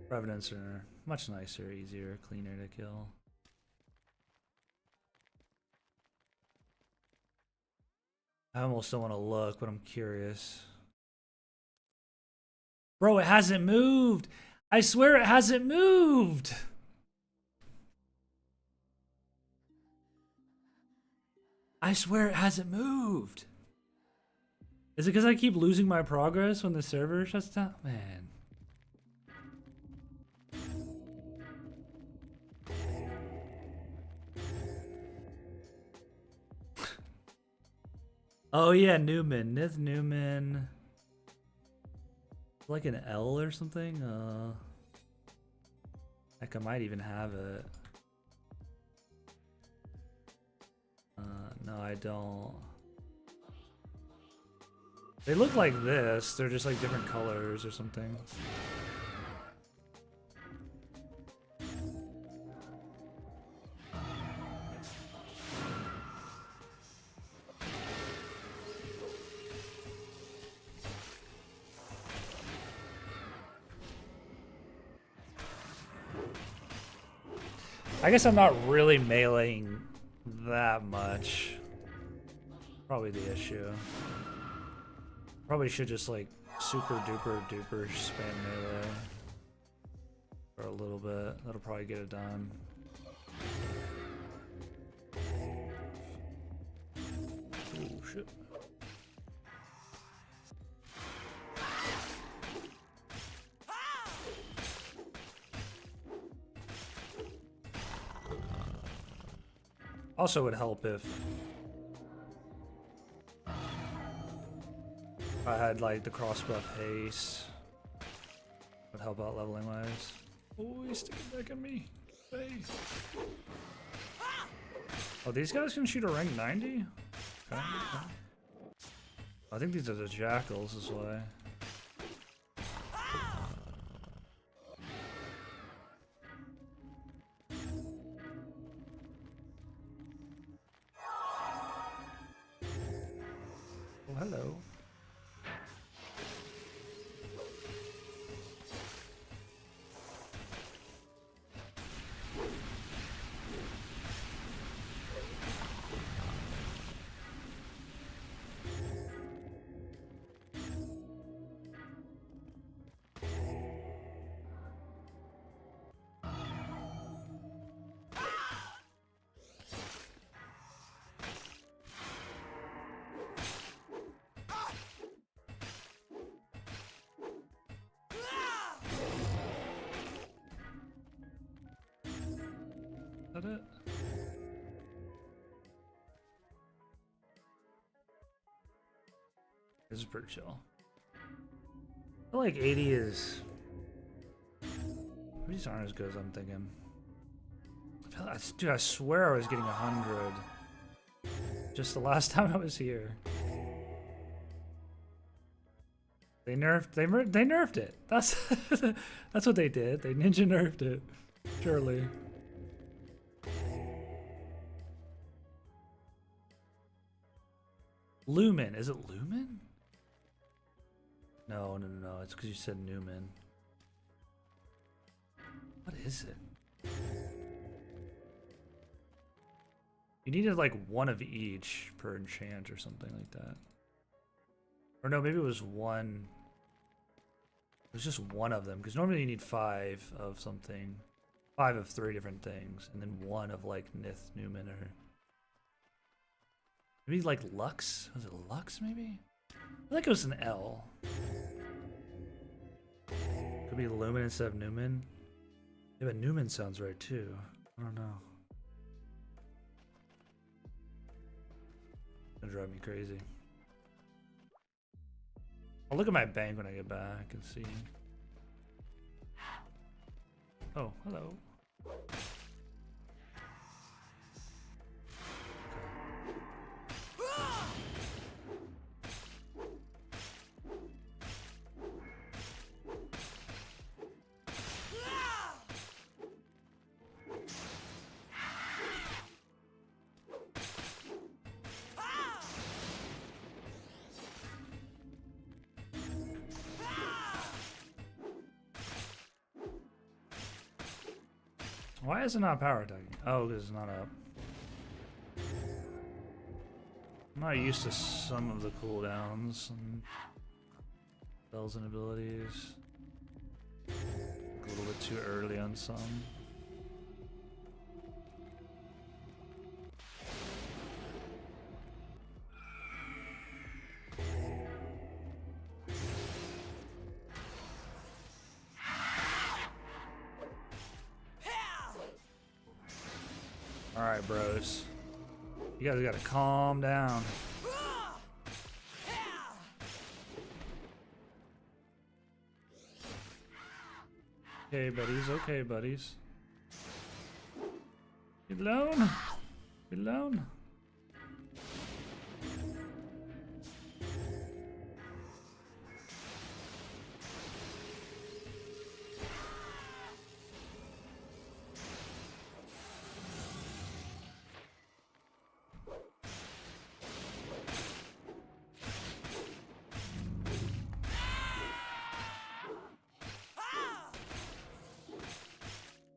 Revenants are much nicer, easier, cleaner to kill. I almost don't want to look, but I'm curious. Bro, it hasn't moved! I swear it hasn't moved! I swear it hasn't moved! Is it because I keep losing my progress when the server shuts down? Man. Oh yeah, Newman. Nith Newman. Like an L or something? Heck, I might even have it. No, I don't. They look like this. They're just like different colors or something. I guess I'm not really meleeing that much. Probably the issue. Probably should just like super duper duper spam melee for a little bit. That'll probably get it done. Oh shit. Also would help if I had like the cross buff haste. Would help out leveling wise. Oh, he's sticking back at me. Hey. Oh, these guys can shoot a rank 90? Okay. I think these are the jackals, this way. Oh, hello. Is that it? This is pretty chill. I feel like 80 is... These aren't as good as I'm thinking. Dude, I swear I was getting 100. Just the last time I was here. They nerfed it. That's that's what they did. They ninja nerfed it. Surely. Lumen. Is it Lumen? No. It's because you said Newman. What is it? You needed like one of each per enchant or something like that. Or no, maybe it was one. It was just one of them, because normally you need 5 of something. 5 of 3 different things, and then 1 of like Nith, Newman, or maybe like Lux? Was it Lux maybe? I think it was an L. Could be Lumen instead of Newman. Yeah, but Newman sounds right too. I don't know. Gonna drive me crazy. I'll look at my bank when I get back and see. Oh, hello. Why is it not power attacking? Oh, because it's not up. I'm not used to some of the cooldowns and spells and abilities. A little bit too early on some. Alright, bros. You guys gotta calm down. Okay, buddies. Okay, buddies. Get alone. Get alone.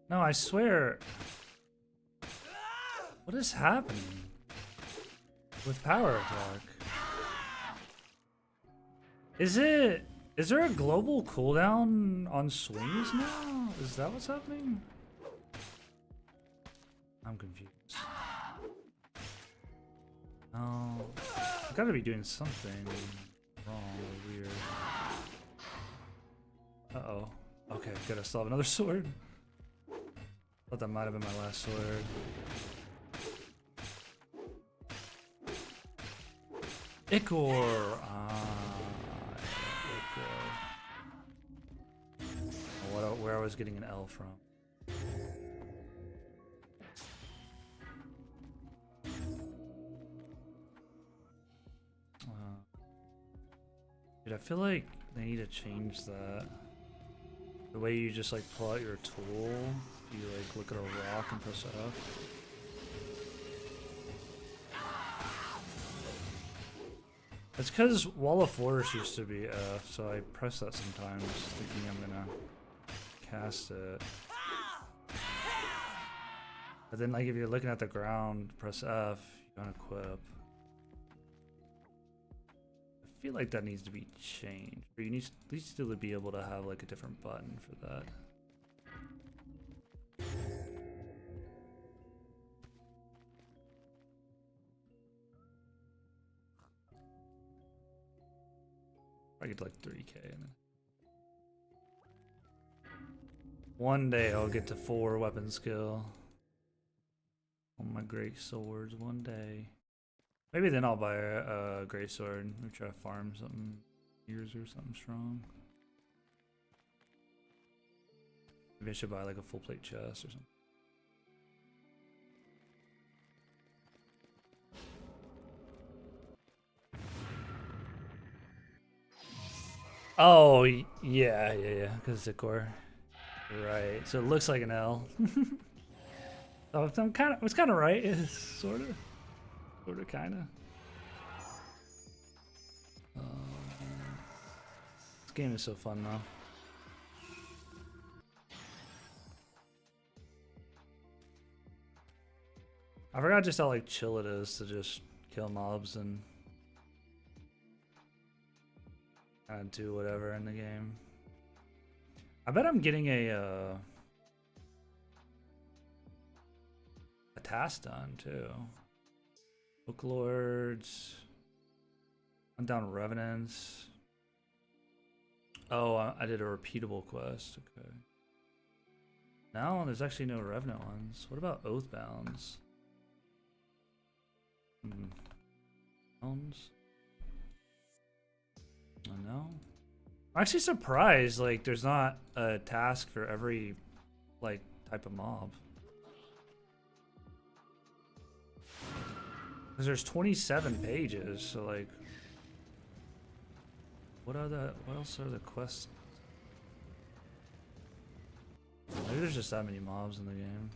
No, I swear. What is happening with power attack? Is there a global cooldown on swings now? Is that what's happening? I'm confused. Oh, I gotta be doing something wrong or weird. Uh-oh. Okay, good. I still have another sword. Thought that might have been my last sword. Ichor! Ichor. Where I was getting an L from. Dude, I feel like they need to change that. The way you just like pull out your tool, you like look at a rock and press F. It's because Wall of Force used to be F, so I press that sometimes thinking I'm gonna cast it. But then like if you're looking at the ground, press F, you don't equip. I feel like that needs to be changed. Or you need to at least still be able to have like a different button for that. I get like 3k in it. One day I'll get to 4 weapon skill on my great swords. One day. Maybe then I'll buy a great sword and try to farm something years or something strong. Maybe I should buy like a full plate chest or something. Oh yeah, because it's Ichor. Right. So it looks like an L. Oh, it's kind of right. It's sort of kind of. This game is so fun though. I forgot just how like chill it is to just kill mobs and kind of do whatever in the game. I bet I'm getting a task done too. Book Lords. I'm down Revenants. Oh, I did a repeatable quest. Okay. No, there's actually no Revenant ones. What about Oathbounds? Bounds? I know. I'm actually surprised like there's not a task for every like type of mob. Because there's 27 pages, so like what else are the quests? Maybe there's just that many mobs in the game.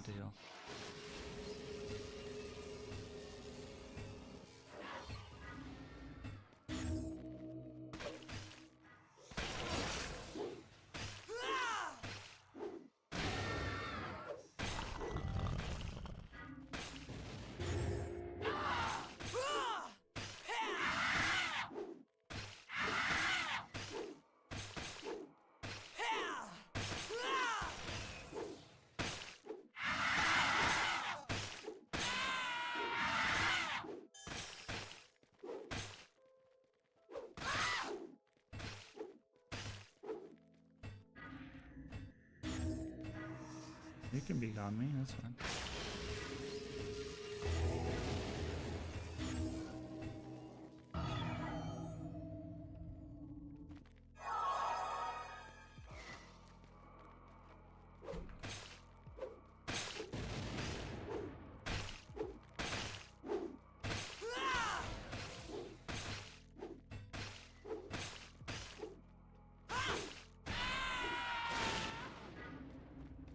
deal. You can be on me, that's fine.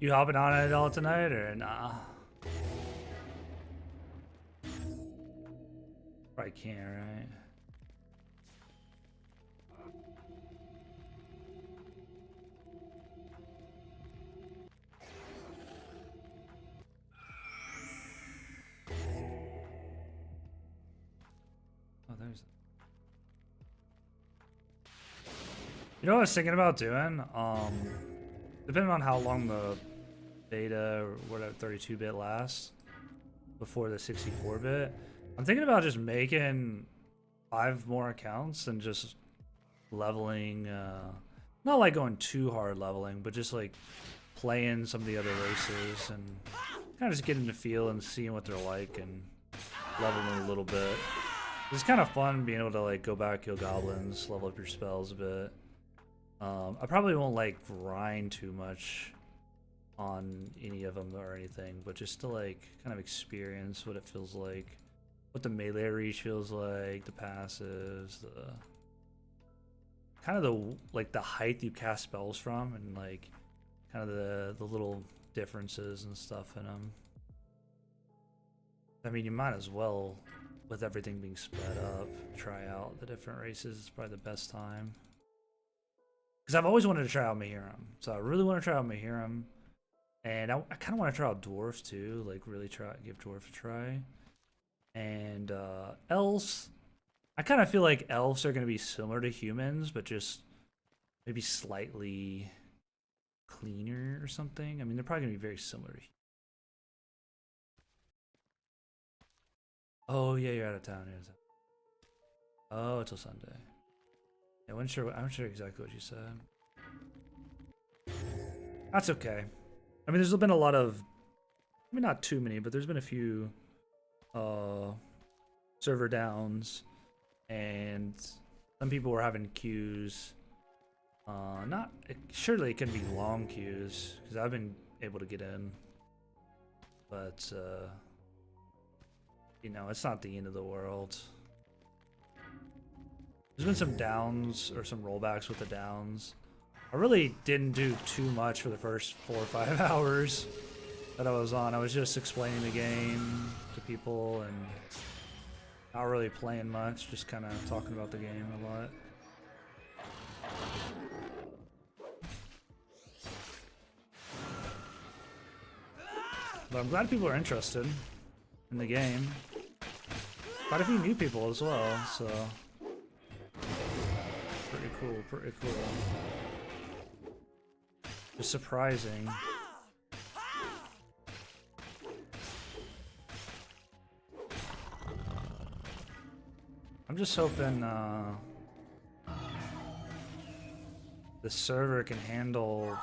You hopping on it all tonight or nah? Probably can't, right? Oh, there's. You know what I was thinking about doing? Depending on how long the beta or whatever 32-bit lasts before the 64-bit, I'm thinking about just making 5 more accounts and just leveling, not like going too hard leveling, but just like playing some of the other races and kind of just getting the feel and seeing what they're like and leveling a little bit. It's kind of fun being able to like go back, kill goblins, level up your spells a bit. I probably won't like grind too much on any of them or anything, but just to like kind of experience what it feels like, what the melee reach feels like, the passives, the kind of the like the height you cast spells from, and like kind of the little differences and stuff in them. I mean, you might as well, with everything being sped up, try out the different races. It's probably the best time. Because I've always wanted to try out Mahiram. So I really want to try out Mahiram. And I kind of want to try out Dwarf too. Like really give Dwarf a try. And Elves. I kind of feel like Elves are going to be similar to humans, but just maybe slightly cleaner or something. I mean, they're probably going to be very similar to humans. Oh yeah, you're out of town. Oh, until Sunday. I wasn't sure exactly what you said. That's okay. I mean, there's been a lot of, I mean, not too many, but there's been a few server downs, and some people were having queues. Surely it can be long queues because I've been able to get in, but you know, it's not the end of the world. There's been some downs or some rollbacks with the downs. I really didn't do too much for the first 4 or 5 hours that I was on. I was just explaining the game to people and not really playing much, just kind of talking about the game a lot. But I'm glad people are interested in the game. Quite a few new people as well, so pretty cool. Just surprising. I'm just hoping the server can handle,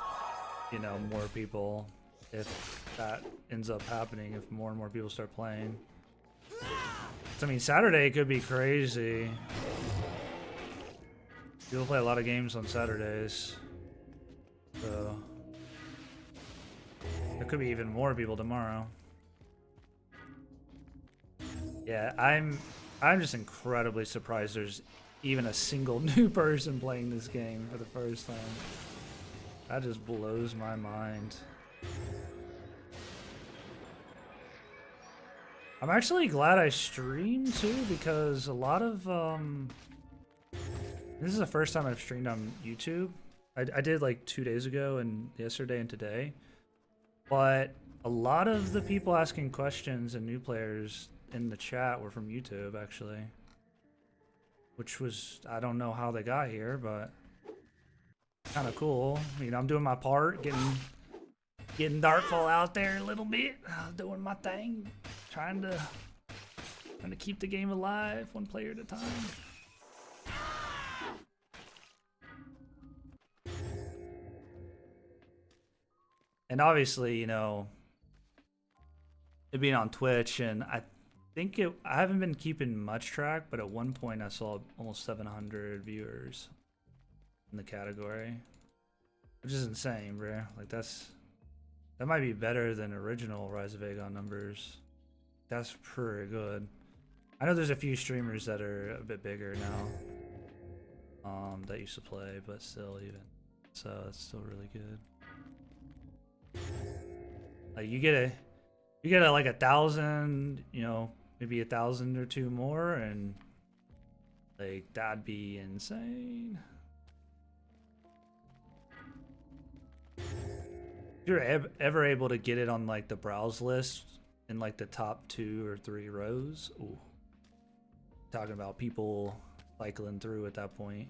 you know, more people if that ends up happening, if more and more people start playing. I mean, Saturday could be crazy. People play a lot of games on Saturdays, so there could be even more people tomorrow. Yeah, I'm just incredibly surprised there's even a single new person playing this game for the first time. That just blows my mind. I'm actually glad I streamed too, because a lot of this is the first time I've streamed on YouTube. I did like 2 days ago and yesterday and today, but a lot of the people asking questions and new players in the chat were from YouTube actually, which was, I don't know how they got here, but kind of cool. You know, I'm doing my part, getting Darkfall out there a little bit, doing my thing, trying to keep the game alive, one player at a time. And obviously, you know, it being on Twitch, and I haven't been keeping much track, but at one point I saw almost 700 viewers in the category, which is insane, bro. Like that might be better than original Rise of Aegon numbers. That's pretty good. I know there's a few streamers that are a bit bigger now, that used to play, but still, even so, it's still really good. Like you get like 1,000, you know, maybe 1,000 or two more, and like that'd be insane. If you're ever able to get it on like the browse list in like the top 2 or 3 rows, ooh, talking about people cycling through at that point,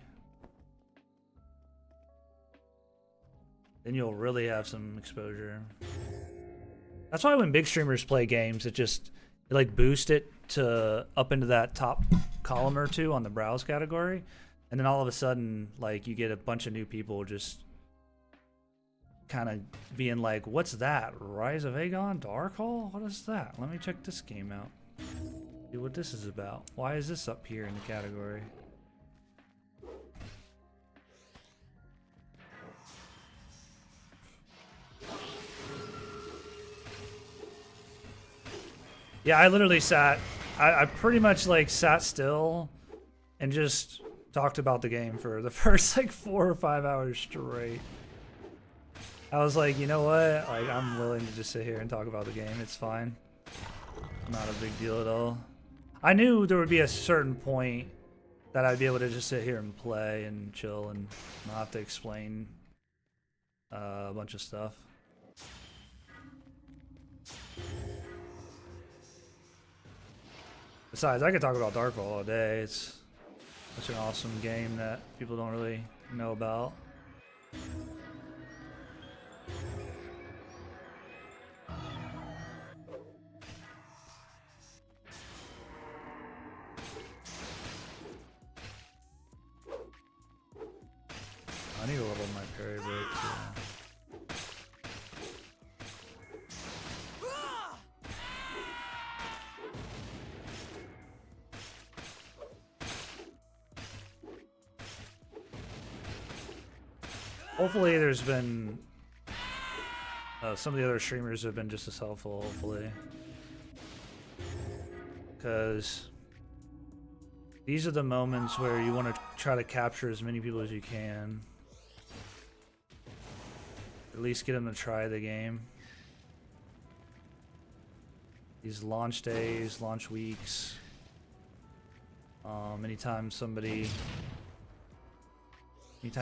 then you'll really have some exposure. That's why when big streamers play games, it like boost it to up into that top column or two on the browse category, and then all of a sudden, like, you get a bunch of new people just kind of being like, "What's that? Rise of Aegon? Darkfall? What is that? Let me check this game out. See what this is about. Why is this up here in the category?" Yeah, I literally I pretty much like sat still and just talked about the game for the first like 4 or 5 hours straight. I was like, you know what? Like, I'm willing to just sit here and talk about the game. It's fine. Not a big deal at all. I knew there would be a certain point that I'd be able to just sit here and play and chill and not have to explain a bunch of stuff. Besides, I could talk about Darkfall all day. It's such an awesome game that people don't really know about. I need to level my parry break too. Hopefully there's been some of the other streamers have been just as helpful, hopefully. Because these are the moments where you want to try to capture as many people as you can. At least get them to try the game. These launch days, launch weeks. Anytime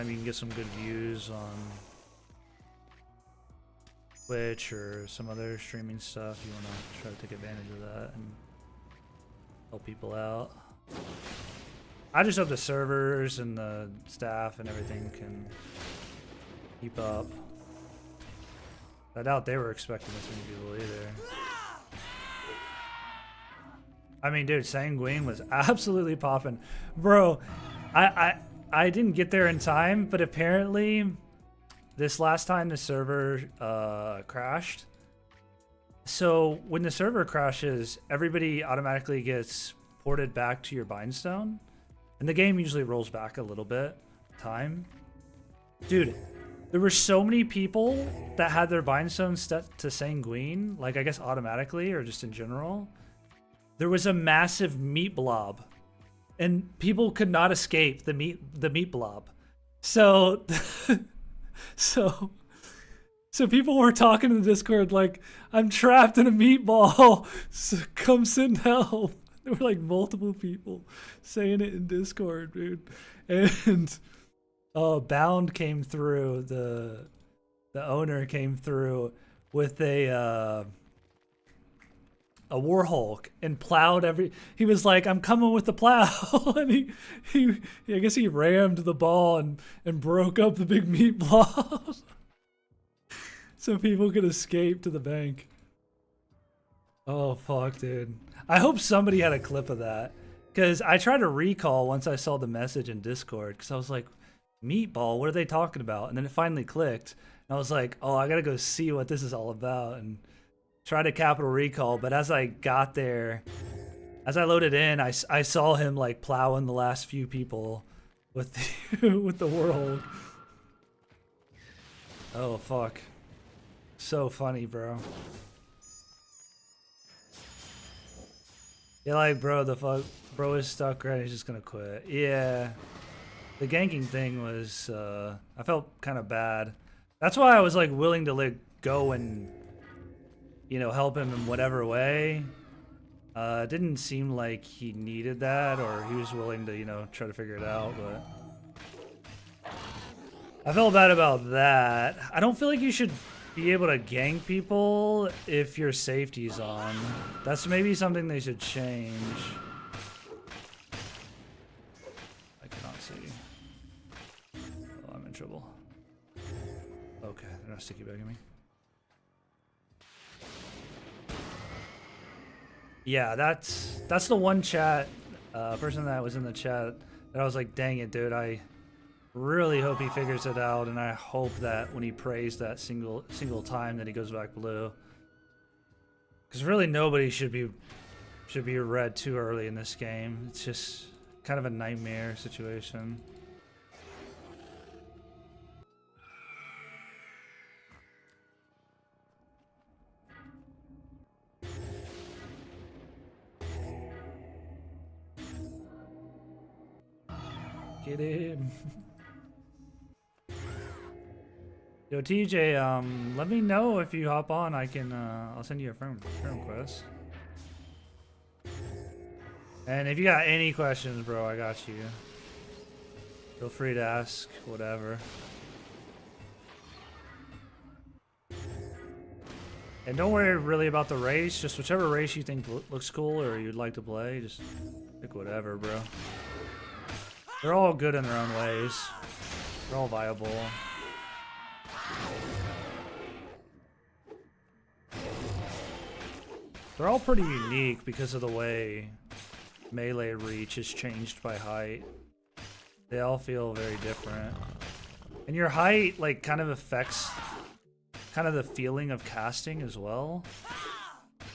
you can get some good views on Twitch or some other streaming stuff, you want to try to take advantage of that and help people out. I just hope the servers and the staff and everything can keep up. I doubt they were expecting this many people either. I mean, dude, Sanguine was absolutely popping. Bro, I didn't get there in time, but apparently this last time the server crashed. So when the server crashes, everybody automatically gets ported back to your bindstone, and the game usually rolls back a little bit time. Dude, there were so many people that had their bindstone set to Sanguine, like I guess automatically or just in general. There was a massive meat blob, and people could not escape the meat blob. So So people were talking in the Discord like, I'm trapped in a meatball. So come send help. There were like multiple people saying it in Discord, dude. And Bound came through, the owner came through with a Warhulk and plowed he was like, I'm coming with the plow. And he I guess he rammed the ball and broke up the big meat blob. So people could escape to the bank. Oh, fuck, dude. I hope somebody had a clip of that. Because I tried to recall once I saw the message in Discord. Because I was like, meatball, what are they talking about? And then it finally clicked. And I was like, oh, I got to go see what this is all about. And try to capital recall. But as I got there, as I loaded in, I saw him like plowing the last few people with with the world. Oh, fuck. So funny, bro. Yeah, like, bro, bro is stuck, right? He's just gonna quit. Yeah. The ganking thing was, I felt kind of bad. That's why I was, like, willing to, like, go and, you know, help him in whatever way. It didn't seem like he needed that, or he was willing to, you know, try to figure it out, but I felt bad about that. I don't feel like you should be able to gank people if your safety's on. That's maybe something they should change. I cannot see. Oh, I'm in trouble. Okay, they're not sticky bagging me. Yeah, that's the one chat person that was in the chat that I was like, dang it, dude, I really hope he figures it out, and I hope that when he prays that single time that he goes back blue. Because really nobody should be red too early in this game. It's just kind of a nightmare situation. Get him. Yo, TJ, let me know if you hop on. I can, I'll send you a friend request. And if you got any questions, bro, I got you. Feel free to ask whatever. And don't worry really about the race. Just whichever race you think looks cool or you'd like to play, just pick whatever, bro. They're all good in their own ways. They're all viable. They're all pretty unique because of the way melee reach is changed by height. They all feel very different. And your height, like, kind of affects kind of the feeling of casting as well.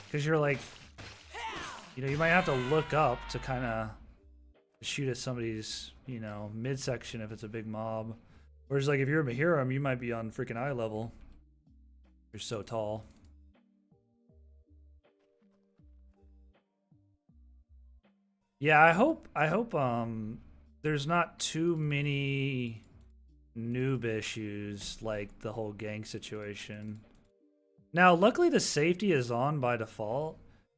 Because you're like, you know, you might have to look up to kind of shoot at somebody's, you know, midsection if it's a big mob. Whereas, like, if you're a Mahiram, you might be on freaking eye level. You're so tall. Yeah, I hope there's not too many noob issues like the whole gang situation. Now, luckily the safety is on by default,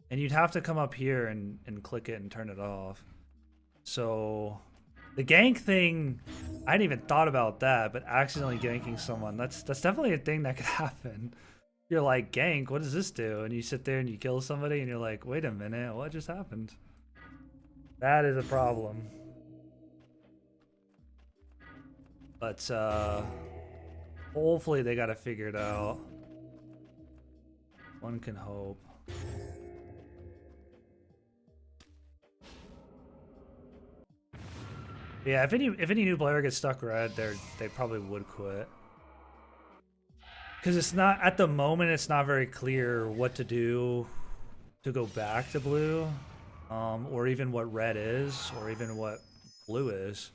and you'd have to come up here and click it and turn it off. So the gank thing, I hadn't even thought about that, but accidentally ganking someone, that's definitely a thing that could happen. You're like, gank, what does this do? And you sit there and you kill somebody and you're like, wait a minute, what just happened? That is a problem. But hopefully they got to figure it out. One can hope. Yeah, if any new player gets stuck red, they probably would quit. Because it's not, at the moment, it's not very clear what to do to go back to blue. Or even what red is, or even what blue is.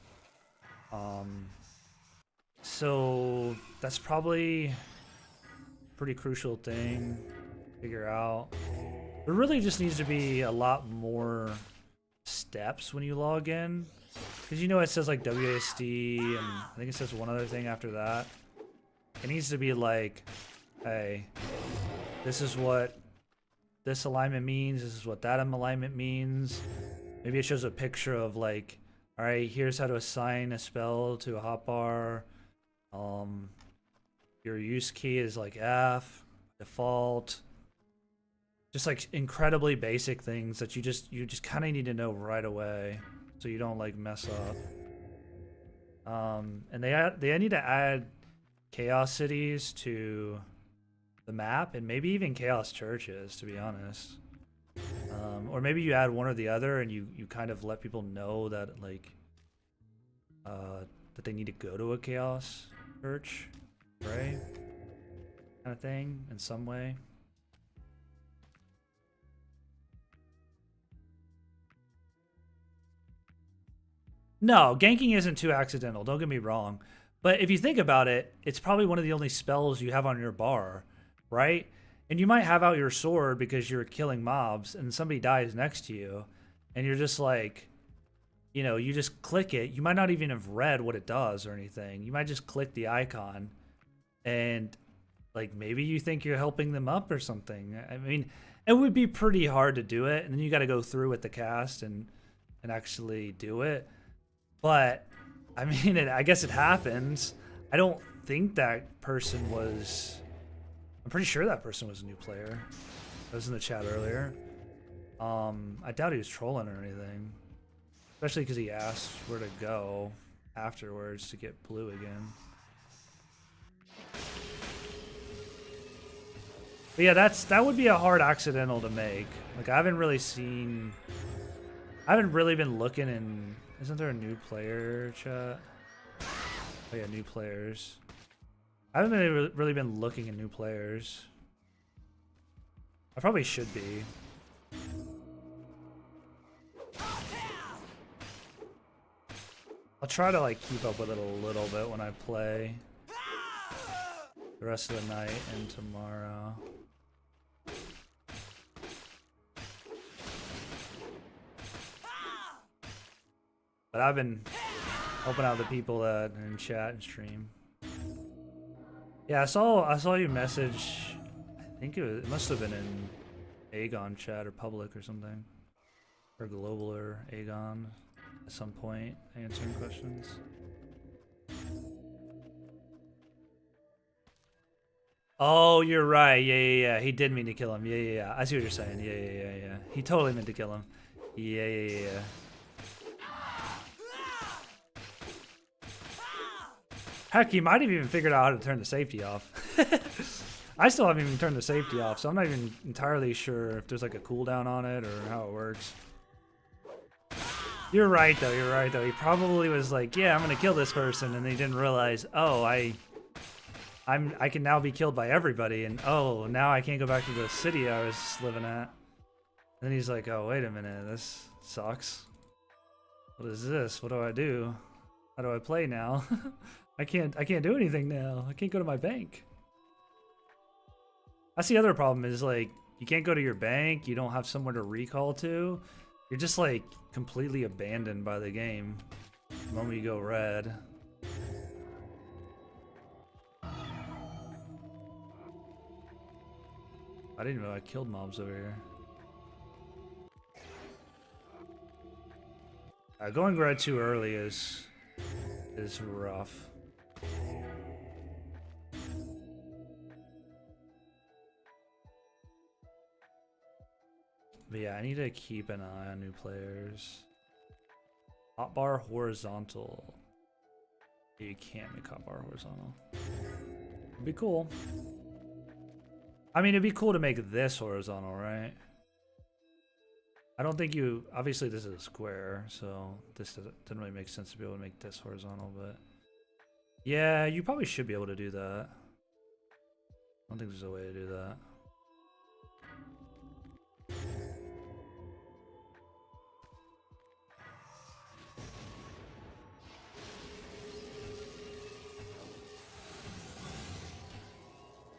So that's probably a pretty crucial thing to figure out. There really just needs to be a lot more steps when you log in. Because you know it says like WASD, and I think it says one other thing after that. It needs to be like hey, this is what this alignment means, this is what that alignment means. Maybe it shows a picture of like, all right, here's how to assign a spell to a hotbar. Your use key is like F, default. Just like incredibly basic things that you just kind of need to know right away so you don't like mess up. And they need to add chaos cities to the map and maybe even chaos churches, to be honest. Or maybe you add one or the other and you kind of let people know that like that they need to go to a chaos church, right? Kind of thing in some way. No, ganking isn't too accidental, don't get me wrong. But if you think about it, it's probably one of the only spells you have on your bar, right? And you might have out your sword because you're killing mobs and somebody dies next to you. And you're just like, you know, you just click it. You might not even have read what it does or anything. You might just click the icon and like maybe you think you're helping them up or something. I mean, it would be pretty hard to do it. And then you got to go through with the cast and actually do it. But I mean, I guess it happens. I don't think that person was. I'm pretty sure that person was a new player. That was in the chat earlier. I doubt he was trolling or anything. Especially because he asked where to go afterwards to get blue again. But yeah, that would be a hard accidental to make. Like I haven't really been looking in. Isn't there a new player chat? Oh yeah, new players. I haven't really been looking at new players. I probably should be. I'll try to like keep up with it a little bit when I play the rest of the night and tomorrow. But I've been helping out the people that in chat and stream. Yeah, I saw you message. I think it must have been in Aegon chat or public or something, or global or Aegon at some point answering questions. Oh, you're right. Yeah. He did mean to kill him. Yeah. I see what you're saying. Yeah. He totally meant to kill him. Yeah. Heck, he might have even figured out how to turn the safety off. I still haven't even turned the safety off, so I'm not even entirely sure if there's like a cooldown on it or how it works. You're right though. He probably was like, yeah, I'm gonna kill this person, and he didn't realize, oh, I can now be killed by everybody, and oh, now I can't go back to the city I was living at. Then he's like, oh, wait a minute, this sucks. What is this? What do I do? How do I play now? I can't do anything now. I can't go to my bank. That's the other problem is like you can't go to your bank, you don't have somewhere to recall to. You're just like completely abandoned by the game the moment you go red. I didn't know I killed mobs over here. Going red too early is rough. But yeah, I need to keep an eye on new players. Hotbar horizontal. You can't make hotbar horizontal. It'd be cool. I mean, it'd be cool to make this horizontal, right? I don't think you... Obviously, this is a square, so this doesn't really make sense to be able to make this horizontal, but... Yeah, you probably should be able to do that. I don't think there's a way to do that.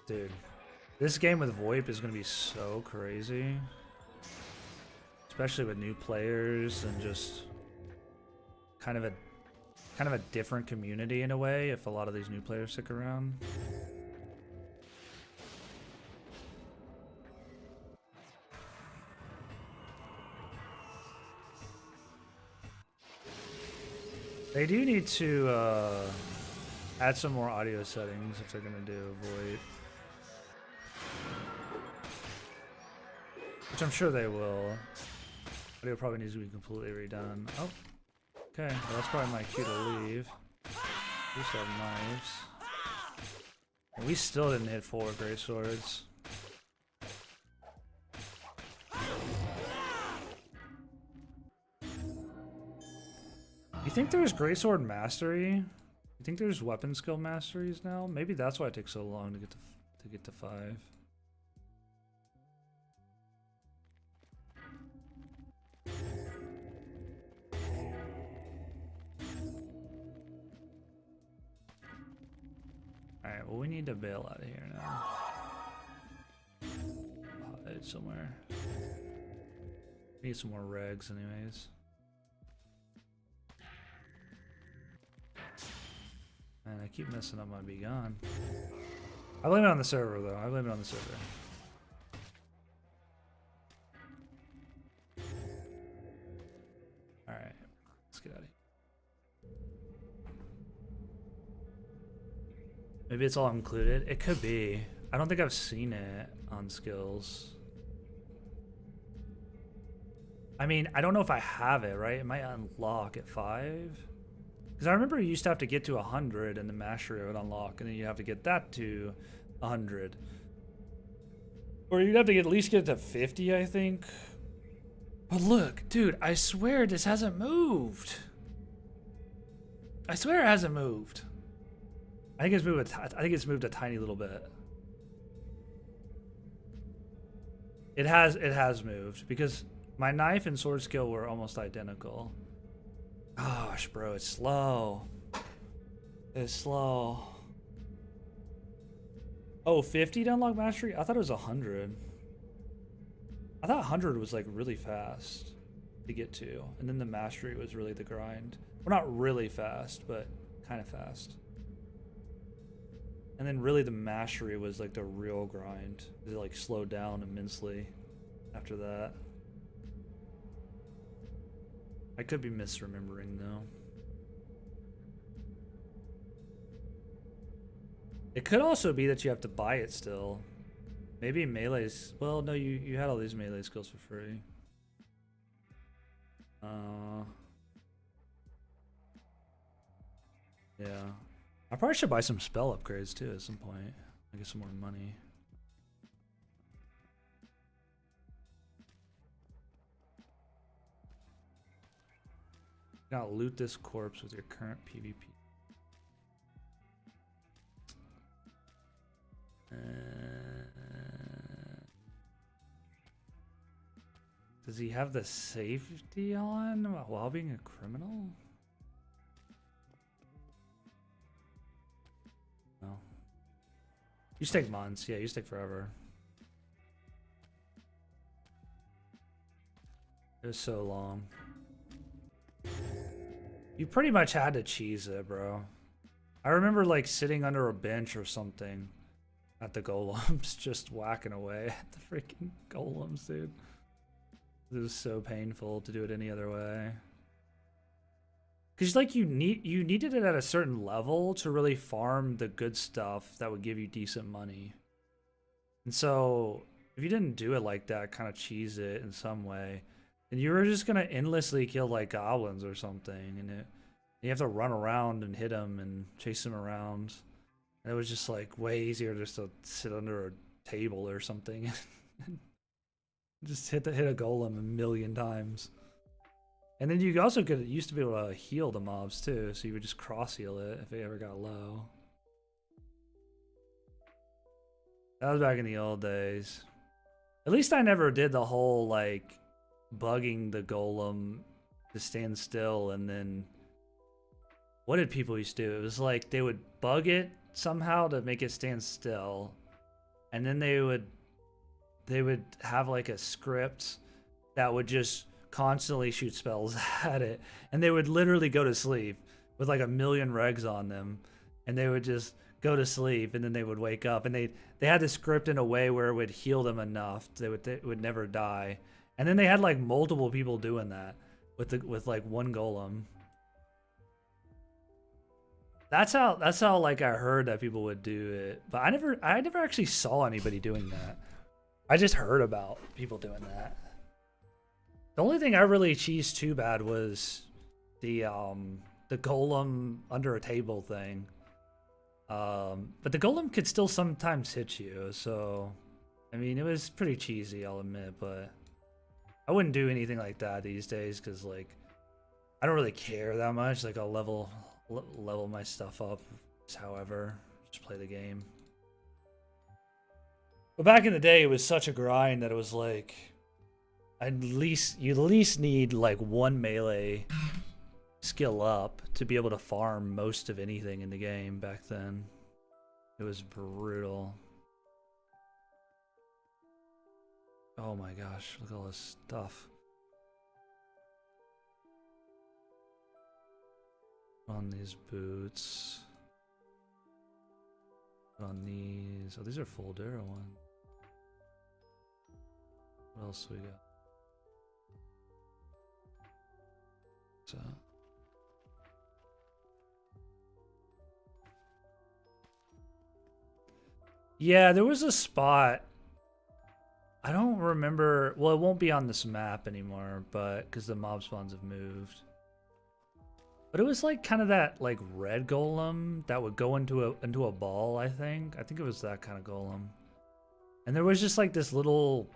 Dude, this game with VoIP is going to be so crazy. Especially with new players and just kind of a different community in a way if a lot of these new players stick around. They do need to add some more audio settings if they're gonna do Void. Which I'm sure they will. Audio probably needs to be completely redone. Oh, okay. Well, that's probably my cue to leave. We still have knives. And we still didn't hit 4 great swords. You think there's greatsword mastery? You think there's weapon skill masteries now? Maybe that's why it takes so long to get to 5. Alright, well we need to bail out of here now. Hide somewhere. Need some more regs anyways. Man, I keep messing up my Be Gone. I blame it on the server though. I blame it on the server. Alright, let's get out of here. Maybe it's all included. It could be. I don't think I've seen it on skills. I mean, I don't know if I have it, right? It might unlock at 5. Because I remember you used to have to get to 100 and the mastery would unlock, and then you have to get that to 100. Or you'd have to at least get to 50, I think. But look, dude, I swear this hasn't moved. I swear it hasn't moved. I think it's moved a tiny little bit. It has moved because my knife and sword skill were almost identical. Gosh, bro, it's slow. It's slow. Oh, 50 to unlock mastery? I thought it was 100. I thought 100 was like really fast to get to, and then the mastery was really the grind. Well, not really fast, but kind of fast. And then really the mastery was like the real grind. It like slowed down immensely after that. I could be misremembering though. It could also be that you have to buy it still. Maybe melee's, well no, you had all these melee skills for free. Yeah. I probably should buy some spell upgrades too at some point. I get some more money. Now loot this corpse with your current PvP. Does he have the safety on while being a criminal? No. You take months, yeah, you take forever. It was so long. You pretty much had to cheese it, bro. I remember like sitting under a bench or something at the golems, just whacking away at the freaking golems, dude. It was so painful to do it any other way. Cause like you needed it at a certain level to really farm the good stuff that would give you decent money. And so if you didn't do it like that, kind of cheese it in some way, then you were just gonna endlessly kill like goblins or something, and you have to run around and hit them and chase them around. And it was just like way easier just to sit under a table or something and just hit a golem a million times. And then you also used to be able to heal the mobs too, so you would just cross heal it if it ever got low. That was back in the old days. At least I never did the whole like bugging the golem to stand still, and then what did people used to do? It was like they would bug it somehow to make it stand still, and then they would have like a script that would just constantly shoot spells at it, and they would literally go to sleep with like 1,000,000 regs on them, and they would just go to sleep, and then they would wake up, and they had the script in a way where it would heal them enough they would never die. And then they had like multiple people doing that with like one golem. That's how like I heard that people would do it, but I never actually saw anybody doing that. I just heard about people doing that. The only thing I really cheesed too bad was the golem under a table thing. But the golem could still sometimes hit you, so I mean it was pretty cheesy, I'll admit, but I wouldn't do anything like that these days because like I don't really care that much. Like I'll level my stuff up, however, just play the game. But back in the day, it was such a grind that it was like, you at least need like one melee skill up to be able to farm most of anything in the game back then. It was brutal. Oh my gosh, look at all this stuff. On these boots. On these. Oh, these are full Dura ones. What else we got? So. Yeah, there was a spot. I don't remember. Well, it won't be on this map anymore, but because the mob spawns have moved. But it was like kind of that like red golem that would go into a ball, I think. I think it was that kind of golem. And there was just like this little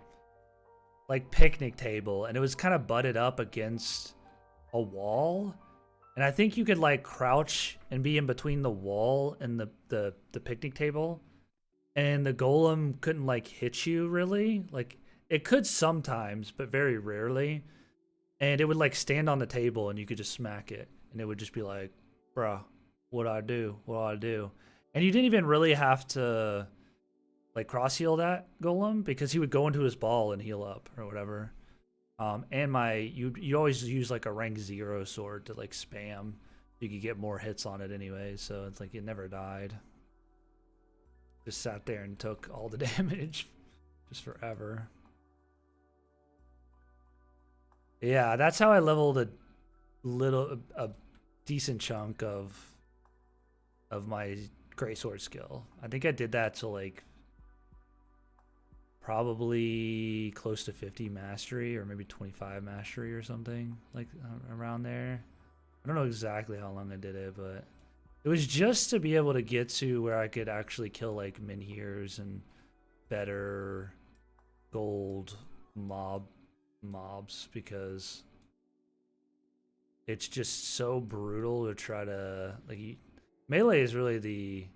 like picnic table, and it was kind of butted up against a wall. And I think you could like crouch and be in between the wall and the picnic table. And the golem couldn't like hit you really. Like it could sometimes, but very rarely. And it would like stand on the table and you could just smack it. And it would just be like, bruh, what do I do? What do I do? And you didn't even really have to like cross heal that golem because he would go into his ball and heal up or whatever. And you always use like a rank 0 sword to like spam. You could get more hits on it anyway, so it's like it never died. Just sat there and took all the damage just forever. Yeah, that's how I leveled a decent chunk of my greatsword skill. I think I did that to like probably close to 50 mastery or maybe 25 mastery or something like around there. I don't know exactly how long I did it, but it was just to be able to get to where I could actually kill like menhirs and better gold mobs because it's just so brutal to try to like melee is really the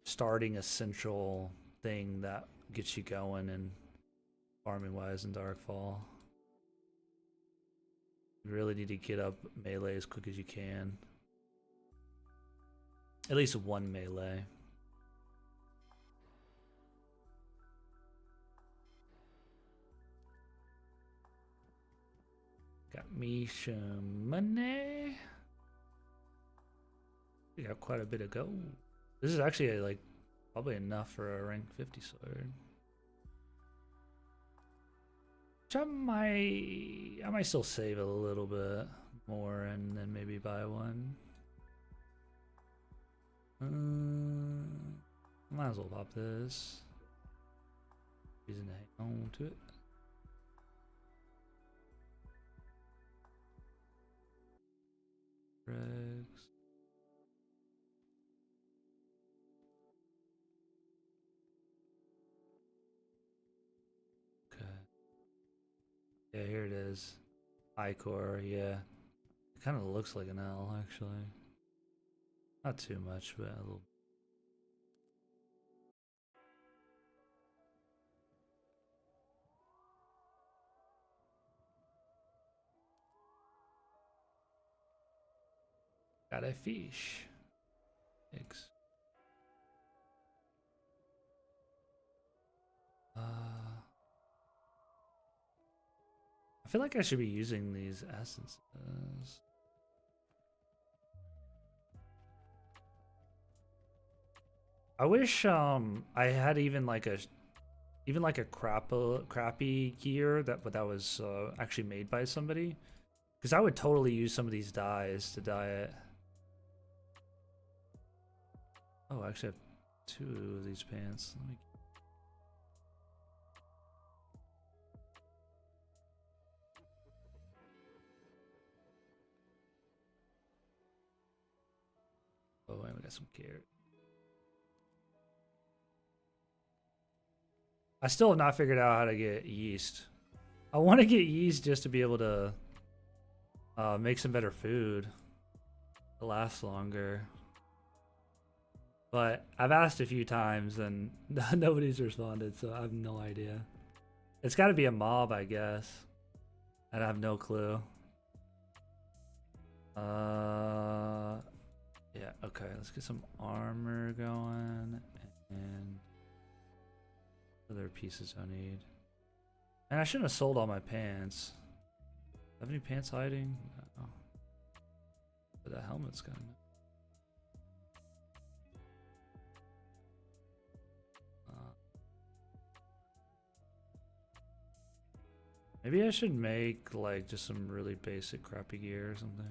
starting essential thing that gets you going and farming wise in Darkfall. You really need to get up melee as quick as you can. At least one melee. Got me some money. We got quite a bit of gold. This is actually like probably enough for a rank 50 sword. Which I might still save a little bit more and then maybe buy one. Might as well pop this. Reason to hang on to it. Regs. Okay. Yeah, here it is. I-core, yeah. It kind of looks like an L, actually. Not too much, but a little. Got a fish. Eggs. I feel like I should be using these essences. I wish I had even like a crappy gear that was actually made by somebody, because I would totally use some of these dyes to dye it. Oh, I actually have 2 of these pants. Let me. Oh, and we got some carrot. I still have not figured out how to get yeast. I want to get yeast just to be able to make some better food. To last longer. But I've asked a few times and nobody's responded, so I have no idea. It's got to be a mob, I guess. I have no clue. Yeah, okay, let's get some armor going and other pieces I need. And I shouldn't have sold all my pants. Have any pants hiding? No. But that helmet's kind of. Maybe I should make like just some really basic crappy gear or something.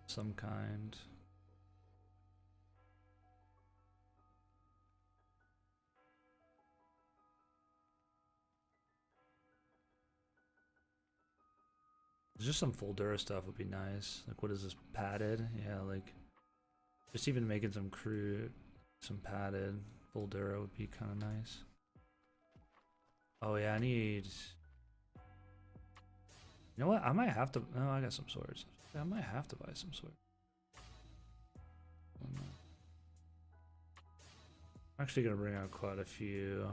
Some kind. Just some full Dura stuff would be nice. Like, what is this, padded? Yeah, like just even making some crude, some padded full Dura would be kind of nice. Oh yeah, I need. You know what? I might have to. No, I got some swords. I might have to buy some swords. I'm actually gonna bring out quite a few.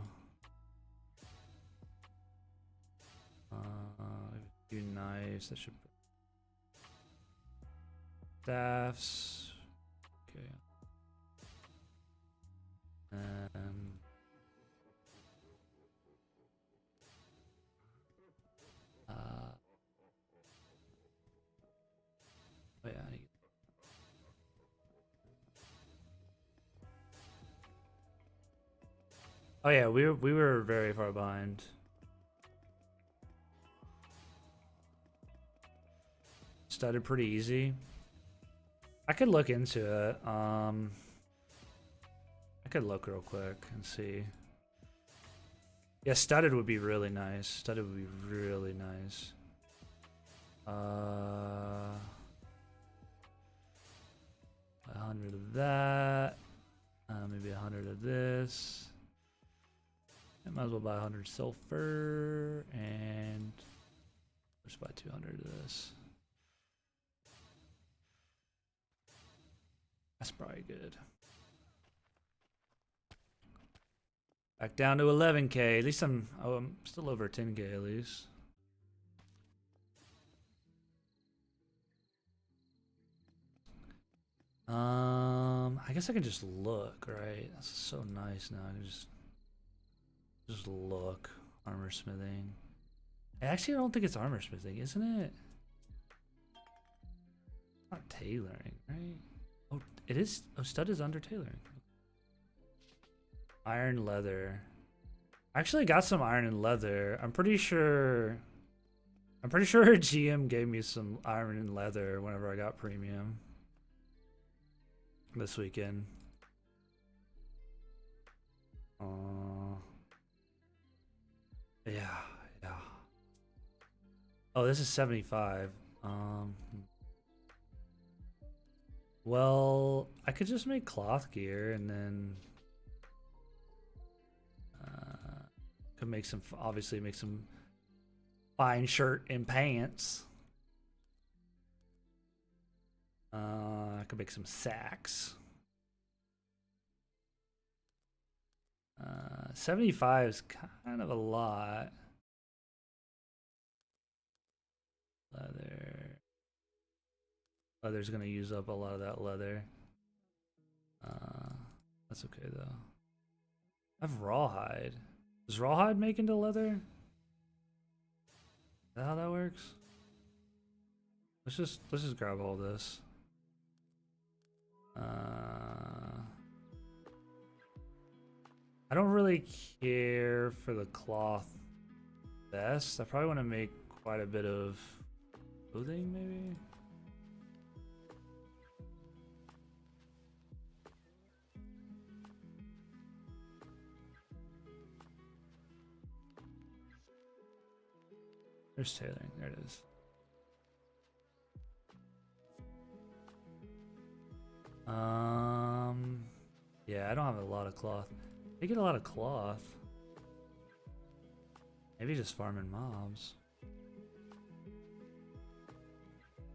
A few knives. That should. Staffs. Okay. Oh yeah. Oh yeah, we were very far behind. Started pretty easy. I could look into it. I could look real quick and see. Yeah, studded would be really nice. Studded would be really nice. 100 of that. Maybe 100 of this. I might as well buy 100 sulfur and just buy 200 of this. That's probably good. Back down to 11k. At least I'm still over 10k at least. I guess I can just look, right? That's so nice now. I can just look. Armor smithing. Actually, I don't think it's armor smithing, isn't it? Not tailoring, right? Oh, it is. Oh, stud is under tailoring. Iron leather. I actually got some iron and leather. I'm pretty sure GM gave me some iron and leather whenever I got premium this weekend. Yeah. Oh, this is 75. Well, I could just make cloth gear and then could make some, obviously make some fine shirt and pants. I could make some sacks. 75 is kind of a lot. Leather's gonna use up a lot of that leather. That's okay though. I have rawhide. Does rawhide make into leather? Is that how that works? Let's just grab all this. I don't really care for the cloth vest. I probably want to make quite a bit of clothing, maybe. There's tailoring. There it is. Yeah, I don't have a lot of cloth. I get a lot of cloth. Maybe just farming mobs.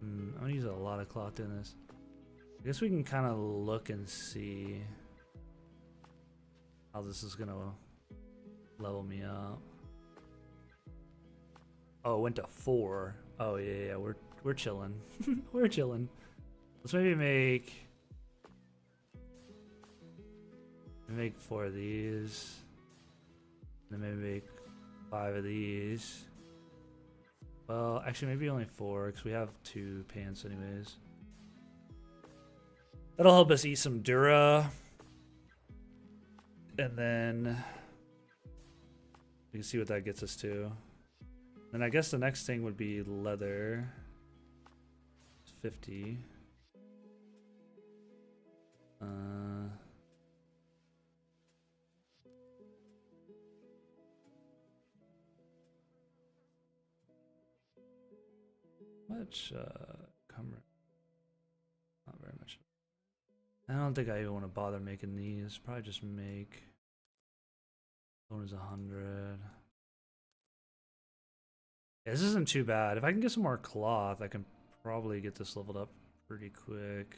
I'm gonna use a lot of cloth doing this. I guess we can kind of look and see how this is gonna level me up. Oh, it went to 4. Oh yeah, we're chilling. We're chilling. Let's maybe make 4 of these. And then maybe make 5 of these. Well, actually maybe only 4 because we have 2 pants anyways. That'll help us eat some Dura. And then we can see what that gets us to. And I guess the next thing would be leather. 50. Much not very much. I don't think I even want to bother making these. Probably just make one is 100. Yeah, this isn't too bad. If I can get some more cloth, I can probably get this leveled up pretty quick.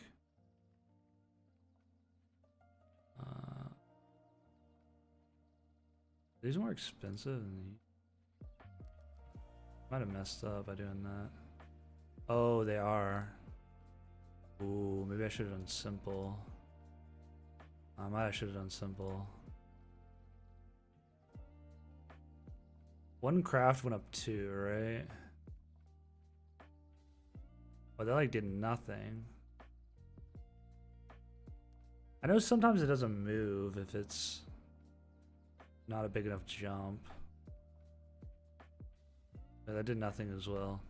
These are more expensive than these. Might have messed up by doing that. Oh, they are. Ooh, maybe I should have done simple. I might have should have done simple. One craft went up 2, right? Oh, that like did nothing. I know sometimes it doesn't move if it's not a big enough jump. Yeah, that did nothing as well.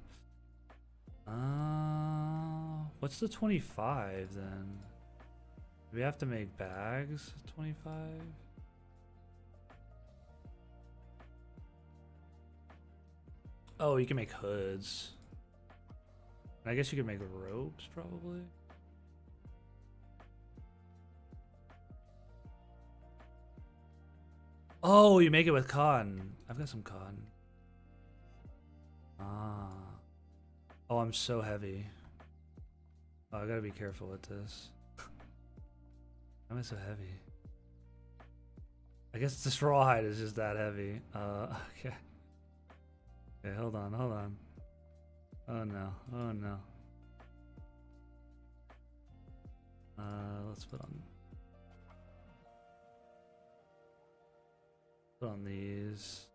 What's the 25 then? Do we have to make bags? 25? Oh, you can make hoods. I guess you can make ropes probably. Oh, you make it with cotton. I've got some cotton. Ah. Oh, I'm so heavy. Oh, I gotta be careful with this. Why am I so heavy? I guess this rawhide is just that heavy. Okay. Okay, hold on, hold on. Oh no, oh no. Let's put on these.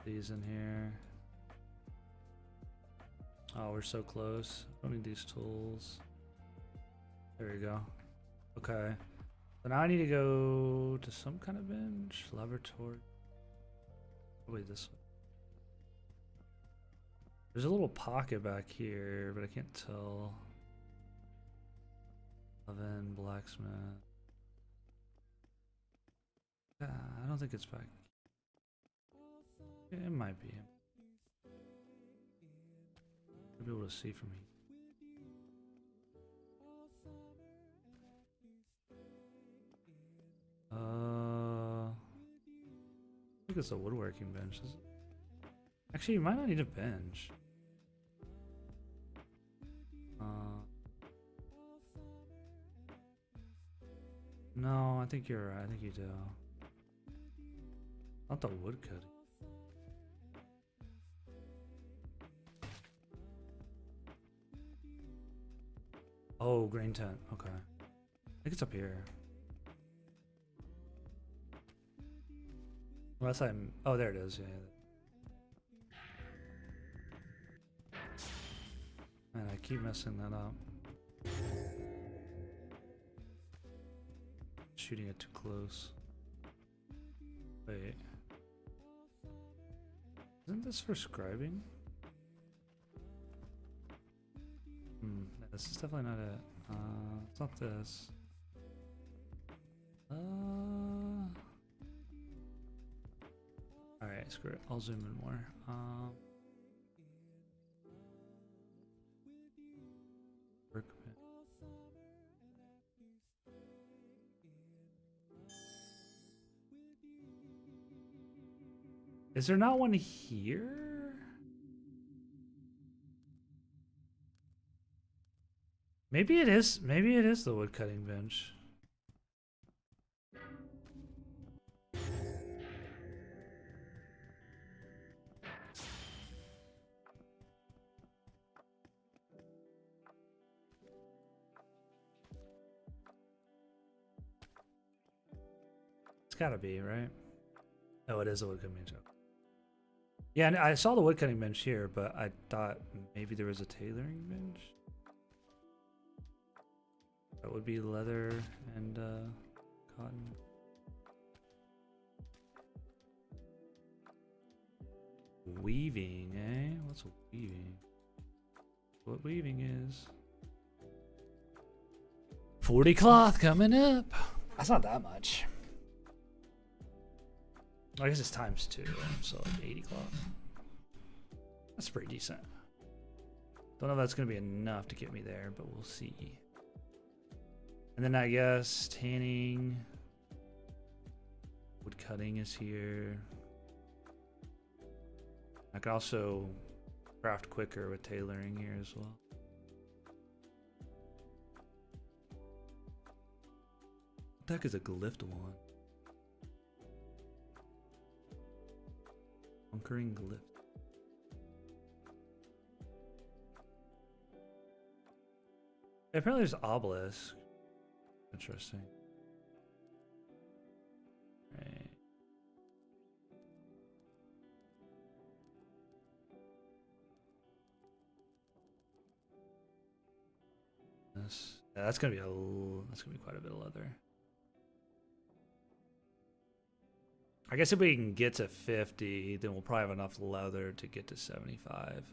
These in here. Oh, we're so close. Don't need these tools. There we go. Okay. So now I need to go to some kind of bench. Laboratory. Probably this way. There's a little pocket back here, but I can't tell. Oven, blacksmith. I don't think it's back. It might be. I'll be able to see from here. I think it's a woodworking bench. Actually, you might not need a bench. No, I think you're right. I think you do. Not the wood cutting. Oh, grain tent. Okay. I think it's up here. Unless I'm... Oh, there it is. Yeah. Man, I keep messing that up. Shooting it too close. Wait. Isn't this for scribing? This is definitely not it. It's not this. Alright, screw it. I'll zoom in more. Workbench. Is there not one here? Maybe it is. Maybe it is the wood cutting bench. It's gotta be, right? Oh, it is a wood cutting bench. Yeah, and I saw the wood cutting bench here, but I thought maybe there was a tailoring bench. That would be leather and cotton. Weaving, eh? What's weaving? What weaving is? 40 cloth coming up. That's not that much. I guess it's times 2, so like 80 cloth. That's pretty decent. Don't know if that's gonna be enough to get me there, but we'll see. And then I guess tanning, wood cutting is here. I could also craft quicker with tailoring here as well. What the heck is a glyph one? Conquering glyph. Apparently there's obelisk. Interesting. Right. This, yeah, that's gonna be quite a bit of leather. I guess if we can get to 50, then we'll probably have enough leather to get to 75.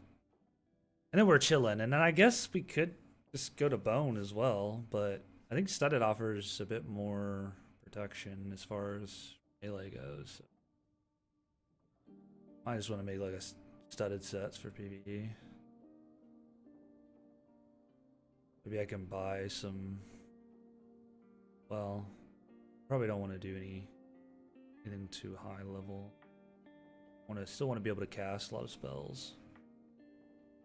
And then we're chilling. And then I guess we could just go to bone as well, but I think studded offers a bit more protection as far as melee goes. So I just want to make like a studded sets for PvE. Maybe I can buy some. Well, probably don't want to do anything too high level. Still want to be able to cast a lot of spells.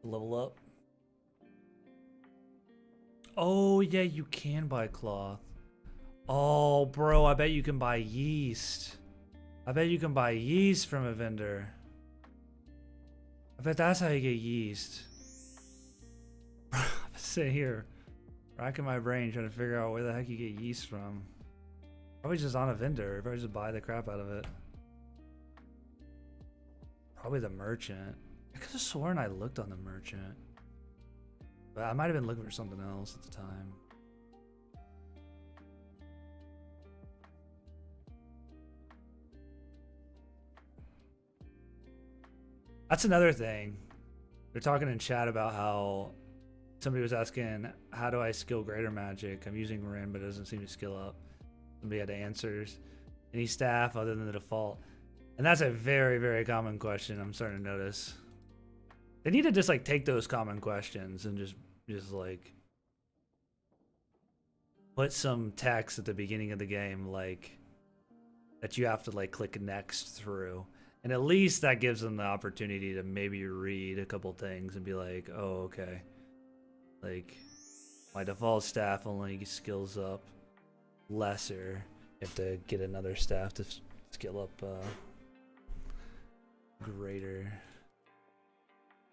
Level up. Oh, yeah, you can buy cloth. Oh, bro, I bet you can buy yeast. I bet you can buy yeast from a vendor. I bet that's how you get yeast. I'm sitting here, racking my brain, trying to figure out where the heck you get yeast from. Probably just on a vendor. Probably just buy the crap out of it. Probably the merchant. I could have sworn I looked on the merchant. But I might have been looking for something else at the time. That's another thing. They're talking in chat about how somebody was asking, how do I skill greater magic? I'm using Rin, but it doesn't seem to skill up. Somebody had answers. Any staff other than the default? And that's a very, very common question I'm starting to notice. They need to just like take those common questions and just like put some text at the beginning of the game, like that you have to like click next through, and at least that gives them the opportunity to maybe read a couple things and be like, oh, okay, like my default staff only skills up lesser. You have to get another staff to skill up greater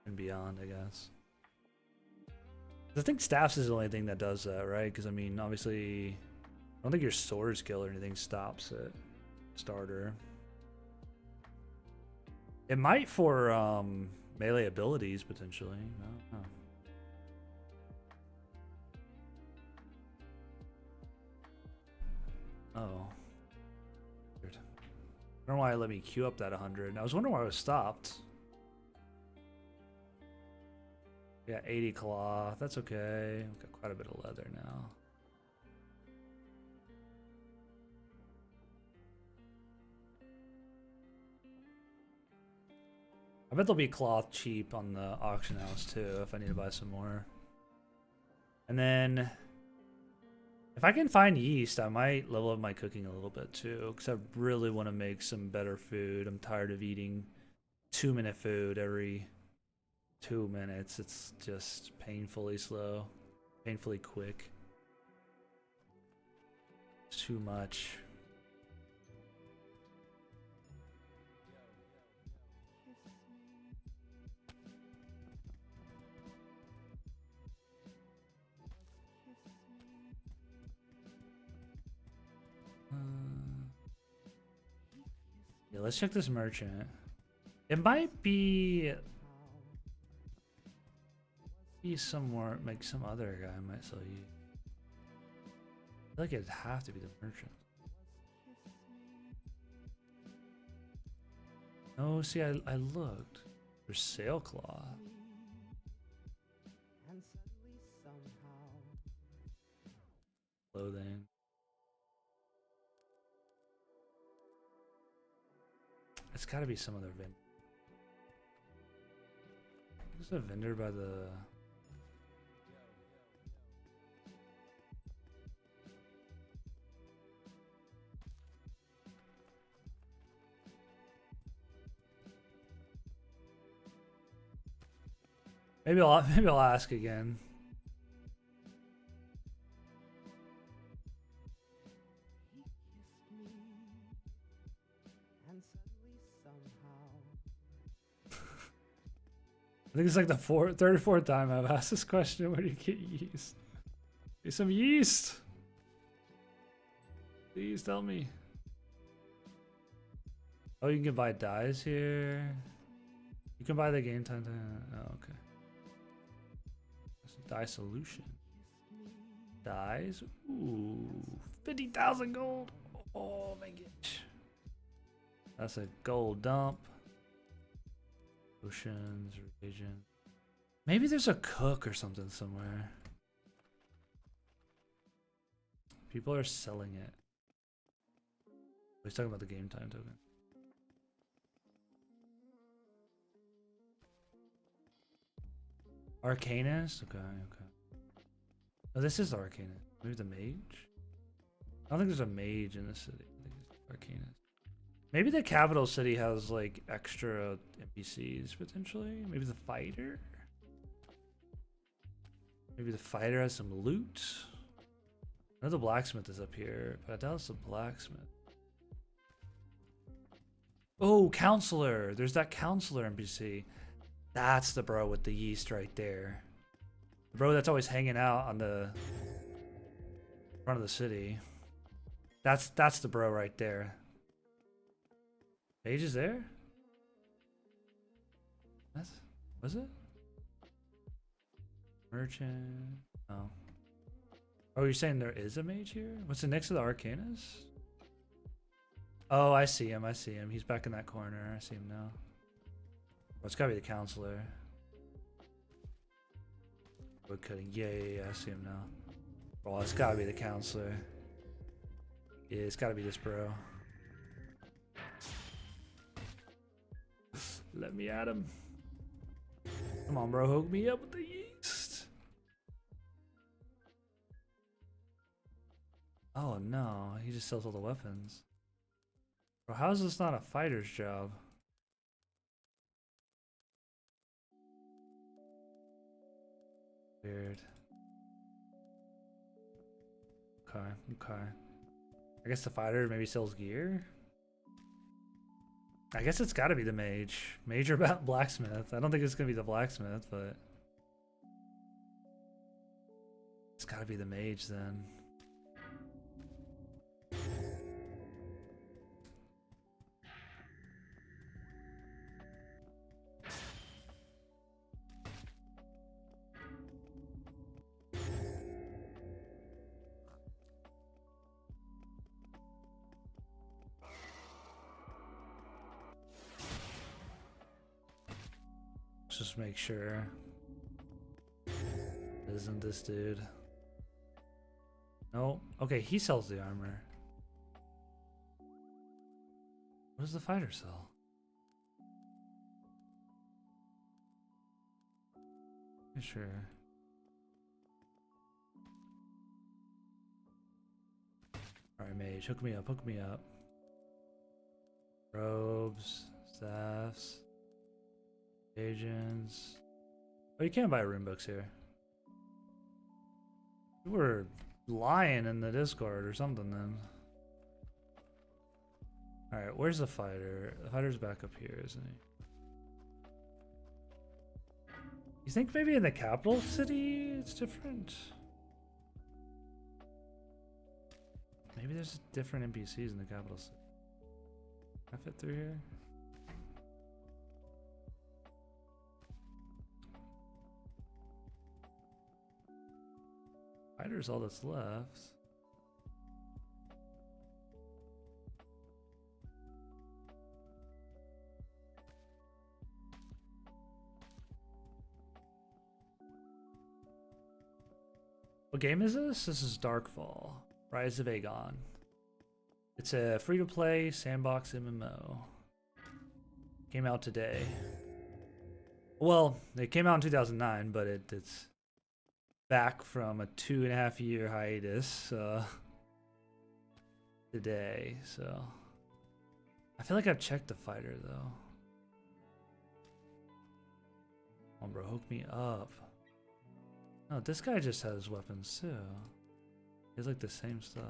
and beyond, I guess. I think staffs is the only thing that does that, right? Because I mean, obviously, I don't think your sword skill or anything stops at starter. It might for melee abilities potentially. I don't know. Oh. Weird. I don't know why it let me queue up that 100. I was wondering why it was stopped. Yeah, 80 cloth. That's okay. We've got quite a bit of leather now. I bet there'll be cloth cheap on the auction house too if I need to buy some more. And then if I can find yeast, I might level up my cooking a little bit too, because I really want to make some better food. I'm tired of eating 2-minute food every 2 minutes. It's just painfully slow, painfully quick. It's too much. Yeah, let's check this merchant. It might be somewhere, like some other guy might sell you. I feel like it'd have to be the merchant. Oh, see, I looked for sailcloth. Clothing. It's got to be some other vendor. There's a vendor by the. Maybe I'll ask again. I think it's like the third or fourth time I've asked this question. Where do you get yeast? Get some yeast. Please tell me. Oh, you can buy dyes here. You can buy the game time. Oh, okay. Dye solution. Dyes. Ooh, 50,000 gold. Oh my gosh. That's a gold dump. Oceans, region. Maybe there's a cook or something somewhere. People are selling it. He's talking about the game time token. Arcanist? Okay, okay. Oh, this is Arcanist. Maybe the mage? I don't think there's a mage in the city. I think it's Arcanist. Maybe the capital city has like extra NPCs potentially. Maybe the fighter? Maybe the fighter has some loot. I know the blacksmith is up here, but I doubt it's the blacksmith. Oh, counselor. There's that counselor NPC. That's the bro with the yeast right there. The bro that's always hanging out on the front of the city. That's the bro right there. Mage is there? Was it? Merchant. Oh. Oh, you're saying there is a mage here? What's it next to the Arcanist? Oh, I see him. I see him. He's back in that corner. I see him now. Oh, it's gotta be the counselor. Wood cutting. Yeah. I see him now. Oh, it's gotta be the counselor. Yeah, it's gotta be this bro. Let me at him. Come on, bro. Hook me up with the yeast. Oh, no. He just sells all the weapons. Bro, how is this not a fighter's job? Weird. Okay. I guess the fighter maybe sells gear? I guess it's got to be the mage. Mage or blacksmith. I don't think it's going to be the blacksmith, but it's got to be the mage then. Let's just make sure. isn't this dude? No. Okay, he sells the armor. What does the fighter sell? Sure. Alright, mage, hook me up, hook me up. Robes, staffs, agents. Oh, you can buy rune books here. You were lying in the Discord or something then. Alright, where's the fighter? The fighter's back up here, isn't he? You think maybe in the capital city it's different? Maybe there's different NPCs in the capital city. Can I fit through here? Fighter's all that's left. What game is this? This is Darkfall, Rise of Aegon. It's a free-to-play sandbox MMO. Came out today. Well, it came out in 2009, but it's back from a 2.5-year hiatus today. So I feel like I've checked the fighter though. Come on, bro, hook me up. No, this guy just has weapons too. He has like the same stuff.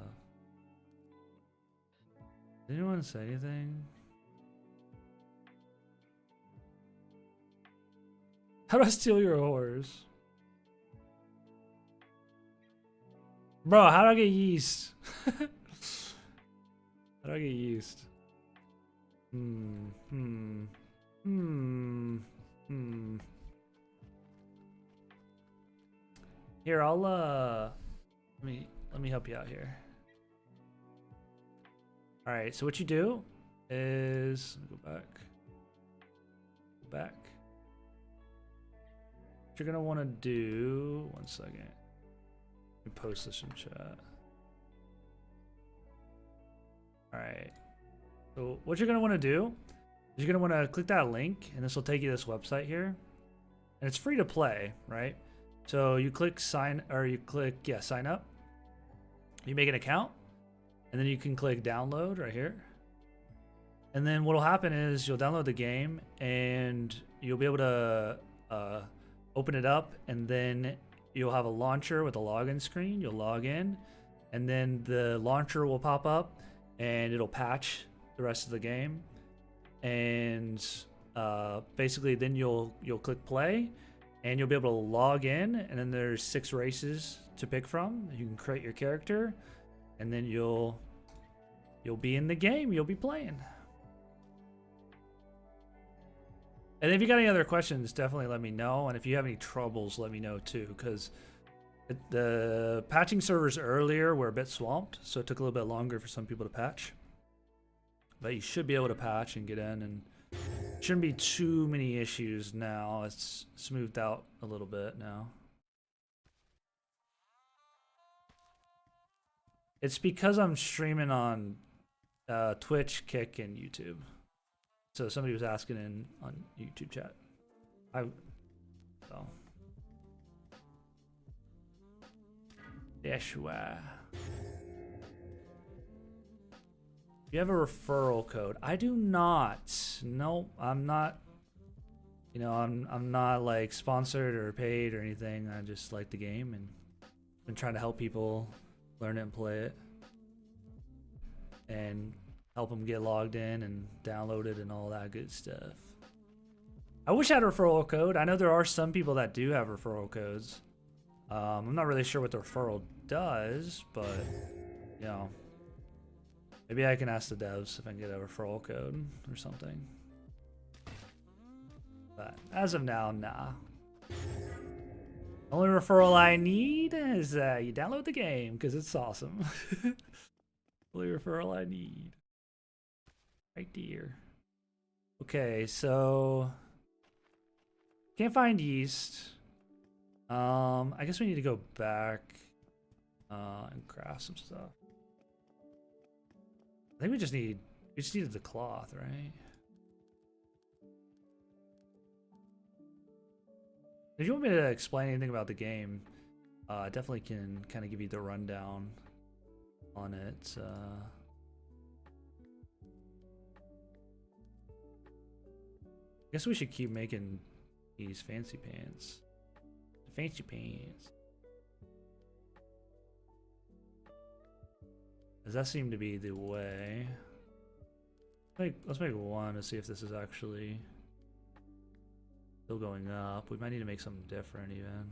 Did anyone say anything? How do I steal your horse? Bro, how do I get yeast? How do I get yeast? Here, I'll let me help you out here. All right, so what you do is go back. What you're gonna want to do? 1 second. Let me post this in chat. All right. So what you're gonna want to do is you're gonna want to click that link, and this will take you to this website here, and it's free to play, right? So you click sign up. You make an account, and then you can click download right here. And then what'll happen is you'll download the game, and you'll be able to open it up, and then you'll have a launcher with a login screen. You'll log in, and then the launcher will pop up, and it'll patch the rest of the game. And basically, then you'll click play, and you'll be able to log in, and then there's 6 races to pick from. You can create your character, and then you'll be in the game. You'll be playing. And if you got any other questions, definitely let me know. And if you have any troubles, let me know too, because the patching servers earlier were a bit swamped, so it took a little bit longer for some people to patch. But you should be able to patch and get in, and shouldn't be too many issues now. It's smoothed out a little bit now. It's because I'm streaming on Twitch, Kick, and YouTube. So somebody was asking on YouTube chat. So. Yeshua. You have a referral code. I do not. No, I'm not. You know, I'm not like sponsored or paid or anything. I just like the game and been trying to help people learn it and play it, and help them get logged in and download it and all that good stuff. I wish I had a referral code. I know there are some people that do have referral codes. I'm not really sure what the referral does, but you know, maybe I can ask the devs if I can get a referral code or something. But as of now, nah. The only referral I need is you download the game because it's awesome. Only referral I need. Right there. Okay, so can't find yeast. I guess we need to go back and craft some stuff. I think we just needed the cloth, right? If you want me to explain anything about the game, I definitely can kind of give you the rundown on it. I guess we should keep making these fancy pants. Fancy pants. Does that seem to be the way? Let's make one to see if this is actually still going up. We might need to make something different even.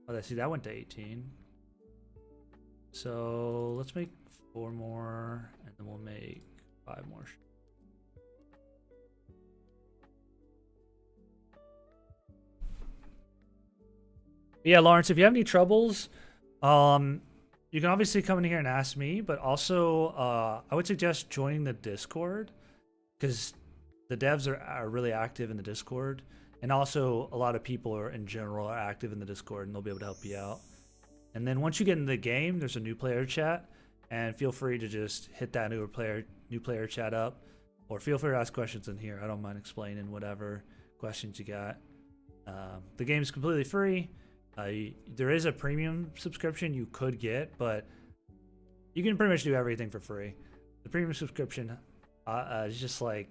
Oh, see, that went to 18. So let's make 4 more, and then we'll make 5 more. Yeah, Lawrence, if you have any troubles, you can obviously come in here and ask me, but also I would suggest joining the Discord because the devs are really active in the Discord, and also a lot of people in general are active in the Discord, and they'll be able to help you out. And then once you get in the game, there's a new player chat, and feel free to just hit that new player chat up, or feel free to ask questions in here. I don't mind explaining whatever questions you got. The game is completely free. There is a premium subscription you could get, but you can pretty much do everything for free. The premium subscription is just like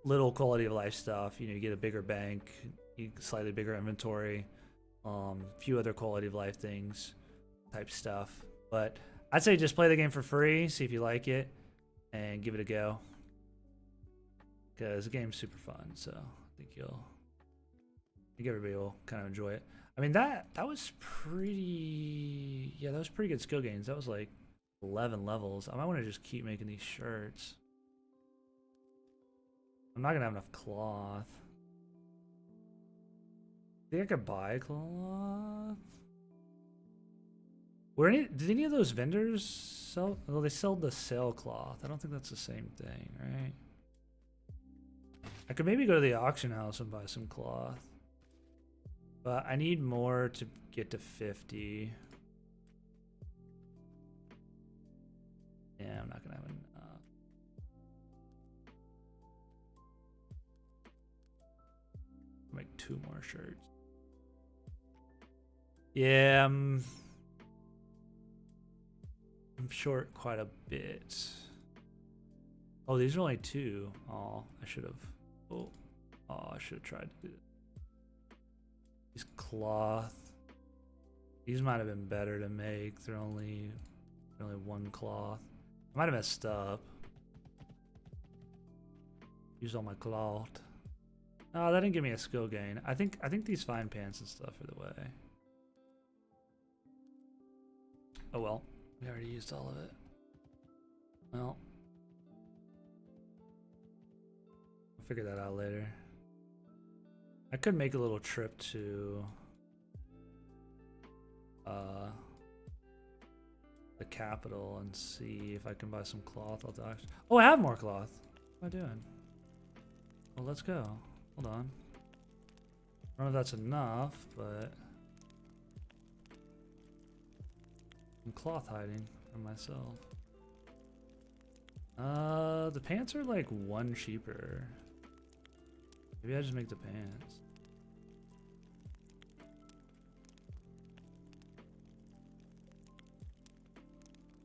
little quality of life stuff. You know, you get a bigger bank, slightly bigger inventory, few other quality of life things type stuff. But I'd say just play the game for free, see if you like it, and give it a go. Because the game's super fun, so I think everybody will kind of enjoy it. I mean, that was pretty... Yeah, that was pretty good skill gains. That was like 11 levels. I might want to just keep making these shirts. I'm not going to have enough cloth. Think I could buy cloth? Did any of those vendors sell? Well, they sell the sailcloth. I don't think that's the same thing, right? I could maybe go to the auction house and buy some cloth. But I need more to get to 50. Yeah, I'm not gonna have enough. I'll make 2 more shirts. Yeah, I'm short quite a bit. Oh, these are only 2. Oh, I should have. Oh, I should have tried to do this. These cloth. These might have been better to make. They're only 1 cloth. I might have messed up. Use all my cloth. Oh, that didn't give me a skill gain. I think these fine pants and stuff are the way. Oh well, we already used all of it. Well, we'll figure that out later. I could make a little trip to the capital and see if I can buy some cloth. Oh, I have more cloth. What am I doing? Well, let's go. Hold on. I don't know if that's enough, but I'm cloth hiding from myself. The pants are like 1 cheaper. Maybe I just make the pants.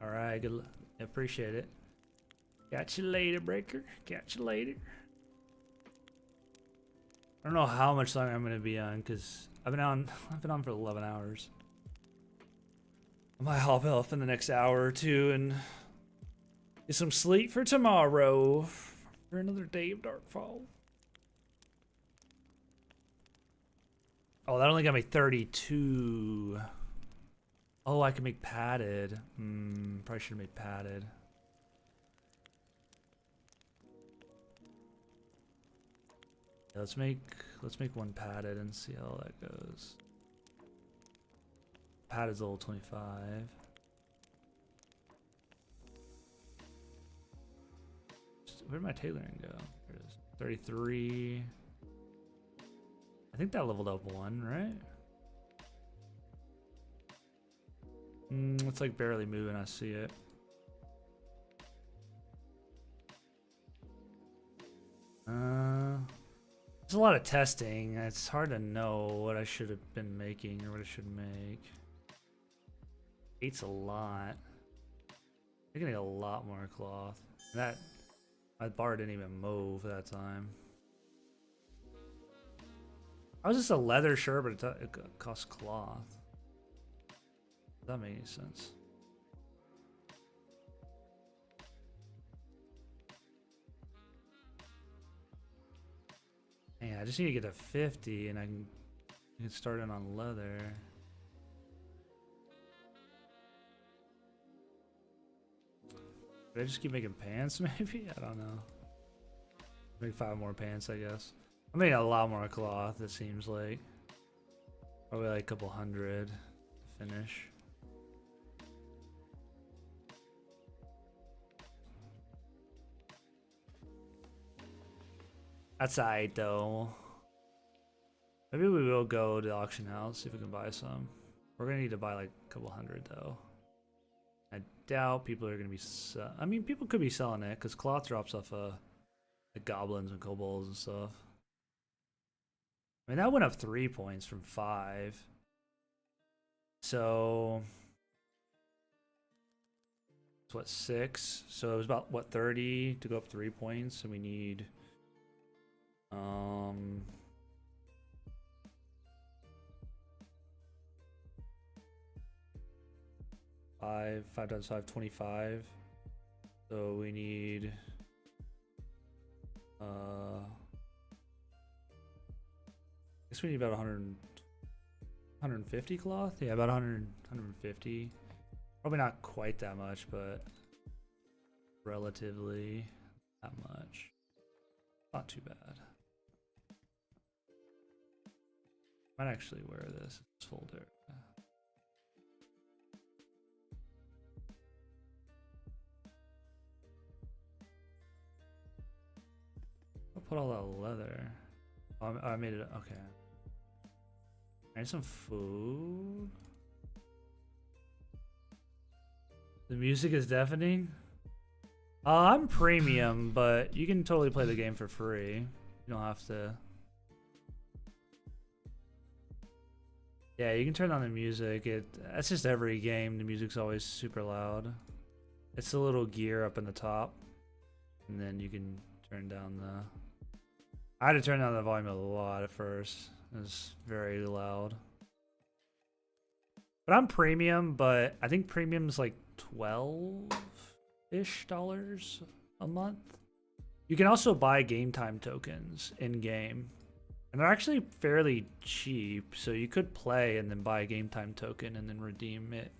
Alright, good. Appreciate it. Catch you later, Breaker. Catch you later. I don't know how much longer I'm gonna be on because I've been on for 11 hours. I might hop off in the next hour or 2 and get some sleep for tomorrow for another day of Darkfall. Oh, that only got me 32. Oh, I can make padded. Probably should have made padded. Yeah, let's make 1 padded and see how that goes. Padded's level 25. Where'd my tailoring go? There it is. 33. I think that leveled up 1, right? It's like barely moving. I see it. There's a lot of testing. It's hard to know what I should have been making or what I should make. 8's a lot. I'm gonna get a lot more cloth. That my bar didn't even move that time. I was just a leather shirt, but it costs cloth. Does that make any sense? Yeah, I just need to get to 50 and I can get started on leather. Did I just keep making pants maybe? I don't know. Make 5 more pants, I guess. I'm making a lot more cloth, it seems like. Probably like a couple hundred to finish. That's alright though. Maybe we will go to the auction house, see if we can buy some. We're gonna need to buy like a couple hundred though. I doubt people are gonna be. I mean, people could be selling it because cloth drops off like goblins and kobolds and stuff. I mean, that went up 3 points from 5. So it's what, 6? So it was about what, 30 to go up 3 points, and we need 5 times 5, 25. So we need I guess we need about 150 cloth. Yeah, about 150. Probably not quite that much, but relatively that much. Not too bad. Might actually wear this folder. I'll put all that leather. Oh, I made it. Okay. I need some food. The music is deafening. I'm premium, but you can totally play the game for free. You don't have to. Yeah, you can turn on the music. That's just every game. The music's always super loud. It's a little gear up in the top, and then you can turn down the. I had to turn down the volume a lot at first. It was very loud. But I'm premium, but I think premium's like $12-ish a month. You can also buy game time tokens in game. And they're actually fairly cheap, so you could play and then buy a game time token and then redeem it.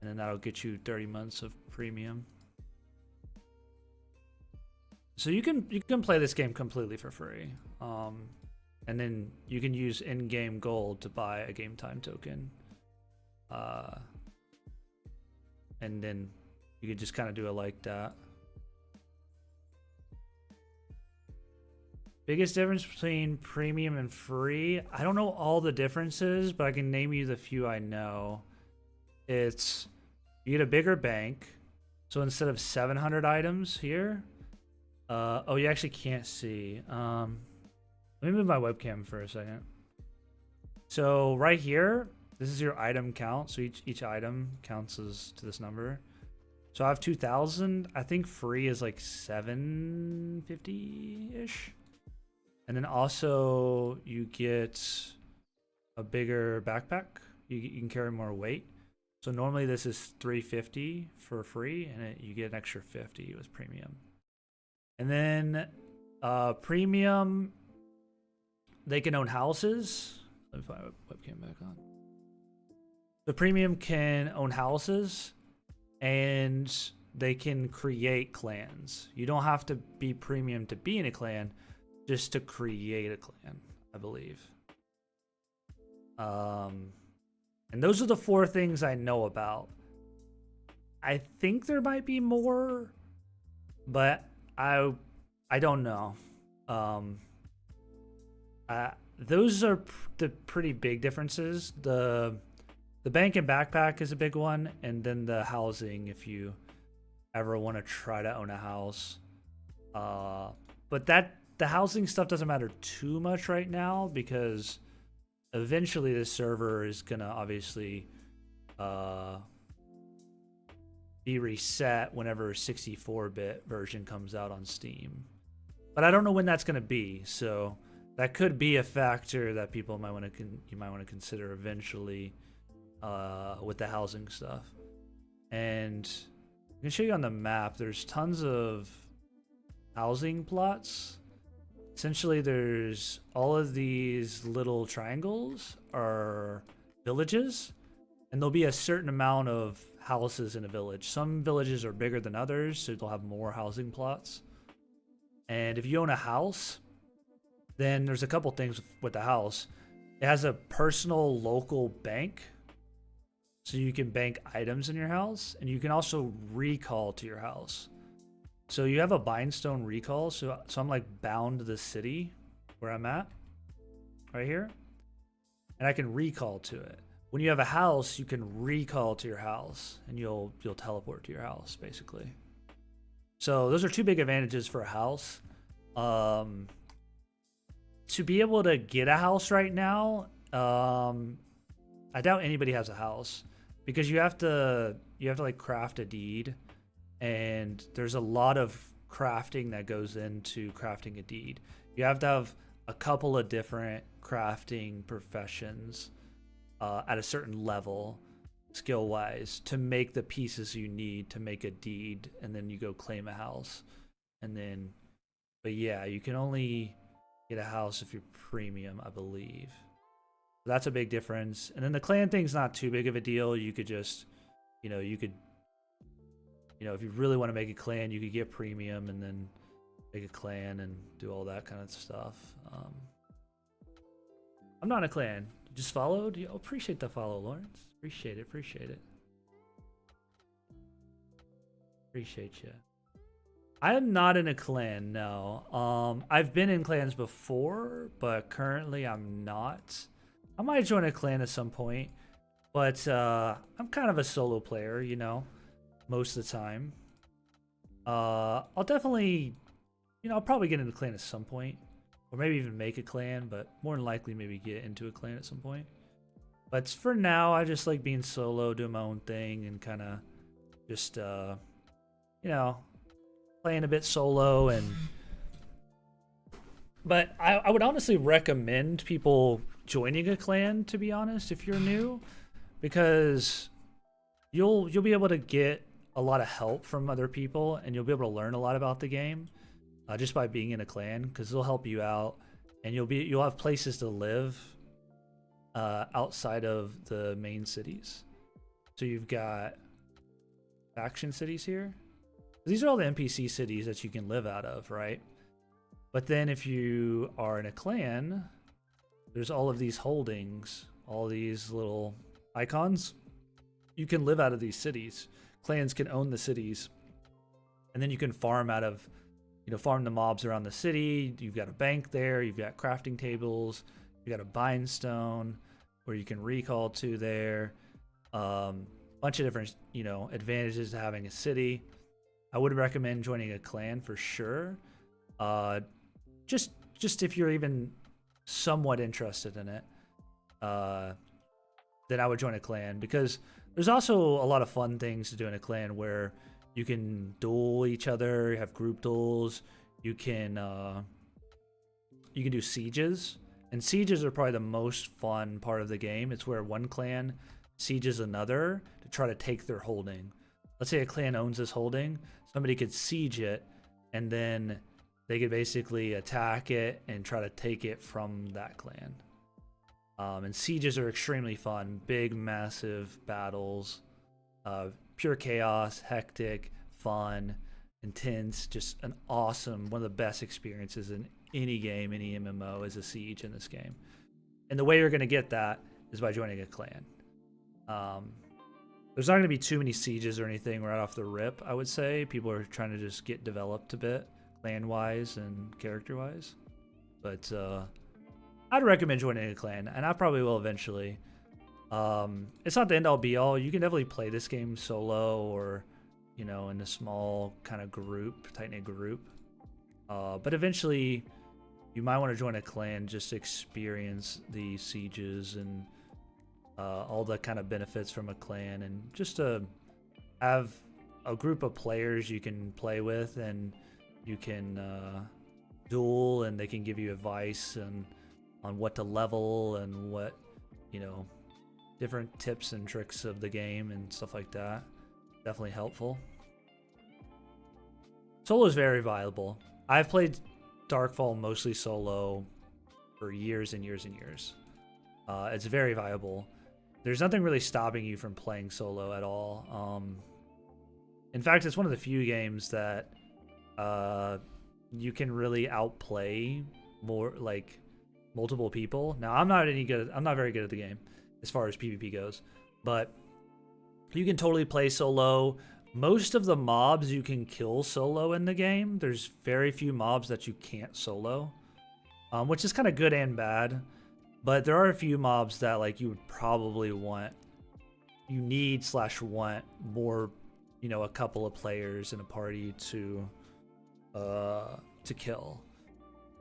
And then that'll get you 30 months of premium. So you can play this game completely for free. And then you can use in-game gold to buy a game time token. And then you could just kind of do it like that. Biggest difference between premium and free? I don't know all the differences, but I can name you the few I know. It's you get a bigger bank. So instead of 700 items here, oh, you actually can't see. Let me move my webcam for a second. So right here, this is your item count. So each item counts as to this number. So I have 2,000. I think free is like 750-ish. And then also you get a bigger backpack. You can carry more weight. So normally this is 350 for free, and you get an extra 50 with premium. And then premium, they can own houses. Let me put my webcam back on. The premium can own houses, and they can create clans. You don't have to be premium to be in a clan, just to create a clan, I believe. And those are the 4 things I know about. I think there might be more, but I don't know. Those are the pretty big differences. The The bank and backpack is a big one, and then the housing if you ever want to try to own a house. But the housing stuff doesn't matter too much right now because eventually the server is gonna obviously be reset whenever 64-bit version comes out on Steam. But I don't know when that's gonna be, so that could be a factor that people might want to you might want to consider eventually with the housing stuff. And I can show you on the map. There's tons of housing plots. Essentially, there's all of these little triangles are villages, and there'll be a certain amount of houses in a village. Some villages are bigger than others, so they'll have more housing plots. And if you own a house, then there's a couple things with the house. It has a personal local bank, so you can bank items in your house, and you can also recall to your house. So you have a bindstone recall, so I'm like bound to the city where I'm at, right here, and I can recall to it. When you have a house, you can recall to your house, and you'll teleport to your house, basically. So those are two big advantages for a house. To be able to get a house right now, I doubt anybody has a house because you have to like craft a deed. And there's a lot of crafting that goes into crafting a deed. You have to have a couple of different crafting professions at a certain level, skill-wise, to make the pieces you need to make a deed, and then you go claim a house. And then, but yeah, you can only get a house if you're premium, I believe. So that's a big difference. And then the clan thing's not too big of a deal. You could just, if you really want to make a clan, you could get premium and then make a clan and do all that kind of stuff. I'm not in a clan. You just followed? You appreciate the follow, Lawrence. Appreciate it. Appreciate you. I am not in a clan, no. I've been in clans before, but currently I'm not. I might join a clan at some point, but I'm kind of a solo player, most of the time. I'll definitely, I'll probably get into a clan at some point, or maybe even make a clan, but more than likely maybe get into a clan at some point. But for now, I just like being solo, doing my own thing, and kind of just, playing a bit solo. But I would honestly recommend people joining a clan, to be honest, if you're new, because you'll be able to get a lot of help from other people, and you'll be able to learn a lot about the game just by being in a clan, because they'll help you out, and you'll have places to live outside of the main cities. So you've got faction cities here. These are all the NPC cities that you can live out of, right? But then if you are in a clan, there's all of these holdings, all these little icons. You can live out of these cities. Clans can own the cities, and then you can farm out of, farm the mobs around the city. You've got a bank there. You've got crafting tables. You've got a bindstone where you can recall to there. Bunch of different, advantages to having a city. I would recommend joining a clan for sure. Just if you're even somewhat interested in it, then I would join a clan, because there's also a lot of fun things to do in a clan where you can duel each other, have group duels. You can do sieges, and sieges are probably the most fun part of the game. It's where one clan sieges another to try to take their holding. Let's say a clan owns this holding, somebody could siege it, and then they could basically attack it and try to take it from that clan. And sieges are extremely fun. Big, massive battles. Pure chaos, hectic, fun, intense. Just an awesome, one of the best experiences in any game, any MMO, is a siege in this game. And the way you're going to get that is by joining a clan. There's not going to be too many sieges or anything right off the rip, I would say. People are trying to just get developed a bit, clan-wise and character-wise. But I'd recommend joining a clan, and I probably will eventually. It's not the end all be all. You can definitely play this game solo or, you know, in a small kind of group, tight knit group. But eventually, you might want to join a clan just to experience the sieges and all the kind of benefits from a clan, and just to have a group of players you can play with, and you can duel, and they can give you advice and on what to level and what, you know, different tips and tricks of the game and stuff like that. Definitely helpful. Solo is very viable. I've played Darkfall mostly solo for years and years and years. It's very viable. There's nothing really stopping you from playing solo at all. In fact, it's one of the few games that you can really outplay more, like, multiple people. Now, I'm not very good at the game as far as PvP goes, but you can totally play solo. Most of the mobs you can kill solo in the game. There's very few mobs that you can't solo, which is kind of good and bad. But there are a few mobs that, like, you would probably want, you need / want more, you know, a couple of players in a party to kill.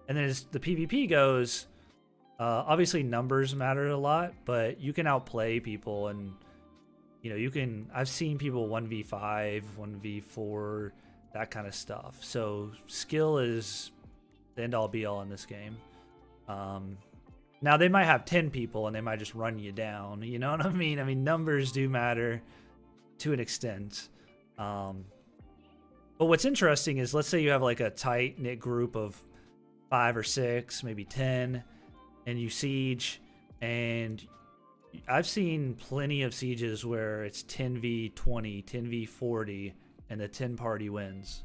And then as the PvP goes, obviously numbers matter a lot, but you can outplay people, and you know, you can, I've seen people 1v5, 1v4, that kind of stuff. So skill is the end all be all in this game. Now they might have 10 people and they might just run you down, you know what I mean? I mean, numbers do matter to an extent. But what's interesting is, let's say you have like a tight knit group of 5 or 6, maybe 10, and you siege, and I've seen plenty of sieges where it's 10v20, 10v40, and the 10 party wins.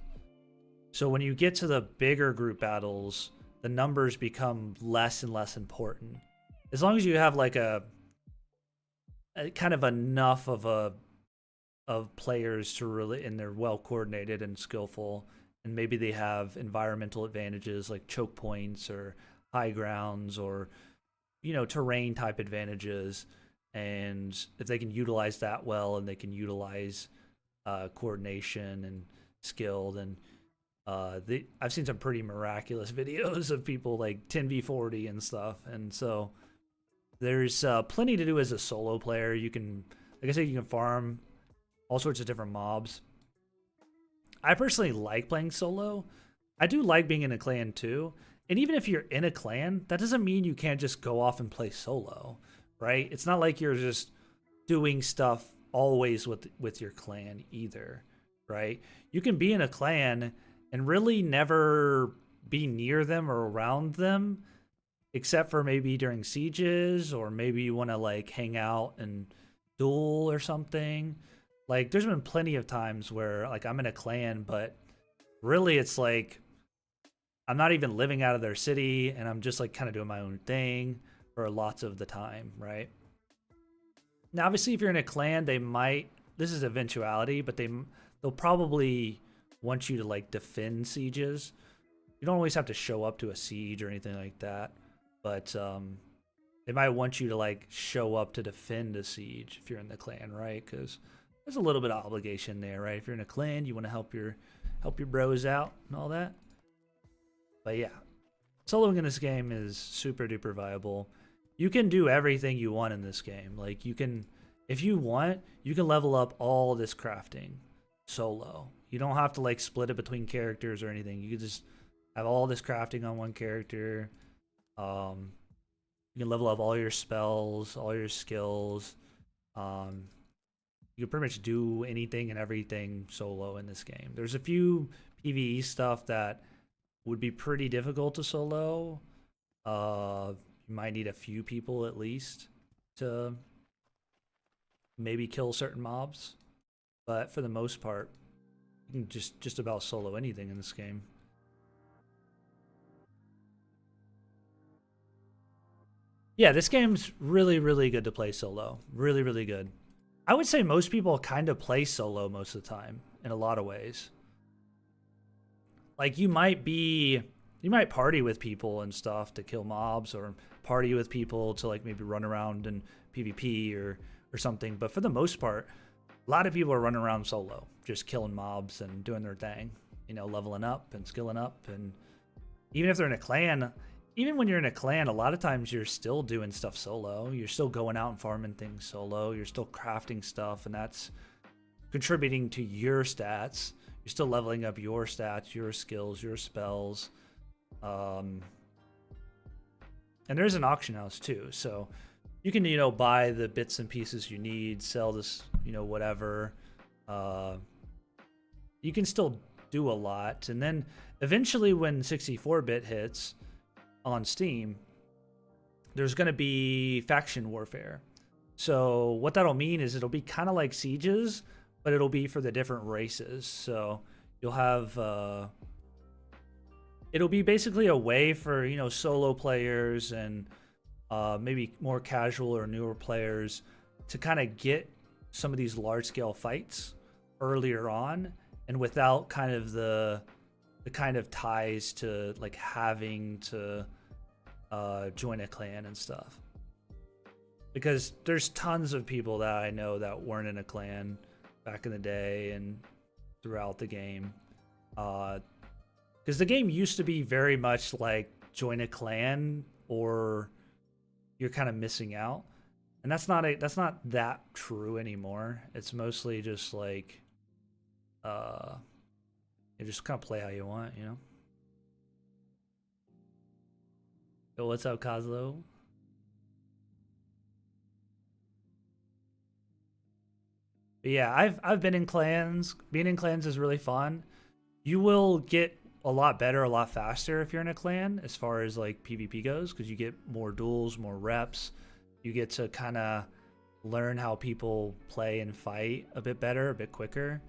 So when you get to the bigger group battles, the numbers become less and less important. As long as you have like a kind of enough of players to really, and they're well coordinated and skillful, and maybe they have environmental advantages like choke points or high grounds, or, you know, terrain type advantages. And if they can utilize that well, and they can utilize coordination and skill, then I've seen some pretty miraculous videos of people like 10v40 and stuff. And so there's plenty to do as a solo player. You can, like I said, you can farm all sorts of different mobs. I personally like playing solo. I do like being in a clan too. And even if you're in a clan, that doesn't mean you can't just go off and play solo, right? It's not like you're just doing stuff always with your clan either, right? You can be in a clan and really never be near them or around them, except for maybe during sieges, or maybe you want to like hang out and duel or something. Like, there's been plenty of times where like I'm in a clan, but really it's like I'm not even living out of their city, and I'm just like kind of doing my own thing for lots of the time, right? Now, obviously, if you're in a clan, they might, this is eventuality, but they'll probably want you to like defend sieges. You don't always have to show up to a siege or anything like that, but they might want you to like show up to defend a siege if you're in the clan, right? Because there's a little bit of obligation there, right? If you're in a clan, you want to help your bros out and all that. But yeah, soloing in this game is super duper viable. You can do everything you want in this game. Like, you can, if you want, you can level up all this crafting solo. You don't have to like split it between characters or anything. You can just have all this crafting on one character. You can level up all your spells, all your skills. You can pretty much do anything and everything solo in this game. There's a few PvE stuff that would be pretty difficult to solo. You might need a few people at least to maybe kill certain mobs, but for the most part, you can just about solo anything in this game. Yeah, this game's really, really good to play solo. Really, really good. I would say most people kind of play solo most of the time in a lot of ways. Like, you might be you might party with people and stuff to kill mobs, or party with people to like maybe run around and PvP or something. But for the most part, a lot of people are running around solo, just killing mobs and doing their thing, you know, leveling up and skilling up. And even if they're in a clan, even when you're in a clan, a lot of times you're still doing stuff solo. You're still going out and farming things solo. You're still crafting stuff, and that's contributing to your stats. You're still leveling up your stats, your skills, your spells. And there's an auction house too, so you can, you know, buy the bits and pieces you need, sell this, you know, whatever. You can still do a lot. And then eventually when 64-bit hits on Steam, there's going to be faction warfare. So what that'll mean is it'll be kind of like sieges, but it'll be for the different races. So you'll have it'll be basically a way for, you know, solo players and maybe more casual or newer players to kind of get some of these large scale fights earlier on, and without kind of the kind of ties to like having to join a clan and stuff. Because there's tons of people that I know that weren't in a clan back in the day and throughout the game. Because the game used to be very much like join a clan or you're kind of missing out, and that's not that true anymore. It's mostly just like you just kind of play how you want, you know. Yo, what's up, Kozlo? But yeah, I've been in clans. Being in clans is really fun. You will get a lot better, a lot faster if you're in a clan as far as like PvP goes, because you get more duels, more reps. You get to kind of learn how people play and fight a bit better, a bit quicker.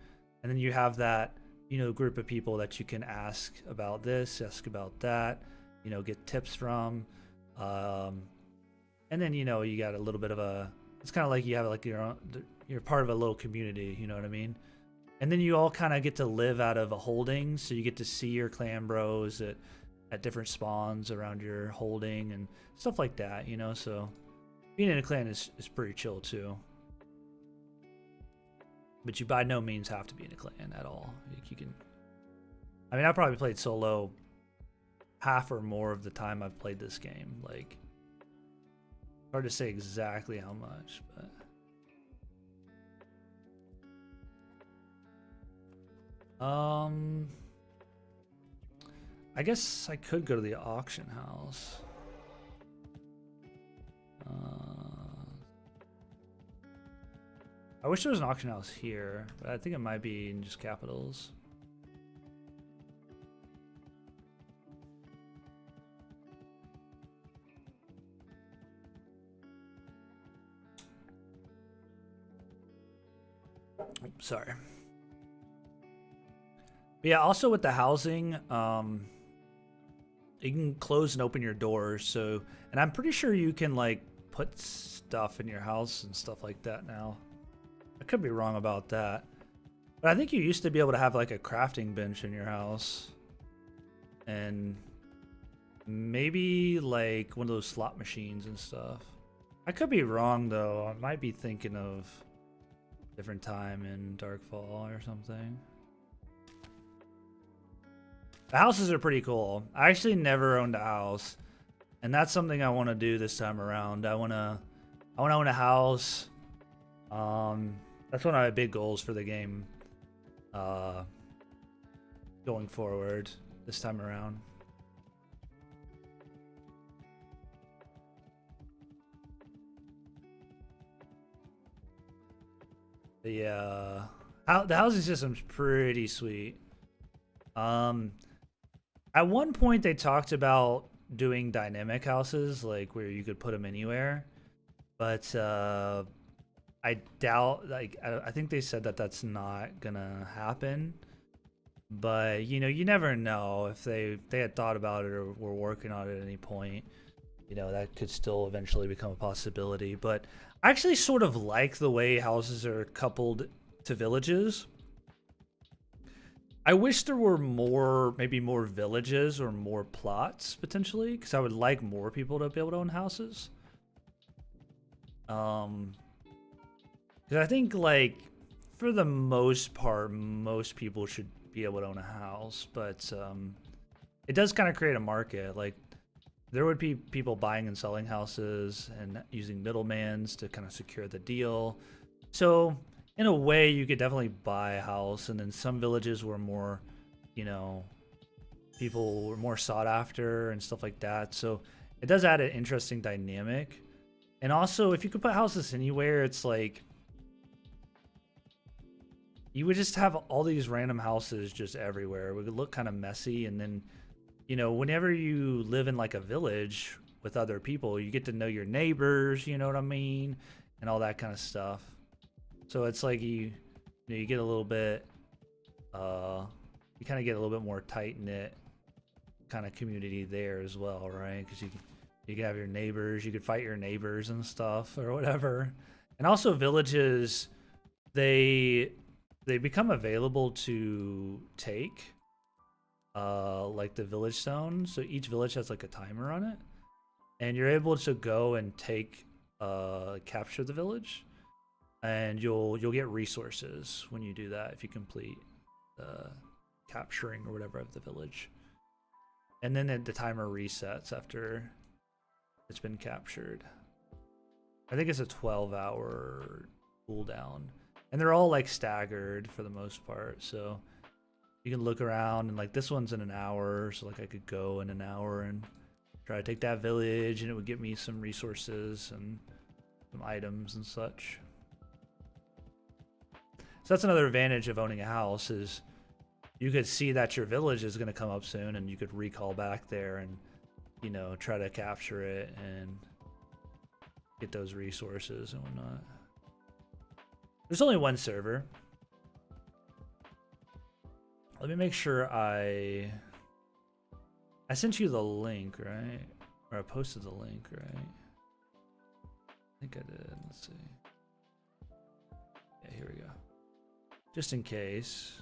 And then you have that, you know, group of people that you can ask about this, ask about that, you know, get tips from. And then, you know, you got a little bit of a, it's kind of like you have like your own, you're part of a little community, you know what I mean? And then you all kind of get to live out of a holding, so you get to see your clan bros at different spawns around your holding and stuff like that, you know? So being in a clan is pretty chill too. But you by no means have to be in a clan at all. Like you can, I mean, I probably played solo half or more of the time I've played this game. Like, hard to say exactly how much, but... I guess I could go to the auction house. I wish there was an auction house here, but I think it might be in just capitals. Oops, sorry. But yeah, also with the housing, you can close and open your doors. So, and I'm pretty sure you can like put stuff in your house and stuff like that now. I could be wrong about that, but I think you used to be able to have like a crafting bench in your house, and maybe like one of those slot machines and stuff. I could be wrong though. I might be thinking of a different time in Darkfall or something. The houses are pretty cool. I actually never owned a house, and that's something I want to do this time around. I want to own a house. That's one of my big goals for the game, going forward this time around. But yeah, the housing system's pretty sweet. At one point they talked about doing dynamic houses, like where you could put them anywhere, but I doubt, like, I think they said that that's not gonna happen. But you know, you never know. If they had thought about it or were working on it at any point, you know, that could still eventually become a possibility. But I actually sort of like the way houses are coupled to villages. I wish there were more, maybe more villages or more plots potentially, because I would like more people to be able to own houses. Because I think like for the most part, most people should be able to own a house, but it does kind of create a market. Like there would be people buying and selling houses and using middlemans to kind of secure the deal. So in a way, you could definitely buy a house, and then some villages were more, you know, people were more sought after and stuff like that. So it does add an interesting dynamic. And also, if you could put houses anywhere, it's like you would just have all these random houses just everywhere. It would look kind of messy, and then, you know, whenever you live in like a village with other people, you get to know your neighbors, you know what I mean, and all that kind of stuff. So it's like you know, you get a little bit, you kind of get a little bit more tight knit kind of community there as well, right? Because you can have your neighbors, you could fight your neighbors and stuff or whatever. And also villages, they become available to take, like the village stone. So each village has like a timer on it, and you're able to go and take, capture the village, and you'll get resources when you do that if you complete capturing or whatever of the village. And then the timer resets after it's been captured. I think it's a 12-hour cooldown, and they're all like staggered for the most part. So you can look around, and like this one's in an hour, so like I could go in an hour and try to take that village, and it would get me some resources and some items and such. So that's another advantage of owning a house, is you could see that your village is going to come up soon, and you could recall back there and, you know, try to capture it and get those resources and whatnot. There's only one server. Let me make sure I sent you the link, right? Or I posted the link, right? I think I did. Let's see. Yeah, here we go. Just in case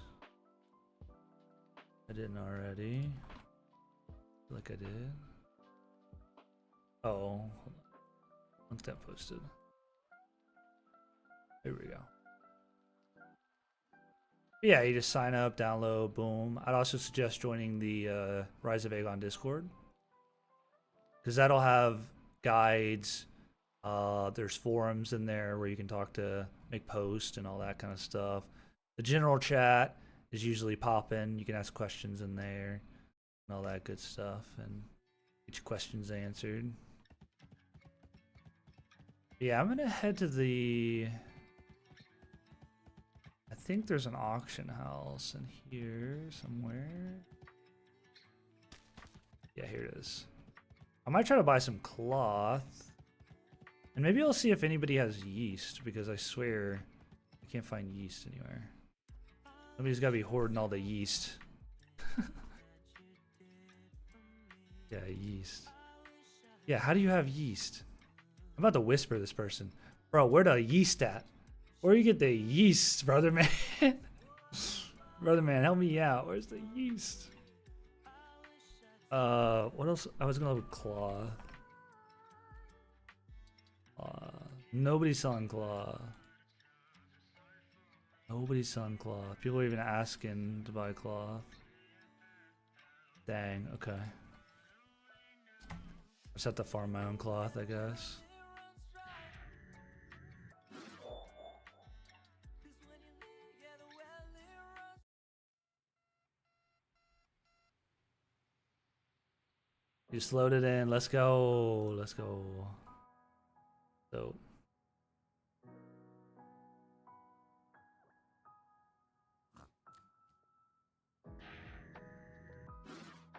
I didn't already. I feel like I did. Oh, hold on. Once that posted. Here we go. Yeah, you just sign up, download, boom. I'd also suggest joining the Rise of Aegon Discord, because that'll have guides. There's forums in there where you can talk to, make posts and all that kind of stuff. The general chat is usually popping. You can ask questions in there and all that good stuff, and get your questions answered. Yeah, I'm gonna head to the... I think there's an auction house in here somewhere. Yeah, here it is. I might try to buy some cloth. And maybe I'll see if anybody has yeast, because I swear I can't find yeast anywhere. Somebody's gotta be hoarding all the yeast. Yeah, yeast. Yeah, how do you have yeast? I'm about to whisper this person. Bro, where the yeast at? Where you get the yeast, brother man? Brother man, help me out. Where's the yeast? What else? I was gonna have cloth. Nobody's selling cloth. Nobody's selling cloth. People are even asking to buy cloth. Dang, okay. I just have to farm my own cloth, I guess. Just load it in. Let's go. Let's go. So.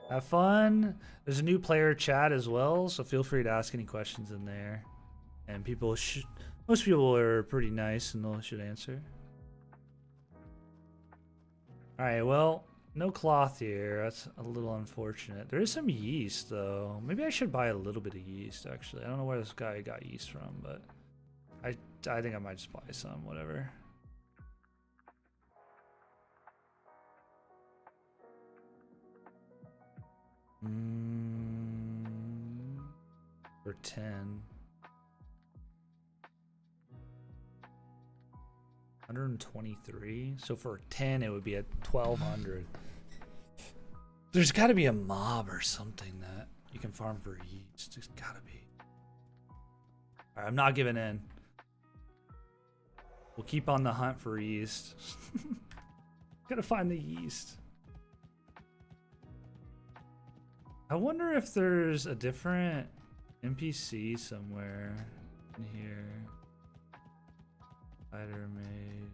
Have fun. There's a new player chat as well, so feel free to ask any questions in there. And people should, most people are pretty nice and they should answer. Alright, well, no cloth here. That's a little unfortunate. There is some yeast though. Maybe I should buy a little bit of yeast actually. I don't know where this guy got yeast from, but I think I might just buy some, whatever. For 10. 123. So for 10, it would be at 1200. There's got to be a mob or something that you can farm for yeast. There's got to be. All right, I'm not giving in. We'll keep on the hunt for yeast. Gotta find the yeast. I wonder if there's a different NPC somewhere in here. Spider maid.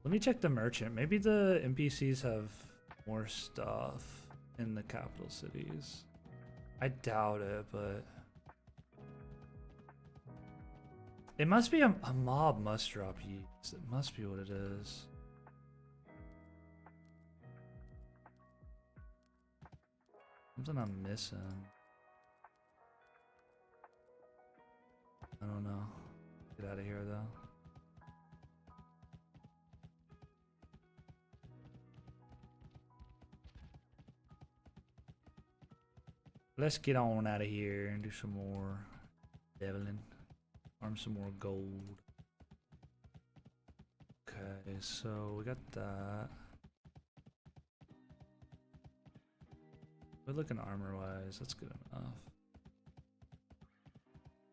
Let me check the merchant. Maybe the NPCs have more stuff in the capital cities. I doubt it, but it must be a mob must drop yeast. It must be what it is. Something I'm missing. I don't know. Get out of here though. Let's get on out of here and do some more leveling. Farm some more gold. Okay, so we got that. We're looking armor wise, that's good enough.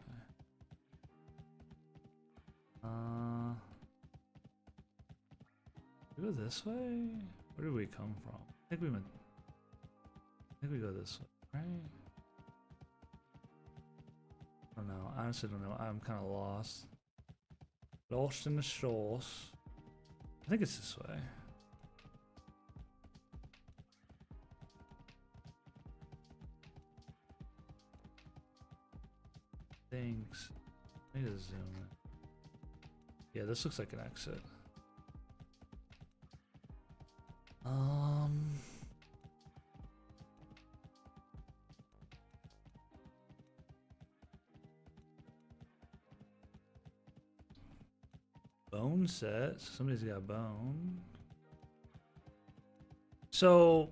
Okay. We go this way? Where did we come from? I think we go this way, right? I don't know. I honestly don't know. I'm kind of lost. Lost in the sauce. I think it's this way. Thanks. I need to zoom in. Yeah, this looks like an exit. Bone set. Somebody's got a bone. So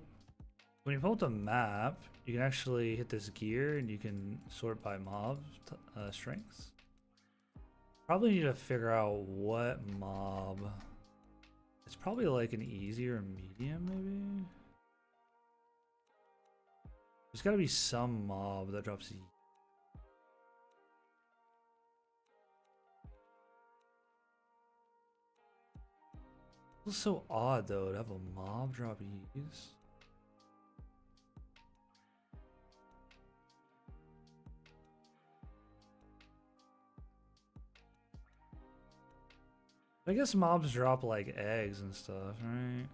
when you pull up the map, you can actually hit this gear and you can sort by mob strengths. Probably need to figure out what mob. It's probably like an easy or medium, maybe. There's got to be some mob that drops E. It's so odd though to have a mob drop E's. I guess mobs drop like eggs and stuff, right?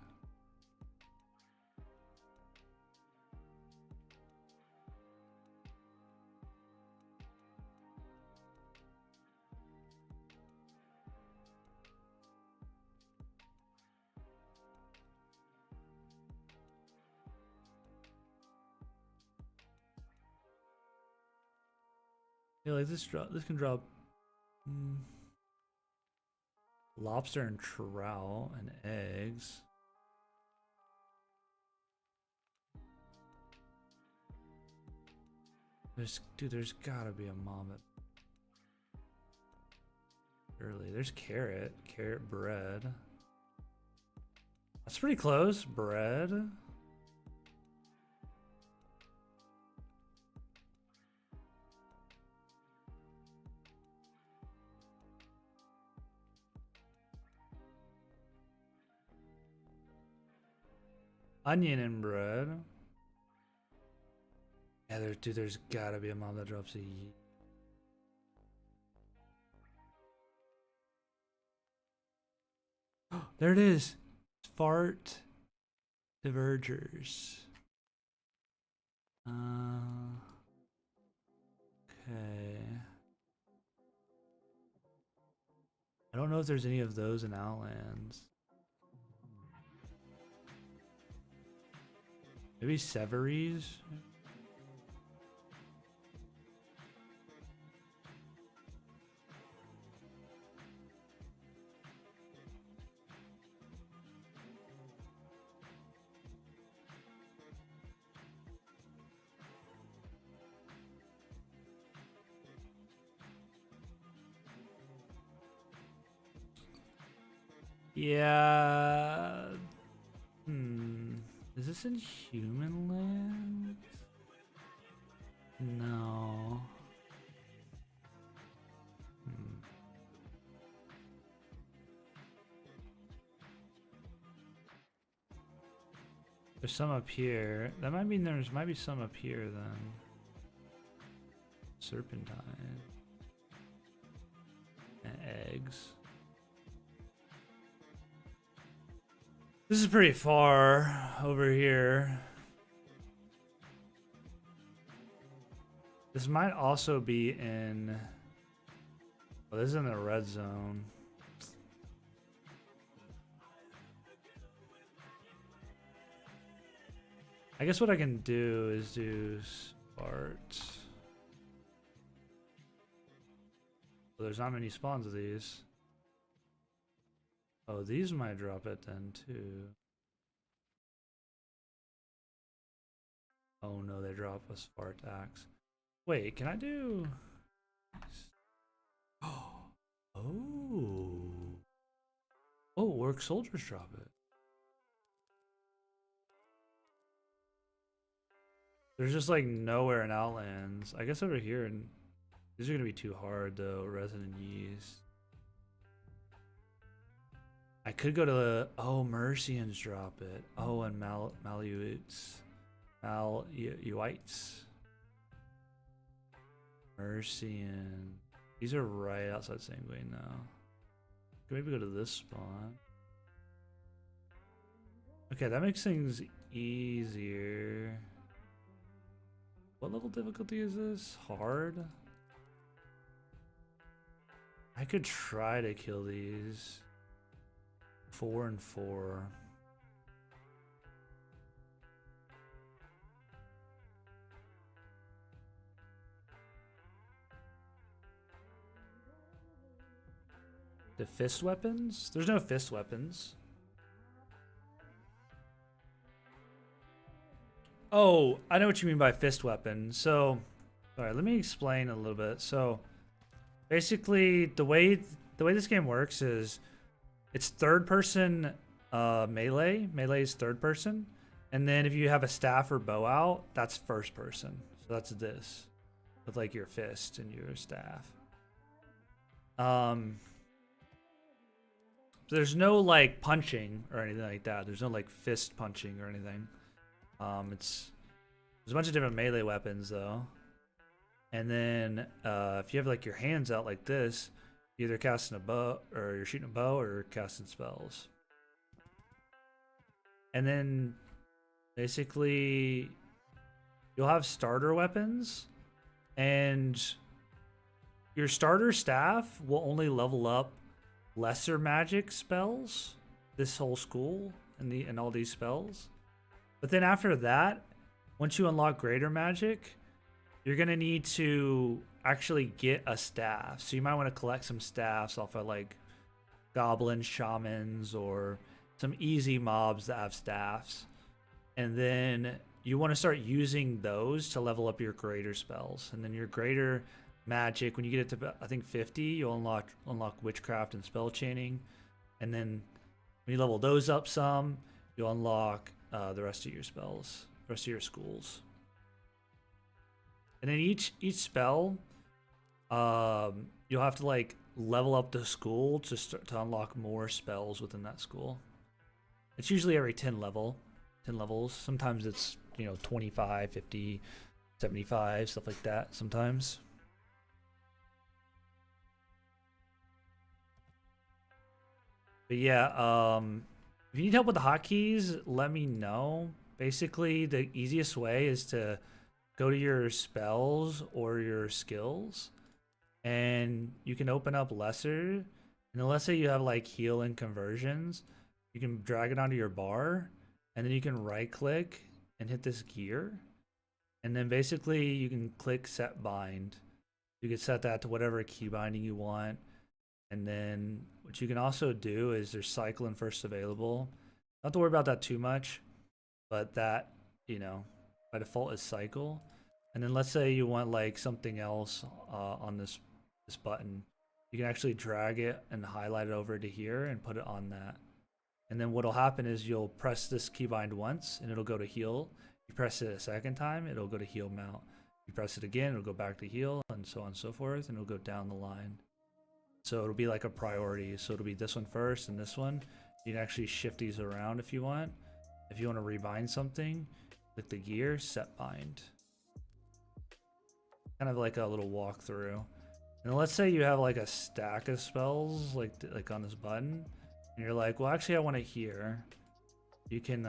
Yeah, like this can drop lobster and trout and eggs. There's gotta be a mob at early. There's carrot bread. That's pretty close. Bread. Onion and bread. Yeah, there's gotta be a mob that drops a yeet. There it is. Fart divergers. Okay. I don't know if there's any of those in Outlands. Maybe Severies? Yeah. Is this in human land? No. There's some up here. That might mean there's might be some up here then. Serpentine. And eggs. This is pretty far over here. This might also be in... Well, this is in the red zone. I guess what I can do is do Spart. Well, there's not many spawns of these. Oh, these might drop it then too. Oh no, they drop a Spart axe. Wait, can I do... Oh. Oh, work soldiers drop it. There's just like nowhere in Outlands. I guess over here, and these are gonna be too hard though. Resident Yeast. I could go to the Mercians drop it. Oh, and Maluites, Mercian. These are right outside Sanguine now. Could maybe go to this spawn. Okay, that makes things easier. What level difficulty is this? Hard? I could try to kill these. 4 and 4. The fist weapons? There's no fist weapons. Oh, I know what you mean by fist weapon. So, alright, let me explain a little bit. So, basically, the way this game works is it's third person melee. Melee is third person. And then if you have a staff or bow out, that's first person. So that's this. With like your fist and your staff. There's no like punching or anything like that. There's no like fist punching or anything. There's a bunch of different melee weapons though. And then if you have like your hands out like this, you're either casting a bow or you're shooting a bow or casting spells. And then basically you'll have starter weapons, and your starter staff will only level up lesser magic spells this whole school and all these spells. But then after that, once you unlock greater magic, you're gonna need to actually get a staff. So you might want to collect some staffs off of like goblins, shamans, or some easy mobs that have staffs. And then you want to start using those to level up your greater spells. And then your greater magic, when you get it to I think 50, you'll unlock witchcraft and spell chaining. And then when you level those up some, you'll unlock the rest of your spells, the rest of your schools. And then each spell, you'll have to like level up the school to unlock more spells within that school. It's usually every 10 levels. Sometimes it's, 25, 50, 75, stuff like that sometimes. But yeah, if you need help with the hotkeys, let me know. Basically, the easiest way is to go to your spells or your skills, and you can open up lesser. And then let's say you have like heal and conversions, you can drag it onto your bar, and then you can right click and hit this gear. And then basically you can click set bind. You can set that to whatever key binding you want. And then what you can also do is there's cycle and first available. Not to worry about that too much, but that, by default is cycle. And then let's say you want like something else on this button. You can actually drag it and highlight it over to here and put it on that. And then what'll happen is you'll press this keybind once and it'll go to heal. You press it a second time, it'll go to heal mount. You press it again, it'll go back to heal, and so on and so forth, and it'll go down the line. So it'll be like a priority. So it'll be this one first and this one. You can actually shift these around if you want. If you want to rebind something, click the gear, set bind. Kind of like a little walkthrough. And let's say you have like a stack of spells like on this button, and you're like, well, actually I want it here. You can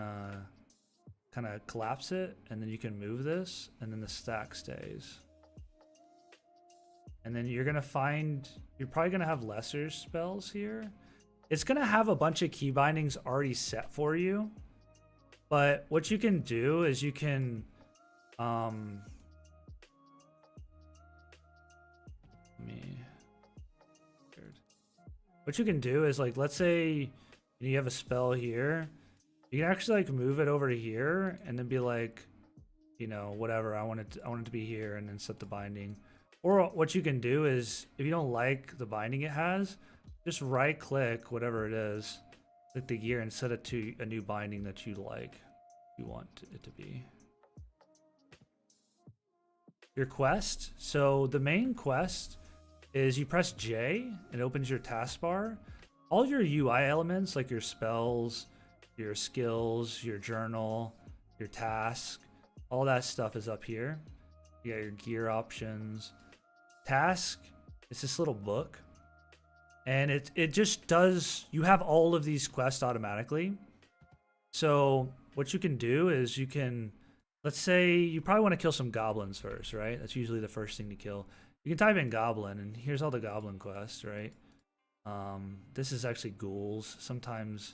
kind of collapse it, and then you can move this, and then the stack stays. And then you're gonna find, you're probably gonna have lesser spells here. It's gonna have a bunch of key bindings already set for you, but what you can do is you can what you can do is, like, let's say you have a spell here, you can actually like move it over to here and then be like, you know, whatever, I want it to be here, and then set the binding. Or what you can do is, if you don't like the binding it has, just right click whatever it is, click the gear, and set it to a new binding that you like, you want it to be. Your quest. So the main quest is you press J and it opens your taskbar. All your UI elements, like your spells, your skills, your journal, your task, all that stuff is up here. You got your gear options. Task, it's this little book, and it just does, you have all of these quests automatically. So what you can do is you can, let's say you probably want to kill some goblins first, right? That's usually the first thing to kill. You can type in goblin, and here's all the goblin quests, right? This is actually ghouls. Sometimes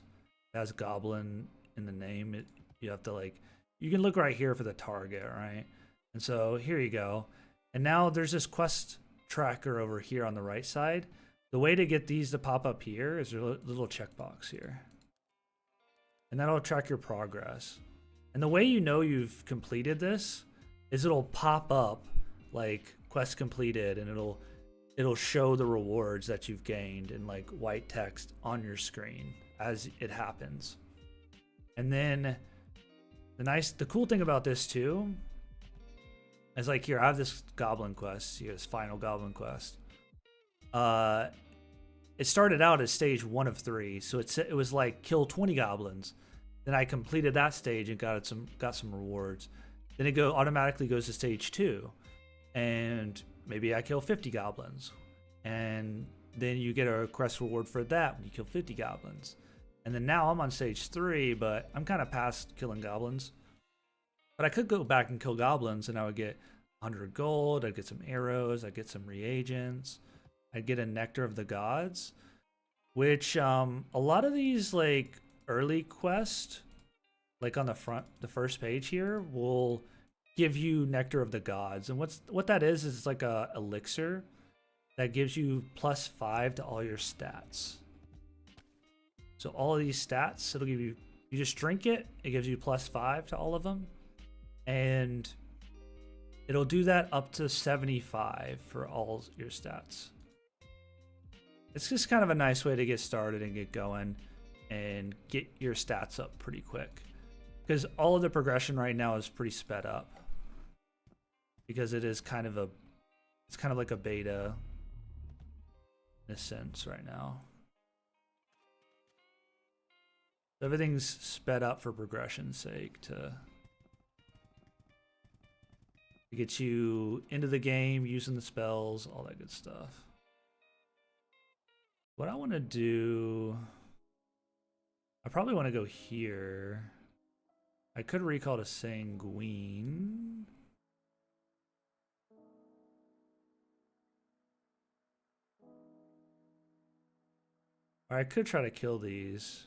it has goblin in the name. You have to, like, you can look right here for the target, right? And so here you go. And now there's this quest tracker over here on the right side. The way to get these to pop up here is a little checkbox here. And that'll track your progress. And the way you know you've completed this is it'll pop up like quest completed, and it'll show the rewards that you've gained in like white text on your screen as it happens. And then the cool thing about this too is, like, here I have this goblin quest, here, this final goblin quest. It started out as stage 1 of 3, so it was like kill 20 goblins. Then I completed that stage and got some rewards. Then it automatically goes to stage 2, and maybe I kill 50 goblins, and then you get a quest reward for that when you kill 50 goblins. And then now I'm on stage 3, but I'm kind of past killing goblins. But I could go back and kill goblins, and I would get 100 gold, I'd get some arrows, I'd get some reagents, I'd get a Nectar of the Gods, which a lot of these like early quests, like on the first page here, will give you Nectar of the Gods. And what that is it's like a elixir that gives you +5 to all your stats. So all of these stats, it'll give you just drink it, it gives you +5 to all of them. And it'll do that up to 75 for all your stats. It's just kind of a nice way to get started and get going and get your stats up pretty quick, because all of the progression right now is pretty sped up, because it's kind of like a beta in a sense right now. So everything's sped up for progression's sake to get you into the game, using the spells, all that good stuff. What I want to do, I probably want to go here. I could recall to Sanguine. Or I could try to kill these.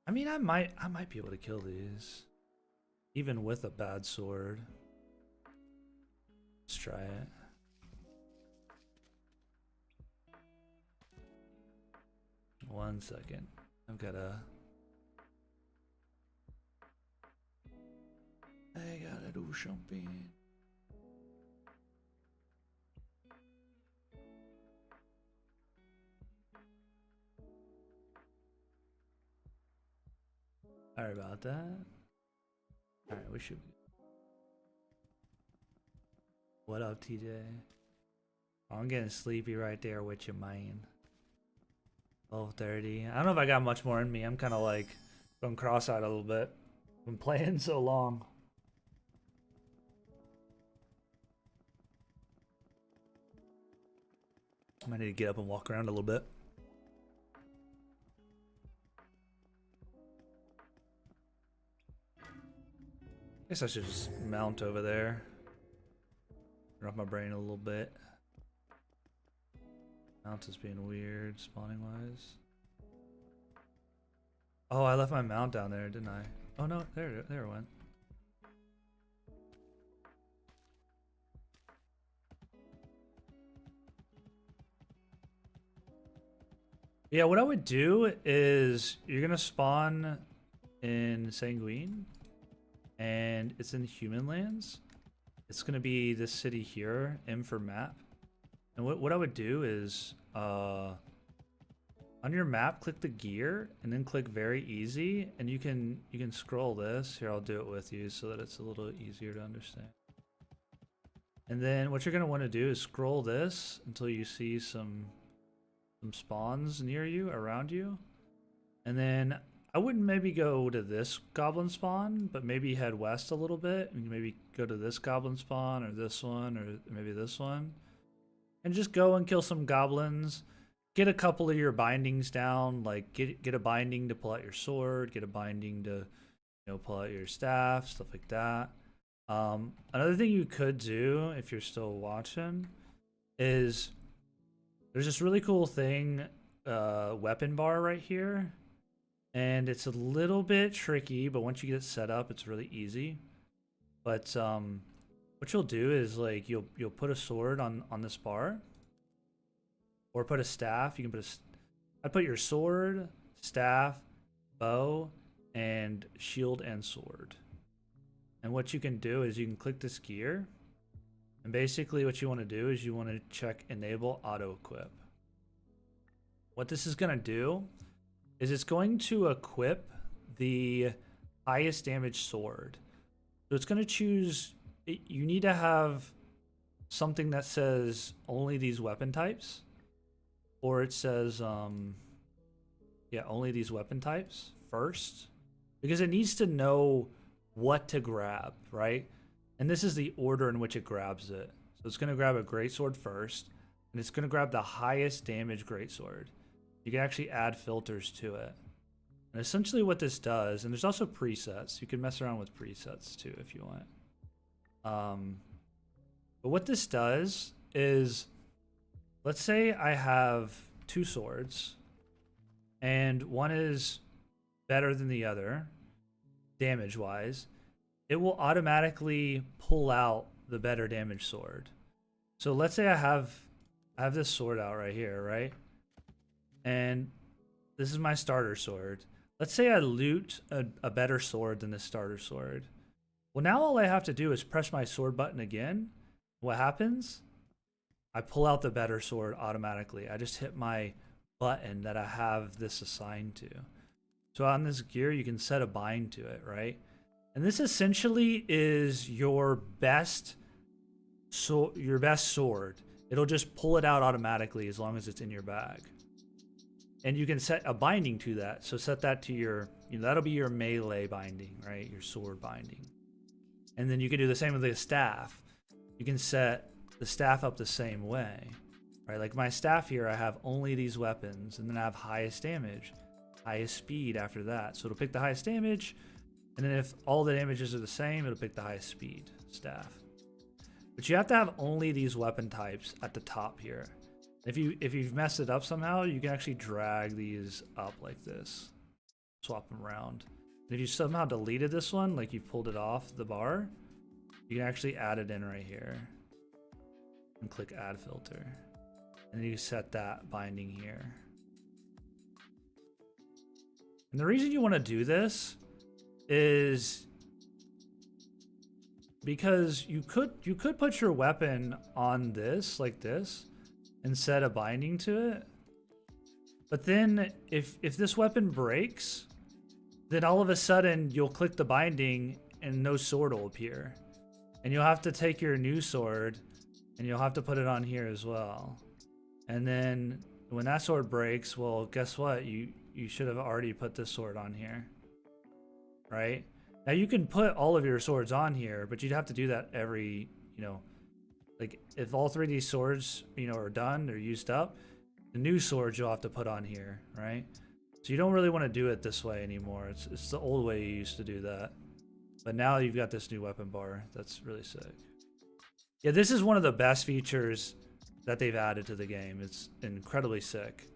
I mean, I might be able to kill these, even with a bad sword. Let's try it. One second. I've got to... I gotta do something. Sorry about that. All right, we should. What up, TJ? I'm getting sleepy right there with you, man. 12:30. I don't know if I got much more in me. I'm kind of like going cross-eyed a little bit. Been playing so long. I might need to get up and walk around a little bit. Guess I should just mount over there. Turn off my brain a little bit. Mount is being weird, spawning wise. Oh, I left my mount down there, didn't I? Oh no, there it went. Yeah, what I would do is you're gonna spawn in Sanguine, and it's in human lands. It's gonna be this city here, M for map. And what I would do is on your map, click the gear and then click very easy, and you can scroll this. Here, I'll do it with you so that it's a little easier to understand. And then what you're gonna want to do is scroll this until you see some spawns near you, around you. And then I wouldn't maybe go to this goblin spawn, but maybe head west a little bit and maybe go to this goblin spawn or this one or maybe this one. And just go and kill some goblins. Get a couple of your bindings down, like get a binding to pull out your sword, get a binding to pull out your staff, stuff like that. Another thing you could do if you're still watching is there's this really cool thing, weapon bar right here, and it's a little bit tricky, but once you get it set up, it's really easy. But what you'll do is like you'll put a sword on this bar, or put a staff. You can put I'd put your sword, staff, bow, and shield and sword. And what you can do is you can click this gear. And basically what you want to do is you want to check enable auto equip. What this is going to do is it's going to equip the highest damage sword. So it's going to choose, you need to have something that says only these weapon types, or it says yeah, only these weapon types first, because it needs to know what to grab, right? And this is the order in which it grabs it. So it's going to grab a greatsword first, and it's going to grab the highest damage greatsword. You can actually add filters to it. And essentially what this does, and there's also presets. You can mess around with presets too if you want. But what this does is, let's say I have two swords, and one is better than the other, damage-wise. It will automatically pull out the better damage sword. So let's say I have this sword out right here, right? And this is my starter sword. Let's say I loot a better sword than the starter sword. Well, now all I have to do is press my sword button again. What happens? I pull out the better sword automatically. I just hit my button that I have this assigned to. So on this gear, you can set a bind to it, right? And this essentially is your best sword. It'll just pull it out automatically as long as it's in your bag. And you can set a binding to that. So set that to your, that'll be your melee binding, right? Your sword binding. And then you can do the same with the staff. You can set the staff up the same way, right? Like my staff here, I have only these weapons, and then I have highest damage, highest speed after that. So it'll pick the highest damage. And then if all the damages are the same, it'll pick the highest speed staff. But you have to have only these weapon types at the top here. If you've messed it up somehow, you can actually drag these up like this. Swap them around. And if you somehow deleted this one, like you pulled it off the bar, you can actually add it in right here. And click add filter. And then you set that binding here. And the reason you want to do this is because you could put your weapon on this like this and set a binding to it, but then if this weapon breaks, then all of a sudden you'll click the binding and no sword will appear. And you'll have to take your new sword and you'll have to put it on here as well. And then when that sword breaks, well, guess what? You should have already put this sword on here, right? Now you can put all of your swords on here, but you'd have to do that every, like if all 3 of these swords, are done, they're used up, the new swords you'll have to put on here, right? So you don't really want to do it this way anymore. It's the old way you used to do that. But now you've got this new weapon bar. That's really sick. Yeah, this is one of the best features that they've added to the game. It's incredibly sick.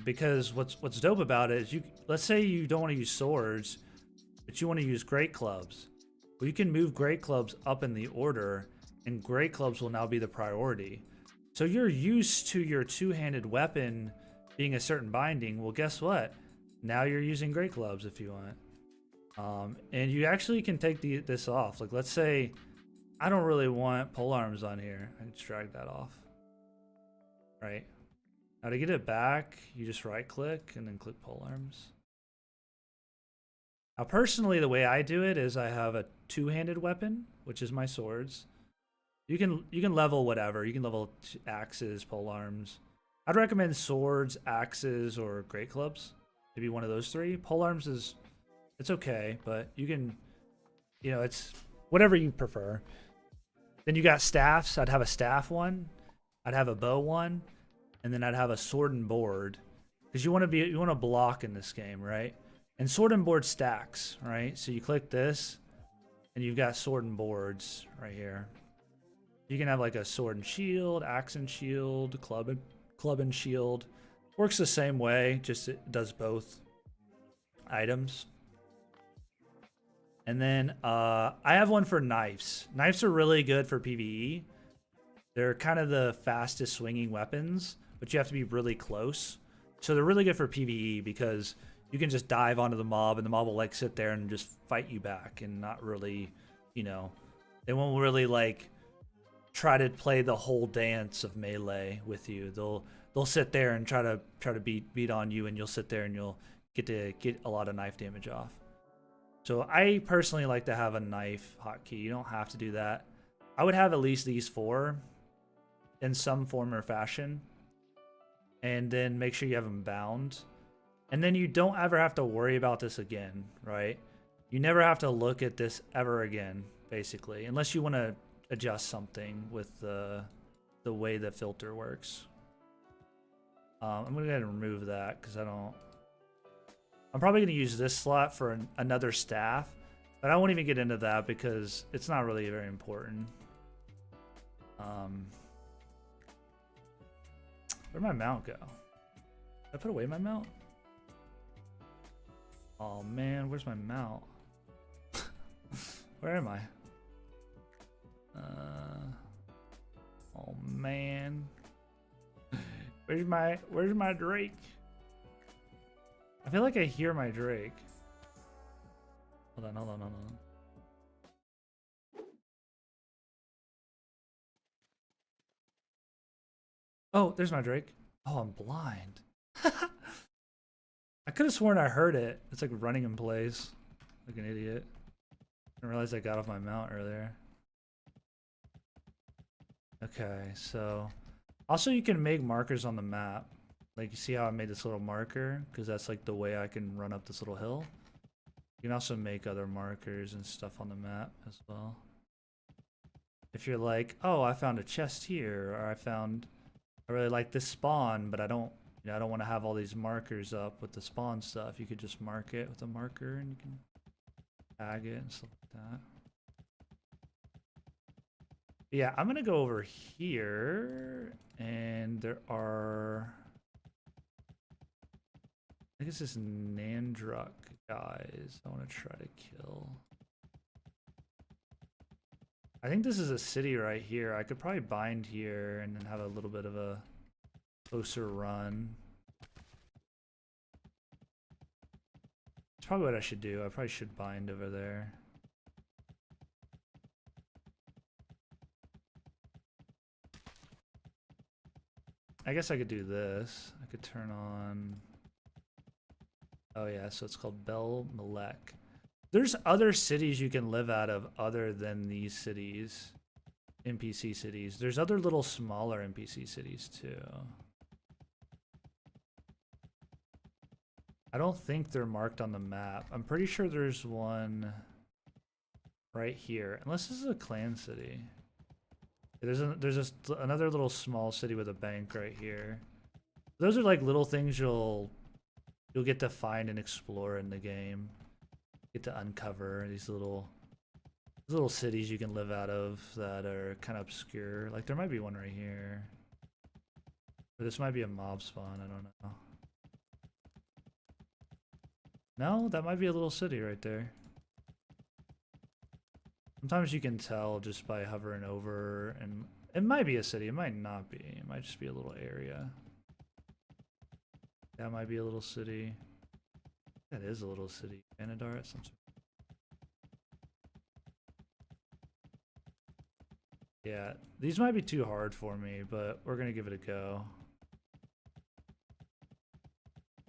Because what's dope about it is let's say you don't want to use swords, but you want to use great clubs. Well, you can move great clubs up in the order, and great clubs will now be the priority. So you're used to your two-handed weapon being a certain binding. Well, guess what? Now you're using great clubs if you want. And you actually can take this off. Like, let's say I don't really want pole arms on here. I can just drag that off. Right. Now to get it back, you just right click and then click pole arms. Now personally, the way I do it is I have a two-handed weapon, which is my swords. You can level whatever. You can level axes, pole arms. I'd recommend swords, axes, or great clubs. Maybe one of those 3. Pole arms it's okay, but you can, it's whatever you prefer. Then you got staffs. I'd have a staff one. I'd have a bow one, and then I'd have a sword and board, because you want to block in this game, right? And sword and board stacks, right? So you click this, and you've got sword and boards right here. You can have like a sword and shield, axe and shield, club and shield. Works the same way, just it does both items. And then I have one for knives. Knives are really good for PvE. They're kind of the fastest swinging weapons, but you have to be really close. So they're really good for PvE because you can just dive onto the mob and the mob will like sit there and just fight you back and not really, they won't really like try to play the whole dance of melee with you. They'll sit there and try to beat on you, and you'll sit there and you'll get a lot of knife damage off. So I personally like to have a knife hotkey. You don't have to do that. I would have at least these 4 in some form or fashion, and then make sure you have them bound. And then you don't ever have to worry about this again, right? You never have to look at this ever again, basically, unless you want to adjust something with the way the filter works. I'm gonna go ahead and remove that because I'm probably gonna use this slot for another staff, but I won't even get into that because it's not really very important. Where'd my mount go? Did I put away my mount? Oh man, where's my mount? Where am I? Oh man. Where's my Drake? I feel like I hear my Drake. Hold on. Oh, there's my Drake. Oh, I'm blind. I could have sworn I heard it. It's like running in place. Like an idiot. I didn't realize I got off my mount earlier. Okay, so also you can make markers on the map. Like, you see how I made this little marker? Because that's like the way I can run up this little hill. You can also make other markers and stuff on the map as well. If you're like, oh, I found a chest here, or I really like this spawn, but I don't want to have all these markers up with the spawn stuff. You could just mark it with a marker and you can tag it and stuff like that. Yeah, I'm gonna go over here, and there are, I guess this Nandruk guys I want to try to kill. I think this is a city right here. I could probably bind here and then have a little bit of a closer run. That's probably what I should do. I probably should bind over there. I guess I could do this. I could turn on Oh yeah, so it's called Bel Malek. There's other cities you can live out of other than these cities. NPC cities. There's other little smaller NPC cities too. I don't think they're marked on the map. I'm pretty sure there's one right here. Unless this is a clan city. There's another little small city with a bank right here. Those are like little things you'll get to find and explore in the game. Get to uncover these little cities you can live out of that are kind of obscure. Like there might be one right here. Or this might be a mob spawn, I don't know. No, that might be a little city right there. Sometimes you can tell just by hovering over, and it might be a city, it might not be. It might just be a little area. That might be a little city. That is a little city. Vanadar at some sort. Yeah, these might be too hard for me, but we're gonna give it a go.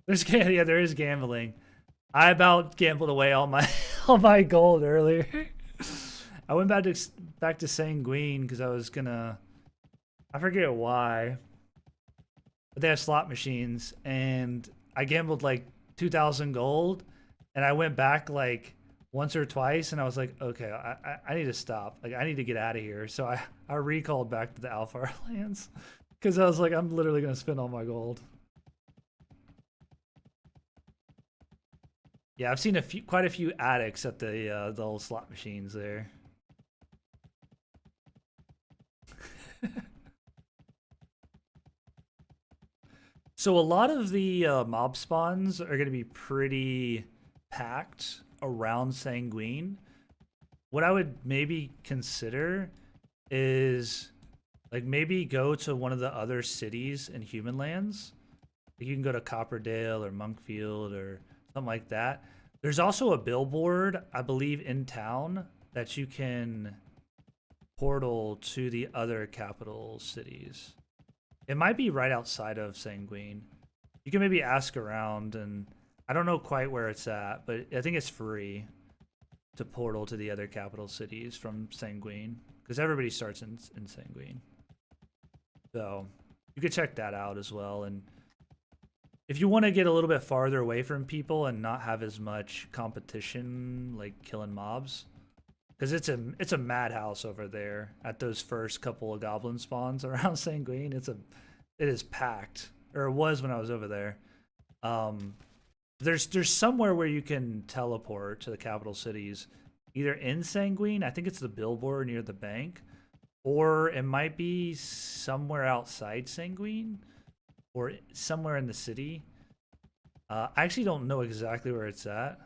Yeah, there is gambling. I about gambled away all my all my gold earlier. I went back to Sanguine because I was gonna, I forget why, but they have slot machines, and I gambled like 2,000 gold, and I went back like once or twice, and I was like, okay, I need to stop. Like I need to get out of here. So I recalled back to the Alpha lands because I was like, I'm literally gonna spend all my gold. Yeah, I've seen quite a few addicts at the old slot machines there. So a lot of the mob spawns are going to be pretty packed around Sanguine. What I would maybe consider is like maybe go to one of the other cities in Human Lands. Like you can go to Copperdale or Monkfield or something like that. There's also a billboard, I believe, in town that you can portal to the other capital cities. It might be right outside of Sanguine. You can maybe ask around, and I don't know quite where it's at, but I think it's free to portal to the other capital cities from Sanguine, because everybody starts in Sanguine. So you could check that out as well. And if you want to get a little bit farther away from people and not have as much competition, like killing mobs, because it's a madhouse over there at those first couple of goblin spawns around Sanguine. It is packed, or it was when I was over there. There's somewhere where you can teleport to the capital cities, either in Sanguine, I think it's the billboard near the bank, or it might be somewhere outside Sanguine, or somewhere in the city. I actually don't know exactly where it's at,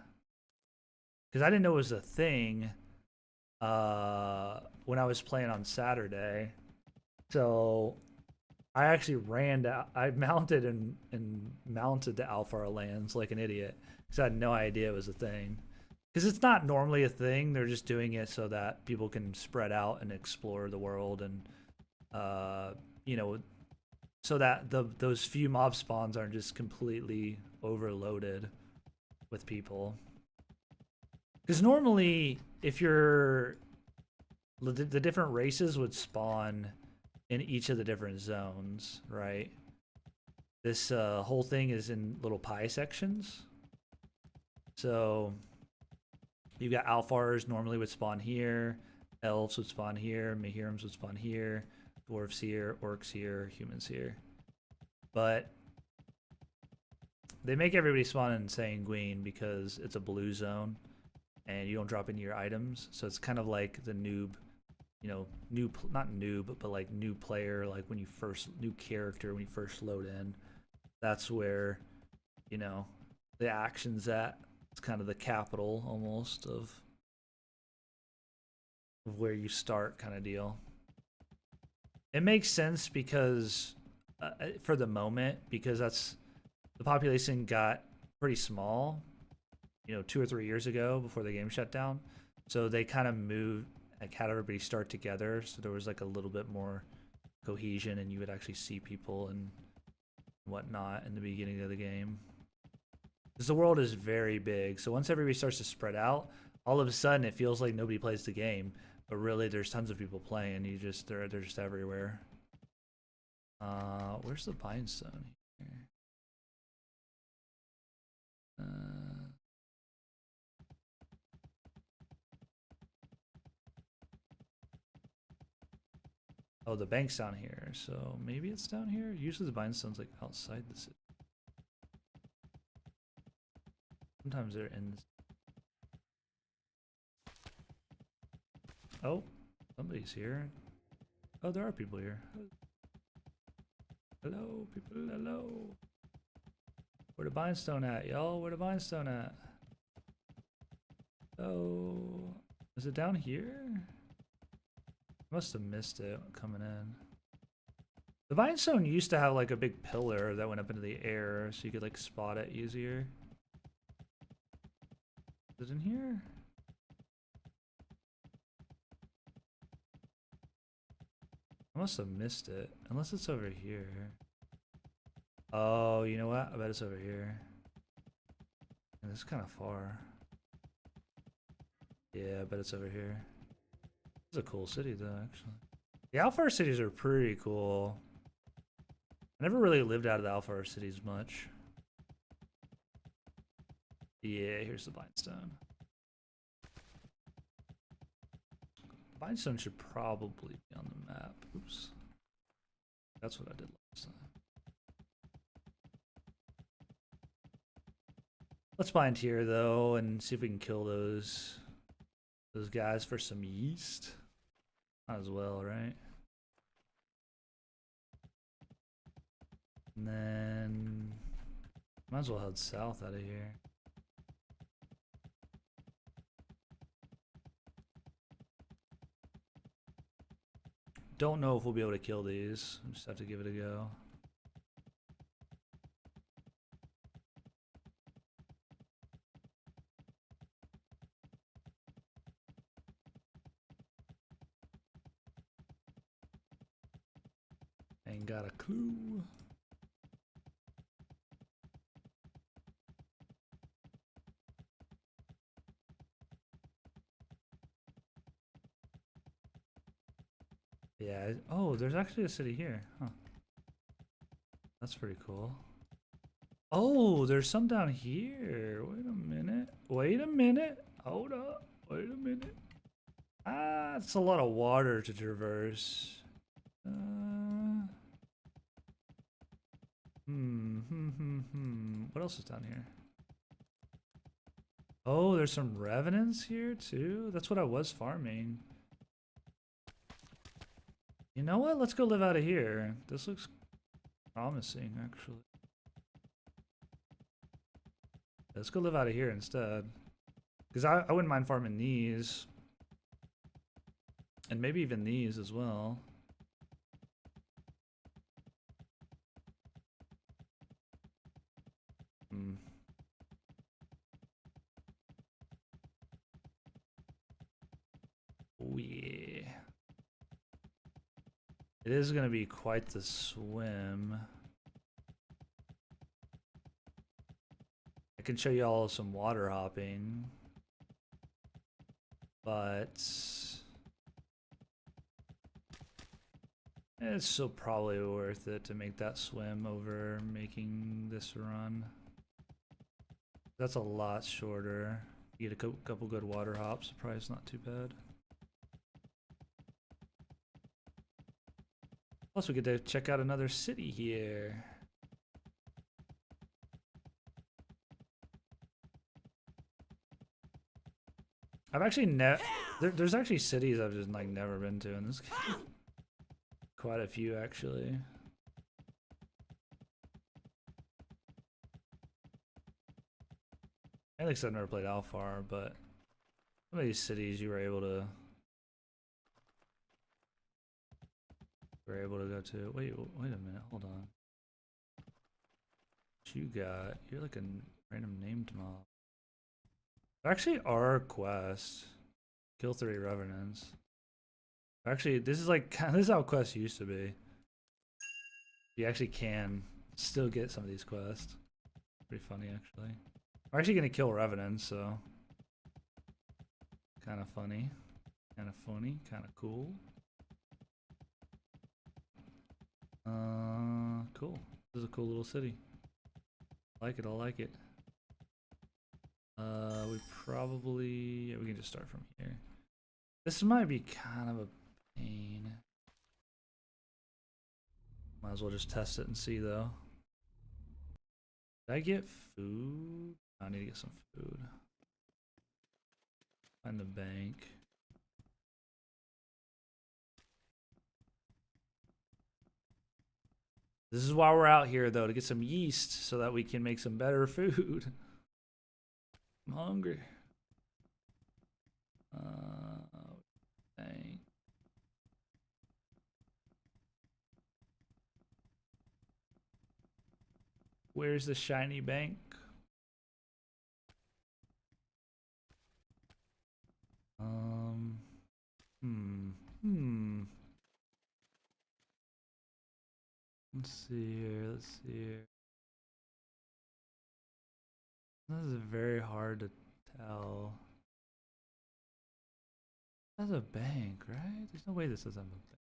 because I didn't know it was a thing when I was playing on Saturday. So I actually I mounted and mounted the Alpha lands like an idiot because I had no idea it was a thing. Because it's not normally a thing. They're just doing it so that people can spread out and explore the world, and you know, so that those few mob spawns aren't just completely overloaded with people. Because normally, if you're the different races would spawn in each of the different zones, right? This whole thing is in little pie sections. So you've got Alphars normally would spawn here, Elves would spawn here, Mahirims would spawn here, Dwarves here, Orcs here, Humans here. But they make everybody spawn in Sanguine because it's a blue zone and you don't drop any of your items. So it's kind of like the noob, you know, not noob, but like new player, like when you first, new character, when you first load in. That's where, you know, the action's at. It's kind of the capital almost of where you start, kind of deal. It makes sense because for the moment, because that's the population got pretty small, you know, 2 or 3 years ago before the game shut down. So they kind of moved, like had everybody start together, so there was like a little bit more cohesion and you would actually see people and whatnot in the beginning of the game. Because the world is very big. So once everybody starts to spread out, all of a sudden it feels like nobody plays the game. But really, there's tons of people playing. They're just everywhere. Where's the pine stone here? Oh, the bank's down here, so maybe it's down here? Usually the bindstone's like outside the city. Sometimes they're in. Oh, somebody's here. Oh, there are people here. Hello, people, hello. Where the bindstone at, y'all? Where the bindstone at? Oh, is it down here? Must have missed it coming in. The bindstone used to have like a big pillar that went up into the air so you could like spot it easier. Is it in here? I must have missed it. Unless it's over here. Oh, you know what? I bet it's over here. This is kind of far. Yeah, I bet it's over here. It's a cool city though, actually. The Alpha cities are pretty cool. I never really lived out of the Alpha cities much. Yeah, here's the bindstone. The bindstone should probably be on the map. Oops. That's what I did last time. Let's bind here though and see if we can kill those guys for some yeast. Might as well, right? And then might as well head south out of here. Don't know if we'll be able to kill these. We'll just have to give it a go. Ain't got a clue. Yeah, oh, there's actually a city here. Huh. That's pretty cool. Oh, there's some down here. Wait a minute. Wait a minute. Hold up. Wait a minute. Ah, it's a lot of water to traverse. What else is down here? Oh, there's some revenants here too. That's what I was farming. You know what? Let's go live out of here. This looks promising, actually. Let's go live out of here instead. Because I wouldn't mind farming these. And maybe even these as well. Oh yeah. It is going to be quite the swim. I can show you all some water hopping. But it's still probably worth it to make that swim over making this run. That's a lot shorter. You get a couple good water hops, the price not too bad. Plus we get to check out another city here. I've actually there's actually cities I've just like never been to in this game. Quite a few actually. At least I've never played Alfar, but some of these cities you were able to go to. Wait a minute, hold on. What you got? You're like a random named mob. There actually are quests. Kill 3 revenants. Actually, this is like this is how quests used to be. You actually can still get some of these quests. Pretty funny actually. I'm actually gonna kill revenants, so kind of funny, kind of funny, kind of cool. Cool. This is a cool little city. I like it. I like it. We probably, yeah, we can just start from here. This might be kind of a pain. Might as well just test it and see though. Did I get food? I need to get some food. Find the bank. This is why we're out here though, to get some yeast so that we can make some better food. I'm hungry. Bank. Where's the shiny bank? Let's see here. Let's see here. This is very hard to tell. That's a bank, right? There's no way this doesn't have a bank.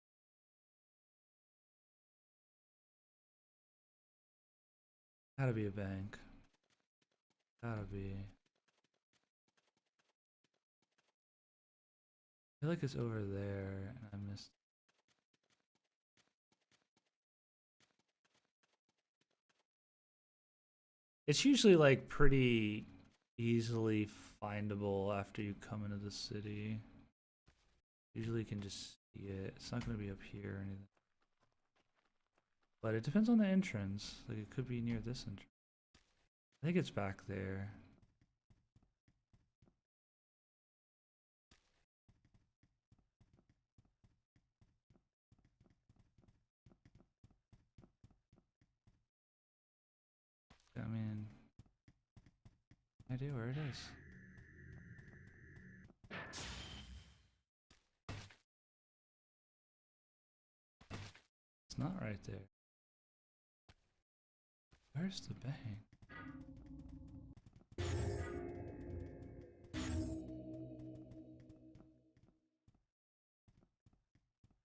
Gotta be a bank. Gotta be. I feel like it's over there, and I missed. It's usually like pretty easily findable after you come into the city. Usually you can just see it. It's not going to be up here or anything. But it depends on the entrance. Like it could be near this entrance. I think it's back there. I mean, no idea where it is. It's not right there. Where's the bank?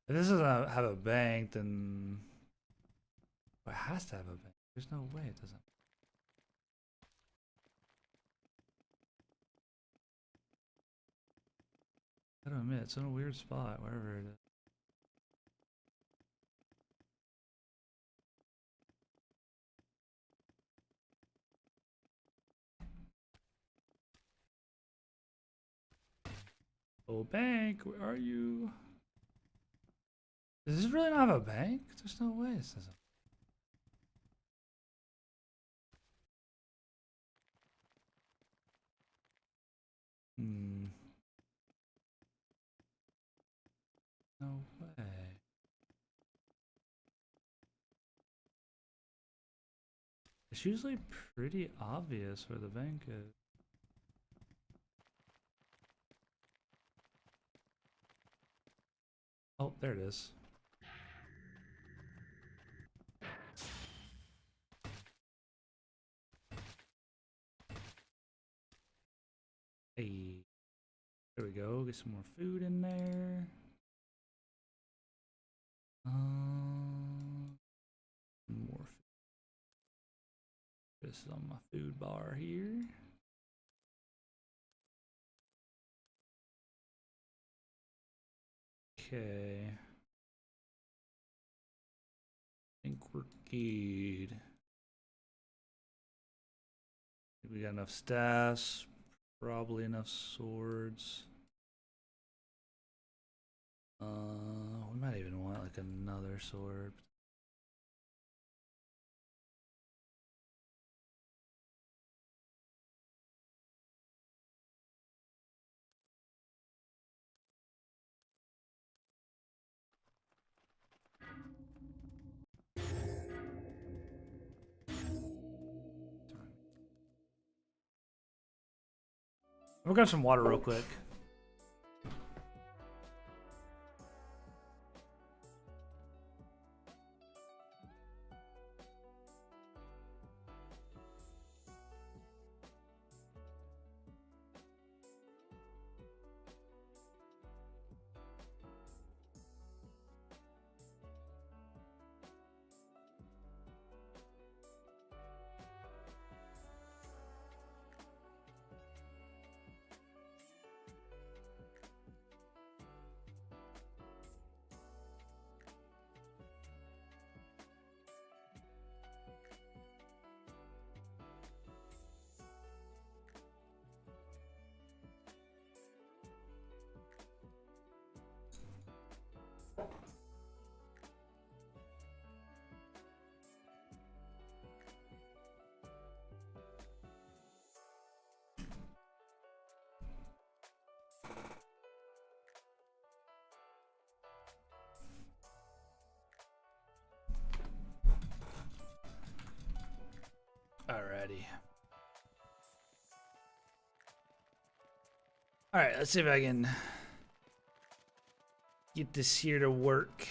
If this doesn't have a bank, then it has to have a bank. There's no way it doesn't. I gotta admit, it's in a weird spot, wherever it is. Oh, bank, where are you? Does this really not have a bank? There's no way this doesn't. No way. It's usually pretty obvious where the bank is. Oh, there it is. Hey, there we go. Get some more food in there. More food. This is on my food bar here. Okay. I think we're good. We got enough staffs, probably enough swords. We might even want like another sword. We'll grab some water real quick. ready. All right, let's see if I can get this here to work.